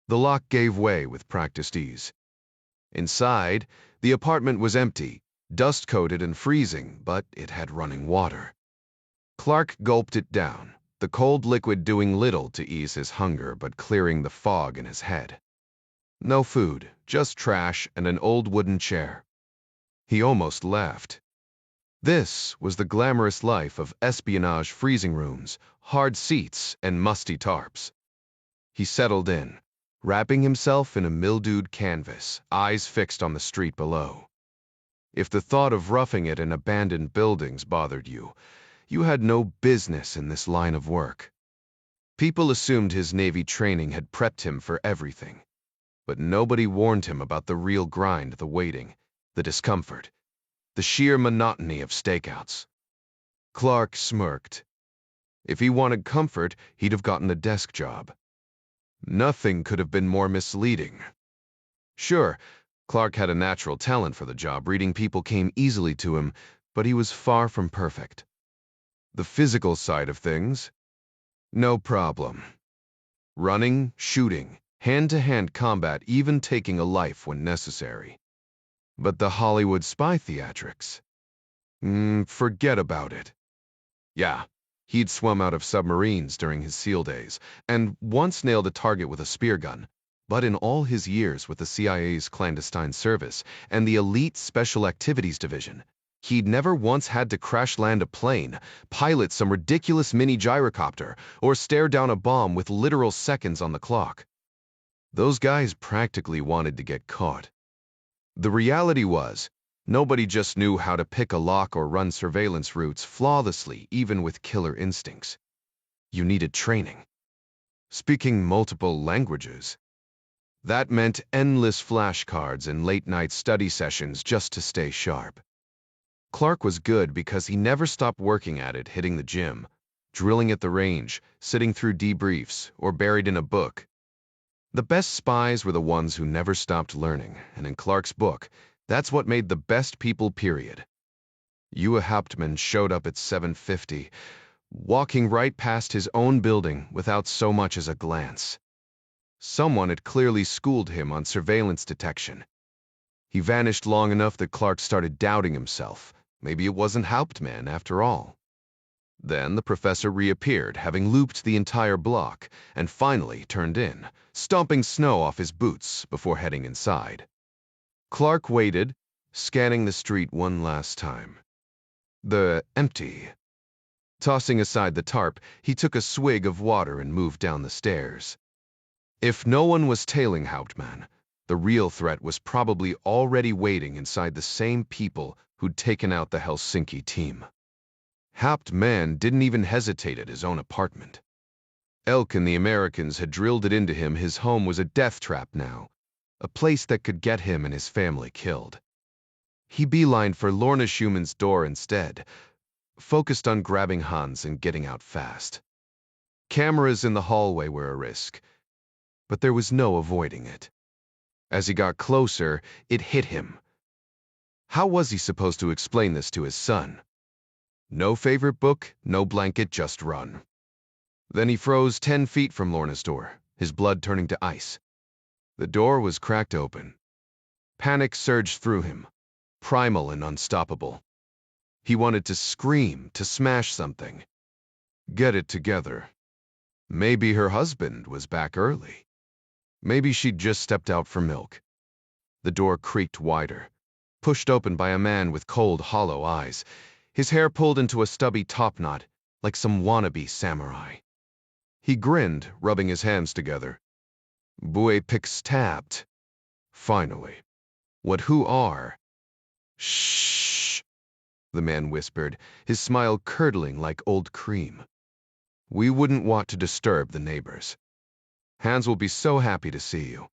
The lock gave way with practiced ease. Inside, the apartment was empty, dust-coated and freezing, but it had running water. Clark gulped it down, the cold liquid doing little to ease his hunger but clearing the fog in his head. No food, just trash and an old wooden chair. He almost laughed. This was the glamorous life of espionage freezing rooms, hard seats, and musty tarps. He settled in, wrapping himself in a mildewed canvas, eyes fixed on the street below. If the thought of roughing it in abandoned buildings bothered you, you had no business in this line of work. People assumed his Navy training had prepped him for everything, but nobody warned him about the real grind, the waiting, the discomfort, the sheer monotony of stakeouts. Clark smirked. If he wanted comfort, he'd have gotten a desk job. Nothing could have been more misleading. Sure, Clark had a natural talent for the job. Reading people came easily to him, but he was far from perfect. The physical side of things? No problem. Running, shooting, hand-to-hand combat, even taking a life when necessary. But the Hollywood spy theatrics? Forget about it. Yeah, he'd swum out of submarines during his SEAL days, and once nailed a target with a spear gun. But in all his years with the CIA's clandestine service and the elite Special Activities Division, He'd never once had to crash land a plane, pilot some ridiculous mini gyrocopter, or stare down a bomb with literal seconds on the clock. Those guys practically wanted to get caught. The reality was, nobody just knew how to pick a lock or run surveillance routes flawlessly, even with killer instincts. You needed training. Speaking multiple languages. That meant endless flashcards and late-night study sessions just to stay sharp. Clark was good because he never stopped working at it, hitting the gym, drilling at the range, sitting through debriefs, or buried in a book. The best spies were the ones who never stopped learning, and in Clark's book, that's what made the best people, period. Ua Hauptmann showed up at 7:50, walking right past his own building without so much as a glance. Someone had clearly schooled him on surveillance detection. He vanished long enough that Clark started doubting himself. Maybe it wasn't Hauptmann after all. Then the professor reappeared, having looped the entire block, and finally turned in, stomping snow off his boots before heading inside. Clark waited, scanning the street one last time. Empty. Tossing aside the tarp, he took a swig of water and moved down the stairs. If no one was tailing Hauptmann, the real threat was probably already waiting inside the same people who'd taken out the Helsinki team. Hauptmann didn't even hesitate at his own apartment. Elk and the Americans had drilled it into him his home was a death trap now, a place that could get him and his family killed. He beelined for Lorna Schumann's door instead, focused on grabbing Hans and getting out fast. Cameras in the hallway were a risk, but there was no avoiding it. As he got closer, it hit him. How was he supposed to explain this to his son? No favorite book, no blanket, just run. Then he froze 10 feet from Lorna's door, his blood turning to ice. The door was cracked open. Panic surged through him, primal and unstoppable. He wanted to scream, to smash something. Get it together. Maybe her husband was back early. Maybe she'd just stepped out for milk. The door creaked wider, pushed open by a man with cold, hollow eyes, his hair pulled into a stubby topknot, like some wannabe samurai. He grinned, rubbing his hands together. Bue pix tapped. Finally. Who are? Shh, the man whispered, his smile curdling like old cream. We wouldn't want to disturb the neighbors. Hans will be so happy to see you.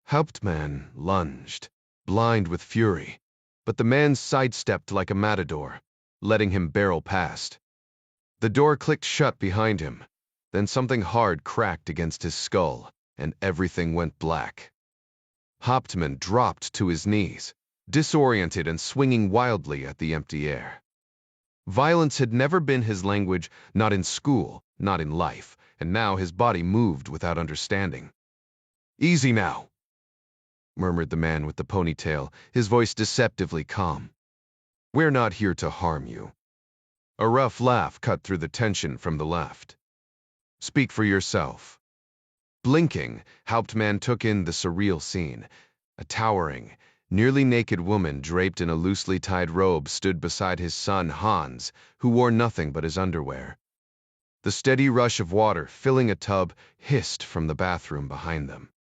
Hauptmann lunged, blind with fury, but the man sidestepped like a matador, letting him barrel past. The door clicked shut behind him, then something hard cracked against his skull, and everything went black. Hauptmann dropped to his knees, disoriented and swinging wildly at the empty air. Violence had never been his language, not in school, not in life, and now his body moved without understanding. Easy now, murmured the man with the ponytail, his voice deceptively calm. We're not here to harm you. A rough laugh cut through the tension from the left. Speak for yourself. Blinking, Hauptmann took in the surreal scene. A towering, nearly naked woman draped in a loosely tied robe stood beside his son Hans, who wore nothing but his underwear. The steady rush of water filling a tub hissed from the bathroom behind them.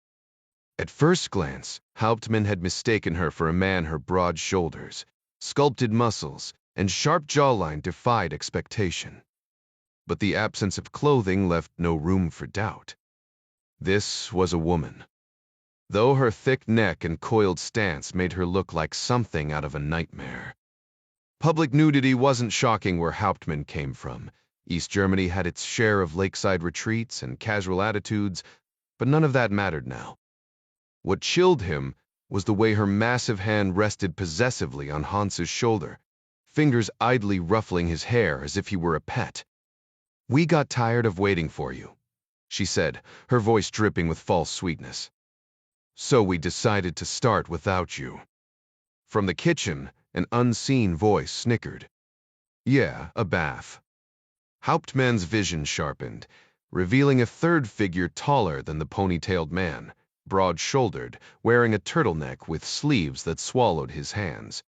At first glance, Hauptmann had mistaken her for a man. Her broad shoulders, sculpted muscles, and sharp jawline defied expectation. But the absence of clothing left no room for doubt. This was a woman, though her thick neck and coiled stance made her look like something out of a nightmare. Public nudity wasn't shocking where Hauptmann came from. East Germany had its share of lakeside retreats and casual attitudes, but none of that mattered now. What chilled him was the way her massive hand rested possessively on Hans's shoulder, fingers idly ruffling his hair as if he were a pet. We got tired of waiting for you, she said, her voice dripping with false sweetness. So we decided to start without you. From the kitchen, an unseen voice snickered. Yeah, a bath. Hauptmann's vision sharpened, revealing a third figure taller than the ponytailed man, broad-shouldered, wearing a turtleneck with sleeves that swallowed his hands.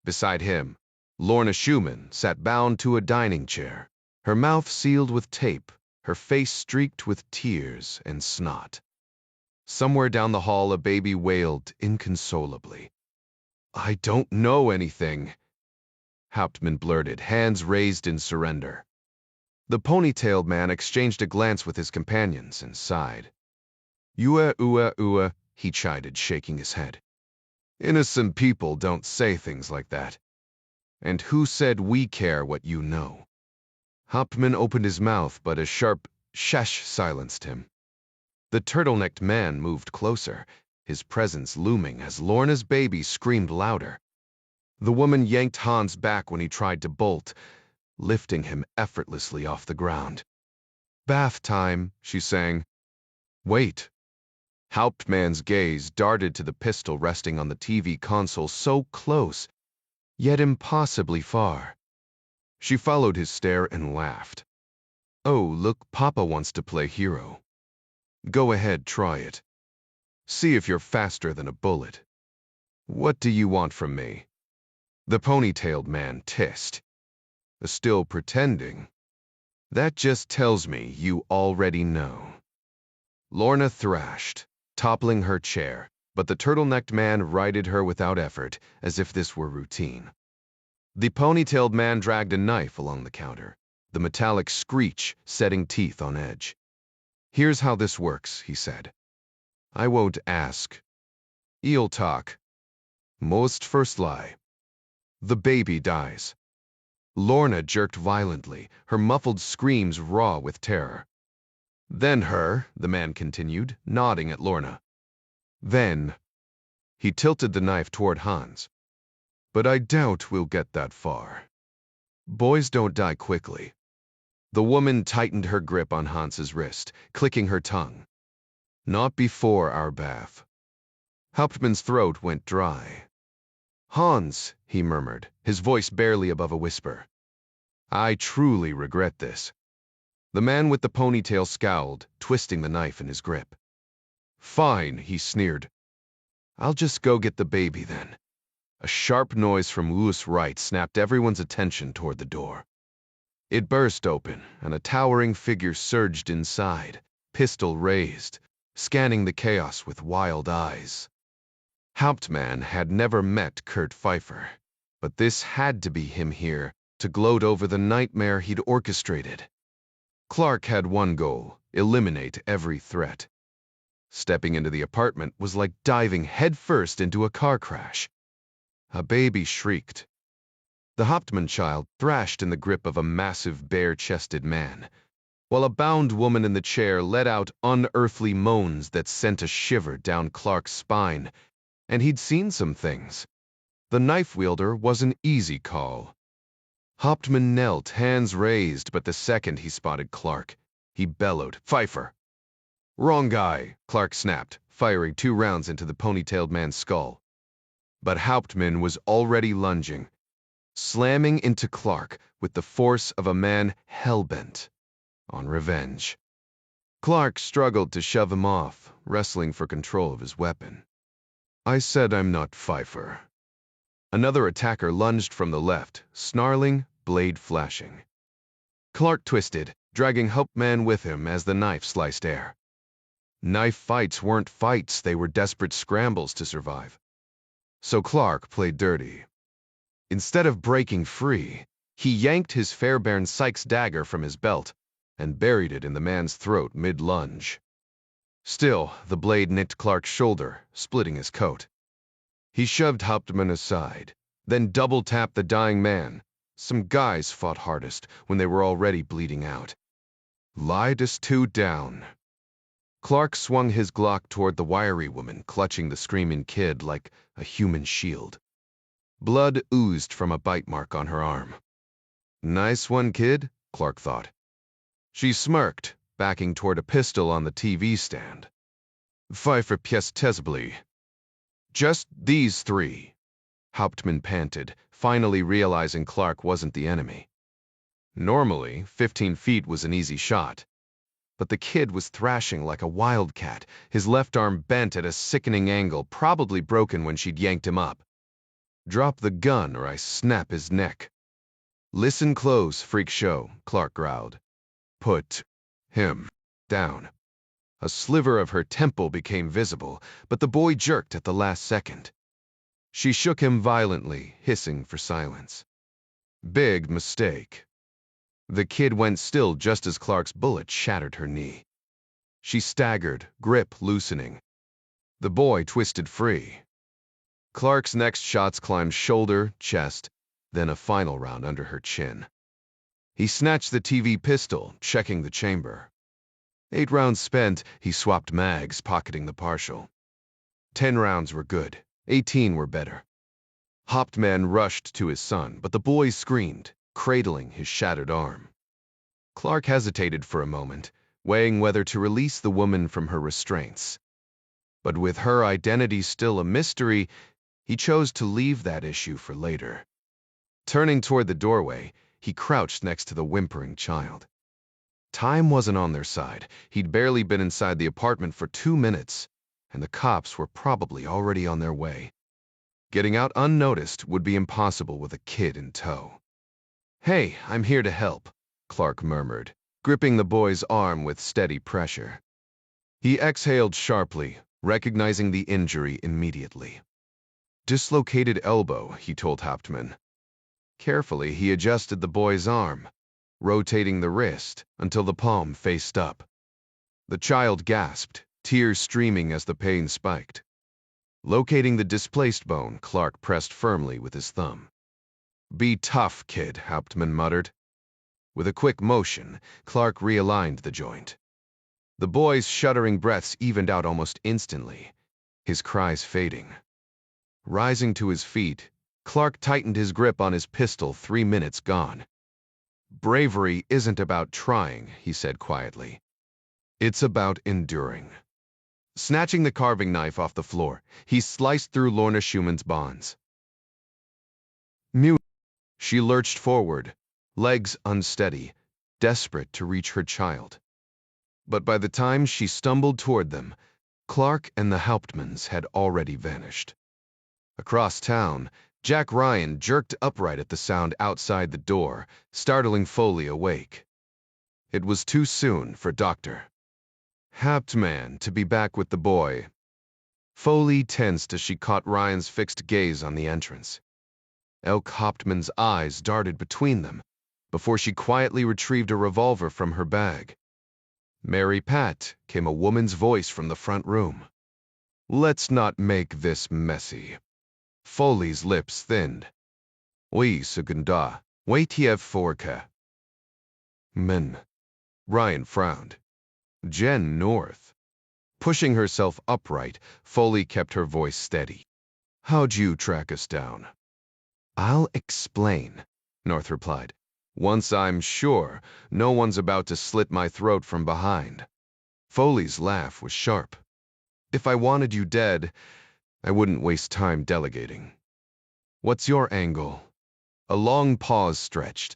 Beside him, Lorna Schumann sat bound to a dining chair, her mouth sealed with tape, her face streaked with tears and snot. Somewhere down the hall, a baby wailed inconsolably. "I don't know anything," Hauptmann blurted, hands raised in surrender. The ponytailed man exchanged a glance with his companions and sighed. Ua, he chided, shaking his head. "Innocent people don't say things like that. And who said we care what you know?" Hauptmann opened his mouth, but a sharp shesh silenced him. The turtlenecked man moved closer, his presence looming as Lorna's baby screamed louder. The woman yanked Hans back when he tried to bolt, lifting him effortlessly off the ground. "Bath time," she sang. "Wait." Hauptmann's gaze darted to the pistol resting on the TV console, so close, yet impossibly far. She followed his stare and laughed. "Oh, look, Papa wants to play hero. Go ahead, try it. See if you're faster than a bullet. What do you want from me?" The ponytailed man hissed. "Still pretending? That just tells me you already know." Lorna thrashed, toppling her chair, but the turtlenecked man righted her without effort, as if this were routine. The ponytailed man dragged a knife along the counter, the metallic screech setting teeth on edge. "Here's how this works," he said. "I won't ask. You'll talk. Most first lie. The baby dies." Lorna jerked violently, her muffled screams raw with terror. "Then her," the man continued, nodding at Lorna. "Then." He tilted the knife toward Hans. "But I doubt we'll get that far. Boys don't die quickly." The woman tightened her grip on Hans's wrist, clicking her tongue. "Not before our bath." Hauptmann's throat went dry. "Hans," he murmured, his voice barely above a whisper. "I truly regret this." The man with the ponytail scowled, twisting the knife in his grip. "Fine," he sneered. "I'll just go get the baby then." A sharp noise from Lou's right snapped everyone's attention toward the door. It burst open, and a towering figure surged inside, pistol raised, scanning the chaos with wild eyes. Hauptmann had never met Kurt Pfeiffer, but this had to be him here to gloat over the nightmare he'd orchestrated. Clark had one goal: eliminate every threat. Stepping into the apartment was like diving headfirst into a car crash. A baby shrieked. The Hauptmann child thrashed in the grip of a massive, bare-chested man, while a bound woman in the chair let out unearthly moans that sent a shiver down Clark's spine. And he'd seen some things. The knife wielder was an easy call. Hauptmann knelt, hands raised, but the second he spotted Clark, he bellowed, "Pfeiffer!" "Wrong guy," Clark snapped, firing 2 rounds into the ponytailed man's skull. But Hauptmann was already lunging, slamming into Clark with the force of a man hell-bent on revenge. Clark struggled to shove him off, wrestling for control of his weapon. "I said I'm not Pfeiffer." Another attacker lunged from the left, snarling, blade flashing. Clark twisted, dragging Hauptmann with him as the knife sliced air. Knife fights weren't fights, they were desperate scrambles to survive. So Clark played dirty. Instead of breaking free, he yanked his Fairbairn Sykes dagger from his belt and buried it in the man's throat mid-lunge. Still, the blade nicked Clark's shoulder, splitting his coat. He shoved Hauptmann aside, then double-tapped the dying man. Some guys fought hardest when they were already bleeding out. "Lied us 2 down." Clark swung his Glock toward the wiry woman, clutching the screaming kid like a human shield. Blood oozed from a bite mark on her arm. "Nice one, kid," Clark thought. She smirked, backing toward a pistol on the TV stand. "Pfeiffer pièce terrible." "Just these 3. Hauptmann panted, finally realizing Clark wasn't the enemy. Normally, 15 feet was an easy shot. But the kid was thrashing like a wildcat, his left arm bent at a sickening angle, probably broken when she'd yanked him up. Drop the gun or I snap his neck. Listen close, freak show, Clark growled. Put him down. A sliver of her temple became visible, but the boy jerked at the last second. She shook him violently, hissing for silence. Big mistake. The kid went still just as Clark's bullet shattered her knee. She staggered, grip loosening. The boy twisted free. Clark's next shots climbed shoulder, chest, then a final round under her chin. He snatched the TV pistol, checking the chamber. 8 rounds spent, he swapped mags, pocketing the partial. 10 rounds were good, 18 were better. Hauptmann rushed to his son, but the boy screamed, cradling his shattered arm. Clark hesitated for a moment, weighing whether to release the woman from her restraints. But with her identity still a mystery, he chose to leave that issue for later. Turning toward the doorway, he crouched next to the whimpering child. Time wasn't on their side. He'd barely been inside the apartment for 2 minutes, and the cops were probably already on their way. Getting out unnoticed would be impossible with a kid in tow. Hey, I'm here to help, Clark murmured, gripping the boy's arm with steady pressure. He exhaled sharply, recognizing the injury immediately. Dislocated elbow, he told Hauptmann. Carefully, he adjusted the boy's arm, rotating the wrist until the palm faced up. The child gasped, tears streaming as the pain spiked. Locating the displaced bone, Clark pressed firmly with his thumb. Be tough, kid, Hauptmann muttered. With a quick motion, Clark realigned the joint. The boy's shuddering breaths evened out almost instantly, his cries fading. Rising to his feet, Clark tightened his grip on his pistol, 3 minutes gone. Bravery isn't about trying, he said quietly. It's about enduring. Snatching the carving knife off the floor, he sliced through Lorna Schumann's bonds. She lurched forward, legs unsteady, desperate to reach her child. But by the time she stumbled toward them, Clark and the Hauptmanns had already vanished. Across town, Jack Ryan jerked upright at the sound outside the door, startling Foley awake. It was too soon for Dr. Hauptmann to be back with the boy. Foley tensed as she caught Ryan's fixed gaze on the entrance. Elk Hauptmann's eyes darted between them before she quietly retrieved a revolver from her bag. Mary Pat, came a woman's voice from the front room. Let's not make this messy. Foley's lips thinned. Oui, Suganda, waitiev forka. Men. Ryan frowned. Jen North. Pushing herself upright, Foley kept her voice steady. How'd you track us down? I'll explain, North replied. Once I'm sure, no one's about to slit my throat from behind. Foley's laugh was sharp. If I wanted you dead, I wouldn't waste time delegating. What's your angle? A long pause stretched.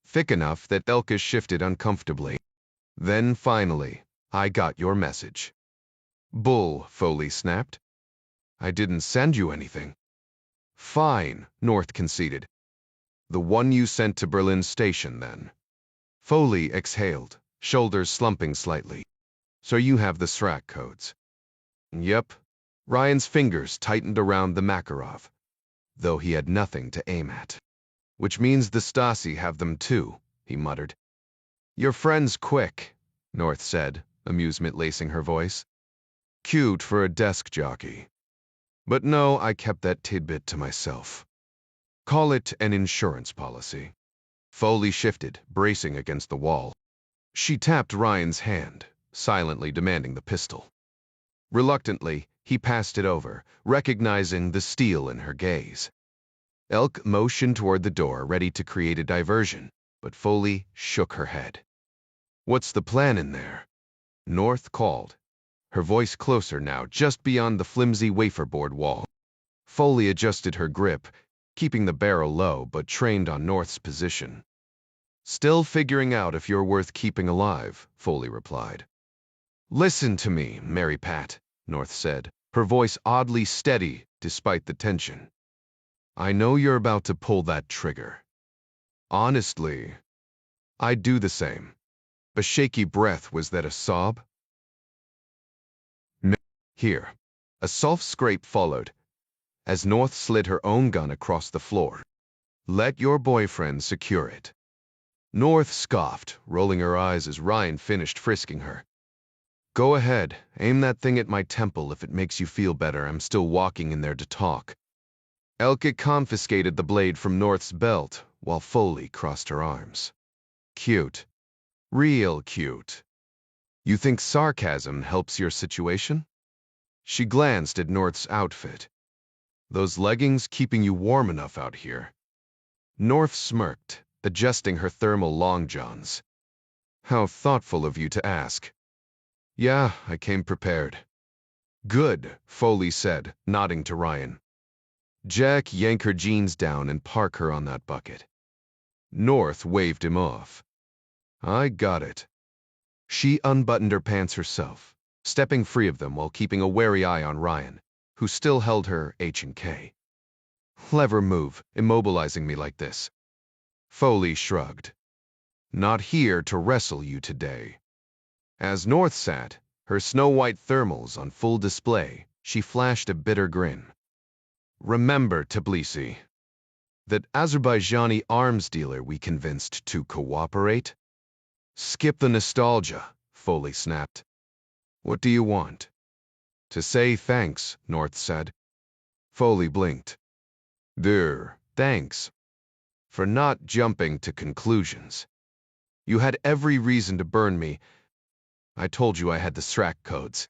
Thick enough that Elka shifted uncomfortably. Then finally, I got your message. Bull, Foley snapped. I didn't send you anything. Fine, North conceded. The one you sent to Berlin Station, then. Foley exhaled, shoulders slumping slightly. So you have the SRAC codes. Yep. Ryan's fingers tightened around the Makarov, though he had nothing to aim at. Which means the Stazzi have them too, he muttered. Your friend's quick, North said, amusement lacing her voice. Cute for a desk jockey. But no, I kept that tidbit to myself. Call it an insurance policy. Foley shifted, bracing against the wall. She tapped Ryan's hand, silently demanding the pistol. Reluctantly, he passed it over, recognizing the steel in her gaze. Elk motioned toward the door, ready to create a diversion, but Foley shook her head. What's the plan in there? North called, her voice closer now, just beyond the flimsy waferboard wall. Foley adjusted her grip, keeping the barrel low but trained on North's position. Still figuring out if you're worth keeping alive, Foley replied. Listen to me, Mary Pat, North said, her voice oddly steady despite the tension. I know you're about to pull that trigger. Honestly, I'd do the same. A shaky breath, was that a sob? No. Here. A soft scrape followed, as North slid her own gun across the floor. Let your boyfriend secure it. North scoffed, rolling her eyes as Ryan finished frisking her. Go ahead, aim that thing at my temple if it makes you feel better. I'm still walking in there to talk. Elke confiscated the blade from North's belt, while Foley crossed her arms. Cute. Real cute. You think sarcasm helps your situation? She glanced at North's outfit. Those leggings keeping you warm enough out here? North smirked, adjusting her thermal long johns. How thoughtful of you to ask. Yeah, I came prepared. Good, Foley said, nodding to Ryan. Jack, yank her jeans down and park her on that bucket. North waved him off. I got it. She unbuttoned her pants herself, stepping free of them while keeping a wary eye on Ryan, who still held her H&K. Clever move, immobilizing me like this. Foley shrugged. Not here to wrestle you today. As North sat, her snow-white thermals on full display, she flashed a bitter grin. Remember, Tbilisi, that Azerbaijani arms dealer we convinced to cooperate? Skip the nostalgia, Foley snapped. What do you want? To say thanks, North said. Foley blinked. Thanks. For not jumping to conclusions. You had every reason to burn me. I told you I had the SRAC codes.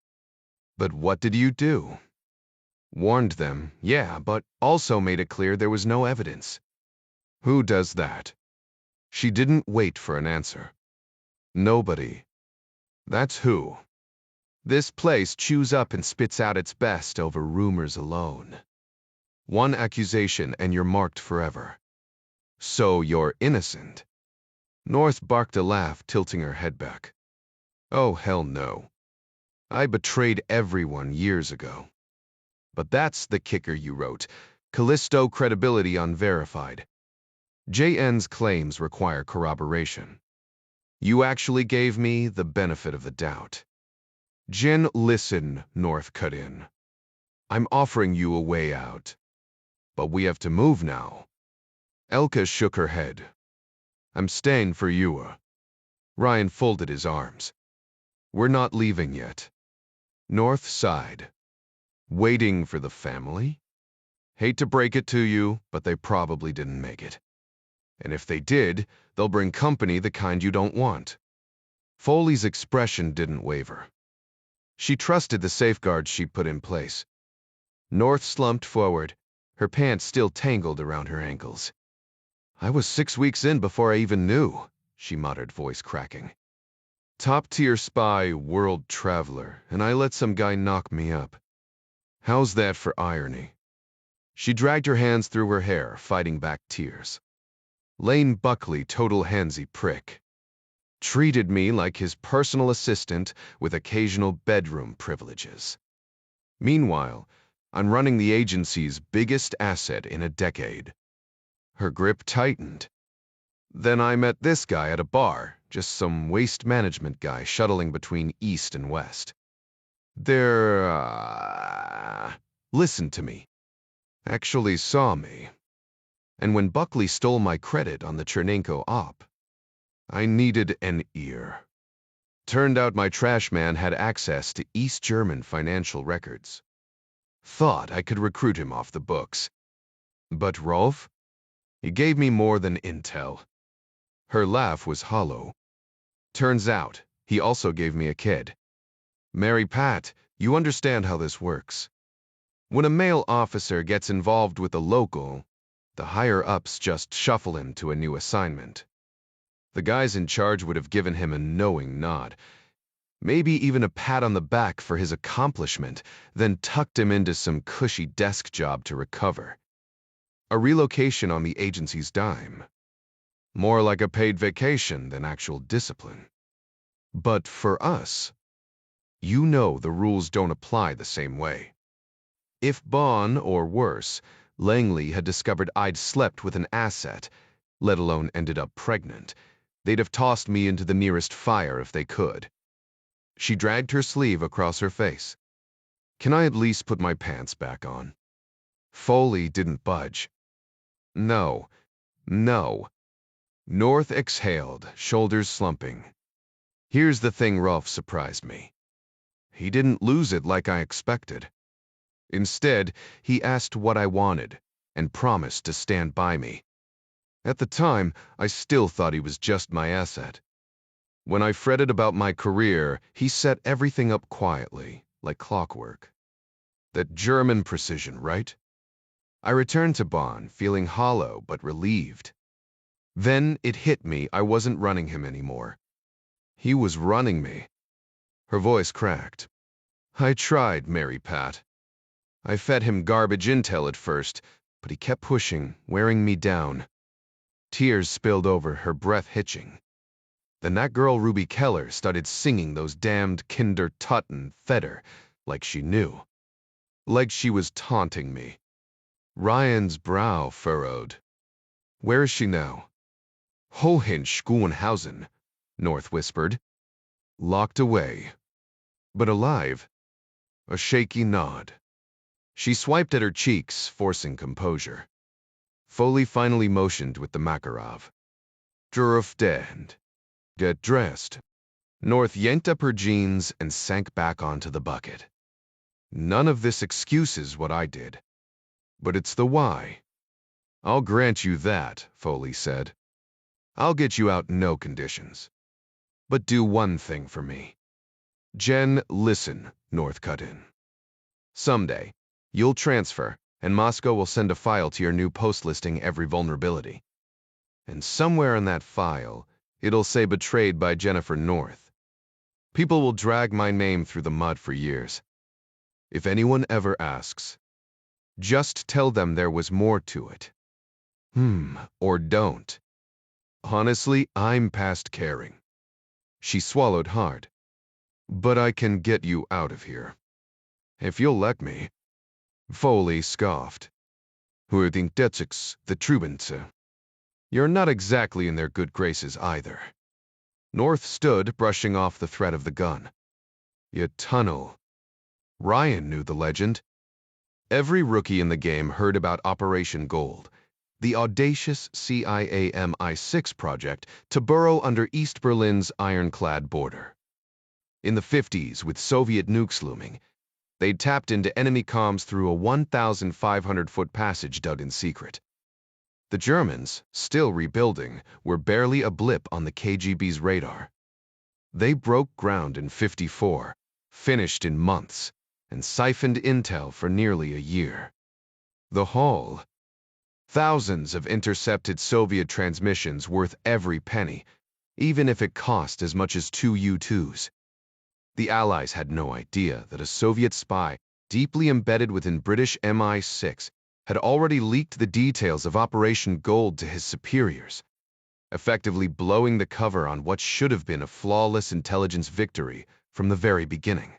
But what did you do? Warned them, yeah, but also made it clear there was no evidence. Who does that? She didn't wait for an answer. Nobody. That's who. This place chews up and spits out its best over rumors alone. One accusation and you're marked forever. So you're innocent. North barked a laugh, tilting her head back. Oh, hell no. I betrayed everyone years ago. But that's the kicker you wrote. Callisto credibility unverified. JN's claims require corroboration. You actually gave me the benefit of the doubt. Jin, listen, North cut in. I'm offering you a way out. But we have to move now. Elke shook her head. I'm staying for you. Ryan folded his arms. We're not leaving yet. North sighed. Waiting for the family? Hate to break it to you, but they probably didn't make it. And if they did, they'll bring company the kind you don't want. Foley's expression didn't waver. She trusted the safeguards she'd put in place. North slumped forward, her pants still tangled around her ankles. I was 6 weeks in before I even knew, she muttered, voice cracking. Top-tier spy, world traveler, and I let some guy knock me up. How's that for irony? She dragged her hands through her hair, fighting back tears. Lane Buckley, total handsy prick. Treated me like his personal assistant with occasional bedroom privileges. Meanwhile, I'm running the agency's biggest asset in a decade. Her grip tightened. Then I met this guy at a bar, just some waste management guy shuttling between East and West. Listened to me. Actually saw me. And when Buckley stole my credit on the Chernenko op, I needed an ear. Turned out my trash man had access to East German financial records. Thought I could recruit him off the books. But Rolf? He gave me more than intel. Her laugh was hollow. Turns out, he also gave me a kid. Mary Pat, you understand how this works. When a male officer gets involved with a local, the higher-ups just shuffle him to a new assignment. The guys in charge would have given him a knowing nod, maybe even a pat on the back for his accomplishment, then tucked him into some cushy desk job to recover. A relocation on the agency's dime. More like a paid vacation than actual discipline. But for us, you know the rules don't apply the same way. If Bond, or worse, Langley had discovered I'd slept with an asset, let alone ended up pregnant, they'd have tossed me into the nearest fire if they could. She dragged her sleeve across her face. Can I at least put my pants back on? Foley didn't budge. No. No. North exhaled, shoulders slumping. Here's the thing, Rolf surprised me. He didn't lose it like I expected. Instead, he asked what I wanted and promised to stand by me. At the time, I still thought he was just my asset. When I fretted about my career, he set everything up quietly, like clockwork. That German precision, right? I returned to Bonn, feeling hollow but relieved. Then it hit me I wasn't running him anymore. He was running me. Her voice cracked. I tried, Mary Pat. I fed him garbage intel at first, but he kept pushing, wearing me down. Tears spilled over, her breath hitching. Then that girl Ruby Keller started singing those damned Kinder Tutten Feder like she knew. Like she was taunting me. Ryan's brow furrowed. Where is she now? Hohenschönhausen, North whispered. Locked away. But alive. A shaky nod. She swiped at her cheeks, forcing composure. Foley finally motioned with the Makarov. Durfdend. Get dressed. North yanked up her jeans and sank back onto the bucket. None of this excuses what I did. But it's the why. I'll grant you that, Foley said. I'll get you out no conditions. But do one thing for me. Jen, listen, North cut in. Someday, you'll transfer, and Moscow will send a file to your new post listing every vulnerability. And somewhere in that file, it'll say betrayed by Jennifer North. People will drag my name through the mud for years. If anyone ever asks, just tell them there was more to it. Or don't. Honestly, I'm past caring. She swallowed hard. But I can get you out of here. If you'll let me. Foley scoffed. Who think that's the Trubence? You're not exactly in their good graces either. North stood, brushing off the threat of the gun. You tunnel. Ryan knew the legend. Every rookie in the game heard about Operation Gold, the audacious CIA MI6 project to burrow under East Berlin's ironclad border. In the 50s, with Soviet nukes looming, they'd tapped into enemy comms through a 1,500-foot passage dug in secret. The Germans, still rebuilding, were barely a blip on the KGB's radar. They broke ground in '54, finished in months, and siphoned intel for nearly a year. The haul. Thousands of intercepted Soviet transmissions worth every penny, even if it cost as much as 2 U-2s. The Allies had no idea that a Soviet spy, deeply embedded within British MI6, had already leaked the details of Operation Gold to his superiors, effectively blowing the cover on what should have been a flawless intelligence victory from the very beginning.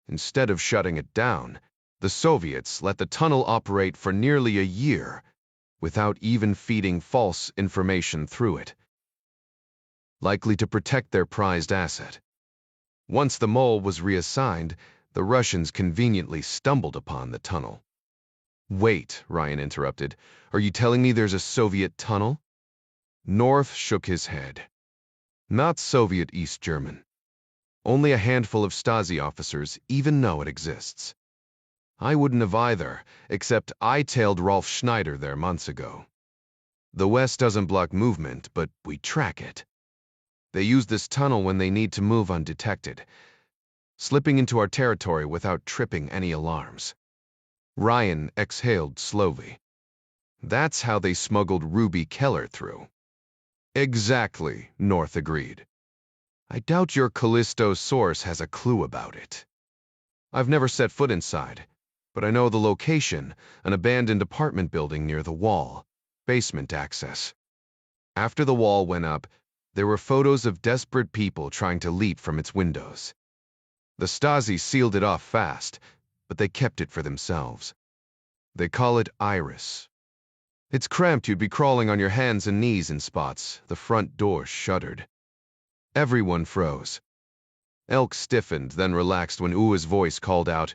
Instead of shutting it down, the Soviets let the tunnel operate for nearly a year without even feeding false information through it, likely to protect their prized asset. Once the mole was reassigned, the Russians conveniently stumbled upon the tunnel. Wait, Ryan interrupted. Are you telling me there's a Soviet tunnel? North shook his head. Not Soviet East German. Only a handful of Stazzi officers even know it exists. I wouldn't have either, except I tailed Rolf Schneider there months ago. The West doesn't block movement, but we track it. They use this tunnel when they need to move undetected, slipping into our territory without tripping any alarms. Ryan exhaled slowly. That's how they smuggled Ruby Keller through. Exactly, North agreed. I doubt your Callisto source has a clue about it. I've never set foot inside, but I know the location, an abandoned apartment building near the wall, basement access. After the wall went up, there were photos of desperate people trying to leap from its windows. The Stasi sealed it off fast, but they kept it for themselves. They call it iris. It's cramped, you'd be crawling on your hands and knees in spots. The front door shuddered. Everyone froze. Elk stiffened, then relaxed when Ua's voice called out,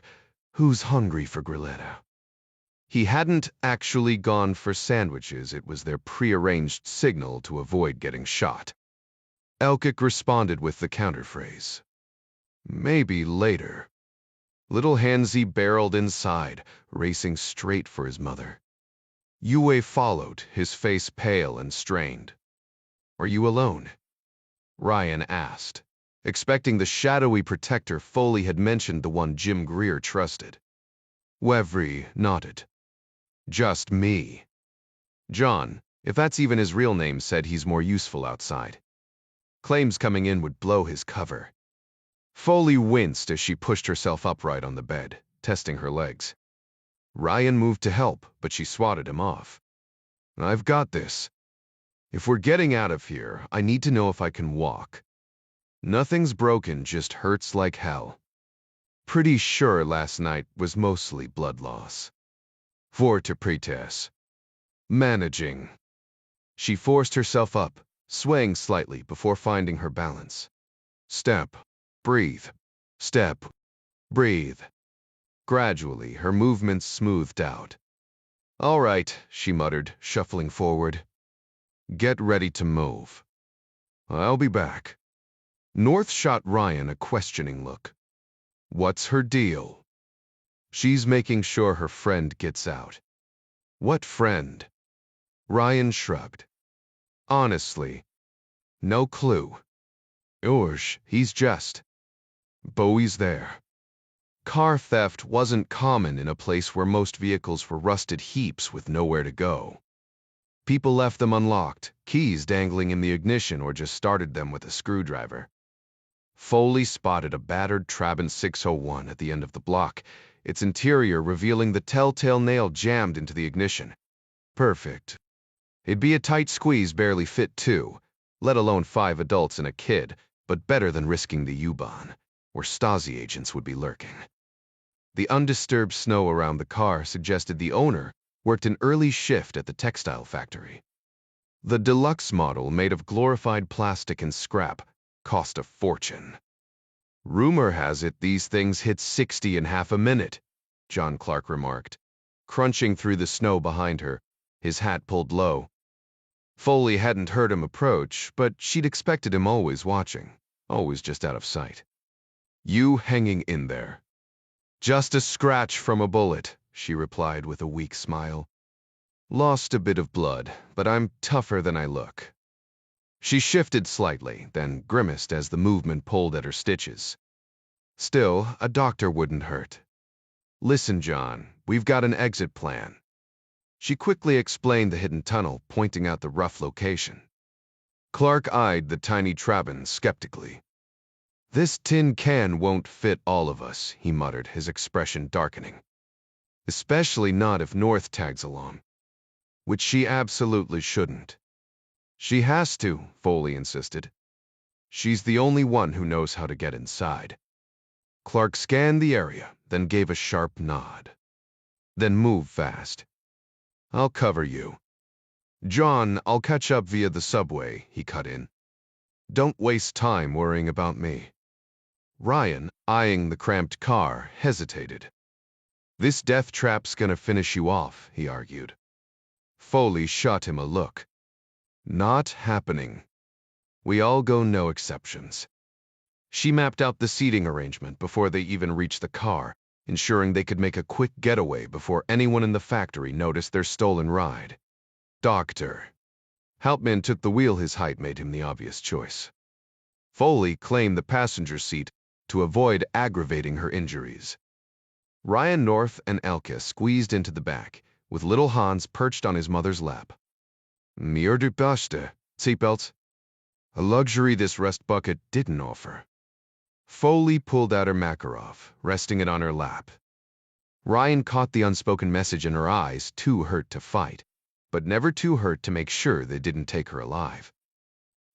"Who's hungry for grilletta?" He hadn't actually gone for sandwiches. It was their prearranged signal to avoid getting shot. Elkic responded with the counterphrase. Maybe later. Little Hansi barreled inside, racing straight for his mother. Yue followed, his face pale and strained. "Are you alone?" Ryan asked, expecting the shadowy protector Foley had mentioned, the one Jim Greer trusted. Wevry nodded. "Just me." John, if that's even his real name, said he's more useful outside. Claims coming in would blow his cover. Foley winced as she pushed herself upright on the bed, testing her legs. Ryan moved to help, but she swatted him off. "I've got this. If we're getting out of here, I need to know if I can walk. Nothing's broken, just hurts like hell. Pretty sure last night was mostly blood loss. Vortepretes. Managing." She forced herself up, swaying slightly before finding her balance. Step. Breathe. Step. Breathe. Gradually, her movements smoothed out. "All right," she muttered, shuffling forward. "Get ready to move." "I'll be back." North shot Ryan a questioning look. "What's her deal?" "She's making sure her friend gets out." "What friend?" Ryan shrugged. "Honestly, no clue. Ursh, he's just. Bowie's there." Car theft wasn't common in a place where most vehicles were rusted heaps with nowhere to go. People left them unlocked, keys dangling in the ignition, or just started them with a screwdriver. Foley spotted a battered Trabant 601 at the end of the block, its interior revealing the telltale nail jammed into the ignition. Perfect. It'd be a tight squeeze, barely fit two, let alone 5 adults and a kid, but better than risking the U-Bahn, where Stazzi agents would be lurking. The undisturbed snow around the car suggested the owner worked an early shift at the textile factory. The deluxe model, made of glorified plastic and scrap, cost a fortune. "Rumor has it these things hit 60 in half a minute," John Clark remarked, crunching through the snow behind her, his hat pulled low. Foley hadn't heard him approach, but she'd expected him always watching, always just out of sight. "You hanging in there." "Just a scratch from a bullet," she replied with a weak smile. "Lost a bit of blood, but I'm tougher than I look." She shifted slightly, then grimaced as the movement pulled at her stitches. "Still, a doctor wouldn't hurt." "Listen, John, we've got an exit plan." She quickly explained the hidden tunnel, pointing out the rough location. Clark eyed the tiny Trabant skeptically. "This tin can won't fit all of us," he muttered, his expression darkening. "Especially not if North tags along." Which she absolutely shouldn't. "She has to," Foley insisted. "She's the only one who knows how to get inside." Clark scanned the area, then gave a sharp nod. "Then move fast." "I'll cover you." "John, I'll catch up via the subway," he cut in. "Don't waste time worrying about me." Ryan, eyeing the cramped car, hesitated. "This death trap's gonna finish you off," he argued. Foley shot him a look. "Not happening. We all go, no exceptions." She mapped out the seating arrangement before they even reached the car, ensuring they could make a quick getaway before anyone in the factory noticed their stolen ride. Doctor. Hauptmann took the wheel. His height made him the obvious choice. Foley claimed the passenger seat to avoid aggravating her injuries. Ryan, North, and Elke squeezed into the back, with little Hans perched on his mother's lap. "Mir du beste, seatbelts." A luxury this rust bucket didn't offer. Foley pulled out her Makarov, resting it on her lap. Ryan caught the unspoken message in her eyes, too hurt to fight, but never too hurt to make sure they didn't take her alive.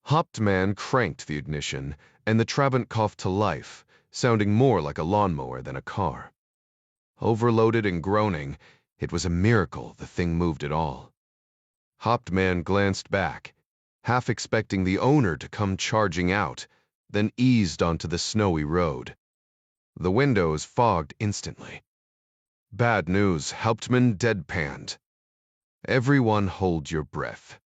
Hauptmann cranked the ignition, and the Trabant coughed to life, sounding more like a lawnmower than a car. Overloaded and groaning, It was a miracle the thing moved at all. Hauptmann glanced back, half expecting the owner to come charging out, then eased onto the snowy road. The windows fogged instantly. Bad news, Hauptmann deadpanned. Everyone hold your breath.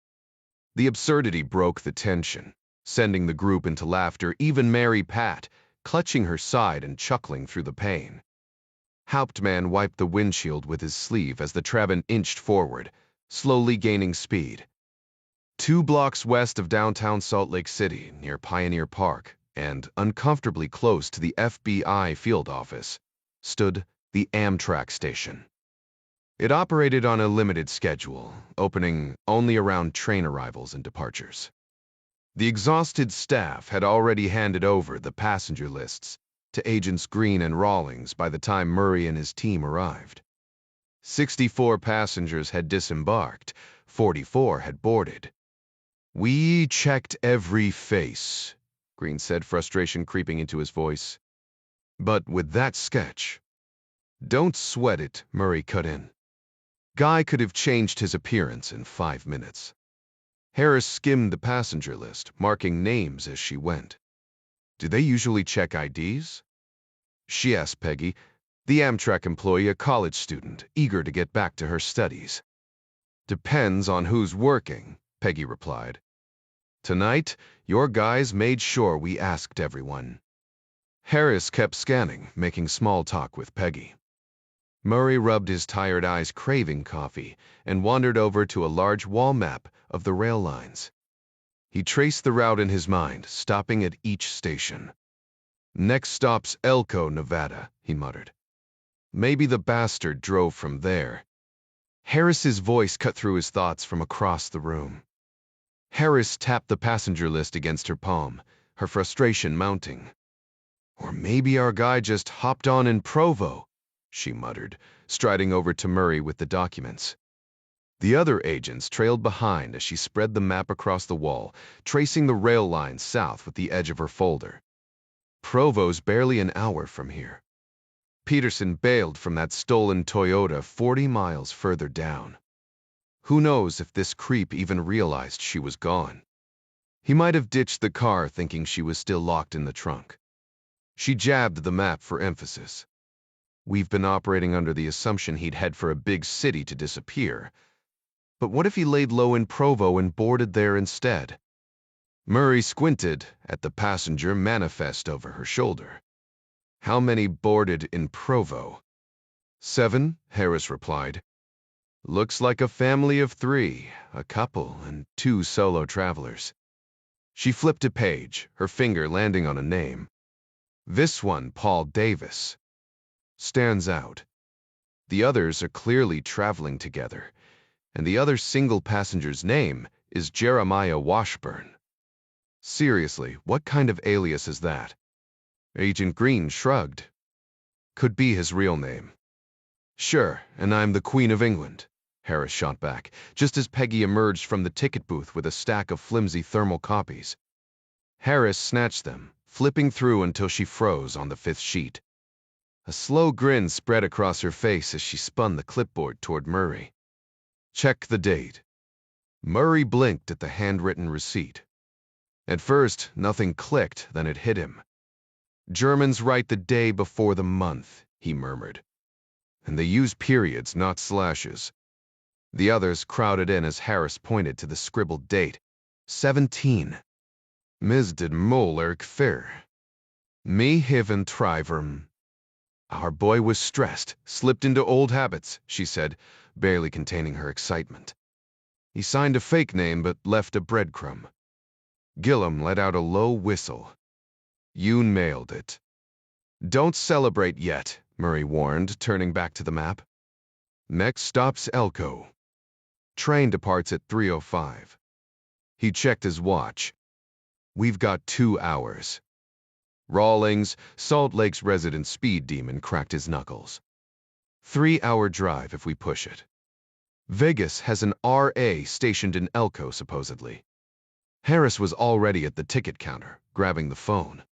The absurdity broke the tension, sending the group into laughter, even Mary Pat, clutching her side and chuckling through the pain. Hauptmann wiped the windshield with his sleeve as the Trabant inched forward, slowly gaining speed. 2 blocks west of downtown Salt Lake City, near Pioneer Park, and uncomfortably close to the FBI field office, stood the Amtrak station. It operated on a limited schedule, opening only around train arrivals and departures. The exhausted staff had already handed over the passenger lists to Agents Green and Rawlings by the time Murray and his team arrived. 64 passengers had disembarked, 44 had boarded. "We checked every face," Green said, frustration creeping into his voice. "But with that sketch—" "Don't sweat it," Murray cut in. Guy could have changed his appearance in 5 minutes. Harris skimmed the passenger list, marking names as she went. "Do they usually check IDs?" she asked Peggy, the Amtrak employee, a college student, eager to get back to her studies. "Depends on who's working," Peggy replied. "Tonight, your guys made sure we asked everyone." Harris kept scanning, making small talk with Peggy. Murray rubbed his tired eyes, craving coffee, and wandered over to a large wall map of the rail lines. He traced the route in his mind, stopping at each station. "Next stop's Elko, Nevada," he muttered. "Maybe the bastard drove from there." Harris's voice cut through his thoughts from across the room. Harris tapped the passenger list against her palm, her frustration mounting. "Or maybe our guy just hopped on in Provo," she muttered, striding over to Murray with the documents. The other agents trailed behind as she spread the map across the wall, tracing the rail line south with the edge of her folder. "Provo's barely an hour from here. Peterson bailed from that stolen Toyota 40 miles further down. Who knows if this creep even realized she was gone? He might have ditched the car thinking she was still locked in the trunk." She jabbed the map for emphasis. "We've been operating under the assumption he'd head for a big city to disappear. But what if he laid low in Provo and boarded there instead?" Murray squinted at the passenger manifest over her shoulder. "How many boarded in Provo?" "7, Harris replied. "Looks like a family of 3, a couple and 2 solo travelers." She flipped a page, her finger landing on a name. "This one, Paul Davis, stands out. The others are clearly traveling together, and the other single passenger's name is Jeremiah Washburn. Seriously, what kind of alias is that?" Agent Green shrugged. "Could be his real name." "Sure, and I'm the Queen of England," Harris shot back, just as Peggy emerged from the ticket booth with a stack of flimsy thermal copies. Harris snatched them, flipping through until she froze on the 5th sheet. A slow grin spread across her face as she spun the clipboard toward Murray. "Check the date." Murray blinked at the handwritten receipt. At first, nothing clicked, then it hit him. "Germans write the day before the month," he murmured. "And they use periods, not slashes." The others crowded in as Harris pointed to the scribbled date. 17. "Misded Molerk Fair. Me Heaven Triverm." "Our boy was stressed, slipped into old habits," she said, barely containing her excitement. "He signed a fake name but left a breadcrumb." Gillum let out a low whistle. "You nailed it." "Don't celebrate yet," Murray warned, turning back to the map. "Next stop's Elko. Train departs at 3:05. He checked his watch. "We've got 2 hours. Rawlings, Salt Lake's resident speed demon, cracked his knuckles. 3-hour drive if we push it. Vegas has an RA stationed in Elko, supposedly." Harris was already at the ticket counter, grabbing the phone.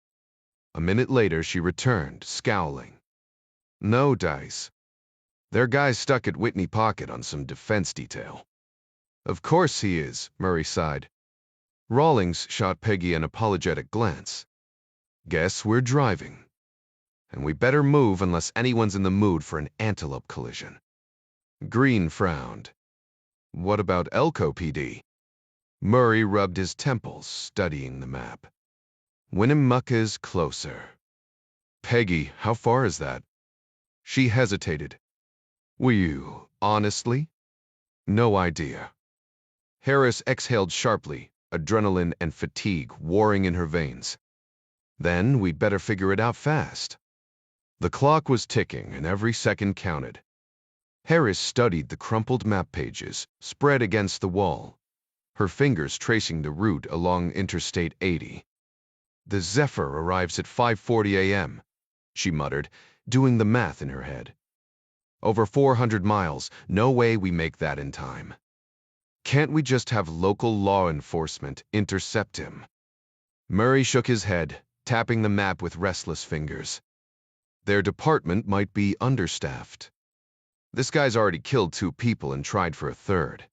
A minute later, she returned, scowling. "No dice." Their guy's stuck at Whitney Pocket on some defense detail. Of course he is, Murray sighed. Rawlings shot Peggy an apologetic glance. Guess we're driving. And we better move unless anyone's in the mood for an antelope collision. Green frowned. What about Elko PD? Murray rubbed his temples, studying the map. Winnamaka's closer. Peggy, how far is that? She hesitated. Will you, honestly? No idea. Harris exhaled sharply, adrenaline and fatigue warring in her veins. Then we'd better figure it out fast. The clock was ticking and every second counted. Harris studied the crumpled map pages, spread against the wall, her fingers tracing the route along Interstate 80. The Zephyr arrives at 5:40 a.m., she muttered, doing the math in her head. Over 400 miles, no way we make that in time. Can't we just have local law enforcement intercept him? Murray shook his head, tapping the map with restless fingers. Their department might be understaffed. This guy's already killed 2 people and tried for a third.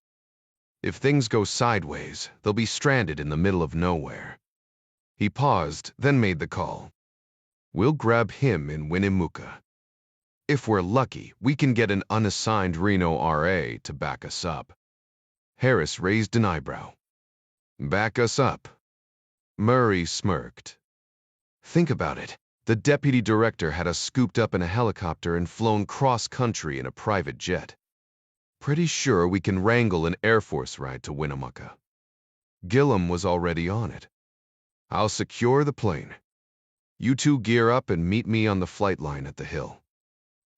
If things go sideways, they'll be stranded in the middle of nowhere. He paused, then made the call. We'll grab him in Winnamaka. If we're lucky, we can get an unassigned Reno RA to back us up. Harris raised an eyebrow. Back us up. Murray smirked. Think about it. The deputy director had us scooped up in a helicopter and flown cross-country in a private jet. Pretty sure we can wrangle an Air Force ride to Winnamaka. Gillum was already on it. I'll secure the plane. You 2 gear up and meet me on the flight line at the hill.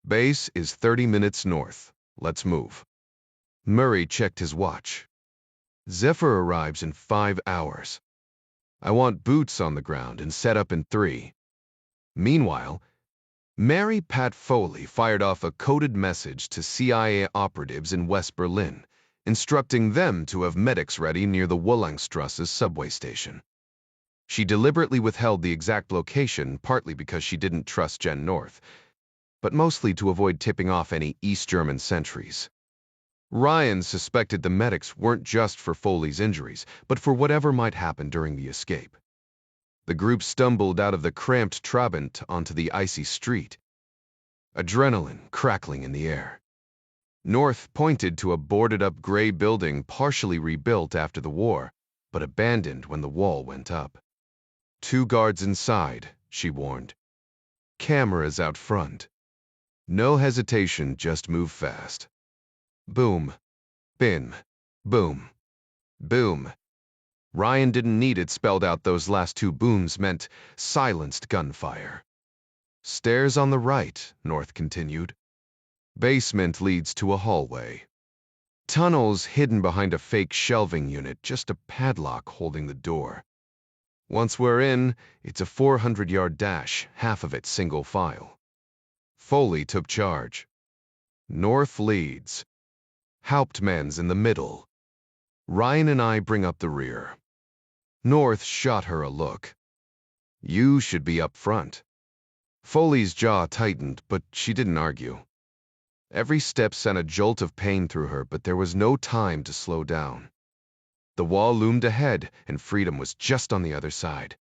Base is 30 minutes north. Let's move. Murray checked his watch. Zephyr arrives in 5 hours. I want boots on the ground and set up in 3. Meanwhile, Mary Pat Foley fired off a coded message to CIA operatives in West Berlin, instructing them to have medics ready near the Wollangstrasse subway station. She deliberately withheld the exact location, partly because she didn't trust Gen North, but mostly to avoid tipping off any East German sentries. Ryan suspected the medics weren't just for Foley's injuries, but for whatever might happen during the escape. The group stumbled out of the cramped Trabant onto the icy street, adrenaline crackling in the air. North pointed to a boarded-up gray building partially rebuilt after the war, but abandoned when the wall went up. 2 guards inside, she warned. Cameras out front. No hesitation, just move fast. Boom. Bin. Boom. Boom. Ryan didn't need it spelled out. Those last 2 booms meant silenced gunfire. Stairs on the right, North continued. Basement leads to a hallway. Tunnels hidden behind a fake shelving unit, just a padlock holding the door. Once we're in, it's a 400-yard dash, half of it single file. Foley took charge. North leads. Hauptmann's in the middle. Ryan and I bring up the rear. North shot her a look. You should be up front. Foley's jaw tightened, but she didn't argue. Every step sent a jolt of pain through her, but there was no time to slow down. The wall loomed ahead, and freedom was just on the other side.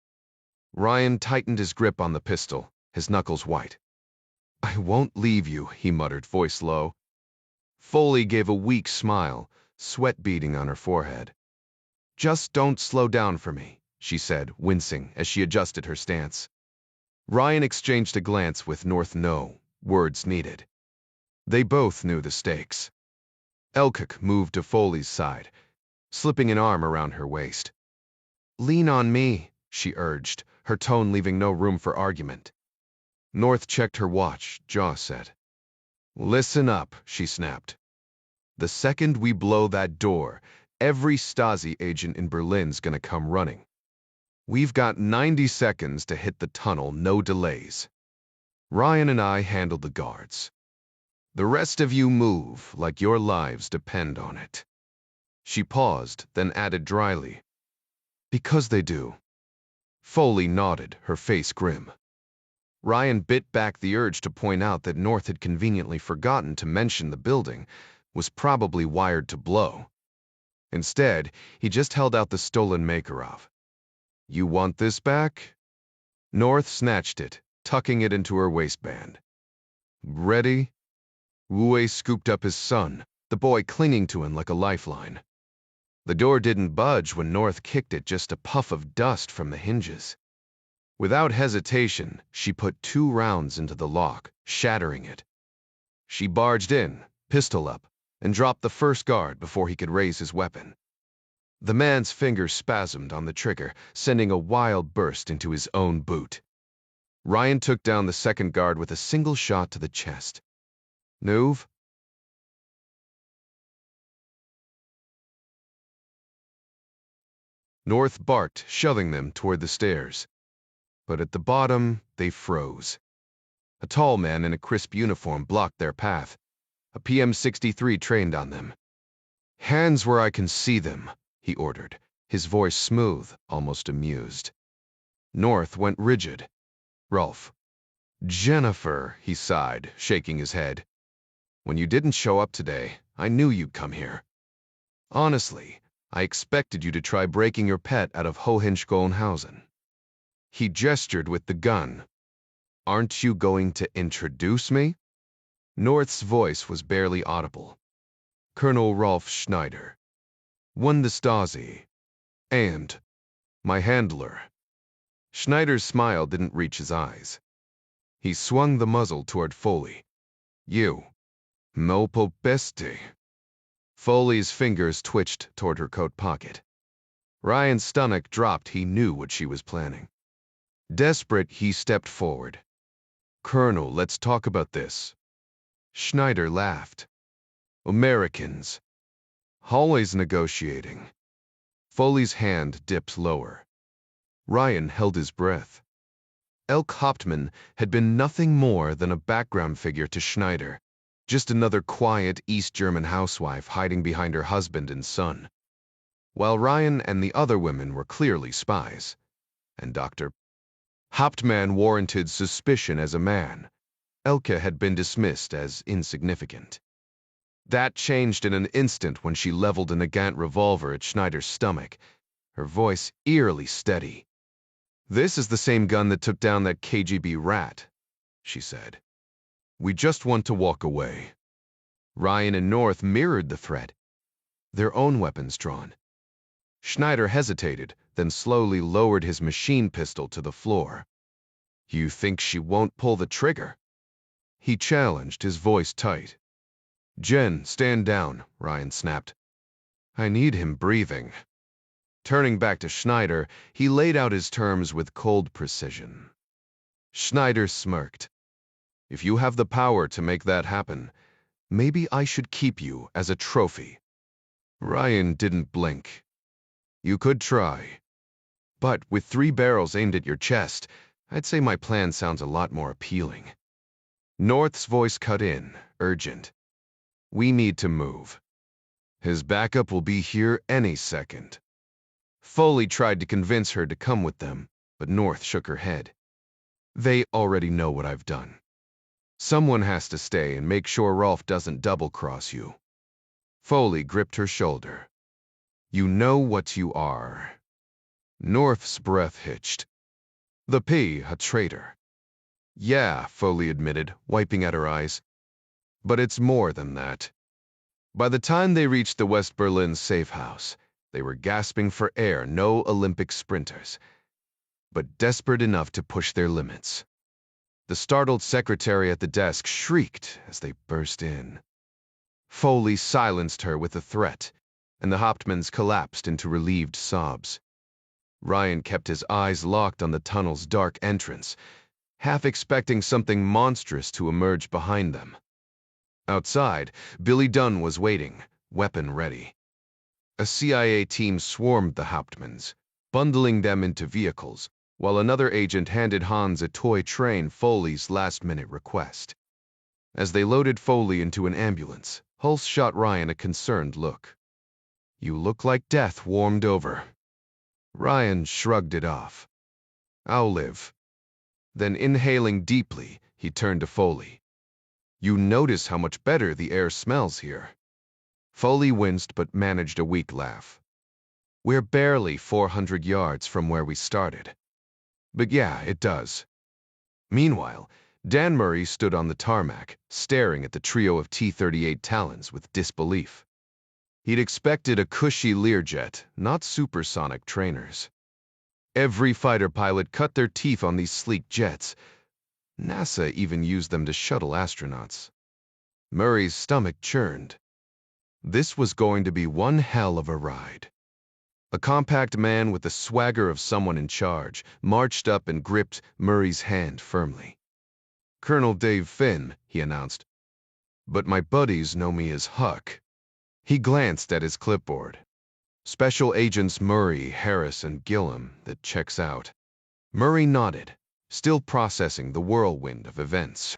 Ryan tightened his grip on the pistol, his knuckles white. I won't leave you, he muttered, voice low. Foley gave a weak smile, sweat beading on her forehead. Just don't slow down for me, she said, wincing as she adjusted her stance. Ryan exchanged a glance with North. No words needed. They both knew the stakes. Elcock moved to Foley's side, slipping an arm around her waist. Lean on me, she urged, her tone leaving no room for argument. North checked her watch, jaw set. Listen up, she snapped. The second we blow that door, every Stazzi agent in Berlin's gonna come running. We've got 90 seconds to hit the tunnel, no delays. Ryan and I handled the guards. The rest of you move like your lives depend on it. She paused, then added dryly, because they do. Foley nodded, her face grim. Ryan bit back the urge to point out that North had conveniently forgotten to mention the building was probably wired to blow. Instead, he just held out the stolen Makarov. "You want this back?" North snatched it, tucking it into her waistband. "Ready?" Wu scooped up his son, the boy clinging to him like a lifeline. The door didn't budge when North kicked it, just a puff of dust from the hinges. Without hesitation, she put 2 rounds into the lock, shattering it. She barged in, pistol up, and dropped the first guard before he could raise his weapon. The man's fingers spasmed on the trigger, sending a wild burst into his own boot. Ryan took down the second guard with a single shot to the chest. "Move." North barked, shoving them toward the stairs. But at the bottom, they froze. A tall man in a crisp uniform blocked their path. A PM-63 trained on them. "Hands where I can see them," he ordered, his voice smooth, almost amused. North went rigid. "Rolf." "Jennifer," he sighed, shaking his head. "When you didn't show up today, I knew you'd come here. Honestly, I expected you to try breaking your pet out of Hohenschönhausen." He gestured with the gun. "Aren't you going to introduce me?" North's voice was barely audible. "Colonel Rolf Schneider. Won the Stazzi. And my handler." Schneider's smile didn't reach his eyes. He swung the muzzle toward Foley. "You. Molpo beste." Foley's fingers twitched toward her coat pocket. Ryan's stomach dropped. He knew what she was planning. Desperate, he stepped forward. "Colonel, let's talk about this." Schneider laughed. "Americans. Always negotiating." Foley's hand dipped lower. Ryan held his breath. Elke Hauptmann had been nothing more than a background figure to Schneider, just another quiet East German housewife hiding behind her husband and son. While Ryan and the other women were clearly spies, and Dr. Hauptmann warranted suspicion as a man, Elke had been dismissed as insignificant. That changed in an instant when she leveled a Nagant revolver at Schneider's stomach, her voice eerily steady. "This is the same gun that took down that KGB rat," she said. "We just want to walk away." Ryan and North mirrored the threat, their own weapons drawn. Schneider hesitated, then slowly lowered his machine pistol to the floor. "You think she won't pull the trigger?" he challenged, his voice tight. "Jen, stand down," Ryan snapped. "I need him breathing." Turning back to Schneider, he laid out his terms with cold precision. Schneider smirked. "If you have the power to make that happen, maybe I should keep you as a trophy." Ryan didn't blink. "You could try. But with 3 barrels aimed at your chest, I'd say my plan sounds a lot more appealing." North's voice cut in, urgent. "We need to move. His backup will be here any second." Foley tried to convince her to come with them, but North shook her head. "They already know what I've done. Someone has to stay and make sure Rolf doesn't double-cross you." Foley gripped her shoulder. "You know what you are." North's breath hitched. "The P, a traitor." "Yeah," Foley admitted, wiping at her eyes. "But it's more than that." By the time they reached the West Berlin safe house, they were gasping for air, no Olympic sprinters, but desperate enough to push their limits. The startled secretary at the desk shrieked as they burst in. Foley silenced her with a threat, and the Hauptmanns collapsed into relieved sobs. Ryan kept his eyes locked on the tunnel's dark entrance, half expecting something monstrous to emerge behind them. Outside, Billy Dunn was waiting, weapon ready. A CIA team swarmed the Hauptmanns, bundling them into vehicles, while another agent handed Hans a toy train, Foley's last-minute request. As they loaded Foley into an ambulance, Hulse shot Ryan a concerned look. "You look like death warmed over." Ryan shrugged it off. "I'll live." Then, inhaling deeply, he turned to Foley. "You notice how much better the air smells here." Foley winced but managed a weak laugh. "We're barely 400 yards from where we started." "But yeah, it does." Meanwhile, Dan Murray stood on the tarmac, staring at the trio of T-38 Talons with disbelief. He'd expected a cushy Learjet, not supersonic trainers. Every fighter pilot cut their teeth on these sleek jets. NASA even used them to shuttle astronauts. Murray's stomach churned. This was going to be one hell of a ride. A compact man with the swagger of someone in charge marched up and gripped Murray's hand firmly. "Colonel Dave Finn," he announced. "But my buddies know me as Huck." He glanced at his clipboard. "Special Agents Murray, Harris, and Gillum, that checks out." Murray nodded, still processing the whirlwind of events.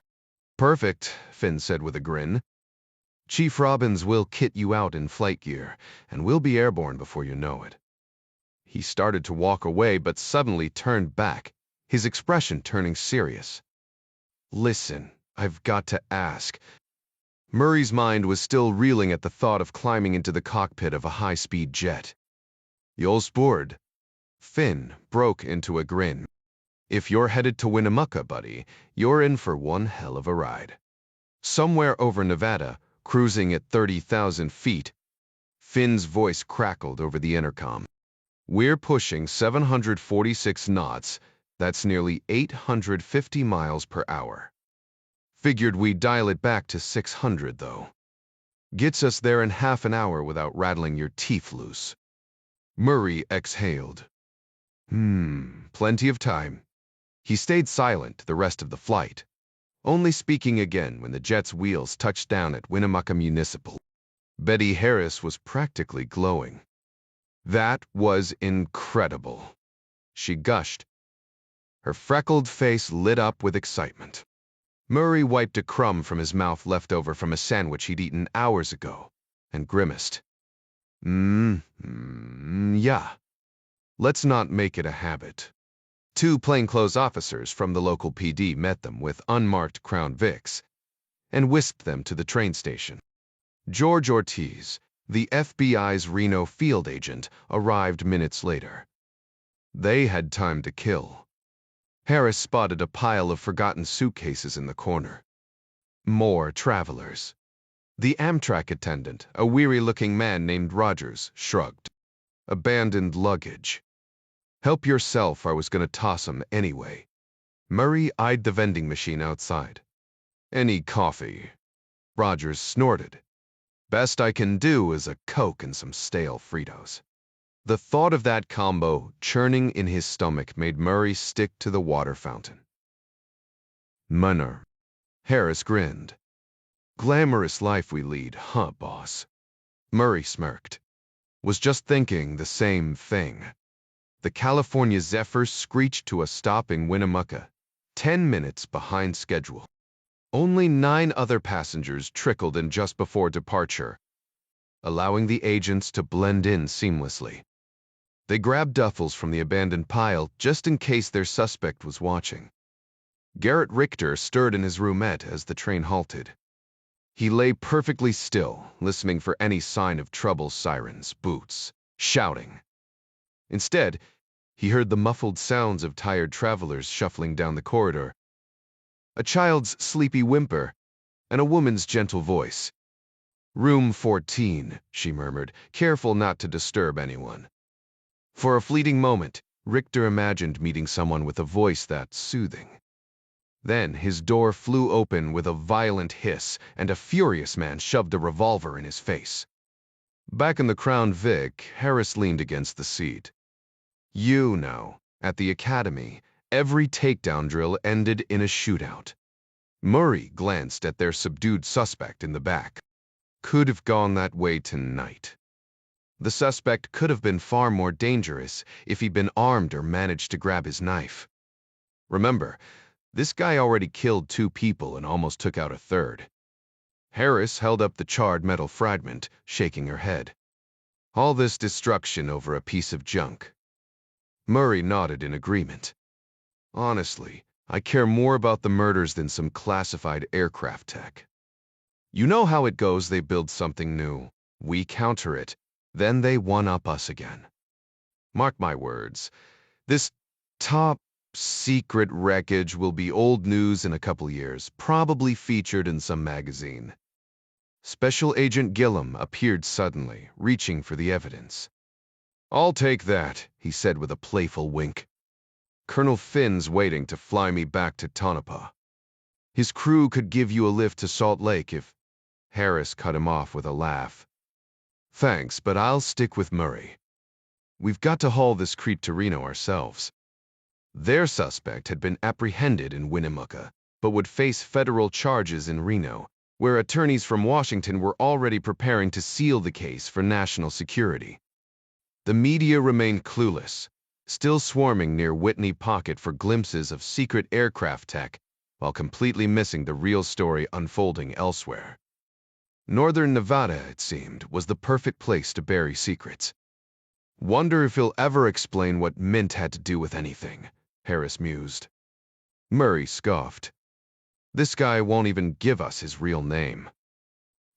"Perfect," Finn said with a grin. "Chief Robbins will kit you out in flight gear, and we'll be airborne before you know it." He started to walk away, but suddenly turned back, his expression turning serious. "Listen, I've got to ask." Murray's mind was still reeling at the thought of climbing into the cockpit of a high-speed jet. "You'll sport." Finn broke into a grin. "If you're headed to Winnamaka, buddy, you're in for one hell of a ride." Somewhere over Nevada, cruising at 30,000 feet, Finn's voice crackled over the intercom. "We're pushing 746 knots. That's nearly 850 miles per hour. Figured we'd dial it back to 600, though. Gets us there in half an hour without rattling your teeth loose." Murray exhaled. Plenty of time." He stayed silent the rest of the flight, only speaking again when the jet's wheels touched down at Winnamaka Municipal. Betty Harris was practically glowing. "That was incredible," she gushed. Her freckled face lit up with excitement. Murray wiped a crumb from his mouth left over from a sandwich he'd eaten hours ago, and grimaced. Yeah. Let's not make it a habit." Two plainclothes officers from the local PD met them with unmarked Crown Vics and whisked them to the train station. George Ortiz, the FBI's Reno field agent, arrived minutes later. They had time to kill. Harris spotted a pile of forgotten suitcases in the corner. More travelers. The Amtrak attendant, a weary-looking man named Rogers, shrugged. "Abandoned luggage." "Help yourself, I was going to toss 'em anyway." Murray eyed the vending machine outside. "Any coffee?" Rogers snorted. "Best I can do is a Coke and some stale Fritos." The thought of that combo churning in his stomach made Murray stick to the water fountain. "Munner." Harris grinned. "Glamorous life we lead, huh, boss?" Murray smirked. "Was just thinking the same thing." The California Zephyr screeched to a stop in Winnamaka, 10 minutes behind schedule. Only 9 other passengers trickled in just before departure, allowing the agents to blend in seamlessly. They grabbed duffels from the abandoned pile just in case their suspect was watching. Garrett Richter stirred in his roomette as the train halted. He lay perfectly still, listening for any sign of trouble, sirens, boots, shouting. Instead, he heard the muffled sounds of tired travelers shuffling down the corridor, a child's sleepy whimper, and a woman's gentle voice. "Room 14, she murmured, careful not to disturb anyone. For a fleeting moment, Richter imagined meeting someone with a voice that soothing. Then his door flew open with a violent hiss, and a furious man shoved a revolver in his face. Back in the Crown Vic, Harris leaned against the seat. "You know, at the academy, every takedown drill ended in a shootout." Murray glanced at their subdued suspect in the back. Could have gone that way tonight. The suspect could have been far more dangerous if he'd been armed or managed to grab his knife. Remember, this guy already killed 2 people and almost took out a third. Harris held up the charred metal fragment, shaking her head. "All this destruction over a piece of junk." Murray nodded in agreement. "Honestly, I care more about the murders than some classified aircraft tech. You know how it goes, they build something new. We counter it. Then they one-up us again. Mark my words. This top secret wreckage will be old news in a couple years, probably featured in some magazine. Special Agent Gillum appeared suddenly, reaching for the evidence. I'll take that, he said with a playful wink. Colonel Finn's waiting to fly me back to Tonopah. His crew could give you a lift to Salt Lake if... Harris cut him off with a laugh. Thanks, but I'll stick with Murray. We've got to haul this creep to Reno ourselves. Their suspect had been apprehended in Winnamaka, but would face federal charges in Reno, where attorneys from Washington were already preparing to seal the case for national security. The media remained clueless, still swarming near Whitney Pocket for glimpses of secret aircraft tech, while completely missing the real story unfolding elsewhere. Northern Nevada, it seemed, was the perfect place to bury secrets. Wonder if he'll ever explain what Mint had to do with anything, Harris mused. Murray scoffed. This guy won't even give us his real name.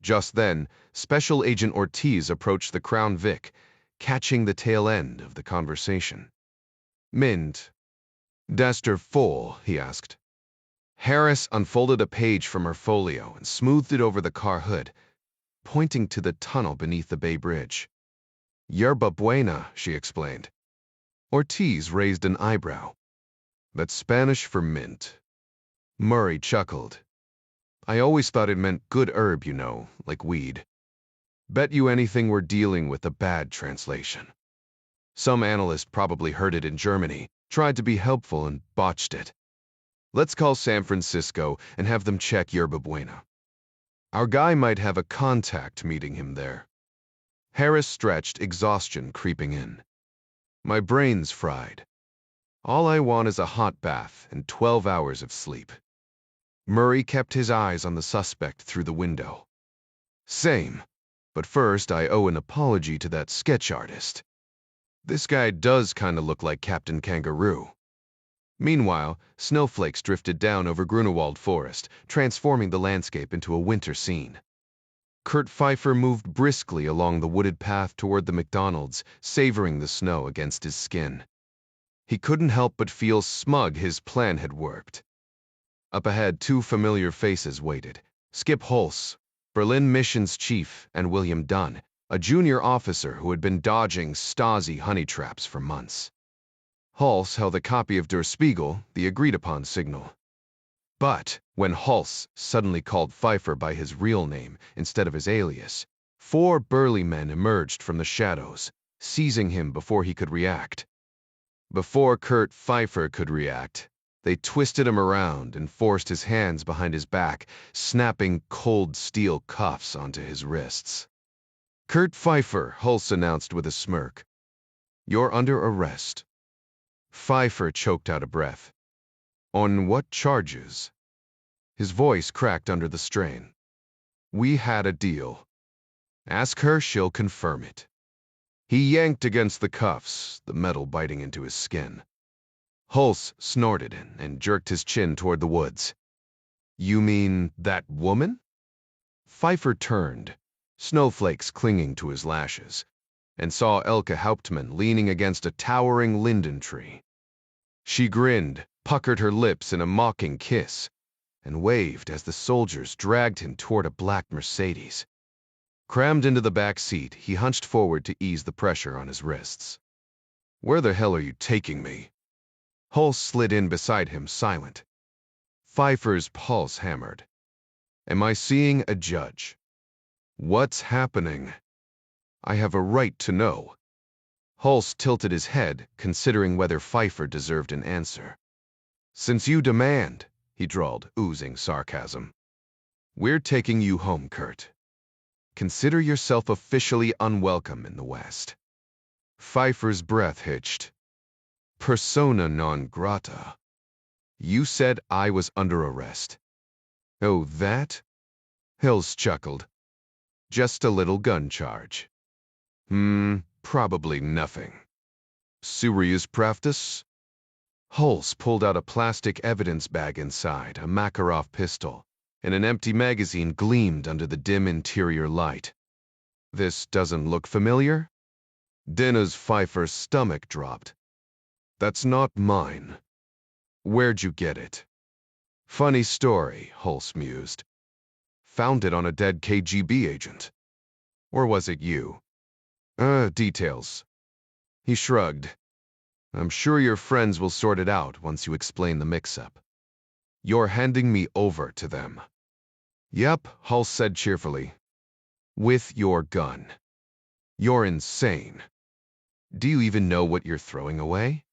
Just then, Special Agent Ortiz approached the Crown Vic, catching the tail end of the conversation. Mint. Daster full, he asked. Harris unfolded a page from her folio and smoothed it over the car hood, pointing to the tunnel beneath the Bay Bridge. Yerba Buena, she explained. Ortiz raised an eyebrow. That's Spanish for mint. Murray chuckled. I always thought it meant good herb, you know, like weed. Bet you anything we're dealing with a bad translation. Some analyst probably heard it in Germany, tried to be helpful and botched it. Let's call San Francisco and have them check Yerba Buena. Our guy might have a contact meeting him there. Harris stretched, exhaustion creeping in. My brain's fried. All I want is a hot bath and 12 hours of sleep. Murray kept his eyes on the suspect through the window. Same, but first I owe an apology to that sketch artist. This guy does kinda look like Captain Kangaroo. Meanwhile, snowflakes drifted down over Grunewald Forest, transforming the landscape into a winter scene. Kurt Pfeiffer moved briskly along the wooded path toward the McDonald's, savoring the snow against his skin. He couldn't help but feel smug his plan had worked. Up ahead, two familiar faces waited. Skip Holz, Berlin Missions Chief, and William Dunn, a junior officer who had been dodging Stazzi honey traps for months. Holz held a copy of Der Spiegel, the agreed-upon signal. But when Holz suddenly called Pfeiffer by his real name instead of his alias, 4 burly men emerged from the shadows, seizing him before he could react. Before Kurt Pfeiffer could react, they twisted him around and forced his hands behind his back, snapping cold steel cuffs onto his wrists. Kurt Pfeiffer, Holz announced with a smirk. You're under arrest. Pfeiffer choked out a breath. On what charges? His voice cracked under the strain. We had a deal. Ask her, she'll confirm it. He yanked against the cuffs, the metal biting into his skin. Holz snorted and jerked his chin toward the woods. You mean that woman? Pfeiffer turned, snowflakes clinging to his lashes, and saw Elke Hauptmann leaning against a towering linden tree. She grinned, puckered her lips in a mocking kiss, and waved as the soldiers dragged him toward a black Mercedes. Crammed into the back seat, he hunched forward to ease the pressure on his wrists. Where the hell are you taking me? Holz slid in beside him, silent. Pfeiffer's pulse hammered. Am I seeing a judge? What's happening? I have a right to know. Holz tilted his head, considering whether Pfeiffer deserved an answer. Since you demand, he drawled, oozing sarcasm. We're taking you home, Kurt. Consider yourself officially unwelcome in the West. Pfeiffer's breath hitched. Persona non grata. You said I was under arrest. Oh, that? Hills chuckled. Just a little gun charge. Probably nothing. Serious practice? Hulse pulled out a plastic evidence bag inside, a Makarov pistol, and an empty magazine gleamed under the dim interior light. This doesn't look familiar? Dinah's Pfeiffer's stomach dropped. That's not mine. Where'd you get it? Funny story, Hulse mused. Found it on a dead KGB agent. Or was it you? Details. He shrugged. I'm sure your friends will sort it out once you explain the mix-up. You're handing me over to them. Yep, Hulse said cheerfully. With your gun. You're insane. Do you even know what you're throwing away?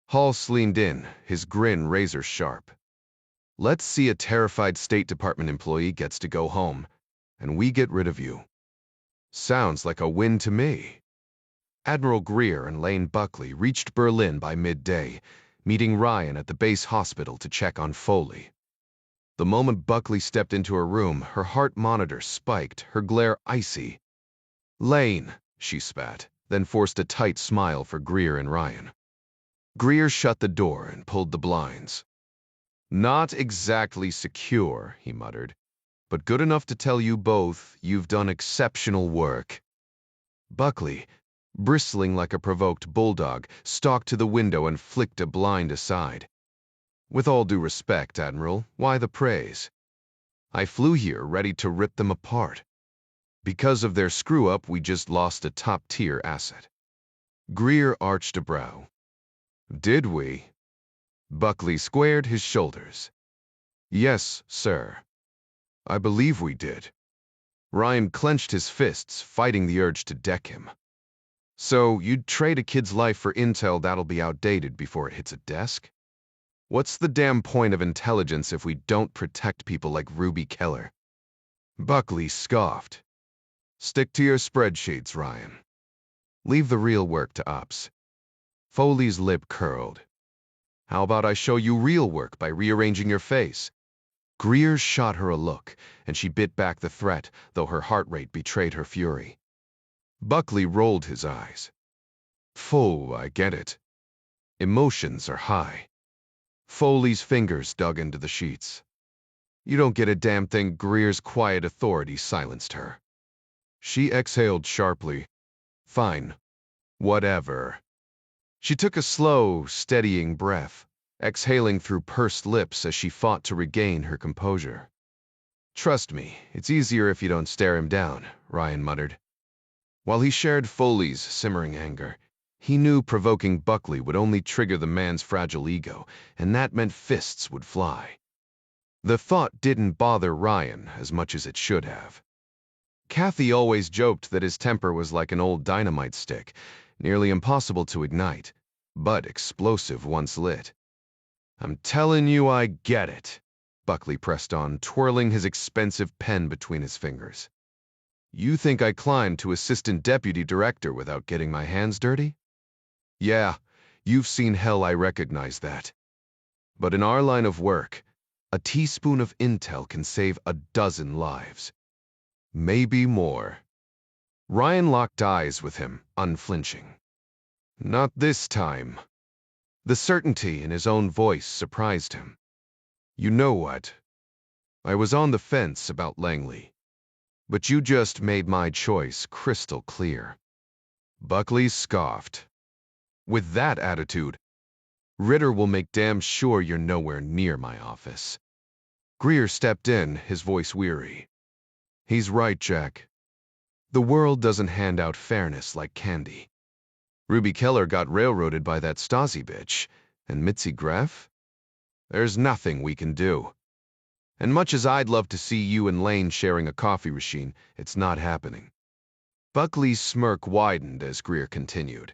Hulse leaned in, his grin razor-sharp. Let's see a terrified State Department employee gets to go home, and we get rid of you. Sounds like a win to me. Admiral Greer and Lane Buckley reached Berlin by midday, meeting Ryan at the base hospital to check on Foley. The moment Buckley stepped into her room, her heart monitor spiked, her glare icy. Lane, she spat, then forced a tight smile for Greer and Ryan. Greer shut the door and pulled the blinds. Not exactly secure, he muttered, but good enough to tell you both you've done exceptional work. Buckley, bristling like a provoked bulldog, stalked to the window and flicked a blind aside. With all due respect, Admiral, why the praise? I flew here ready to rip them apart. Because of their screw-up, we just lost a top-tier asset. Greer arched a brow. Did we? Buckley squared his shoulders. Yes, sir. I believe we did. Ryan clenched his fists, fighting the urge to deck him. So you'd trade a kid's life for intel that'll be outdated before it hits a desk? What's the damn point of intelligence if we don't protect people like Ruby Keller? Buckley scoffed. Stick to your spreadsheets, Ryan. Leave the real work to ops. Foley's lip curled. How about I show you real work by rearranging your face? Greer shot her a look, and she bit back the threat, though her heart rate betrayed her fury. Buckley rolled his eyes. Fool, I get it. Emotions are high. Foley's fingers dug into the sheets. You don't get a damn thing. Greer's quiet authority silenced her. She exhaled sharply. Fine. Whatever. She took a slow, steadying breath, exhaling through pursed lips as she fought to regain her composure. Trust me, it's easier if you don't stare him down, Ryan muttered. While he shared Foley's simmering anger, he knew provoking Buckley would only trigger the man's fragile ego, and that meant fists would fly. The thought didn't bother Ryan as much as it should have. Kathy always joked that his temper was like an old dynamite stick, nearly impossible to ignite, but explosive once lit. I'm telling you I get it, Buckley pressed on, twirling his expensive pen between his fingers. You think I climbed to assistant deputy director without getting my hands dirty? Yeah, you've seen hell, I recognize that. But in our line of work, a teaspoon of intel can save a dozen lives. Maybe more. Ryan locked eyes with him, unflinching. Not this time. The certainty in his own voice surprised him. You know what? I was on the fence about Langley. But you just made my choice crystal clear. Buckley scoffed. With that attitude, Ritter will make damn sure you're nowhere near my office. Greer stepped in, his voice weary. He's right, Jack. The world doesn't hand out fairness like candy. Ruby Keller got railroaded by that Stazzi bitch, and Mitzi Greff? There's nothing we can do. And much as I'd love to see you and Lane sharing a coffee machine, it's not happening. Buckley's smirk widened as Greer continued.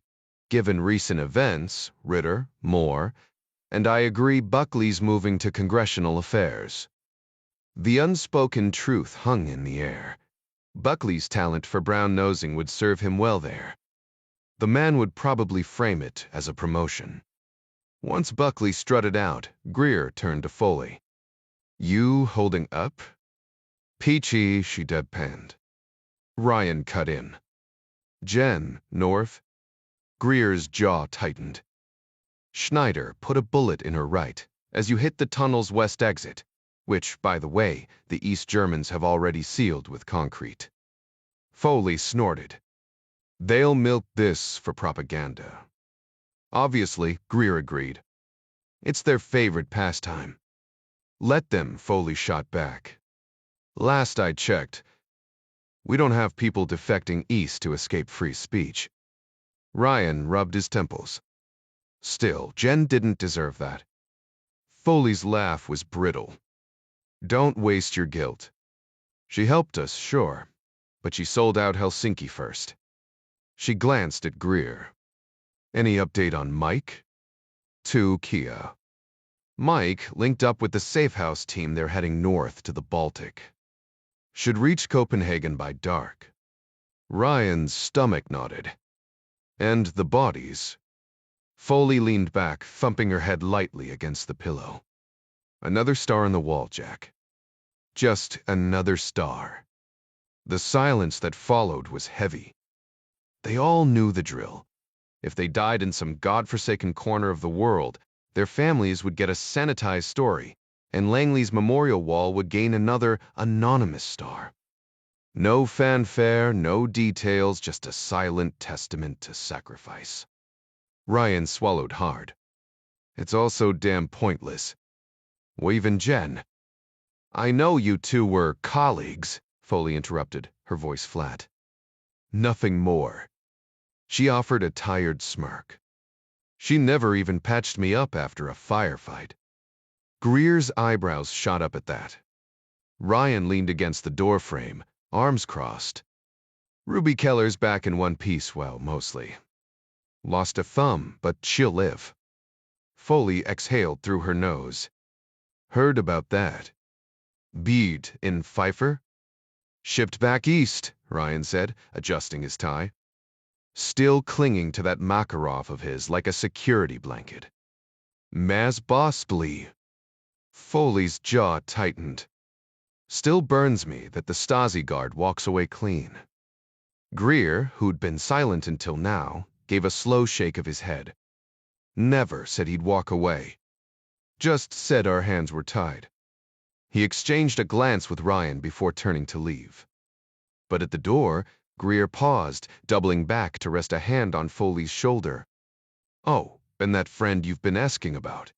Given recent events, Ritter, more, and I agree Buckley's moving to congressional affairs. The unspoken truth hung in the air. Buckley's talent for brown-nosing would serve him well there. The man would probably frame it as a promotion. Once Buckley strutted out, Greer turned to Foley. You holding up? Peachy, she deadpanned. Ryan cut in. Jen, North? Greer's jaw tightened. Schneider put a bullet in her right as you hit the tunnel's west exit, which, by the way, the East Germans have already sealed with concrete. Foley snorted. They'll milk this for propaganda. Obviously, Greer agreed. It's their favorite pastime. Let them, Foley shot back. Last I checked, we don't have people defecting east to escape free speech. Ryan rubbed his temples. Still, Jen didn't deserve that. Foley's laugh was brittle. Don't waste your guilt. She helped us, sure, but she sold out Helsinki first. She glanced at Greer. Any update on Mike? To Kia. Mike linked up with the Safe House team. They're heading north to the Baltic. Should reach Copenhagen by dark. Ryan's stomach nodded. And the bodies? Foley leaned back, thumping her head lightly against the pillow. Another star on the wall, Jack. Just another star. The silence that followed was heavy. They all knew the drill. If they died in some godforsaken corner of the world, their families would get a sanitized story, and Langley's memorial wall would gain another anonymous star. No fanfare, no details, just a silent testament to sacrifice. Ryan swallowed hard. It's all so damn pointless. Even Jen. I know you two were colleagues, Foley interrupted, her voice flat. Nothing more. She offered a tired smirk. She never even patched me up after a firefight. Greer's eyebrows shot up at that. Ryan leaned against the doorframe, arms crossed. Ruby Keller's back in one piece, well, mostly. Lost a thumb, but she'll live. Foley exhaled through her nose. Heard about that. Bede in Pfeiffer? Shipped back east, Ryan said, adjusting his tie. Still clinging to that Makarov of his like a security blanket. Maz Bosply. Foley's jaw tightened. Still burns me that the Stazzi guard walks away clean. Greer, who'd been silent until now, gave a slow shake of his head. Never said he'd walk away. Just said our hands were tied. He exchanged a glance with Ryan before turning to leave. But at the door, Greer paused, doubling back to rest a hand on Foley's shoulder. Oh, and that friend you've been asking about.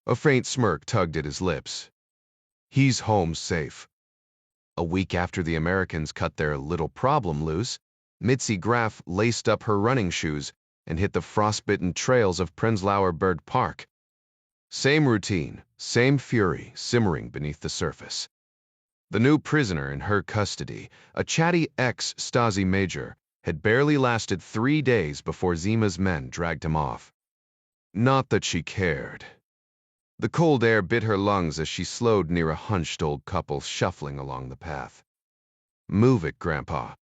A faint smirk tugged at his lips. He's home safe. A week after the Americans cut their little problem loose, Mitzi Graf laced up her running shoes and hit the frostbitten trails of Prenzlauer Berg Park. Same routine, same fury simmering beneath the surface. The new prisoner in her custody, a chatty ex-Stasi major, had barely lasted 3 days before Zima's men dragged him off. Not that she cared. The cold air bit her lungs as she slowed near a hunched old couple shuffling along the path. Move it, Grandpa.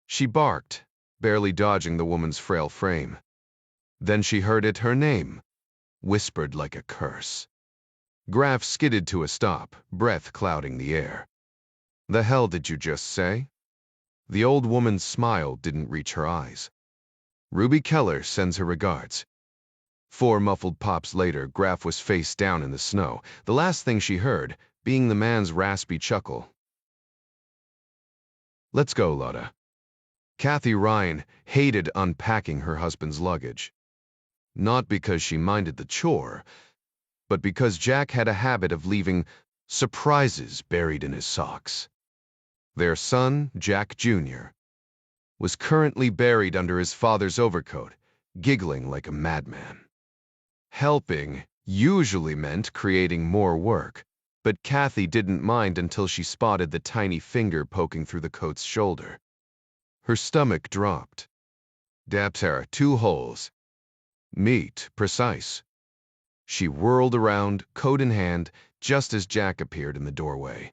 She barked, barely dodging the woman's frail frame. Then she heard it, her name, whispered like a curse. Graf skidded to a stop, breath clouding the air. The hell did you just say? The old woman's smile didn't reach her eyes. Ruby Keller sends her regards. 4 muffled pops later, Graf was face down in the snow, the last thing she heard being the man's raspy chuckle. Let's go, Lotta. Kathy Ryan hated unpacking her husband's luggage. Not because she minded the chore, but because Jack had a habit of leaving surprises buried in his socks. Their son, Jack Jr., was currently buried under his father's overcoat, giggling like a madman. Helping usually meant creating more work, but Kathy didn't mind until she spotted the tiny finger poking through the coat's shoulder. Her stomach dropped. Daptera, 2 holes. Meat, precise. She whirled around, coat in hand, just as Jack appeared in the doorway.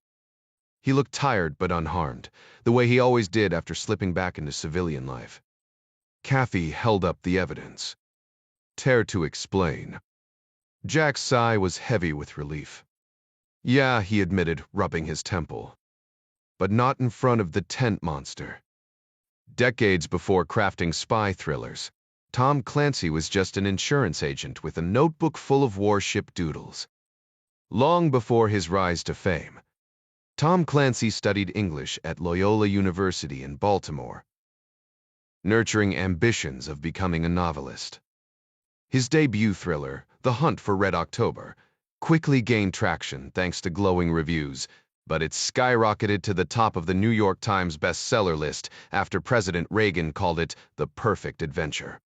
He looked tired but unharmed, the way he always did after slipping back into civilian life. Kathy held up the evidence. Tear to explain. Jack's sigh was heavy with relief. Yeah, he admitted, rubbing his temple. But not in front of the tent monster. Decades before crafting spy thrillers, Tom Clancy was just an insurance agent with a notebook full of warship doodles. Long before his rise to fame, Tom Clancy studied English at Loyola University in Baltimore, nurturing ambitions of becoming a novelist. His debut thriller, The Hunt for Red October, quickly gained traction thanks to glowing reviews, but it skyrocketed to the top of the New York Times bestseller list after President Reagan called it the perfect adventure.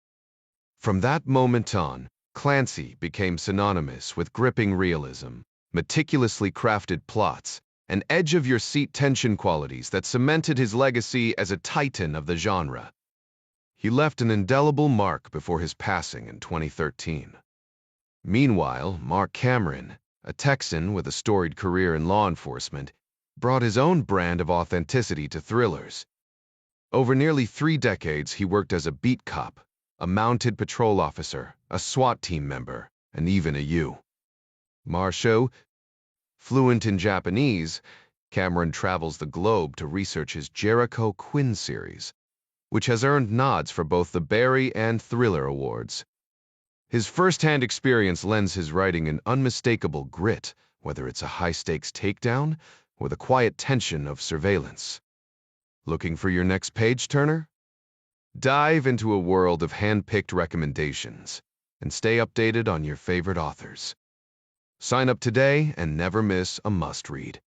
From that moment on, Clancy became synonymous with gripping realism, meticulously crafted plots, and edge-of-your-seat tension qualities that cemented his legacy as a titan of the genre. He left an indelible mark before his passing in 2013. Meanwhile, Marc Cameron, a Texan with a storied career in law enforcement, brought his own brand of authenticity to thrillers. Over nearly 3 decades, he worked as a beat cop, a mounted patrol officer, a SWAT team member, and even a U. Marshal. Fluent in Japanese, Cameron travels the globe to research his Jericho Quinn series, which has earned nods for both the Barry and Thriller Awards. His first-hand experience lends his writing an unmistakable grit, whether it's a high-stakes takedown or the quiet tension of surveillance. Looking for your next page-turner? Dive into a world of hand-picked recommendations and stay updated on your favorite authors. Sign up today and never miss a must-read.